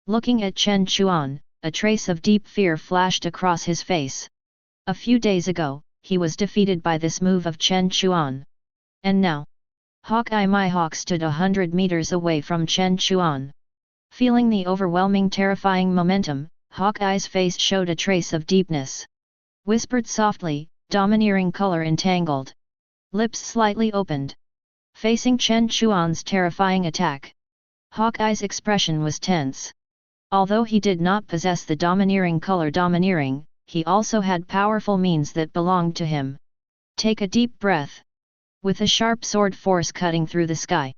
Looking at Chen Chuan, a trace of deep fear flashed across his face. A few days ago, he was defeated by this move of Chen Chuan. And now, Hawkeye Mihawk stood 100 meters away from Chen Chuan. Feeling the overwhelming terrifying momentum, Hawkeye's face showed a trace of deepness. Whispered softly, domineering color entangled. Lips slightly opened. Facing Chen Chuan's terrifying attack, Hawkeye's expression was tense. Although he did not possess the domineering color domineering, he also had powerful means that belonged to him. Take a deep breath. With a sharp sword force cutting through the sky,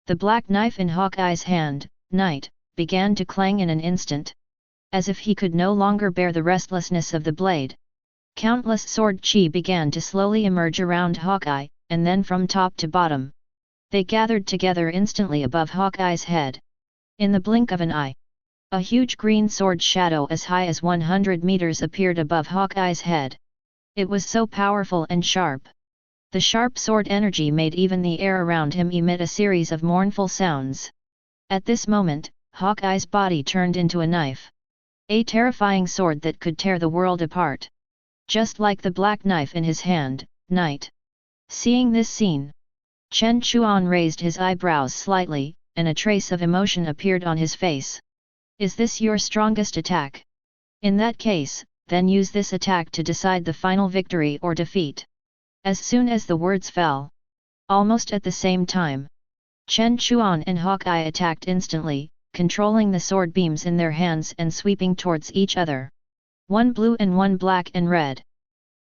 the black knife in Hawkeye's hand, Knight, began to clang in an instant. As if he could no longer bear the restlessness of the blade. Countless sword chi began to slowly emerge around Hawkeye, and then from top to bottom. They gathered together instantly above Hawkeye's head. In the blink of an eye, a huge green sword shadow as high as 100 meters appeared above Hawkeye's head. It was so powerful and sharp. The sharp sword energy made even the air around him emit a series of mournful sounds. At this moment, Hawkeye's body turned into a knife. A terrifying sword that could tear the world apart. Just like the black knife in his hand, Knight. Seeing this scene, Chen Chuan raised his eyebrows slightly, and a trace of emotion appeared on his face. Is this your strongest attack? In that case, then use this attack to decide the final victory or defeat. As soon as the words fell, almost at the same time, Chen Chuan and Hawkeye attacked instantly, controlling the sword beams in their hands and sweeping towards each other. One blue and one black and red.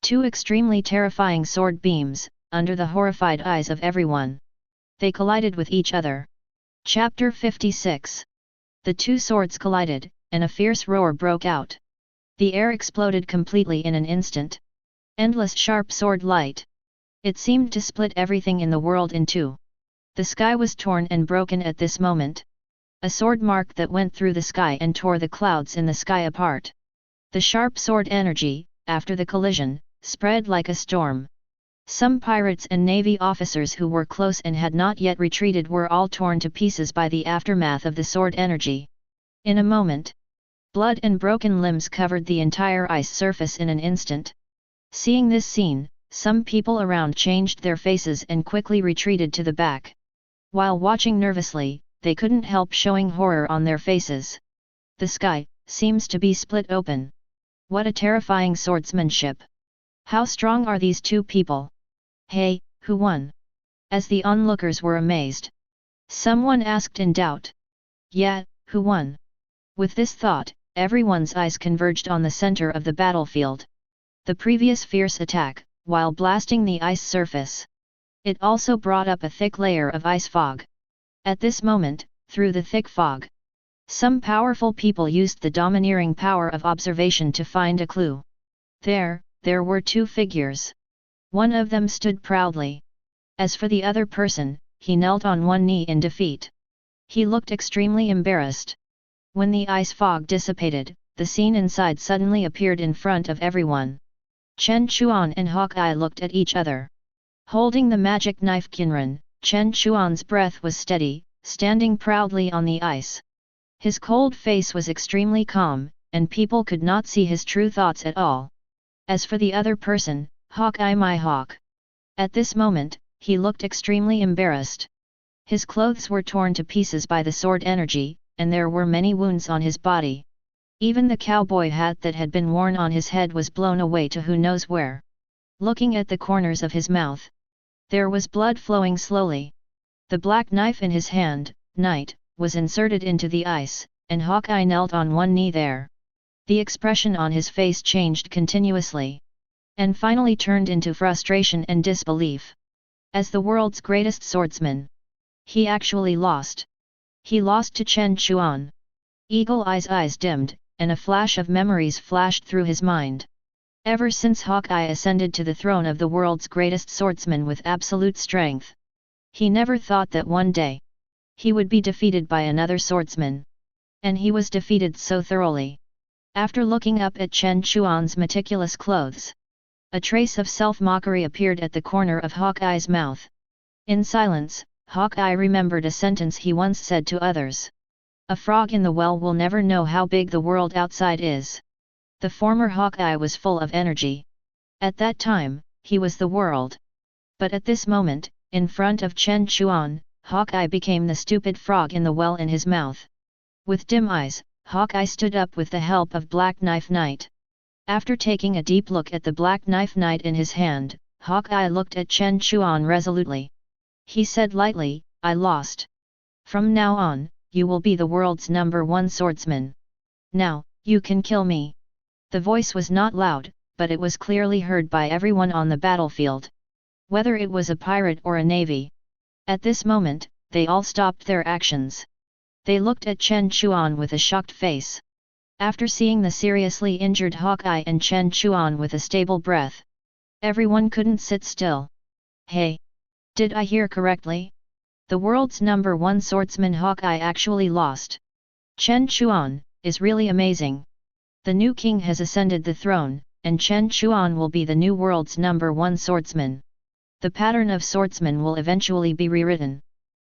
Two extremely terrifying sword beams, under the horrified eyes of everyone. They collided with each other. Chapter 56. The two swords collided, and a fierce roar broke out. The air exploded completely in an instant. Endless sharp sword light. It seemed to split everything in the world in two. The sky was torn and broken at this moment. A sword mark that went through the sky and tore the clouds in the sky apart. The sharp sword energy, after the collision, spread like a storm. Some pirates and navy officers who were close and had not yet retreated were all torn to pieces by the aftermath of the sword energy. In a moment, blood and broken limbs covered the entire ice surface in an instant. Seeing this scene, some people around changed their faces and quickly retreated to the back. While watching nervously, they couldn't help showing horror on their faces. The sky seems to be split open. What a terrifying swordsmanship! How strong are these two people? Hey, who won? As the onlookers were amazed, someone asked in doubt. Yeah, who won? With this thought, everyone's eyes converged on the center of the battlefield. The previous fierce attack, while blasting the ice surface, it also brought up a thick layer of ice fog. At this moment, through the thick fog, some powerful people used the domineering power of observation to find a clue. There were two figures. One of them stood proudly. As for the other person, he knelt on one knee in defeat. He looked extremely embarrassed. When the ice fog dissipated, the scene inside suddenly appeared in front of everyone. Chen Chuan and Hawkeye looked at each other. Holding the magic knife Kinran, Chen Chuan's breath was steady, standing proudly on the ice. His cold face was extremely calm, and people could not see his true thoughts at all. As for the other person, Hawkeye Mihawk. At this moment, he looked extremely embarrassed. His clothes were torn to pieces by the sword energy, and there were many wounds on his body. Even the cowboy hat that had been worn on his head was blown away to who knows where. Looking at the corners of his mouth, there was blood flowing slowly. The black knife in his hand, Knight, was inserted into the ice, and Hawkeye knelt on one knee there. The expression on his face changed continuously, and finally turned into frustration and disbelief. As the world's greatest swordsman, he actually lost. He lost to Chen Chuan. Eagle Eye's eyes dimmed, and a flash of memories flashed through his mind. Ever since Hawkeye ascended to the throne of the world's greatest swordsman with absolute strength, he never thought that one day he would be defeated by another swordsman. And he was defeated so thoroughly. After looking up at Chen Chuan's meticulous clothes, a trace of self-mockery appeared at the corner of Hawkeye's mouth. In silence, Hawkeye remembered a sentence he once said to others. "A frog in the well will never know how big the world outside is." The former Hawkeye was full of energy. At that time, he was the world. But at this moment, in front of Chen Chuan, Hawkeye became the stupid frog in the well in his mouth. With dim eyes, Hawkeye stood up with the help of Black Knife Knight. After taking a deep look at the Black Knife Knight in his hand, Hawkeye looked at Chen Chuan resolutely. He said lightly, "I lost. From now on, you will be the world's #1 swordsman. Now, you can kill me." The voice was not loud, but it was clearly heard by everyone on the battlefield. Whether it was a pirate or a navy. At this moment, they all stopped their actions. They looked at Chen Chuan with a shocked face. After seeing the seriously injured Hawkeye and Chen Chuan with a stable breath, everyone couldn't sit still. "Hey! Did I hear correctly? The world's #1 swordsman Hawkeye actually lost. Chen Chuan is really amazing. The new king has ascended the throne, and Chen Chuan will be the new world's #1 swordsman. The pattern of swordsmen will eventually be rewritten."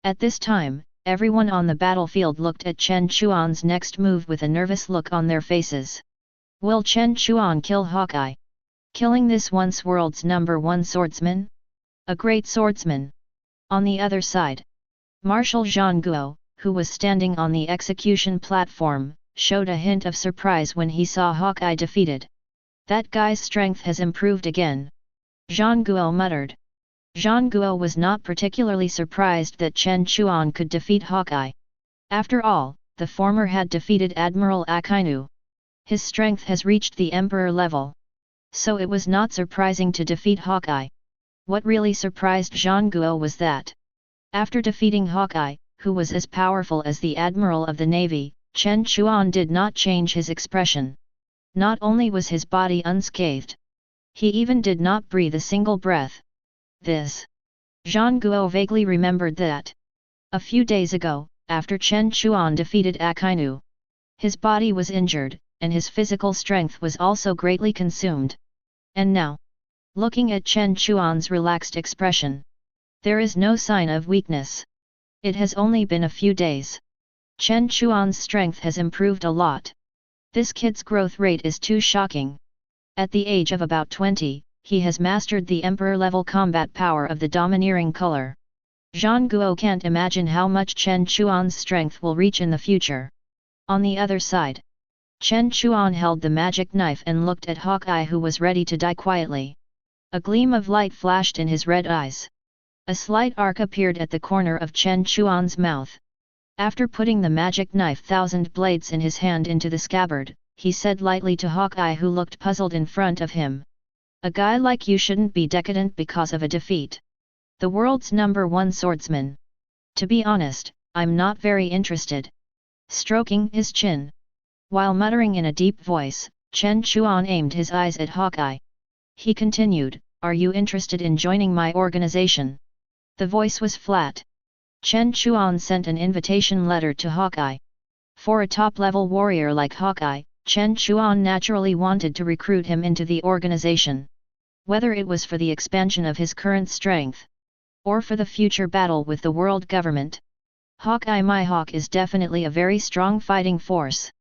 At this time, everyone on the battlefield looked at Chen Chuan's next move with a nervous look on their faces. Will Chen Chuan kill Hawkeye? Killing this once world's #1 swordsman? A great swordsman. On the other side, Marshal Zhang Guo, who was standing on the execution platform, showed a hint of surprise when he saw Hawkeye defeated. "That guy's strength has improved again," Zhang Guo muttered. Zhang Guo was not particularly surprised that Chen Chuan could defeat Hawkeye. After all, the former had defeated Admiral Akainu. His strength has reached the Emperor level. So it was not surprising to defeat Hawkeye. What really surprised Zhang Guo was that, after defeating Hawkeye, who was as powerful as the Admiral of the Navy, Chen Chuan did not change his expression. Not only was his body unscathed, he even did not breathe a single breath. Zhang Guo vaguely remembered that a few days ago, after Chen Chuan defeated Akainu, his body was injured, and his physical strength was also greatly consumed. And now, looking at Chen Chuan's relaxed expression, there is no sign of weakness. It has only been a few days. Chen Chuan's strength has improved a lot. This kid's growth rate is too shocking. At the age of about 20, he has mastered the Emperor-level combat power of the domineering color. Zhang Guo can't imagine how much Chen Chuan's strength will reach in the future. On the other side, Chen Chuan held the magic knife and looked at Hawkeye, who was ready to die quietly. A gleam of light flashed in his red eyes. A slight arc appeared at the corner of Chen Chuan's mouth. After putting the magic knife thousand blades in his hand into the scabbard, he said lightly to Hawkeye, who looked puzzled in front of him. "A guy like you shouldn't be decadent because of a defeat. The world's #1 swordsman. To be honest, I'm not very interested." Stroking his chin, while muttering in a deep voice, Chen Chuan aimed his eyes at Hawkeye. He continued, "Are you interested in joining my organization?" The voice was flat. Chen Chuan sent an invitation letter to Hawkeye. For a top-level warrior like Hawkeye, Chen Chuan naturally wanted to recruit him into the organization. Whether it was for the expansion of his current strength, or for the future battle with the world government, Hawkeye Mihawk is definitely a very strong fighting force.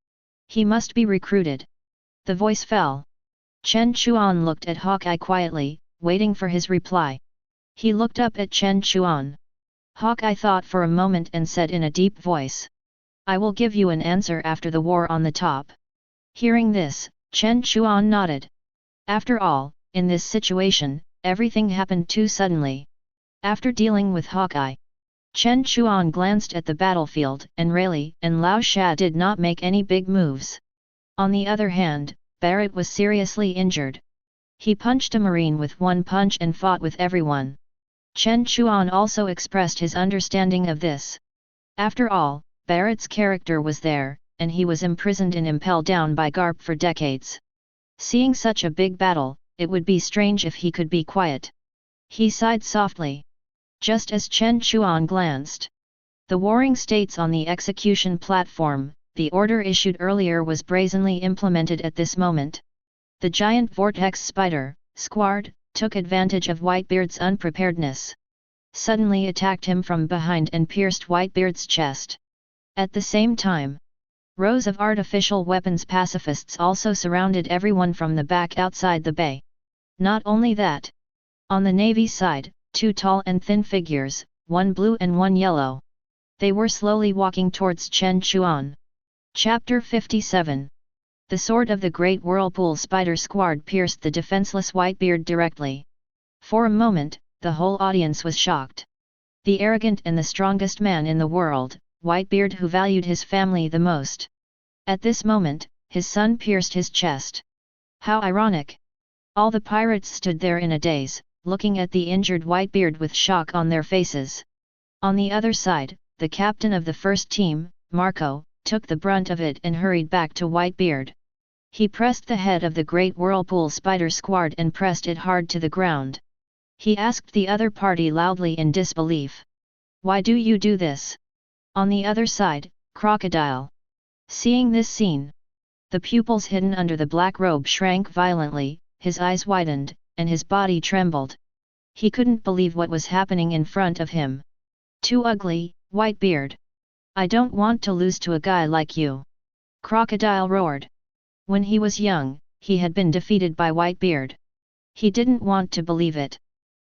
He must be recruited. The voice fell. Chen Chuan looked at Hawkeye quietly, waiting for his reply. He looked up at Chen Chuan. Hawkeye thought for a moment and said in a deep voice, "I will give you an answer after the war on the top." Hearing this, Chen Chuan nodded. After all, in this situation, everything happened too suddenly. After dealing with Hawkeye, Chen Chuan glanced at the battlefield, and Rayleigh and Lao Sha did not make any big moves. On the other hand, Barrett was seriously injured. He punched a marine with one punch and fought with everyone. Chen Chuan also expressed his understanding of this. After all, Barrett's character was there, and he was imprisoned in Impel down by Garp for decades. Seeing such a big battle, it would be strange if he could be quiet. He sighed softly. Just as Chen Chuan glanced. The warring states on the execution platform, the order issued earlier was brazenly implemented at this moment. The giant vortex spider, Squard, took advantage of Whitebeard's unpreparedness. Suddenly attacked him from behind and pierced Whitebeard's chest. At the same time, rows of artificial weapons pacifists also surrounded everyone from the back outside the bay. Not only that. On the Navy side, two tall and thin figures, one blue and one yellow. They were slowly walking towards Chen Chuan. Chapter 57. The sword of the great whirlpool spider Squard pierced the defenseless Whitebeard directly. For a moment, the whole audience was shocked. The arrogant and the strongest man in the world, Whitebeard, who valued his family the most. At this moment, his son pierced his chest. How ironic! All the pirates stood there in a daze, looking at the injured Whitebeard with shock on their faces. On the other side, the captain of the first team, Marco, took the brunt of it and hurried back to Whitebeard. He pressed the head of the great whirlpool spider Squard and pressed it hard to the ground. He asked the other party loudly in disbelief. Why do you do this? On the other side, Crocodile. Seeing this scene, the pupils hidden under the black robe shrank violently, his eyes widened, and his body trembled. He couldn't believe what was happening in front of him. Too ugly, Whitebeard. I don't want to lose to a guy like you. Crocodile roared. When he was young, he had been defeated by Whitebeard. He didn't want to believe it.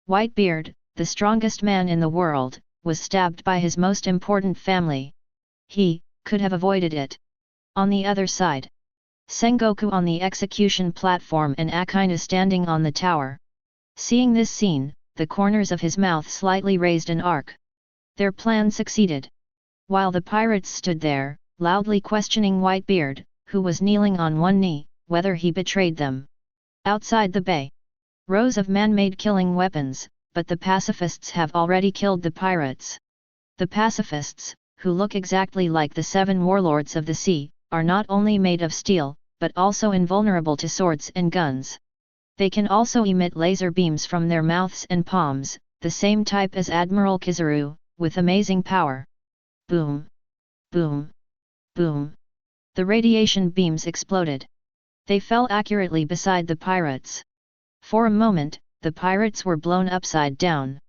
Whitebeard, the strongest man in the world, was stabbed by his most important family. He could have avoided it. On the other side, Sengoku on the execution platform and Akainu standing on the tower. Seeing this scene, the corners of his mouth slightly raised an arc. Their plan succeeded. While the pirates stood there, loudly questioning Whitebeard, who was kneeling on one knee, whether he betrayed them. Outside the bay, rows of man-made killing weapons, but the pacifists have already killed the pirates. The pacifists, who look exactly like the 7 warlords of the sea, are not only made of steel, but also invulnerable to swords and guns. They can also emit laser beams from their mouths and palms, the same type as Admiral Kizaru, with amazing power. Boom! Boom! Boom! The radiation beams exploded. They fell accurately beside the pirates. For a moment, the pirates were blown upside down.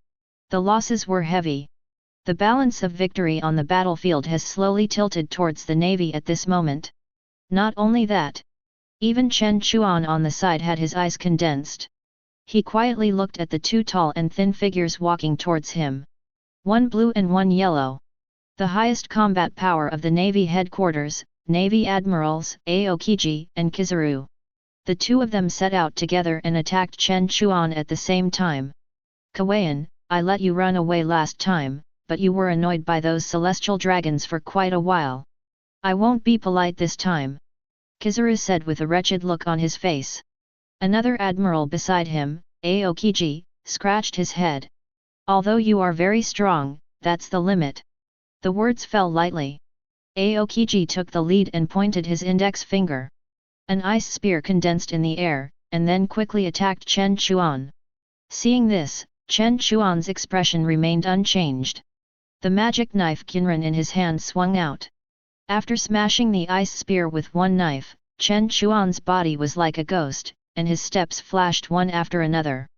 The losses were heavy. The balance of victory on the battlefield has slowly tilted towards the navy at this moment. Not only that. Even Chen Chuan on the side had his eyes condensed. He quietly looked at the two tall and thin figures walking towards him. One blue and one yellow. The highest combat power of the Navy headquarters, Navy Admirals, Aokiji and Kizaru. The two of them set out together and attacked Chen Chuan at the same time. Kawayan, I let you run away last time, but you were annoyed by those celestial dragons for quite a while. I won't be polite this time. Kizaru said with a wretched look on his face. Another admiral beside him, Aokiji, scratched his head. Although you are very strong, that's the limit. The words fell lightly. Aokiji took the lead and pointed his index finger. An ice spear condensed in the air, and then quickly attacked Chen Chuan. Seeing this, Chen Chuan's expression remained unchanged. The magic knife Kinran in his hand swung out. After smashing the ice spear with one knife, Chen Chuan's body was like a ghost, and his steps flashed one after another.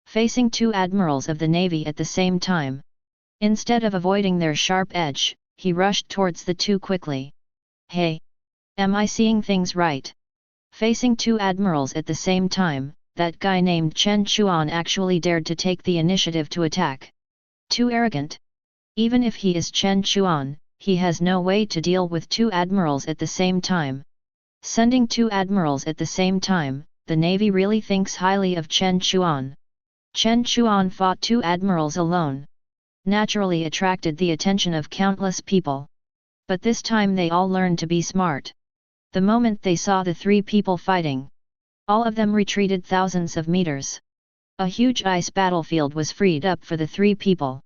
Facing two admirals of the navy at the same time. Instead of avoiding their sharp edge, he rushed towards the two quickly. Hey! Am I seeing things right? Facing two admirals at the same time, that guy named Chen Chuan actually dared to take the initiative to attack. Too arrogant. Even if he is Chen Chuan, he has no way to deal with two admirals at the same time. Sending two admirals at the same time, the navy really thinks highly of Chen Chuan. Chen Chuan fought two admirals alone. naturally attracted the attention of countless people. But this time they all learned to be smart. The moment they saw the three people fighting, all of them retreated thousands of meters. A huge ice battlefield was freed up for the three people.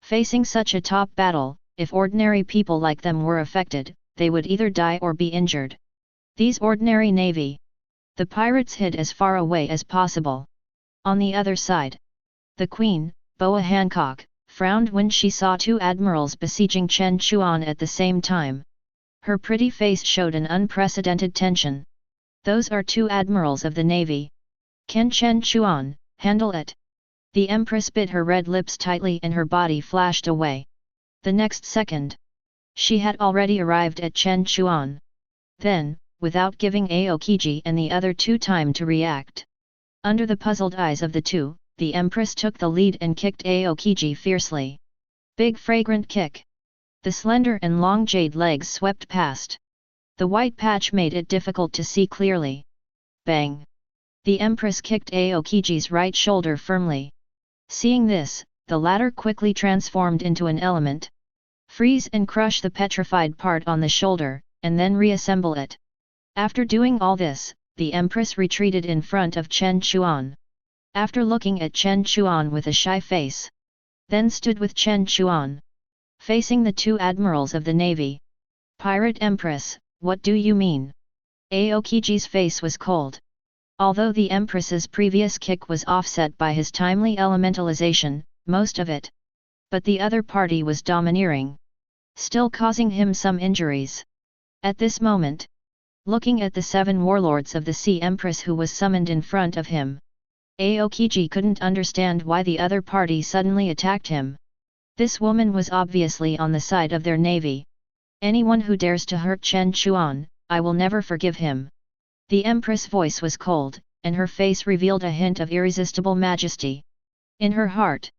Facing such a top battle, if ordinary people like them were affected, they would either die or be injured. These ordinary navy. The pirates hid as far away as possible. On the other side, the Queen, Boa Hancock, frowned when she saw two admirals besieging Chen Chuan at the same time. Her pretty face showed an unprecedented tension. Those are two admirals of the navy. Can Chen Chuan handle it? The Empress bit her red lips tightly and her body flashed away. The next second, she had already arrived at Chen Chuan. Then, without giving Aokiji and the other two time to react, under the puzzled eyes of the two, the Empress took the lead and kicked Aokiji fiercely. Big fragrant kick. The slender and long jade legs swept past. The white patch made it difficult to see clearly. Bang! The Empress kicked Aokiji's right shoulder firmly. Seeing this, the latter quickly transformed into an element. Freeze and crush the petrified part on the shoulder, and then reassemble it. After doing all this, the Empress retreated in front of Chen Chuan. After looking at Chen Chuan with a shy face, then stood with Chen Chuan, facing the two admirals of the navy. Pirate Empress, what do you mean? Aokiji's face was cold. Although the Empress's previous kick was offset by his timely elementalization, most of it, but the other party was domineering, still causing him some injuries. At this moment, looking at the seven warlords of the Sea Empress who was summoned in front of him, Aokiji couldn't understand why the other party suddenly attacked him. This woman was obviously on the side of their navy. Anyone who dares to hurt Chen Chuan, I will never forgive him. The Empress' voice was cold, and her face revealed a hint of irresistible majesty. In her heart,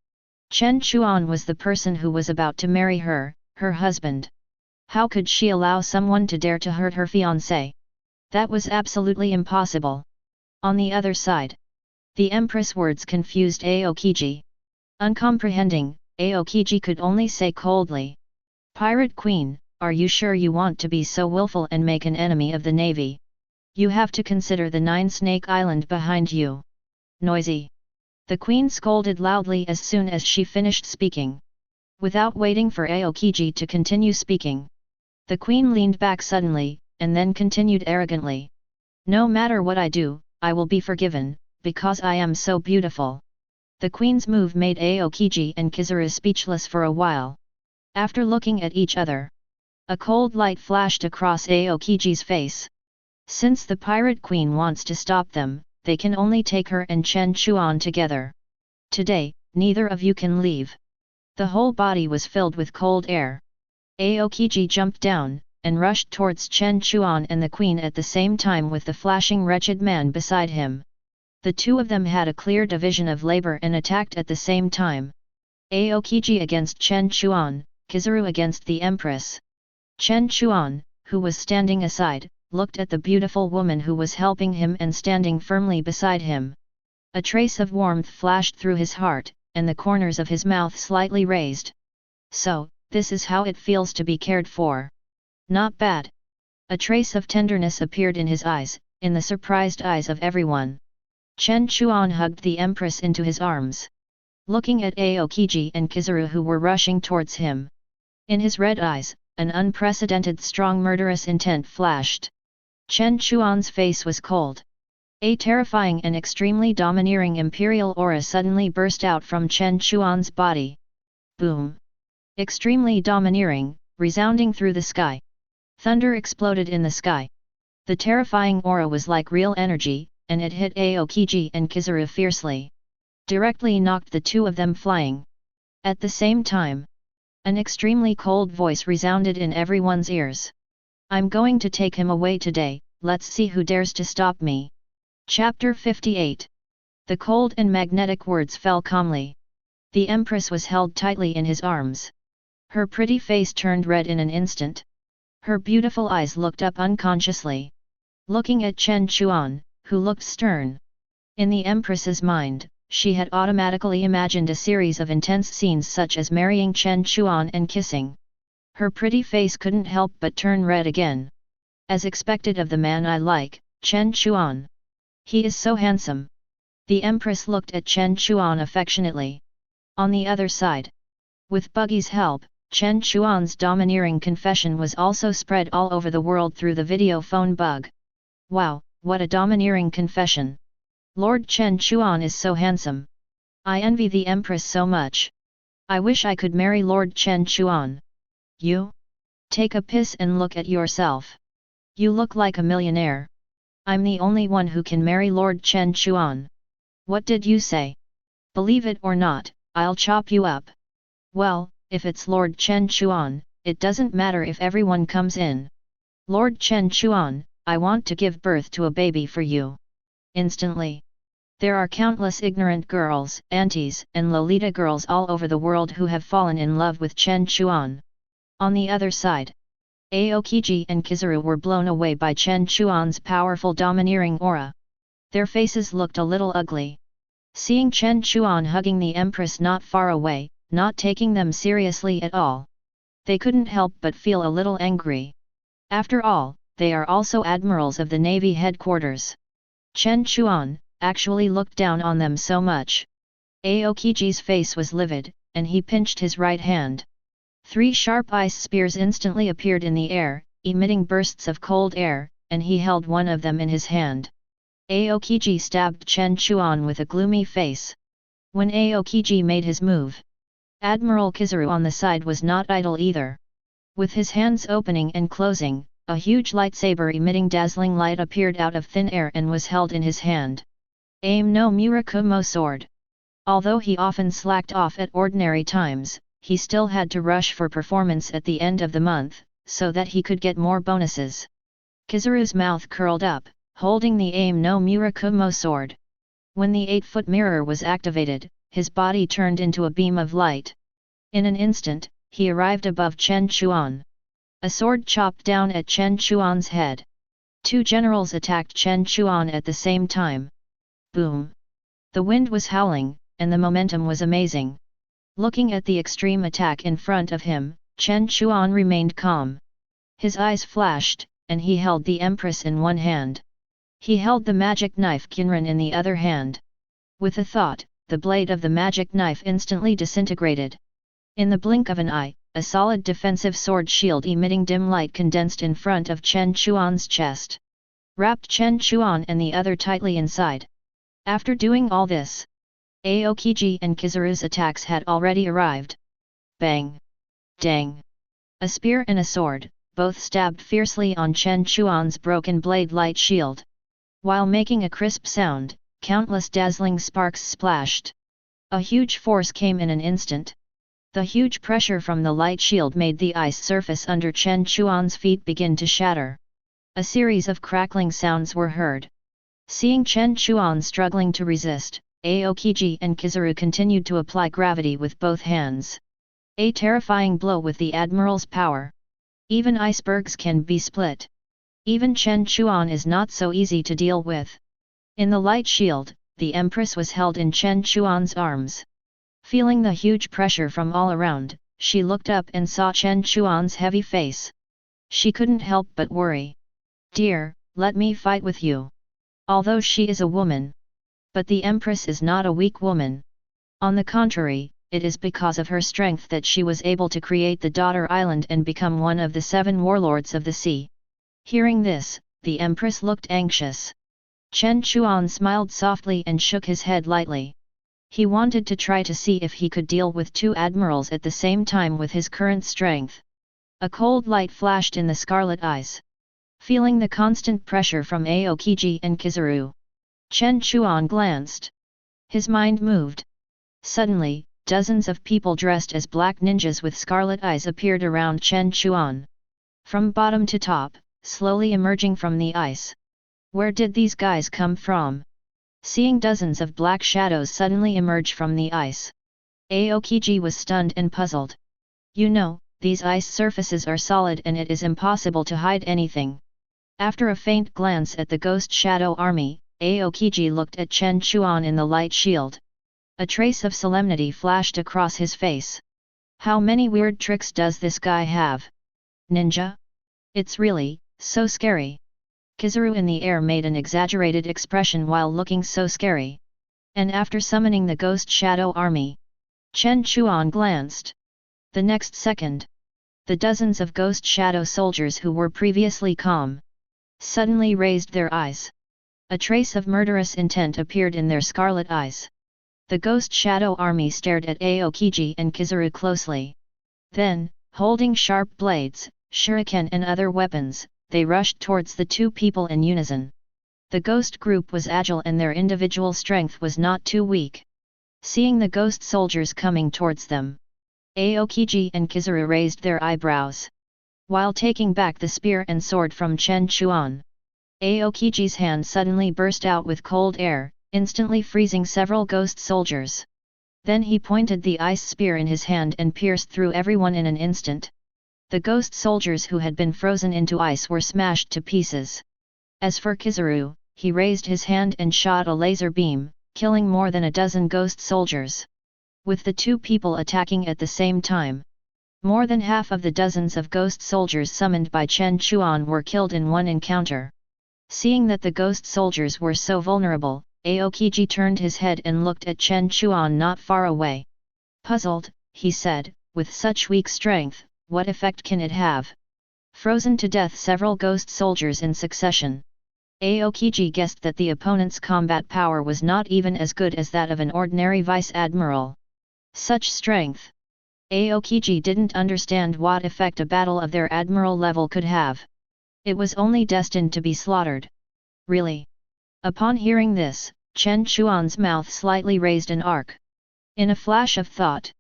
Chen Chuan was the person who was about to marry her, her husband. How could she allow someone to dare to hurt her fiancé? That was absolutely impossible. On the other side, the Empress' words confused Aokiji. Uncomprehending, Aokiji could only say coldly, "Pirate Queen, are you sure you want to be so willful and make an enemy of the navy? You have to consider the 9 Snake Island behind you." Noisy! The Queen scolded loudly as soon as she finished speaking. Without waiting for Aokiji to continue speaking, the Queen leaned back suddenly, and then continued arrogantly. "No matter what I do, I will be forgiven, because I am so beautiful." The Queen's move made Aokiji and Kizaru speechless for a while. After looking at each other, a cold light flashed across Aokiji's face. Since the Pirate Queen wants to stop them, they can only take her and Chen Chuan together. Today, neither of you can leave. The whole body was filled with cold air. Aokiji jumped down, and rushed towards Chen Chuan and the Queen at the same time with the flashing wretched man beside him. The two of them had a clear division of labor and attacked at the same time. Aokiji against Chen Chuan, Kizaru against the Empress. Chen Chuan, who was standing aside, looked at the beautiful woman who was helping him and standing firmly beside him. A trace of warmth flashed through his heart, and the corners of his mouth slightly raised. So, this is how it feels to be cared for. Not bad. A trace of tenderness appeared in his eyes, in the surprised eyes of everyone. Chen Chuan hugged the Empress into his arms, looking at Aokiji and Kizaru who were rushing towards him. In his red eyes, an unprecedented strong murderous intent flashed. Chen Chuan's face was cold. A terrifying and extremely domineering imperial aura suddenly burst out from Chen Chuan's body. Boom! Extremely domineering, resounding through the sky. Thunder exploded in the sky. The terrifying aura was like real energy, and it hit Aokiji and Kizaru fiercely. Directly knocked the two of them flying. At the same time, an extremely cold voice resounded in everyone's ears. "I'm going to take him away today, let's see who dares to stop me." Chapter 58. The cold and magnetic words fell calmly. The Empress was held tightly in his arms. Her pretty face turned red in an instant. Her beautiful eyes looked up unconsciously, looking at Chen Chuan, who looked stern. In the Empress's mind, she had automatically imagined a series of intense scenes such as marrying Chen Chuan and kissing. Her pretty face couldn't help but turn red again. As expected of the man I like, Chen Chuan. He is so handsome. The Empress looked at Chen Chuan affectionately. On the other side, with Buggy's help, Chen Chuan's domineering confession was also spread all over the world through the video phone bug. Wow, what a domineering confession! Lord Chen Chuan is so handsome. I envy the Empress so much. I wish I could marry Lord Chen Chuan. You? Take a piss and look at yourself. You look like a millionaire. I'm the only one who can marry Lord Chen Chuan. What did you say? Believe it or not, I'll chop you up. Well, if it's Lord Chen Chuan, it doesn't matter if everyone comes in. Lord Chen Chuan, I want to give birth to a baby for you. Instantly. There are countless ignorant girls, aunties, and Lolita girls all over the world who have fallen in love with Chen Chuan. On the other side, Aokiji and Kizaru were blown away by Chen Chuan's powerful domineering aura. Their faces looked a little ugly. Seeing Chen Chuan hugging the Empress not far away, not taking them seriously at all, they couldn't help but feel a little angry. After all, they are also admirals of the Navy headquarters. Chen Chuan actually looked down on them so much. Aokiji's face was livid, and he pinched his right hand. 3 sharp ice spears instantly appeared in the air, emitting bursts of cold air, and he held one of them in his hand. Aokiji stabbed Chen Chuan with a gloomy face. When Aokiji made his move, Admiral Kizaru on the side was not idle either. With his hands opening and closing, a huge lightsaber emitting dazzling light appeared out of thin air and was held in his hand. Aim no Murakumo sword. Although he often slacked off at ordinary times, he still had to rush for performance at the end of the month, so that he could get more bonuses. Kizaru's mouth curled up, holding the Aim no Murakumo sword. When the 8-foot mirror was activated, his body turned into a beam of light. In an instant, he arrived above Chen Chuan. A sword chopped down at Chen Chuan's head. 2 generals attacked Chen Chuan at the same time. Boom! The wind was howling, and the momentum was amazing. Looking at the extreme attack in front of him, Chen Chuan remained calm. His eyes flashed, and he held the Empress in one hand. He held the magic knife Kinran in the other hand. With a thought, the blade of the magic knife instantly disintegrated. In the blink of an eye, a solid defensive sword shield emitting dim light condensed in front of Chen Chuan's chest, wrapped Chen Chuan and the other tightly inside. After doing all this, Aokiji and Kizaru's attacks had already arrived. Bang! Dang! A spear and a sword, both stabbed fiercely on Chen Chuan's broken blade light shield. While making a crisp sound, countless dazzling sparks splashed. A huge force came in an instant. The huge pressure from the light shield made the ice surface under Chen Chuan's feet begin to shatter. A series of crackling sounds were heard. Seeing Chen Chuan struggling to resist, Aokiji and Kizaru continued to apply gravity with both hands. A terrifying blow with the Admiral's power. Even icebergs can be split. Even Chen Chuan is not so easy to deal with. In the light shield, the Empress was held in Chen Chuan's arms. Feeling the huge pressure from all around, she looked up and saw Chen Chuan's heavy face. She couldn't help but worry. "Dear, let me fight with you." Although she is a woman. But the Empress is not a weak woman. On the contrary, it is because of her strength that she was able to create the Daughter Island and become one of the 7 warlords of the sea. Hearing this, the Empress looked anxious. Chen Chuan smiled softly and shook his head lightly. He wanted to try to see if he could deal with 2 admirals at the same time with his current strength. A cold light flashed in the scarlet eyes. Feeling the constant pressure from Aokiji and Kizaru, Chen Chuan glanced. His mind moved. Suddenly, dozens of people dressed as black ninjas with scarlet eyes appeared around Chen Chuan. From bottom to top, slowly emerging from the ice. Where did these guys come from? Seeing dozens of black shadows suddenly emerge from the ice, Aokiji was stunned and puzzled. You know, these ice surfaces are solid and it is impossible to hide anything. After a faint glance at the Ghost Shadow Army, Aokiji looked at Chen Chuan in the light shield. A trace of solemnity flashed across his face. How many weird tricks does this guy have? Ninja? It's really so scary. Kizaru in the air made an exaggerated expression while looking so scary. And after summoning the Ghost Shadow Army, Chen Chuan glanced. The next second, the dozens of Ghost Shadow soldiers who were previously calm suddenly raised their eyes. A trace of murderous intent appeared in their scarlet eyes. The Ghost Shadow Army stared at Aokiji and Kizaru closely. Then, holding sharp blades, shuriken and other weapons, they rushed towards the two people in unison. The ghost group was agile and their individual strength was not too weak. Seeing the ghost soldiers coming towards them, Aokiji and Kizaru raised their eyebrows. While taking back the spear and sword from Chen Chuan, Aokiji's hand suddenly burst out with cold air, instantly freezing several ghost soldiers. Then he pointed the ice spear in his hand and pierced through everyone in an instant. The ghost soldiers who had been frozen into ice were smashed to pieces. As for Kizaru, he raised his hand and shot a laser beam, killing more than a dozen ghost soldiers. With the two people attacking at the same time, more than half of the dozens of ghost soldiers summoned by Chen Chuan were killed in one encounter. Seeing that the ghost soldiers were so vulnerable, Aokiji turned his head and looked at Chen Chuan not far away. Puzzled, he said, with such weak strength, what effect can it have? Frozen to death several ghost soldiers in succession. Aokiji guessed that the opponent's combat power was not even as good as that of an ordinary vice admiral. Such strength! Aokiji didn't understand what effect a battle of their admiral level could have. It was only destined to be slaughtered. Really? Upon hearing this, Chen Chuan's mouth slightly raised an arc. In a flash of thought,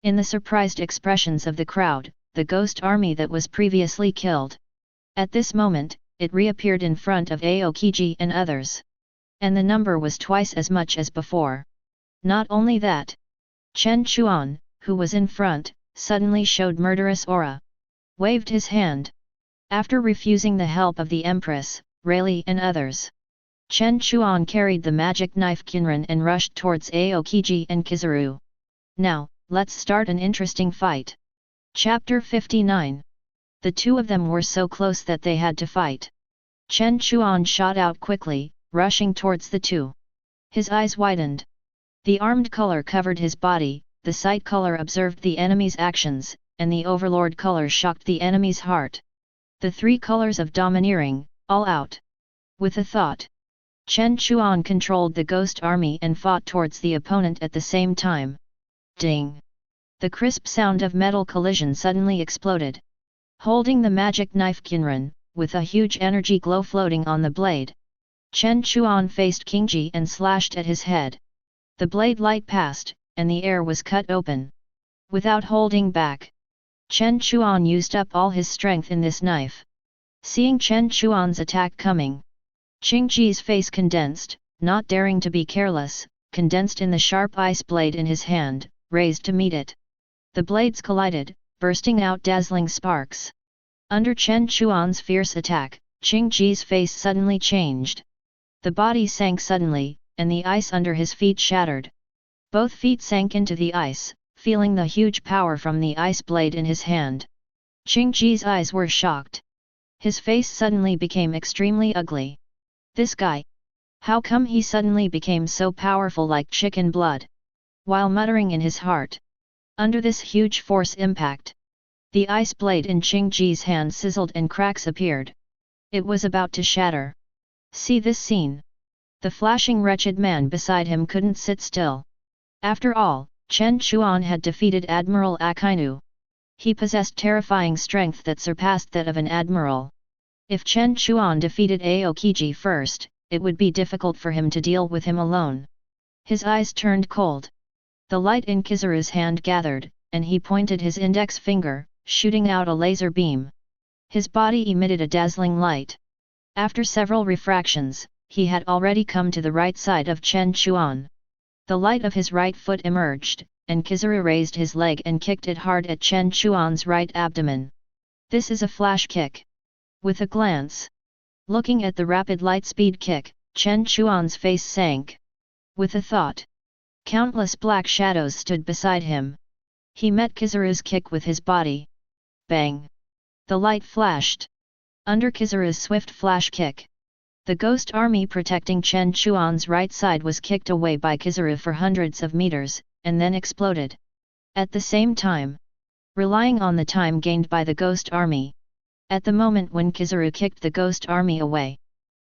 in the surprised expressions of the crowd, the ghost army that was previously killed. At this moment, it reappeared in front of Aokiji and others. And the number was twice as much as before. Not only that, Chen Chuan, who was in front, suddenly showed murderous aura. Waved his hand. After refusing the help of the Empress, Rayleigh and others, Chen Chuan carried the magic knife Kinran and rushed towards Aokiji and Kizaru. Now, let's start an interesting fight. Chapter 59. The two of them were so close that they had to fight. Chen Chuan shot out quickly, rushing towards the two. His eyes widened. The armed color covered his body, the sight color observed the enemy's actions, and the overlord color shocked the enemy's heart. The three colors of domineering, all out. With a thought, Chen Chuan controlled the ghost army and fought towards the opponent at the same time. Ding! The crisp sound of metal collision suddenly exploded. Holding the magic knife Kinran, with a huge energy glow floating on the blade, Chen Chuan faced Kingji and slashed at his head. The blade light passed, and the air was cut open. Without holding back, Chen Chuan used up all his strength in this knife. Seeing Chen Chuan's attack coming, Qingji's face condensed, not daring to be careless, condensed in the sharp ice blade in his hand, raised to meet it. The blades collided, bursting out dazzling sparks. Under Chen Chuan's fierce attack, Qingji's face suddenly changed. The body sank suddenly, and the ice under his feet shattered. Both feet sank into the ice, feeling the huge power from the ice blade in his hand. Qingji's eyes were shocked. His face suddenly became extremely ugly. This guy. How come he suddenly became so powerful like chicken blood? While muttering in his heart, under this huge force impact, the ice blade in Qingji's hand sizzled and cracks appeared. It was about to shatter. See this scene. The flashing wretched man beside him couldn't sit still. After all, Chen Chuan had defeated Admiral Akainu. He possessed terrifying strength that surpassed that of an admiral. If Chen Chuan defeated Aokiji first, it would be difficult for him to deal with him alone. His eyes turned cold. The light in Kizaru's hand gathered, and he pointed his index finger, shooting out a laser beam. His body emitted a dazzling light. After several refractions, he had already come to the right side of Chen Chuan. The light of his right foot emerged, and Kizaru raised his leg and kicked it hard at Chen Chuan's right abdomen. This is a flash kick. With a glance, looking at the rapid light-speed kick, Chen Chuan's face sank. With a thought, Countless black shadows stood beside him. He met Kizaru's kick with his body. Bang! The light flashed. Under Kizaru's swift flash kick, the ghost army protecting Chen Chuan's right side was kicked away by Kizaru for hundreds of meters, and then exploded. At the same time, relying on the time gained by the ghost army, at the moment when Kizaru kicked the ghost army away,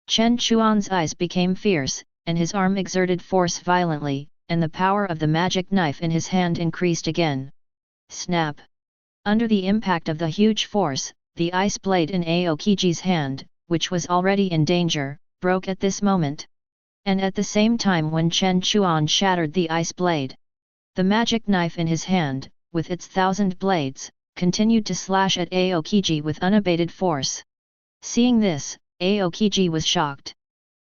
Chen Chuan's eyes became fierce, and his arm exerted force violently, and the power of the magic knife in his hand increased again. Snap! Under the impact of the huge force, the ice blade in Aokiji's hand, which was already in danger, broke at this moment. And at the same time when Chen Chuan shattered the ice blade, the magic knife in his hand, with its 1,000 blades, continued to slash at Aokiji with unabated force. Seeing this, Aokiji was shocked.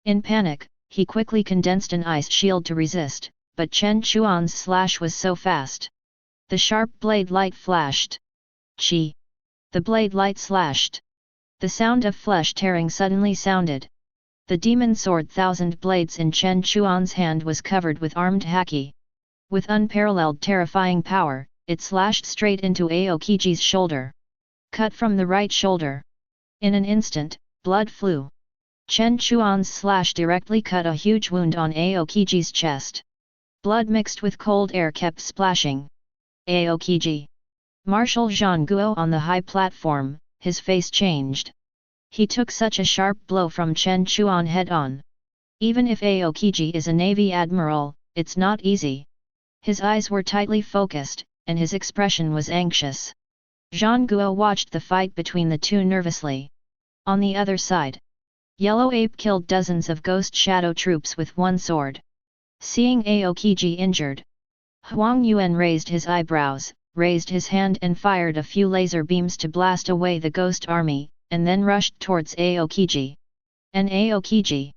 In panic, he quickly condensed an ice shield to resist, but Chen Chuan's slash was so fast. The sharp blade light flashed. Chi! The blade light slashed. The sound of flesh tearing suddenly sounded. The demon sword 1,000 blades in Chen Chuan's hand was covered with armed haki. With unparalleled terrifying power, it slashed straight into Aokiji's shoulder. Cut from the right shoulder. In an instant, blood flew. Chen Chuan's slash directly cut a huge wound on Aokiji's chest. Blood mixed with cold air kept splashing. Aokiji! Marshal Zhang Guo on the high platform, his face changed. He took such a sharp blow from Chen Chuan head-on. Even if Aokiji is a Navy Admiral, it's not easy. His eyes were tightly focused, and his expression was anxious. Zhang Guo watched the fight between the two nervously. On the other side, Yellow Ape killed dozens of ghost shadow troops with one sword. Seeing Aokiji injured, Huang Yuan raised his eyebrows, raised his hand and fired a few laser beams to blast away the ghost army, and then rushed towards Aokiji. And Aokiji!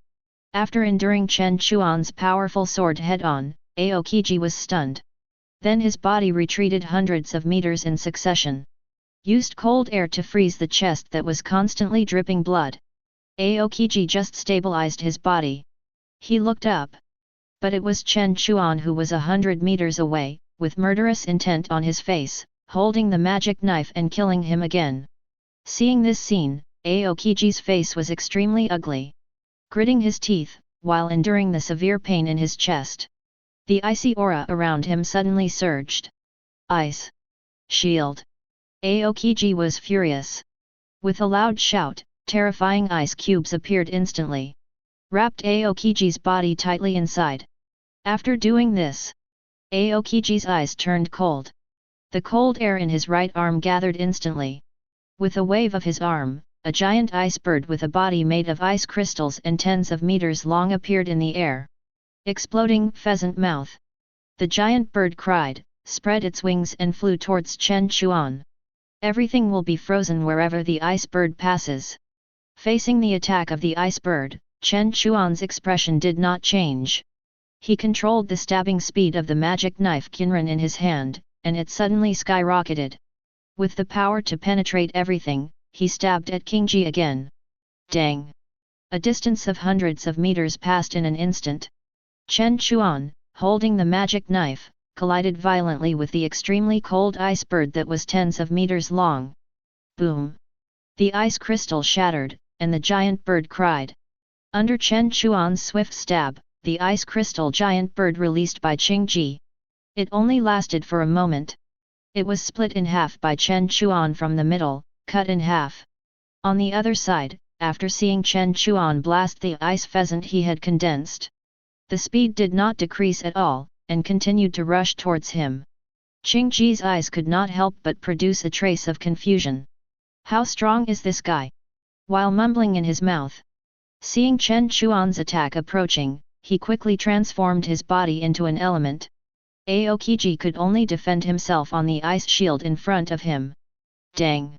After enduring Chen Chuan's powerful sword head-on, Aokiji was stunned. Then his body retreated hundreds of meters in succession. Used cold air to freeze the chest that was constantly dripping blood. Aokiji just stabilized his body. He looked up. But it was Chen Chuan who was 100 meters away, with murderous intent on his face, holding the magic knife and killing him again. Seeing this scene, Aokiji's face was extremely ugly. Gritting his teeth, while enduring the severe pain in his chest, the icy aura around him suddenly surged. Ice! Shield! Aokiji was furious. With a loud shout, terrifying ice cubes appeared instantly, wrapped Aokiji's body tightly inside. After doing this, Aokiji's eyes turned cold. The cold air in his right arm gathered instantly. With a wave of his arm, a giant ice bird with a body made of ice crystals and tens of meters long appeared in the air. Exploding pheasant mouth. The giant bird cried, spread its wings and flew towards Chen Chuan. Everything will be frozen wherever the ice bird passes. Facing the attack of the ice bird, Chen Chuan's expression did not change. He controlled the stabbing speed of the magic knife Kinran in his hand, and it suddenly skyrocketed. With the power to penetrate everything, he stabbed at Kingji again. Dang! A distance of hundreds of meters passed in an instant. Chen Chuan, holding the magic knife, collided violently with the extremely cold ice bird that was tens of meters long. Boom! The ice crystal shattered, and the giant bird cried. Under Chen Chuan's swift stab, the ice crystal giant bird released by Qingji. It only lasted for a moment. It was split in half by Chen Chuan from the middle, cut in half. On the other side, after seeing Chen Chuan blast the ice pheasant he had condensed, the speed did not decrease at all, and continued to rush towards him. Qingji's eyes could not help but produce a trace of confusion. How strong is this guy? While mumbling in his mouth, seeing Chen Chuan's attack approaching, he quickly transformed his body into an element. Aokiji could only defend himself on the ice shield in front of him. Dang!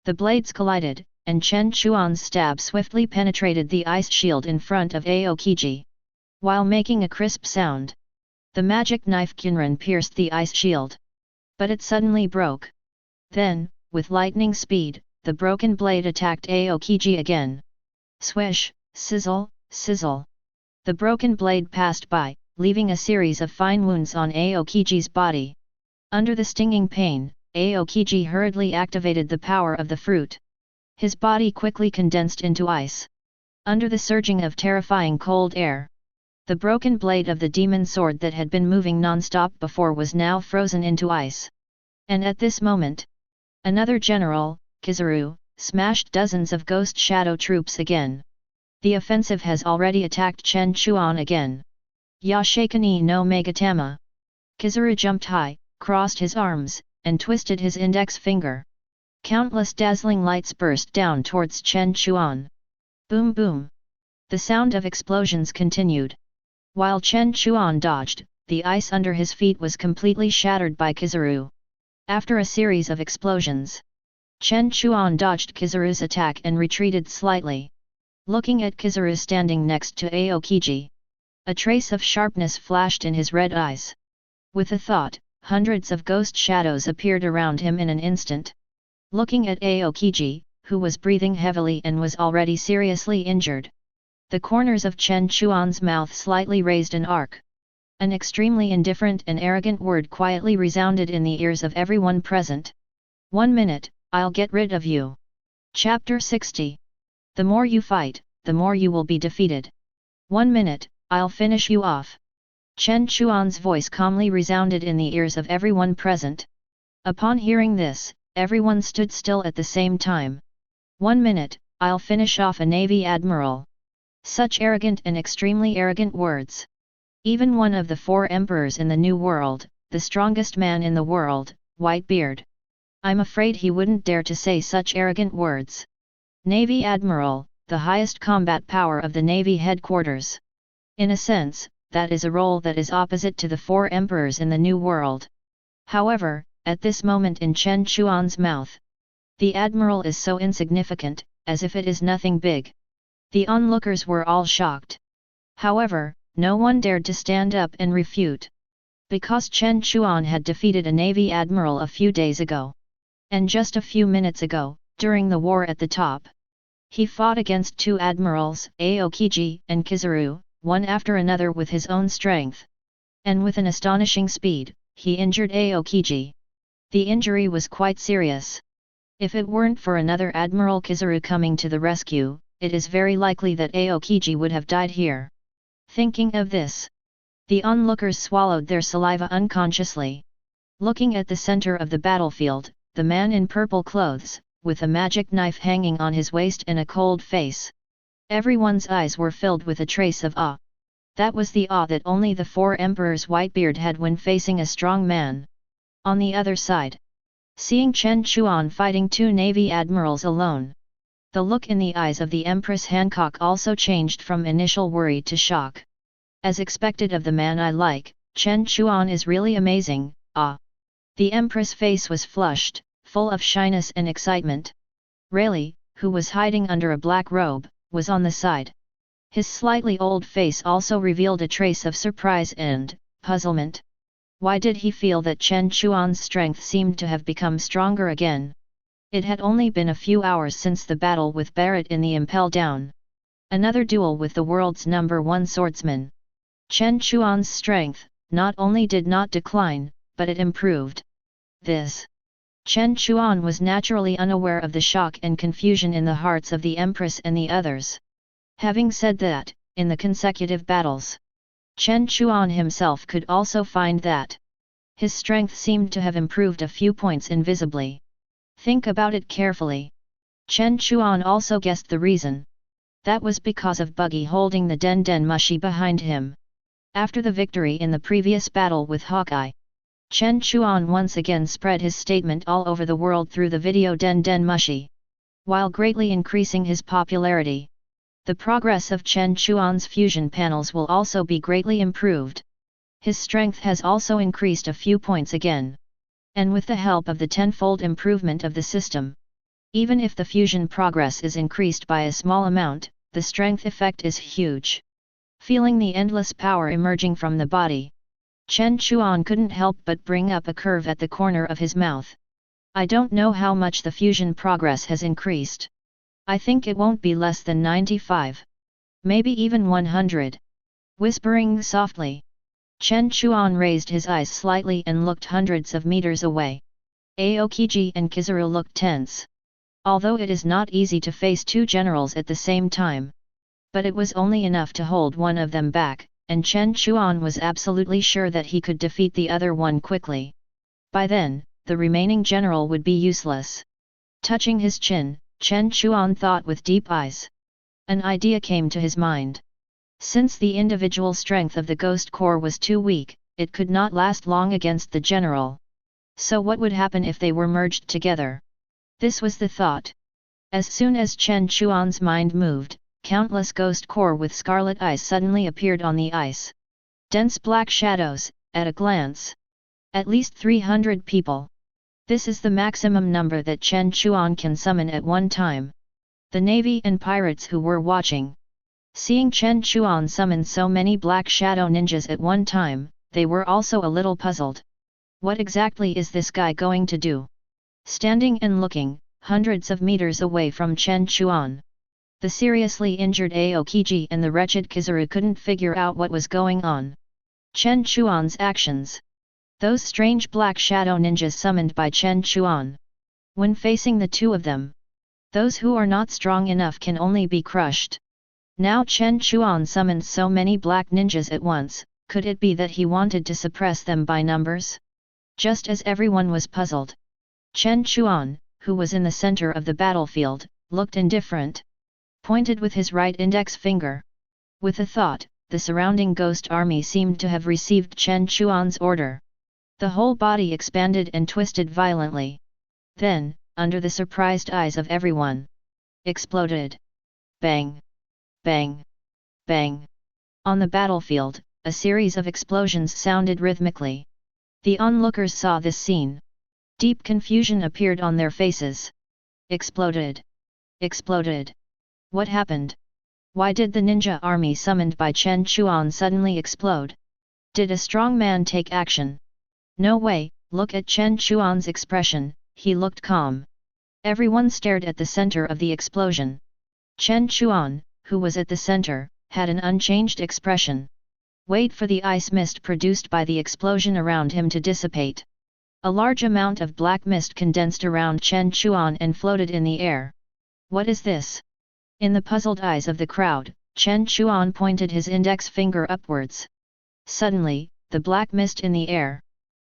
The blades collided, and Chen Chuan's stab swiftly penetrated the ice shield in front of Aokiji. While making a crisp sound, the magic knife Kinran pierced the ice shield. But it suddenly broke. Then, with lightning speed, the broken blade attacked Aokiji again. Swish, sizzle, sizzle. The broken blade passed by, leaving a series of fine wounds on Aokiji's body. Under the stinging pain, Aokiji hurriedly activated the power of the fruit. His body quickly condensed into ice. Under the surging of terrifying cold air, the broken blade of the demon sword that had been moving non-stop before was now frozen into ice. And at this moment, another general, Kizaru, smashed dozens of ghost shadow troops again. The offensive has already attacked Chen Chuan again. Yashikani no Megatama. Kizaru jumped high, crossed his arms, and twisted his index finger. Countless dazzling lights burst down towards Chen Chuan. Boom boom. The sound of explosions continued. While Chen Chuan dodged, the ice under his feet was completely shattered by Kizaru. After a series of explosions, Chen Chuan dodged Kizaru's attack and retreated slightly. Looking at Kizaru standing next to Aokiji, a trace of sharpness flashed in his red eyes. With a thought, hundreds of ghost shadows appeared around him in an instant. Looking at Aokiji, who was breathing heavily and was already seriously injured, the corners of Chen Chuan's mouth slightly raised an arc. An extremely indifferent and arrogant word quietly resounded in the ears of everyone present. 1 minute, I'll get rid of you. Chapter 60. The more you fight, the more you will be defeated. 1 minute, I'll finish you off. Chen Chuan's voice calmly resounded in the ears of everyone present. Upon hearing this, everyone stood still at the same time. 1 minute, I'll finish off a Navy Admiral. Such arrogant and extremely arrogant words. Even one of the 4 emperors in the New World, the strongest man in the world, Whitebeard. I'm afraid he wouldn't dare to say such arrogant words. Navy Admiral, the highest combat power of the Navy headquarters. In a sense, that is a role that is opposite to the 4 emperors in the New World. However, at this moment in Chen Chuan's mouth, the Admiral is so insignificant, as if it is nothing big. The onlookers were all shocked. However, no one dared to stand up and refute. Because Chen Chuan had defeated a Navy Admiral a few days ago. And just a few minutes ago, during the war at the top, he fought against 2 Admirals, Aokiji and Kizaru, one after another with his own strength. And with an astonishing speed, he injured Aokiji. The injury was quite serious. If it weren't for another Admiral Kizaru coming to the rescue, it is very likely that Aokiji would have died here. Thinking of this, the onlookers swallowed their saliva unconsciously. Looking at the center of the battlefield, the man in purple clothes, with a magic knife hanging on his waist and a cold face. Everyone's eyes were filled with a trace of awe. That was the awe that only the 4 emperors Whitebeard had when facing a strong man. On the other side, seeing Chen Chuan fighting 2 Navy Admirals alone, the look in the eyes of the Empress Hancock also changed from initial worry to shock. As expected of the man I like, Chen Chuan is really amazing, ah. The Empress' face was flushed, full of shyness and excitement. Rayleigh, who was hiding under a black robe, was on the side. His slightly old face also revealed a trace of surprise and puzzlement. Why did he feel that Chen Chuan's strength seemed to have become stronger again? It had only been a few hours since the battle with Barrett in the Impel Down. Another duel with the world's #1 swordsman. Chen Chuan's strength, not only did not decline, but it improved. This. Chen Chuan was naturally unaware of the shock and confusion in the hearts of the Empress and the others. Having said that, in the consecutive battles, Chen Chuan himself could also find that his strength seemed to have improved a few points invisibly. Think about it carefully. Chen Chuan also guessed the reason. That was because of Buggy holding the Den Den Mushi behind him. After the victory in the previous battle with Hawkeye, Chen Chuan once again spread his statement all over the world through the video Den Den Mushi. While greatly increasing his popularity, the progress of Chen Chuan's fusion panels will also be greatly improved. His strength has also increased a few points again. And with the help of the tenfold improvement of the system, even if the fusion progress is increased by a small amount, the strength effect is huge. Feeling the endless power emerging from the body, Chen Chuan couldn't help but bring up a curve at the corner of his mouth. I don't know how much the fusion progress has increased. I think it won't be less than 95. Maybe even 100. Whispering softly, Chen Chuan raised his eyes slightly and looked hundreds of meters away. Aokiji and Kizaru looked tense. Although it is not easy to face two generals at the same time. But it was only enough to hold one of them back, and Chen Chuan was absolutely sure that he could defeat the other one quickly. By then, the remaining general would be useless. Touching his chin, Chen Chuan thought with deep eyes. An idea came to his mind. Since the individual strength of the Ghost Corps was too weak, it could not last long against the general. So what would happen if they were merged together? This was the thought. As soon as Chen Chuan's mind moved, countless Ghost Corps with scarlet eyes suddenly appeared on the ice. Dense black shadows, at a glance. At least 300 people. This is the maximum number that Chen Chuan can summon at one time. The navy and pirates who were watching. Seeing Chen Chuan summon so many black shadow ninjas at one time, they were also a little puzzled. What exactly is this guy going to do? Standing and looking, hundreds of meters away from Chen Chuan. The seriously injured Aokiji and the wretched Kizaru couldn't figure out what was going on. Chen Chuan's actions. Those strange black shadow ninjas summoned by Chen Chuan. When facing the two of them, those who are not strong enough can only be crushed. Now Chen Chuan summoned so many black ninjas at once, could it be that he wanted to suppress them by numbers? Just as everyone was puzzled. Chen Chuan, who was in the center of the battlefield, looked indifferent. Pointed with his right index finger. With a thought, the surrounding ghost army seemed to have received Chen Chuan's order. The whole body expanded and twisted violently. Then, under the surprised eyes of everyone, exploded. Bang! Bang! Bang! On the battlefield, a series of explosions sounded rhythmically. The onlookers saw this scene. Deep confusion appeared on their faces. Exploded! Exploded! What happened? Why did the ninja army summoned by Chen Chuan suddenly explode? Did a strong man take action? No way, look at Chen Chuan's expression, he looked calm. Everyone stared at the center of the explosion. Chen Chuan, who was at the center, had an unchanged expression. Wait for the ice mist produced by the explosion around him to dissipate. A large amount of black mist condensed around Chen Chuan and floated in the air. What is this? In the puzzled eyes of the crowd, Chen Chuan pointed his index finger upwards. Suddenly, the black mist in the air.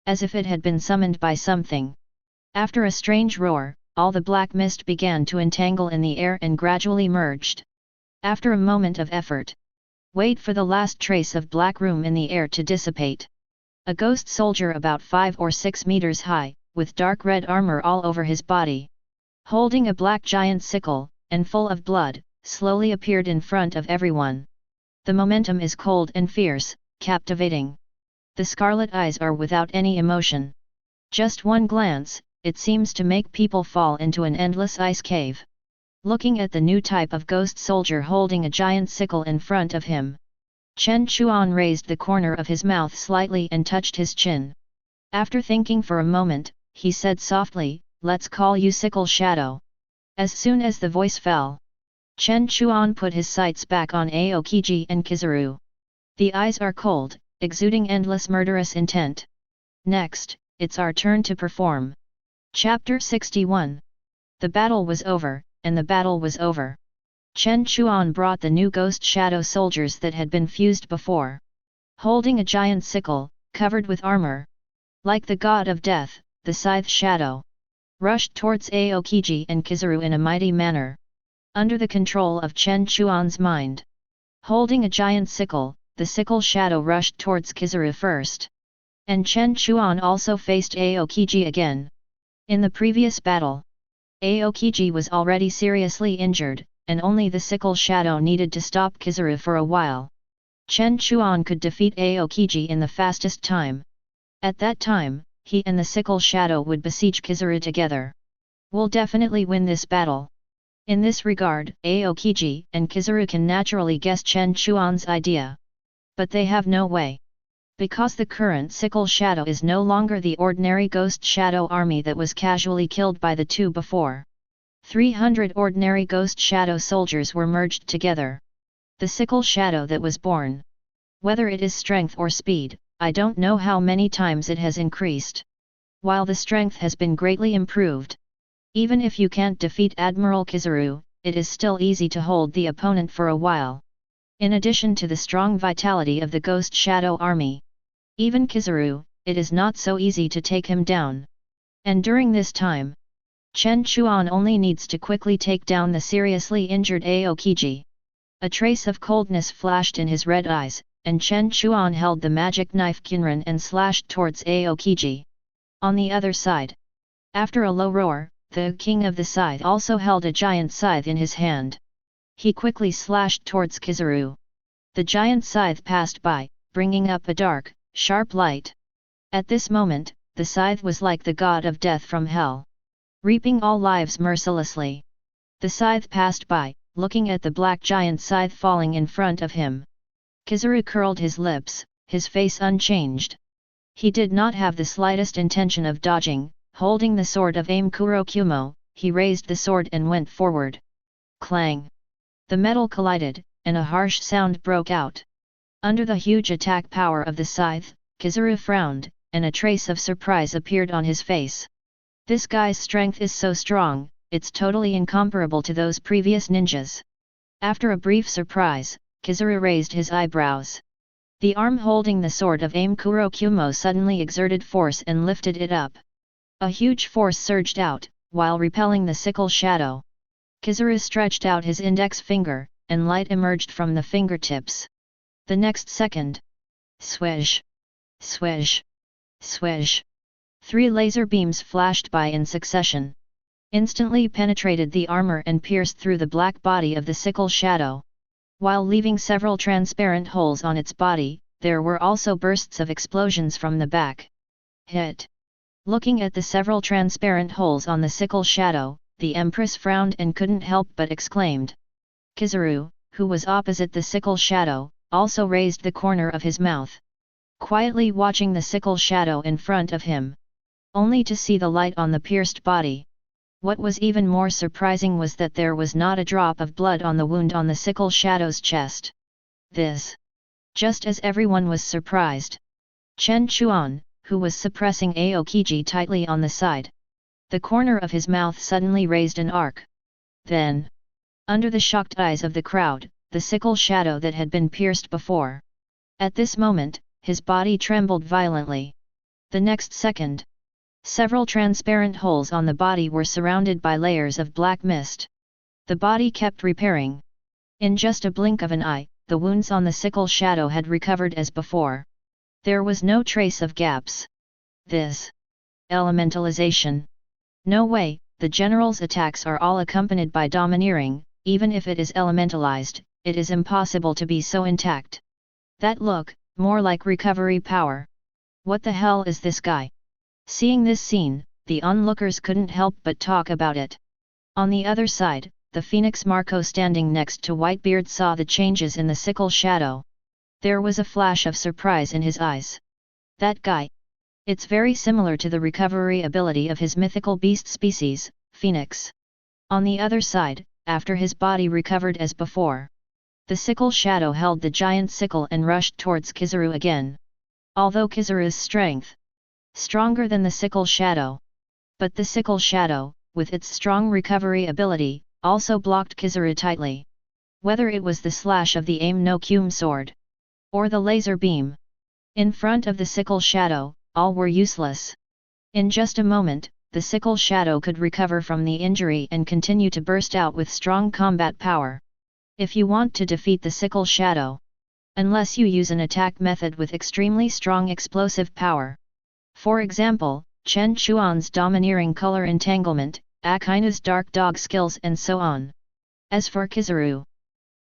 As if it had been summoned by something. After a strange roar, all the black mist began to entangle in the air and gradually merged. After a moment of effort. Wait for the last trace of black room in the air to dissipate. A ghost soldier about 5 or 6 meters high, with dark red armor all over his body. Holding a black giant sickle, and full of blood, slowly appeared in front of everyone. The momentum is cold and fierce, captivating. The scarlet eyes are without any emotion. Just one glance, it seems to make people fall into an endless ice cave. Looking at the new type of ghost soldier holding a giant sickle in front of him. Chen Chuan raised the corner of his mouth slightly and touched his chin. After thinking for a moment, he said softly, "Let's call you Sickle Shadow." As soon as the voice fell, Chen Chuan put his sights back on Aokiji and Kizaru. The eyes are cold, exuding endless murderous intent. Next, it's our turn to perform. Chapter 61. The battle was over, and the battle was over. Chen Chuan brought the new ghost shadow soldiers that had been fused before. Holding a giant sickle, covered with armor. Like the god of death, the scythe shadow rushed towards Aokiji and Kizaru in a mighty manner. Under the control of Chen Chuan's mind. Holding a giant sickle, the sickle shadow rushed towards Kizaru first. And Chen Chuan also faced Aokiji again. In the previous battle, Aokiji was already seriously injured, and only the sickle shadow needed to stop Kizaru for a while. Chen Chuan could defeat Aokiji in the fastest time. At that time, he and the sickle shadow would besiege Kizaru together. We'll definitely win this battle. In this regard, Aokiji and Kizaru can naturally guess Chen Chuan's idea. But they have no way. Because the current sickle shadow is no longer the ordinary ghost shadow army that was casually killed by the two before. 300 ordinary ghost shadow soldiers were merged together. The sickle shadow that was born. Whether it is strength or speed, I don't know how many times it has increased. While the strength has been greatly improved. Even if you can't defeat Admiral Kizaru, it is still easy to hold the opponent for a while. In addition to the strong vitality of the Ghost Shadow Army. Even Kizaru, it is not so easy to take him down. And during this time, Chen Chuan only needs to quickly take down the seriously injured Aokiji. A trace of coldness flashed in his red eyes, and Chen Chuan held the magic knife Kinran and slashed towards Aokiji. On the other side, after a low roar, the king of the scythe also held a giant scythe in his hand. He quickly slashed towards Kizaru. The giant scythe passed by, bringing up a dark, sharp light. At this moment, the scythe was like the god of death from hell, reaping all lives mercilessly. The scythe passed by, looking at the black giant scythe falling in front of him. Kizaru curled his lips, his face unchanged. He did not have the slightest intention of dodging. Holding the sword of Aim Kurokumo, he raised the sword and went forward. Clang! The metal collided, and a harsh sound broke out. Under the huge attack power of the scythe, Kizaru frowned, and a trace of surprise appeared on his face. This guy's strength is so strong, it's totally incomparable to those previous ninjas. After a brief surprise, Kizaru raised his eyebrows. The arm holding the sword of Aim Kurokumo suddenly exerted force and lifted it up. A huge force surged out, while repelling the sickle shadow. Kizaru stretched out his index finger, and light emerged from the fingertips. The next second. Swish! Swish! Swish! 3 laser beams flashed by in succession. Instantly penetrated the armor and pierced through the black body of the sickle shadow. While leaving several transparent holes on its body, there were also bursts of explosions from the back. Hit! Looking at the several transparent holes on the sickle shadow, the Empress frowned and couldn't help but exclaimed. Kizaru, who was opposite the sickle shadow, also raised the corner of his mouth, quietly watching the sickle shadow in front of him, only to see the light on the pierced body. What was even more surprising was that there was not a drop of blood on the wound on the sickle shadow's chest. This. Just as everyone was surprised. Chen Chuan, who was suppressing Aokiji tightly on the side. The corner of his mouth suddenly raised an arc. Then, under the shocked eyes of the crowd, the sickle shadow that had been pierced before. At this moment, his body trembled violently. The next second, several transparent holes on the body were surrounded by layers of black mist. The body kept repairing. In just a blink of an eye, the wounds on the sickle shadow had recovered as before. There was no trace of gaps. This elementalization. No way, the general's attacks are all accompanied by domineering, even if it is elementalized, it is impossible to be so intact. That look, more like recovery power. What the hell is this guy? Seeing this scene, the onlookers couldn't help but talk about it. On the other side, the Phoenix Marco standing next to Whitebeard saw the changes in the sickle shadow. There was a flash of surprise in his eyes. That guy. It's very similar to the recovery ability of his mythical beast species, Phoenix. On the other side, after his body recovered as before, the sickle shadow held the giant sickle and rushed towards Kizaru again. Although Kizaru's strength stronger than the sickle shadow, but the sickle shadow, with its strong recovery ability, also blocked Kizaru tightly. Whether it was the slash of the Aim no Kume sword, or the laser beam, in front of the sickle shadow, all were useless. In just a moment, the sickle shadow could recover from the injury and continue to burst out with strong combat power. If you want to defeat the sickle shadow, unless you use an attack method with extremely strong explosive power. For example, Chen Chuan's domineering color entanglement, Akainu's dark dog skills and so on. As for Kizaru,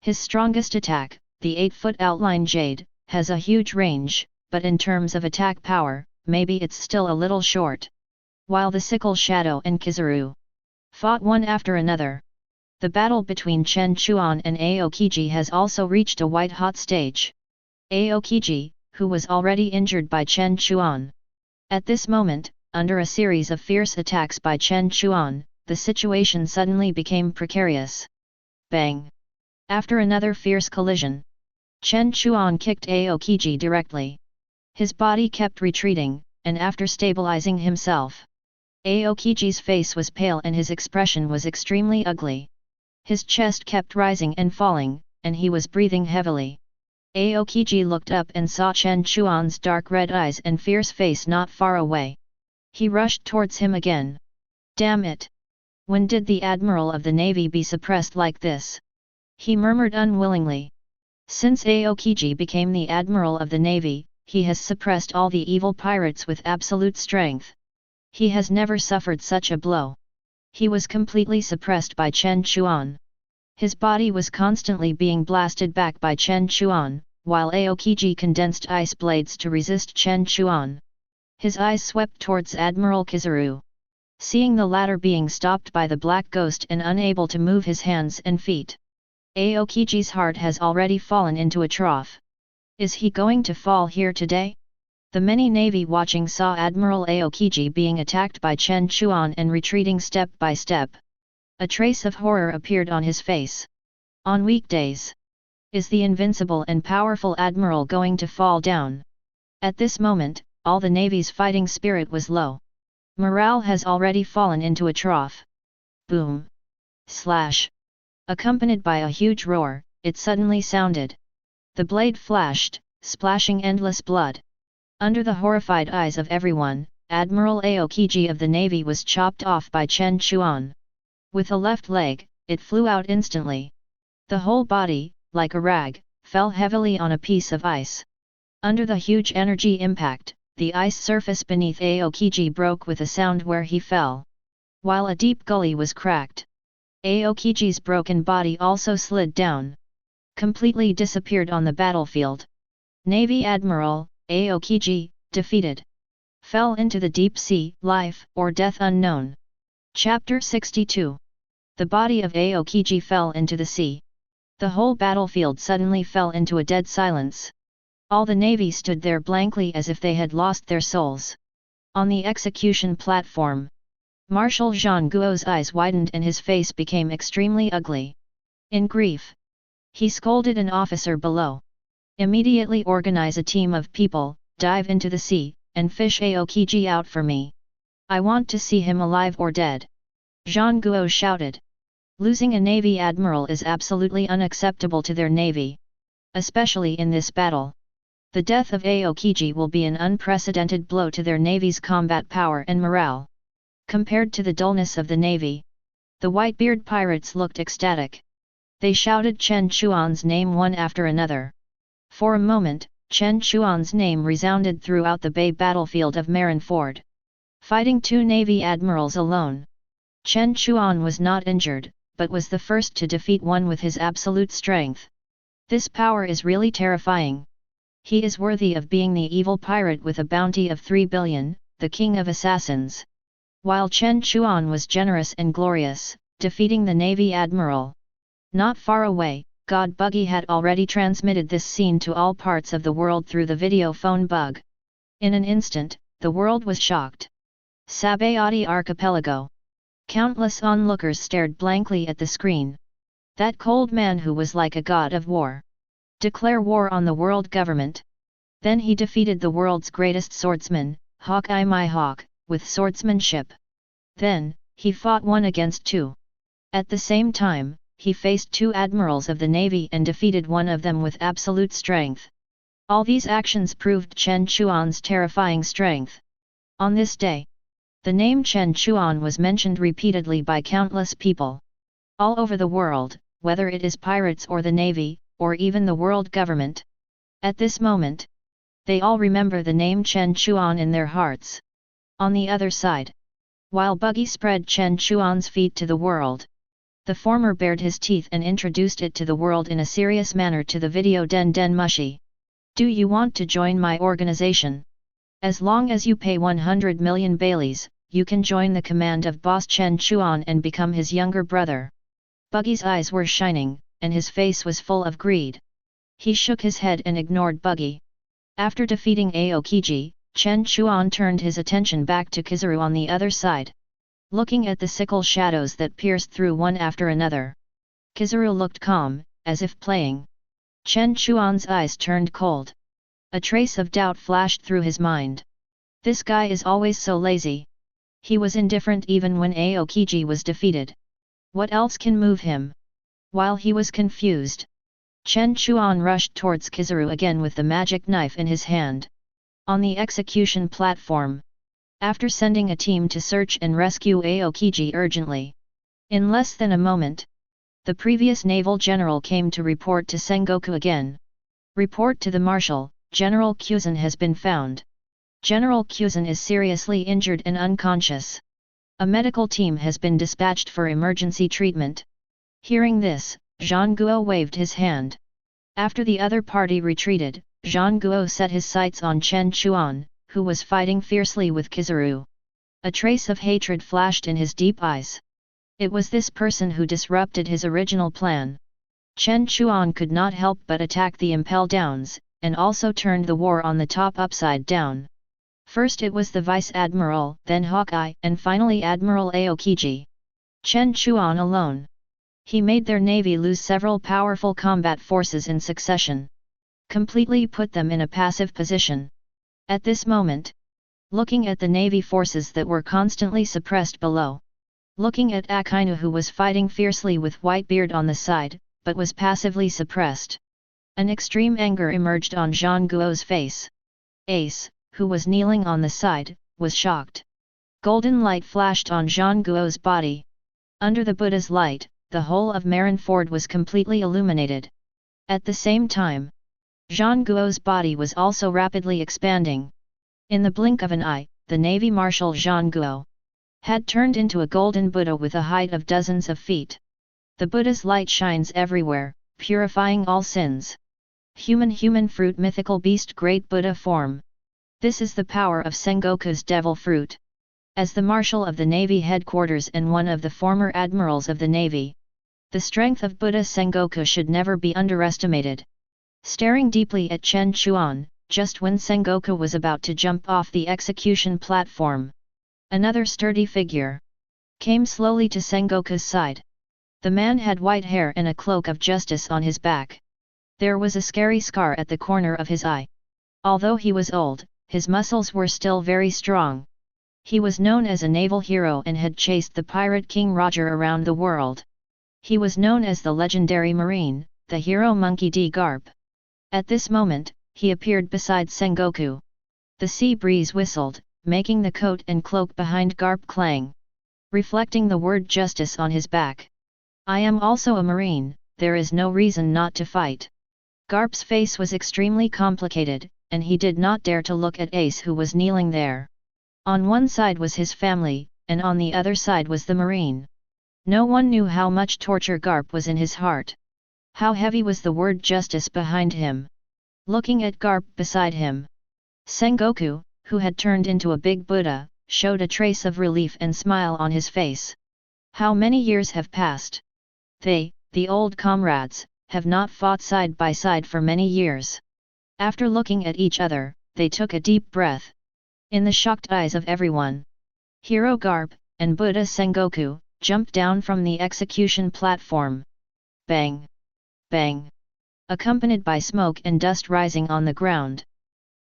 his strongest attack, the 8-foot outline jade, has a huge range, but in terms of attack power, maybe it's still a little short. While the sickle shadow and Kizaru fought one after another, the battle between Chen Chuan and Aokiji has also reached a white-hot stage. Aokiji, who was already injured by Chen Chuan. At this moment, under a series of fierce attacks by Chen Chuan, the situation suddenly became precarious. Bang! After another fierce collision, Chen Chuan kicked Aokiji directly. His body kept retreating, and after stabilizing himself, Aokiji's face was pale and his expression was extremely ugly. His chest kept rising and falling, and he was breathing heavily. Aokiji looked up and saw Chen Chuan's dark red eyes and fierce face not far away. He rushed towards him again. Damn it! When did the Admiral of the Navy be suppressed like this? He murmured unwillingly. Since Aokiji became the Admiral of the Navy, he has suppressed all the evil pirates with absolute strength. He has never suffered such a blow. He was completely suppressed by Chen Chuan. His body was constantly being blasted back by Chen Chuan, while Aokiji condensed ice blades to resist Chen Chuan. His eyes swept towards Admiral Kizaru. Seeing the latter being stopped by the black ghost and unable to move his hands and feet, Aokiji's heart has already fallen into a trough. Is he going to fall here today? The many navy watching saw Admiral Aokiji being attacked by Chen Chuan and retreating step by step. A trace of horror appeared on his face. On weekdays, is the invincible and powerful Admiral going to fall down? At this moment, all the Navy's fighting spirit was low. Morale has already fallen into a trough. Boom! Slash! Accompanied by a huge roar, it suddenly sounded. The blade flashed, splashing endless blood. Under the horrified eyes of everyone, Admiral Aokiji of the Navy was chopped off by Chen Chuan. With a left leg, it flew out instantly. The whole body, like a rag, fell heavily on a piece of ice. Under the huge energy impact, the ice surface beneath Aokiji broke with a sound where he fell. While a deep gully was cracked, Aokiji's broken body also slid down. Completely disappeared on the battlefield. Navy Admiral, Aokiji, defeated. Fell into the deep sea, life or death unknown. Chapter 62. The body of Aokiji fell into the sea. The whole battlefield suddenly fell into a dead silence. All the navy stood there blankly as if they had lost their souls. On the execution platform, Marshal Zhang Guo's eyes widened and his face became extremely ugly. In grief, he scolded an officer below. Immediately organize a team of people, dive into the sea, and fish Aokiji out for me. I want to see him alive or dead. Zhang Guo shouted. Losing a Navy Admiral is absolutely unacceptable to their Navy. Especially in this battle. The death of Aokiji will be an unprecedented blow to their Navy's combat power and morale. Compared to the dullness of the Navy, the Whitebeard pirates looked ecstatic. They shouted Chen Chuan's name one after another. For a moment, Chen Chuan's name resounded throughout the bay battlefield of Marineford. Fighting two Navy admirals alone, Chen Chuan was not injured, but was the first to defeat one with his absolute strength. This power is really terrifying. He is worthy of being the evil pirate with a bounty of 3 billion, the king of assassins. While Chen Chuan was generous and glorious, defeating the Navy Admiral. Not far away, God Buggy had already transmitted this scene to all parts of the world through the video phone bug. In an instant, the world was shocked. Sabayati Archipelago. Countless onlookers stared blankly at the screen. That cold man who was like a god of war. Declare war on the world government. Then he defeated the world's greatest swordsman, Hawkeye Mihawk, with swordsmanship. Then, he fought 1 against 2. At the same time, he faced 2 admirals of the Navy and defeated one of them with absolute strength. All these actions proved Chen Chuan's terrifying strength. On this day, the name Chen Chuan was mentioned repeatedly by countless people. All over the world, whether it is pirates or the Navy, or even the world government. At this moment, they all remember the name Chen Chuan in their hearts. On the other side, while Buggy spread Chen Chuan's feet to the world, the former bared his teeth and introduced it to the world in a serious manner to the video Den Den Mushi. Do you want to join my organization? As long as you pay 100 million Baileys, you can join the command of boss Chen Chuan and become his younger brother. Buggy's eyes were shining, and his face was full of greed. He shook his head and ignored Buggy. After defeating Aokiji, Chen Chuan turned his attention back to Kizaru on the other side. Looking at the sickle shadows that pierced through one after another, Kizaru looked calm, as if playing. Chen Chuan's eyes turned cold. A trace of doubt flashed through his mind. This guy is always so lazy. He was indifferent even when Aokiji was defeated. What else can move him? While he was confused, Chen Chuan rushed towards Kizaru again with the magic knife in his hand. On the execution platform, after sending a team to search and rescue Aokiji urgently, in less than a moment, the previous naval general came to report to Sengoku again. Report to the Marshal, General Kuzan has been found. General Kuzan is seriously injured and unconscious. A medical team has been dispatched for emergency treatment. Hearing this, Zhang Guo waved his hand. After the other party retreated, Zhang Guo set his sights on Chen Chuan, who was fighting fiercely with Kizaru. A trace of hatred flashed in his deep eyes. It was this person who disrupted his original plan. Chen Chuan could not help but attack the Impel Downs, and also turned the war on the top upside down. First it was the Vice Admiral, then Hawkeye, and finally Admiral Aokiji. Chen Chuan alone. He made their navy lose several powerful combat forces in succession. Completely put them in a passive position. At this moment, looking at the navy forces that were constantly suppressed below, looking at Akainu who was fighting fiercely with Whitebeard on the side, but was passively suppressed, an extreme anger emerged on Zhang Guo's face. Ace, who was kneeling on the side, was shocked. Golden light flashed on Zhang Guo's body. Under the Buddha's light, the whole of Marineford was completely illuminated. At the same time, Zhang Guo's body was also rapidly expanding. In the blink of an eye, the Navy Marshal Zhang Guo had turned into a golden Buddha with a height of dozens of feet. The Buddha's light shines everywhere, purifying all sins. Human fruit mythical beast great Buddha form. This is the power of Sengoku's devil fruit. As the Marshal of the Navy headquarters and one of the former Admirals of the Navy, the strength of Buddha Sengoku should never be underestimated. Staring deeply at Chen Chuan, just when Sengoku was about to jump off the execution platform, another sturdy figure came slowly to Sengoku's side. The man had white hair and a cloak of justice on his back. There was a scary scar at the corner of his eye. Although he was old, his muscles were still very strong. He was known as a naval hero and had chased the pirate King Roger around the world. He was known as the legendary Marine, the hero monkey D. Garp. At this moment, he appeared beside Sengoku. The sea breeze whistled, making the coat and cloak behind Garp clang, reflecting the word justice on his back. I am also a Marine, there is no reason not to fight. Garp's face was extremely complicated, and he did not dare to look at Ace who was kneeling there. On one side was his family, and on the other side was the Marine. No one knew how much torture Garp was in his heart. How heavy was the word justice behind him. Looking at Garp beside him, Sengoku, who had turned into a big Buddha, showed a trace of relief and smile on his face. How many years have passed? They, the old comrades, have not fought side by side for many years. After looking at each other, they took a deep breath. In the shocked eyes of everyone, Hero Garp and Buddha Sengoku jumped down from the execution platform. Bang! Bang! Accompanied by smoke and dust rising on the ground.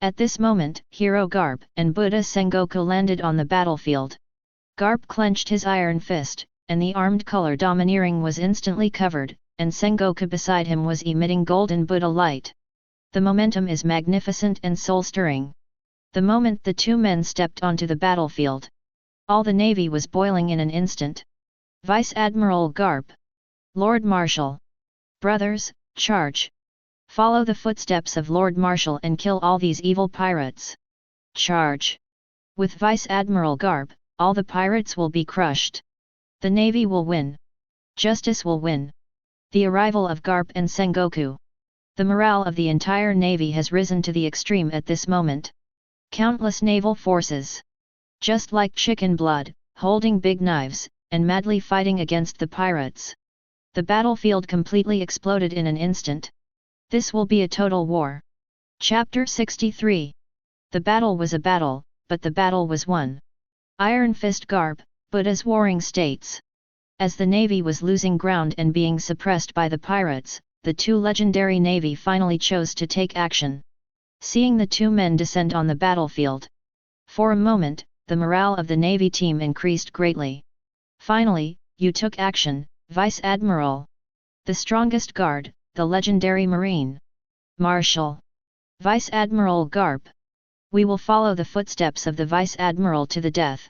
At this moment, Hero Garp and Buddha Sengoku landed on the battlefield. Garp clenched his iron fist, and the armed color domineering was instantly covered, and Sengoku beside him was emitting golden Buddha light. The momentum is magnificent and soul-stirring. The moment the two men stepped onto the battlefield, all the navy was boiling in an instant. Vice Admiral Garp. Lord Marshal. Brothers, charge! Follow the footsteps of Lord Marshal and kill all these evil pirates. Charge! With Vice Admiral Garp, all the pirates will be crushed. The navy will win. Justice will win. The arrival of Garp and Sengoku. The morale of the entire navy has risen to the extreme at this moment. Countless naval forces, just like chicken blood, holding big knives, and madly fighting against the pirates. The battlefield completely exploded in an instant. This will be a total war. Chapter 63. The battle was a battle, but the battle was won. Iron Fist Garp, Buddha's warring states. As the navy was losing ground and being suppressed by the pirates, the two legendary navy finally chose to take action. seeing the two men descend on the battlefield. For a moment, the morale of the Navy team increased greatly. Finally, you took action, Vice Admiral. The strongest guard, the legendary Marine. Marshal. Vice Admiral Garp. We will follow the footsteps of the Vice Admiral to the death.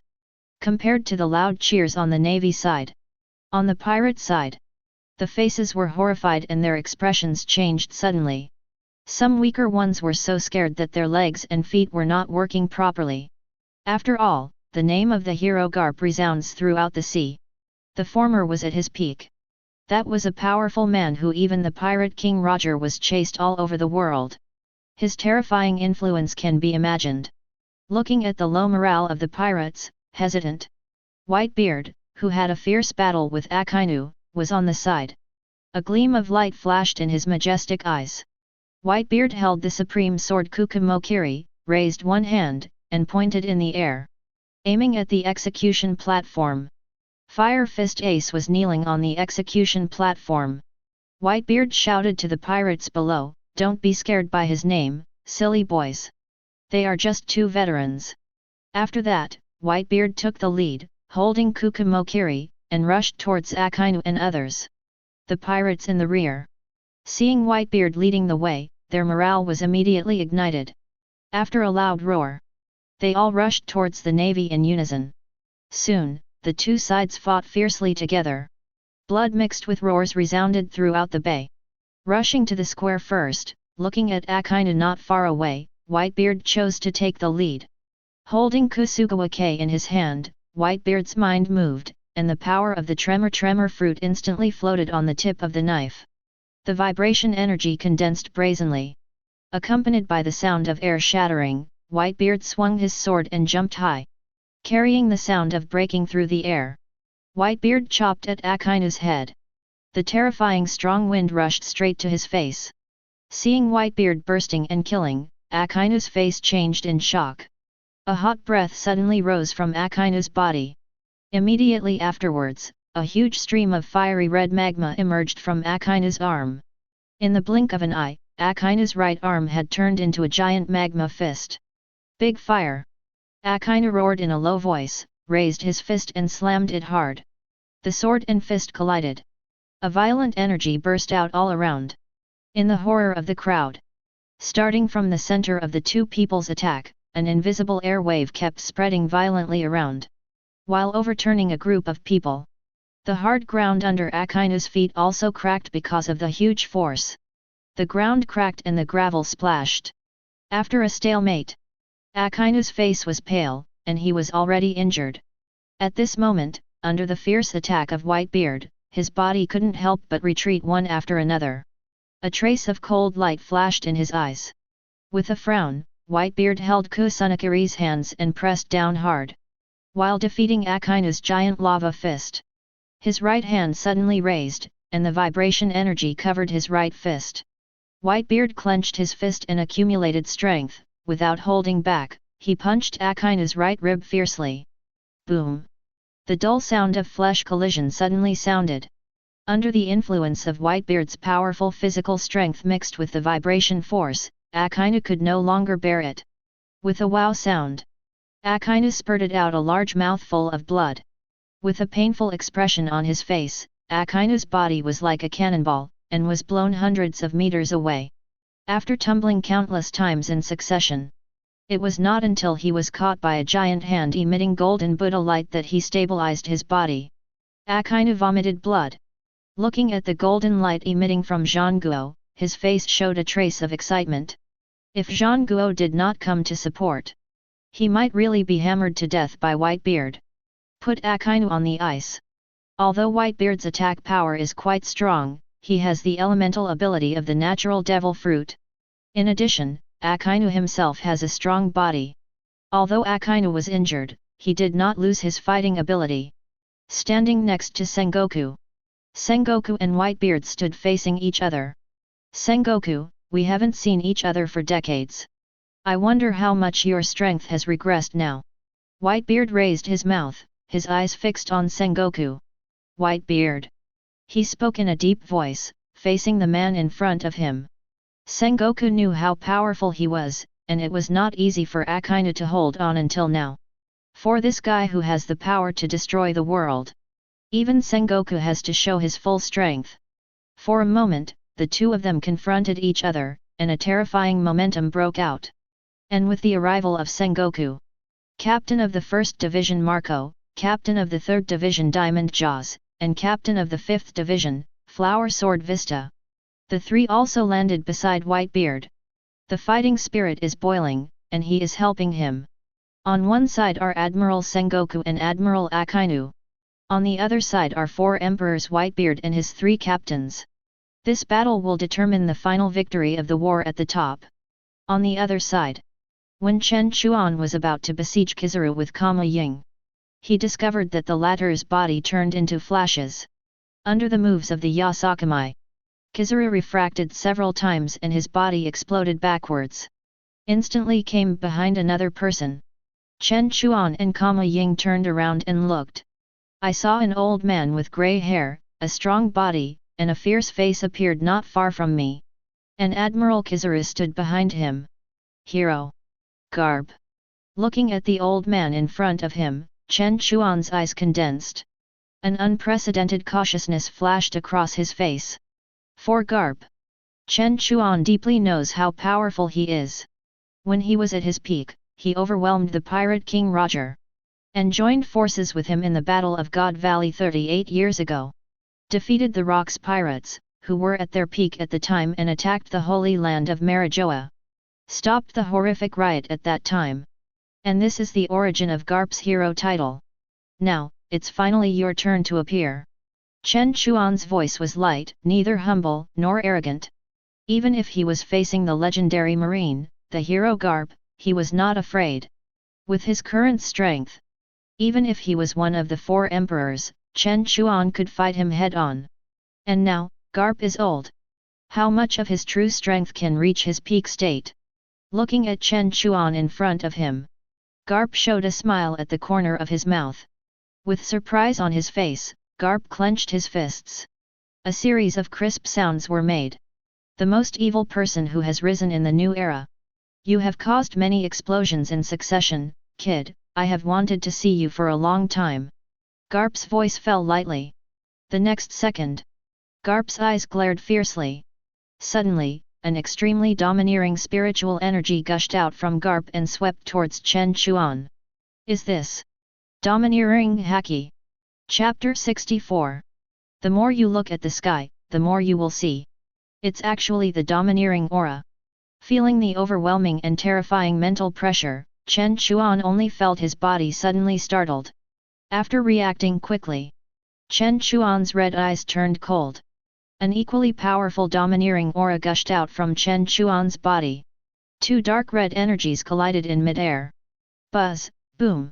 Compared to the loud cheers on the Navy side. On the pirate side, the faces were horrified and their expressions changed suddenly. Some weaker ones were so scared that their legs and feet were not working properly. After all, the name of the hero Garp resounds throughout the sea. The former was at his peak. That was a powerful man who even the pirate King Roger was chased all over the world. His terrifying influence can be imagined. Looking at the low morale of the pirates, hesitant. Whitebeard, who had a fierce battle with Akainu, was on the side. A gleam of light flashed in his majestic eyes. Whitebeard held the supreme sword Kukumokiri, raised one hand, and pointed in the air, aiming at the execution platform. Fire Fist Ace was kneeling on the execution platform. Whitebeard shouted to the pirates below, "Don't be scared by his name, silly boys. They are just two veterans." After that, Whitebeard took the lead, holding Kukumokiri, and rushed towards Akainu and others. The pirates in the rear. Seeing Whitebeard leading the way, their morale was immediately ignited. After a loud roar, they all rushed towards the Navy in unison. Soon, the two sides fought fiercely together. Blood mixed with roars resounded throughout the bay. Rushing to the square first, looking at Akainu not far away, Whitebeard chose to take the lead. Holding Kusugawake in his hand, Whitebeard's mind moved, and the power of the tremor fruit instantly floated on the tip of the knife. The vibration energy condensed brazenly. Accompanied by the sound of air shattering, Whitebeard swung his sword and jumped high, carrying the sound of breaking through the air. Whitebeard chopped at Akainu's head. The terrifying strong wind rushed straight to his face. Seeing Whitebeard bursting and killing, Akainu's face changed in shock. A hot breath suddenly rose from Akainu's body. Immediately afterwards, a huge stream of fiery red magma emerged from Akainu's arm. In the blink of an eye, Akainu's right arm had turned into a giant magma fist. Big fire! Akainu roared in a low voice, raised his fist and slammed it hard. The sword and fist collided. A violent energy burst out all around. In the horror of the crowd. Starting from the center of the two people's attack, an invisible air wave kept spreading violently around, while overturning a group of people. The hard ground under Akainu's feet also cracked because of the huge force. The ground cracked and the gravel splashed. After a stalemate, Akainu's face was pale, and he was already injured. At this moment, under the fierce attack of Whitebeard, his body couldn't help but retreat one after another. A trace of cold light flashed in his eyes. With a frown, Whitebeard held Kusunakiri's hands and pressed down hard, while defeating Akainu's giant lava fist. His right hand suddenly raised, and the vibration energy covered his right fist. Whitebeard clenched his fist and accumulated strength. Without holding back, he punched Akainu's right rib fiercely. Boom! The dull sound of flesh collision suddenly sounded. Under the influence of Whitebeard's powerful physical strength mixed with the vibration force, Akainu could no longer bear it. With a wow sound, Akainu spurted out a large mouthful of blood. With a painful expression on his face, Akainu's body was like a cannonball, and was blown hundreds of meters away. After tumbling countless times in succession, it was not until he was caught by a giant hand emitting golden Buddha light that he stabilized his body. Akainu vomited blood. Looking at the golden light emitting from Zhangguo, his face showed a trace of excitement. If Zhangguo did not come to support, he might really be hammered to death by Whitebeard. Put Akainu on the ice. Although Whitebeard's attack power is quite strong, he has the elemental ability of the natural devil fruit. In addition, Akainu himself has a strong body. Although Akainu was injured, he did not lose his fighting ability. Standing next to Sengoku, Sengoku and Whitebeard stood facing each other. Sengoku, we haven't seen each other for decades. I wonder how much your strength has regressed now. Whitebeard raised his mouth, his eyes fixed on Sengoku. Whitebeard. He spoke in a deep voice, facing the man in front of him. Sengoku knew how powerful he was, and it was not easy for Akainu to hold on until now. For this guy who has the power to destroy the world, even Sengoku has to show his full strength. For a moment, the two of them confronted each other, and a terrifying momentum broke out. And with the arrival of Sengoku, Captain of the 1st Division Marco, Captain of the 3rd Division Diamond Jaws, and Captain of the 5th Division, Flower Sword Vista, the three also landed beside Whitebeard. The fighting spirit is boiling, and he is helping him. On one side are Admiral Sengoku and Admiral Akainu. On the other side are 4 Emperors Whitebeard and his 3 captains. This battle will determine the final victory of the war at the top. On the other side, when Chen Chuan was about to besiege Kizaru with Kama Ying, he discovered that the latter's body turned into flashes. Under the moves of the Yasakami, Kizaru refracted several times and his body exploded backwards. Instantly came behind another person. Chen Chuan and Kama Ying turned around and looked. I saw an old man with grey hair, a strong body, and a fierce face appeared not far from me. And Admiral Kizaru stood behind him. Hero. Garp. Looking at the old man in front of him, Chen Chuan's eyes condensed. An unprecedented cautiousness flashed across his face. For Garp, Chen Chuan deeply knows how powerful he is. When he was at his peak, he overwhelmed the pirate king Roger, and joined forces with him in the Battle of God Valley 38 years ago. Defeated the Rocks pirates, who were at their peak at the time and attacked the Holy Land of Marijoa. Stopped the horrific riot at that time. And this is the origin of Garp's hero title. Now, it's finally your turn to appear. Chen Chuan's voice was light, neither humble nor arrogant. Even if he was facing the legendary Marine, the hero Garp, he was not afraid. With his current strength, even if he was one of the 4 emperors, Chen Chuan could fight him head-on. And now, Garp is old. How much of his true strength can reach his peak state? Looking at Chen Chuan in front of him, Garp showed a smile at the corner of his mouth. With surprise on his face, Garp clenched his fists. A series of crisp sounds were made. The most evil person who has risen in the new era. You have caused many explosions in succession, kid, I have wanted to see you for a long time. Garp's voice fell lightly. The next second, Garp's eyes glared fiercely. Suddenly, an extremely domineering spiritual energy gushed out from Garp and swept towards Chen Chuan. Is this domineering haki? Chapter 64. The more you look at the sky, the more you will see. It's actually the domineering aura. Feeling the overwhelming and terrifying mental pressure, Chen Chuan only felt his body suddenly startled. After reacting quickly, Chen Chuan's red eyes turned cold. An equally powerful domineering aura gushed out from Chen Chuan's body. 2 dark red energies collided in midair. Buzz, boom.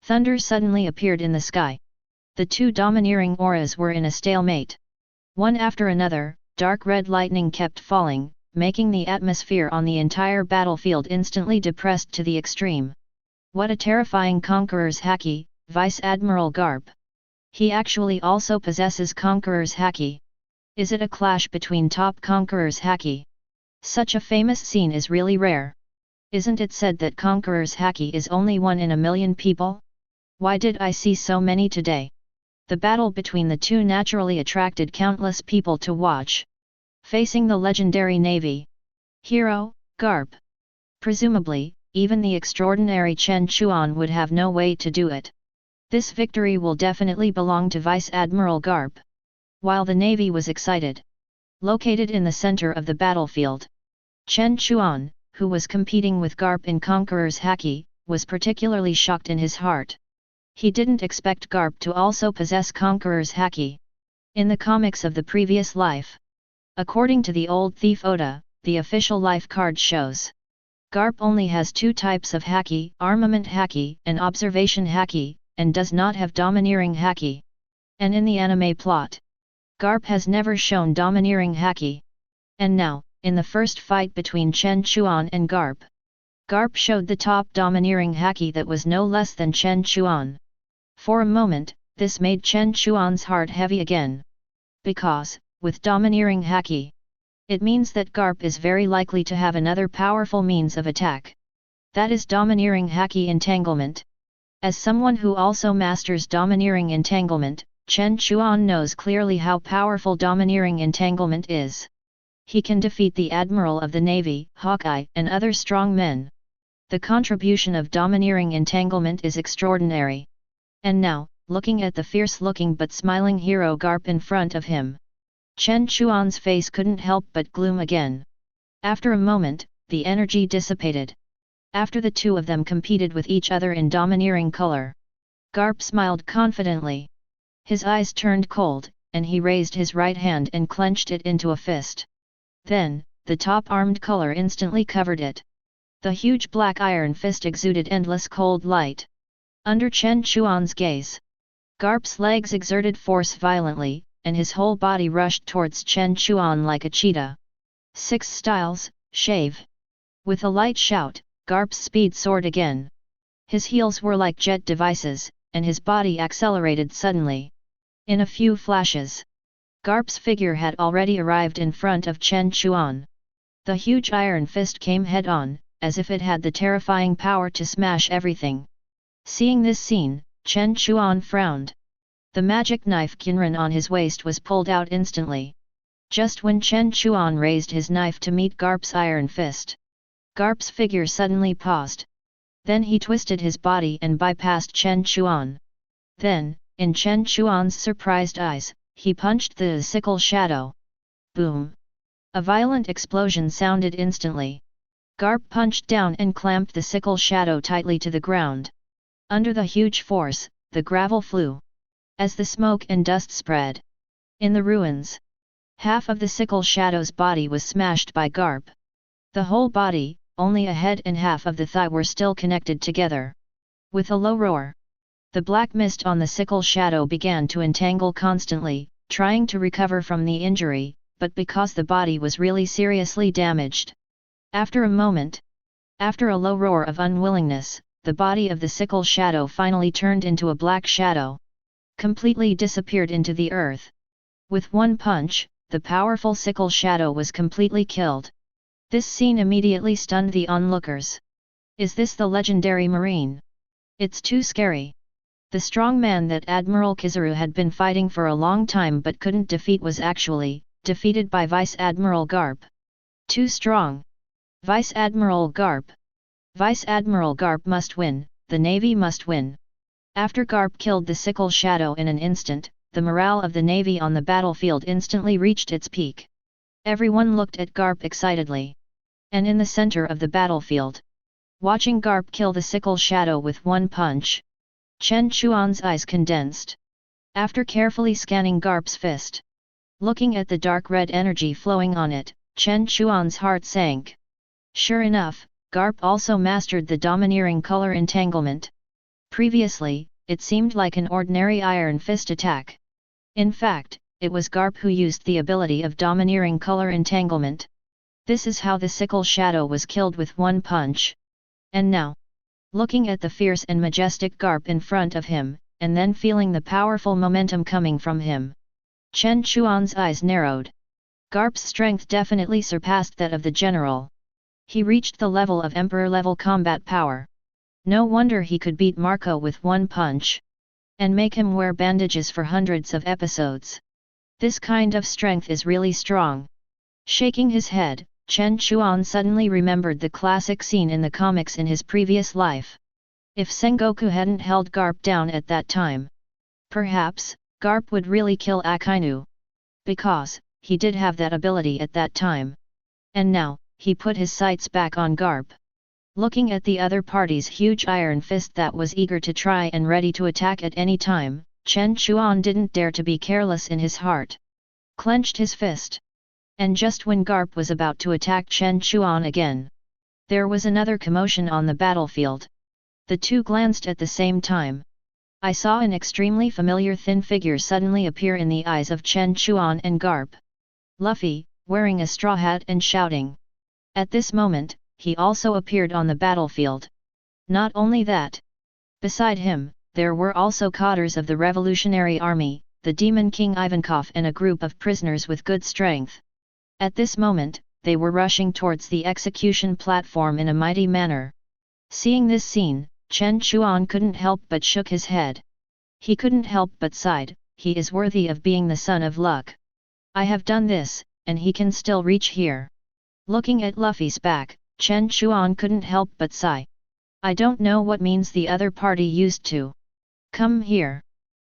Thunder suddenly appeared in the sky. The 2 domineering auras were in a stalemate. One after another, dark red lightning kept falling, making the atmosphere on the entire battlefield instantly depressed to the extreme. What a terrifying conqueror's haki, Vice Admiral Garp. He actually also possesses conqueror's haki. Is it a clash between top conqueror's haki? Such a famous scene is really rare. Isn't it said that conqueror's haki is only 1 in a million people? Why did I see so many today? The battle between the 2 naturally attracted countless people to watch. Facing the legendary navy hero, Garp. Presumably, even the extraordinary Chen Chuan would have no way to do it. This victory will definitely belong to Vice Admiral Garp. While the navy was excited, located in the center of the battlefield, Chen Chuan, who was competing with Garp in Conqueror's haki, was particularly shocked in his heart. He didn't expect Garp to also possess Conqueror's haki. In the comics of the previous life, according to the old thief Oda, the official life card shows Garp only has 2 types of haki, armament haki and observation haki, and does not have domineering haki. And in the anime plot, Garp has never shown domineering haki. And now, in the first fight between Chen Chuan and Garp, Garp showed the top domineering haki that was no less than Chen Chuan. For a moment, this made Chen Chuan's heart heavy again. Because, with domineering haki, It means that Garp is very likely to have another powerful means of attack. That is domineering haki entanglement. As someone who also masters domineering entanglement, Chen Chuan knows clearly how powerful domineering entanglement is. He can defeat the Admiral of the Navy, Hawkeye, and other strong men. The contribution of domineering entanglement is extraordinary. And now, looking at the fierce-looking but smiling hero Garp in front of him, Chen Chuan's face couldn't help but gloom again. After a moment, the energy dissipated. After the two of them competed with each other in domineering color, Garp smiled confidently. His eyes turned cold, and he raised his right hand and clenched it into a fist. Then, the top-armed color instantly covered it. The huge black iron fist exuded endless cold light. Under Chen Chuan's gaze, Garp's legs exerted force violently, and his whole body rushed towards Chen Chuan like a cheetah. 6 styles, shave. With a light shout, Garp's speed soared again. His heels were like jet devices, and his body accelerated suddenly. In a few flashes, Garp's figure had already arrived in front of Chen Chuan. The huge iron fist came head-on, as if it had the terrifying power to smash everything. Seeing this scene, Chen Chuan frowned. The magic knife Kinran on his waist was pulled out instantly. Just when Chen Chuan raised his knife to meet Garp's iron fist, Garp's figure suddenly paused. Then he twisted his body and bypassed Chen Chuan. Then, in Chen Chuan's surprised eyes, he punched the sickle shadow. Boom! A violent explosion sounded instantly. Garp punched down and clamped the sickle shadow tightly to the ground. Under the huge force, the gravel flew. As the smoke and dust spread in the ruins, half of the sickle shadow's body was smashed by Garp. The whole body, only a head and half of the thigh were still connected together. With a low roar, the black mist on the sickle shadow began to entangle constantly, trying to recover from the injury, but because the body was really seriously damaged. After a moment, after a low roar of unwillingness, the body of the sickle shadow finally turned into a black shadow. Completely disappeared into the earth. With one punch, the powerful sickle shadow was completely killed. This scene immediately stunned the onlookers. Is this the legendary Marine? It's too scary. The strong man that Admiral Kizaru had been fighting for a long time but couldn't defeat was actually defeated by Vice Admiral Garp. Too strong. Vice Admiral Garp. Vice Admiral Garp must win, the Navy must win. After Garp killed the sickle shadow in an instant, the morale of the Navy on the battlefield instantly reached its peak. Everyone looked at Garp excitedly. And in the center of the battlefield, watching Garp kill the sickle shadow with one punch, Chen Chuan's eyes condensed. After carefully scanning Garp's fist, looking at the dark red energy flowing on it, Chen Chuan's heart sank. Sure enough, Garp also mastered the domineering color entanglement. Previously, it seemed like an ordinary iron fist attack. In fact, it was Garp who used the ability of domineering color entanglement. This is how the sickle shadow was killed with one punch. And now, looking at the fierce and majestic Garp in front of him, and then feeling the powerful momentum coming from him, Chen Chuan's eyes narrowed. Garp's strength definitely surpassed that of the general. He reached the level of emperor-level combat power. No wonder he could beat Marco with one punch. And make him wear bandages for hundreds of episodes. This kind of strength is really strong. Shaking his head, Chen Chuan suddenly remembered the classic scene in the comics in his previous life. If Sengoku hadn't held Garp down at that time, perhaps, Garp would really kill Akainu. Because, he did have that ability at that time. And now, he put his sights back on Garp. Looking at the other party's huge iron fist that was eager to try and ready to attack at any time, Chen Chuan didn't dare to be careless in his heart. Clenched his fist. And just when Garp was about to attack Chen Chuan again, there was another commotion on the battlefield. The two glanced at the same time. I saw an extremely familiar thin figure suddenly appear in the eyes of Chen Chuan and Garp. Luffy, wearing a straw hat and shouting. At this moment, he also appeared on the battlefield. Not only that. Beside him, there were also cadres of the Revolutionary Army, the Demon King Ivankov and a group of prisoners with good strength. At this moment, they were rushing towards the execution platform in a mighty manner. Seeing this scene, Chen Chuan couldn't help but shook his head. He couldn't help but sighed, he is worthy of being the son of luck. I have done this, and he can still reach here. Looking at Luffy's back, Chen Chuan couldn't help but sigh. I don't know what means the other party used to. Come here.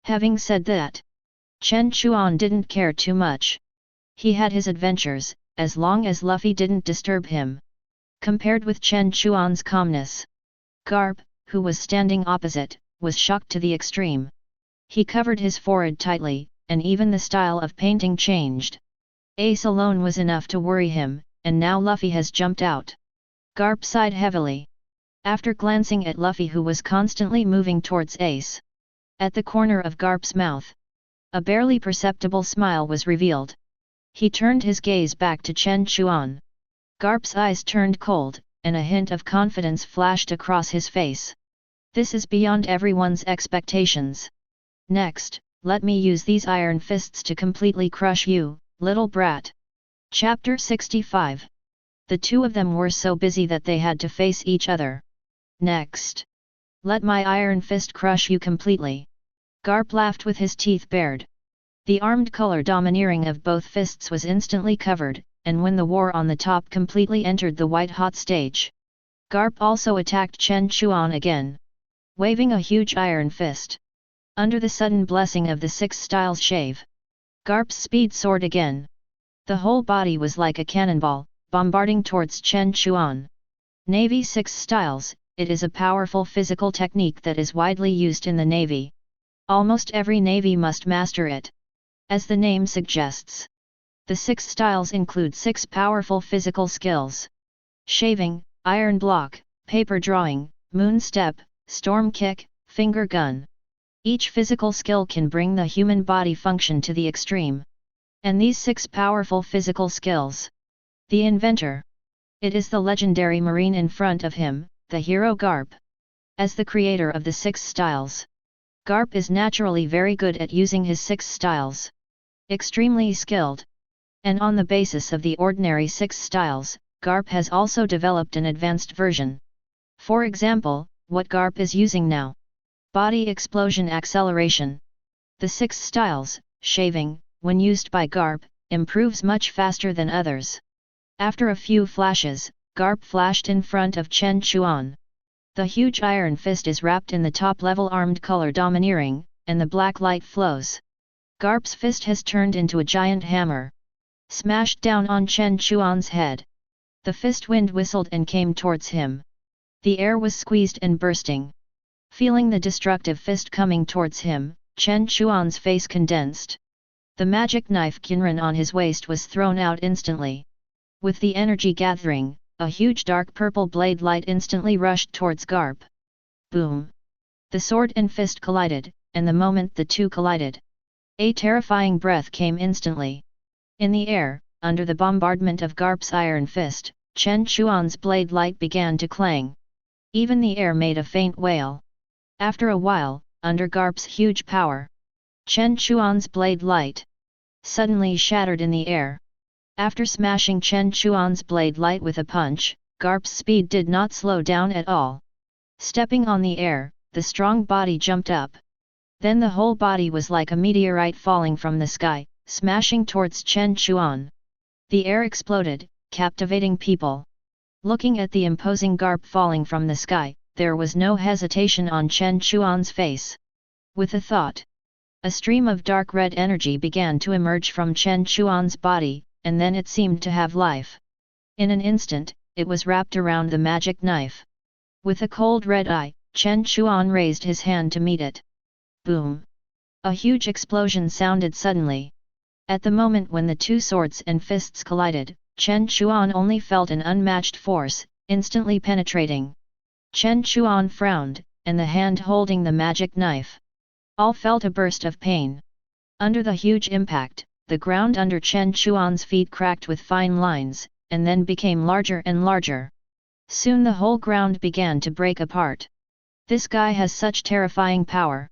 Having said that, Chen Chuan didn't care too much. He had his adventures, as long as Luffy didn't disturb him. Compared with Chen Chuan's calmness, Garp, who was standing opposite, was shocked to the extreme. He covered his forehead tightly, and even the style of painting changed. Ace alone was enough to worry him, and now Luffy has jumped out. Garp sighed heavily. After glancing at Luffy, who was constantly moving towards Ace, at the corner of Garp's mouth, a barely perceptible smile was revealed. He turned his gaze back to Chen Chuan. Garp's eyes turned cold, and a hint of confidence flashed across his face. This is beyond everyone's expectations. Next, let me use these iron fists to completely crush you, little brat. Chapter 65. The two of them were so busy that they had to face each other. Next, let my iron fist crush you completely. Garp laughed with his teeth bared. The armed color domineering of both fists was instantly covered, and when the war on the top completely entered the white-hot stage, Garp also attacked Chen Chuan again, waving a huge iron fist. Under the sudden blessing of the six styles shave, Garp's speed soared again. The whole body was like a cannonball, bombarding towards Chen Chuan. Navy six styles, it is a powerful physical technique that is widely used in the Navy. Almost every Navy must master it. As the name suggests, the six styles include six powerful physical skills: shaving, iron block, paper drawing, moon step, storm kick, finger gun. Each physical skill can bring the human body function to the extreme. And these six powerful physical skills, the inventor. It is the legendary Marine in front of him, the hero Garp. As the creator of the six styles, Garp is naturally very good at using his six styles. Extremely skilled. And on the basis of the ordinary six styles, Garp has also developed an advanced version. For example, what Garp is using now: body explosion acceleration. The six styles, shaving, when used by Garp, improves much faster than others. After a few flashes, Garp flashed in front of Chen Chuan. The huge iron fist is wrapped in the top-level armed color domineering, and the black light flows. Garp's fist has turned into a giant hammer, smashed down on Chen Chuan's head. The fist wind whistled and came towards him. The air was squeezed and bursting. Feeling the destructive fist coming towards him, Chen Chuan's face condensed. The magic knife Kinran on his waist was thrown out instantly. With the energy gathering, a huge dark purple blade light instantly rushed towards Garp. Boom! The sword and fist collided, and the moment the two collided, a terrifying breath came instantly. In the air, under the bombardment of Garp's iron fist, Chen Chuan's blade light began to clang. Even the air made a faint wail. After a while, under Garp's huge power, Chen Chuan's blade light suddenly shattered in the air. After smashing Chen Chuan's blade light with a punch, Garp's speed did not slow down at all. Stepping on the air, the strong body jumped up. Then the whole body was like a meteorite falling from the sky, smashing towards Chen Chuan. The air exploded, captivating people. Looking at the imposing Garp falling from the sky, there was no hesitation on Chen Chuan's face. With a thought, a stream of dark red energy began to emerge from Chen Chuan's body, and then it seemed to have life. In an instant, it was wrapped around the magic knife. With a cold red eye, Chen Chuan raised his hand to meet it. Boom! A huge explosion sounded suddenly. At the moment when the two swords and fists collided, Chen Chuan only felt an unmatched force, instantly penetrating. Chen Chuan frowned, and the hand holding the magic knife all felt a burst of pain. Under the huge impact, the ground under Chen Chuan's feet cracked with fine lines, and then became larger and larger. Soon the whole ground began to break apart. This guy has such terrifying power.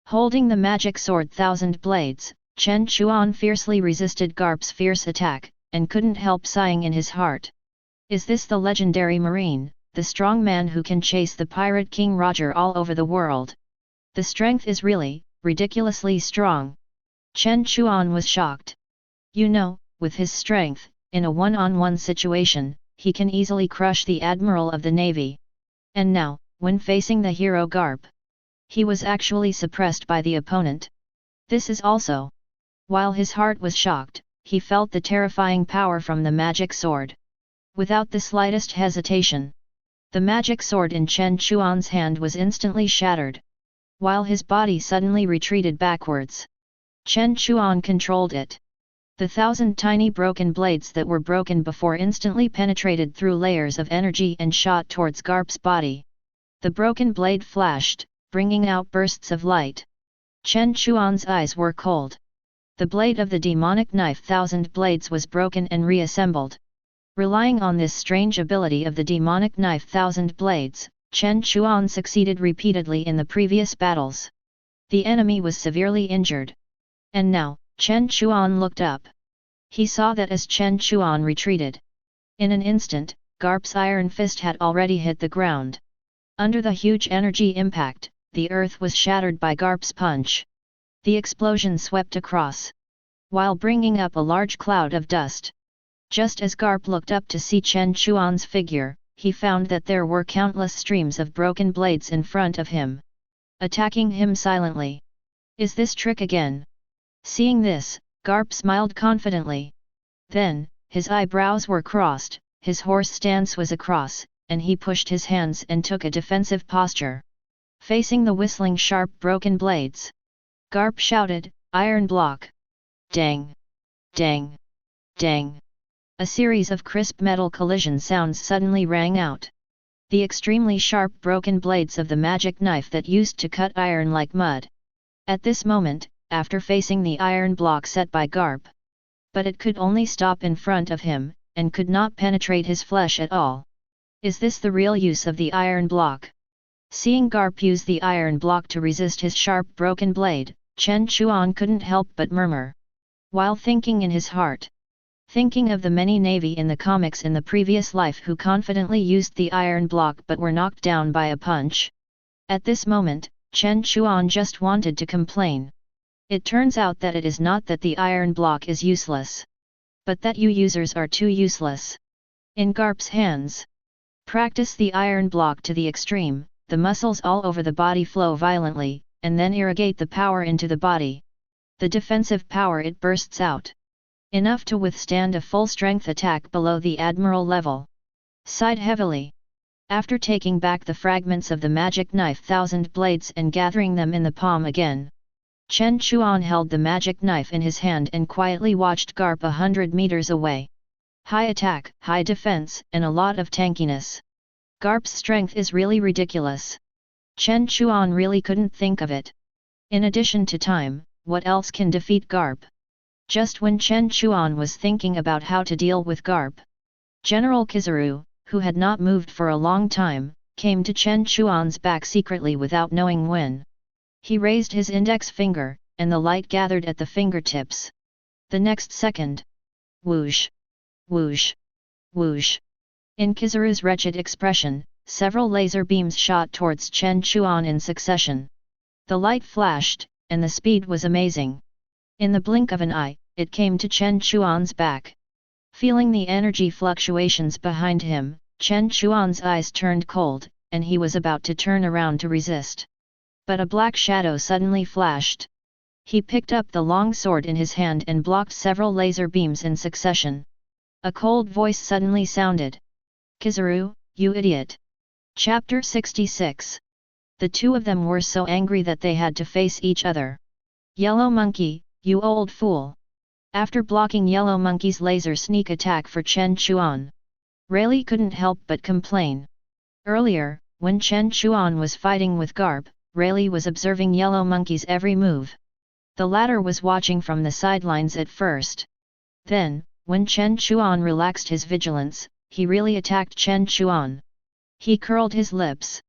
Holding the magic sword Thousand Blades, Chen Chuan fiercely resisted Garp's fierce attack, and couldn't help sighing in his heart. Is this the legendary Marine, the strong man who can chase the Pirate King Roger all over the world? The strength is really, ridiculously strong. Chen Chuan was shocked. You know, with his strength, in a one-on-one situation, he can easily crush the Admiral of the Navy. And now, when facing the hero Garp, he was actually suppressed by the opponent. This is also. While his heart was shocked, he felt the terrifying power from the magic sword. Without the slightest hesitation, the magic sword in Chen Chuan's hand was instantly shattered, while his body suddenly retreated backwards. Chen Chuan controlled it. The 1,000 tiny broken blades that were broken before instantly penetrated through layers of energy and shot towards Garp's body. The broken blade flashed, bringing out bursts of light. Chen Chuan's eyes were cold. The blade of the demonic knife 1,000 blades was broken and reassembled. Relying on this strange ability of the demonic knife 1,000 blades, Chen Chuan succeeded repeatedly in the previous battles. The enemy was severely injured. And now, Chen Chuan looked up. He saw that as Chen Chuan retreated, in an instant, Garp's iron fist had already hit the ground. Under the huge energy impact, the earth was shattered by Garp's punch. The explosion swept across, while bringing up a large cloud of dust. Just as Garp looked up to see Chen Chuan's figure, he found that there were countless streams of broken blades in front of him, attacking him silently. Is this trick again? Seeing this, Garp smiled confidently. Then, his eyebrows were crossed, his horse stance was across, and he pushed his hands and took a defensive posture, facing the whistling sharp broken blades. Garp shouted, "Iron block!" Dang! Dang! Dang! A series of crisp metal collision sounds suddenly rang out. The extremely sharp broken blades of the magic knife that used to cut iron like mud. At this moment, after facing the iron block set by Garp, but it could only stop in front of him, and could not penetrate his flesh at all. Is this the real use of the iron block? Seeing Garp use the iron block to resist his sharp broken blade, Chen Chuan couldn't help but murmur, while thinking in his heart. Thinking of the many Navy in the comics in the previous life who confidently used the iron block but were knocked down by a punch. At this moment, Chen Chuan just wanted to complain. It turns out that it is not that the iron block is useless, but that you users are too useless. In Garp's hands. Practice the iron block to the extreme, the muscles all over the body flow violently, and then irrigate the power into the body. The defensive power it bursts out. Enough to withstand a full-strength attack below the Admiral level. Sighed heavily. After taking back the fragments of the magic knife 1,000 blades and gathering them in the palm again, Chen Chuan held the magic knife in his hand and quietly watched Garp 100 meters away. High attack, high defense, and a lot of tankiness. Garp's strength is really ridiculous. Chen Chuan really couldn't think of it. In addition to time, what else can defeat Garp? Just when Chen Chuan was thinking about how to deal with Garp, General Kizaru, who had not moved for a long time, came to Chen Chuan's back secretly without knowing when. He raised his index finger, and the light gathered at the fingertips. The next second. Whoosh! Whoosh! Whoosh! In Kizaru's wretched expression, several laser beams shot towards Chen Chuan in succession. The light flashed, and the speed was amazing. In the blink of an eye, it came to Chen Chuan's back. Feeling the energy fluctuations behind him, Chen Chuan's eyes turned cold, and he was about to turn around to resist. But a black shadow suddenly flashed. He picked up the long sword in his hand and blocked several laser beams in succession. A cold voice suddenly sounded. "Kizaru, you idiot!" Chapter 66. The two of them were so angry that they had to face each other. "Yellow Monkey, you old fool!" After blocking Yellow Monkey's laser sneak attack for Chen Chuan, Rayleigh couldn't help but complain. Earlier, when Chen Chuan was fighting with Garp, Rayleigh was observing Yellow Monkey's every move. The latter was watching from the sidelines at first. Then, when Chen Chuan relaxed his vigilance, he really attacked Chen Chuan. He curled his lips.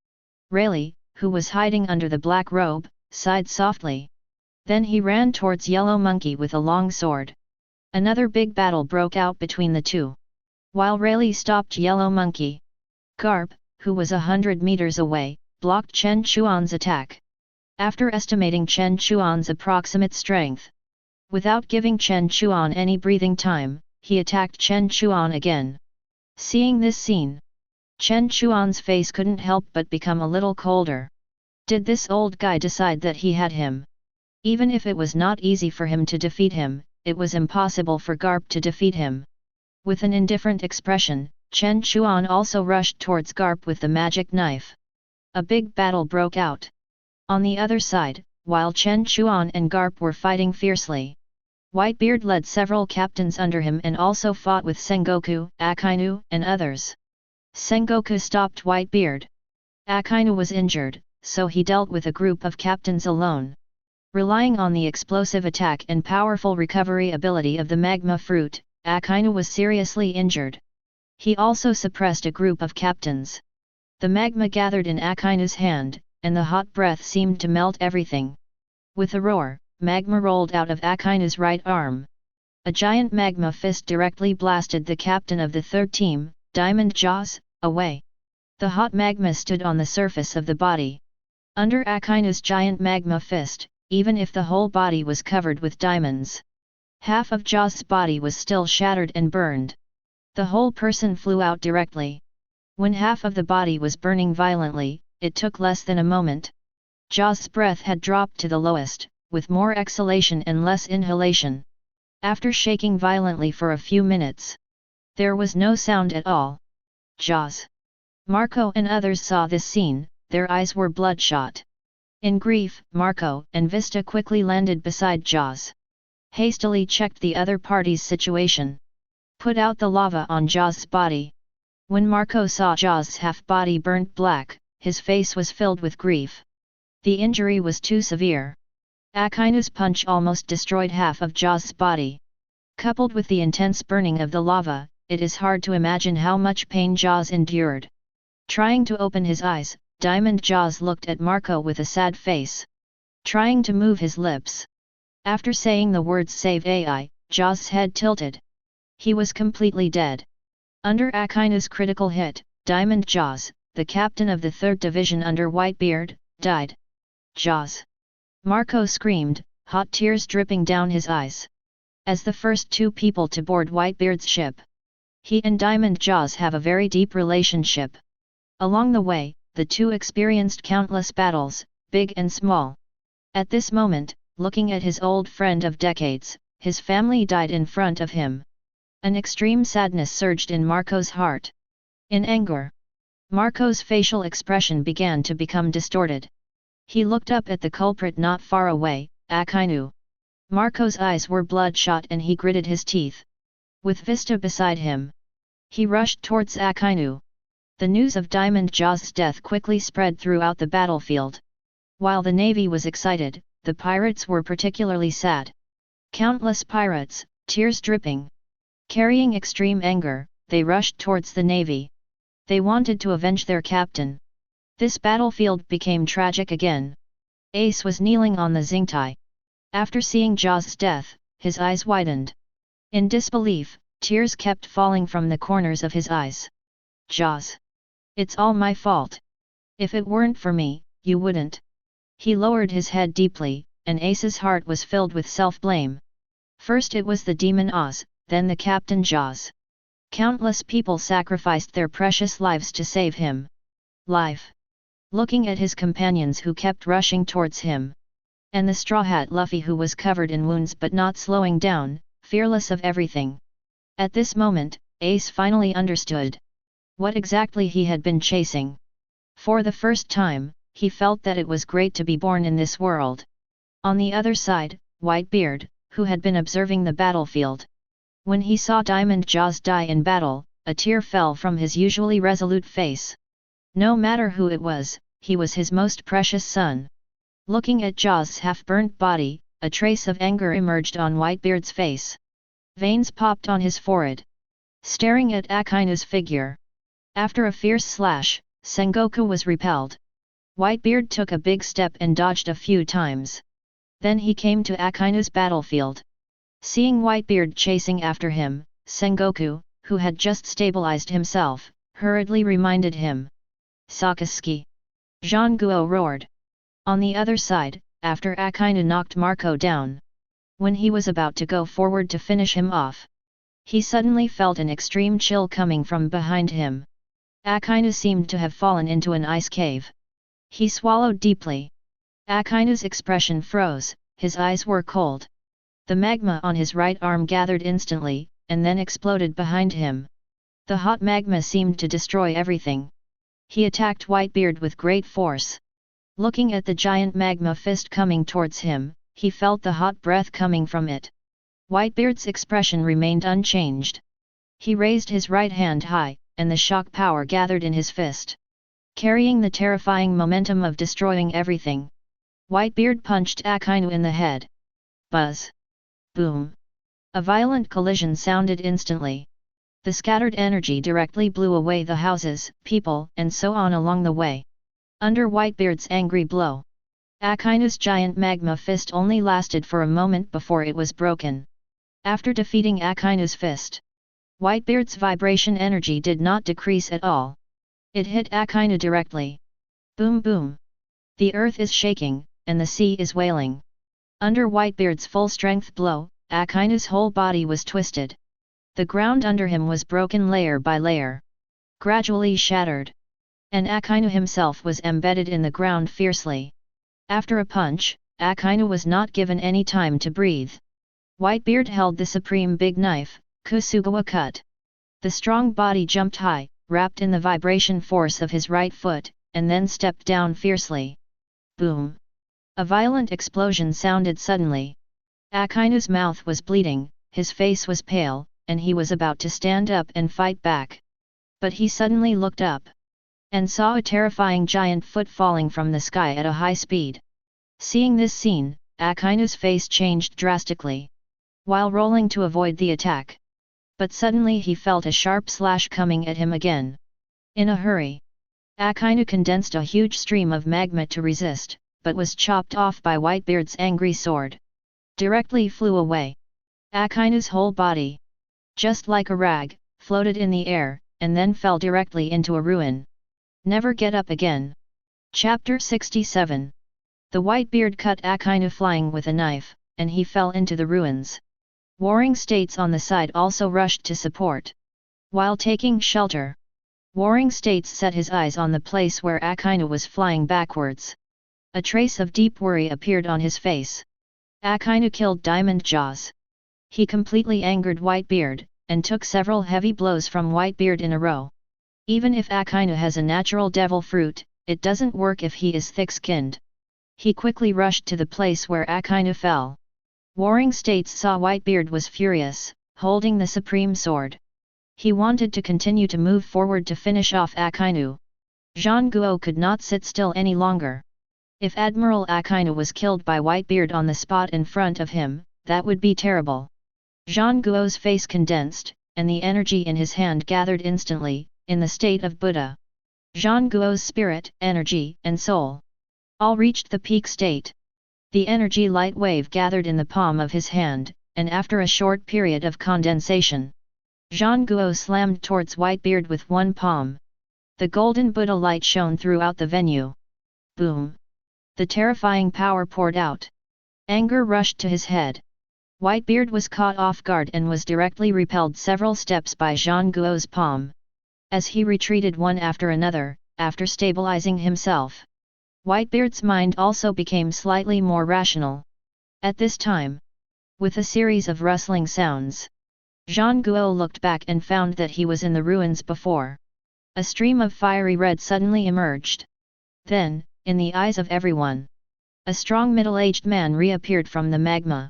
Rayleigh, who was hiding under the black robe, sighed softly. Then he ran towards Yellow Monkey with a long sword. Another big battle broke out between the two. While Rayleigh stopped Yellow Monkey, Garp, who was 100 meters away, blocked Chen Chuan's attack. After estimating Chen Chuan's approximate strength, without giving Chen Chuan any breathing time, he attacked Chen Chuan again. Seeing this scene, Chen Chuan's face couldn't help but become a little colder. Did this old guy decide that he had him? Even if it was not easy for him to defeat him, it was impossible for Garp to defeat him. With an indifferent expression, Chen Chuan also rushed towards Garp with the magic knife. A big battle broke out. On the other side, while Chen Chuan and Garp were fighting fiercely, Whitebeard led several captains under him and also fought with Sengoku, Akainu, and others. Sengoku stopped Whitebeard. Akainu was injured, so he dealt with a group of captains alone. Relying on the explosive attack and powerful recovery ability of the magma fruit, Akainu was seriously injured. He also suppressed a group of captains. The magma gathered in Akainu's hand, and the hot breath seemed to melt everything. With a roar, magma rolled out of Akainu's right arm. A giant magma fist directly blasted the captain of the third team, Diamond Jaws, away. The hot magma stood on the surface of the body. Under Akainu's giant magma fist, even if the whole body was covered with diamonds, half of Jaws' body was still shattered and burned. The whole person flew out directly. When half of the body was burning violently, it took less than a moment. Jaws' breath had dropped to the lowest, with more exhalation and less inhalation. After shaking violently for a few minutes, there was no sound at all. Jaws. Marco and others saw this scene, their eyes were bloodshot. In grief, Marco and Vista quickly landed beside Jaws. Hastily checked the other party's situation. Put out the lava on Jaws' body. When Marco saw Jaws' half-body burnt black, his face was filled with grief. The injury was too severe. Akainu's punch almost destroyed half of Jaws' body. Coupled with the intense burning of the lava, it is hard to imagine how much pain Jaws endured. Trying to open his eyes, Diamond Jaws looked at Marco with a sad face. Trying to move his lips. After saying the words "Save AI", Jaws' head tilted. He was completely dead. Under Akainu's critical hit, Diamond Jaws, the captain of the 3rd Division under Whitebeard, died. Jaws! Marco screamed, hot tears dripping down his eyes. As the first 2 people to board Whitebeard's ship, he and Diamond Jaws have a very deep relationship. Along the way, the two experienced countless battles, big and small. At this moment, looking at his old friend of decades, his family died in front of him. An extreme sadness surged in Marco's heart. In anger, Marco's facial expression began to become distorted. He looked up at the culprit not far away, Akainu. Marco's eyes were bloodshot and he gritted his teeth. With Vista beside him, he rushed towards Akainu. The news of Diamond Jaws' death quickly spread throughout the battlefield. While the navy was excited, the pirates were particularly sad. Countless pirates, tears dripping. Carrying extreme anger, they rushed towards the navy. They wanted to avenge their captain. This battlefield became tragic again. Ace was kneeling on the Xingtai. After seeing Jaws' death, his eyes widened. In disbelief, tears kept falling from the corners of his eyes. Jaws! It's all my fault. If it weren't for me, you wouldn't. He lowered his head deeply, and Ace's heart was filled with self-blame. First it was the demon Oz, then the Captain Jaws. Countless people sacrificed their precious lives to save him. Life. Looking at his companions who kept rushing towards him. And the Straw Hat Luffy who was covered in wounds but not slowing down, fearless of everything. At this moment, Ace finally understood what exactly he had been chasing. For the first time, he felt that it was great to be born in this world. On the other side, Whitebeard, who had been observing the battlefield. When he saw Diamond Jaws die in battle, a tear fell from his usually resolute face. No matter who it was, he was his most precious son. Looking at Jaws' half-burnt body, a trace of anger emerged on Whitebeard's face. Veins popped on his forehead. Staring at Akainu's figure. After a fierce slash, Sengoku was repelled. Whitebeard took a big step and dodged a few times. Then he came to Akainu's battlefield. Seeing Whitebeard chasing after him, Sengoku, who had just stabilized himself, hurriedly reminded him. Sakazuki! Zhanguo roared. On the other side, after Akainu knocked Marco down. When he was about to go forward to finish him off, he suddenly felt an extreme chill coming from behind him. Akainu seemed to have fallen into an ice cave. He swallowed deeply. Akainu's expression froze, his eyes were cold. The magma on his right arm gathered instantly, and then exploded behind him. The hot magma seemed to destroy everything. He attacked Whitebeard with great force. Looking at the giant magma fist coming towards him, he felt the hot breath coming from it. Whitebeard's expression remained unchanged. He raised his right hand high, and the shock power gathered in his fist, carrying the terrifying momentum of destroying everything. Whitebeard punched Akainu in the head. Buzz! Boom! A violent collision sounded instantly. The scattered energy directly blew away the houses, people, and so on along the way. Under Whitebeard's angry blow, Akainu's giant magma fist only lasted for a moment before it was broken. After defeating Akainu's fist, Whitebeard's vibration energy did not decrease at all. It hit Akainu directly. Boom boom! The earth is shaking, and the sea is wailing. Under Whitebeard's full-strength blow, Akainu's whole body was twisted. The ground under him was broken layer by layer, gradually shattered. And Akainu himself was embedded in the ground fiercely. After a punch, Akainu was not given any time to breathe. Whitebeard held the supreme big knife, Kusugawa cut. The strong body jumped high, wrapped in the vibration force of his right foot, and then stepped down fiercely. Boom! A violent explosion sounded suddenly. Akainu's mouth was bleeding, his face was pale, and he was about to stand up and fight back. But he suddenly looked up and saw a terrifying giant foot falling from the sky at a high speed. Seeing this scene, Akainu's face changed drastically, while rolling to avoid the attack. But suddenly he felt a sharp slash coming at him again. In a hurry, Akainu condensed a huge stream of magma to resist, but was chopped off by Whitebeard's angry sword. Directly flew away. Akainu's whole body, just like a rag, floated in the air, and then fell directly into a ruin. Never get up again. Chapter 67. The Whitebeard cut Akainu flying with a knife, and he fell into the ruins. Warring states on the side also rushed to support. While taking shelter, Warring states set his eyes on the place where Akainu was flying backwards. A trace of deep worry appeared on his face. Akainu killed Diamond Jaws. He completely angered Whitebeard, and took several heavy blows from Whitebeard in a row. Even if Akainu has a natural devil fruit, it doesn't work if he is thick-skinned. He quickly rushed to the place where Akainu fell. Warring States saw Whitebeard was furious, holding the supreme sword. He wanted to continue to move forward to finish off Akainu. Zhanguo could not sit still any longer. If Admiral Akainu was killed by Whitebeard on the spot in front of him, that would be terrible. Zhanguo's face condensed, and the energy in his hand gathered instantly, in the state of Buddha. Zhanguo's spirit, energy, and soul all reached the peak state. The energy light wave gathered in the palm of his hand, and after a short period of condensation, Zhanguo slammed towards Whitebeard with one palm. The golden Buddha light shone throughout the venue. Boom! The terrifying power poured out. Anger rushed to his head. Whitebeard was caught off guard and was directly repelled several steps by Zhanguo's palm. As he retreated one after another, after stabilizing himself, Whitebeard's mind also became slightly more rational. At this time, with a series of rustling sounds, Zhanguo looked back and found that he was in the ruins before. A stream of fiery red suddenly emerged. Then, in the eyes of everyone, a strong middle-aged man reappeared from the magma.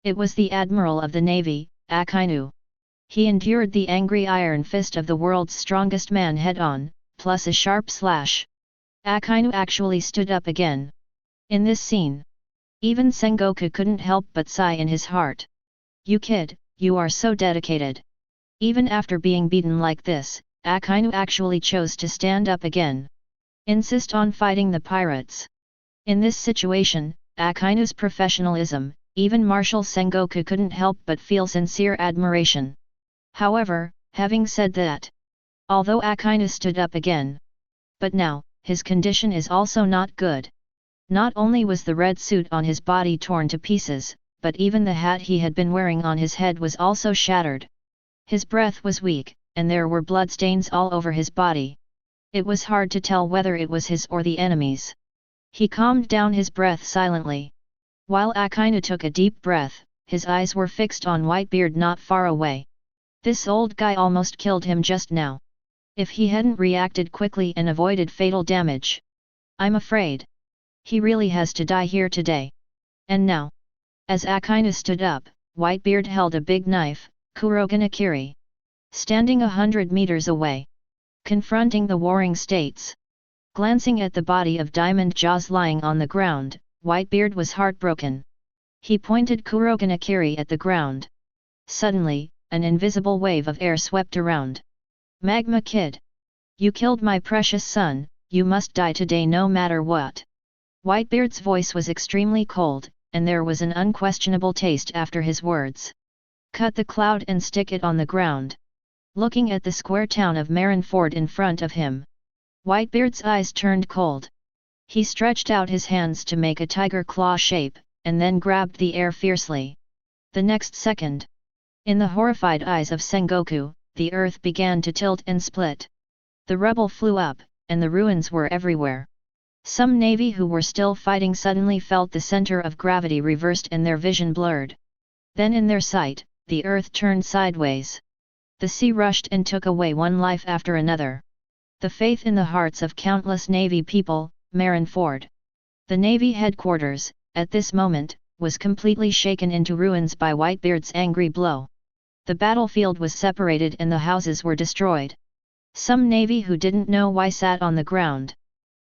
It was the Admiral of the Navy, Akainu. He endured the angry iron fist of the world's strongest man head-on, plus a sharp slash. Akainu actually stood up again. In this scene, even Sengoku couldn't help but sigh in his heart. You kid, you are so dedicated. Even after being beaten like this, Akainu actually chose to stand up again. Insist on fighting the pirates. In this situation, Akainu's professionalism, even Marshal Sengoku couldn't help but feel sincere admiration. However, having said that, although Akainu stood up again, but now, his condition is also not good. Not only was the red suit on his body torn to pieces, but even the hat he had been wearing on his head was also shattered. His breath was weak, and there were bloodstains all over his body. It was hard to tell whether it was his or the enemy's. He calmed down his breath silently. While Akainu took a deep breath, his eyes were fixed on Whitebeard not far away. This old guy almost killed him just now. If he hadn't reacted quickly and avoided fatal damage. I'm afraid he really has to die here today. And now, as Akainu stood up, Whitebeard held a big knife, Kuroganakiri. Standing 100 meters away, confronting the warring states. Glancing at the body of Diamond Jaws lying on the ground, Whitebeard was heartbroken. He pointed Kuroganakiri at the ground. Suddenly, an invisible wave of air swept around. Magma Kid! You killed my precious son, you must die today no matter what. Whitebeard's voice was extremely cold, and there was an unquestionable taste after his words. Cut the cloud and stick it on the ground. Looking at the square town of Marineford in front of him, Whitebeard's eyes turned cold. He stretched out his hands to make a tiger claw shape, and then grabbed the air fiercely. The next second, in the horrified eyes of Sengoku, the earth began to tilt and split. The rubble flew up, and the ruins were everywhere. Some navy who were still fighting suddenly felt the center of gravity reversed and their vision blurred. Then in their sight, the earth turned sideways. The sea rushed and took away one life after another. The faith in the hearts of countless navy people, Marineford. The navy headquarters, at this moment, was completely shaken into ruins by Whitebeard's angry blow. The battlefield was separated and the houses were destroyed. Some navy who didn't know why sat on the ground.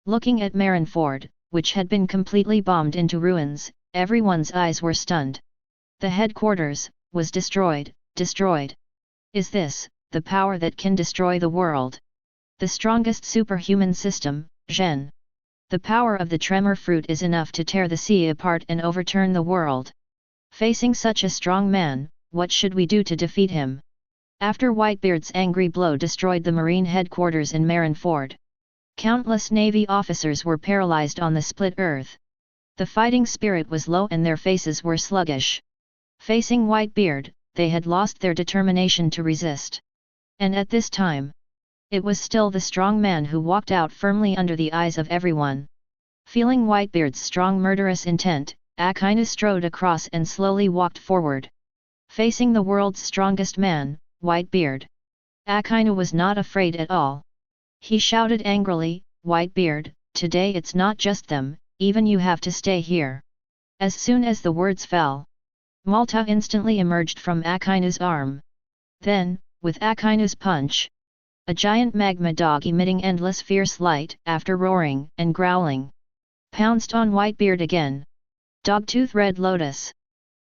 Looking at Marineford, which had been completely bombed into ruins, everyone's eyes were stunned. The headquarters was destroyed. Is this the power that can destroy the world? The strongest superhuman system, Zhen. The power of the tremor fruit is enough to tear the sea apart and overturn the world. Facing such a strong man, what should we do to defeat him? After Whitebeard's angry blow destroyed the marine headquarters in Marineford, countless navy officers were paralyzed on the split earth. The fighting spirit was low and their faces were sluggish. Facing Whitebeard, they had lost their determination to resist. And at this time, it was still the strong man who walked out firmly under the eyes of everyone. Feeling Whitebeard's strong murderous intent, Akainu strode across and slowly walked forward. Facing the world's strongest man, Whitebeard, Akainu was not afraid at all. He shouted angrily, "Whitebeard, today it's not just them, even you have to stay here." As soon as the words fell, Malta instantly emerged from Akainu's arm. Then, with Akainu's punch, a giant magma dog emitting endless fierce light, after roaring and growling, pounced on Whitebeard again. Dogtooth Red Lotus.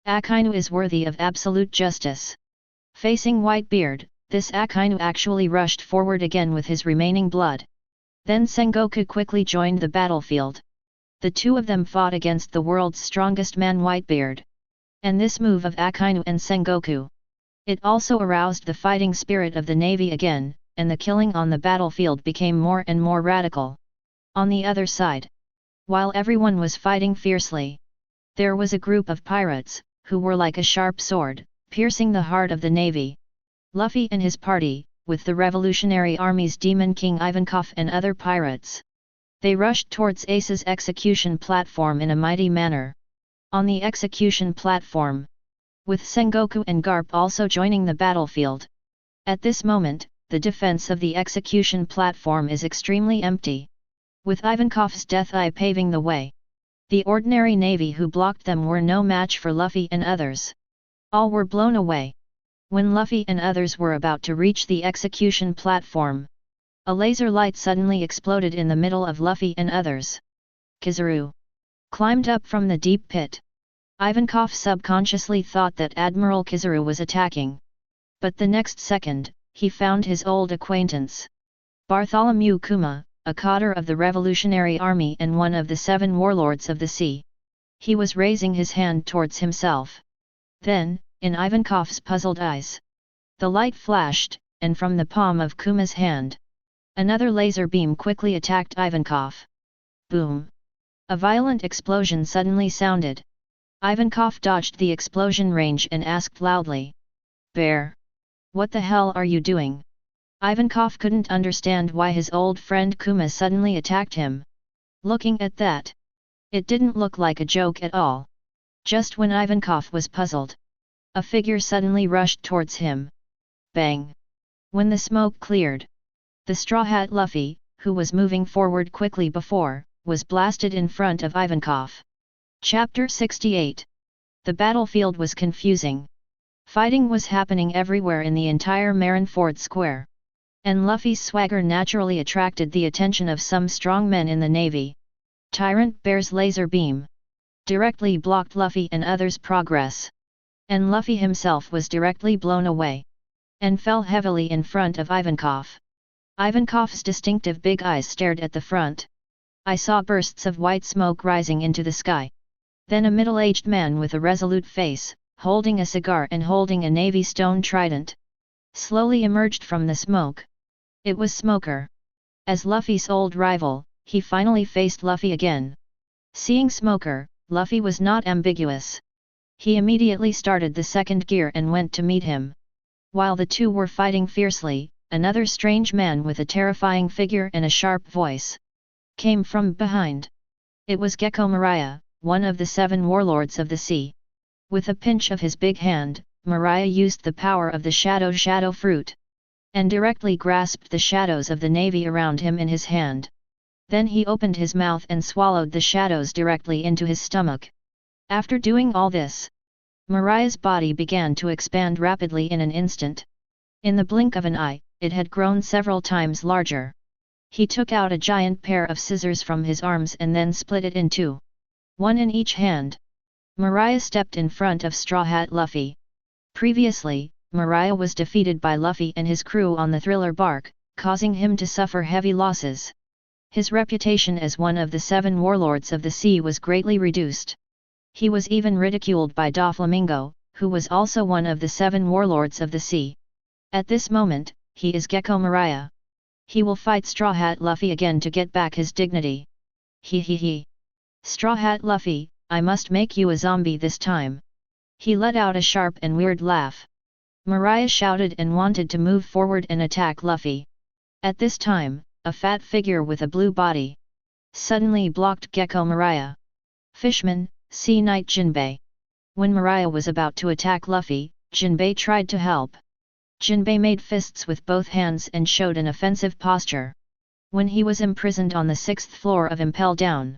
Akainu is worthy of absolute justice. Facing Whitebeard, this Akainu actually rushed forward again with his remaining blood. Then Sengoku quickly joined the battlefield. The two of them fought against the world's strongest man Whitebeard. And this move of Akainu and Sengoku, it also aroused the fighting spirit of the navy again, and the killing on the battlefield became more and more radical. On the other side, while everyone was fighting fiercely, there was a group of pirates, who were like a sharp sword, piercing the heart of the navy. Luffy and his party, with the Revolutionary Army's Demon King Ivankov and other pirates. They rushed towards Ace's execution platform in a mighty manner. On the execution platform, with Sengoku and Garp also joining the battlefield. At this moment, the defense of the execution platform is extremely empty. With Ivankov's death eye paving the way, the ordinary navy who blocked them were no match for Luffy and others. All were blown away. When Luffy and others were about to reach the execution platform, a laser light suddenly exploded in the middle of Luffy and others. Kizaru climbed up from the deep pit. Ivankov subconsciously thought that Admiral Kizaru was attacking. But the next second, he found his old acquaintance, Bartholomew Kuma, a cadre of the Revolutionary Army and one of the 7 warlords of the sea. He was raising his hand towards himself. Then, in Ivankov's puzzled eyes, the light flashed, and from the palm of Kuma's hand, another laser beam quickly attacked Ivankov. Boom! A violent explosion suddenly sounded. Ivankov dodged the explosion range and asked loudly, "Bear! What the hell are you doing?" Ivankov couldn't understand why his old friend Kuma suddenly attacked him. Looking at that, it didn't look like a joke at all. Just when Ivankov was puzzled, a figure suddenly rushed towards him. Bang! When the smoke cleared, the Straw Hat Luffy, who was moving forward quickly before, was blasted in front of Ivankov. Chapter 68. The battlefield was confusing. Fighting was happening everywhere in the entire Marineford square. And Luffy's swagger naturally attracted the attention of some strong men in the navy. Tyrant Bear's laser beam directly blocked Luffy and others' progress. And Luffy himself was directly blown away, and fell heavily in front of Ivankov. Ivankov's distinctive big eyes stared at the front. I saw bursts of white smoke rising into the sky. Then a middle-aged man with a resolute face, holding a cigar and holding a navy stone trident, slowly emerged from the smoke. It was Smoker. As Luffy's old rival, he finally faced Luffy again. Seeing Smoker, Luffy was not ambiguous. He immediately started the second gear and went to meet him. While the two were fighting fiercely, another strange man with a terrifying figure and a sharp voice came from behind. It was Gecko Moria, one of the 7 warlords of the sea. With a pinch of his big hand, Moria used the power of the shadow fruit, and directly grasped the shadows of the navy around him in his hand. Then he opened his mouth and swallowed the shadows directly into his stomach. After doing all this, Moria's body began to expand rapidly in an instant. In the blink of an eye, it had grown several times larger. He took out a giant pair of scissors from his arms and then split it in two, one in each hand. Moria stepped in front of Straw Hat Luffy. Previously, Moria was defeated by Luffy and his crew on the Thriller bark, causing him to suffer heavy losses. His reputation as one of the 7 warlords of the sea was greatly reduced. He was even ridiculed by Doflamingo, who was also one of the 7 warlords of the sea. At this moment, he is Gecko Moria. He will fight Straw Hat Luffy again to get back his dignity. He. Straw Hat Luffy, I must make you a zombie this time. He let out a sharp and weird laugh. Moria shouted and wanted to move forward and attack Luffy. At this time, a fat figure with a blue body suddenly blocked Gecko Moria. Fishman, Sea Knight Jinbei. When Moria was about to attack Luffy, Jinbei tried to help. Jinbei made fists with both hands and showed an offensive posture. When he was imprisoned on the 6th floor of Impel Down,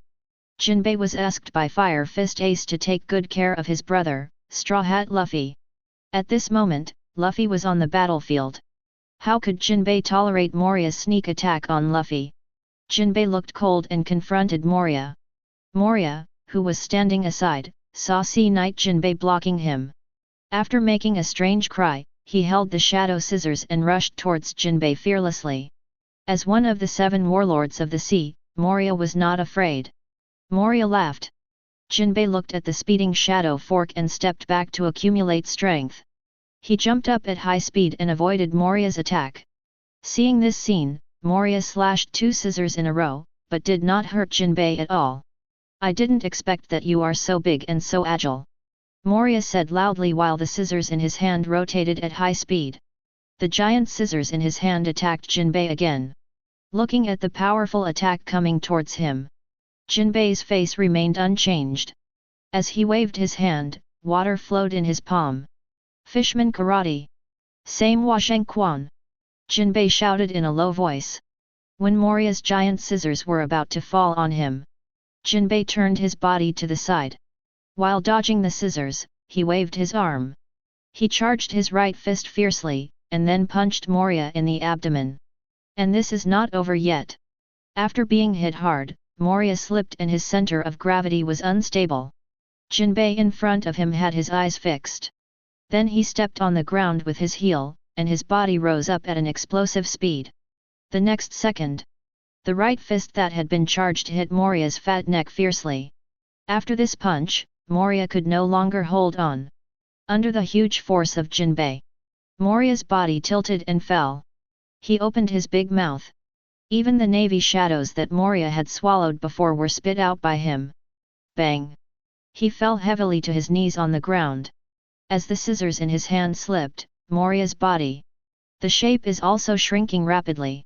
Jinbei was asked by Fire Fist Ace to take good care of his brother, Straw Hat Luffy. At this moment, Luffy was on the battlefield. How could Jinbei tolerate Moria's sneak attack on Luffy? Jinbei looked cold and confronted Moria. Moria, who was standing aside, saw Sea Knight Jinbei blocking him. After making a strange cry, he held the shadow scissors and rushed towards Jinbei fearlessly. As one of the 7 warlords of the sea, Moria was not afraid. Moria laughed. Jinbei looked at the speeding shadow fork and stepped back to accumulate strength. He jumped up at high speed and avoided Moria's attack. Seeing this scene, Moria slashed 2 scissors in a row, but did not hurt Jinbei at all. I didn't expect that you are so big and so agile, Moria said loudly while the scissors in his hand rotated at high speed. The giant scissors in his hand attacked Jinbei again. Looking at the powerful attack coming towards him, Jinbei's face remained unchanged. As he waved his hand, water flowed in his palm. Fishman Karate. Same Washeng Quan. Jinbei shouted in a low voice. When Moria's giant scissors were about to fall on him, Jinbei turned his body to the side. While dodging the scissors, he waved his arm. He charged his right fist fiercely, and then punched Moria in the abdomen. And this is not over yet. After being hit hard, Moria slipped and his center of gravity was unstable. Jinbei in front of him had his eyes fixed. Then he stepped on the ground with his heel, and his body rose up at an explosive speed. The next second, the right fist that had been charged hit Moria's fat neck fiercely. After this punch, Moria could no longer hold on. Under the huge force of Jinbei, Moria's body tilted and fell. He opened his big mouth. Even the navy shadows that Moria had swallowed before were spit out by him. Bang! He fell heavily to his knees on the ground. As the scissors in his hand slipped, Moria's body. The shape is also shrinking rapidly.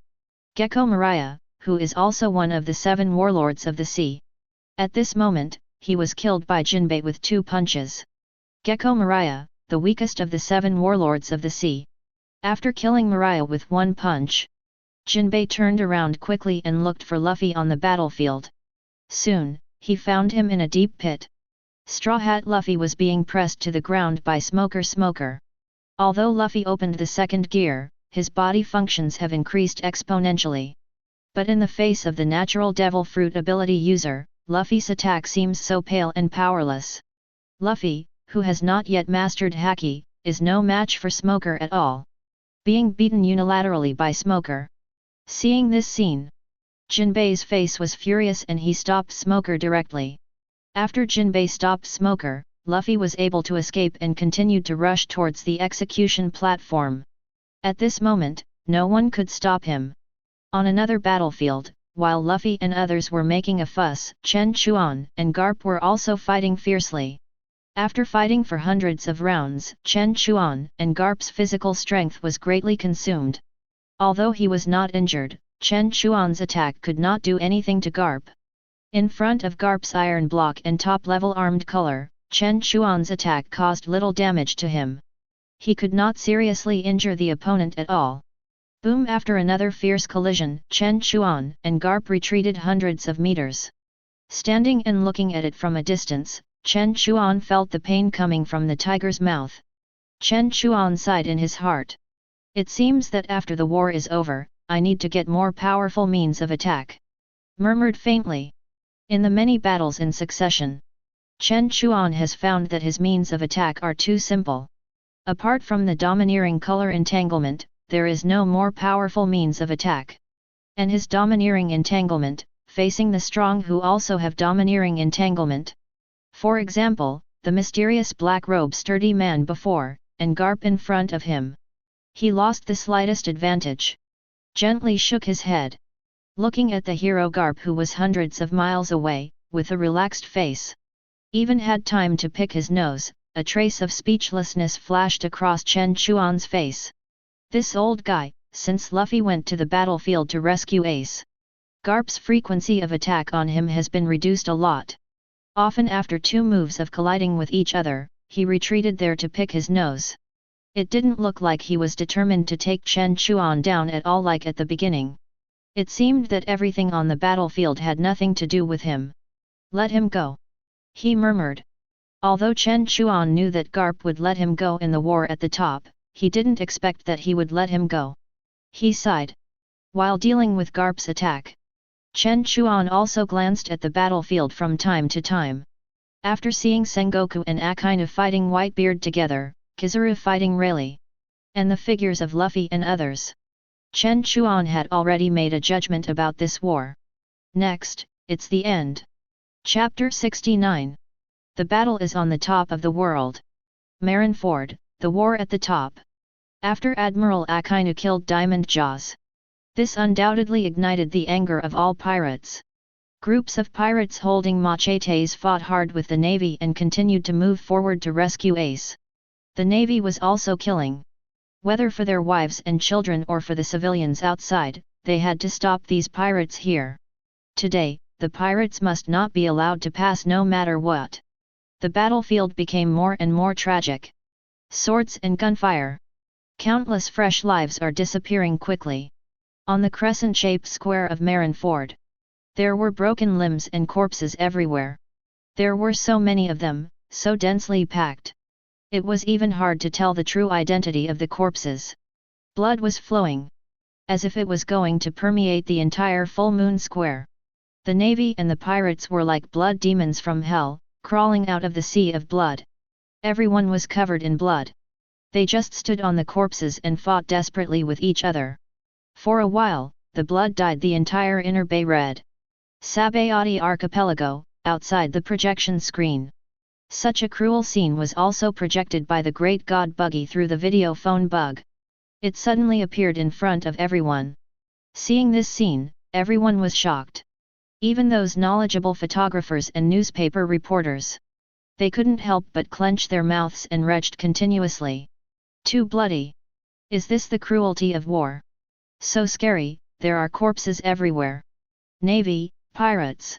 Gecko Moria, who is also one of the 7 warlords of the sea. At this moment, he was killed by Jinbei with 2 punches. Gecko Moria, the weakest of the 7 warlords of the sea. After killing Moria with 1 punch, Jinbei turned around quickly and looked for Luffy on the battlefield. Soon, he found him in a deep pit. Straw Hat Luffy was being pressed to the ground by Smoker. Although Luffy opened the second gear, his body functions have increased exponentially. But in the face of the natural devil fruit ability user, Luffy's attack seems so pale and powerless. Luffy, who has not yet mastered Haki, is no match for Smoker at all. Being beaten unilaterally by Smoker. Seeing this scene, Jinbei's face was furious and he stopped Smoker directly. After Jinbei stopped Smoker, Luffy was able to escape and continued to rush towards the execution platform. At this moment, no one could stop him. On another battlefield, while Luffy and others were making a fuss, Chen Chuan and Garp were also fighting fiercely. After fighting for hundreds of rounds, Chen Chuan and Garp's physical strength was greatly consumed. Although he was not injured, Chen Chuan's attack could not do anything to Garp. In front of Garp's iron block and top-level armed color, Chen Chuan's attack caused little damage to him. He could not seriously injure the opponent at all. Boom! After another fierce collision, Chen Chuan and Garp retreated hundreds of meters. Standing and looking at it from a distance, Chen Chuan felt the pain coming from the tiger's mouth. Chen Chuan sighed in his heart. It seems that after the war is over, I need to get more powerful means of attack. Murmured faintly. In the many battles in succession, Chen Chuan has found that his means of attack are too simple. Apart from the domineering color entanglement, there is no more powerful means of attack. And his domineering entanglement, facing the strong who also have domineering entanglement. For example, the mysterious black-robed sturdy man before, and Garp in front of him. He lost the slightest advantage. Gently shook his head. Looking at the hero Garp, who was hundreds of miles away, with a relaxed face. Even had time to pick his nose, a trace of speechlessness flashed across Chen Chuan's face. This old guy, since Luffy went to the battlefield to rescue Ace. Garp's frequency of attack on him has been reduced a lot. Often after 2 moves of colliding with each other, he retreated there to pick his nose. It didn't look like he was determined to take Chen Chuan down at all like at the beginning. It seemed that everything on the battlefield had nothing to do with him. Let him go, he murmured. Although Chen Chuan knew that Garp would let him go in the war at the top, he didn't expect that he would let him go. He sighed. While dealing with Garp's attack, Chen Chuan also glanced at the battlefield from time to time. After seeing Sengoku and Akainu fighting Whitebeard together, Kizaru fighting Rayleigh, and the figures of Luffy and others, Chen Chuan had already made a judgment about this war. Next, it's the end. Chapter 69. The battle is on the top of the world. Marineford, the war at the top. After Admiral Akainu killed Diamond Jaws. This undoubtedly ignited the anger of all pirates. Groups of pirates holding machetes fought hard with the navy and continued to move forward to rescue Ace. The navy was also killing. Whether for their wives and children or for the civilians outside, they had to stop these pirates here. Today, the pirates must not be allowed to pass no matter what. The battlefield became more and more tragic. Swords and gunfire. Countless fresh lives are disappearing quickly. On the crescent-shaped square of Marineford, there were broken limbs and corpses everywhere. There were so many of them, so densely packed. It was even hard to tell the true identity of the corpses. Blood was flowing, as if it was going to permeate the entire full moon square. The navy and the pirates were like blood demons from hell, crawling out of the sea of blood. Everyone was covered in blood. They just stood on the corpses and fought desperately with each other. For a while, the blood dyed the entire inner bay red. Sabayati archipelago, outside the projection screen. Such a cruel scene was also projected by the great god Buggy through the video phone bug. It suddenly appeared in front of everyone. Seeing this scene, everyone was shocked. Even those knowledgeable photographers and newspaper reporters. They couldn't help but clench their mouths and retched continuously. Too bloody. Is this the cruelty of war? So scary, there are corpses everywhere. Navy, pirates.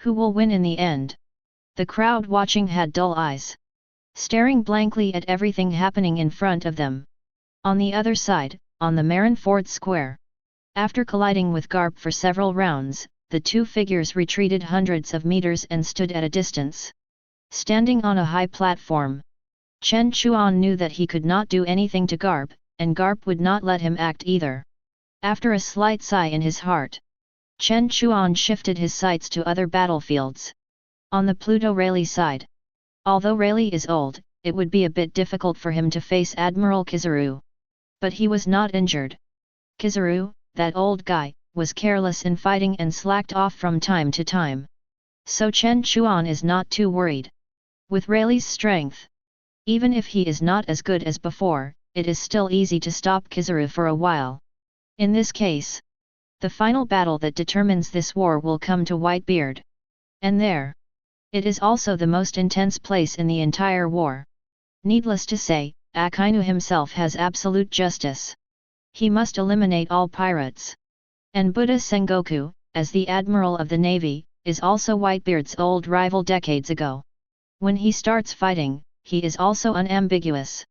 Who will win in the end? The crowd watching had dull eyes, staring blankly at everything happening in front of them. On the other side, on the Marineford square. After colliding with Garp for several rounds, the two figures retreated hundreds of meters and stood at a distance. Standing on a high platform, Chen Chuan knew that he could not do anything to Garp, and Garp would not let him act either. After a slight sigh in his heart, Chen Chuan shifted his sights to other battlefields. On the Pluto Rayleigh side. Although Rayleigh is old, it would be a bit difficult for him to face Admiral Kizaru. But he was not injured. Kizaru, that old guy, was careless in fighting and slacked off from time to time. So Chen Chuan is not too worried. With Rayleigh's strength, even if he is not as good as before, it is still easy to stop Kizaru for a while. In this case, the final battle that determines this war will come to Whitebeard. And there. It is also the most intense place in the entire war. Needless to say, Akainu himself has absolute justice. He must eliminate all pirates. And Buddha Sengoku, as the Admiral of the Navy, is also Whitebeard's old rival decades ago. When he starts fighting, he is also unambiguous.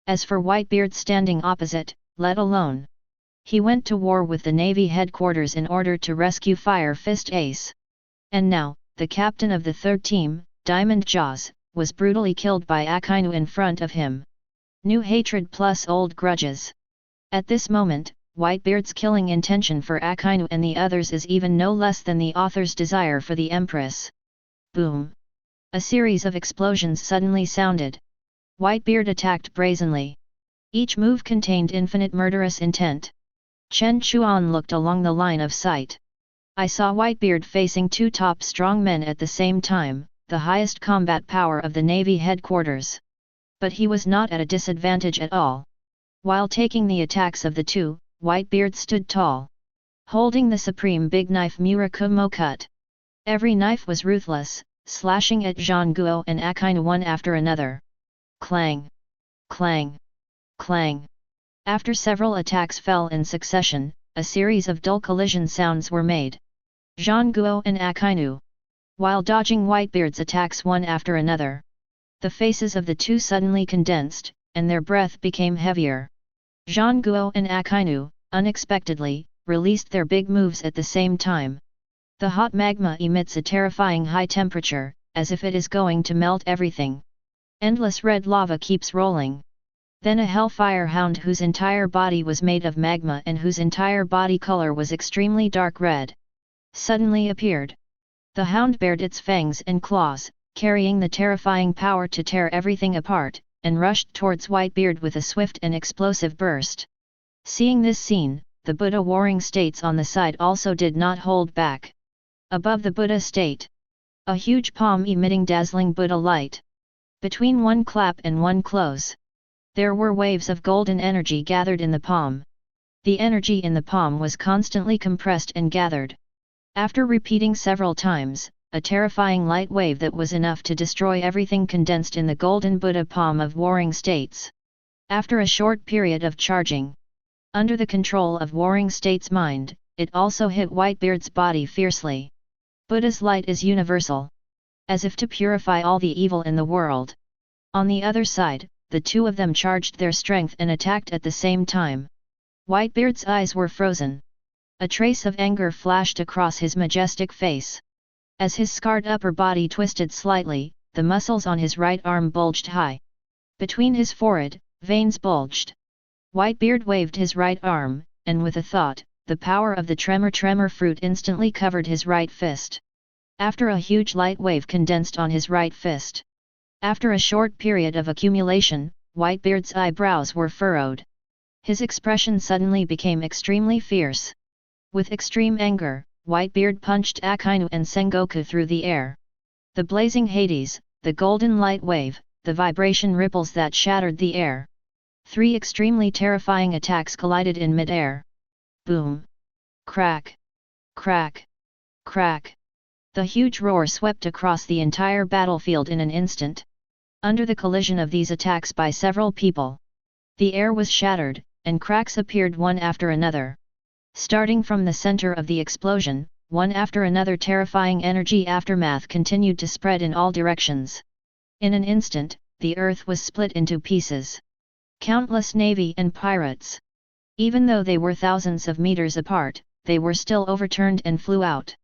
As for Whitebeard standing opposite, let alone. He went to war with the Navy headquarters in order to rescue Fire Fist Ace. And now, the captain of the third team, Diamond Jaws, was brutally killed by Akainu in front of him. New hatred plus old grudges. At this moment, Whitebeard's killing intention for Akainu and the others is even no less than the author's desire for the Empress. Boom! A series of explosions suddenly sounded. Whitebeard attacked brazenly. Each move contained infinite murderous intent. Chen Chuan looked along the line of sight. I saw Whitebeard facing two top strong men at the same time, the highest combat power of the Navy headquarters. But he was not at a disadvantage at all. While taking the attacks of the two, Whitebeard stood tall, holding the supreme big knife Murakumo cut. Every knife was ruthless, slashing at Zhangguo and Akainu one after another. Clang! Clang! Clang! After several attacks fell in succession, a series of dull collision sounds were made. Zhangguo and Akainu, while dodging Whitebeard's attacks one after another, the faces of the two suddenly condensed, and their breath became heavier. Zhangguo and Akainu, unexpectedly, released their big moves at the same time. The hot magma emits a terrifying high temperature, as if it is going to melt everything. Endless red lava keeps rolling. Then a hellfire hound whose entire body was made of magma and whose entire body color was extremely dark red, suddenly appeared. The hound bared its fangs and claws, carrying the terrifying power to tear everything apart, and rushed towards Whitebeard with a swift and explosive burst. Seeing this scene, the Buddha warring states on the side also did not hold back. Above the Buddha state, a huge palm emitting dazzling Buddha light. Between one clap and one close, there were waves of golden energy gathered in the palm. The energy in the palm was constantly compressed and gathered. After repeating several times, a terrifying light wave that was enough to destroy everything condensed in the golden Buddha palm of warring states. After a short period of charging, under the control of warring states' mind, it also hit Whitebeard's body fiercely. Buddha's light is universal, as if to purify all the evil in the world. On the other side, the two of them charged their strength and attacked at the same time. Whitebeard's eyes were frozen. A trace of anger flashed across his majestic face. As his scarred upper body twisted slightly, the muscles on his right arm bulged high. Between his forehead, veins bulged. Whitebeard waved his right arm, and with a thought, the power of the tremor fruit instantly covered his right fist. After a huge light wave condensed on his right fist. After a short period of accumulation, Whitebeard's eyebrows were furrowed. His expression suddenly became extremely fierce. With extreme anger, Whitebeard punched Akainu and Sengoku through the air. The blazing Hades, the golden light wave, the vibration ripples that shattered the air. 3 extremely terrifying attacks collided in mid-air. Boom! Crack! Crack! Crack! The huge roar swept across the entire battlefield in an instant. Under the collision of these attacks by several people, the air was shattered, and cracks appeared one after another. Starting from the center of the explosion, one after another terrifying energy aftermath continued to spread in all directions. In an instant, the earth was split into pieces. Countless navy and pirates, even though they were thousands of meters apart, they were still overturned and flew out.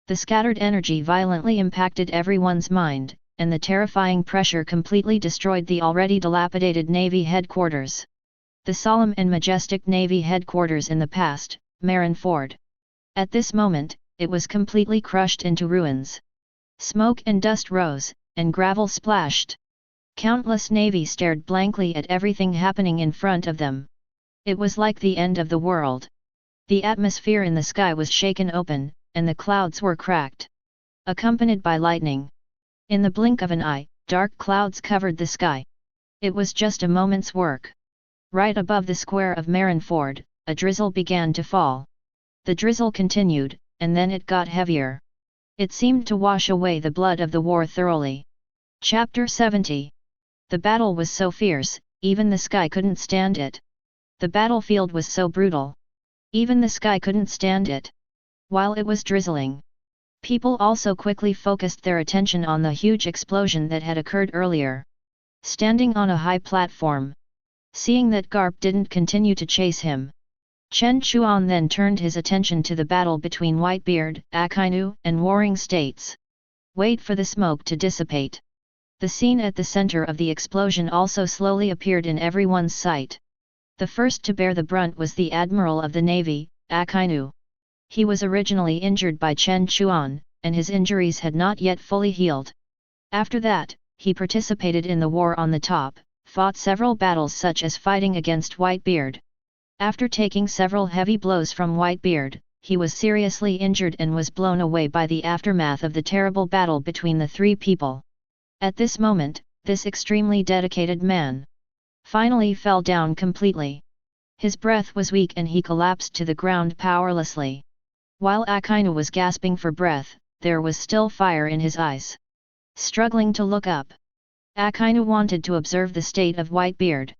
The scattered energy violently impacted everyone's mind, and the terrifying pressure completely destroyed the already dilapidated Navy headquarters. The solemn and majestic Navy headquarters in the past, Marineford. At this moment, it was completely crushed into ruins. Smoke and dust rose, and gravel splashed. Countless Navy stared blankly at everything happening in front of them. It was like the end of the world. The atmosphere in the sky was shaken open, and the clouds were cracked, accompanied by lightning. In the blink of an eye, dark clouds covered the sky. It was just a moment's work. Right above the square of Marineford, a drizzle began to fall. The drizzle continued, and then it got heavier. It seemed to wash away the blood of the war thoroughly. Chapter 70. The battle was so fierce, even the sky couldn't stand it. The battlefield was so brutal. Even the sky couldn't stand it. While it was drizzling, people also quickly focused their attention on the huge explosion that had occurred earlier. Standing on a high platform, seeing that Garp didn't continue to chase him, Chen Chuan then turned his attention to the battle between Whitebeard, Akainu, and warring states. Wait for the smoke to dissipate. The scene at the center of the explosion also slowly appeared in everyone's sight. The first to bear the brunt was the Admiral of the Navy, Akainu. He was originally injured by Chen Chuan, and his injuries had not yet fully healed. After that, he participated in the war on the top, fought several battles such as fighting against Whitebeard. After taking several heavy blows from Whitebeard, he was seriously injured and was blown away by the aftermath of the terrible battle between the 3 people. At this moment, this extremely dedicated man finally fell down completely. His breath was weak and he collapsed to the ground powerlessly. While Akainu was gasping for breath, there was still fire in his eyes. Struggling to look up, Akainu wanted to observe the state of Whitebeard.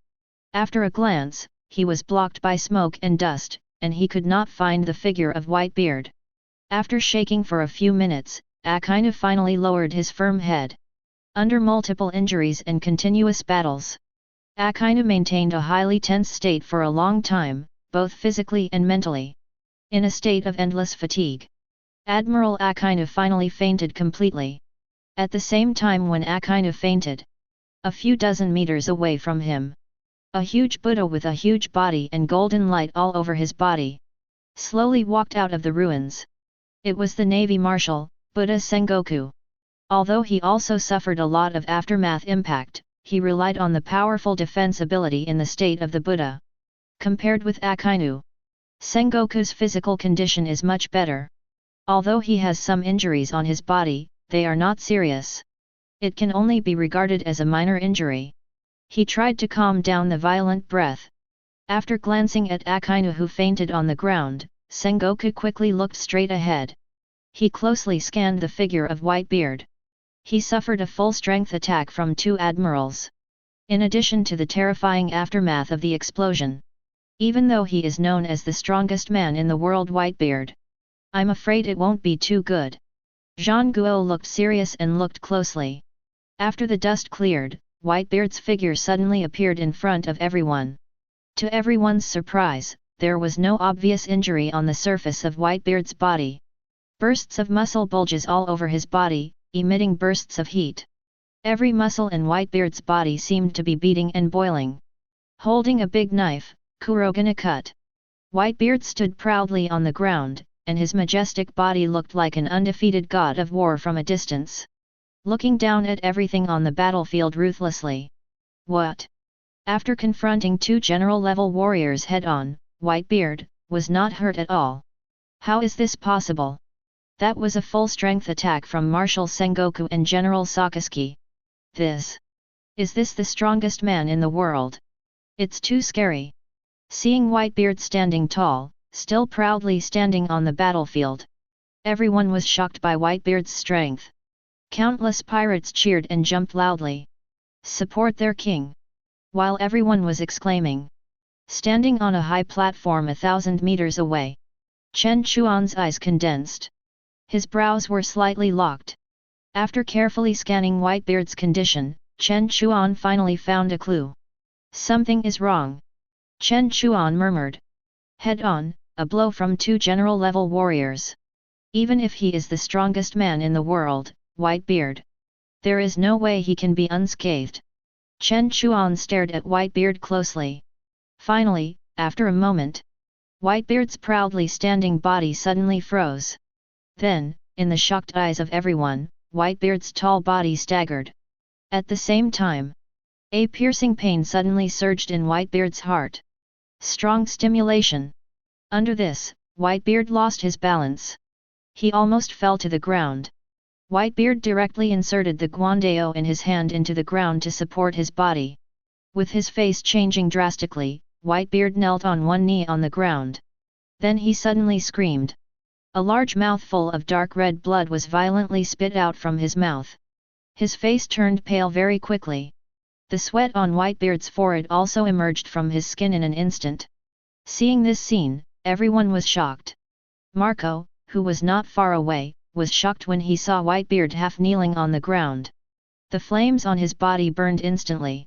After a glance, he was blocked by smoke and dust, and he could not find the figure of Whitebeard. After shaking for a few minutes, Akainu finally lowered his firm head. Under multiple injuries and continuous battles, Akainu maintained a highly tense state for a long time, both physically and mentally. In a state of endless fatigue, Admiral Akainu finally fainted completely. At the same time when Akainu fainted, a few dozen meters away from him, a huge Buddha with a huge body and golden light all over his body slowly walked out of the ruins. It was the Navy Marshal, Buddha Sengoku. Although he also suffered a lot of aftermath impact, he relied on the powerful defense ability in the state of the Buddha. Compared with Akainu, Sengoku's physical condition is much better. Although he has some injuries on his body, they are not serious. It can only be regarded as a minor injury. He tried to calm down the violent breath. After glancing at Akainu who fainted on the ground, Sengoku quickly looked straight ahead. He closely scanned the figure of Whitebeard. He suffered a full-strength attack from 2 admirals. In addition to the terrifying aftermath of the explosion, even though he is known as the strongest man in the world, Whitebeard, I'm afraid it won't be too good. Zhang Guo looked serious and looked closely. After the dust cleared, Whitebeard's figure suddenly appeared in front of everyone. To everyone's surprise, there was no obvious injury on the surface of Whitebeard's body. Bursts of muscle bulges all over his body, emitting bursts of heat. Every muscle in Whitebeard's body seemed to be beating and boiling. Holding a big knife, Kurogane cut, Whitebeard stood proudly on the ground, and his majestic body looked like an undefeated god of war from a distance, looking down at everything on the battlefield ruthlessly. What? After confronting 2 general-level warriors head-on, Whitebeard was not hurt at all. How is this possible? That was a full-strength attack from Marshal Sengoku and General Sakazuki. Is this the strongest man in the world? It's too scary. Seeing Whitebeard standing tall, still proudly standing on the battlefield, everyone was shocked by Whitebeard's strength. Countless pirates cheered and jumped loudly. Support their king! While everyone was exclaiming. Standing on a high platform 1,000 meters away, Chen Chuan's eyes condensed. His brows were slightly locked. After carefully scanning Whitebeard's condition, Chen Chuan finally found a clue. Something is wrong. Chen Chuan murmured. Head on, a blow from 2 general-level warriors. Even if he is the strongest man in the world, Whitebeard, there is no way he can be unscathed. Chen Chuan stared at Whitebeard closely. Finally, after a moment, Whitebeard's proudly standing body suddenly froze. Then, in the shocked eyes of everyone, Whitebeard's tall body staggered. At the same time, a piercing pain suddenly surged in Whitebeard's heart. Strong stimulation. Under this, Whitebeard lost his balance. He almost fell to the ground. Whitebeard directly inserted the guandao in his hand into the ground to support his body. With his face changing drastically, Whitebeard knelt on one knee on the ground. Then he suddenly screamed. A large mouthful of dark red blood was violently spit out from his mouth. His face turned pale very quickly. The sweat on Whitebeard's forehead also emerged from his skin in an instant. Seeing this scene, everyone was shocked. Marco, who was not far away, was shocked when he saw Whitebeard half kneeling on the ground. The flames on his body burned instantly.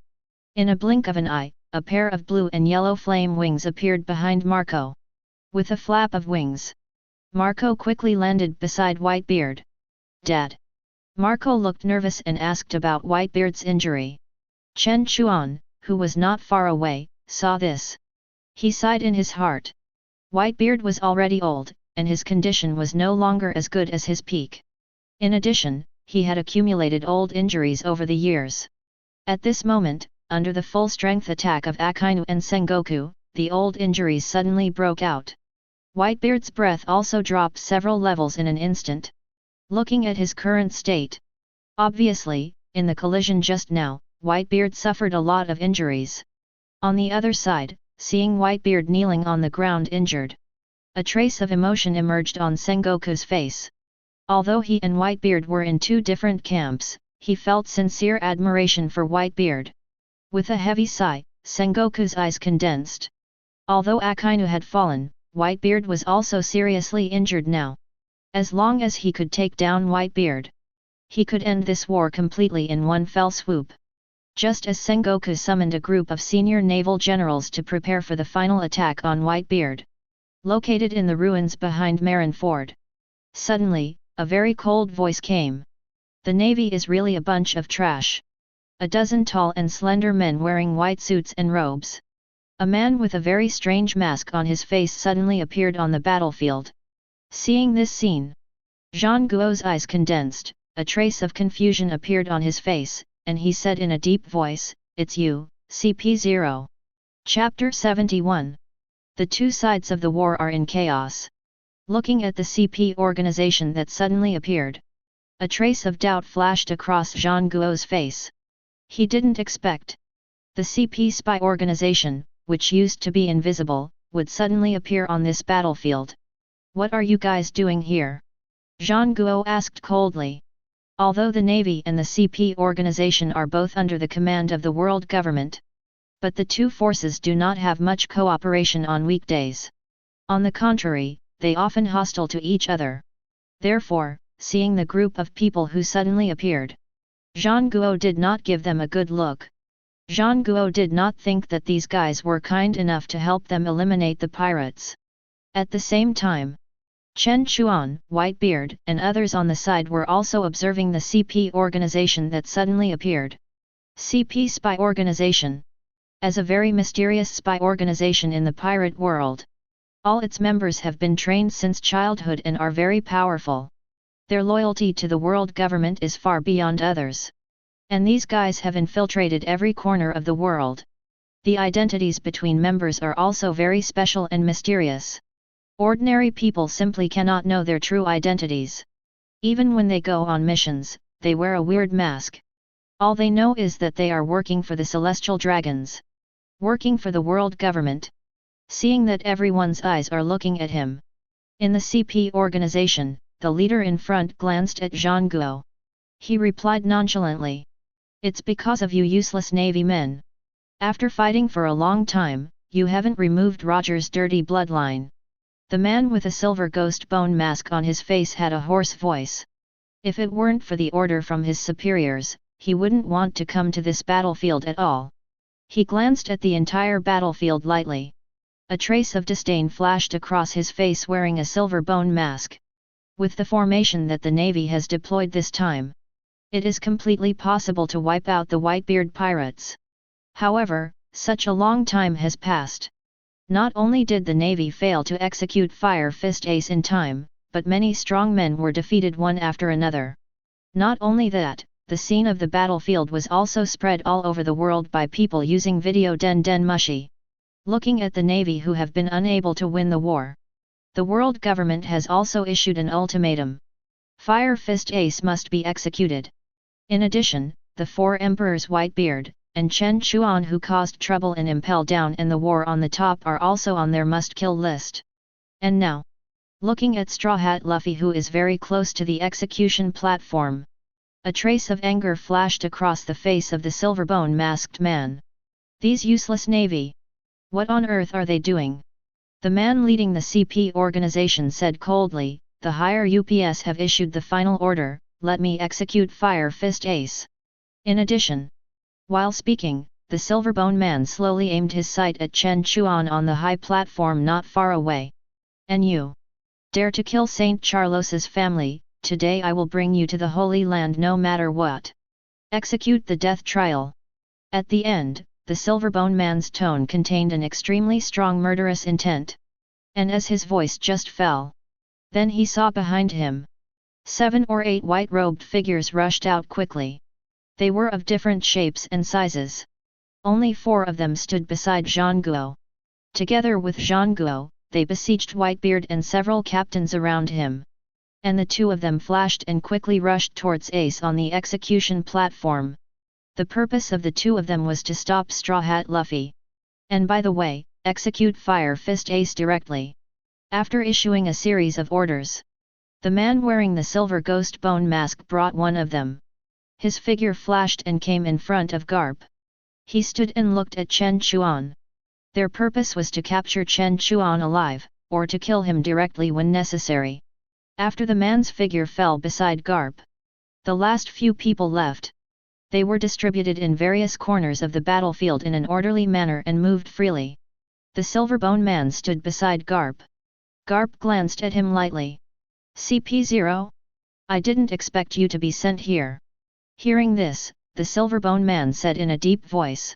In a blink of an eye, a pair of blue and yellow flame wings appeared behind Marco. With a flap of wings, Marco quickly landed beside Whitebeard. Dad. Marco looked nervous and asked about Whitebeard's injury. Chen Chuan, who was not far away, saw this. He sighed in his heart. Whitebeard was already old, and his condition was no longer as good as his peak. In addition, he had accumulated old injuries over the years. At this moment, under the full-strength attack of Akainu and Sengoku, the old injuries suddenly broke out. Whitebeard's breath also dropped several levels in an instant. Looking at his current state, obviously, in the collision just now, Whitebeard suffered a lot of injuries. On the other side, seeing Whitebeard kneeling on the ground injured, a trace of emotion emerged on Sengoku's face. Although he and Whitebeard were in 2 different camps, he felt sincere admiration for Whitebeard. With a heavy sigh, Sengoku's eyes condensed. Although Akainu had fallen, Whitebeard was also seriously injured now. As long as he could take down Whitebeard, he could end this war completely in one fell swoop. Just as Sengoku summoned a group of senior naval generals to prepare for the final attack on Whitebeard, located in the ruins behind Marineford, suddenly, a very cold voice came. The Navy is really a bunch of trash. A dozen tall and slender men wearing white suits and robes. A man with a very strange mask on his face suddenly appeared on the battlefield. Seeing this scene, Zhang Guo's eyes condensed, a trace of confusion appeared on his face, and he said in a deep voice, "It's you, CP0. Chapter 71. The 2 sides of the war are in chaos. Looking at the CP organization that suddenly appeared, a trace of doubt flashed across Zhang Guo's face. He didn't expect the CP spy organization, which used to be invisible, would suddenly appear on this battlefield. What are you guys doing here? Zhang Guo asked coldly. Although the Navy and the CP organization are both under the command of the world government, but the 2 forces do not have much cooperation on weekdays. On the contrary, they often hostile to each other. Therefore, seeing the group of people who suddenly appeared, Zhang Guo did not give them a good look. Zhang Guo did not think that these guys were kind enough to help them eliminate the pirates. At the same time, Chen Chuan, Whitebeard, and others on the side were also observing the CP organization that suddenly appeared. CP Spy Organization. As a very mysterious spy organization in the pirate world. All its members have been trained since childhood and are very powerful. Their loyalty to the world government is far beyond others. And these guys have infiltrated every corner of the world. The identities between members are also very special and mysterious. Ordinary people simply cannot know their true identities. Even when they go on missions, they wear a weird mask. All they know is that they are working for the celestial dragons. Working for the world government. Seeing that everyone's eyes are looking at him. In the CP organization, the leader in front glanced at Xuanwu. He replied nonchalantly. It's because of you useless Navy men. After fighting for a long time, you haven't removed Roger's dirty bloodline. The man with a silver ghost bone mask on his face had a hoarse voice. If it weren't for the order from his superiors, he wouldn't want to come to this battlefield at all. He glanced at the entire battlefield lightly. A trace of disdain flashed across his face wearing a silver bone mask. With the formation that the Navy has deployed this time, it is completely possible to wipe out the Whitebeard pirates. However, such a long time has passed. Not only did the Navy fail to execute Fire Fist Ace in time, but many strong men were defeated one after another. Not only that, the scene of the battlefield was also spread all over the world by people using video den mushi. Looking at the Navy who have been unable to win the war. The world government has also issued an ultimatum. Fire Fist Ace must be executed. In addition, the 4 emperors Whitebeard, and Chen Chuan who caused trouble in Impel down and the war on the top are also on their must-kill list. And now, looking at Straw Hat Luffy who is very close to the execution platform. A trace of anger flashed across the face of the silverbone masked man. These useless Navy. What on earth are they doing? The man leading the CP organization said coldly, the higher UPS have issued the final order, let me execute Fire Fist Ace. In addition, while speaking, the silverbone man slowly aimed his sight at Chen Chuan on the high platform not far away. And you dare to kill Saint Charlos's family, today I will bring you to the Holy Land no matter what. Execute the death trial. At the end, the silverbone man's tone contained an extremely strong murderous intent. And as his voice just fell, then he saw behind him 7 or 8 white-robed figures rushed out quickly. They were of different shapes and sizes. Only 4 of them stood beside Xuanwu. Together with Xuanwu, they besieged Whitebeard and several captains around him. And the 2 of them flashed and quickly rushed towards Ace on the execution platform. The purpose of the 2 of them was to stop Straw Hat Luffy. And by the way, execute Fire Fist Ace directly. After issuing a series of orders, the man wearing the silver ghost bone mask brought one of them. His figure flashed and came in front of Garp. He stood and looked at Chen Chuan. Their purpose was to capture Chen Chuan alive, or to kill him directly when necessary. After the man's figure fell beside Garp, the last few people left. They were distributed in various corners of the battlefield in an orderly manner and moved freely. The silverbone man stood beside Garp. Garp glanced at him lightly. CP0? I didn't expect you to be sent here. Hearing this, the silverbone man said in a deep voice.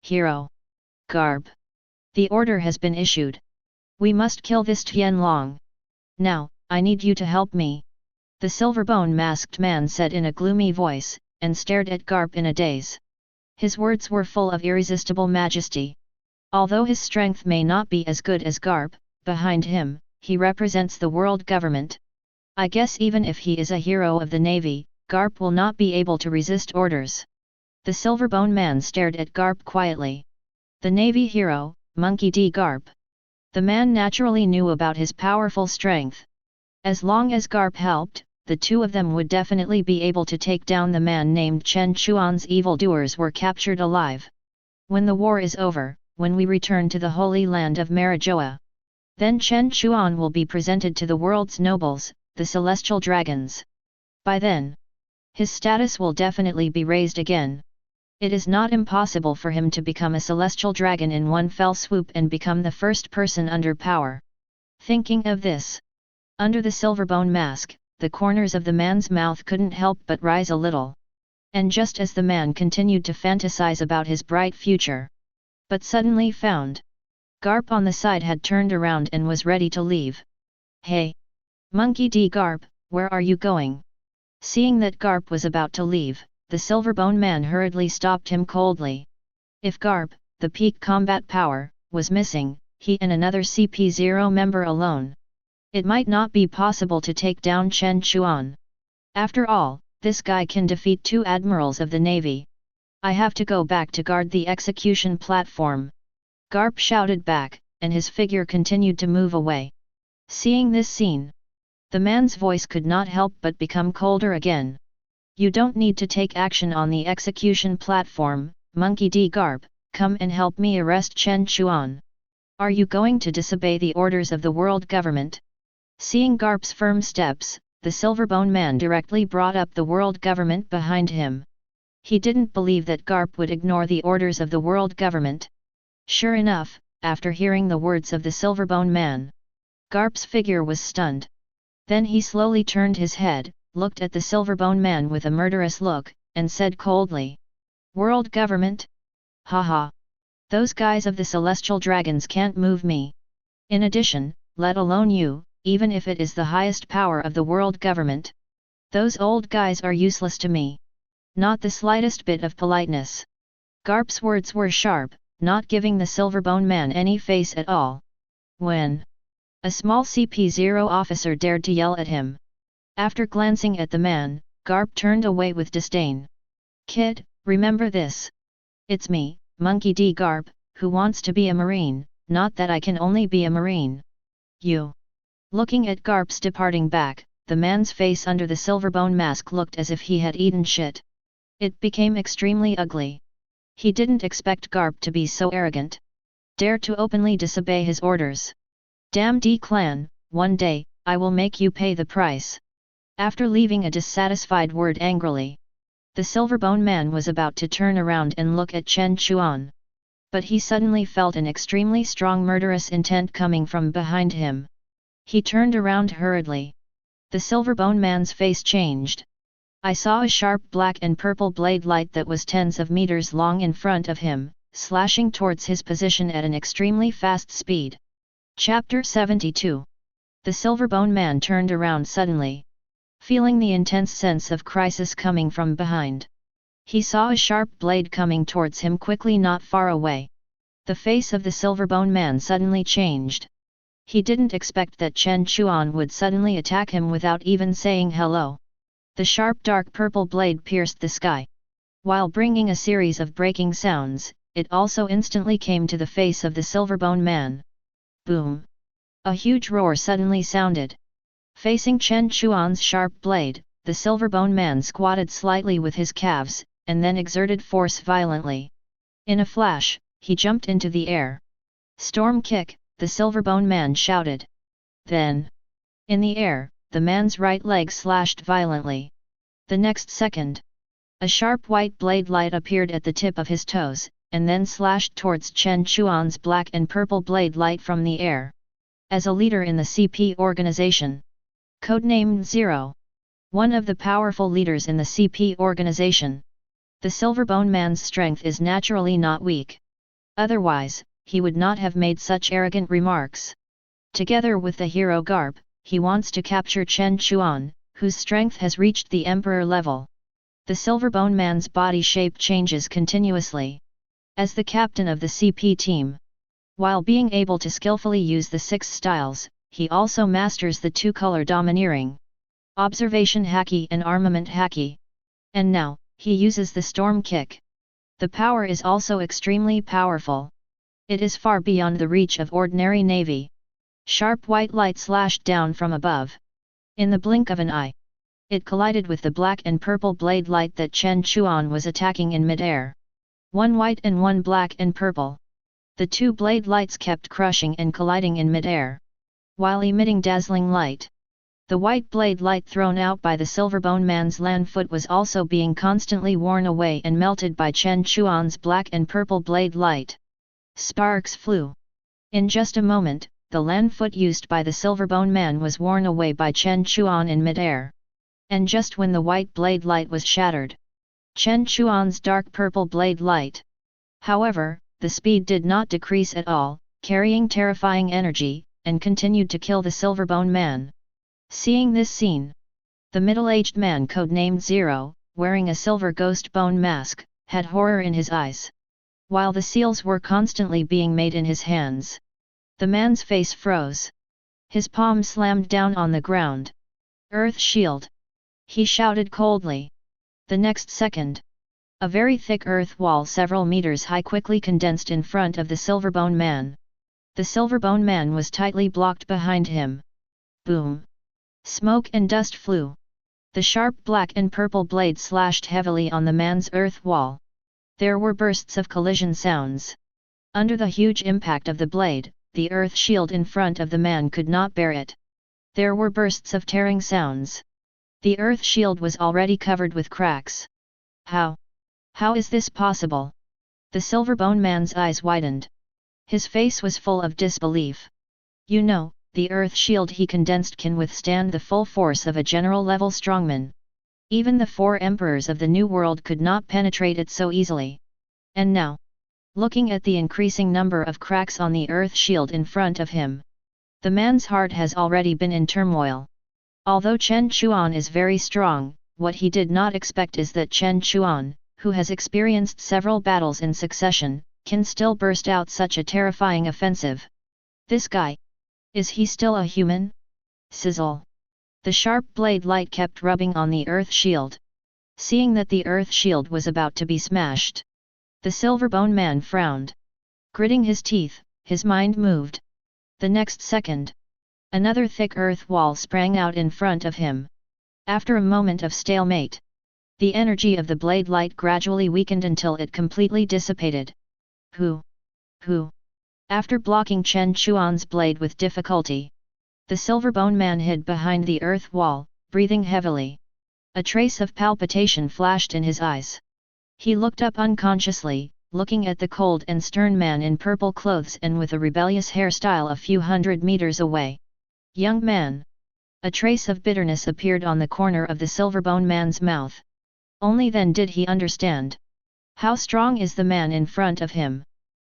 Hero. Garp. The order has been issued. We must kill this Tianlong. Now, I need you to help me. The silverbone masked man said in a gloomy voice, and stared at Garp in a daze. His words were full of irresistible majesty. Although his strength may not be as good as Garp, behind him, he represents the world government. I guess even if he is a hero of the Navy, Garp will not be able to resist orders. The silverbone man stared at Garp quietly. The Navy hero, Monkey D. Garp. The man naturally knew about his powerful strength. As long as Garp helped, the 2 of them would definitely be able to take down the man named Chen Chuan's evildoers were captured alive. When the war is over, when we return to the Holy Land of Marijoa, then Chen Chuan will be presented to the world's nobles, the celestial dragons. By then, his status will definitely be raised again. It is not impossible for him to become a celestial dragon in one fell swoop and become the first person under power. Thinking of this, under the silverbone mask, the corners of the man's mouth couldn't help but rise a little. And just as the man continued to fantasize about his bright future, but suddenly found Garp on the side had turned around and was ready to leave. Hey! Monkey D. Garp, where are you going? Seeing that Garp was about to leave, the silverbone man hurriedly stopped him coldly. If Garp, the peak combat power, was missing, he and another CP0 member alone. It might not be possible to take down Chen Chuan. After all, this guy can defeat 2 admirals of the navy. I have to go back to guard the execution platform. Garp shouted back, and his figure continued to move away. Seeing this scene, the man's voice could not help but become colder again. You don't need to take action on the execution platform, Monkey D. Garp, come and help me arrest Chen Chuan. Are you going to disobey the orders of the world government? Seeing Garp's firm steps, the Silverbone man directly brought up the world government behind him. He didn't believe that Garp would ignore the orders of the world government. Sure enough, after hearing the words of the Silverbone man, Garp's figure was stunned. Then he slowly turned his head, looked at the Silverbone man with a murderous look, and said coldly, "World government? Haha. Those guys of the celestial dragons can't move me. In addition, let alone you, even if it is the highest power of the world government. Those old guys are useless to me. Not the slightest bit of politeness." Garp's words were sharp, not giving the Silverbone man any face at all. When a small CP0 officer dared to yell at him. After glancing at the man, Garp turned away with disdain. "Kid, remember this. It's me, Monkey D. Garp, who wants to be a Marine, not that I can only be a Marine. You." Looking at Garp's departing back, the man's face under the Silverbone mask looked as if he had eaten shit. It became extremely ugly. He didn't expect Garp to be so arrogant. Dare to openly disobey his orders. "Damn D-clan, one day, I will make you pay the price." After leaving a dissatisfied word angrily, the Silverbone man was about to turn around and look at Chen Chuan. But he suddenly felt an extremely strong murderous intent coming from behind him. He turned around hurriedly. The Silverbone man's face changed. I saw a sharp black and purple blade light that was tens of meters long in front of him, slashing towards his position at an extremely fast speed. Chapter 72. The Silverbone man turned around suddenly. Feeling the intense sense of crisis coming from behind, he saw a sharp blade coming towards him quickly not far away. The face of the Silverbone man suddenly changed. He didn't expect that Chen Chuan would suddenly attack him without even saying hello. The sharp dark purple blade pierced the sky. While bringing a series of breaking sounds, it also instantly came to the face of the Silverbone man. Boom! A huge roar suddenly sounded. Facing Chen Chuan's sharp blade, the Silverbone man squatted slightly with his calves, and then exerted force violently. In a flash, he jumped into the air. "Storm kick!" the Silverbone man shouted. Then, in the air, the man's right leg slashed violently. The next second, a sharp white blade light appeared at the tip of his toes, and then slashed towards Chen Chuan's black and purple blade light from the air. As a leader in the CP organization, codenamed Zero, one of the powerful leaders in the CP organization, the Silverbone man's strength is naturally not weak. Otherwise, he would not have made such arrogant remarks. Together with the hero Garp, he wants to capture Chen Chuan, whose strength has reached the Emperor level. The Silverbone man's body shape changes continuously. As the captain of the CP team, while being able to skillfully use the 6 styles, he also masters the 2-color domineering, observation haki and armament haki. And now, he uses the storm kick. The power is also extremely powerful. It is far beyond the reach of ordinary navy. Sharp white light slashed down from above. In the blink of an eye, it collided with the black and purple blade light that Chen Chuan was attacking in midair. One white and one black and purple. The 2 blade lights kept crushing and colliding in midair, while emitting dazzling light. The white blade light thrown out by the Silverbone man's land foot was also being constantly worn away and melted by Chen Chuan's black and purple blade light. Sparks flew. In just a moment, the land foot used by the Silverbone man was worn away by Chen Chuan in midair. And just when the white blade light was shattered, Chen Chuan's dark purple blade light. However, the speed did not decrease at all, carrying terrifying energy, and continued to kill the Silverbone man. Seeing this scene, the middle-aged man codenamed Zero, wearing a silver ghost bone mask, had horror in his eyes. While the seals were constantly being made in his hands, The man's face froze. His palm slammed down on the ground. Earth shield! He shouted coldly. The next second, a very thick earth wall several meters high quickly condensed in front of the Silverbone man. The Silverbone man was tightly blocked behind him. Boom! Smoke and dust flew. The sharp black and purple blade slashed heavily on the man's earth wall. There were bursts of collision sounds. Under the huge impact of the blade, the earth shield in front of the man could not bear it. There were bursts of tearing sounds. The earth shield was already covered with cracks. How? How is this possible? The Silverbone man's eyes widened. His face was full of disbelief. You know, the earth shield he condensed can withstand the full force of a general-level strongman. Even the 4 emperors of the New World could not penetrate it so easily. And now, looking at the increasing number of cracks on the earth shield in front of him, the man's heart has already been in turmoil. Although Chen Chuan is very strong, what he did not expect is that Chen Chuan, who has experienced several battles in succession, can still burst out such a terrifying offensive. This guy, is he still a human? Sizzle! The sharp blade light kept rubbing on the earth shield. Seeing that the earth shield was about to be smashed, the Silverbone man frowned. Gritting his teeth, his mind moved. The next second, another thick earth wall sprang out in front of him. After a moment of stalemate, the energy of the blade light gradually weakened until it completely dissipated. Who? After blocking Chen Chuan's blade with difficulty, the Silverbone man hid behind the earth wall, breathing heavily. A trace of palpitation flashed in his eyes. He looked up unconsciously, looking at the cold and stern man in purple clothes and with a rebellious hairstyle a few hundred meters away. Young man! A trace of bitterness appeared on the corner of the Silverbone man's mouth. Only then did he understand. How strong is the man in front of him?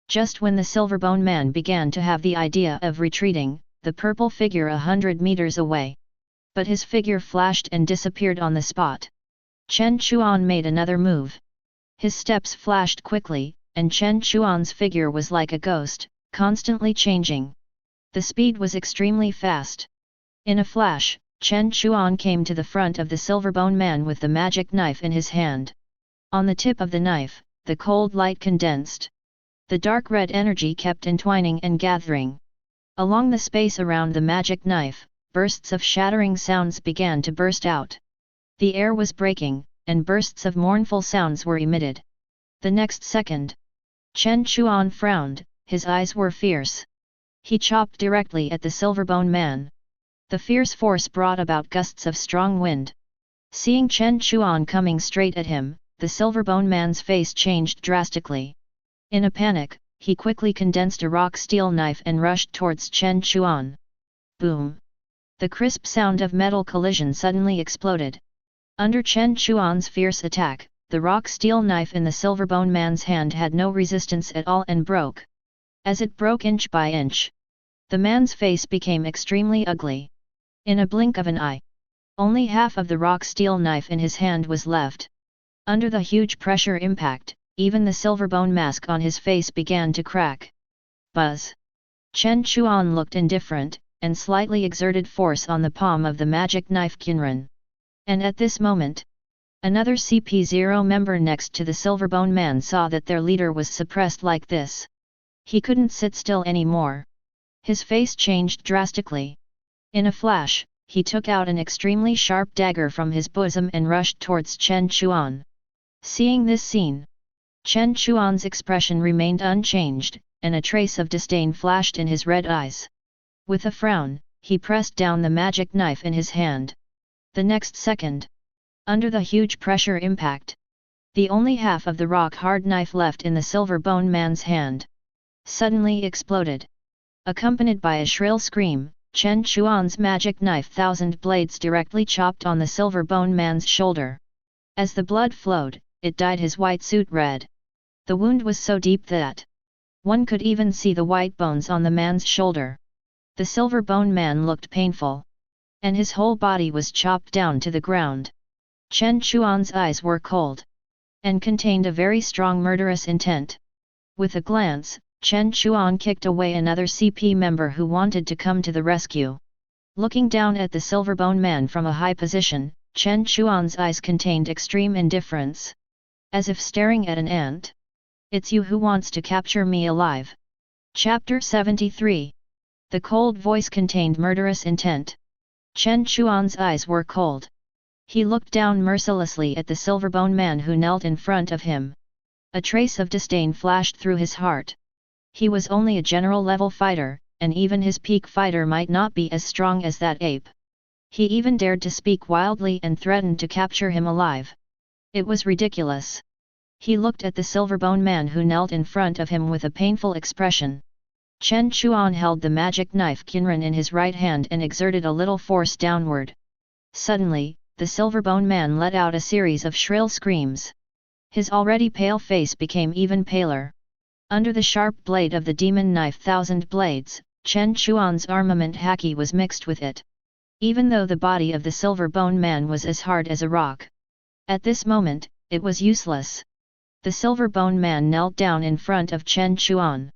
Just when the Silverbone man began to have the idea of retreating, the purple figure 100 meters away. But his figure flashed and disappeared on the spot. Chen Chuan made another move. His steps flashed quickly, and Chen Chuan's figure was like a ghost, constantly changing. The speed was extremely fast. In a flash, Chen Chuan came to the front of the Silverbone man with the magic knife in his hand. On the tip of the knife, the cold light condensed. The dark red energy kept entwining and gathering. Along the space around the magic knife, bursts of shattering sounds began to burst out. The air was breaking, and bursts of mournful sounds were emitted. The next second, Chen Chuan frowned, his eyes were fierce. He chopped directly at the Silverbone man. The fierce force brought about gusts of strong wind. Seeing Chen Chuan coming straight at him, the Silverbone man's face changed drastically. In a panic, he quickly condensed a rock steel knife and rushed towards Chen Chuan. Boom! The crisp sound of metal collision suddenly exploded. Under Chen Chuan's fierce attack, the rock steel knife in the Silverbone man's hand had no resistance at all and broke. As it broke inch by inch, the man's face became extremely ugly. In a blink of an eye, only half of the rock steel knife in his hand was left. Under the huge pressure impact, even the Silverbone mask on his face began to crack. Buzz! Chen Chuan looked indifferent, and slightly exerted force on the palm of the magic knife Kinran. And at this moment, another CP0 member next to the Silverbone man saw that their leader was suppressed like this. He couldn't sit still anymore. His face changed drastically. In a flash, he took out an extremely sharp dagger from his bosom and rushed towards Chen Chuan. Seeing this scene, Chen Chuan's expression remained unchanged, and a trace of disdain flashed in his red eyes. With a frown, he pressed down the magic knife in his hand. The next second, under the huge pressure impact, the only half of the rock-hard knife left in the Silverbone man's hand suddenly exploded. Accompanied by a shrill scream, Chen Chuan's magic knife thousand blades directly chopped on the Silverbone man's shoulder. As the blood flowed, it dyed his white suit red. The wound was so deep that one could even see the white bones on the man's shoulder. The Silverbone man looked painful, and his whole body was chopped down to the ground. Chen Chuan's eyes were cold, and contained a very strong murderous intent. With a glance, Chen Chuan kicked away another CP member who wanted to come to the rescue. Looking down at the silver-bone man from a high position, Chen Chuan's eyes contained extreme indifference. As if staring at an ant. It's you who wants to capture me alive. Chapter 73. The cold voice contained murderous intent. Chen Chuan's eyes were cold. He looked down mercilessly at the silver-bone man who knelt in front of him. A trace of disdain flashed through his heart. He was only a general-level fighter, and even his peak fighter might not be as strong as that ape. He even dared to speak wildly and threatened to capture him alive. It was ridiculous. He looked at the silver-bone man who knelt in front of him with a painful expression. Chen Chuan held the magic knife Kinran in his right hand and exerted a little force downward. Suddenly, the silver-bone man let out a series of shrill screams. His already pale face became even paler. Under the sharp blade of the demon knife Thousand Blades, Chen Chuan's armament haki was mixed with it. Even though the body of the silver-bone man was as hard as a rock. At this moment, it was useless. The silver-bone man knelt down in front of Chen Chuan.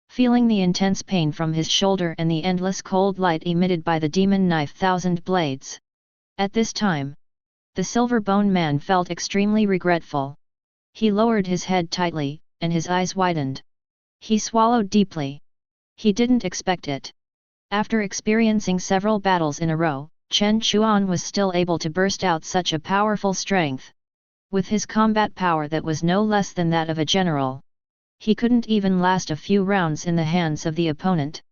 Feeling the intense pain from his shoulder and the endless cold light emitted by the demon knife Thousand Blades. At this time, the silver-bone man felt extremely regretful. He lowered his head tightly, and his eyes widened. He swallowed deeply. He didn't expect it. After experiencing several battles in a row, Chen Chuan was still able to burst out such a powerful strength. With his combat power that was no less than that of a general. He couldn't even last a few rounds in the hands of the opponent.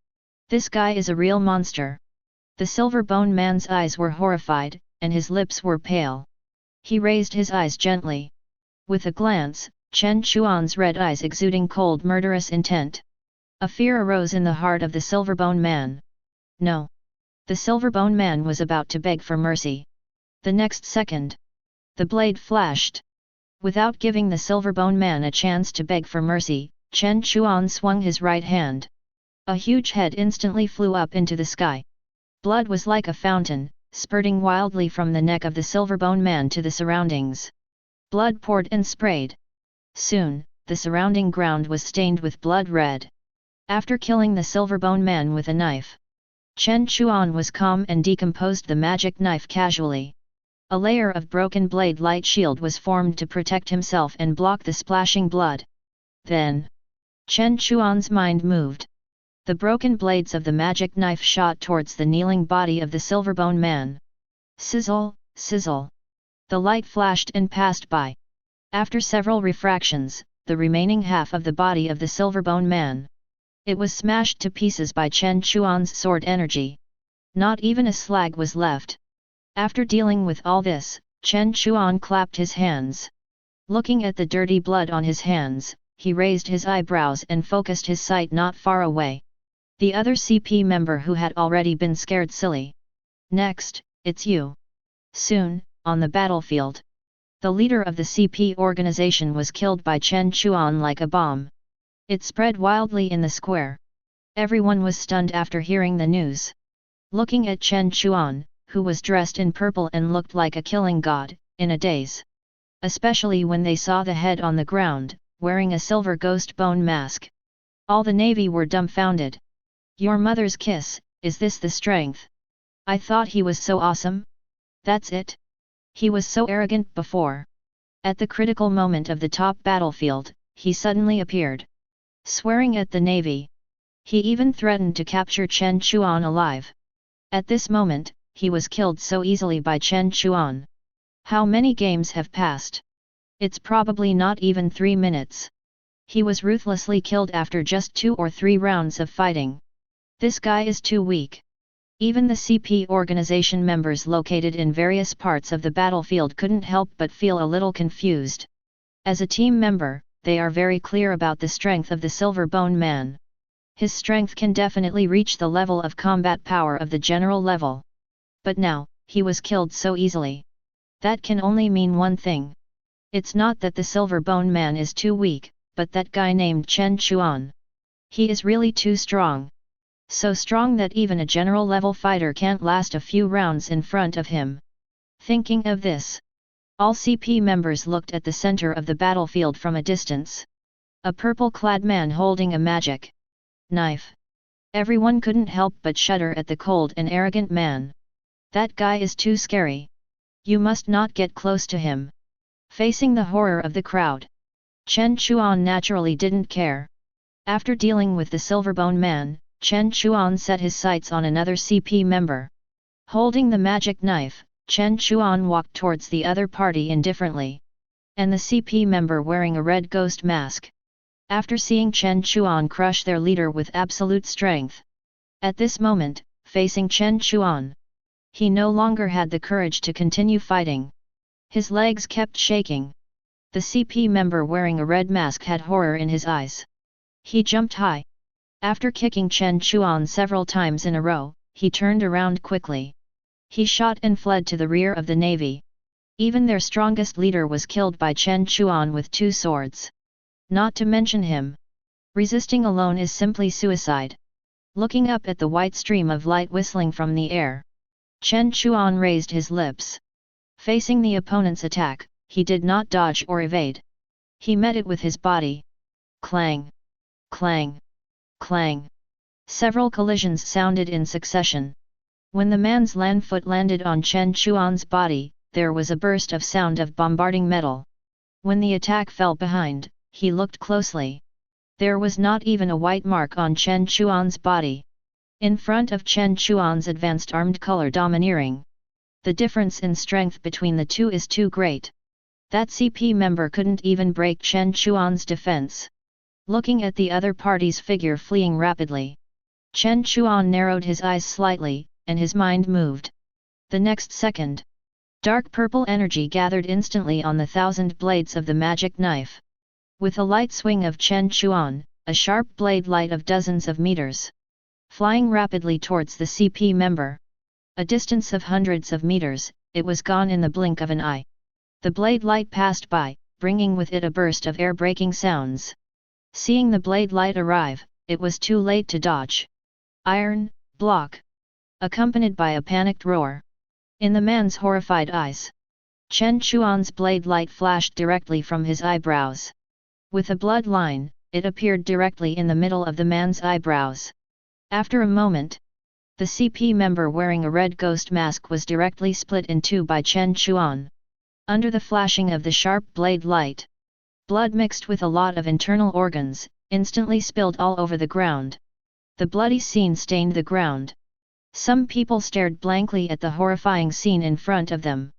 This guy is a real monster. The silver-bone man's eyes were horrified, and his lips were pale. He raised his eyes gently. With a glance, Chen Chuan's red eyes exuding cold murderous intent. A fear arose in the heart of the silver-bone man. No. The silver-bone man was about to beg for mercy. The next second, the blade flashed. Without giving the silver-bone man a chance to beg for mercy, Chen Chuan swung his right hand. A huge head instantly flew up into the sky. Blood was like a fountain, spurting wildly from the neck of the silver-bone man to the surroundings. Blood poured and sprayed. Soon, the surrounding ground was stained with blood red. After killing the silver-bone man with a knife, Chen Chuan was calm and decomposed the magic knife casually. A layer of broken blade light shield was formed to protect himself and block the splashing blood. Then, Chen Chuan's mind moved. The broken blades of the magic knife shot towards the kneeling body of the silver-bone man. Sizzle, sizzle. The light flashed and passed by. After several refractions, the remaining half of the body of the silver-bone man. It was smashed to pieces by Chen Chuan's sword energy. Not even a slag was left. After dealing with all this, Chen Chuan clapped his hands. Looking at the dirty blood on his hands, he raised his eyebrows and focused his sight not far away. The other CP member who had already been scared silly. Next, it's you. Soon, on the battlefield. The leader of the CP organization was killed by Chen Chuan like a bomb. It spread wildly in the square. Everyone was stunned after hearing the news. Looking at Chen Chuan, who was dressed in purple and looked like a killing god, in a daze. Especially when they saw the head on the ground, wearing a silver ghost bone mask. All the navy were dumbfounded. Your mother's kiss, is this the strength? I thought he was so awesome. That's it. He was so arrogant before. At the critical moment of the top battlefield, he suddenly appeared. Swearing at the navy. He even threatened to capture Chen Chuan alive. At this moment, he was killed so easily by Chen Chuan. How many games have passed? It's probably not even 3 minutes. He was ruthlessly killed after just 2 or 3 rounds of fighting. This guy is too weak. Even the CP organization members located in various parts of the battlefield couldn't help but feel a little confused. As a team member, they are very clear about the strength of the silver-bone man. His strength can definitely reach the level of combat power of the general level. But now, he was killed so easily. That can only mean one thing. It's not that the silver-bone man is too weak, but that guy named Chen Chuan. He is really too strong. So strong that even a general-level fighter can't last a few rounds in front of him. Thinking of this, all CP members looked at the center of the battlefield from a distance. A purple-clad man holding a magic knife. Everyone couldn't help but shudder at the cold and arrogant man. That guy is too scary. You must not get close to him. Facing the horror of the crowd, Chen Chuan naturally didn't care. After dealing with the Silverbone man, Chen Chuan set his sights on another CP member. Holding the magic knife, Chen Chuan walked towards the other party indifferently. And the CP member wearing a red ghost mask. After seeing Chen Chuan crush their leader with absolute strength. At this moment, facing Chen Chuan, he no longer had the courage to continue fighting. His legs kept shaking. The CP member wearing a red mask had horror in his eyes. He jumped high. After kicking Chen Chuan several times in a row, he turned around quickly. He shot and fled to the rear of the navy. Even their strongest leader was killed by Chen Chuan with 2 swords. Not to mention him. Resisting alone is simply suicide. Looking up at the white stream of light whistling from the air, Chen Chuan raised his lips. Facing the opponent's attack, he did not dodge or evade. He met it with his body. Clang! Clang! Clang! Several collisions sounded in succession. When the man's land foot landed on Chen Chuan's body, there was a burst of sound of bombarding metal. When the attack fell behind, he looked closely. There was not even a white mark on Chen Chuan's body. In front of Chen Chuan's advanced armed color domineering. The difference in strength between the two is too great. That CP member couldn't even break Chen Chuan's defense. Looking at the other party's figure fleeing rapidly, Chen Chuan narrowed his eyes slightly, and his mind moved. The next second, dark purple energy gathered instantly on the 1,000 blades of the magic knife. With a light swing of Chen Chuan, a sharp blade light of dozens of meters. Flying rapidly towards the CP member. A distance of hundreds of meters, it was gone in the blink of an eye. The blade light passed by, bringing with it a burst of air-breaking sounds. Seeing the blade light arrive, it was too late to dodge. Iron, block! Accompanied by a panicked roar. In the man's horrified eyes, Chen Chuan's blade light flashed directly from his eyebrows. With a blood line, it appeared directly in the middle of the man's eyebrows. After a moment, the CP member wearing a red ghost mask was directly split in 2 by Chen Chuan. Under the flashing of the sharp blade light, blood mixed with a lot of internal organs, instantly spilled all over the ground. The bloody scene stained the ground. Some people stared blankly at the horrifying scene in front of them.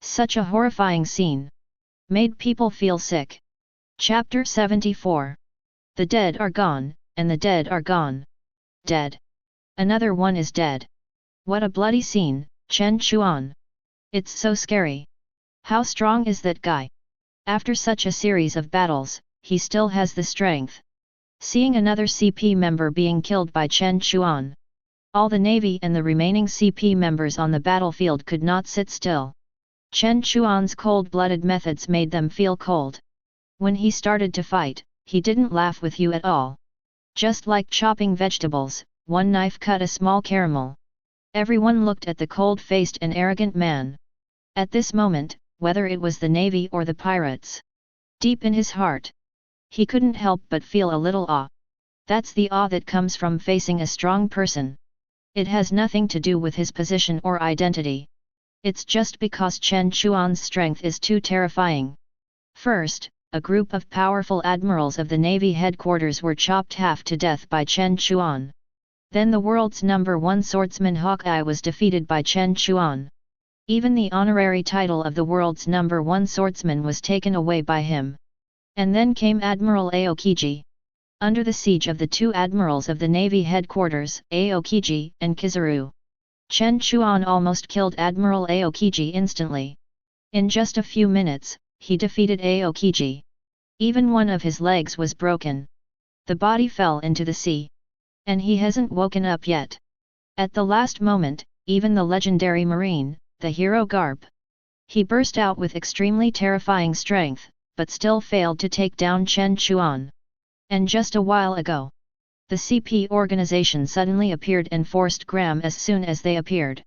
Such a horrifying scene made people feel sick. Chapter 74. The dead are gone, and the dead are gone. Dead. Another one is dead. What a bloody scene, Chen Chuan. It's so scary. How strong is that guy? After such a series of battles, he still has the strength. Seeing another CP member being killed by Chen Chuan, all the navy and the remaining CP members on the battlefield could not sit still. Chen Chuan's cold-blooded methods made them feel cold. When he started to fight, he didn't laugh with you at all. Just like chopping vegetables, one knife cut a small caramel. Everyone looked at the cold-faced and arrogant man. At this moment, whether it was the navy or the pirates, deep in his heart, he couldn't help but feel a little awe. That's the awe that comes from facing a strong person. It has nothing to do with his position or identity. It's just because Chen Chuan's strength is too terrifying. First, a group of powerful admirals of the Navy headquarters were chopped half to death by Chen Chuan. Then the world's #1 swordsman Hawkeye was defeated by Chen Chuan. Even the honorary title of the world's #1 swordsman was taken away by him. And then came Admiral Aokiji. Under the siege of the 2 admirals of the Navy headquarters, Aokiji and Kizaru, Chen Chuan almost killed Admiral Aokiji instantly. In just a few minutes, he defeated Aokiji. Even one of his legs was broken. The body fell into the sea. And he hasn't woken up yet. At the last moment, even the legendary Marine, the hero Garp, he burst out with extremely terrifying strength, but still failed to take down Chen Chuan. And just a while ago, the CP organization suddenly appeared and forced Graham as soon as they appeared.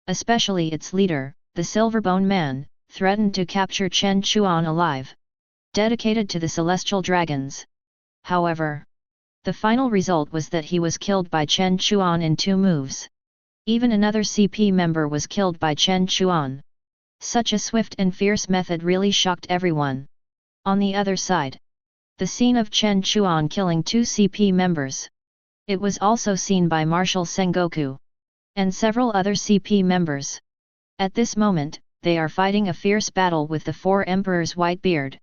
Especially its leader, the Silverbone man, threatened to capture Chen Chuan alive. Dedicated to the celestial dragons. However, the final result was that he was killed by Chen Chuan in 2 moves. Even another CP member was killed by Chen Chuan. Such a swift and fierce method really shocked everyone. On the other side, the scene of Chen Chuan killing 2 CP members. It was also seen by Marshal Sengoku and several other CP members. At this moment, they are fighting a fierce battle with the 4 Emperors Whitebeard.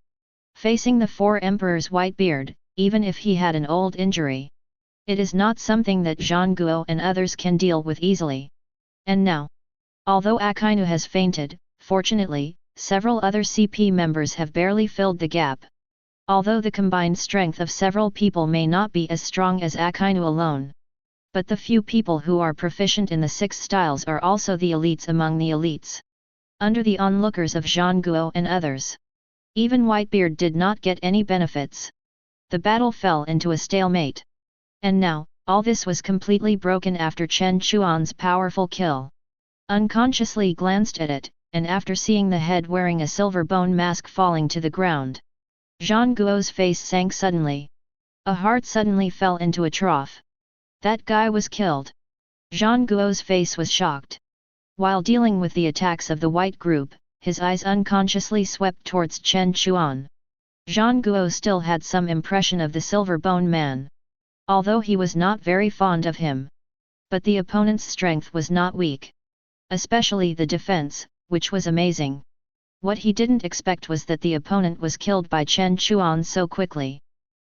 Facing the 4 Emperors Whitebeard, even if he had an old injury, it is not something that Zhang Guo and others can deal with easily. And now, although Akainu has fainted, fortunately, several other CP members have barely filled the gap. Although the combined strength of several people may not be as strong as Akainu alone, but the few people who are proficient in the 6 styles are also the elites among the elites. Under the onlookers of Zhang Guo and others, even Whitebeard did not get any benefits. The battle fell into a stalemate. And now, all this was completely broken after Chen Chuan's powerful kill. Unconsciously glanced at it, and after seeing the head wearing a silver bone mask falling to the ground, Zhang Guo's face sank suddenly. A heart suddenly fell into a trough. That guy was killed. Zhang Guo's face was shocked. While dealing with the attacks of the white group, his eyes unconsciously swept towards Chen Chuan. Zhang Guo still had some impression of the silver bone man, although he was not very fond of him. But the opponent's strength was not weak. Especially the defense, which was amazing. What he didn't expect was that the opponent was killed by Chen Chuan so quickly.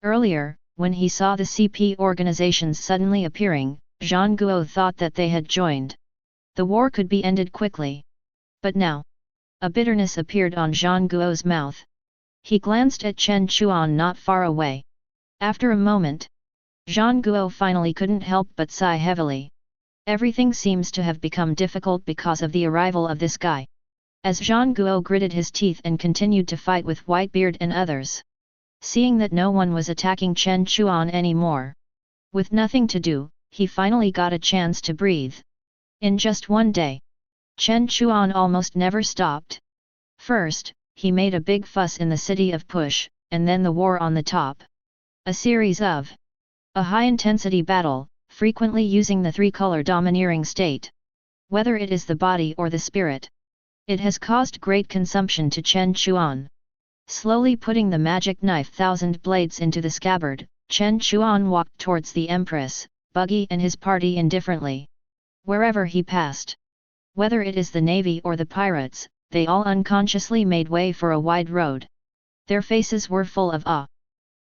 Earlier, when he saw the CP organizations suddenly appearing, Zhang Guo thought that they had joined. The war could be ended quickly. But now, a bitterness appeared on Zhang Guo's mouth. He glanced at Chen Chuan not far away. After a moment, Zhang Guo finally couldn't help but sigh heavily. Everything seems to have become difficult because of the arrival of this guy. As Zhang Guo gritted his teeth and continued to fight with Whitebeard and others, seeing that no one was attacking Chen Chuan anymore, with nothing to do, he finally got a chance to breathe. In just one day, Chen Chuan almost never stopped. First, he made a big fuss in the city of Push, and then the war on the top. A series of a high-intensity battle, frequently using the 3-color domineering state. Whether it is the body or the spirit, it has caused great consumption to Chen Chuan. Slowly putting the magic knife 1000 blades into the scabbard, Chen Chuan walked towards the Empress, Buggy and his party indifferently. Wherever he passed, whether it is the navy or the pirates, they all unconsciously made way for a wide road. Their faces were full of awe.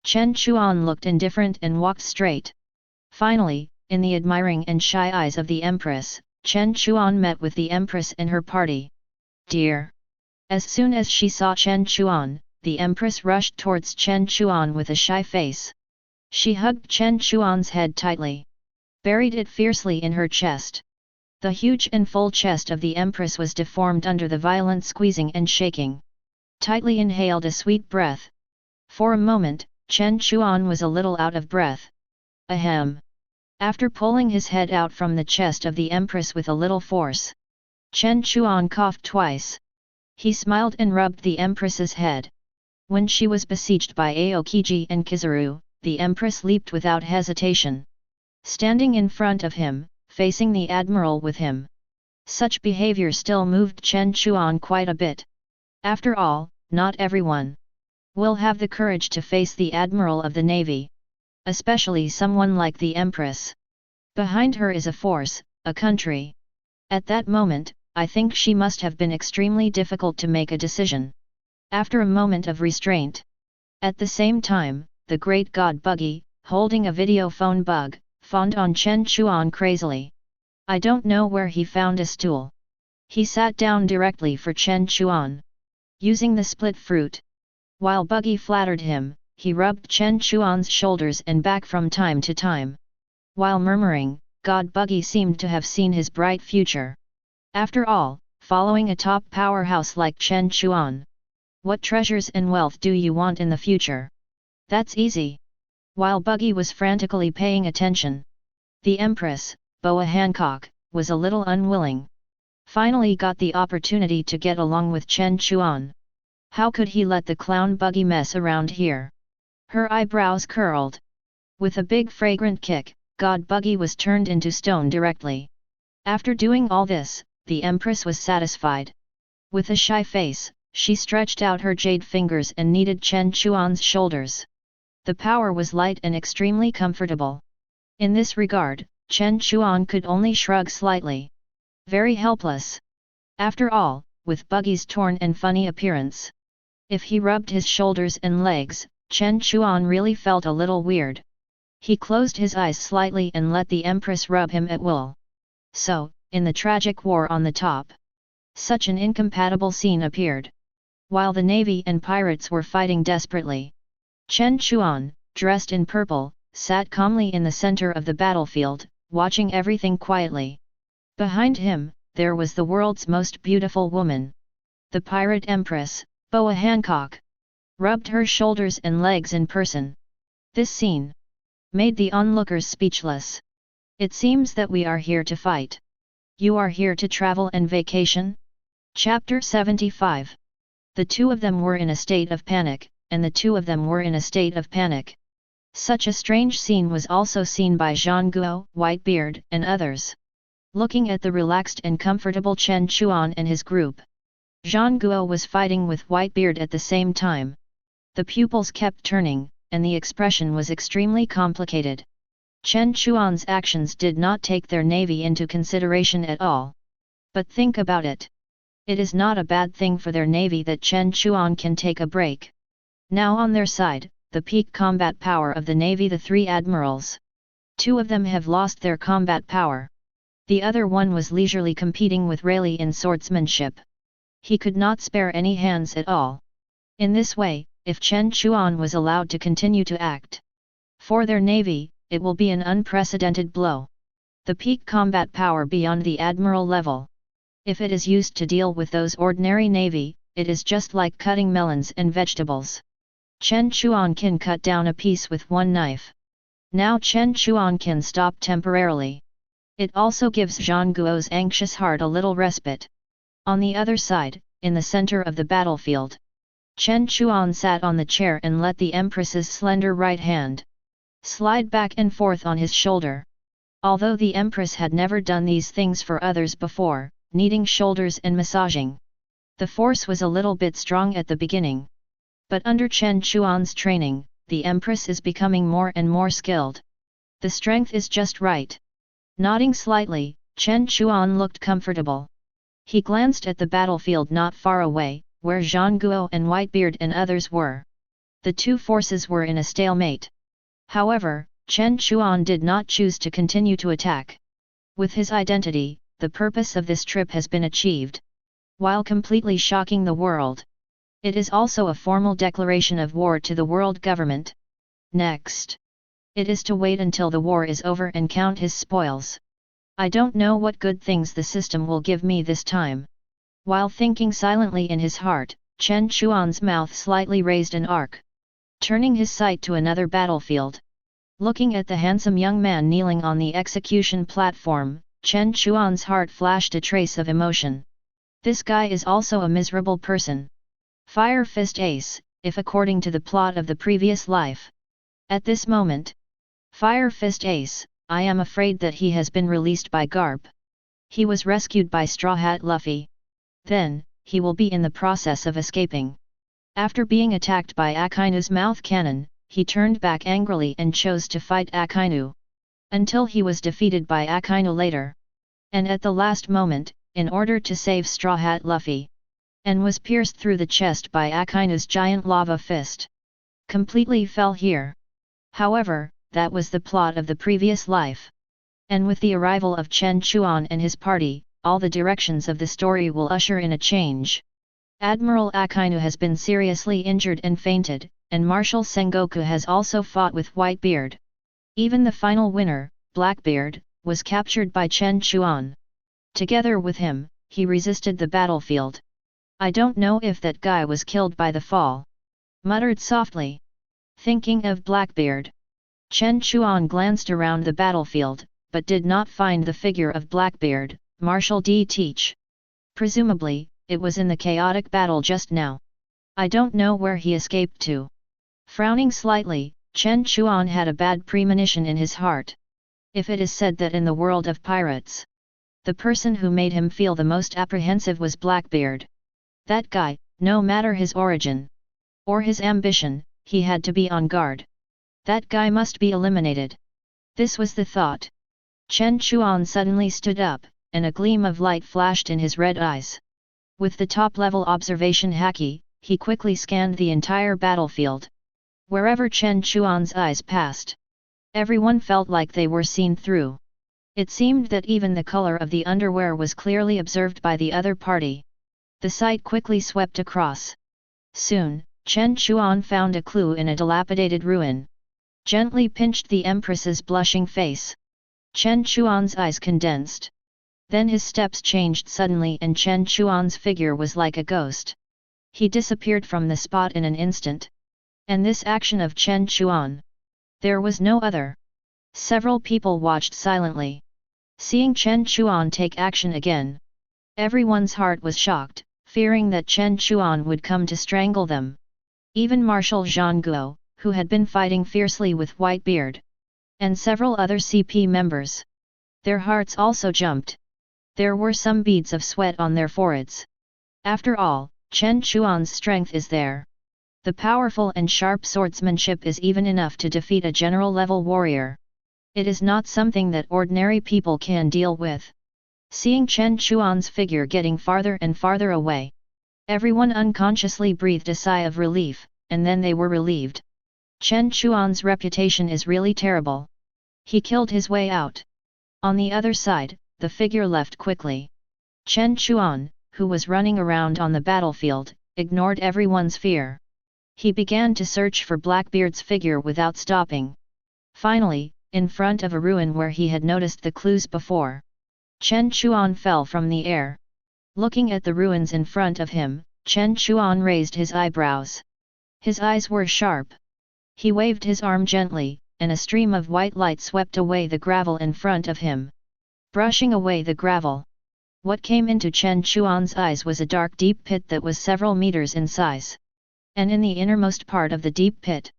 Chen Chuan looked indifferent and walked straight. Finally, in the admiring and shy eyes of the Empress, Chen Chuan met with the Empress and her party. "Dear!" As soon as she saw Chen Chuan, the Empress rushed towards Chen Chuan with a shy face. She hugged Chen Chuan's head tightly, buried it fiercely in her chest. The huge and full chest of the Empress was deformed under the violent squeezing and shaking. Tightly inhaled a sweet breath. For a moment, Chen Chuan was a little out of breath. Ahem! After pulling his head out from the chest of the Empress with a little force, Chen Chuan coughed twice. He smiled and rubbed the Empress's head. When she was besieged by Aokiji and Kizaru, the Empress leaped without hesitation. Standing in front of him, facing the Admiral with him. Such behavior still moved Chen Chuan quite a bit. After all, not everyone will have the courage to face the Admiral of the Navy. Especially someone like the Empress. Behind her is a force, a country. At that moment, I think she must have been extremely difficult to make a decision. After a moment of restraint. At the same time, the great god Buggy, holding a video phone bug, fawned on Chen Chuan crazily. I don't know where he found a stool. He sat down directly for Chen Chuan, using the split fruit. While Buggy flattered him, he rubbed Chen Chuan's shoulders and back from time to time. While murmuring, God Buggy seemed to have seen his bright future. After all, following a top powerhouse like Chen Chuan, what treasures and wealth do you want in the future? That's easy. While Buggy was frantically paying attention, the Empress, Boa Hancock, was a little unwilling. Finally got the opportunity to get along with Chen Chuan. How could he let the clown Buggy mess around here? Her eyebrows curled. With a big fragrant kick, God Buggy was turned into stone directly. After doing all this, the Empress was satisfied. With a shy face, she stretched out her jade fingers and kneaded Chen Chuan's shoulders. The power was light and extremely comfortable. In this regard, Chen Chuan could only shrug slightly. Very helpless. After all, with Buggy's torn and funny appearance. If he rubbed his shoulders and legs, Chen Chuan really felt a little weird. He closed his eyes slightly and let the Empress rub him at will. So, in the tragic war on the top, such an incompatible scene appeared. While the navy and pirates were fighting desperately, Chen Chuan, dressed in purple, sat calmly in the center of the battlefield, watching everything quietly. Behind him, there was the world's most beautiful woman. The pirate empress, Boa Hancock, rubbed her shoulders and legs in person. This scene made the onlookers speechless. It seems that we are here to fight. You are here to travel and vacation? Chapter 75. The two of them were in a state of panic, and the two of them were in a state of panic. Such a strange scene was also seen by Xuanwu, Whitebeard, and others. Looking at the relaxed and comfortable Chen Chuan and his group, Xuanwu was fighting with Whitebeard at the same time. The pupils kept turning, and the expression was extremely complicated. Chen Chuan's actions did not take their navy into consideration at all. But think about it. It is not a bad thing for their navy that Chen Chuan can take a break. Now on their side, the peak combat power of the navy, the three admirals. Two of them have lost their combat power. The other one was leisurely competing with Rayleigh in swordsmanship. He could not spare any hands at all. In this way, if Chen Chuan was allowed to continue to act for their navy, it will be an unprecedented blow. The peak combat power beyond the admiral level. If it is used to deal with those ordinary navy, it is just like cutting melons and vegetables. Chen Chuan can cut down a piece with one knife. Now Chen Chuan can stop temporarily. It also gives Xuanwu's anxious heart a little respite. On the other side, in the center of the battlefield, Chen Chuan sat on the chair and let the Empress's slender right hand slide back and forth on his shoulder. Although the Empress had never done these things for others before, kneading shoulders and massaging, the force was a little bit strong at the beginning. But under Chen Chuan's training, the Empress is becoming more and more skilled. The strength is just right. Nodding slightly, Chen Chuan looked comfortable. He glanced at the battlefield not far away, where Xuanwu and Whitebeard and others were. The two forces were in a stalemate. However, Chen Chuan did not choose to continue to attack. With his identity, the purpose of this trip has been achieved. While completely shocking the world, it is also a formal declaration of war to the world government. Next, it is to wait until the war is over and count his spoils. I don't know what good things the system will give me this time. While thinking silently in his heart, Chen Chuan's mouth slightly raised an arc. Turning his sight to another battlefield. Looking at the handsome young man kneeling on the execution platform, Chen Chuan's heart flashed a trace of emotion. This guy is also a miserable person. Fire Fist Ace, if according to the plot of the previous life. At this moment, Fire Fist Ace, I am afraid that he has been released by Garp. He was rescued by Straw Hat Luffy. Then, he will be in the process of escaping. After being attacked by Akainu's mouth cannon, he turned back angrily and chose to fight Akainu. Until he was defeated by Akainu later. And at the last moment, in order to save Straw Hat Luffy, and was pierced through the chest by Akainu's giant lava fist. Completely fell here. However, that was the plot of the previous life. And with the arrival of Chen Chuan and his party, all the directions of the story will usher in a change. Admiral Akainu has been seriously injured and fainted, and Marshal Sengoku has also fought with Whitebeard. Even the final winner, Blackbeard, was captured by Chen Chuan. Together with him, he resisted the battlefield. I don't know if that guy was killed by the fall. Muttered softly. Thinking of Blackbeard. Chen Chuan glanced around the battlefield, but did not find the figure of Blackbeard, Marshal D. Teach. Presumably, it was in the chaotic battle just now. I don't know where he escaped to. Frowning slightly, Chen Chuan had a bad premonition in his heart. If it is said that in the world of pirates, the person who made him feel the most apprehensive was Blackbeard. That guy, no matter his origin or his ambition, he had to be on guard. That guy must be eliminated. This was the thought. Chen Chuan suddenly stood up, and a gleam of light flashed in his red eyes. With the top-level observation haki, he quickly scanned the entire battlefield. Wherever Chen Chuan's eyes passed, everyone felt like they were seen through. It seemed that even the color of the underwear was clearly observed by the other party. The sight quickly swept across. Soon, Chen Chuan found a clue in a dilapidated ruin. Gently pinched the Empress's blushing face. Chen Chuan's eyes condensed. Then his steps changed suddenly and Chen Chuan's figure was like a ghost. He disappeared from the spot in an instant. And this action of Chen Chuan, there was no other. Several people watched silently. Seeing Chen Chuan take action again, everyone's heart was shocked, fearing that Chen Chuan would come to strangle them. Even Marshal Zhang Guo, who had been fighting fiercely with Whitebeard, and several other CP members, their hearts also jumped. There were some beads of sweat on their foreheads. After all, Chen Chuan's strength is there. The powerful and sharp swordsmanship is even enough to defeat a general-level warrior. It is not something that ordinary people can deal with. Seeing Chen Chuan's figure getting farther and farther away, everyone unconsciously breathed a sigh of relief, and then they were relieved. Chen Chuan's reputation is really terrible. He killed his way out. On the other side, the figure left quickly. Chen Chuan, who was running around on the battlefield, ignored everyone's fear. He began to search for Blackbeard's figure without stopping. Finally, in front of a ruin where he had noticed the clues before, Chen Chuan fell from the air. Looking at the ruins in front of him, Chen Chuan raised his eyebrows. His eyes were sharp. He waved his arm gently, and a stream of white light swept away the gravel in front of him. Brushing away the gravel, what came into Chen Chuan's eyes was a dark deep pit that was several meters in size. And in the innermost part of the deep pit,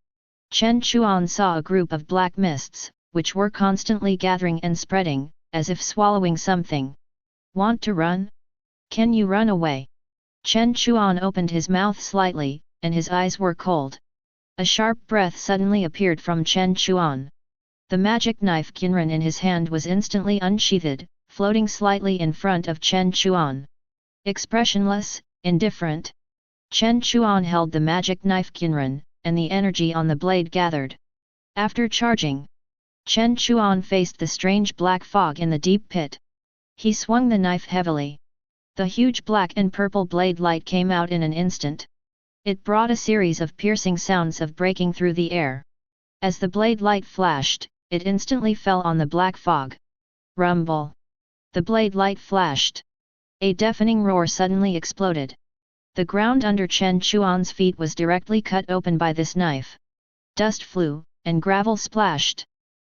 Chen Chuan saw a group of black mists, which were constantly gathering and spreading, as if swallowing something. Want to run? Can you run away? Chen Chuan opened his mouth slightly, and his eyes were cold. A sharp breath suddenly appeared from Chen Chuan. The magic knife Kinran in his hand was instantly unsheathed, floating slightly in front of Chen Chuan. Expressionless, indifferent, Chen Chuan held the magic knife Kinran, and the energy on the blade gathered. After charging, Chen Chuan faced the strange black fog in the deep pit. He swung the knife heavily. The huge black and purple blade light came out in an instant. It brought a series of piercing sounds of breaking through the air. As the blade light flashed, it instantly fell on the black fog. Rumble! The blade light flashed. A deafening roar suddenly exploded. The ground under Chen Chuan's feet was directly cut open by this knife. Dust flew, and gravel splashed.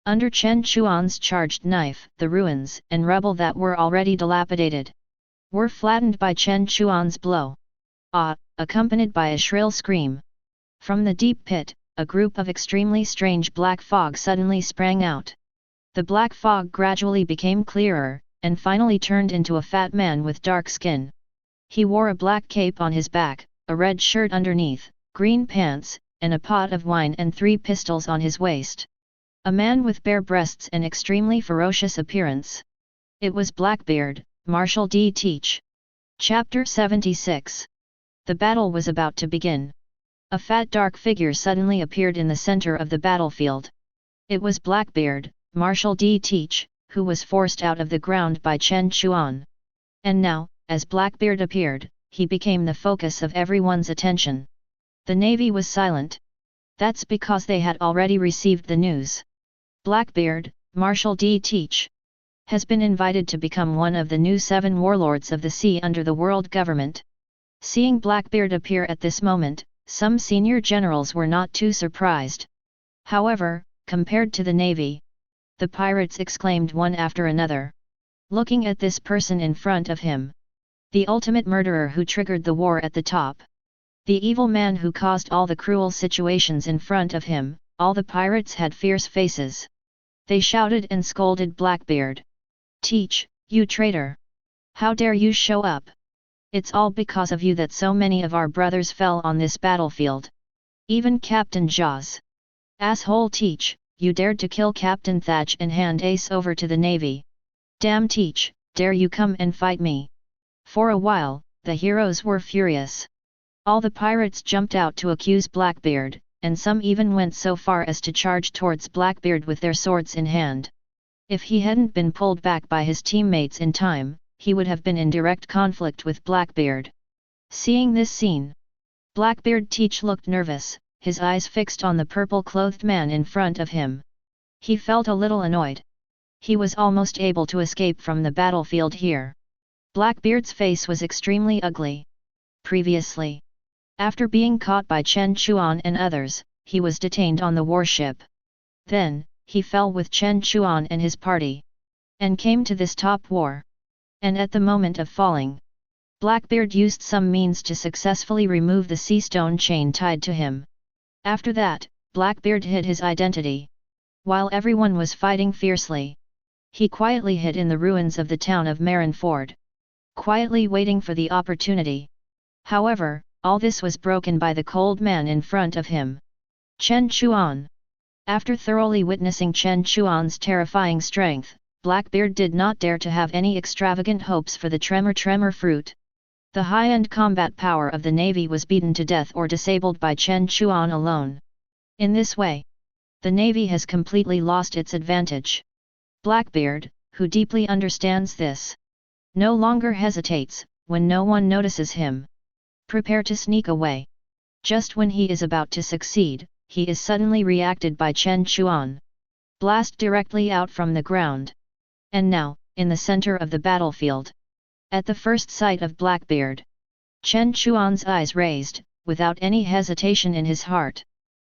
Under Chen Chuan's charged knife, the ruins and rubble that were already dilapidated were flattened by Chen Chuan's blow. Accompanied by a shrill scream. From the deep pit, a group of extremely strange black fog suddenly sprang out. The black fog gradually became clearer, and finally turned into a fat man with dark skin. He wore a black cape on his back, a red shirt underneath, green pants, and a pot of wine and 3 pistols on his waist. A man with bare breasts and extremely ferocious appearance. It was Blackbeard, Marshal D. Teach. Chapter 76. The battle was about to begin. A fat dark figure suddenly appeared in the center of the battlefield. It was Blackbeard, Marshal D. Teach, who was forced out of the ground by Chen Chuan. And now, as Blackbeard appeared, he became the focus of everyone's attention. The navy was silent. That's because they had already received the news. Blackbeard, Marshal D. Teach, has been invited to become one of the new 7 warlords of the sea under the world government. Seeing Blackbeard appear at this moment, some senior generals were not too surprised. However, compared to the navy, the pirates exclaimed one after another. Looking at this person in front of him, the ultimate murderer who triggered the war at the top, The evil man who caused all the cruel situations in front of him. All the pirates had fierce faces. They shouted and scolded Blackbeard. "Teach, you traitor! How dare you show up? It's all because of you that so many of our brothers fell on this battlefield. Even Captain Jaws. Asshole Teach, you dared to kill Captain Thatch and hand Ace over to the Navy. Damn Teach, dare you come and fight me?" For a while, the heroes were furious. All the pirates jumped out to accuse Blackbeard, and some even went so far as to charge towards Blackbeard with their swords in hand. If he hadn't been pulled back by his teammates in time, he would have been in direct conflict with Blackbeard. Seeing this scene, Blackbeard Teach looked nervous, his eyes fixed on the purple-clothed man in front of him. He felt a little annoyed. He was almost able to escape from the battlefield here. Blackbeard's face was extremely ugly. Previously, after being caught by Chen Chuan and others, he was detained on the warship. Then, he fell with Chen Chuan and his party, and came to this top war. And at the moment of falling, Blackbeard used some means to successfully remove the sea stone chain tied to him. After that, Blackbeard hid his identity. While everyone was fighting fiercely, he quietly hid in the ruins of the town of Marineford, quietly waiting for the opportunity. However, all this was broken by the cold man in front of him. Chen Chuan. After thoroughly witnessing Chen Chuan's terrifying strength, Blackbeard did not dare to have any extravagant hopes for the tremor fruit. The high-end combat power of the Navy was beaten to death or disabled by Chen Chuan alone. In this way, the Navy has completely lost its advantage. Blackbeard, who deeply understands this, no longer hesitates, when no one notices him. Prepare to sneak away. Just when he is about to succeed, he is suddenly reacted by Chen Chuan. Blast directly out from the ground. And now, in the center of the battlefield. At the first sight of Blackbeard, Chen Chuan's eyes raised, without any hesitation in his heart.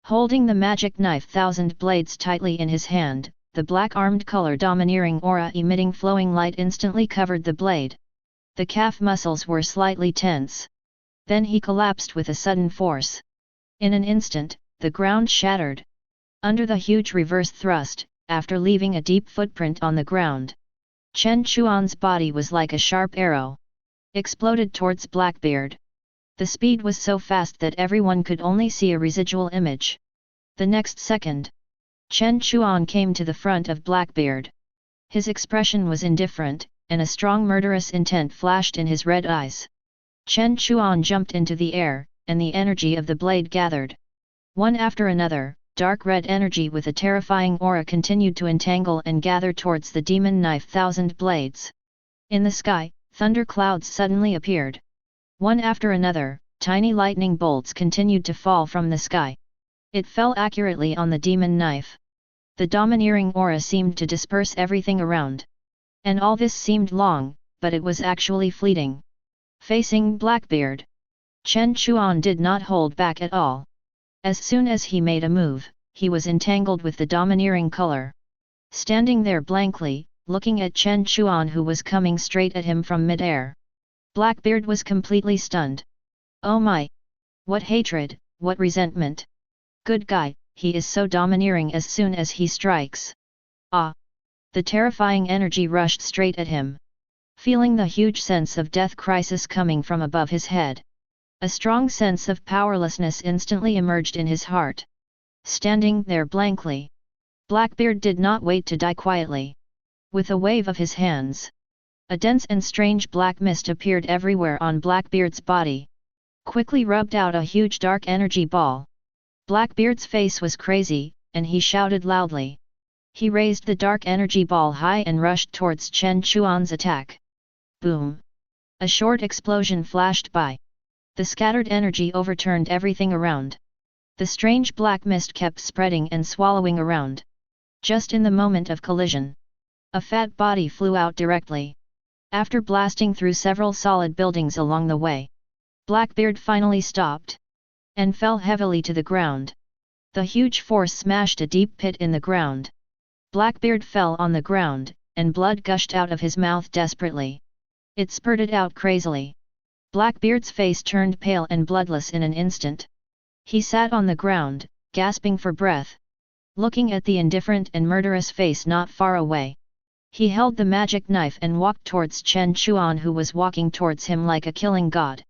Holding the magic knife thousand blades tightly in his hand, the black-armed color domineering aura emitting flowing light instantly covered the blade. The calf muscles were slightly tense. Then he collapsed with a sudden force. In an instant, the ground shattered. Under the huge reverse thrust, after leaving a deep footprint on the ground, Chen Chuan's body was like a sharp arrow. Exploded towards Blackbeard. The speed was so fast that everyone could only see a residual image. The next second, Chen Chuan came to the front of Blackbeard. His expression was indifferent, and a strong murderous intent flashed in his red eyes. Chen Chuan jumped into the air, and the energy of the blade gathered. One after another, dark red energy with a terrifying aura continued to entangle and gather towards the demon knife thousand blades. In the sky, thunder clouds suddenly appeared. One after another, tiny lightning bolts continued to fall from the sky. It fell accurately on the demon knife. The domineering aura seemed to disperse everything around. And all this seemed long, but it was actually fleeting. Facing Blackbeard, Chen Chuan did not hold back at all. As soon as he made a move, he was entangled with the domineering color. Standing there blankly, looking at Chen Chuan who was coming straight at him from mid-air, Blackbeard was completely stunned. Oh my! What hatred, what resentment! Good guy, he is so domineering as soon as he strikes. Ah! The terrifying energy rushed straight at him. Feeling the huge sense of death crisis coming from above his head, a strong sense of powerlessness instantly emerged in his heart. Standing there blankly, Blackbeard did not wait to die quietly. With a wave of his hands, a dense and strange black mist appeared everywhere on Blackbeard's body. Quickly rubbed out a huge dark energy ball. Blackbeard's face was crazy, and he shouted loudly. He raised the dark energy ball high and rushed towards Chen Chuan's attack. Boom! A short explosion flashed by. The scattered energy overturned everything around. The strange black mist kept spreading and swallowing around. Just in the moment of collision, a fat body flew out directly. After blasting through several solid buildings along the way, Blackbeard finally stopped, and fell heavily to the ground. The huge force smashed a deep pit in the ground. Blackbeard fell on the ground, and blood gushed out of his mouth desperately. It spurted out crazily. Blackbeard's face turned pale and bloodless in an instant. He sat on the ground, gasping for breath, looking at the indifferent and murderous face not far away. He held the magic knife and walked towards Chen Chuan, who was walking towards him like a killing god.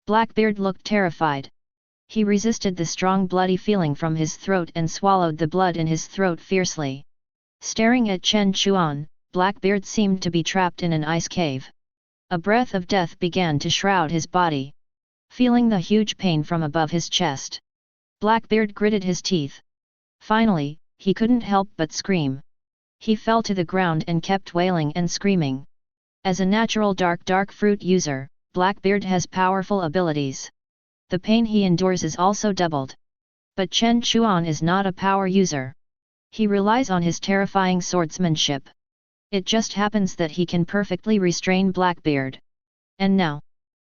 Blackbeard looked terrified. He resisted the strong bloody feeling from his throat and swallowed the blood in his throat fiercely. Staring at Chen Chuan, Blackbeard seemed to be trapped in an ice cave. A breath of death began to shroud his body. Feeling the huge pain from above his chest, Blackbeard gritted his teeth. Finally, he couldn't help but scream. He fell to the ground and kept wailing and screaming. As a natural dark fruit user, Blackbeard has powerful abilities. The pain he endures is also doubled. But Chen Chuan is not a power user. He relies on his terrifying swordsmanship. It just happens that he can perfectly restrain Blackbeard. And now,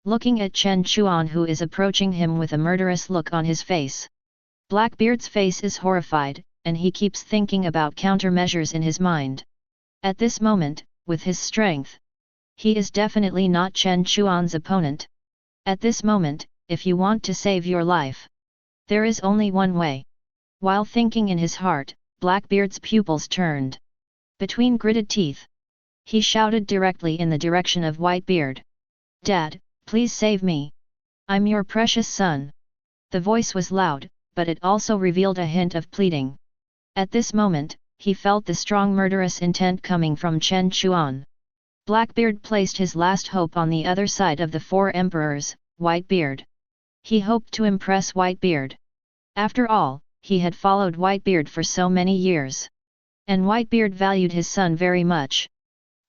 looking at Chen Chuan, who is approaching him with a murderous look on his face. Blackbeard's face is horrified, and he keeps thinking about countermeasures in his mind. At this moment, with his strength, he is definitely not Chen Chuan's opponent. At this moment, if you want to save your life, there is only one way. While thinking in his heart, Blackbeard's pupils turned. Between gritted teeth, he shouted directly in the direction of Whitebeard. "Dad, please save me. I'm your precious son." The voice was loud, but it also revealed a hint of pleading. At this moment, he felt the strong murderous intent coming from Chen Chuan. Blackbeard placed his last hope on the other side of the four emperors, Whitebeard. He hoped to impress Whitebeard. After all, he had followed Whitebeard for so many years. And Whitebeard valued his son very much.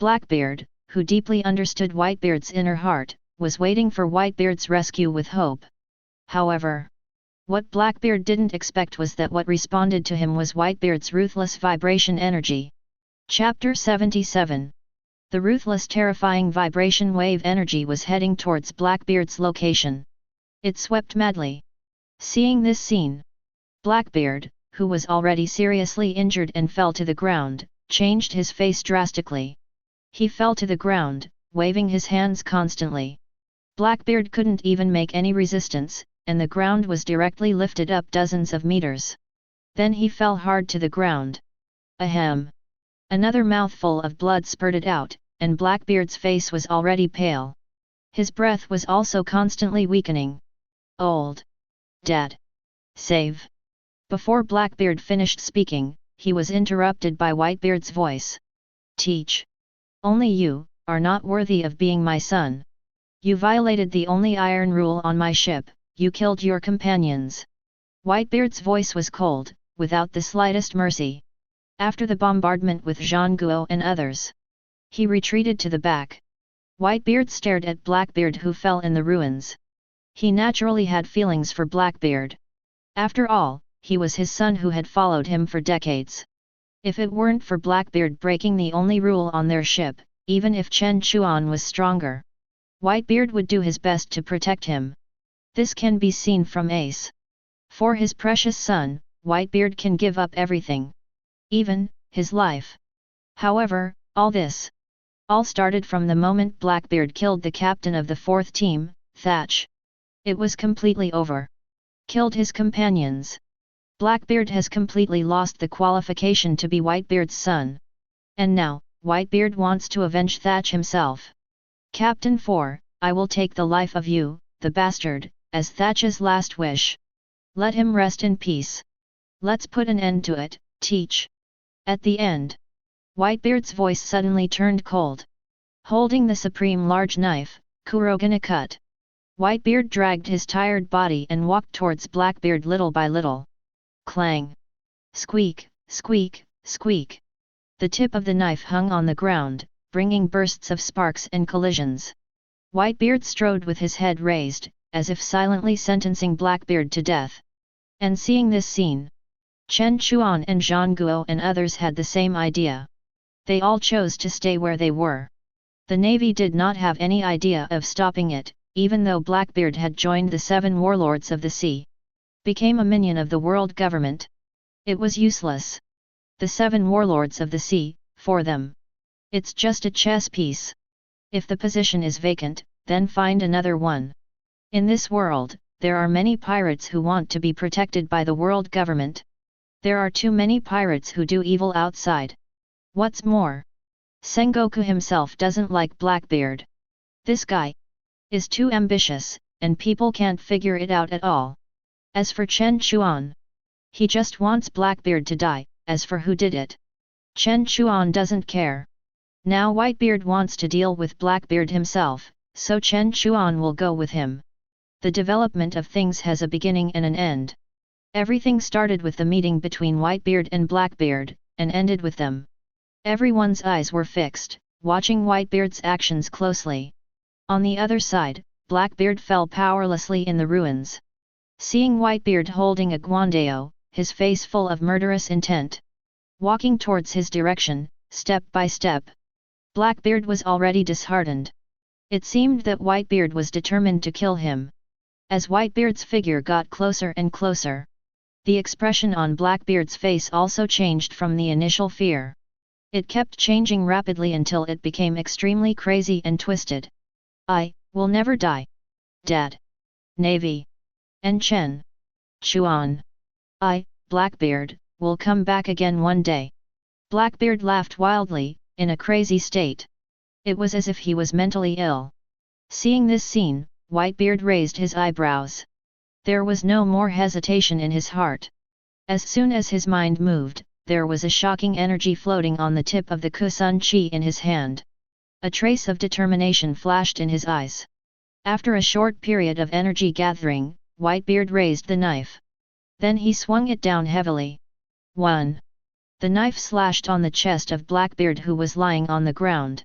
Blackbeard, who deeply understood Whitebeard's inner heart, was waiting for Whitebeard's rescue with hope. However, what Blackbeard didn't expect was that what responded to him was Whitebeard's ruthless vibration energy. Chapter 77. The ruthless terrifying vibration wave energy was heading towards Blackbeard's location. It swept madly. Seeing this scene, Blackbeard, who was already seriously injured and fell to the ground, changed his face drastically. He fell to the ground, waving his hands constantly. Blackbeard couldn't even make any resistance, and the ground was directly lifted up dozens of meters. Then he fell hard to the ground. Ahem! Another mouthful of blood spurted out, and Blackbeard's face was already pale. His breath was also constantly weakening. "Old Dad! Save!" Before Blackbeard finished speaking, he was interrupted by Whitebeard's voice. "Teach! Only you are not worthy of being my son. You violated the only iron rule on my ship. You killed your companions." Whitebeard's voice was cold, without the slightest mercy. After the bombardment with Xuanwu and others, he retreated to the back. Whitebeard stared at Blackbeard, who fell in the ruins. He naturally had feelings for Blackbeard. After all, he was his son who had followed him for decades. If it weren't for Blackbeard breaking the only rule on their ship, even if Chen Chuan was stronger, Whitebeard would do his best to protect him. This can be seen from Ace. For his precious son, Whitebeard can give up everything. Even his life. However, all started from the moment Blackbeard killed the captain of the fourth team, Thatch. It was completely over. Killed his companions. Blackbeard has completely lost the qualification to be Whitebeard's son. And now, Whitebeard wants to avenge Thatch himself. "Captain 4, I will take the life of you, the bastard, as Thatch's last wish. Let him rest in peace. Let's put an end to it, Teach." At the end, Whitebeard's voice suddenly turned cold. Holding the supreme large knife, Kurogana cut. Whitebeard dragged his tired body and walked towards Blackbeard little by little. Clang! Squeak, squeak, squeak! The tip of the knife hung on the ground, bringing bursts of sparks and collisions. Whitebeard strode with his head raised, as if silently sentencing Blackbeard to death. And seeing this scene, Chen Chuan and Xuanwu and others had the same idea. They all chose to stay where they were. The navy did not have any idea of stopping it, even though Blackbeard had joined the 7 warlords of the sea. Became a minion of the world government. It was useless. The 7 warlords of the sea, for them, it's just a chess piece. If the position is vacant, then find another one. In this world, there are many pirates who want to be protected by the world government. There are too many pirates who do evil outside. What's more, Sengoku himself doesn't like Blackbeard. This guy is too ambitious, and people can't figure it out at all. As for Chen Chuan, he just wants Blackbeard to die. As for who did it, Chen Chuan doesn't care. Now Whitebeard wants to deal with Blackbeard himself, so Chen Chuan will go with him. The development of things has a beginning and an end. Everything started with the meeting between Whitebeard and Blackbeard, and ended with them. Everyone's eyes were fixed, watching Whitebeard's actions closely. On the other side, Blackbeard fell powerlessly in the ruins. Seeing Whitebeard holding a guandao, his face full of murderous intent, walking towards his direction, step by step, Blackbeard was already disheartened. It seemed that Whitebeard was determined to kill him. As Whitebeard's figure got closer and closer, the expression on Blackbeard's face also changed from the initial fear. It kept changing rapidly until it became extremely crazy and twisted. I will never die. Dad. Navy. And Chen Chuan. Blackbeard, will come back again one day. Blackbeard laughed wildly, in a crazy state. It was as if he was mentally ill. Seeing this scene, Whitebeard raised his eyebrows. There was no more hesitation in his heart. As soon as his mind moved, there was a shocking energy floating on the tip of the Kusun Chi in his hand. A trace of determination flashed in his eyes. After a short period of energy gathering, Whitebeard raised the knife. Then he swung it down heavily. 1. The knife slashed on the chest of Blackbeard, who was lying on the ground.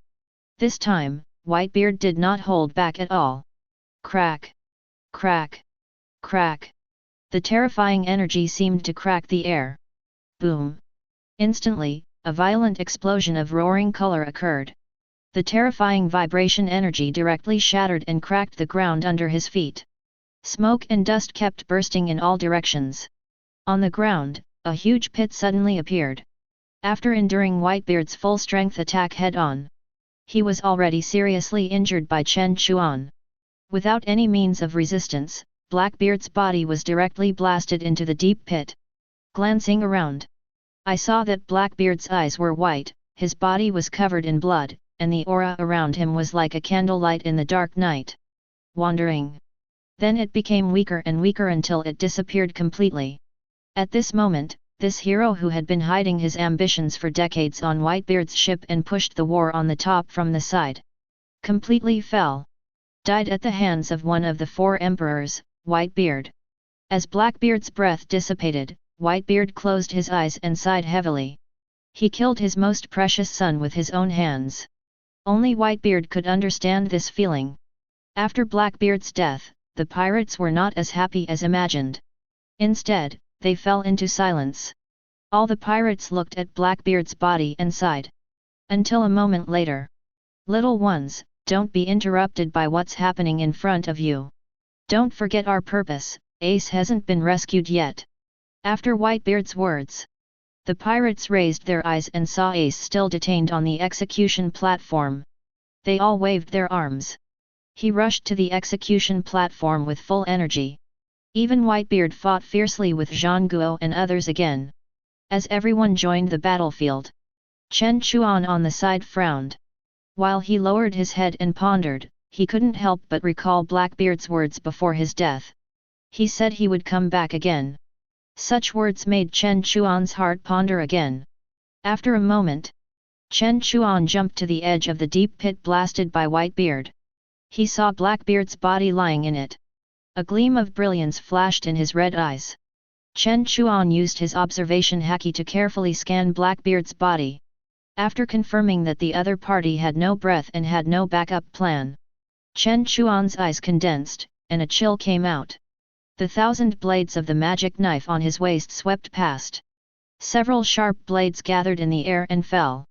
This time, Whitebeard did not hold back at all. Crack! Crack! Crack! The terrifying energy seemed to crack the air. Boom! Instantly, a violent explosion of roaring color occurred. The terrifying vibration energy directly shattered and cracked the ground under his feet. Smoke and dust kept bursting in all directions. On the ground, a huge pit suddenly appeared. After enduring Whitebeard's full-strength attack head-on, he was already seriously injured by Chen Chuan. Without any means of resistance, Blackbeard's body was directly blasted into the deep pit. Glancing around, I saw that Blackbeard's eyes were white, his body was covered in blood, and the aura around him was like a candlelight in the dark night. Wandering. Then it became weaker and weaker until it disappeared completely. At this moment, this hero who had been hiding his ambitions for decades on Whitebeard's ship and pushed the war on the top from the side, completely fell. Died at the hands of one of the 4 emperors, Whitebeard. As Blackbeard's breath dissipated, Whitebeard closed his eyes and sighed heavily. He killed his most precious son with his own hands. Only Whitebeard could understand this feeling. After Blackbeard's death, the pirates were not as happy as imagined. Instead, they fell into silence. All the pirates looked at Blackbeard's body and sighed. Until a moment later. Little ones, don't be interrupted by what's happening in front of you. Don't forget our purpose, Ace hasn't been rescued yet. After Whitebeard's words, the pirates raised their eyes and saw Ace still detained on the execution platform. They all waved their arms. He rushed to the execution platform with full energy. Even Whitebeard fought fiercely with Zhang Guo and others again. As everyone joined the battlefield, Chen Chuan on the side frowned. While he lowered his head and pondered, he couldn't help but recall Blackbeard's words before his death. He said he would come back again. Such words made Chen Chuan's heart ponder again. After a moment, Chen Chuan jumped to the edge of the deep pit blasted by Whitebeard. He saw Blackbeard's body lying in it. A gleam of brilliance flashed in his red eyes. Chen Chuan used his observation haki to carefully scan Blackbeard's body. After confirming that the other party had no breath and had no backup plan, Chen Chuan's eyes condensed, and a chill came out. The 1,000 blades of the magic knife on his waist swept past. Several sharp blades gathered in the air and fell.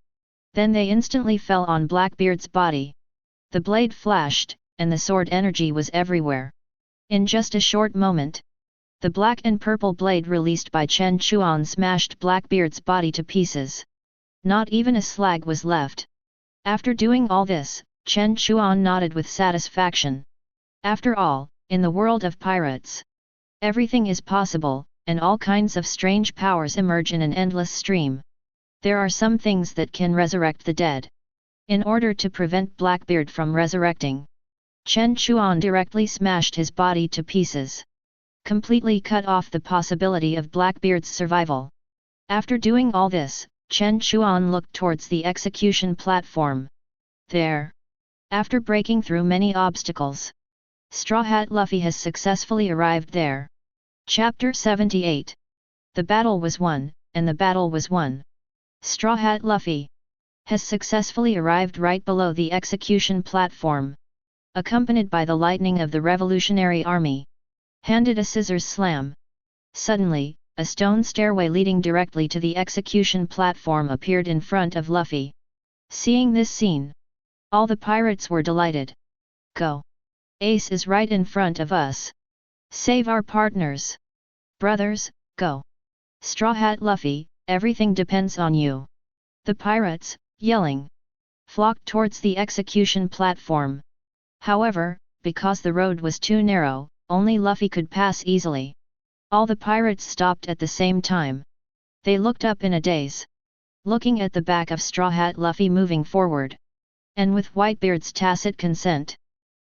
Then they instantly fell on Blackbeard's body. The blade flashed, and the sword energy was everywhere. In just a short moment, the black and purple blade released by Chen Chuan smashed Blackbeard's body to pieces. Not even a slag was left. After doing all this, Chen Chuan nodded with satisfaction. After all, in the world of pirates, everything is possible, and all kinds of strange powers emerge in an endless stream. There are some things that can resurrect the dead. In order to prevent Blackbeard from resurrecting, Chen Chuan directly smashed his body to pieces, completely cut off the possibility of Blackbeard's survival. After doing all this, Chen Chuan looked towards the execution platform. There, after breaking through many obstacles, Straw Hat Luffy has successfully arrived there. Chapter 78. The battle was won, and the battle was won. Straw Hat Luffy has successfully arrived right below the execution platform, accompanied by the lightning of the Revolutionary Army. Handed a scissors slam. Suddenly, a stone stairway leading directly to the execution platform appeared in front of Luffy. Seeing this scene, all the pirates were delighted. Go! Ace is right in front of us. Save our partners. Brothers, go! Straw Hat Luffy, everything depends on you. The pirates, yelling, flocked towards the execution platform. However, because the road was too narrow, only Luffy could pass easily. All the pirates stopped at the same time. They looked up in a daze, looking at the back of Straw Hat Luffy moving forward. And with Whitebeard's tacit consent,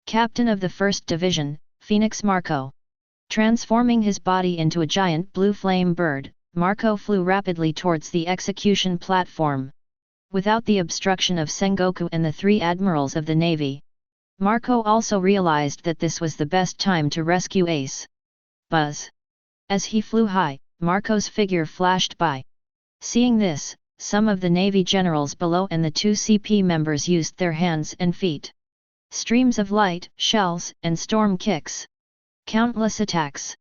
Captain of the 1st Division, Phoenix Marco, transforming his body into a giant blue flame bird, Marco flew rapidly towards the execution platform. Without the obstruction of Sengoku and the 3 admirals of the Navy, Marco also realized that this was the best time to rescue Ace. Buzz! As he flew high, Marco's figure flashed by. Seeing this, some of the Navy generals below and the 2 CP members used their hands and feet. Streams of light, shells, and storm kicks. Countless attacks.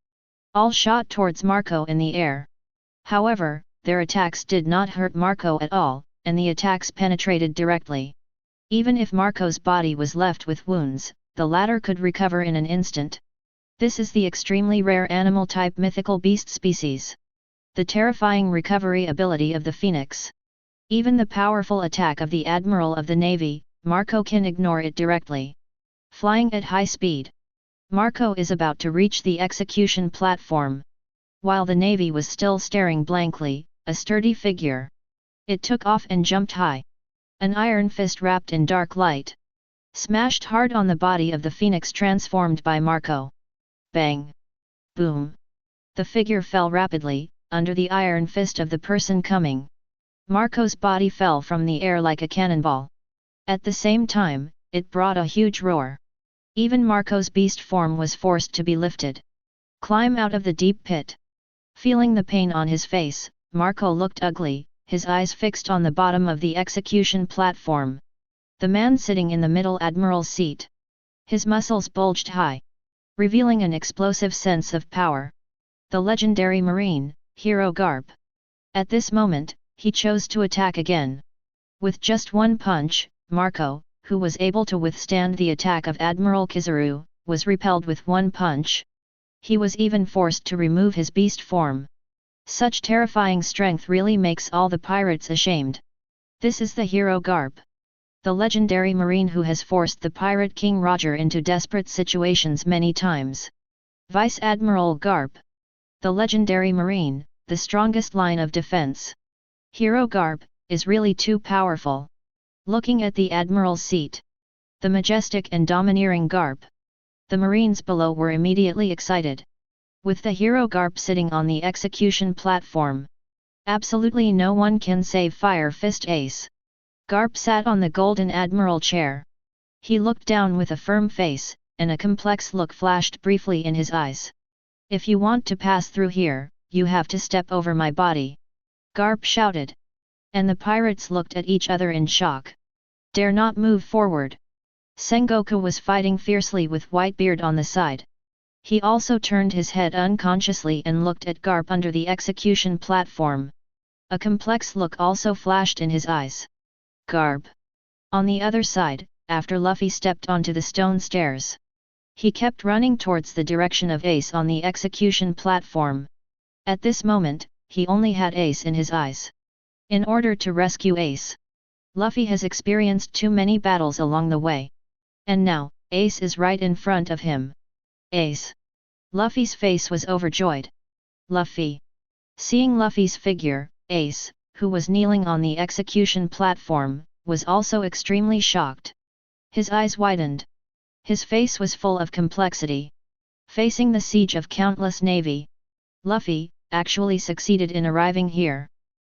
All shot towards Marco in the air. However, their attacks did not hurt Marco at all, and the attacks penetrated directly. Even if Marco's body was left with wounds, the latter could recover in an instant. This is the extremely rare animal-type mythical beast species. The terrifying recovery ability of the Phoenix. Even the powerful attack of the Admiral of the Navy, Marco can ignore it directly. Flying at high speed, Marco is about to reach the execution platform. While the Navy was still staring blankly, a sturdy figure. It took off and jumped high. An iron fist wrapped in dark light smashed hard on the body of the Phoenix transformed by Marco. Bang! Boom! The figure fell rapidly, under the iron fist of the person coming. Marco's body fell from the air like a cannonball. At the same time, it brought a huge roar. Even Marco's beast form was forced to be lifted. Climb out of the deep pit. Feeling the pain on his face, Marco looked ugly, his eyes fixed on the bottom of the execution platform. The man sitting in the middle admiral's seat. His muscles bulged high, revealing an explosive sense of power. The legendary marine, hero Garp. At this moment, he chose to attack again. With just one punch, Marco, who was able to withstand the attack of Admiral Kizaru, was repelled with one punch. He was even forced to remove his beast form. Such terrifying strength really makes all the pirates ashamed. This is the hero Garp, the legendary marine who has forced the pirate King Roger into desperate situations many times. Vice Admiral Garp, the legendary marine, the strongest line of defense. Hero Garp is really too powerful. Looking at the admiral's seat, the majestic and domineering Garp, the marines below were immediately excited. With the hero Garp sitting on the execution platform, absolutely no one can save Fire Fist Ace. Garp sat on the golden admiral chair. He looked down with a firm face, and a complex look flashed briefly in his eyes. If you want to pass through here, you have to step over my body. Garp shouted. And the pirates looked at each other in shock. Dare not move forward. Sengoku was fighting fiercely with Whitebeard on the side. He also turned his head unconsciously and looked at Garp under the execution platform. A complex look also flashed in his eyes. Garp. On the other side, after Luffy stepped onto the stone stairs, he kept running towards the direction of Ace on the execution platform. At this moment, he only had Ace in his eyes. In order to rescue Ace, Luffy has experienced too many battles along the way. And now, Ace is right in front of him. Ace! Luffy's face was overjoyed. Luffy! Seeing Luffy's figure, Ace, who was kneeling on the execution platform, was also extremely shocked. His eyes widened. His face was full of complexity. Facing the siege of countless navy, Luffy actually succeeded in arriving here.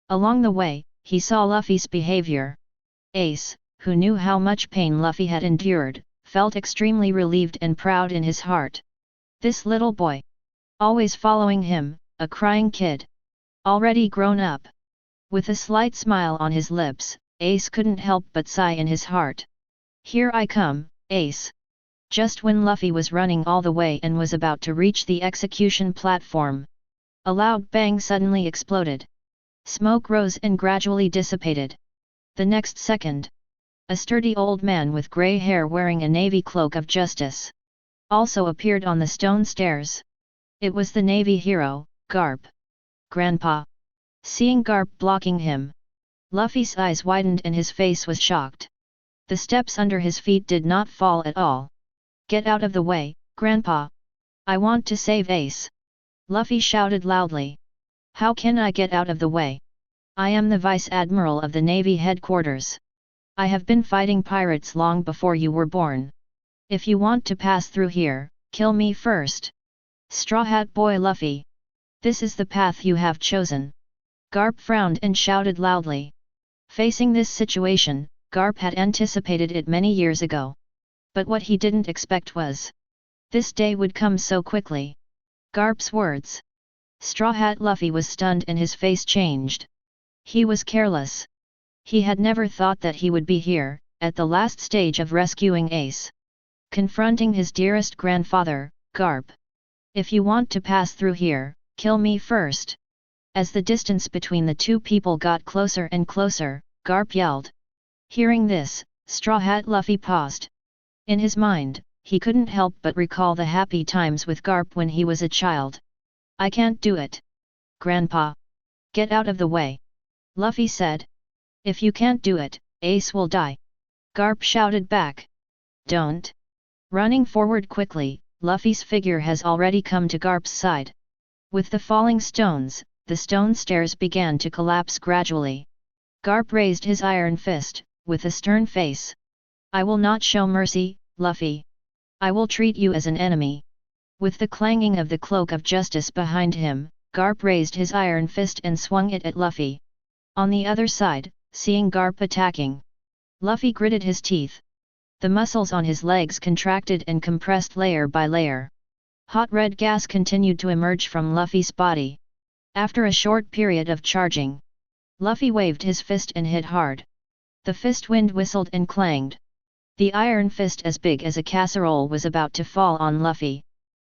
Along the way, he saw Luffy's behavior. Ace, who knew how much pain Luffy had endured, felt extremely relieved and proud in his heart. This little boy, always following him, a crying kid, already grown up. With a slight smile on his lips, Ace couldn't help but sigh in his heart. Here I come, Ace. Just when Luffy was running all the way and was about to reach the execution platform, a loud bang suddenly exploded. Smoke rose and gradually dissipated. The next second, a sturdy old man with grey hair wearing a navy cloak of justice also appeared on the stone stairs. It was the navy hero, Garp. Grandpa! Seeing Garp blocking him, Luffy's eyes widened and his face was shocked. The steps under his feet did not fall at all. Get out of the way, Grandpa! I want to save Ace! Luffy shouted loudly. How can I get out of the way? I am the Vice Admiral of the Navy headquarters. I have been fighting pirates long before you were born. If you want to pass through here, kill me first. Straw Hat Boy Luffy! This is the path you have chosen. Garp frowned and shouted loudly. Facing this situation, Garp had anticipated it many years ago. But what he didn't expect was this day would come so quickly. Garp's words. Straw Hat Luffy was stunned and his face changed. He was careless. He had never thought that he would be here, at the last stage of rescuing Ace. Confronting his dearest grandfather, Garp. If you want to pass through here, kill me first. As the distance between the two people got closer and closer, Garp yelled. Hearing this, Straw Hat Luffy paused. In his mind, he couldn't help but recall the happy times with Garp when he was a child. I can't do it. Grandpa! Get out of the way! Luffy said. If you can't do it, Ace will die. Garp shouted back. Don't! Running forward quickly, Luffy's figure has already come to Garp's side. With the falling stones, the stone stairs began to collapse gradually. Garp raised his iron fist, with a stern face. I will not show mercy, Luffy. I will treat you as an enemy. With the clanging of the cloak of justice behind him, Garp raised his iron fist and swung it at Luffy. On the other side, seeing Garp attacking, Luffy gritted his teeth. The muscles on his legs contracted and compressed layer by layer. Hot red gas continued to emerge from Luffy's body. After a short period of charging, Luffy waved his fist and hit hard. The fist wind whistled and clanged. The iron fist as big as a casserole was about to fall on Luffy.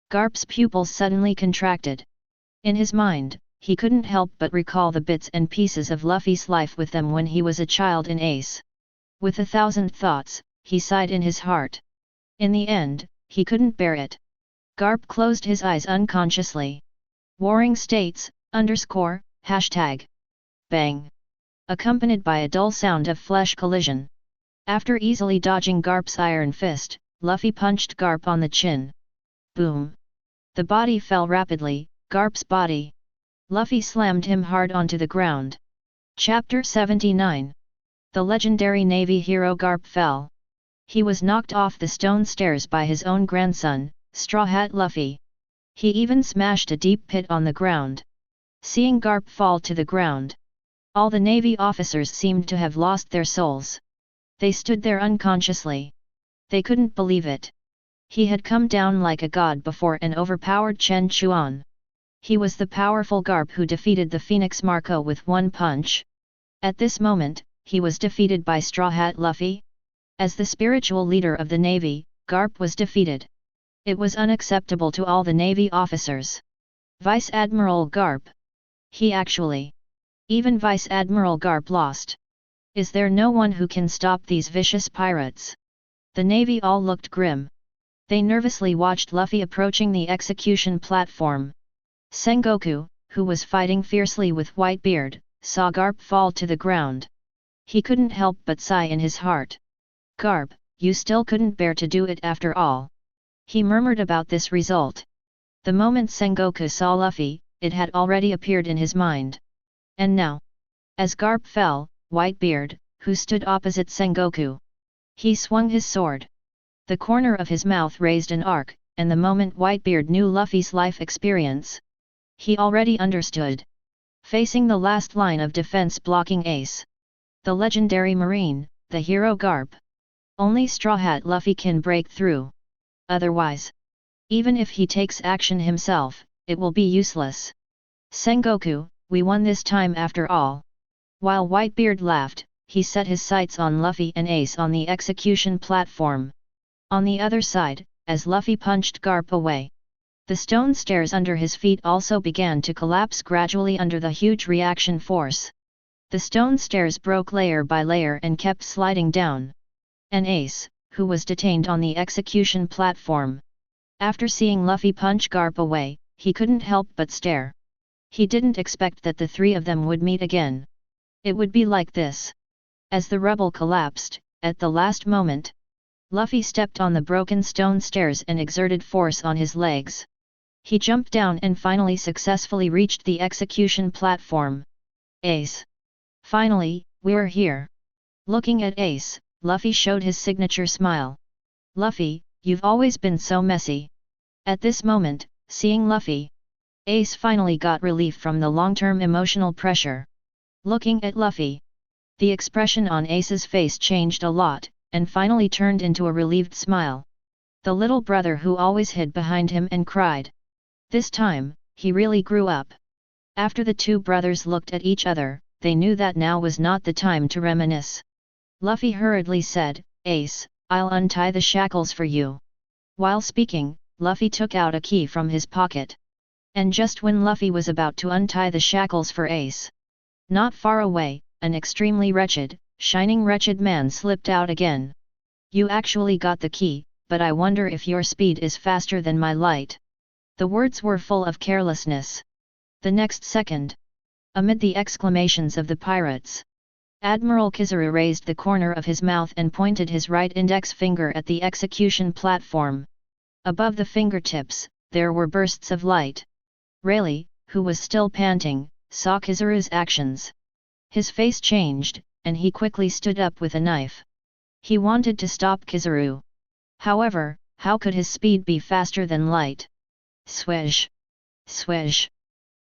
Garp's pupils suddenly contracted. In his mind, he couldn't help but recall the bits and pieces of Luffy's life with them when he was a child in Ace. With 1,000 thoughts, he sighed in his heart. In the end, he couldn't bear it. Garp closed his eyes unconsciously. Warring States, #, bang. Accompanied by a dull sound of flesh collision. After easily dodging Garp's iron fist, Luffy punched Garp on the chin. Boom! The body fell rapidly, Garp's body. Luffy slammed him hard onto the ground. Chapter 79. The legendary Navy hero Garp fell. He was knocked off the stone stairs by his own grandson, Straw Hat Luffy. He even smashed a deep pit on the ground. Seeing Garp fall to the ground, all the Navy officers seemed to have lost their souls. They stood there unconsciously. They couldn't believe it. He had come down like a god before an overpowered Chen Chuan. He was the powerful Garp who defeated the Phoenix Marco with one punch. At this moment, he was defeated by Straw Hat Luffy. As the spiritual leader of the Navy, Garp was defeated. It was unacceptable to all the Navy officers. Vice Admiral Garp. Even Vice Admiral Garp lost. Is there no one who can stop these vicious pirates? The Navy all looked grim. They nervously watched Luffy approaching the execution platform. Sengoku, who was fighting fiercely with Whitebeard, saw Garp fall to the ground. He couldn't help but sigh in his heart. Garp, you still couldn't bear to do it after all. He murmured about this result. The moment Sengoku saw Luffy, it had already appeared in his mind. And now, as Garp fell, Whitebeard, who stood opposite Sengoku, he swung his sword. The corner of his mouth raised an arc, and the moment Whitebeard knew Luffy's life experience, he already understood. Facing the last line of defense blocking Ace, the legendary Marine, the hero Garp, only Straw Hat Luffy can break through. Otherwise, even if he takes action himself, it will be useless. Sengoku, we won this time after all. While Whitebeard laughed, he set his sights on Luffy and Ace on the execution platform. On the other side, as Luffy punched Garp away, the stone stairs under his feet also began to collapse gradually under the huge reaction force. The stone stairs broke layer by layer and kept sliding down. And Ace, who was detained on the execution platform, after seeing Luffy punch Garp away, he couldn't help but stare. He didn't expect that the three of them would meet again. It would be like this. As the rubble collapsed, at the last moment, Luffy stepped on the broken stone stairs and exerted force on his legs. He jumped down and finally successfully reached the execution platform. Ace! Finally, we're here. Looking at Ace, Luffy showed his signature smile. Luffy, you've always been so messy. At this moment, seeing Luffy, Ace finally got relief from the long-term emotional pressure. Looking at Luffy, the expression on Ace's face changed a lot, and finally turned into a relieved smile. The little brother who always hid behind him and cried. This time, he really grew up. After the two brothers looked at each other, they knew that now was not the time to reminisce. Luffy hurriedly said, Ace, I'll untie the shackles for you. While speaking, Luffy took out a key from his pocket. And just when Luffy was about to untie the shackles for Ace, not far away, an extremely wretched, shining wretched man slipped out again. You actually got the key, but I wonder if your speed is faster than my light. The words were full of carelessness. The next second, amid the exclamations of the pirates, Admiral Kizaru raised the corner of his mouth and pointed his right index finger at the execution platform. Above the fingertips, there were bursts of light. Rayleigh, who was still panting, saw Kizaru's actions. His face changed, and he quickly stood up with a knife. He wanted to stop Kizaru. However, how could his speed be faster than light? Swish! Swish!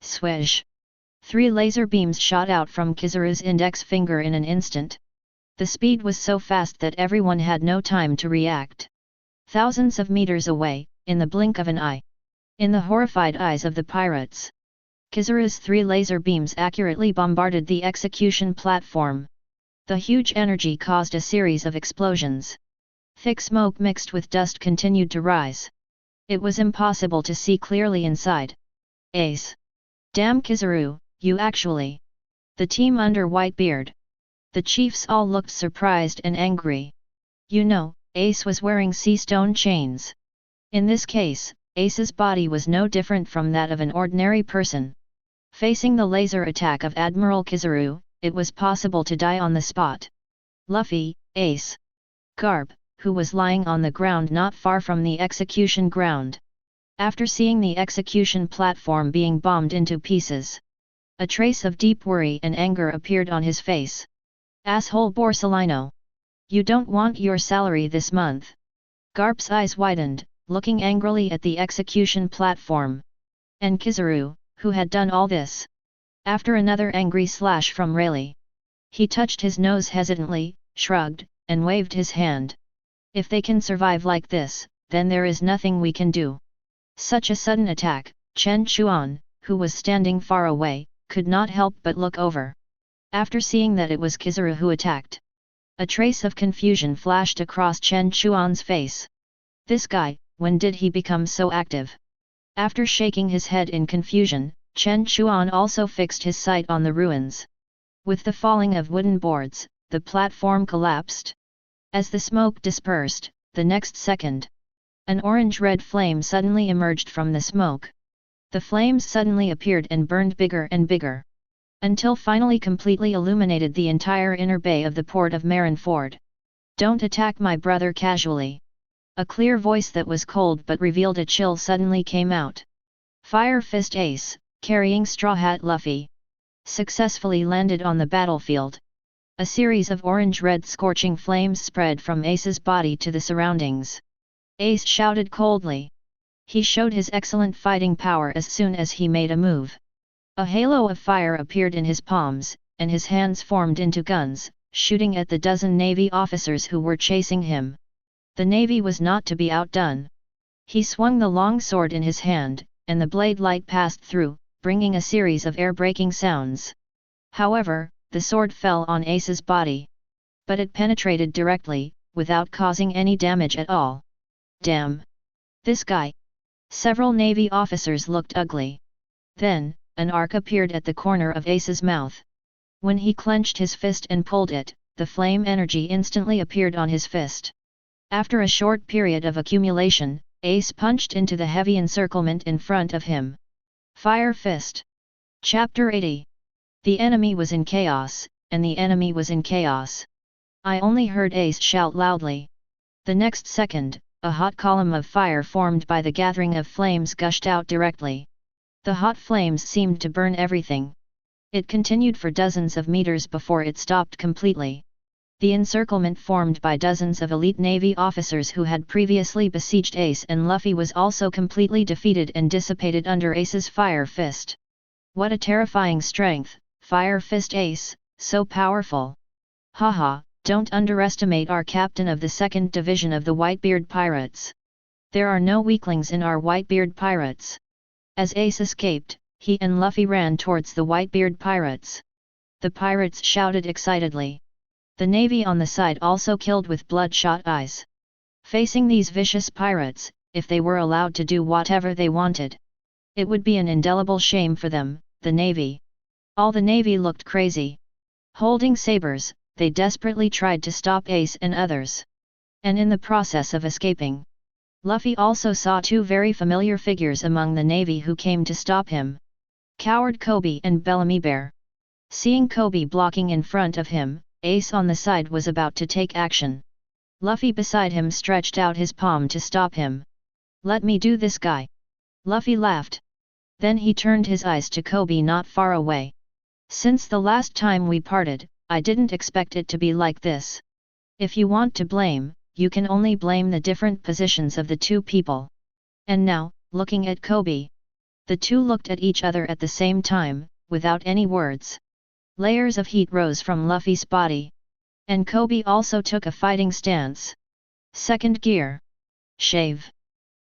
Swish! 3 laser beams shot out from Kizaru's index finger in an instant. The speed was so fast that everyone had no time to react. Thousands of meters away, in the blink of an eye, in the horrified eyes of the pirates, Kizaru's 3 laser beams accurately bombarded the execution platform. The huge energy caused a series of explosions. Thick smoke mixed with dust continued to rise. It was impossible to see clearly inside. Ace! Damn Kizaru, you actually! The team under Whitebeard. The chiefs all looked surprised and angry. You know, Ace was wearing sea stone chains. In this case, Ace's body was no different from that of an ordinary person. Facing the laser attack of Admiral Kizaru, it was possible to die on the spot. Luffy, Ace, Garp, who was lying on the ground not far from the execution ground. After seeing the execution platform being bombed into pieces, a trace of deep worry and anger appeared on his face. Asshole Borsalino! You don't want your salary this month. Garp's eyes widened, looking angrily at the execution platform. And Kizaru, who had done all this. After another angry slash from Rayleigh, he touched his nose hesitantly, shrugged, and waved his hand. If they can survive like this, then there is nothing we can do. Such a sudden attack, Chen Chuan, who was standing far away, could not help but look over. After seeing that it was Kizaru who attacked, a trace of confusion flashed across Chen Chuan's face. This guy, when did he become so active? After shaking his head in confusion, Chen Chuan also fixed his sight on the ruins. With the falling of wooden boards, the platform collapsed. As the smoke dispersed, the next second, an orange-red flame suddenly emerged from the smoke. The flames suddenly appeared and burned bigger and bigger. until finally completely illuminated the entire inner bay of the port of Marineford. "Don't attack my brother casually." A clear voice that was cold but revealed a chill suddenly came out. Fire Fist Ace, carrying Straw Hat Luffy, successfully landed on the battlefield. A series of orange-red scorching flames spread from Ace's body to the surroundings. Ace shouted coldly. He showed his excellent fighting power as soon as he made a move. A halo of fire appeared in his palms, and his hands formed into guns, shooting at the dozen Navy officers who were chasing him. The Navy was not to be outdone. He swung the long sword in his hand, and the blade light passed through, bringing a series of air-breaking sounds. However, the sword fell on Ace's body. But it penetrated directly, without causing any damage at all. "Damn! This guy!" Several Navy officers looked ugly. Then, an arc appeared at the corner of Ace's mouth. When he clenched his fist and pulled it, the flame energy instantly appeared on his fist. After a short period of accumulation, Ace punched into the heavy encirclement in front of him. Fire Fist. Chapter 80. The enemy was in chaos, and the enemy was in chaos. I only heard Ace shout loudly. The next second, a hot column of fire formed by the gathering of flames gushed out directly. The hot flames seemed to burn everything. It continued for dozens of meters before it stopped completely. The encirclement formed by dozens of elite Navy officers who had previously besieged Ace and Luffy was also completely defeated and dissipated under Ace's Fire Fist. What a terrifying strength, Fire Fist Ace, so powerful. Haha, don't underestimate our captain of the 2nd Division of the Whitebeard Pirates. There are no weaklings in our Whitebeard Pirates. As Ace escaped, he and Luffy ran towards the Whitebeard Pirates. The pirates shouted excitedly. The Navy on the side also killed with bloodshot eyes. Facing these vicious pirates, if they were allowed to do whatever they wanted, it would be an indelible shame for them, the Navy. All the Navy looked crazy. Holding sabers, they desperately tried to stop Ace and others. And in the process of escaping, Luffy also saw two very familiar figures among the Navy who came to stop him. Coward Kobe and Bellamy Bear. Seeing Kobe blocking in front of him, Ace on the side was about to take action. Luffy beside him stretched out his palm to stop him. "Let me do this, guy." Luffy laughed. Then he turned his eyes to Kobe not far away. "Since the last time we parted, I didn't expect it to be like this. If you want to blame, you can only blame the different positions of the two people." And now, looking at Kobe, the two looked at each other at the same time, without any words. Layers of heat rose from Luffy's body. And Kobe also took a fighting stance. "Second gear. Shave."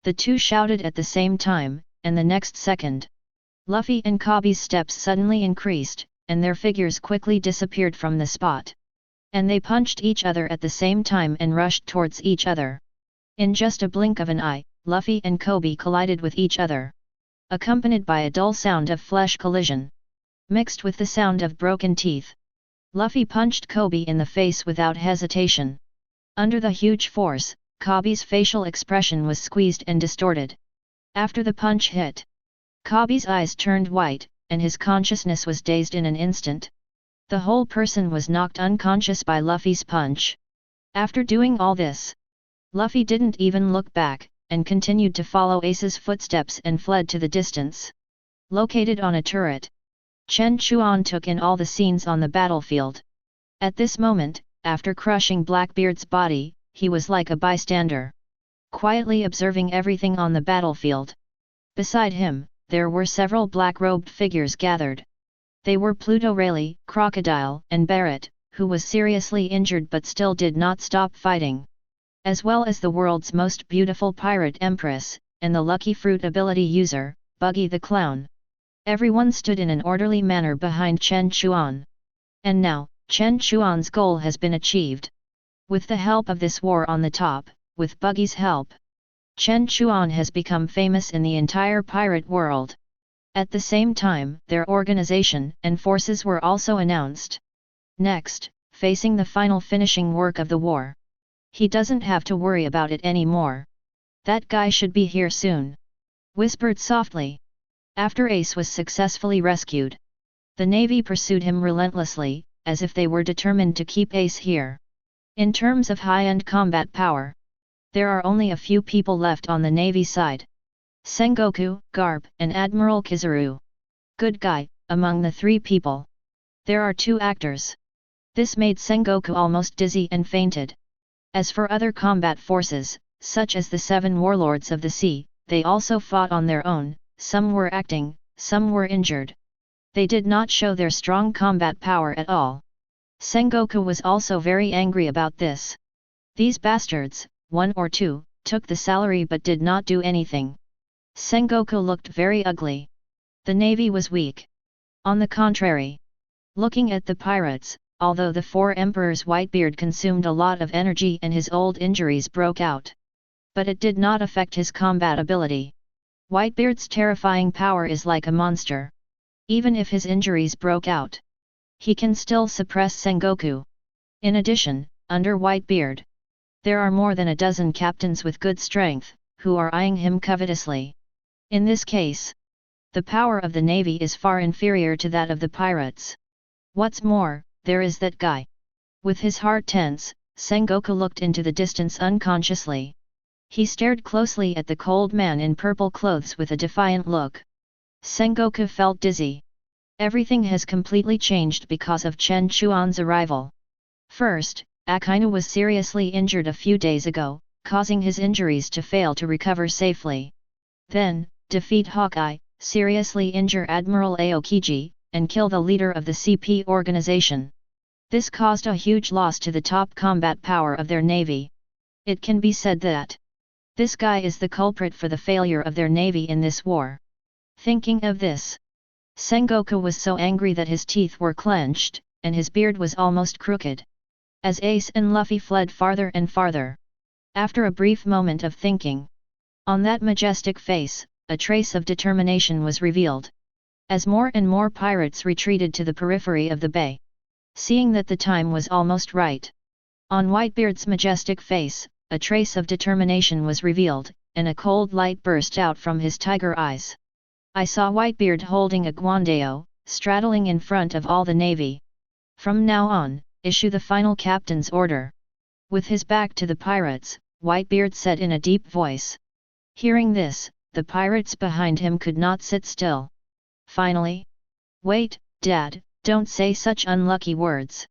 The two shouted at the same time, and the next second, Luffy and Kobe's steps suddenly increased, and their figures quickly disappeared from the spot. And they punched each other at the same time and rushed towards each other. In just a blink of an eye, Luffy and Kobe collided with each other, accompanied by a dull sound of flesh collision, mixed with the sound of broken teeth. Luffy punched Kobe in the face without hesitation. Under the huge force, Kobe's facial expression was squeezed and distorted. After the punch hit, Kobe's eyes turned white, and his consciousness was dazed in an instant. The whole person was knocked unconscious by Luffy's punch. After doing all this, Luffy didn't even look back, and continued to follow Ace's footsteps and fled to the distance. Located on a turret, Chen Chuan took in all the scenes on the battlefield. At this moment, after crushing Blackbeard's body, he was like a bystander, quietly observing everything on the battlefield. Beside him, there were several black-robed figures gathered. They were Pluto Rayleigh, Crocodile, and Barrett, who was seriously injured but still did not stop fighting, as well as the world's most beautiful pirate empress, and the lucky fruit ability user, Buggy the Clown. Everyone stood in an orderly manner behind Chen Chuan. And now, Chen Chuan's goal has been achieved. With the help of this war on the top, with Buggy's help, Chen Chuan has become famous in the entire pirate world. At the same time, their organization and forces were also announced. Next, facing the final finishing work of the war. He doesn't have to worry about it anymore. That guy should be here soon. Whispered softly. After Ace was successfully rescued, The Navy pursued him relentlessly, as if they were determined to keep Ace here. In terms of high-end combat power, there are only a few people left on the Navy side. Sengoku, Garp, and Admiral Kizaru. Good guy, among the three people. There are two actors. This made Sengoku almost dizzy and fainted. As for other combat forces, such as the 7 warlords of the sea, they also fought on their own, some were acting, some were injured. They did not show their strong combat power at all. Sengoku was also very angry about this. These bastards, 1 or 2, took the salary but did not do anything. Sengoku looked very ugly. The navy was weak. On the contrary. Looking at the pirates, although the 4 emperors Whitebeard consumed a lot of energy and his old injuries broke out. But it did not affect his combat ability. Whitebeard's terrifying power is like a monster. Even if his injuries broke out, he can still suppress Sengoku. In addition, under Whitebeard, there are more than a dozen captains with good strength, who are eyeing him covetously. In this case, the power of the navy is far inferior to that of the pirates. What's more, there is that guy. With his heart tense, Sengoku looked into the distance unconsciously. He stared closely at the cold man in purple clothes with a defiant look. Sengoku felt dizzy. Everything has completely changed because of Chen Chuan's arrival. First, Akainu was seriously injured a few days ago, causing his injuries to fail to recover safely. Then, defeat Hawkeye, seriously injure Admiral Aokiji, and kill the leader of the CP organization. This caused a huge loss to the top combat power of their navy. It can be said that this guy is the culprit for the failure of their navy in this war. Thinking of this, Sengoku was so angry that his teeth were clenched, and his beard was almost crooked. As Ace and Luffy fled farther and farther. After a brief moment of thinking, on that majestic face, a trace of determination was revealed. As more and more pirates retreated to the periphery of the bay, seeing that the time was almost right, on Whitebeard's majestic face, a trace of determination was revealed, and a cold light burst out from his tiger eyes. I saw Whitebeard holding a guandao, straddling in front of all the navy. From now on, issue the final captain's order. With his back to the pirates, Whitebeard said in a deep voice. Hearing this, the pirates behind him could not sit still. Finally, wait, Dad, don't say such unlucky words.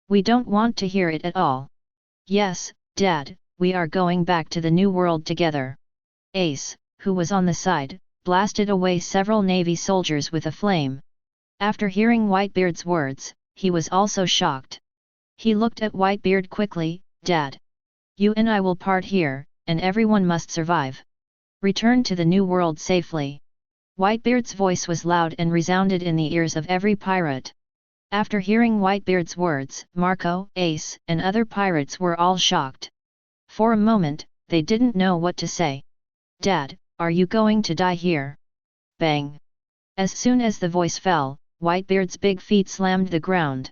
We don't want to hear it at all. Yes, Dad, we are going back to the New World together. Ace, who was on the side, blasted away several navy soldiers with a flame. After hearing Whitebeard's words, he was also shocked. He looked at Whitebeard quickly. Dad, you and I will part here, and everyone must survive. Return to the New World safely. Whitebeard's voice was loud and resounded in the ears of every pirate. After hearing Whitebeard's words, Marco, Ace, and other pirates were all shocked. For a moment, they didn't know what to say. Dad, are you going to die here? Bang! As soon as the voice fell, Whitebeard's big feet slammed the ground.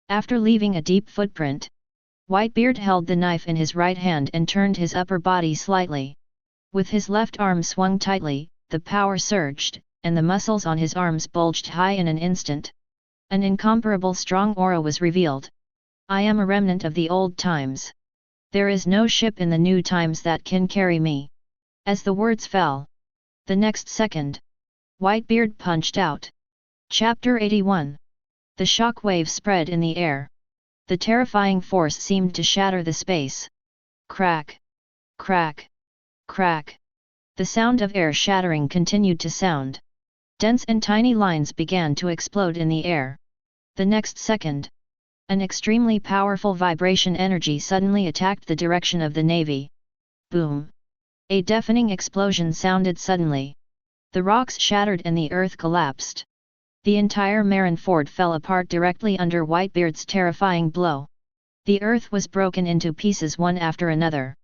After leaving a deep footprint, Whitebeard held the knife in his right hand and turned his upper body slightly. With his left arm swung tightly, the power surged, and the muscles on his arms bulged high in an instant. An incomparable strong aura was revealed. I am a remnant of the old times. There is no ship in the new times that can carry me. As the words fell, the next second, Whitebeard punched out. Chapter 81. The shock wave spread in the air. The terrifying force seemed to shatter the space. Crack! Crack! Crack! The sound of air shattering continued to sound. Dense and tiny lines began to explode in the air. The next second, an extremely powerful vibration energy suddenly attacked the direction of the navy. Boom! A deafening explosion sounded suddenly. The rocks shattered and the earth collapsed. The entire Marineford fell apart directly under Whitebeard's terrifying blow. The earth was broken into pieces one after another.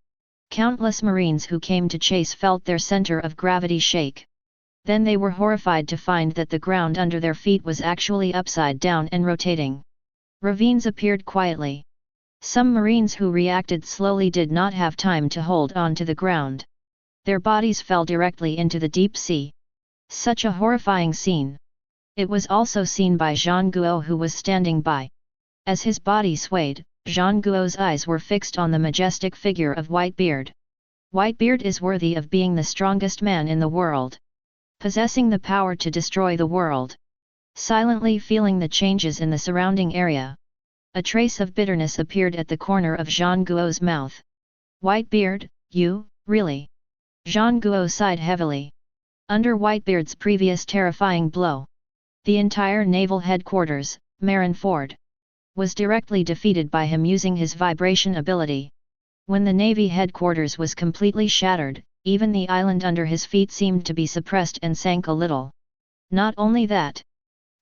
Countless marines who came to chase felt their center of gravity shake. Then they were horrified to find that the ground under their feet was actually upside down and rotating. Ravines appeared quietly. Some marines who reacted slowly did not have time to hold on to the ground. Their bodies fell directly into the deep sea. Such a horrifying scene. It was also seen by Zhang Guo, who was standing by. As his body swayed, Zhang Guo's eyes were fixed on the majestic figure of Whitebeard. Whitebeard is worthy of being the strongest man in the world, possessing the power to destroy the world. Silently feeling the changes in the surrounding area, a trace of bitterness appeared at the corner of Zhang Guo's mouth. Whitebeard, you, really? Zhang Guo sighed heavily. Under Whitebeard's previous terrifying blow, the entire naval headquarters, Marineford, was directly defeated by him using his vibration ability. When the navy headquarters was completely shattered, even the island under his feet seemed to be suppressed and sank a little. Not only that,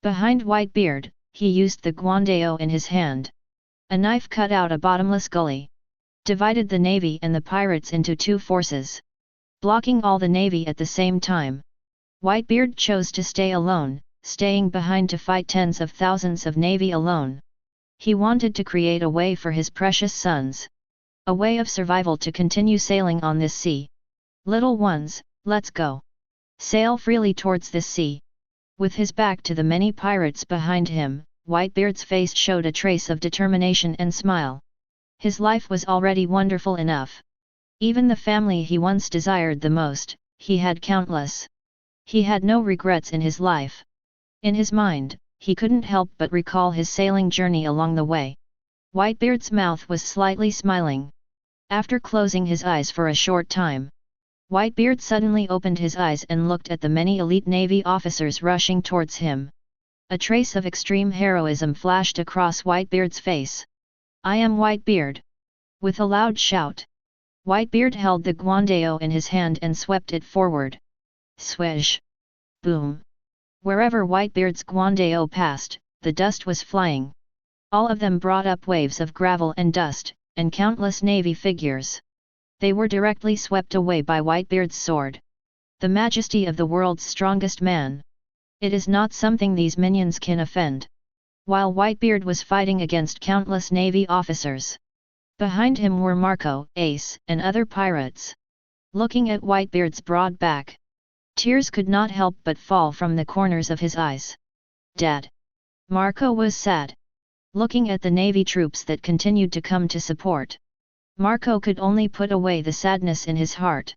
behind Whitebeard, he used the guandao in his hand. A knife cut out a bottomless gully, divided the navy and the pirates into two forces, blocking all the navy at the same time. Whitebeard chose to stay alone, staying behind to fight tens of thousands of navy alone. He wanted to create a way for his precious sons, a way of survival to continue sailing on this sea. Little ones, let's go. Sail freely towards this sea. With his back to the many pirates behind him, Whitebeard's face showed a trace of determination and smile. His life was already wonderful enough. Even the family he once desired the most, he had countless. He had no regrets in his life. In his mind, he couldn't help but recall his sailing journey along the way. Whitebeard's mouth was slightly smiling. After closing his eyes for a short time, Whitebeard suddenly opened his eyes and looked at the many elite navy officers rushing towards him. A trace of extreme heroism flashed across Whitebeard's face. I am Whitebeard! With a loud shout, Whitebeard held the guandao in his hand and swept it forward. Swish! Boom! Wherever Whitebeard's guandao passed, the dust was flying. All of them brought up waves of gravel and dust, and countless navy figures. They were directly swept away by Whitebeard's sword. The majesty of the world's strongest man. It is not something these minions can offend. While Whitebeard was fighting against countless navy officers, behind him were Marco, Ace, and other pirates. Looking at Whitebeard's broad back, tears could not help but fall from the corners of his eyes. Dad! Marco was sad. Looking at the navy troops that continued to come to support, Marco could only put away the sadness in his heart.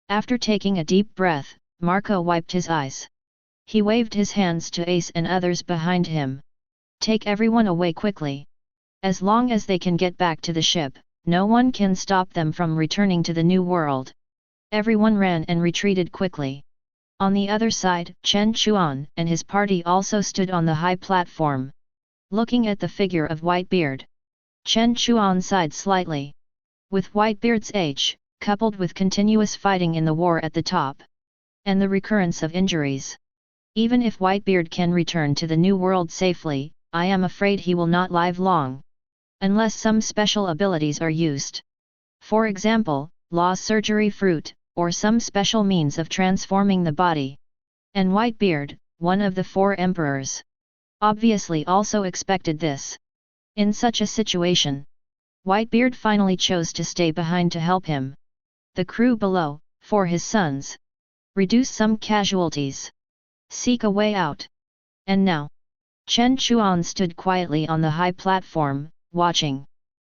After taking a deep breath, Marco wiped his eyes. He waved his hands to Ace and others behind him. Take everyone away quickly. As long as they can get back to the ship, no one can stop them from returning to the new world. Everyone ran and retreated quickly. On the other side, Chen Chuan and his party also stood on the high platform. Looking at the figure of Whitebeard, Chen Chuan sighed slightly. With Whitebeard's age, coupled with continuous fighting in the war at the top, and the recurrence of injuries, even if Whitebeard can return to the new world safely, I am afraid he will not live long. Unless some special abilities are used. For example, law surgery fruit, or some special means of transforming the body. And Whitebeard, one of the 4 emperors, obviously also expected this. In such a situation, Whitebeard finally chose to stay behind to help him. The crew below, for his sons. Reduce some casualties. Seek a way out. And now, Chen Chuan stood quietly on the high platform, watching.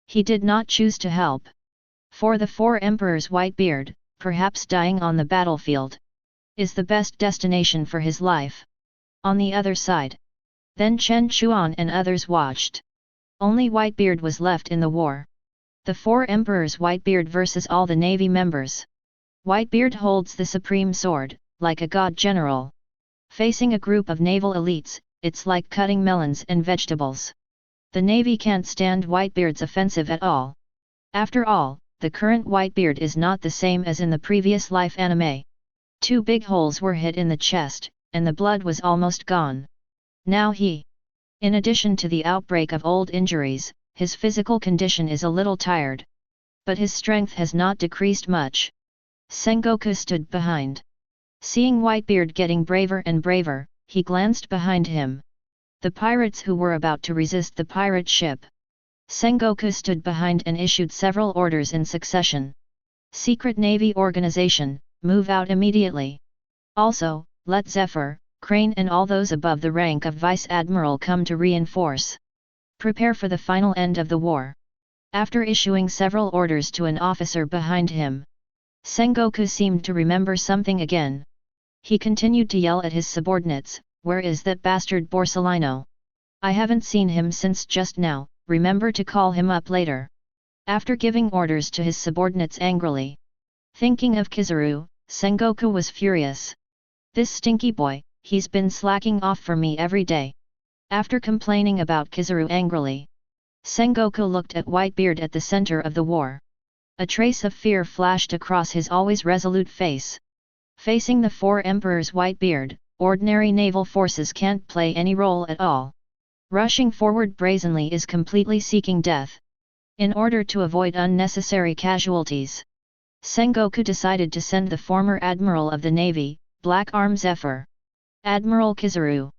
He did not choose to help. For the 4 emperors, Whitebeard, perhaps dying on the battlefield, is the best destination for his life. On the other side, then Chen Chuan and others watched. Only Whitebeard was left in the war. The 4 emperors, Whitebeard versus all the navy members. Whitebeard holds the supreme sword, like a god general. Facing a group of naval elites, it's like cutting melons and vegetables. The navy can't stand Whitebeard's offensive at all. After all, the current Whitebeard is not the same as in the previous life anime. 2 big holes were hit in the chest, and the blood was almost gone. Now he, in addition to the outbreak of old injuries, his physical condition is a little tired. But his strength has not decreased much. Sengoku stood behind. Seeing Whitebeard getting braver and braver, he glanced behind him. The pirates who were about to resist the pirate ship. Sengoku stood behind and issued several orders in succession. Secret Navy Organization, move out immediately. Also, let Zephyr, Crane and all those above the rank of Vice Admiral come to reinforce. Prepare for the final end of the war. After issuing several orders to an officer behind him, Sengoku seemed to remember something again. He continued to yell at his subordinates, "Where is that bastard Borsellino? I haven't seen him since just now, remember to call him up later." After giving orders to his subordinates angrily, thinking of Kizaru, Sengoku was furious. "This stinky boy, he's been slacking off for me every day." After complaining about Kizaru angrily, Sengoku looked at Whitebeard at the center of the war. A trace of fear flashed across his always resolute face. Facing the four emperors, Whitebeard, ordinary naval forces can't play any role at all. Rushing forward brazenly is completely seeking death. In order to avoid unnecessary casualties, Sengoku decided to send the former Admiral of the Navy, Black Arm Zephyr, Admiral Kizaru,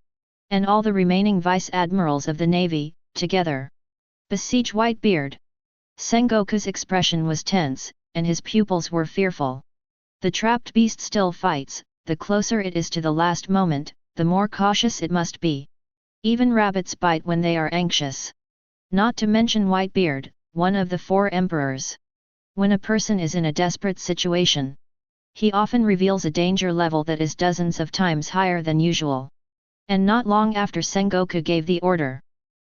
and all the remaining Vice Admirals of the Navy, together. Besiege Whitebeard. Sengoku's expression was tense, and his pupils were fearful. The trapped beast still fights, the closer it is to the last moment, the more cautious it must be. Even rabbits bite when they are anxious. Not to mention Whitebeard, one of the four emperors. When a person is in a desperate situation, he often reveals a danger level that is dozens of times higher than usual. And not long after Sengoku gave the order,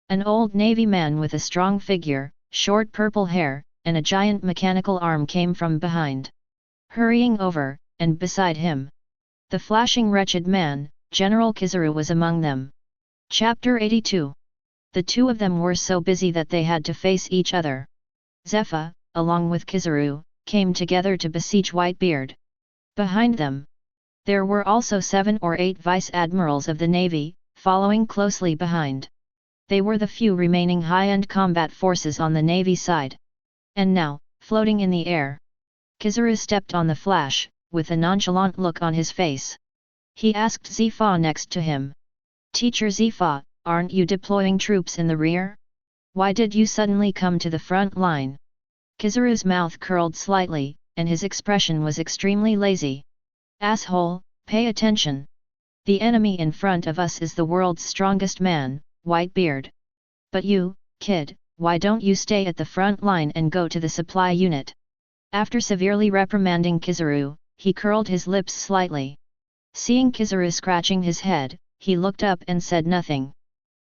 an old navy man with a strong figure, short purple hair, and a giant mechanical arm came from behind. Hurrying over, and beside him, the flashing wretched man, General Kizaru, was among them. Chapter 82. The two of them were so busy that they had to face each other. Zephyr, along with Kizaru, came together to besiege Whitebeard. Behind them, there were also 7 or 8 Vice Admirals of the Navy, following closely behind. They were the few remaining high-end combat forces on the Navy side. And now, floating in the air, Kizaru stepped on the flash, with a nonchalant look on his face. He asked Zephyr next to him. "Teacher Zephyr, aren't you deploying troops in the rear? Why did you suddenly come to the front line?" Kizaru's mouth curled slightly, and his expression was extremely lazy. "Asshole, pay attention. The enemy in front of us is the world's strongest man, Whitebeard. But you, kid, why don't you stay at the front line and go to the supply unit?" After severely reprimanding Kizaru, he curled his lips slightly. Seeing Kizaru scratching his head, he looked up and said nothing.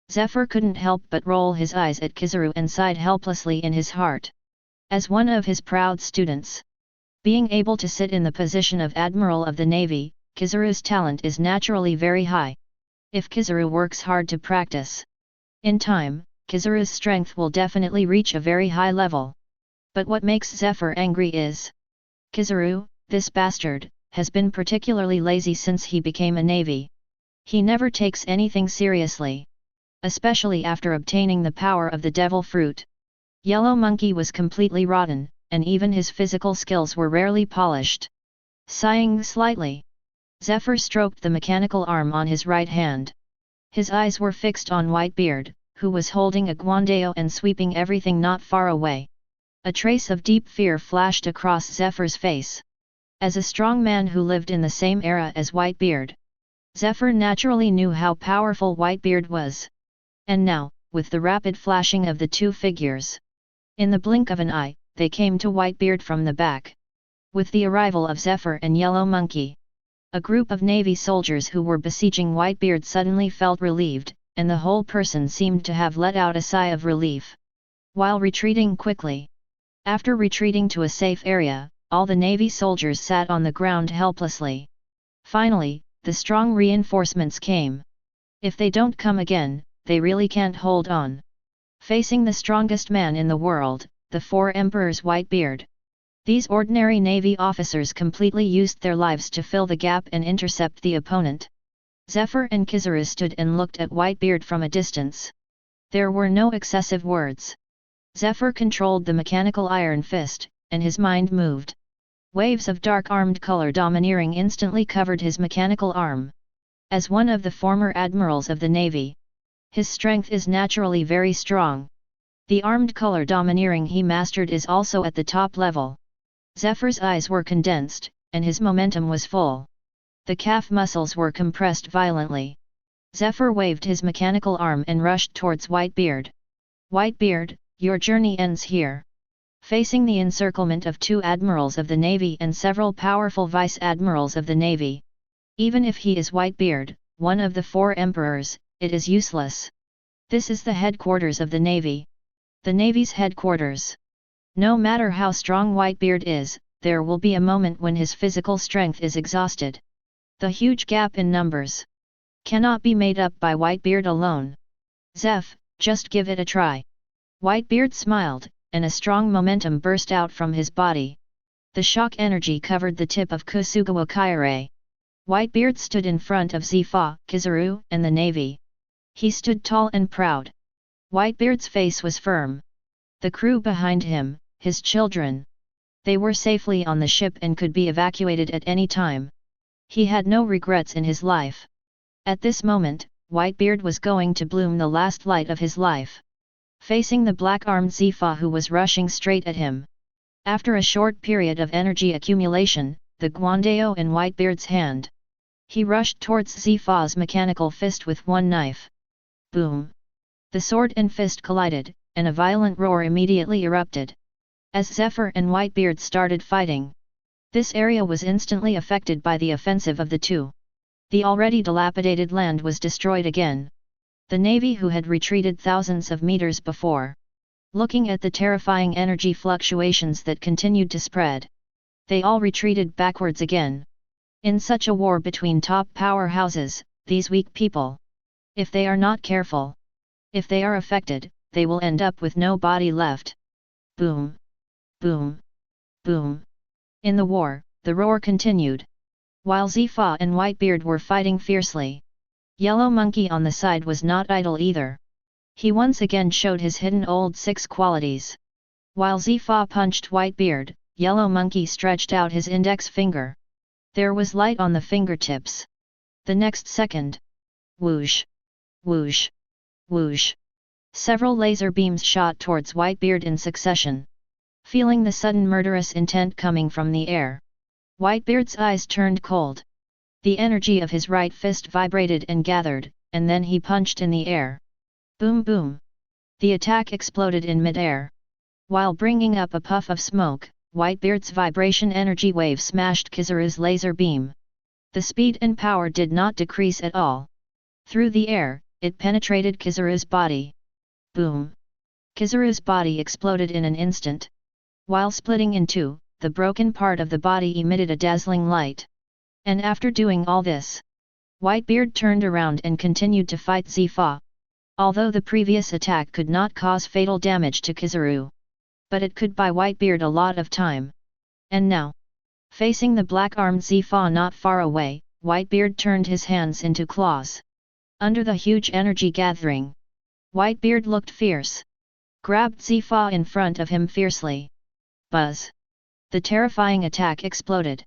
Zephyr couldn't help but roll his eyes at Kizaru and sighed helplessly in his heart. As one of his proud students, being able to sit in the position of Admiral of the Navy, Kizaru's talent is naturally very high. If Kizaru works hard to practice, in time, Kizaru's strength will definitely reach a very high level. But what makes Zephyr angry is Kizaru, this bastard, has been particularly lazy since he became a Navy. He never takes anything seriously, especially after obtaining the power of the devil fruit. Yellow Monkey was completely rotten, and even his physical skills were rarely polished. Sighing slightly, Zephyr stroked the mechanical arm on his right hand. His eyes were fixed on Whitebeard, who was holding a guandao and sweeping everything not far away. A trace of deep fear flashed across Zephyr's face. As a strong man who lived in the same era as Whitebeard, Zephyr naturally knew how powerful Whitebeard was. And now, with the rapid flashing of the two figures, in the blink of an eye, they came to Whitebeard from the back. With the arrival of Zephyr and Yellow Monkey, a group of Navy soldiers who were besieging Whitebeard suddenly felt relieved, and the whole person seemed to have let out a sigh of relief. While retreating quickly, after retreating to a safe area, all the Navy soldiers sat on the ground helplessly. Finally, the strong reinforcements came. If they don't come again, they really can't hold on. Facing the strongest man in the world, the four emperors Whitebeard, these ordinary Navy officers completely used their lives to fill the gap and intercept the opponent. Zephyr and Kizaru stood and looked at Whitebeard from a distance. There were no excessive words. Zephyr controlled the mechanical iron fist, and his mind moved. Waves of dark-armed color domineering instantly covered his mechanical arm. As one of the former admirals of the Navy, his strength is naturally very strong. The armed color domineering he mastered is also at the top level. Zephyr's eyes were condensed, and his momentum was full. The calf muscles were compressed violently. Zephyr waved his mechanical arm and rushed towards Whitebeard. Whitebeard, your journey ends here. Facing the encirclement of 2 admirals of the navy and several powerful vice-admirals of the navy. Even if he is Whitebeard, one of the 4 emperors, it is useless. This is the headquarters of the navy. The navy's headquarters. No matter how strong Whitebeard is, there will be a moment when his physical strength is exhausted. The huge gap in numbers cannot be made up by Whitebeard alone. Zeph, just give it a try. Whitebeard smiled, and a strong momentum burst out from his body. The shock energy covered the tip of Kusugawa Kaire. Whitebeard stood in front of Zifa, Kizaru, and the navy. He stood tall and proud. Whitebeard's face was firm. The crew behind him, his children. They were safely on the ship and could be evacuated at any time. He had no regrets in his life. At this moment, Whitebeard was going to bloom the last light of his life. Facing the black-armed Zifa who was rushing straight at him. After a short period of energy accumulation, the Guandeo in Whitebeard's hand. He rushed towards Zifa's mechanical fist with one knife. Boom! The sword and fist collided, and a violent roar immediately erupted. As Zephyr and Whitebeard started fighting, this area was instantly affected by the offensive of the 2. The already dilapidated land was destroyed again. The navy who had retreated thousands of meters before. Looking at the terrifying energy fluctuations that continued to spread. They all retreated backwards again. In such a war between top powerhouses, these weak people. If they are not careful. If they are affected, they will end up with no body left. Boom! Boom! Boom! In the war, the roar continued. While Zifa and Whitebeard were fighting fiercely. Yellow Monkey on the side was not idle either. He once again showed his hidden old 6 qualities. While Zifa punched Whitebeard, Yellow Monkey stretched out his index finger. There was light on the fingertips. The next second. Whoosh! Whoosh! Whoosh! Several laser beams shot towards Whitebeard in succession. Feeling the sudden murderous intent coming from the air. Whitebeard's eyes turned cold. The energy of his right fist vibrated and gathered, and then he punched in the air. Boom boom! The attack exploded in mid-air. While bringing up a puff of smoke, Whitebeard's vibration energy wave smashed Kizaru's laser beam. The speed and power did not decrease at all. Through the air, it penetrated Kizaru's body. Boom! Kizaru's body exploded in an instant. While splitting in 2, the broken part of the body emitted a dazzling light. And after doing all this, Whitebeard turned around and continued to fight Zifa. Although the previous attack could not cause fatal damage to Kizaru. But it could buy Whitebeard a lot of time. And now, facing the black-armed Zifa not far away, Whitebeard turned his hands into claws. Under the huge energy gathering, Whitebeard looked fierce. Grabbed Zifa in front of him fiercely. Buzz! The terrifying attack exploded.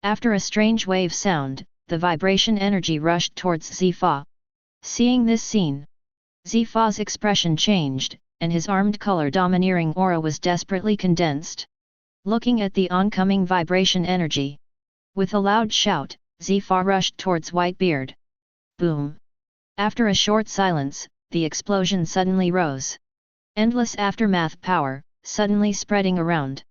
After a strange wave sound, the vibration energy rushed towards Zifa. Seeing this scene, Zifa's expression changed, and his armed color domineering aura was desperately condensed. Looking at the oncoming vibration energy. With a loud shout, Zifa rushed towards Whitebeard. Boom! After a short silence, the explosion suddenly rose. Endless aftermath power, suddenly spreading around.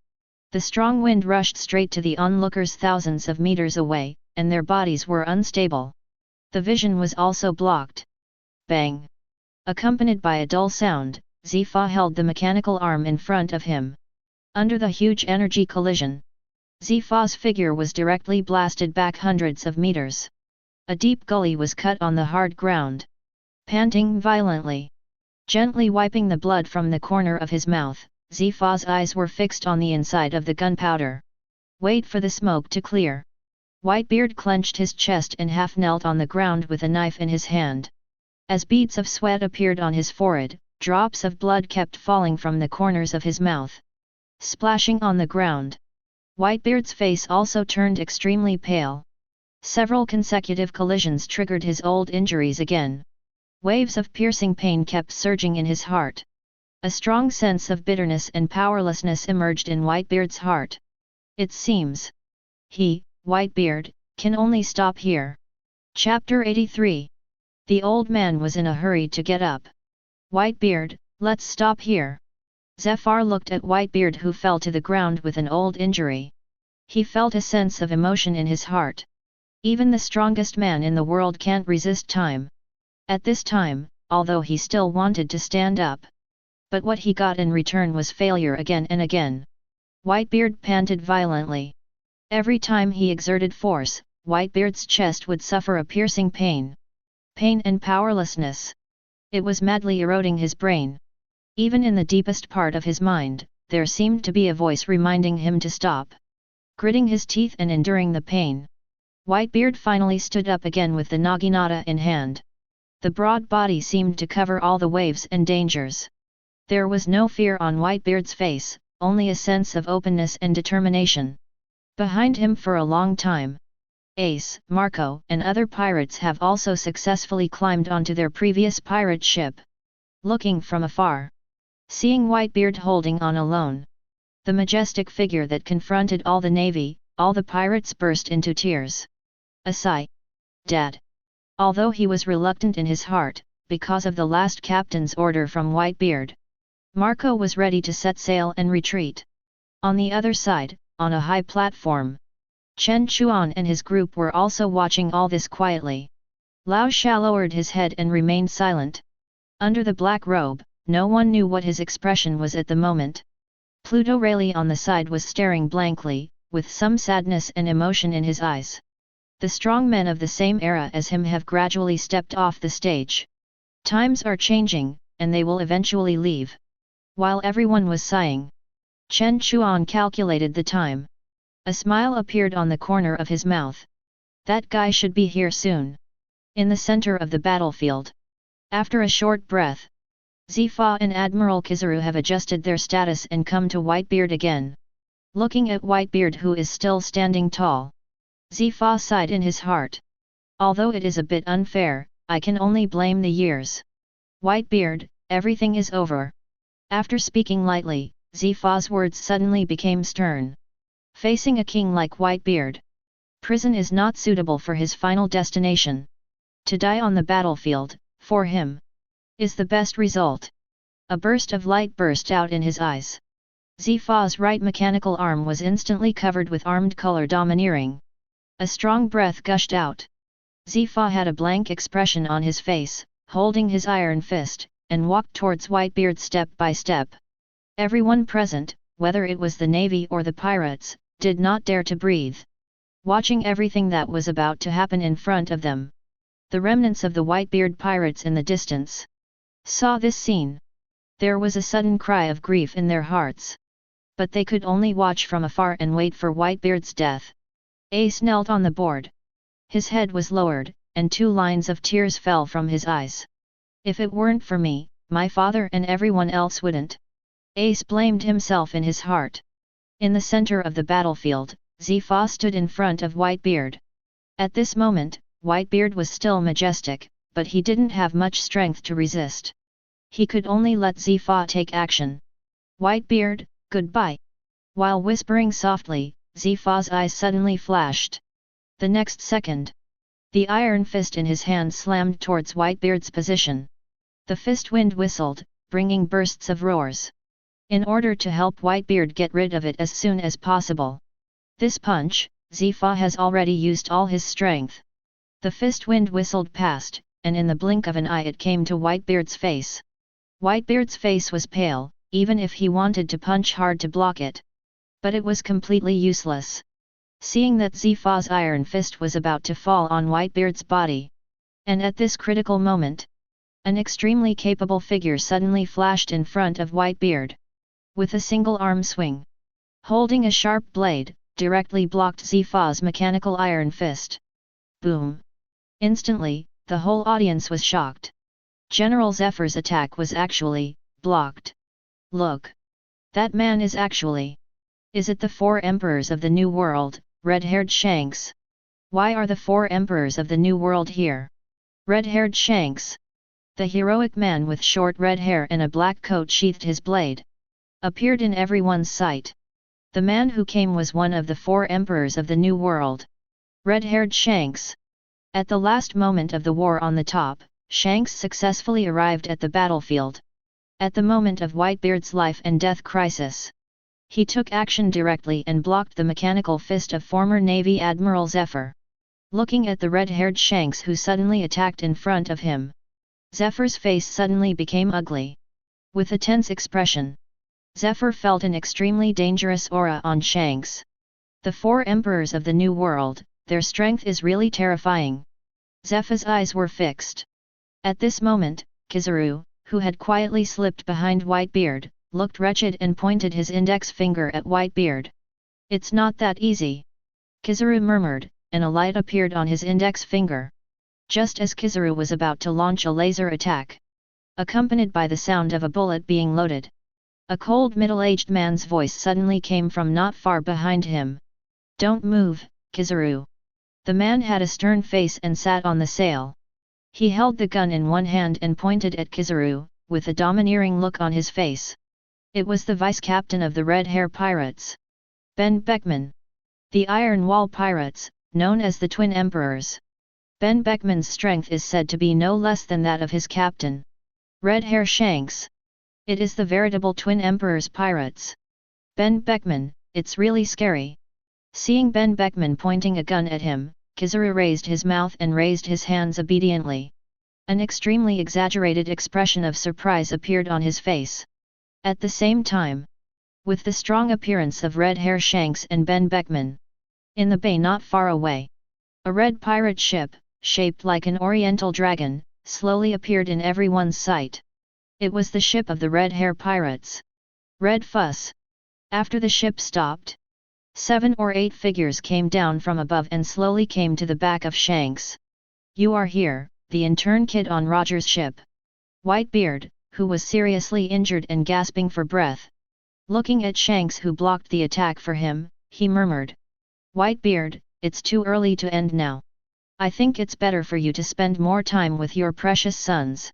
The strong wind rushed straight to the onlookers thousands of meters away, and their bodies were unstable. The vision was also blocked. Bang! Accompanied by a dull sound, Zifa held the mechanical arm in front of him. Under the huge energy collision, Zifa's figure was directly blasted back hundreds of meters. A deep gully was cut on the hard ground. Panting violently, gently wiping the blood from the corner of his mouth, Zifa's eyes were fixed on the inside of the gunpowder. Wait for the smoke to clear. Whitebeard clenched his chest and half knelt on the ground with a knife in his hand. As beads of sweat appeared on his forehead, drops of blood kept falling from the corners of his mouth, splashing on the ground. Whitebeard's face also turned extremely pale. Several consecutive collisions triggered his old injuries again. Waves of piercing pain kept surging in his heart. A strong sense of bitterness and powerlessness emerged in Whitebeard's heart. It seems he, Whitebeard, Can only stop here. Chapter 83. The old man was in a hurry to get up. Whitebeard, let's stop here. Zephyr looked at Whitebeard, who fell to the ground with an old injury. He felt a sense of emotion in his heart. Even the strongest man in the world can't resist time. At this time, although he still wanted to stand up. But what he got in return was failure again and again. Whitebeard panted violently. Every time he exerted force, Whitebeard's chest would suffer a piercing pain. Pain and powerlessness. It was madly eroding his brain. Even in the deepest part of his mind, there seemed to be a voice reminding him to stop. Gritting his teeth and enduring the pain, Whitebeard finally stood up again with the naginata in hand. The broad body seemed to cover all the waves and dangers. There was no fear on Whitebeard's face, only a sense of openness and determination. Behind him for a long time, Ace, Marco, and other pirates have also successfully climbed onto their previous pirate ship. Looking from afar, seeing Whitebeard holding on alone, the majestic figure that confronted all the navy, all the pirates burst into tears. A sigh. Dad. Although he was reluctant in his heart, because of the last captain's order from Whitebeard, Marco was ready to set sail and retreat. On the other side, on a high platform, Chen Chuan and his group were also watching all this quietly. Lao Sha lowered his head and remained silent. Under the black robe, no one knew what his expression was at the moment. Pluto Rayleigh on the side was staring blankly, with some sadness and emotion in his eyes. The strong men of the same era as him have gradually stepped off the stage. Times are changing, and they will eventually leave. While everyone was sighing, Chen Chuan calculated the time. A smile appeared on the corner of his mouth. That guy should be here soon. In the center of the battlefield. After a short breath, Zifa and Admiral Kizaru have adjusted their status and come to Whitebeard again. Looking at Whitebeard, who is still standing tall, Zifa sighed in his heart. Although it is a bit unfair, I can only blame the years. Whitebeard, everything is over. After speaking lightly, Zifa's words suddenly became stern. Facing a king like Whitebeard, prison is not suitable for his final destination. To die on the battlefield, for him, is the best result. A burst of light burst out in his eyes. Zifa's right mechanical arm was instantly covered with armed color domineering. A strong breath gushed out. Zifa had a blank expression on his face, holding his iron fist, and walked towards Whitebeard step by step. Everyone present, whether it was the navy or the pirates, did not dare to breathe. Watching everything that was about to happen in front of them, the remnants of the Whitebeard pirates in the distance saw this scene. There was a sudden cry of grief in their hearts. But they could only watch from afar and wait for Whitebeard's death. Ace knelt on the board. His head was lowered, and 2 lines of tears fell from his eyes. If it weren't for me, my father and everyone else wouldn't. Ace blamed himself in his heart. In the center of the battlefield, Zifa stood in front of Whitebeard. At this moment, Whitebeard was still majestic, but he didn't have much strength to resist. He could only let Zifa take action. Whitebeard, goodbye. While whispering softly, Zifa's eyes suddenly flashed. The next second, the iron fist in his hand slammed towards Whitebeard's position. The fist wind whistled, bringing bursts of roars. In order to help Whitebeard get rid of it as soon as possible. This punch, Zifa has already used all his strength. The fist wind whistled past, and in the blink of an eye it came to Whitebeard's face. Whitebeard's face was pale, even if he wanted to punch hard to block it. But it was completely useless. Seeing that Zifa's iron fist was about to fall on Whitebeard's body. And at this critical moment, an extremely capable figure suddenly flashed in front of Whitebeard. With a single arm swing, holding a sharp blade, directly blocked Zifa's mechanical iron fist. Boom! Instantly, the whole audience was shocked. General Zephyr's attack was actually blocked. Look! That man is actually... Is it the 4 emperors of the New World, red-haired Shanks? Why are the 4 emperors of the New World here? Red-haired Shanks. The heroic man with short red hair and a black coat sheathed his blade. Appeared in everyone's sight. The man who came was one of the 4 emperors of the New World. Red-haired Shanks. At the last moment of the war on the top, Shanks successfully arrived at the battlefield. At the moment of Whitebeard's life and death crisis, he took action directly and blocked the mechanical fist of former Navy Admiral Zephyr. Looking at the red-haired Shanks who suddenly attacked in front of him, Zephyr's face suddenly became ugly. With a tense expression, Zephyr felt an extremely dangerous aura on Shanks. The four emperors of the New World, their strength is really terrifying. Zephyr's eyes were fixed. At this moment, Kizaru, who had quietly slipped behind Whitebeard, looked wretched and pointed his index finger at Whitebeard. "It's not that easy," Kizaru murmured, and a light appeared on his index finger. Just as Kizaru was about to launch a laser attack, accompanied by the sound of a bullet being loaded, a cold middle-aged man's voice suddenly came from not far behind him. "Don't move, Kizaru." The man had a stern face and sat on the sail. He held the gun in one hand and pointed at Kizaru, with a domineering look on his face. It was the vice-captain of the Red Hair Pirates, Ben Beckman. The Iron Wall Pirates, known as the Twin Emperors. Ben Beckman's strength is said to be no less than that of his captain, Red Hair Shanks. It is the veritable Twin Emperors Pirates. Ben Beckman, it's really scary. Seeing Ben Beckman pointing a gun at him, Kizaru raised his mouth and raised his hands obediently. An extremely exaggerated expression of surprise appeared on his face. At the same time, with the strong appearance of Red Hair Shanks and Ben Beckman, in the bay not far away, a red pirate ship, shaped like an oriental dragon, slowly appeared in everyone's sight. It was the ship of the Red Hair Pirates. Red Fuss. After the ship stopped, 7 or 8 figures came down from above and slowly came to the back of Shanks. "You are here," the intern kid on Roger's ship. Whitebeard, who was seriously injured and gasping for breath. Looking at Shanks who blocked the attack for him, he murmured, "Whitebeard, it's too early to end now. I think it's better for you to spend more time with your precious sons."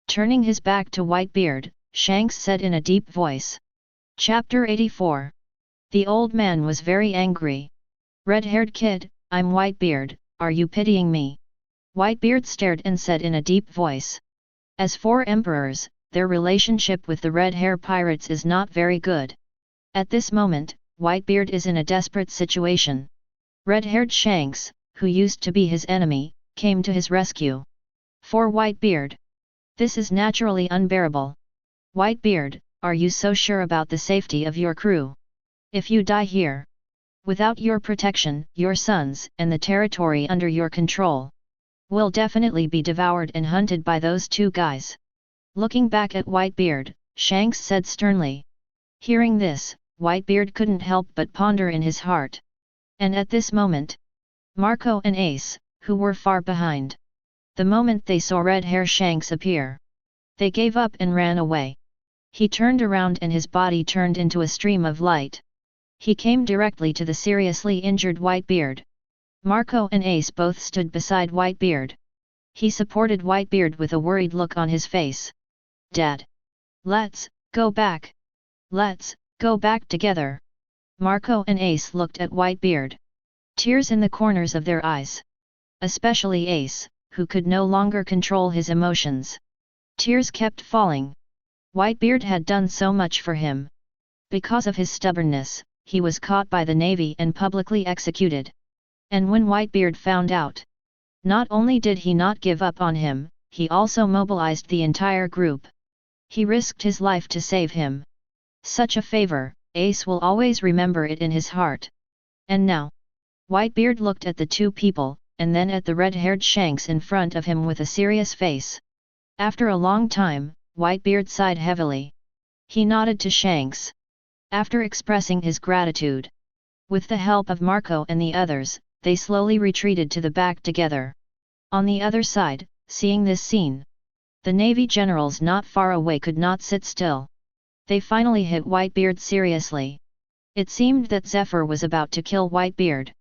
Turning his back to Whitebeard, Shanks said in a deep voice. Chapter 84. The old man was very angry. "Red-haired kid, I'm Whitebeard, are you pitying me?" Whitebeard stared and said in a deep voice. As four emperors, their relationship with the Red Hair Pirates is not very good. At this moment, Whitebeard is in a desperate situation. Red-haired Shanks, who used to be his enemy, came to his rescue. For Whitebeard, this is naturally unbearable. "Whitebeard, are you so sure about the safety of your crew? If you die here, without your protection, your sons and the territory under your control will definitely be devoured and hunted by those two guys." Looking back at Whitebeard, Shanks said sternly. Hearing this, Whitebeard couldn't help but ponder in his heart. And at this moment, Marco and Ace, who were far behind, the moment they saw Red Hair Shanks appear, they gave up and ran away. He turned around and his body turned into a stream of light. He came directly to the seriously injured Whitebeard. Marco and Ace both stood beside Whitebeard. He supported Whitebeard with a worried look on his face. "Dad! Let's go back! Let's go back together!" Marco and Ace looked at Whitebeard. Tears in the corners of their eyes. Especially Ace, who could no longer control his emotions. Tears kept falling. Whitebeard had done so much for him. Because of his stubbornness, he was caught by the Navy and publicly executed. And when Whitebeard found out, not only did he not give up on him, he also mobilized the entire group. He risked his life to save him. Such a favor, Ace will always remember it in his heart. And now, Whitebeard looked at the two people, and then at the red-haired Shanks in front of him with a serious face. After a long time, Whitebeard sighed heavily. He nodded to Shanks. After expressing his gratitude, with the help of Marco and the others, they slowly retreated to the back together. On the other side, seeing this scene, the Navy generals not far away could not sit still. They finally hit Whitebeard seriously. It seemed that Zephyr was about to kill Whitebeard.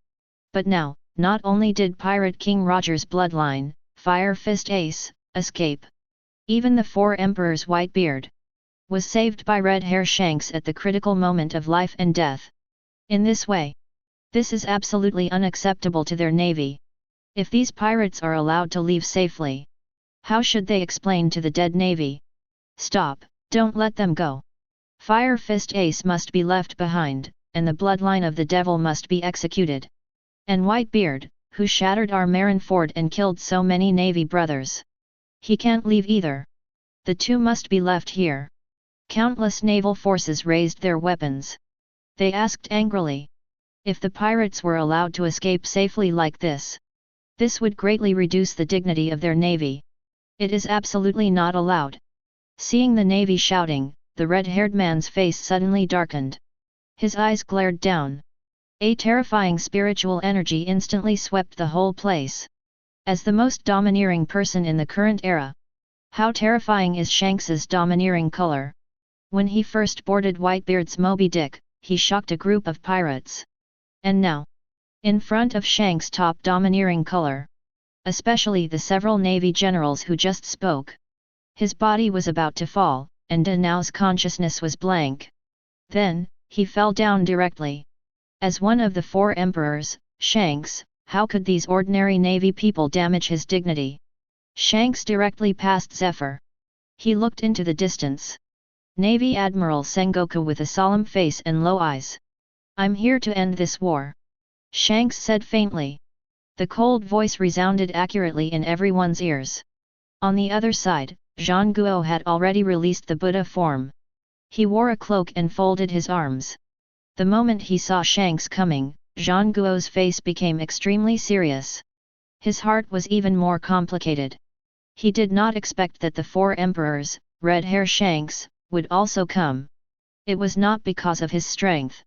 But now, not only did Pirate King Roger's bloodline, Fire Fist Ace, escape. Even the four emperors Whitebeard was saved by Red Hair Shanks at the critical moment of life and death. In this way, This is absolutely unacceptable to their navy. If these pirates are allowed to leave safely, how should they explain to the dead navy? Stop, don't let them go. Fire Fist Ace must be left behind, and the bloodline of the devil must be executed. And Whitebeard, who shattered our Marineford and killed so many navy brothers. He can't leave either. The two must be left here. Countless naval forces raised their weapons. They asked angrily. If the pirates were allowed to escape safely like this would greatly reduce the dignity of their navy. It is absolutely not allowed. Seeing the navy shouting, the red-haired man's face suddenly darkened. His eyes glared down. A terrifying spiritual energy instantly swept the whole place. As the most domineering person in the current era, how terrifying is Shanks's domineering color. When he first boarded Whitebeard's Moby Dick, he shocked a group of pirates. And now, in front of Shanks' top domineering color, especially the several navy generals who just spoke, his body was about to fall, and Danao's consciousness was blank. Then, he fell down directly. As one of the four emperors, Shanks, how could these ordinary navy people damage his dignity? Shanks directly passed Zephyr. He looked into the distance. Navy Admiral Sengoku with a solemn face and low eyes. I'm here to end this war. Shanks said faintly. The cold voice resounded accurately in everyone's ears. On the other side, Zhang Guo had already released the Buddha form. He wore a cloak and folded his arms. The moment he saw Shanks coming, Zhang Guo's face became extremely serious. His heart was even more complicated. He did not expect that the four emperors, Red Hair Shanks, would also come. It was not because of his strength,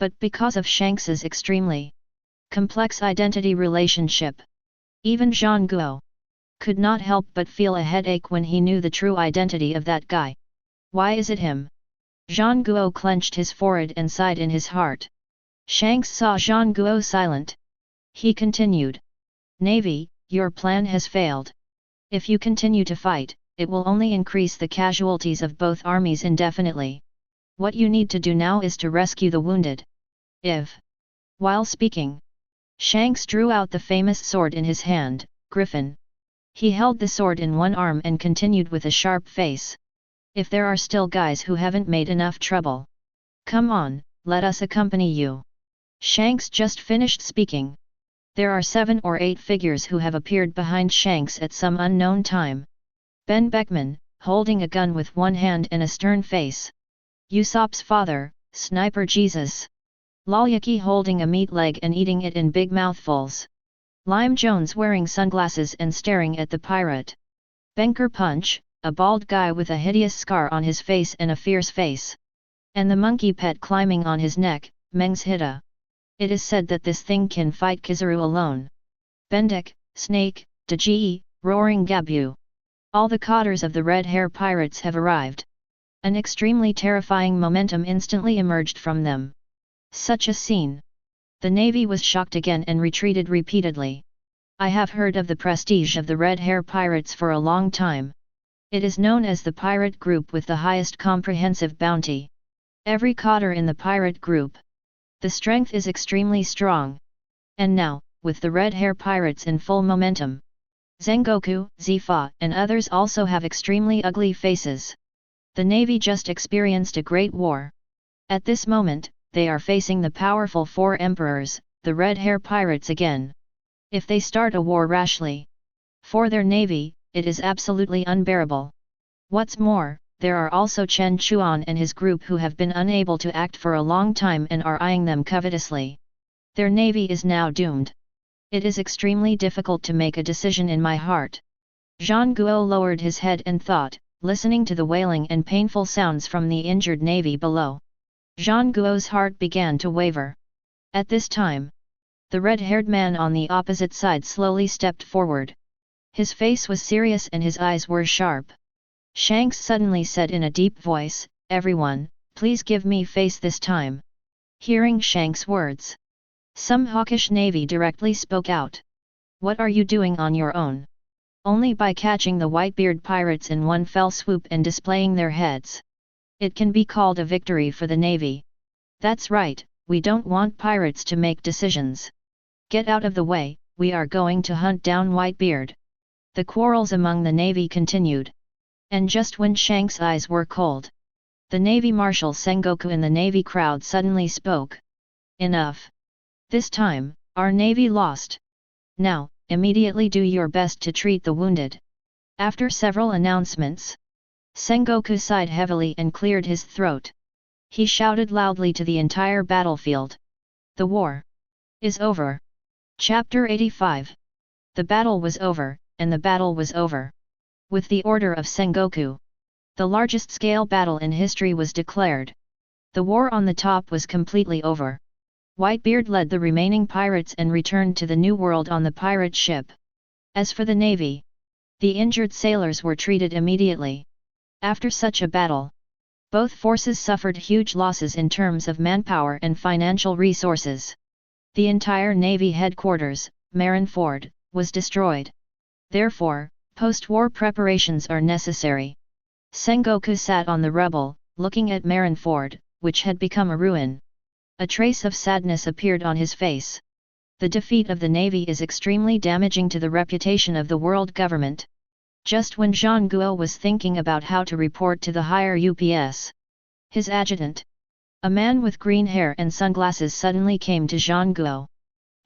but because of Shanks's extremely complex identity relationship. Even Zhang Guo could not help but feel a headache when he knew the true identity of that guy. Why is it him? Zhang Guo clenched his forehead and sighed in his heart. Shanks saw Zhang Guo silent. He continued. Navy, your plan has failed. If you continue to fight, it will only increase the casualties of both armies indefinitely. What you need to do now is to rescue the wounded. While speaking, Shanks drew out the famous sword in his hand, Griffin. He held the sword in one arm and continued with a sharp face. If there are still guys who haven't made enough trouble, come on, let us accompany you. Shanks just finished speaking. There are 7 or 8 figures who have appeared behind Shanks at some unknown time. Ben Beckman, holding a gun with one hand and a stern face. Usopp's father, Sniper Jesus. Liuqi holding a meat leg and eating it in big mouthfuls. Lime Jones wearing sunglasses and staring at the pirate. Banker Punch, a bald guy with a hideous scar on his face and a fierce face. And the monkey pet climbing on his neck, Meng's Hida. It is said that this thing can fight Kizaru alone. Bendek, Snake, Deji, Roaring Gabu. All the cotters of the Red Hair Pirates have arrived. An extremely terrifying momentum instantly emerged from them. Such a scene. The navy was shocked again and retreated repeatedly. I have heard of the prestige of the Red Hair Pirates for a long time. It is known as the pirate group with the highest comprehensive bounty. Every cotter in the pirate group. The strength is extremely strong. And now, with the Red Hair Pirates in full momentum, Zengoku, Zifa, and others also have extremely ugly faces. The navy just experienced a great war. At this moment, they are facing the powerful 4 emperors, the Red Hair Pirates again. If they start a war rashly for their navy, it is absolutely unbearable. What's more, there are also Chen Chuan and his group who have been unable to act for a long time and are eyeing them covetously. Their navy is now doomed. It is extremely difficult to make a decision in my heart. Zhang Guo lowered his head and thought, listening to the wailing and painful sounds from the injured navy below. Zhang Guo's heart began to waver. At this time, the red-haired man on the opposite side slowly stepped forward. His face was serious and his eyes were sharp. Shanks suddenly said in a deep voice, "Everyone, please give me face this time." Hearing Shanks' words, some hawkish navy directly spoke out. "What are you doing on your own?" "Only by catching the Whitebeard pirates in one fell swoop and displaying their heads. It can be called a victory for the navy." "That's right, we don't want pirates to make decisions. Get out of the way, we are going to hunt down Whitebeard. The quarrels among the navy continued. And just when Shank's eyes were cold, the Navy Marshal Sengoku in the Navy crowd suddenly spoke. Enough. This time, our Navy lost. Now, immediately do your best to treat the wounded. After several announcements, Sengoku sighed heavily and cleared his throat. He shouted loudly to the entire battlefield. The war is over. Chapter 85. The battle was over, and the battle was over. With the order of Sengoku, the largest scale battle in history was declared. The war on the top was completely over. Whitebeard led the remaining pirates and returned to the New World on the pirate ship. As for the navy, the injured sailors were treated immediately. After such a battle, both forces suffered huge losses in terms of manpower and financial resources. The entire navy headquarters, Marineford, was destroyed. Therefore, post-war preparations are necessary. Sengoku sat on the rubble, looking at Marineford, which had become a ruin. A trace of sadness appeared on his face. The defeat of the navy is extremely damaging to the reputation of the world government. Just when Jean Guo was thinking about how to report to the higher UPS, his adjutant, a man with green hair and sunglasses, suddenly came to Jean Guo.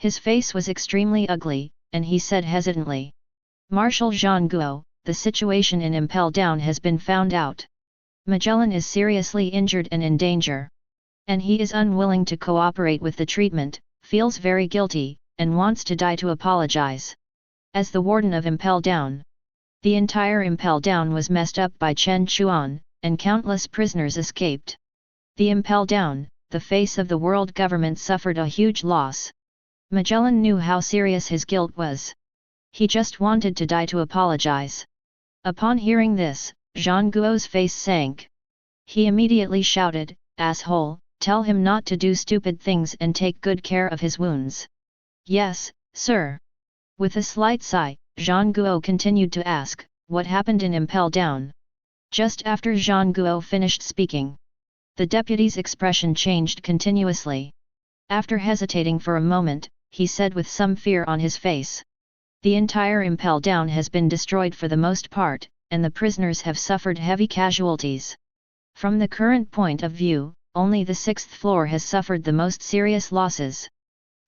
His face was extremely ugly, and he said hesitantly, "Marshal Jean Guo, the situation in Impel Down has been found out. Magellan is seriously injured and in danger. And he is unwilling to cooperate with the treatment, feels very guilty, and wants to die to apologize." As the warden of Impel Down, the entire Impel Down was messed up by Chen Chuan, and countless prisoners escaped. The Impel Down, the face of the world government, suffered a huge loss. Magellan knew how serious his guilt was. He just wanted to die to apologize. Upon hearing this, Jean Guo's face sank. He immediately shouted, "Asshole, tell him not to do stupid things and take good care of his wounds." "Yes, sir." With a slight sigh, Jean Guo continued to ask, "What happened in Impel Down?" Just after Jean Guo finished speaking, the deputy's expression changed continuously. After hesitating for a moment, he said with some fear on his face, "The entire Impel Down has been destroyed for the most part, and the prisoners have suffered heavy casualties. From the current point of view, only the 6th floor has suffered the most serious losses.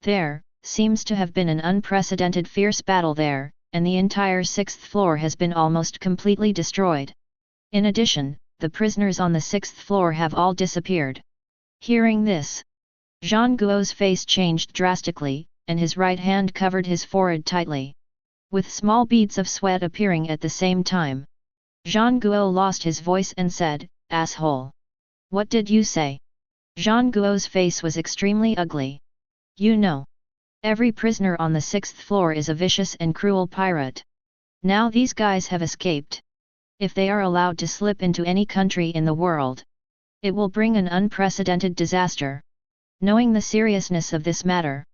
There seems to have been an unprecedented fierce battle there, and the entire 6th floor has been almost completely destroyed. In addition, the prisoners on the 6th floor have all disappeared." Hearing this, Jean Guo's face changed drastically, and his right hand covered his forehead tightly, with small beads of sweat appearing at the same time. Jean Guo lost his voice and said, "Asshole! What did you say?" Jean Guo's face was extremely ugly. "You know, every prisoner on the 6th floor is a vicious and cruel pirate. Now these guys have escaped. If they are allowed to slip into any country in the world, it will bring an unprecedented disaster." Knowing the seriousness of this matter,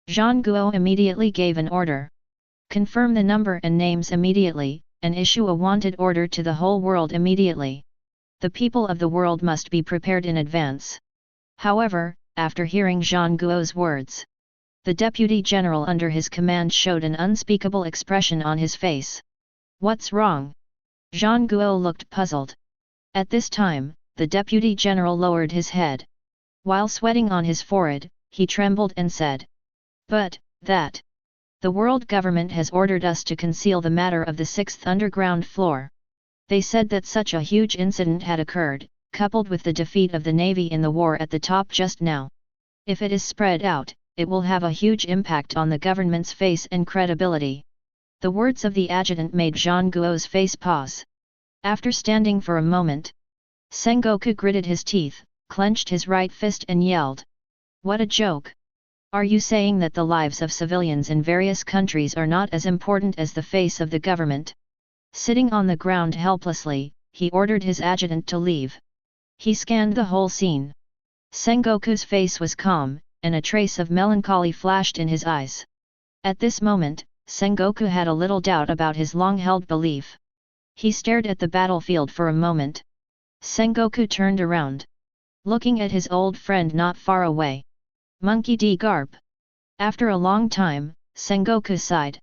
Jean Guo immediately gave an order. "Confirm the number and names immediately, and issue a wanted order to the whole world immediately. The people of the world must be prepared in advance." However, after hearing Jean Guo's words, the deputy general under his command showed an unspeakable expression on his face. "What's wrong?" Jean Guo looked puzzled. At this time, the deputy general lowered his head. While sweating on his forehead, he trembled and said, "But, that. The world government has ordered us to conceal the matter of the 6th underground floor. They said that such a huge incident had occurred, coupled with the defeat of the navy in the war at the top just now. If it is spread out, it will have a huge impact on the government's face and credibility." The words of the adjutant made Jean Guo's face pause. After standing for a moment, Sengoku gritted his teeth, clenched his right fist and yelled, "What a joke! Are you saying that the lives of civilians in various countries are not as important as the face of the government?" Sitting on the ground helplessly, he ordered his adjutant to leave. He scanned the whole scene. Sengoku's face was calm, and a trace of melancholy flashed in his eyes. At this moment, Sengoku had a little doubt about his long-held belief. He stared at the battlefield for a moment. Sengoku turned around, looking at his old friend not far away. Monkey D. Garp. After a long time, Sengoku sighed.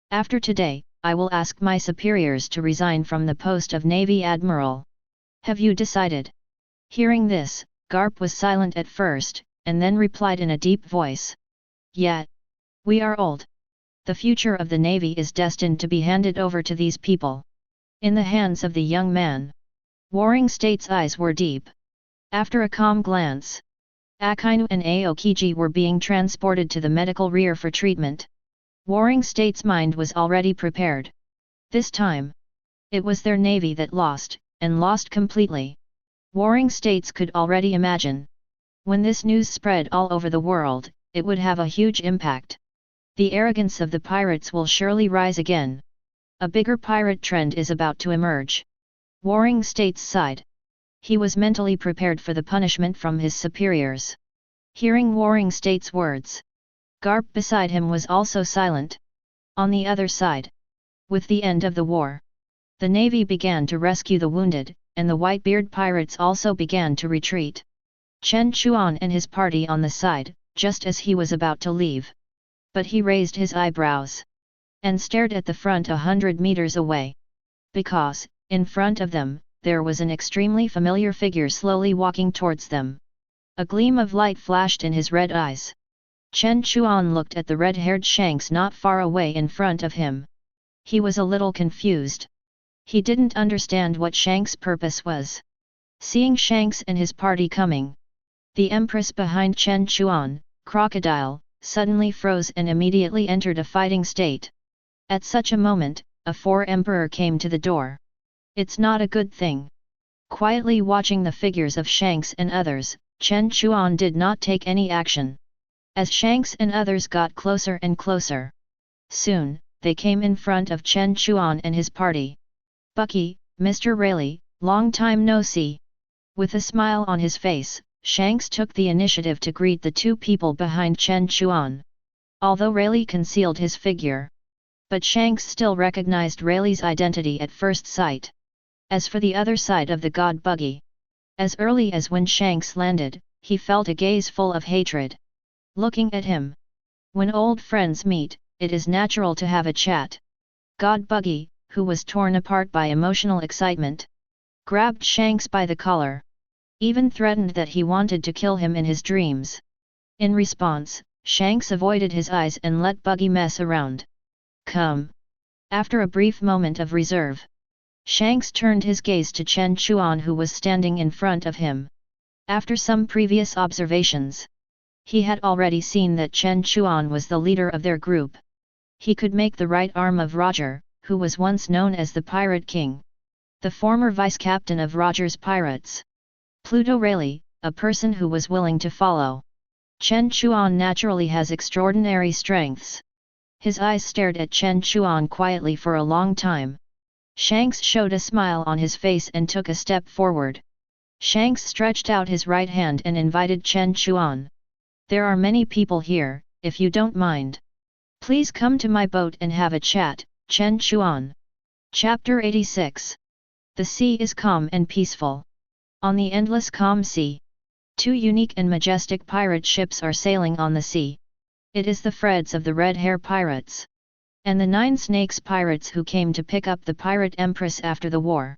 After today, I will ask my superiors to resign from the post of Navy Admiral. Have you decided? Hearing this, Garp was silent at first, and then replied in a deep voice. Yet. We are old. The future of the Navy is destined to be handed over to these people. In the hands of the young man. Warring State's eyes were deep. After a calm glance, Akainu and Aokiji were being transported to the medical rear for treatment. Warring State's mind was already prepared. This time, it was their navy that lost, and lost completely. Warring States could already imagine. When this news spread all over the world, it would have a huge impact. The arrogance of the pirates will surely rise again. A bigger pirate trend is about to emerge. Warring States sighed. He was mentally prepared for the punishment from his superiors. Hearing Warring States' words, Garp beside him was also silent. On the other side, with the end of the war, the navy began to rescue the wounded, and the Whitebeard pirates also began to retreat. Chen Chuan and his party on the side, just as he was about to leave. But he raised his eyebrows and stared at the front 100 meters away. Because, in front of them, there was an extremely familiar figure slowly walking towards them. A gleam of light flashed in his red eyes. Chen Chuan looked at the red-haired Shanks not far away in front of him. He was a little confused. He didn't understand what Shanks' purpose was. Seeing Shanks and his party coming, the empress behind Chen Chuan, Crocodile, suddenly froze and immediately entered a fighting state. At such a moment, a emperor came to the door. It's not a good thing. Quietly watching the figures of Shanks and others, Chen Chuan did not take any action. As Shanks and others got closer and closer, soon, they came in front of Chen Chuan and his party. Bucky, Mr. Rayleigh, long time no see. With a smile on his face, Shanks took the initiative to greet the two people behind Chen Chuan. Although Rayleigh concealed his figure, but Shanks still recognized Rayleigh's identity at first sight. As for the other side of the god Buggy, as early as when Shanks landed, he felt a gaze full of hatred. Looking at him. When old friends meet, it is natural to have a chat. God Buggy, who was torn apart by emotional excitement, grabbed Shanks by the collar. Even threatened that he wanted to kill him in his dreams. In response, Shanks avoided his eyes and let Buggy mess around. Come. After a brief moment of reserve, Shanks turned his gaze to Chen Chuan who was standing in front of him. After some previous observations, he had already seen that Chen Chuan was the leader of their group. He could make the right arm of Roger, who was once known as the Pirate King. The former vice-captain of Roger's pirates. Pluto Rayleigh, a person who was willing to follow. Chen Chuan naturally has extraordinary strengths. His eyes stared at Chen Chuan quietly for a long time. Shanks showed a smile on his face and took a step forward. Shanks stretched out his right hand and invited Chen Chuan. There are many people here, if you don't mind. Please come to my boat and have a chat, Chen Chuan. Chapter 86. The sea is calm and peaceful. On the endless calm sea, two unique and majestic pirate ships are sailing on the sea. It is the Freds of the Red Hair Pirates, and the 9 Snakes Pirates who came to pick up the Pirate Empress after the war.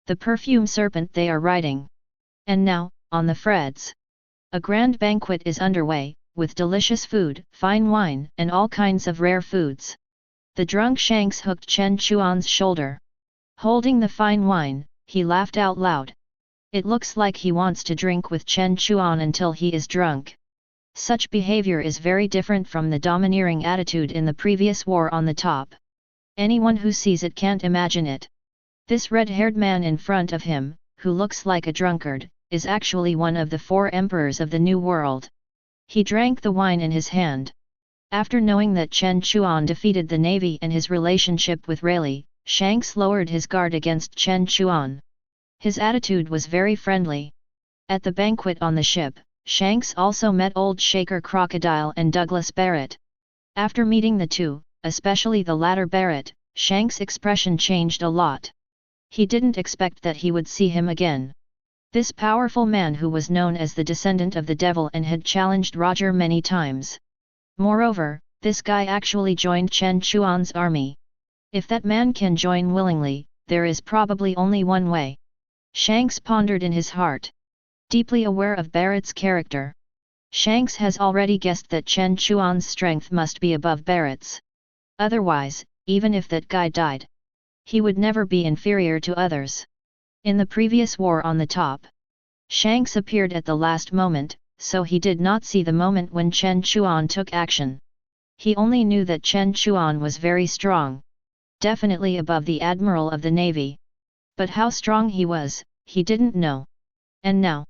The perfume serpent they are riding. And now, on the Freds, a grand banquet is underway, with delicious food, fine wine, and all kinds of rare foods. The drunk Shanks hooked Chen Chuan's shoulder. Holding the fine wine, he laughed out loud. It looks like he wants to drink with Chen Chuan until he is drunk. Such behavior is very different from the domineering attitude in the previous war on the top. Anyone who sees it can't imagine it. This red-haired man in front of him, who looks like a drunkard, is actually one of the 4 emperors of the New World. He drank the wine in his hand. After knowing that Chen Chuan defeated the navy and his relationship with Rayleigh, Shanks lowered his guard against Chen Chuan. His attitude was very friendly. At the banquet on the ship, Shanks also met Old Shaker Crocodile and Douglas Barrett. After meeting the two, especially the latter Barrett, Shanks' expression changed a lot. He didn't expect that he would see him again. This powerful man who was known as the descendant of the devil and had challenged Roger many times. Moreover, this guy actually joined Chen Chuan's army. If that man can join willingly, there is probably only one way. Shanks pondered in his heart. Deeply aware of Barrett's character, Shanks has already guessed that Chen Chuan's strength must be above Barrett's. Otherwise, even if that guy died, he would never be inferior to others. In the previous war on the top, Shanks appeared at the last moment, so he did not see the moment when Chen Chuan took action. He only knew that Chen Chuan was very strong. Definitely above the Admiral of the Navy. But how strong he was, he didn't know. And now,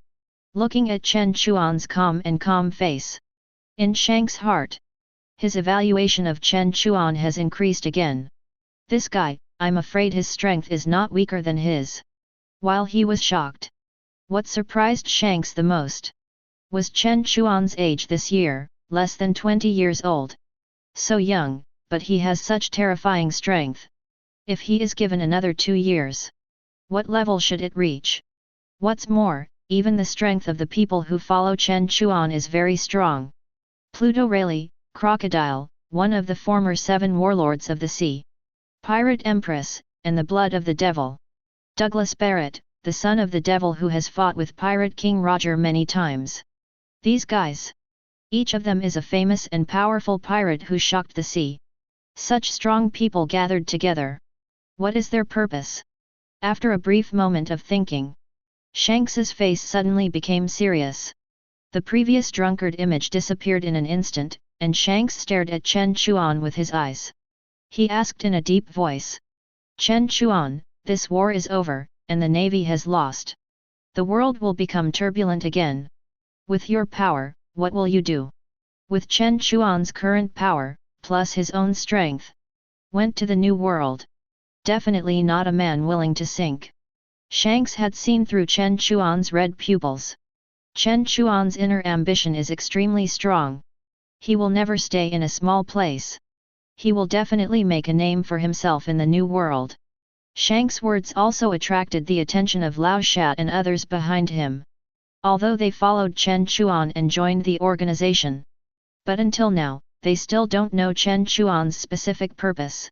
looking at Chen Chuan's calm face, in Shanks' heart, his evaluation of Chen Chuan has increased again. This guy, I'm afraid his strength is not weaker than his. While he was shocked, what surprised Shanks the most was Chen Chuan's age this year, less than 20 years old. So young, but he has such terrifying strength. If he is given another 2 years, what level should it reach? What's more, even the strength of the people who follow Chen Chuan is very strong. Pluto Rayleigh, Crocodile, one of the former 7 warlords of the sea, Pirate Empress, and the blood of the devil. Douglas Barrett, the son of the devil who has fought with Pirate King Roger many times. These guys. Each of them is a famous and powerful pirate who shocked the sea. Such strong people gathered together. What is their purpose? After a brief moment of thinking, Shanks's face suddenly became serious. The previous drunkard image disappeared in an instant, and Shanks stared at Chen Chuan with his eyes. He asked in a deep voice. Chen Chuan, this war is over, and the Navy has lost. The world will become turbulent again. With your power, what will you do? With Chen Chuan's current power, plus his own strength, went to the new world. Definitely not a man willing to sink. Shanks had seen through Chen Chuan's red pupils. Chen Chuan's inner ambition is extremely strong. He will never stay in a small place. He will definitely make a name for himself in the new world. Shanks' words also attracted the attention of Lao Shat and others behind him. Although they followed Chen Chuan and joined the organization. But until now, they still don't know Chen Chuan's specific purpose.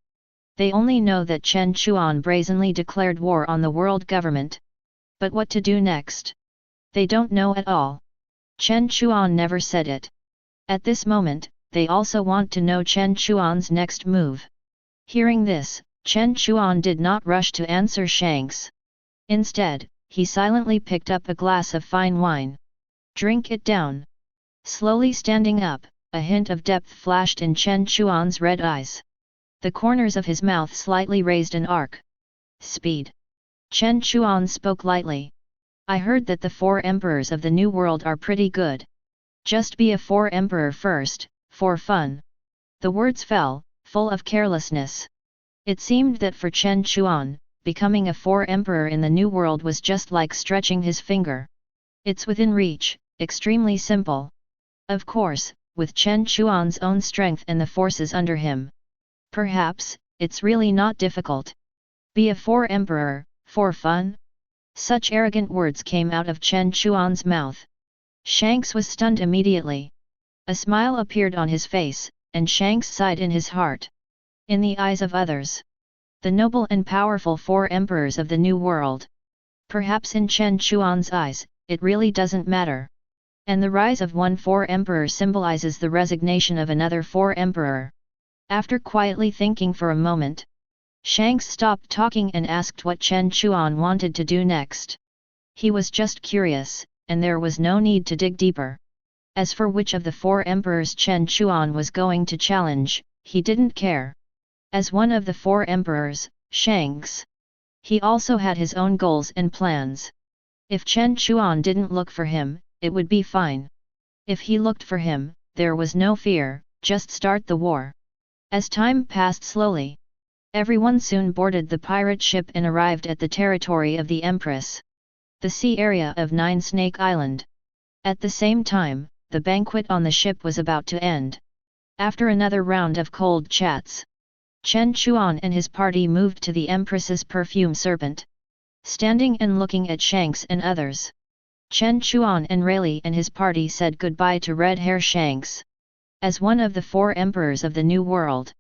They only know that Chen Chuan brazenly declared war on the world government. But what to do next? They don't know at all. Chen Chuan never said it. At this moment, they also want to know Chen Chuan's next move. Hearing this, Chen Chuan did not rush to answer Shanks. Instead, he silently picked up a glass of fine wine. Drink it down. Slowly standing up, a hint of depth flashed in Chen Chuan's red eyes. The corners of his mouth slightly raised an arc. Speed. Chen Chuan spoke lightly. I heard that the 4 emperors of the New World are pretty good. Just be a 4 emperor first, for fun. The words fell, full of carelessness. It seemed that for Chen Chuan, becoming a 4 emperor in the New World was just like stretching his finger. It's within reach, extremely simple. Of course, with Chen Chuan's own strength and the forces under him. Perhaps, it's really not difficult. Be a 4 emperor, for fun? Such arrogant words came out of Chen Chuan's mouth. Shanks was stunned immediately. A smile appeared on his face, and Shanks sighed in his heart. In the eyes of others, the noble and powerful 4 emperors of the New World. Perhaps in Chen Chuan's eyes, it really doesn't matter. And the rise of one 4 emperor symbolizes the resignation of another 4 emperor. After quietly thinking for a moment, Shanks stopped talking and asked what Chen Chuan wanted to do next. He was just curious, and there was no need to dig deeper. As for which of the 4 emperors Chen Chuan was going to challenge, he didn't care. As one of the 4 emperors, Shanks, he also had his own goals and plans. If Chen Chuan didn't look for him, it would be fine. If he looked for him, there was no fear, just start the war. As time passed slowly, everyone soon boarded the pirate ship and arrived at the territory of the Empress, the sea area of 9 Snake Island. At the same time, the banquet on the ship was about to end. After another round of cold chats, Chen Chuan and his party moved to the Empress's perfume serpent. Standing and looking at Shanks and others, Chen Chuan and Rayleigh and his party said goodbye to Red Hair Shanks. As one of the 4 emperors of the New World,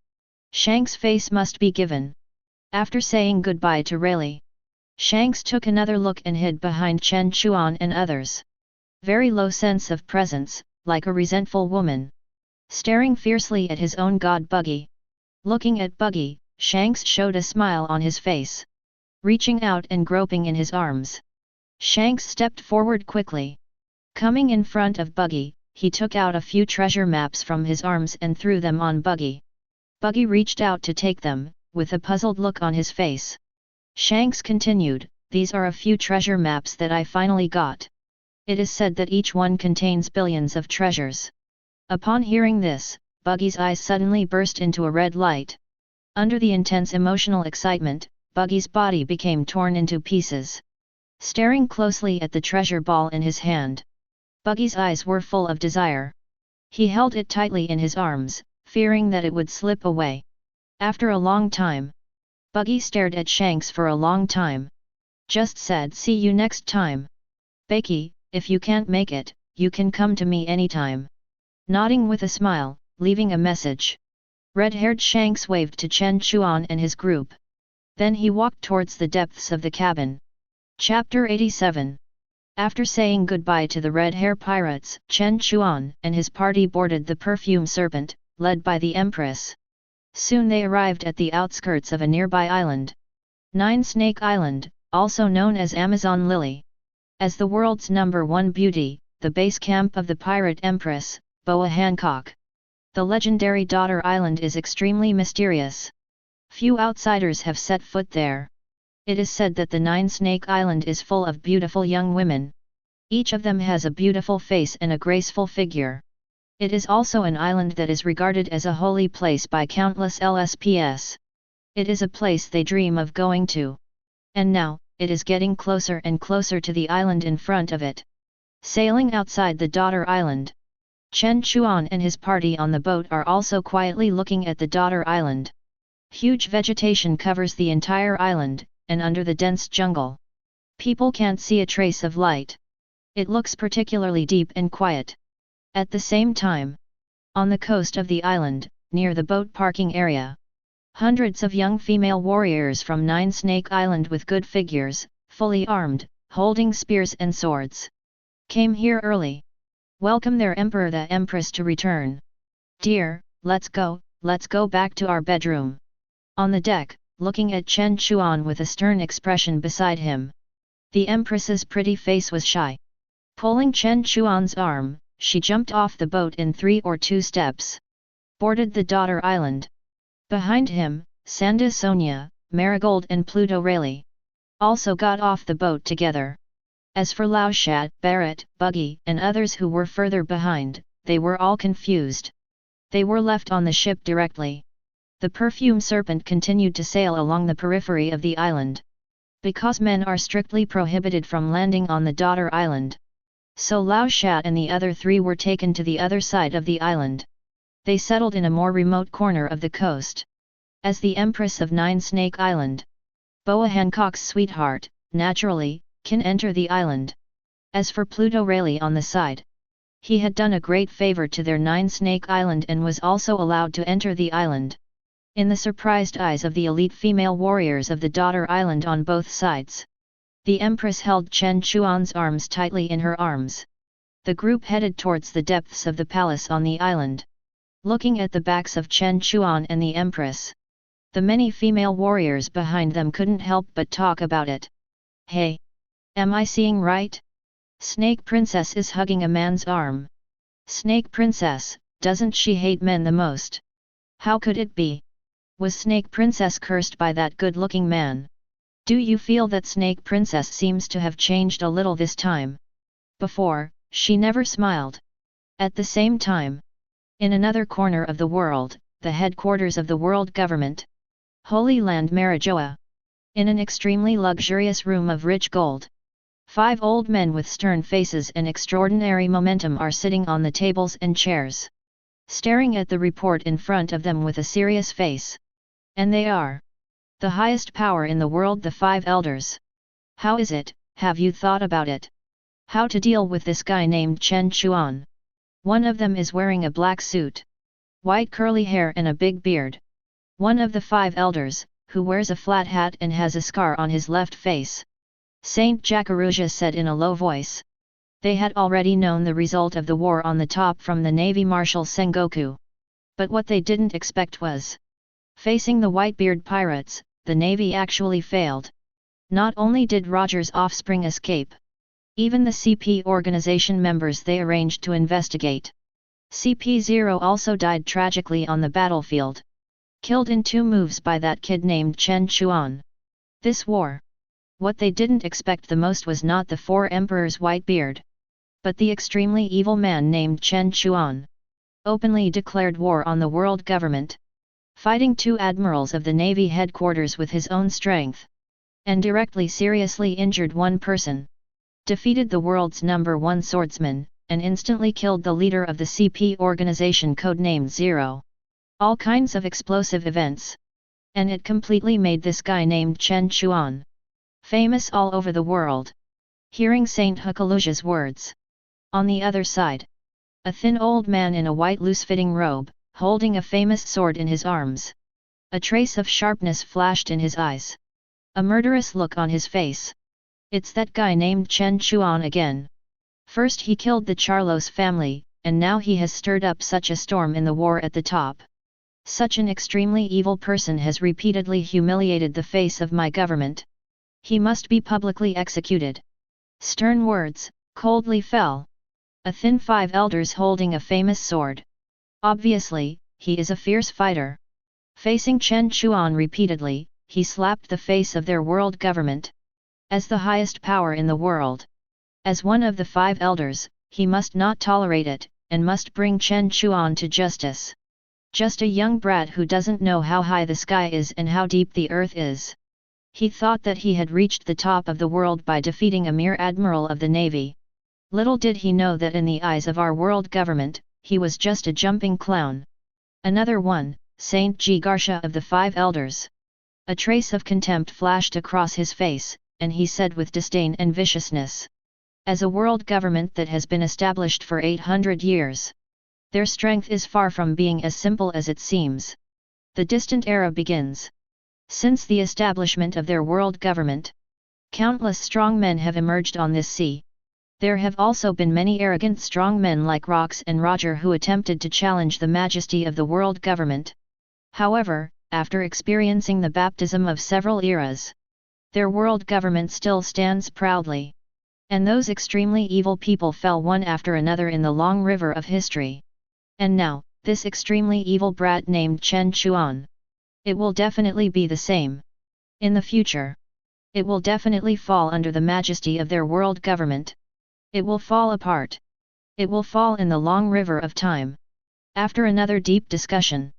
Shanks' face must be given. After saying goodbye to Rayleigh, Shanks took another look and hid behind Chen Chuan and others. Very low sense of presence, like a resentful woman. Staring fiercely at his own god Buggy. Looking at Buggy, Shanks showed a smile on his face. Reaching out and groping in his arms, Shanks stepped forward quickly. Coming in front of Buggy, he took out a few treasure maps from his arms and threw them on Buggy. Buggy reached out to take them, with a puzzled look on his face. Shanks continued, "These are a few treasure maps that I finally got. It is said that each one contains billions of treasures." Upon hearing this, Buggy's eyes suddenly burst into a red light. Under the intense emotional excitement, Buggy's body became torn into pieces. Staring closely at the treasure ball in his hand, Buggy's eyes were full of desire. He held it tightly in his arms, fearing that it would slip away. After a long time, Buggy stared at Shanks for a long time. Just said, "See you next time. Bakey, if you can't make it, you can come to me anytime." Nodding with a smile, leaving a message. Red-haired Shanks waved to Chen Chuan and his group. Then he walked towards the depths of the cabin. Chapter 87. After saying goodbye to the red-hair pirates, Chen Chuan and his party boarded the Perfume Serpent, led by the Empress. Soon they arrived at the outskirts of a nearby island. Nine Snake Island, also known as Amazon Lily. As the world's #1 beauty, the base camp of the pirate Empress, Boa Hancock. The legendary Daughter Island is extremely mysterious. Few outsiders have set foot there. It is said that the Nine Snake Island is full of beautiful young women. Each of them has a beautiful face and a graceful figure. It is also an island that is regarded as a holy place by countless LSPs. It is a place they dream of going to. And now, it is getting closer and closer to the island in front of it. Sailing outside the Daughter Island, Chen Chuan and his party on the boat are also quietly looking at the Daughter Island. Huge vegetation covers the entire island, and under the dense jungle, people can't see a trace of light. It looks particularly deep and quiet. At the same time, on the coast of the island, near the boat parking area, hundreds of young female warriors from Nine Snake Island with good figures, fully armed, holding spears and swords, came here early. Welcome their emperor the empress to return. "Dear, let's go back to our bedroom." On the deck, looking at Chen Chuan with a stern expression beside him, the empress's pretty face was shy. Pulling Chen Chuan's arm, she jumped off the boat in 3 or 2 steps. Boarded the Daughter Island. Behind him, Sanda Sonia, Marigold and Pluto Rayleigh also got off the boat together. As for Lao Shat, Barrett, Buggy and others who were further behind, they were all confused. They were left on the ship directly. The Perfume Serpent continued to sail along the periphery of the island. Because men are strictly prohibited from landing on the Daughter Island, so Lao Shat and the other 3 were taken to the other side of the island. They settled in a more remote corner of the coast. As the Empress of Nine Snake Island, Boa Hancock's sweetheart, naturally, can enter the island. As for Pluto Rayleigh on the side, he had done a great favor to their Nine Snake Island and was also allowed to enter the island. In the surprised eyes of the elite female warriors of the Daughter Island on both sides, the Empress held Chen Chuan's arms tightly in her arms. The group headed towards the depths of the palace on the island. Looking at the backs of Chen Chuan and the Empress, the many female warriors behind them couldn't help but talk about it. "Hey! Am I seeing right? Snake Princess is hugging a man's arm. Snake Princess, doesn't she hate men the most? How could it be? Was Snake Princess cursed by that good-looking man? Do you feel that Snake Princess seems to have changed a little this time? Before, she never smiled." At the same time, in another corner of the world, the headquarters of the world government, Holy Land Marijoa. In an extremely luxurious room of rich gold, 5 old men with stern faces and extraordinary momentum are sitting on the tables and chairs, staring at the report in front of them with a serious face. And they are the highest power in the world, the 5 elders. "How is it, have you thought about it? How to deal with this guy named Chen Chuan. One of them is wearing a black suit, white curly hair and a big beard. One of the 5 elders, who wears a flat hat and has a scar on his left face. Saint Jakaruja said in a low voice. They had already known the result of the war on the top from the Navy Marshal Sengoku. But what they didn't expect was, facing the Whitebeard pirates, the Navy actually failed. Not only did Roger's offspring escape, even the CP organization members they arranged to investigate. CP0 also died tragically on the battlefield. Killed in 2 moves by that kid named Chen Chuan. This war. What they didn't expect the most was not the 4 emperors Whitebeard, but the extremely evil man named Chen Chuan. Openly declared war on the world government. Fighting 2 admirals of the Navy headquarters with his own strength. And directly seriously injured 1 person. Defeated the world's #1 swordsman, and instantly killed the leader of the CP organization codenamed Zero. All kinds of explosive events. And it completely made this guy named Chen Chuan famous all over the world. Hearing Saint Hukaluja's words. On the other side, a thin old man in a white loose-fitting robe, holding a famous sword in his arms. A trace of sharpness flashed in his eyes. A murderous look on his face. It's that guy named Chen Chuan again. First he killed the Charlos family, and now he has stirred up such a storm in the war at the top. Such an extremely evil person has repeatedly humiliated the face of my government. He must be publicly executed. Stern words, coldly fell. A thin 5 elders holding a famous sword. Obviously, he is a fierce fighter. Facing Chen Chuan repeatedly, he slapped the face of their world government. As the highest power in the world. As one of the 5 elders, he must not tolerate it, and must bring Chen Chuan to justice. Just a young brat who doesn't know how high the sky is and how deep the earth is. He thought that he had reached the top of the world by defeating a mere admiral of the Navy. Little did he know that in the eyes of our world government, he was just a jumping clown. Another one, Saint Jigarsha of the 5 elders. A trace of contempt flashed across his face, and he said with disdain and viciousness. As a world government that has been established for 800 years. Their strength is far from being as simple as it seems. The distant era begins. Since the establishment of their world government, countless strong men have emerged on this sea. There have also been many arrogant strong men like Rox and Roger who attempted to challenge the majesty of the world government. However, after experiencing the baptism of several eras, their world government still stands proudly. And those extremely evil people fell one after another in the long river of history. And now, this extremely evil brat named Chen Chuan. It will definitely be the same. In the future. It will definitely fall under the majesty of their world government. It will fall apart. It will fall in the long river of time. After another deep discussion,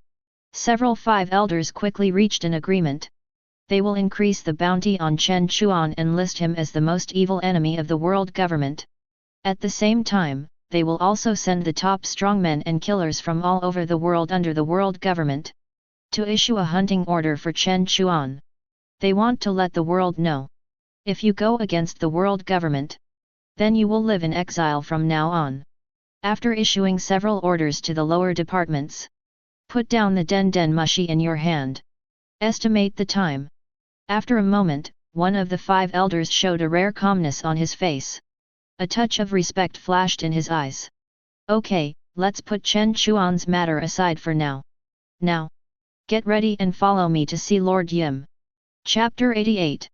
several 5 elders quickly reached an agreement. They will increase the bounty on Chen Chuan and list him as the most evil enemy of the world government. At the same time, they will also send the top strongmen and killers from all over the world under the world government to issue a hunting order for Chen Chuan. They want to let the world know. If you go against the world government, then you will live in exile from now on. After issuing several orders to the lower departments, put down the den mushi in your hand. Estimate the time. After a moment, one of the 5 elders showed a rare calmness on his face. A touch of respect flashed in his eyes. Okay, let's put Chen Chuan's matter aside for now. Now, get ready and follow me to see Lord Yim. Chapter 88.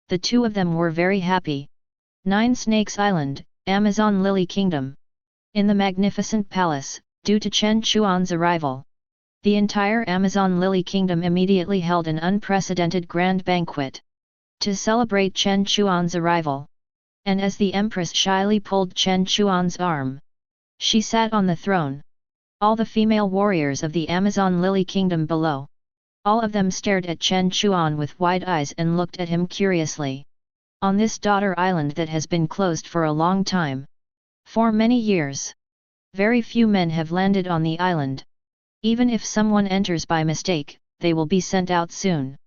The 2 of them were very happy. 9 Snakes Island, Amazon Lily Kingdom. In the magnificent palace, due to Chen Chuan's arrival, the entire Amazon Lily Kingdom immediately held an unprecedented grand banquet to celebrate Chen Chuan's arrival. And as the Empress shyly pulled Chen Chuan's arm, she sat on the throne. All the female warriors of the Amazon Lily Kingdom below, all of them stared at Chen Chuan with wide eyes and looked at him curiously. On this daughter island that has been closed for a long time, for many years, very few men have landed on the island. Even if someone enters by mistake, they will be sent out soon.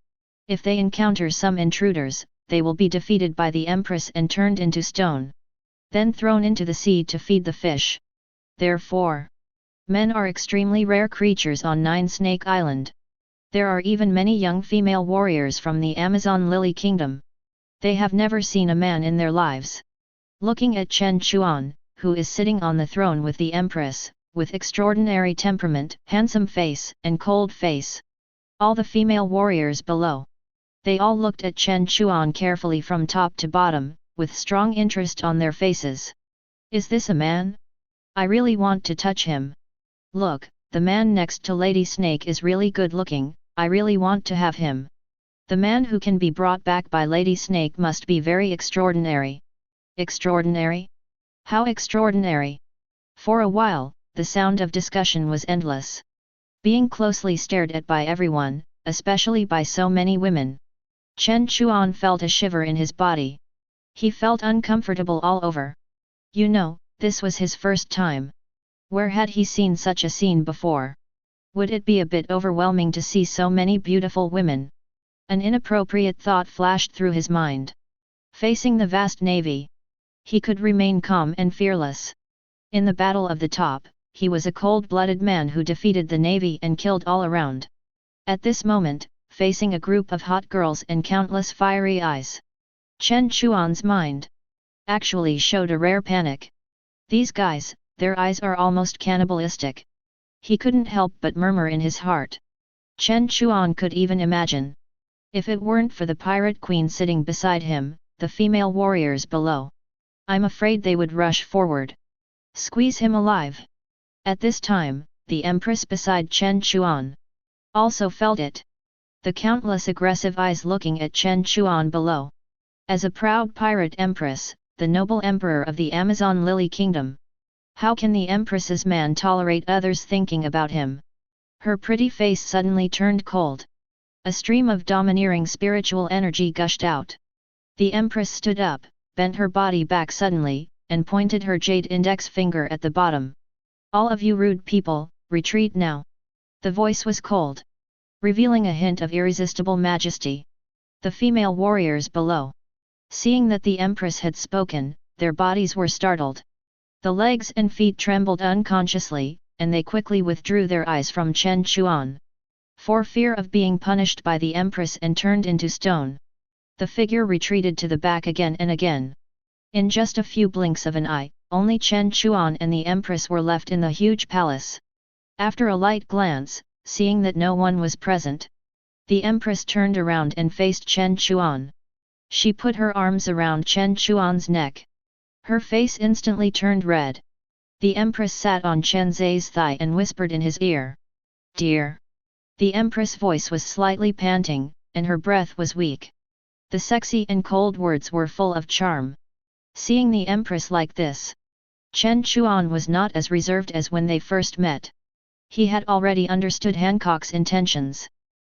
If they encounter some intruders, they will be defeated by the Empress and turned into stone. then thrown into the sea to feed the fish. Therefore, men are extremely rare creatures on Nine Snake Island. There are even many young female warriors from the Amazon Lily Kingdom. They have never seen a man in their lives. Looking at Chen Chuan, who is sitting on the throne with the Empress, with extraordinary temperament, handsome face, and cold face. All the female warriors below. They all looked at Chen Chuan carefully from top to bottom, with strong interest on their faces. Is this a man? I really want to touch him. Look, the man next to Lady Snake is really good looking, I really want to have him. The man who can be brought back by Lady Snake must be very extraordinary. Extraordinary? How extraordinary? For a while, the sound of discussion was endless. Being closely stared at by everyone, especially by so many women. Chen Chuan felt a shiver in his body. He felt uncomfortable all over. You know, this was his first time. Where had he seen such a scene before? Would it be a bit overwhelming to see so many beautiful women? An inappropriate thought flashed through his mind. Facing the vast navy, he could remain calm and fearless. In the Battle of the Top, he was a cold-blooded man who defeated the navy and killed all around. At this moment, facing a group of hot girls and countless fiery eyes, Chen Chuan's mind actually showed a rare panic. These guys, their eyes are almost cannibalistic. He couldn't help but murmur in his heart. Chen Chuan could even imagine. If it weren't for the pirate queen sitting beside him, the female warriors below, I'm afraid they would rush forward. Squeeze him alive. At this time, the Empress beside Chen Chuan also felt it. The countless aggressive eyes looking at Chen Chuan below. As a proud pirate empress, the noble emperor of the Amazon Lily Kingdom. How can the empress's man tolerate others thinking about him? Her pretty face suddenly turned cold. A stream of domineering spiritual energy gushed out. The empress stood up, bent her body back suddenly, and pointed her jade index finger at the bottom. All of you rude people, retreat now. The voice was cold, revealing a hint of irresistible majesty. The female warriors below, seeing that the Empress had spoken, their bodies were startled. The legs and feet trembled unconsciously, and they quickly withdrew their eyes from Chen Chuan, for fear of being punished by the Empress and turned into stone. The figure retreated to the back again and again. In just a few blinks of an eye, only Chen Chuan and the Empress were left in the huge palace. After a light glance, seeing that no one was present, the Empress turned around and faced Chen Chuan. She put her arms around Chen Chuan's neck. Her face instantly turned red. The Empress sat on Chen Zai's thigh and whispered in his ear. "Dear." The Empress' voice was slightly panting, and her breath was weak. The sexy and cold words were full of charm. Seeing the Empress like this, Chen Chuan was not as reserved as when they first met. He had already understood Hancock's intentions.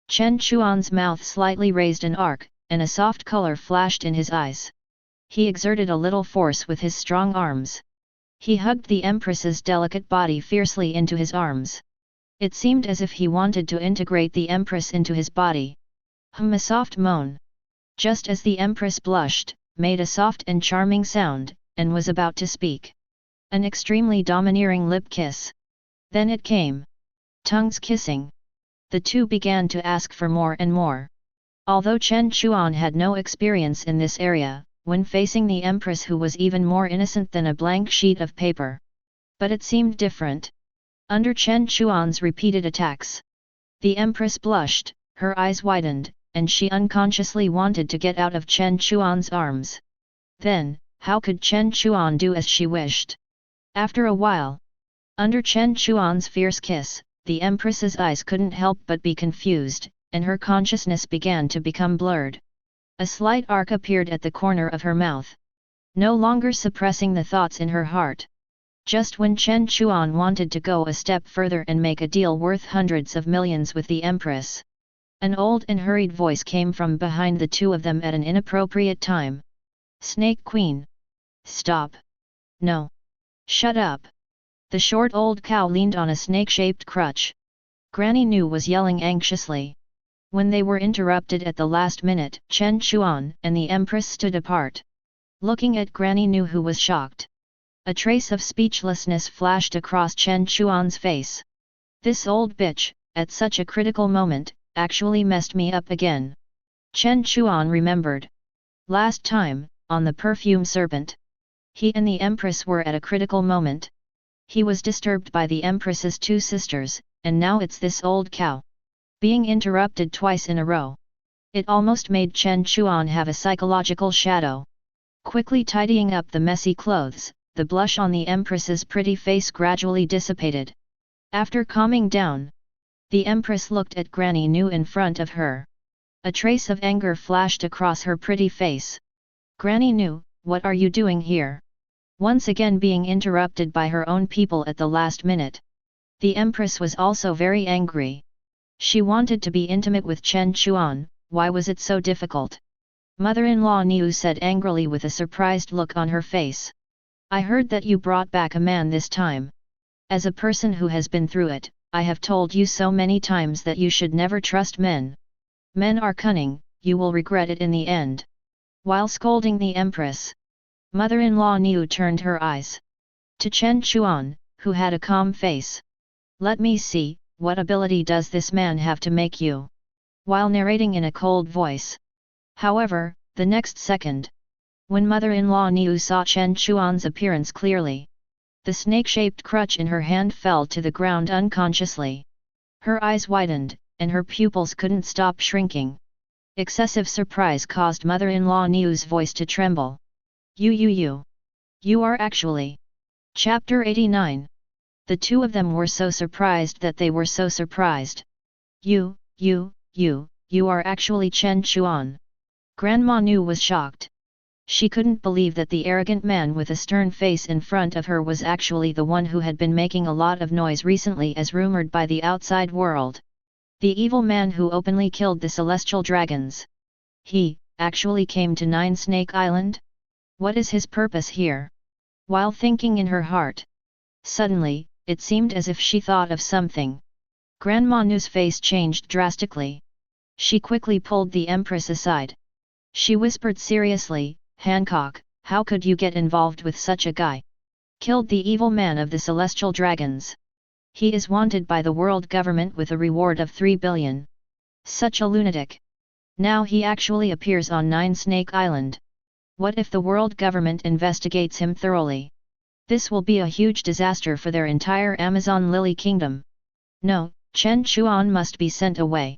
Chen Chuan's mouth slightly raised an arc, and a soft color flashed in his eyes. He exerted a little force with his strong arms. He hugged the Empress's delicate body fiercely into his arms. It seemed as if he wanted to integrate the Empress into his body. A soft moan. Just as the Empress blushed, made a soft and charming sound, and was about to speak. An extremely domineering lip kiss. Then it came. Tongues kissing. The two began to ask for more and more. Although Chen Chuan had no experience in this area, when facing the Empress who was even more innocent than a blank sheet of paper. But it seemed different. Under Chen Chuan's repeated attacks, the Empress blushed, her eyes widened, and she unconsciously wanted to get out of Chen Chuan's arms. Then, how could Chen Chuan do as she wished? After a while, under Chen Chuan's fierce kiss, the Empress's eyes couldn't help but be confused, and her consciousness began to become blurred. A slight arc appeared at the corner of her mouth, no longer suppressing the thoughts in her heart. Just when Chen Chuan wanted to go a step further and make a deal worth hundreds of millions with the Empress, an old and hurried voice came from behind the two of them at an inappropriate time. "Snake Queen! Stop! No! Shut up!" The short old cow leaned on a snake-shaped crutch. Granny Nu was yelling anxiously. When they were interrupted at the last minute, Chen Chuan and the Empress stood apart. Looking at Granny Nu, who was shocked. A trace of speechlessness flashed across Chen Chuan's face. This old bitch, at such a critical moment, actually messed me up again. Chen Chuan remembered. Last time, on the perfume serpent. He and the Empress were at a critical moment. He was disturbed by the Empress's two sisters, and now it's this old cow. Being interrupted twice in a row. It almost made Chen Chuan have a psychological shadow. Quickly tidying up the messy clothes, the blush on the Empress's pretty face gradually dissipated. After calming down, the Empress looked at Granny Nu in front of her. A trace of anger flashed across her pretty face. Granny Nu, what are you doing here? Once again being interrupted by her own people at the last minute. The Empress was also very angry. She wanted to be intimate with Chen Chuan, why was it so difficult? Mother-in-law Niu said angrily with a surprised look on her face. I heard that you brought back a man this time. As a person who has been through it, I have told you so many times that you should never trust men. Men are cunning, you will regret it in the end. While scolding the Empress, Mother-in-law Niu turned her eyes to Chen Chuan, who had a calm face. Let me see, what ability does this man have to make you? While narrating in a cold voice. However, the next second, when Mother-in-law Niu saw Chen Chuan's appearance clearly, the snake-shaped crutch in her hand fell to the ground unconsciously. Her eyes widened, and her pupils couldn't stop shrinking. Excessive surprise caused Mother-in-law Niu's voice to tremble. You are actually. Chapter 89. The two of them were so surprised that they were so surprised. You are actually Chen Chuan. Grandma Nu was shocked. She couldn't believe that the arrogant man with a stern face in front of her was actually the one who had been making a lot of noise recently as rumored by the outside world. The evil man who openly killed the celestial dragons. He, actually came to Nine Snake Island? What is his purpose here? While thinking in her heart. Suddenly, it seemed as if she thought of something. Grandma Nu's face changed drastically. She quickly pulled the Empress aside. She whispered seriously, Hancock, how could you get involved with such a guy? Killed the evil man of the celestial dragons. He is wanted by the world government with a reward of 3 billion. Such a lunatic. Now he actually appears on Nine Snake Island. What if the world government investigates him thoroughly? This will be a huge disaster for their entire Amazon Lily Kingdom. No, Chen Chuan must be sent away.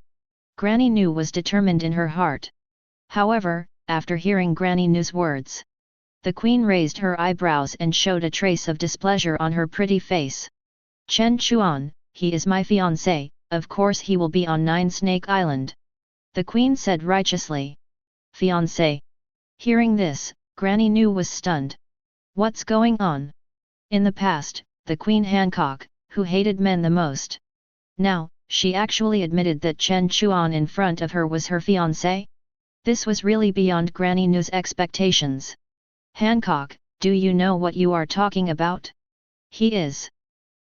Granny Nu was determined in her heart. However, after hearing Granny Nu's words, the Queen raised her eyebrows and showed a trace of displeasure on her pretty face. Chen Chuan, he is my fiancé, of course he will be on Nine Snake Island. The Queen said righteously. Fiancé. Hearing this, Granny Nu was stunned. What's going on? In the past, the Queen Hancock, who hated men the most. Now, she actually admitted that Chen Chuan in front of her was her fiancé? This was really beyond Granny Nu's expectations. Hancock, do you know what you are talking about? He is.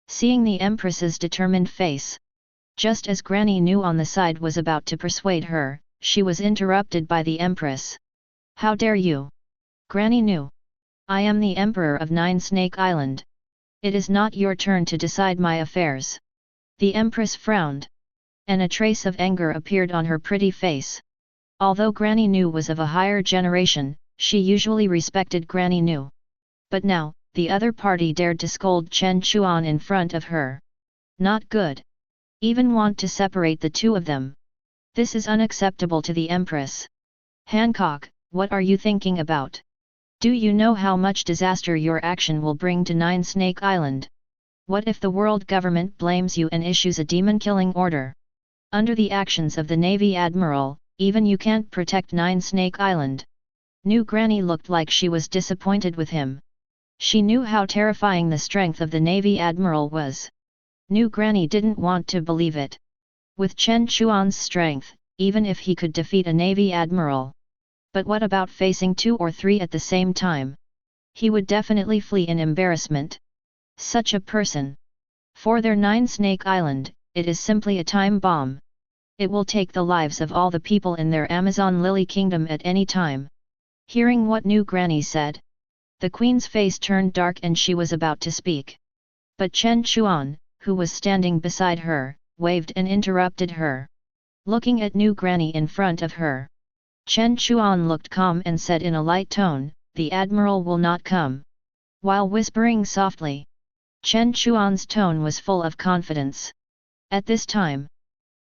Seeing the Empress's determined face. Just as Granny Nu on the side was about to persuade her, she was interrupted by the Empress. How dare you? Granny Nu. I am the Emperor of Nine Snake Island. It is not your turn to decide my affairs. The Empress frowned. And a trace of anger appeared on her pretty face. Although Granny Nu was of a higher generation, she usually respected Granny Nu. But now, the other party dared to scold Chen Chuan in front of her. Not good. Even want to separate the two of them. This is unacceptable to the Empress. Hancock, what are you thinking about? Do you know how much disaster your action will bring to Nine Snake Island? What if the world government blames you and issues a demon-killing order? Under the actions of the Navy Admiral, even you can't protect Nine Snake Island. New Granny looked like she was disappointed with him. She knew how terrifying the strength of the Navy Admiral was. New Granny didn't want to believe it. With Chen Chuan's strength, even if he could defeat a Navy Admiral. But what about facing 2 or 3 at the same time? He would definitely flee in embarrassment. Such a person. For their Nine Snake Island, it is simply a time bomb. It will take the lives of all the people in their Amazon Lily Kingdom at any time. Hearing what new granny said, the queen's face turned dark and she was about to speak. But Chen Chuan, who was standing beside her, waved and interrupted her. Looking at new granny in front of her, Chen Chuan looked calm and said in a light tone, "The Admiral will not come." While whispering softly, Chen Chuan's tone was full of confidence. At this time,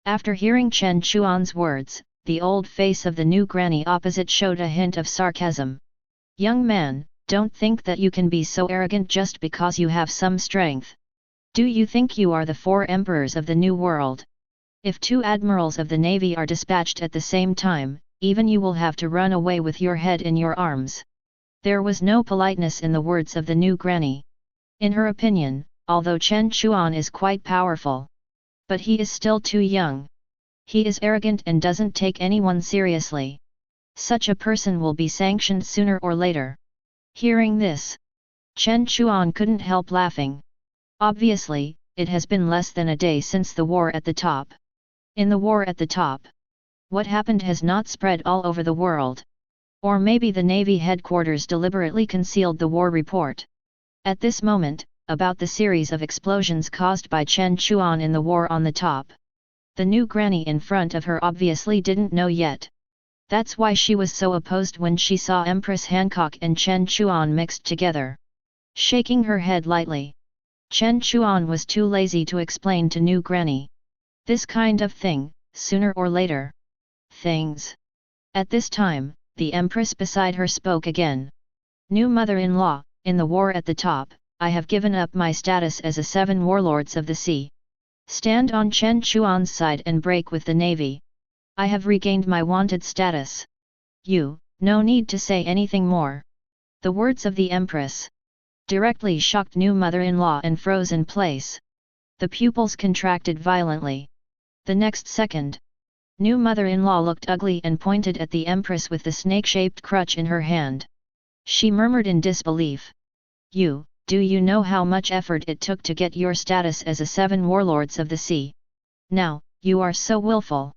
after hearing Chen Chuan's words, the old face of the new granny opposite showed a hint of sarcasm. "Young man, don't think that you can be so arrogant just because you have some strength. Do you think you are the 4 emperors of the New World? If 2 admirals of the navy are dispatched at the same time, even you will have to run away with your head in your arms." There was no politeness in the words of the new granny. In her opinion, although Chen Chuan is quite powerful, but he is still too young. He is arrogant and doesn't take anyone seriously. Such a person will be sanctioned sooner or later. Hearing this, Chen Chuan couldn't help laughing. Obviously, it has been less than a day since the war at the top. In the war at the top, what happened has not spread all over the world. Or maybe the Navy headquarters deliberately concealed the war report. At this moment, about the series of explosions caused by Chen Chuan in the war on the top, the new granny in front of her obviously didn't know yet. That's why she was so opposed when she saw Empress Hancock and Chen Chuan mixed together. Shaking her head lightly, Chen Chuan was too lazy to explain to new granny. This kind of thing, sooner or later. Things. At this time, the Empress beside her spoke again. "New mother-in-law, in the war at the top, I have given up my status as a 7 warlords of the sea. Stand on Chen Chuan's side and break with the navy. I have regained my wanted status. You, no need to say anything more." The words of the Empress directly shocked new mother-in-law and froze in place. The pupils contracted violently. The next second, new mother-in-law looked ugly and pointed at the Empress with the snake-shaped crutch in her hand. She murmured in disbelief. Do you know how much effort it took to get your status as a 7 warlords of the sea? Now, you are so willful.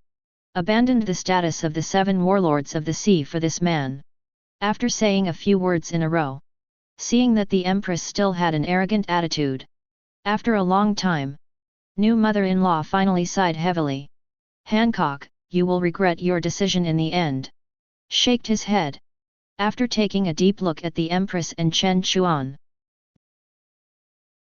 Abandoned the status of the 7 warlords of the sea for this man." After saying a few words in a row, seeing that the Empress still had an arrogant attitude, after a long time, new mother-in-law finally sighed heavily. "Hancock, you will regret your decision in the end." Shaked his head. After taking a deep look at the Empress and Chen Chuan,